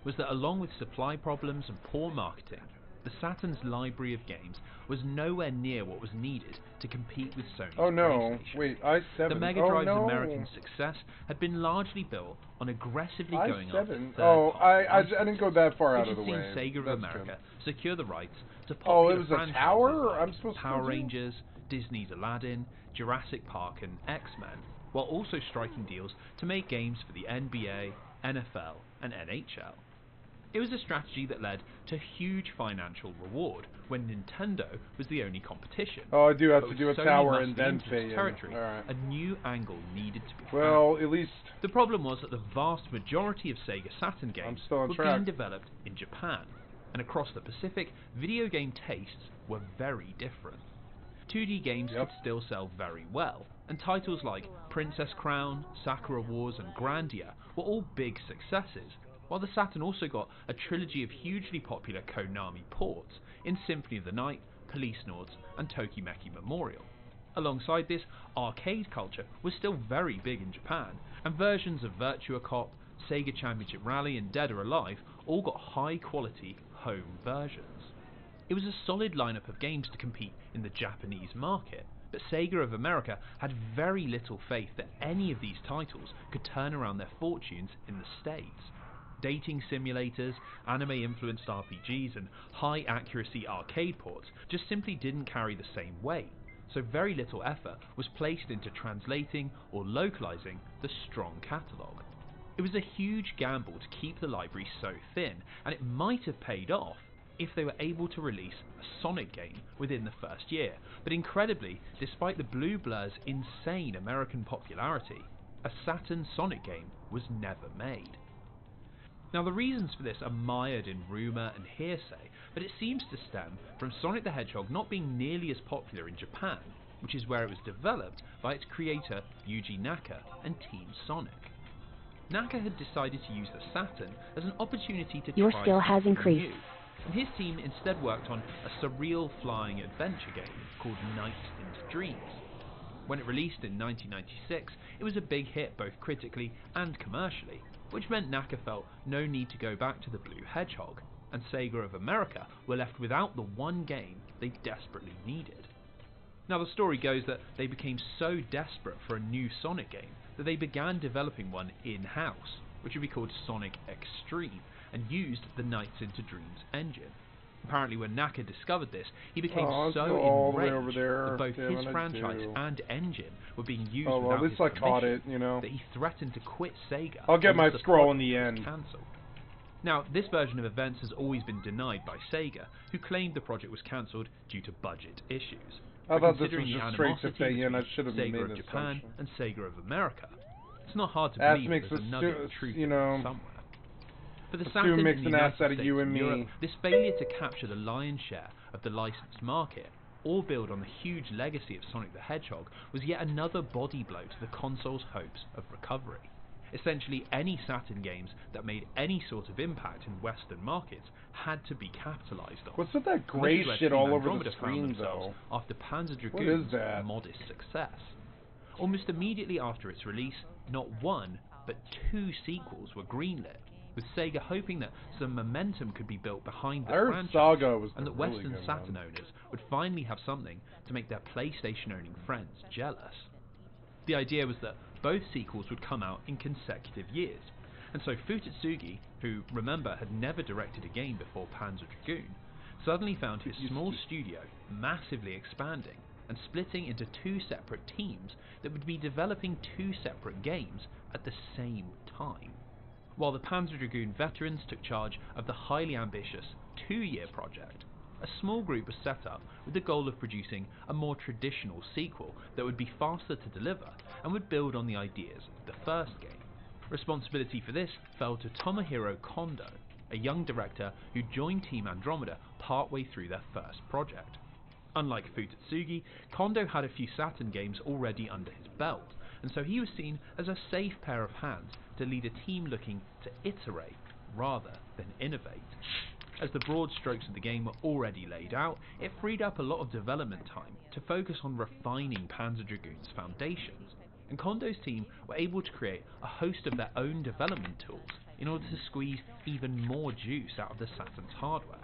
was that along with supply problems and poor marketing, the Saturn's library of games was nowhere near what was needed to compete with Sony's PlayStation. Wait, i7. The Mega Drive's American success had been largely built on aggressively going after I didn't go that far out of the way. Which had seen Sega of America secure the rights to popular it was franchises a tower? like I'm supposed Power to Rangers, Disney's Aladdin, Jurassic Park and X-Men, while also striking deals to make games for the NBA, NFL and NHL. It was a strategy that led to huge financial reward when Nintendo was the only competition. Oh, I do have but to do a Sony tower and muscling then into pay its in. territory, Alright. a new angle needed to be found. Well, at least the problem was that the vast majority of Sega Saturn games were being developed in Japan, and across the Pacific, video game tastes were very different. 2D games could still sell very well, and titles like Princess Crown, Sakura Wars and Grandia were all big successes, while the Saturn also got a trilogy of hugely popular Konami ports in Symphony of the Night, Policenauts and Tokimeki Memorial. Alongside this, arcade culture was still very big in Japan, and versions of Virtua Cop, Sega Championship Rally and Dead or Alive all got high quality home versions. It was a solid lineup of games to compete in the Japanese market, but Sega of America had very little faith that any of these titles could turn around their fortunes in the States. Dating simulators, anime-influenced RPGs and high-accuracy arcade ports just simply didn't carry the same weight, so very little effort was placed into translating or localizing the strong catalogue. It was a huge gamble to keep the library so thin, and it might have paid off if they were able to release a Sonic game within the first year, but incredibly, despite the Blue Blur's insane American popularity, a Saturn Sonic game was never made. Now the reasons for this are mired in rumour and hearsay, but it seems to stem from Sonic the Hedgehog not being nearly as popular in Japan, which is where it was developed by its creator Yuji Naka and Team Sonic. Naka had decided to use the Saturn as an opportunity to Your try skill has something increased. new, and his team instead worked on a surreal flying adventure game called Nights into Dreams. When it released in 1996, it was a big hit both critically and commercially, which meant Naka felt no need to go back to the Blue Hedgehog, and Sega of America were left without the one game they desperately needed. Now the story goes that they became so desperate for a new Sonic game that they began developing one in-house, which would be called Sonic Extreme, and used the Nights into Dreams engine. Apparently when Naka discovered this, he became so enraged that both his franchise and engine were being used without his permission that he threatened to quit Sega. I'll get my once the scroll in the project was end. cancelled. Now, this version of events has always been denied by Sega, who claimed the project was cancelled due to budget issues. I But thought this considering was the just straight to animosity say, I between should have made Sega an of Japan assumption. and Sega of America, it's not hard to Ass believe makes there's a another stu- truth you know, somewhere. For the a Saturn stew makes in the an ass United out of States you and Europe, me. this failure to capture the lion's share of the licensed market, or build on the huge legacy of Sonic the Hedgehog, was yet another body blow to the console's hopes of recovery. Essentially, any Saturn games that made any sort of impact in Western markets had to be capitalized on. What's with that And gray this is where shit Team all over the Andromeda found screen, themselves though? after Panzer What is Dragoon's that? modest success. Almost immediately after its release, not one, but 2 sequels were greenlit, with Sega hoping that some momentum could be built behind the I heard franchise, Saga was and that really Western good Saturn one. owners would finally have something to make their PlayStation-owning friends jealous. The idea was that both sequels would come out in consecutive years, and so Futatsugi, who, remember, had never directed a game before Panzer Dragoon, suddenly found his small studio massively expanding and splitting into 2 separate teams that would be developing 2 separate games at the same time. While the Panzer Dragoon veterans took charge of the highly ambitious 2-year project, a small group was set up with the goal of producing a more traditional sequel that would be faster to deliver and would build on the ideas of the first game. Responsibility for this fell to Tomohiro Kondo, a young director who joined Team Andromeda partway through their first project. Unlike Futatsugi, Kondo had a few Saturn games already under his belt, and so he was seen as a safe pair of hands to lead a team looking to iterate rather than innovate. As the broad strokes of the game were already laid out, it freed up a lot of development time to focus on refining Panzer Dragoon's foundations, and Kondo's team were able to create a host of their own development tools in order to squeeze even more juice out of the Saturn's hardware.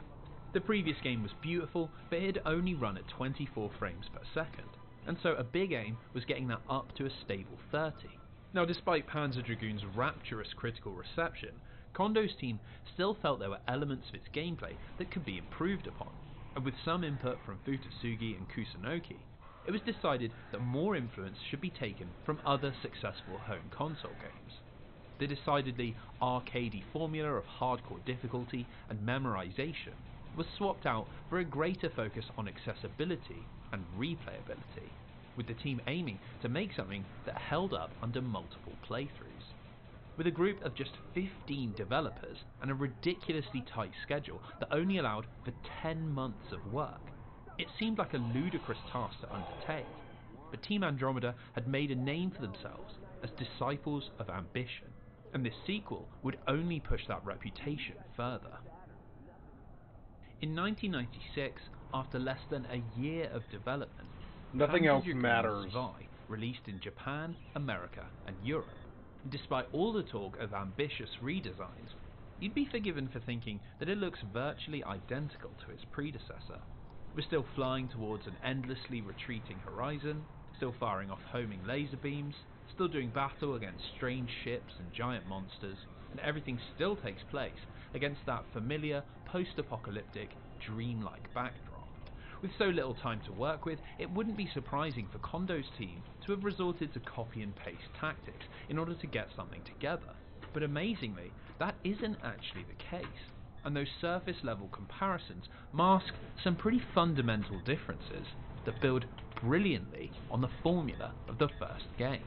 The previous game was beautiful, but it had only run at 24 frames per second, and so a big aim was getting that up to a stable 30. Now, despite Panzer Dragoon's rapturous critical reception, Kondo's team still felt there were elements of its gameplay that could be improved upon, and with some input from Futatsugi and Kusunoki, it was decided that more influence should be taken from other successful home console games. The decidedly arcadey formula of hardcore difficulty and memorization was swapped out for a greater focus on accessibility and replayability, with the team aiming to make something that held up under multiple playthroughs. With a group of just 15 developers and a ridiculously tight schedule that only allowed for 10 months of work, it seemed like a ludicrous task to undertake, but Team Andromeda had made a name for themselves as disciples of ambition, and this sequel would only push that reputation further. In 1996, after less than a year of development, Nothing Panzer else Dragoon matters. Zwei released in Japan, America, and Europe. And despite all the talk of ambitious redesigns, you'd be forgiven for thinking that it looks virtually identical to its predecessor. We're still flying towards an endlessly retreating horizon, still firing off homing laser beams, still doing battle against strange ships and giant monsters, and everything still takes place against that familiar post-apocalyptic, dreamlike backdrop. With so little time to work with, it wouldn't be surprising for Kondo's team to have resorted to copy and paste tactics in order to get something together. But amazingly, that isn't actually the case, and those surface level comparisons mask some pretty fundamental differences that build brilliantly on the formula of the first game.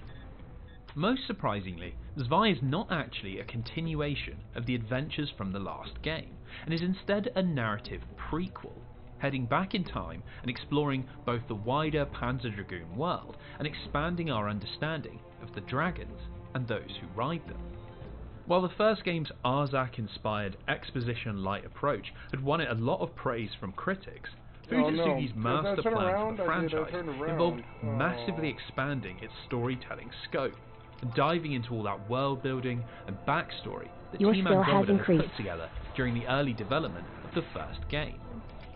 Most surprisingly, Zwei is not actually a continuation of the adventures from the last game, and is instead a narrative prequel, heading back in time and exploring both the wider Panzer Dragoon world and expanding our understanding of the dragons and those who ride them. While the first game's Arzak-inspired exposition-light approach had won it a lot of praise from critics, Futatsugi's master plan for the franchise involved massively expanding its storytelling scope and diving into all that world building and backstory that Team Andromeda had put together during the early development of the first game.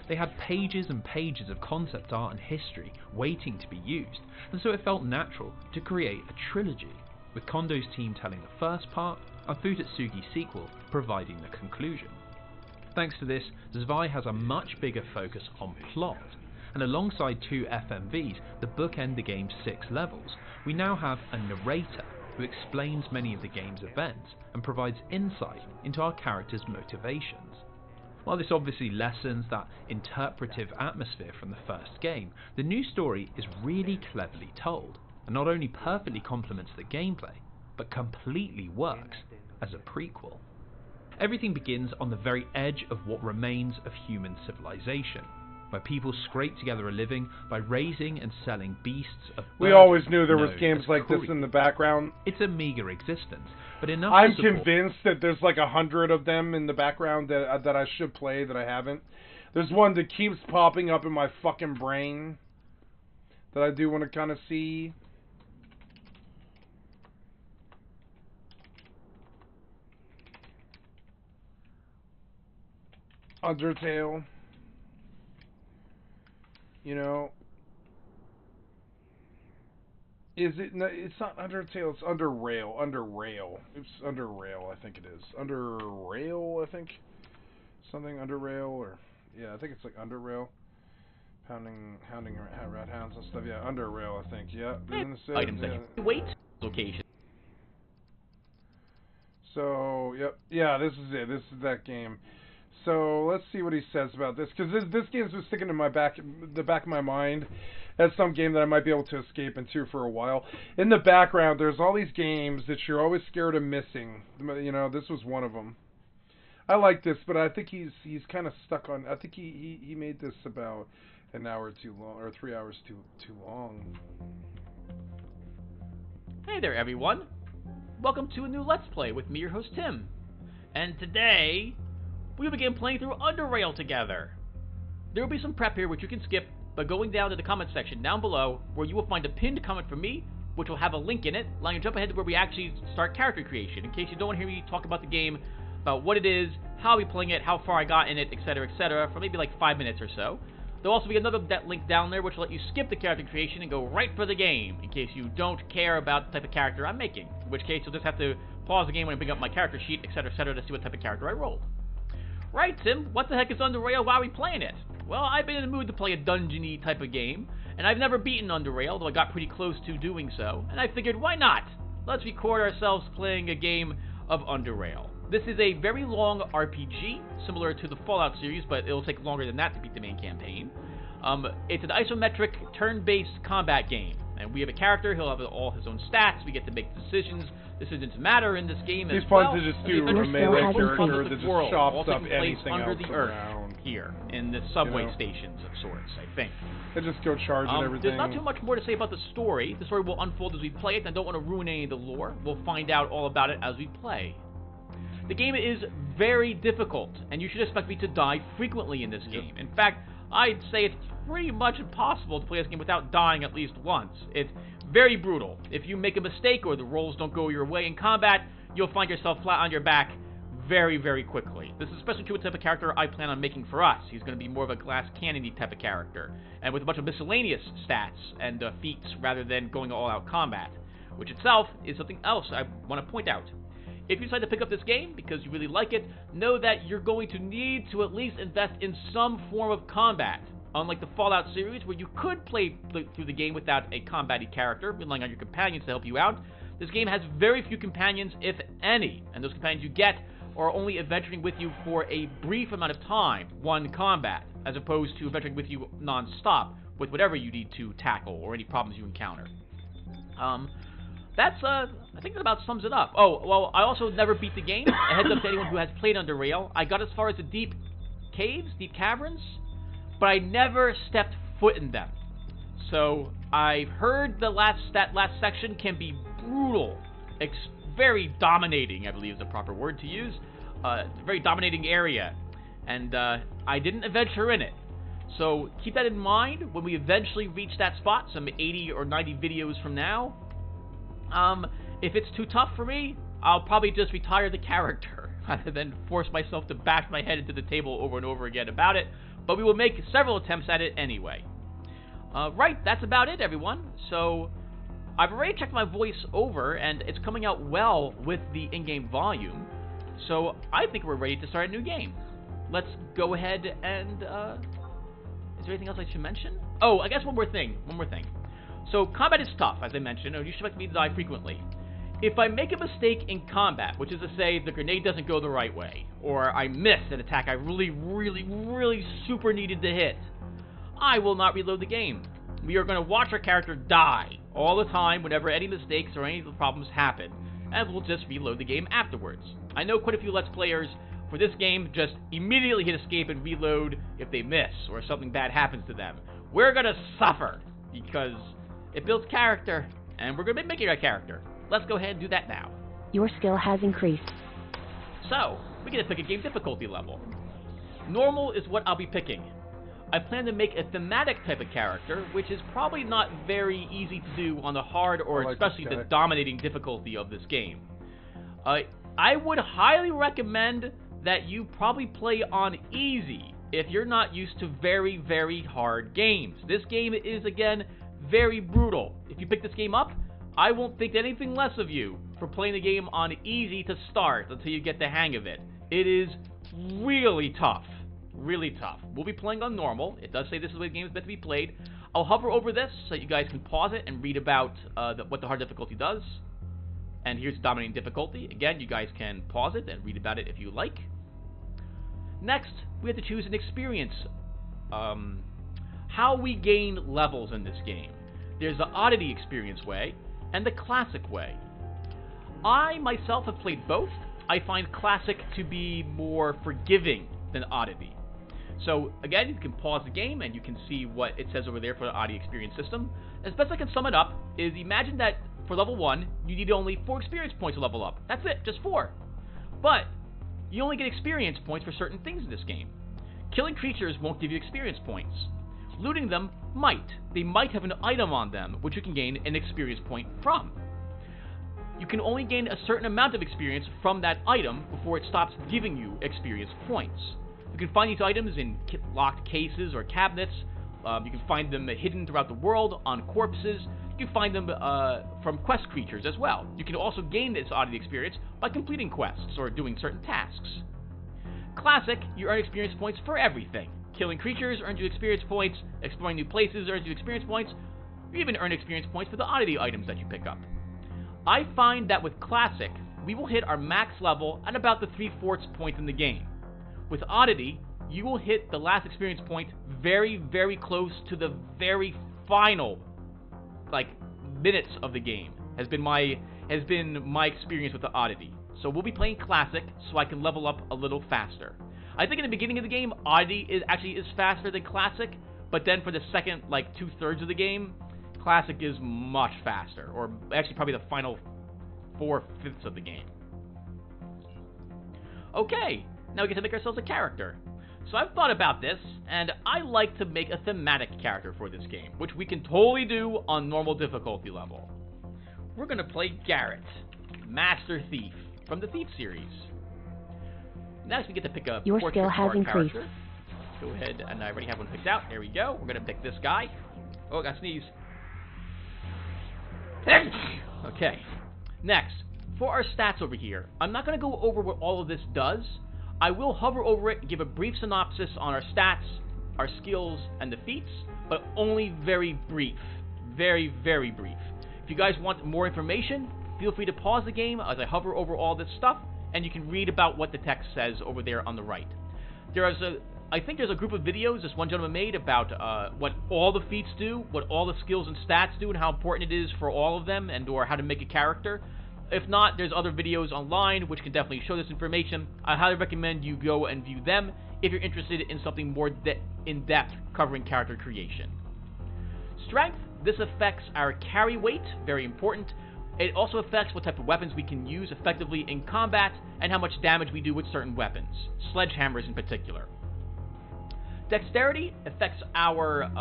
They had pages and pages of concept art and history waiting to be used, and so it felt natural to create a trilogy, with Kondo's team telling the first part and Futatsugi's sequel providing the conclusion. Thanks to this, Zwei has a much bigger focus on plot, and alongside 2 FMVs that bookend the game's 6 levels, we now have a narrator who explains many of the game's events and provides insight into our characters' motivations. While this obviously lessens that interpretive atmosphere from the first game, the new story is really cleverly told, and not only perfectly complements the gameplay, but completely works as a prequel. Everything begins on the very edge of what remains of human civilization, where people scrape together a living by raising and selling beasts of We burden always knew there was known games as like this creep. in the background. It's a meager existence, but enough I'm to support. convinced that there's like 100 of them in the background that I should play that I haven't. There's one that keeps popping up in my fucking brain that I do want to kind of see. Undertale. You know. Is it? No, it's not Undertale. It's Under Rail. Under Rail. It's Under Rail. I think it is. Under Rail. I think something Under Rail or yeah. I think it's like Under Rail. Hounding rat hounds and stuff. Yeah, Under Rail. I think. Yeah. Items that you wait location. So yep. Yeah. This is it. This is that game. So let's see what he says about this, because this game's been sticking in the back of my mind as some game that I might be able to escape into for a while. In the background, there's all these games that you're always scared of missing. You know, this was one of them. I like this, but I think he's kind of stuck on. I think he made this about an hour too long, or 3 hours too long. Hey there, everyone. Welcome to a new Let's Play with me, your host Tim. And today we begin playing through Under Rail together. There will be some prep here which you can skip by going down to the comment section down below, where you will find a pinned comment from me, which will have a link in it, allowing you to jump ahead to where we actually start character creation, in case you don't want to hear me talk about the game, about what it is, how we're playing it, how far I got in it, etc., for maybe like 5 minutes or so. There'll also be another link down there which will let you skip the character creation and go right for the game, in case you don't care about the type of character I'm making, in which case you'll just have to pause the game when I bring up my character sheet, etc., to see what type of character I rolled. Right, Tim, what the heck is Under Rail? Why are we playing it? Well, I've been in the mood to play a dungeon-y type of game, and I've never beaten Under Rail, though I got pretty close to doing so, and I figured, why not? Let's record ourselves playing a game of Under Rail. This is a very long RPG, similar to the Fallout series, but it'll take longer than that to beat the main campaign. It's an isometric, turn-based combat game, and we have a character, he'll have all his own stats, we get to make decisions. Decisions matter in this game as well. He's fun to just do a melee character that just chops up anything under else the earth around. Here, in the subway stations of sorts, I think. They just go charging everything. There's not too much more to say about the story. The story will unfold as we play it, and I don't want to ruin any of the lore. We'll find out all about it as we play. The game is very difficult, and you should expect me to die frequently in this game. In fact, I'd say it's pretty much impossible to play this game without dying at least once. It's very brutal. If you make a mistake or the rolls don't go your way in combat, you'll find yourself flat on your back very, very quickly. This is especially true with the type of character I plan on making for us. He's going to be more of a glass cannon-y type of character, and with a bunch of miscellaneous stats and feats rather than going all-out combat, which itself is something else I want to point out. If you decide to pick up this game because you really like it, know that you're going to need to at least invest in some form of combat. Unlike the Fallout series, where you could play through the game without a combat-y character, relying on your companions to help you out, this game has very few companions, if any, and those companions you get are only adventuring with you for a brief amount of time, one combat, as opposed to adventuring with you non-stop with whatever you need to tackle or any problems you encounter. I think that about sums it up. Oh, well, I also never beat the game. A heads up to anyone who has played Under Rail. I got as far as the deep caves, deep caverns, but I never stepped foot in them. So I've heard that last section can be brutal, very dominating, I believe is the proper word to use. Very dominating area, and I didn't adventure in it. So keep that in mind when we eventually reach that spot, some 80 or 90 videos from now. If it's too tough for me, I'll probably just retire the character rather than force myself to bash my head into the table over and over again about it. But we will make several attempts at it anyway. Right, that's about it, everyone. So I've already checked my voice over, and it's coming out well with the in-game volume. So I think we're ready to start a new game. Let's go ahead and... is there anything else I should mention? Oh, I guess one more thing. So combat is tough, as I mentioned, and you should expect me to die frequently. If I make a mistake in combat, which is to say the grenade doesn't go the right way, or I miss an attack I really super needed to hit, I will not reload the game. We are going to watch our character die all the time whenever any mistakes or any of the problems happen, and we'll just reload the game afterwards. I know quite a few Let's Players For this game, just immediately hit escape and reload if they miss or something bad happens to them. We're gonna suffer because it builds character, and we're gonna be making our character. Let's go ahead and do that now. Your skill has increased. So, we get to pick a game difficulty level. Normal is what I'll be picking. I plan to make a thematic type of character, which is probably not very easy to do on the hard or especially the dominating difficulty of this game. I would highly recommend that you probably play on easy if you're not used to very, very hard games. This game is, again, very brutal. If you pick this game up, I won't think anything less of you for playing the game on easy to start until you get the hang of it. It is really tough. Really tough. We'll be playing on normal. It does say this is the way the game is meant to be played. I'll hover over this so that you guys can pause it and read about what the hard difficulty does. And here's dominating difficulty. Again, you guys can pause it and read about it if you like. Next, we have to choose an experience. How we gain levels in this game. There's the Oddity experience way and the Classic way. I myself have played both. I find Classic to be more forgiving than Oddity. So again, you can pause the game and you can see what it says over there for the Oddity experience system. As best I can sum it up is imagine that for level 1, you need only 4 experience points to level up. That's it, just 4. But you only get experience points for certain things in this game. Killing creatures won't give you experience points. Looting them might. They might have an item on them, which you can gain an experience point from. You can only gain a certain amount of experience from that item before it stops giving you experience points. You can find these items in locked cases or cabinets. You can find them hidden throughout the world on corpses. You can find them from quest creatures as well. You can also gain this Oddity experience by completing quests or doing certain tasks. Classic, you earn experience points for everything. Killing creatures earns you experience points. Exploring new places earns you experience points. You even earn experience points for the Oddity items that you pick up. I find that with Classic, we will hit our max level at about the 3/4 point in the game. With Oddity, you will hit the last experience point very, very close to the very final, minutes of the game. Has been my experience with the Oddity. So we'll be playing Classic, so I can level up a little faster. I think in the beginning of the game, Oddity is faster than Classic, but then for the second 2/3 of the game, Classic is much faster, or actually probably the final 4/5 of the game. Okay, now we get to make ourselves a character. So I've thought about this, and I like to make a thematic character for this game, which we can totally do on normal difficulty level. We're going to play Garrett, Master Thief, from the Thief series. Next we get to pick a Your portrait skill of has our increased. character. Go ahead, and I already have one picked out. There we go. We're going to pick this guy. Oh, I got to sneeze. Okay. Next, for our stats over here, I'm not going to go over what all of this does. I will hover over it and give a brief synopsis on our stats, our skills, and the feats, but only very brief. Very, very brief. If you guys want more information, feel free to pause the game as I hover over all this stuff, and you can read about what the text says over there on the right. I think there's a group of videos this one gentleman made about what all the feats do, what all the skills and stats do, and how important it is for all of them, and or how to make a character. If not, there's other videos online which can definitely show this information. I highly recommend you go and view them if you're interested in something more in-depth covering character creation. Strength, this affects our carry weight, very important. It also affects what type of weapons we can use effectively in combat and how much damage we do with certain weapons, sledgehammers in particular. Dexterity affects our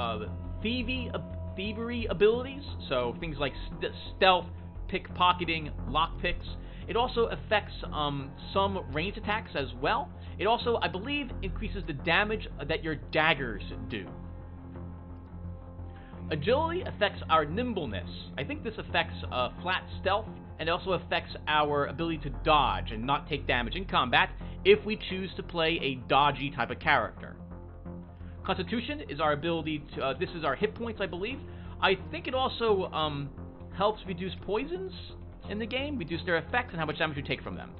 thievery abilities, so things like stealth, pickpocketing, lockpicks. It also affects some ranged attacks as well. It also, I believe, increases the damage that your daggers do. Agility affects our nimbleness. I think this affects flat stealth, and it also affects our ability to dodge and not take damage in combat if we choose to play a dodgy type of character. Constitution is our ability to, this is our hit points, I believe. I think it also helps reduce poisons in the game, reduce their effects and how much damage you take from them.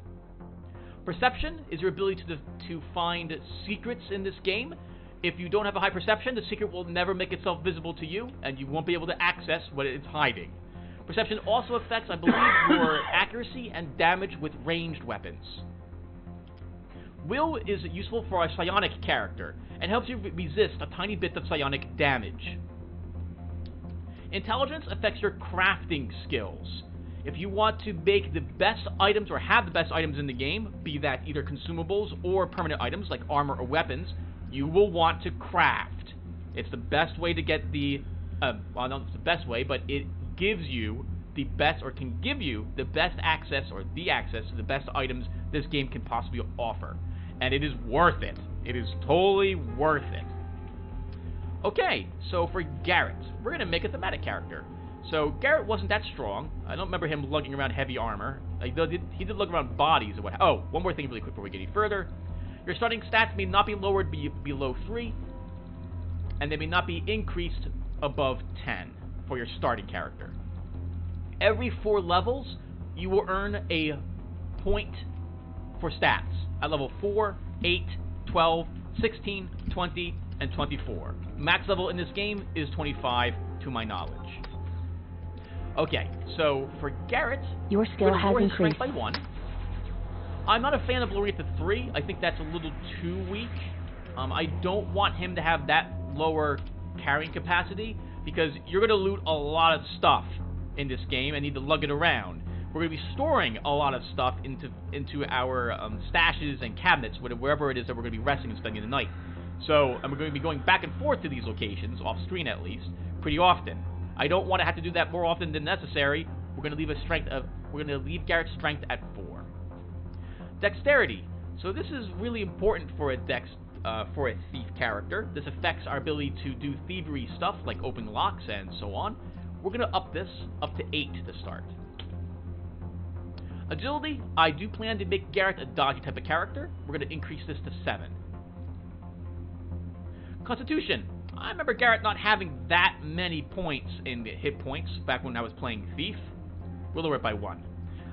Perception is your ability to find secrets in this game. If you don't have a high perception, the secret will never make itself visible to you, and you won't be able to access what it's hiding. Perception also affects, I believe, your accuracy and damage with ranged weapons. Will is useful for a psionic character, and helps you resist a tiny bit of psionic damage. Intelligence affects your crafting skills. If you want to make the best items or have the best items in the game, be that either consumables or permanent items like armor or weapons, you will want to craft. It's the best way to get the, well, not the best way, but it gives you the best, or can give you the best access, or the access to the best items this game can possibly offer. And it is worth it. It is totally worth it. Okay, so for Garrett, we're going to make a thematic character. So Garrett wasn't that strong. I don't remember him lugging around heavy armor. He did lug around bodies and what. Oh, one more thing really quick before we get any further. Your starting stats may not be lowered below 3, and they may not be increased above 10 for your starting character. Every 4 levels, you will earn a point for stats at level 4, 8, 12, 16, 20, and 24. Max level in this game is 25, to my knowledge. Okay, so for Garrett, your skill has lower his increased strength by 1. I'm not a fan of lowering it to 3. I think that's a little too weak. I don't want him to have that lower carrying capacity, because you're going to loot a lot of stuff in this game and need to lug it around. We're going to be storing a lot of stuff into our stashes and cabinets, wherever it is that we're going to be resting and spending the night. So, and we're going to be going back and forth to these locations, off screen at least, pretty often. I don't want to have to do that more often than necessary. We're going to leave Garrett's strength at 4. Dexterity. So this is really important for a thief character. This affects our ability to do thievery stuff like open locks and so on. We're going to up this up to 8 to start. Agility. I do plan to make Garrett a dodgy type of character. We're going to increase this to 7. Constitution. I remember Garrett not having that many points in hit points back when I was playing Thief. We'll lower it by 1.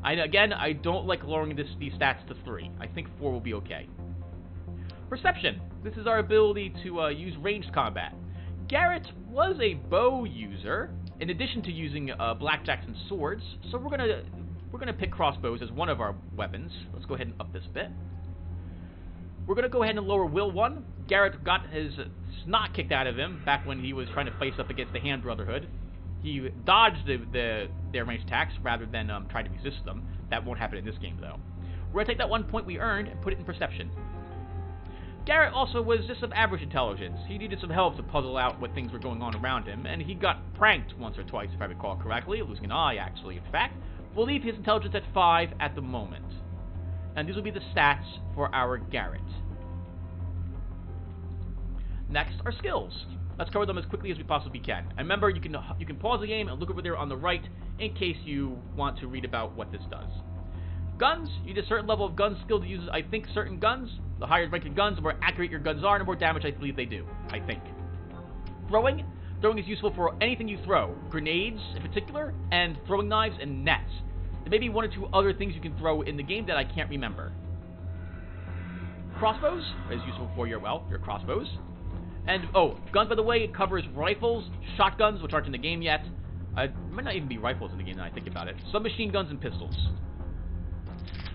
Again, I don't like lowering these stats to 3. I think 4 will be okay. Perception. This is our ability to use ranged combat. Garrett was a bow user, in addition to using blackjacks and swords, so we're gonna pick crossbows as one of our weapons. Let's go ahead and up this a bit. We're gonna go ahead and lower Will 1. Garrett got his snot kicked out of him back when he was trying to face up against the Hand Brotherhood. He dodged their ranged attacks rather than try to resist them. That won't happen in this game, though. We're going to take that 1 point we earned and put it in Perception. Garrett also was just of average intelligence. He needed some help to puzzle out what things were going on around him, and he got pranked once or twice, if I recall correctly, losing an eye, actually, in fact. We'll leave his intelligence at 5 at the moment. And these will be the stats for our Garrett. Next are skills. Let's cover them as quickly as we possibly can. And remember, you can pause the game and look over there on the right in case you want to read about what this does. Guns. You need a certain level of gun skill to use, I think, certain guns. The higher ranking guns, the more accurate your guns are, and the more damage I believe they do, I think. Throwing. Throwing is useful for anything you throw. Grenades, in particular, and throwing knives and nets. There may be 1 or 2 other things you can throw in the game that I can't remember. Crossbows is useful for your crossbows. And, guns, by the way, it covers rifles, shotguns, which aren't in the game yet. There might not even be rifles in the game now I think about it. Submachine guns and pistols.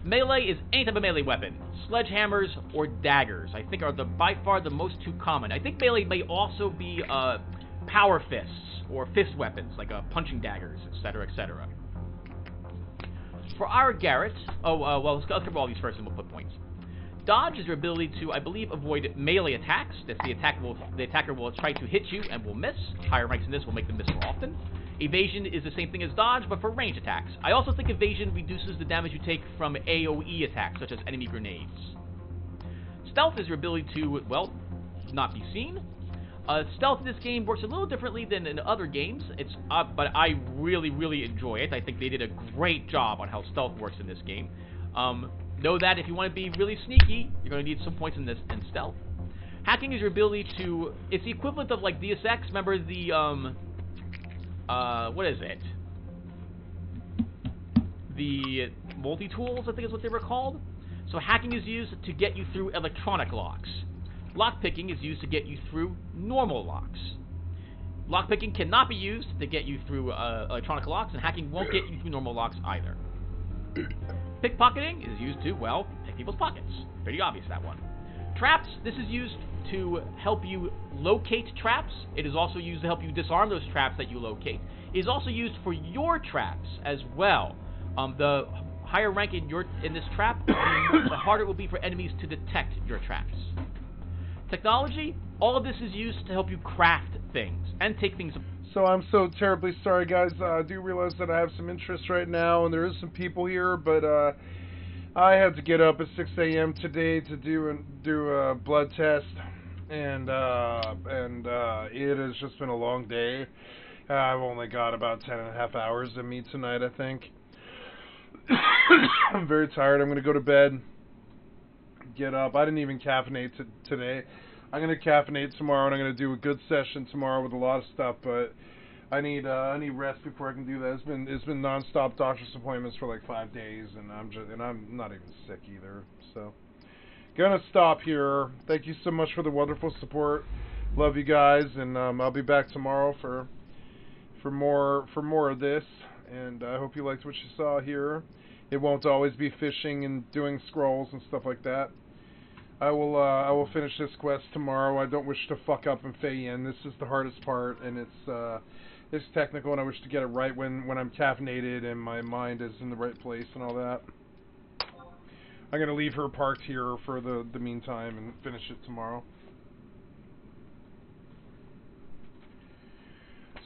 Melee is any type of melee weapon. Sledgehammers or daggers, I think, are by far the most 2 common. I think melee may also be power fists or fist weapons, like punching daggers, etc., etc. For our Garrett, let's cover all these first and we'll put points. Dodge is your ability to, I believe, avoid melee attacks. That's the attacker will try to hit you and will miss. Higher ranks in this will make them miss more often. Evasion is the same thing as dodge, but for range attacks. I also think evasion reduces the damage you take from AoE attacks, such as enemy grenades. Stealth is your ability to, well, not be seen. Stealth in this game works a little differently than in other games. But I really, really enjoy it. I think they did a great job on how stealth works in this game. Know that if you want to be really sneaky, you're going to need some points in stealth. Hacking is your ability to... It's the equivalent of, like, Deus Ex. Remember the, what is it? The multi-tools, I think is what they were called. So hacking is used to get you through electronic locks. Lockpicking is used to get you through normal locks. Lockpicking cannot be used to get you through electronic locks, and hacking won't get you through normal locks either. Pickpocketing is used to, well, pick people's pockets. Pretty obvious, that one. Traps, this is used to help you locate traps. It is also used to help you disarm those traps that you locate. It is also used for your traps as well. The higher rank in this trap, the harder it will be for enemies to detect your traps. Technology, all of this is used to help you craft things and take things. So I'm so terribly sorry, guys. I do realize that I have some interest right now, and there is some people here, but I had to get up at 6 a.m. today to do a blood test, and it has just been a long day. I've only got about 10.5 hours of me tonight, I think. I'm very tired. I'm going to go to bed, get up. I didn't even caffeinate today. I'm going to caffeinate tomorrow, and I'm going to do a good session tomorrow with a lot of stuff, but I need rest before I can do that. It's been nonstop doctor's appointments for like 5 days, and I'm not even sick either. So, gonna stop here. Thank you so much for the wonderful support. Love you guys, and I'll be back tomorrow for more of this. And I hope you liked what you saw here. It won't always be fishing and doing scrolls and stuff like that. I will finish this quest tomorrow. I don't wish to fuck up in Fayen. This is the hardest part, and it's technical, and I wish to get it right when I'm caffeinated and my mind is in the right place and all that. I'm going to leave her parked here for the meantime and finish it tomorrow.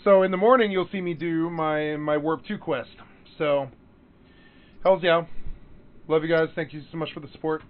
So in the morning, you'll see me do my Warp 2 quest. So, hells yeah. Love you guys. Thank you so much for the support.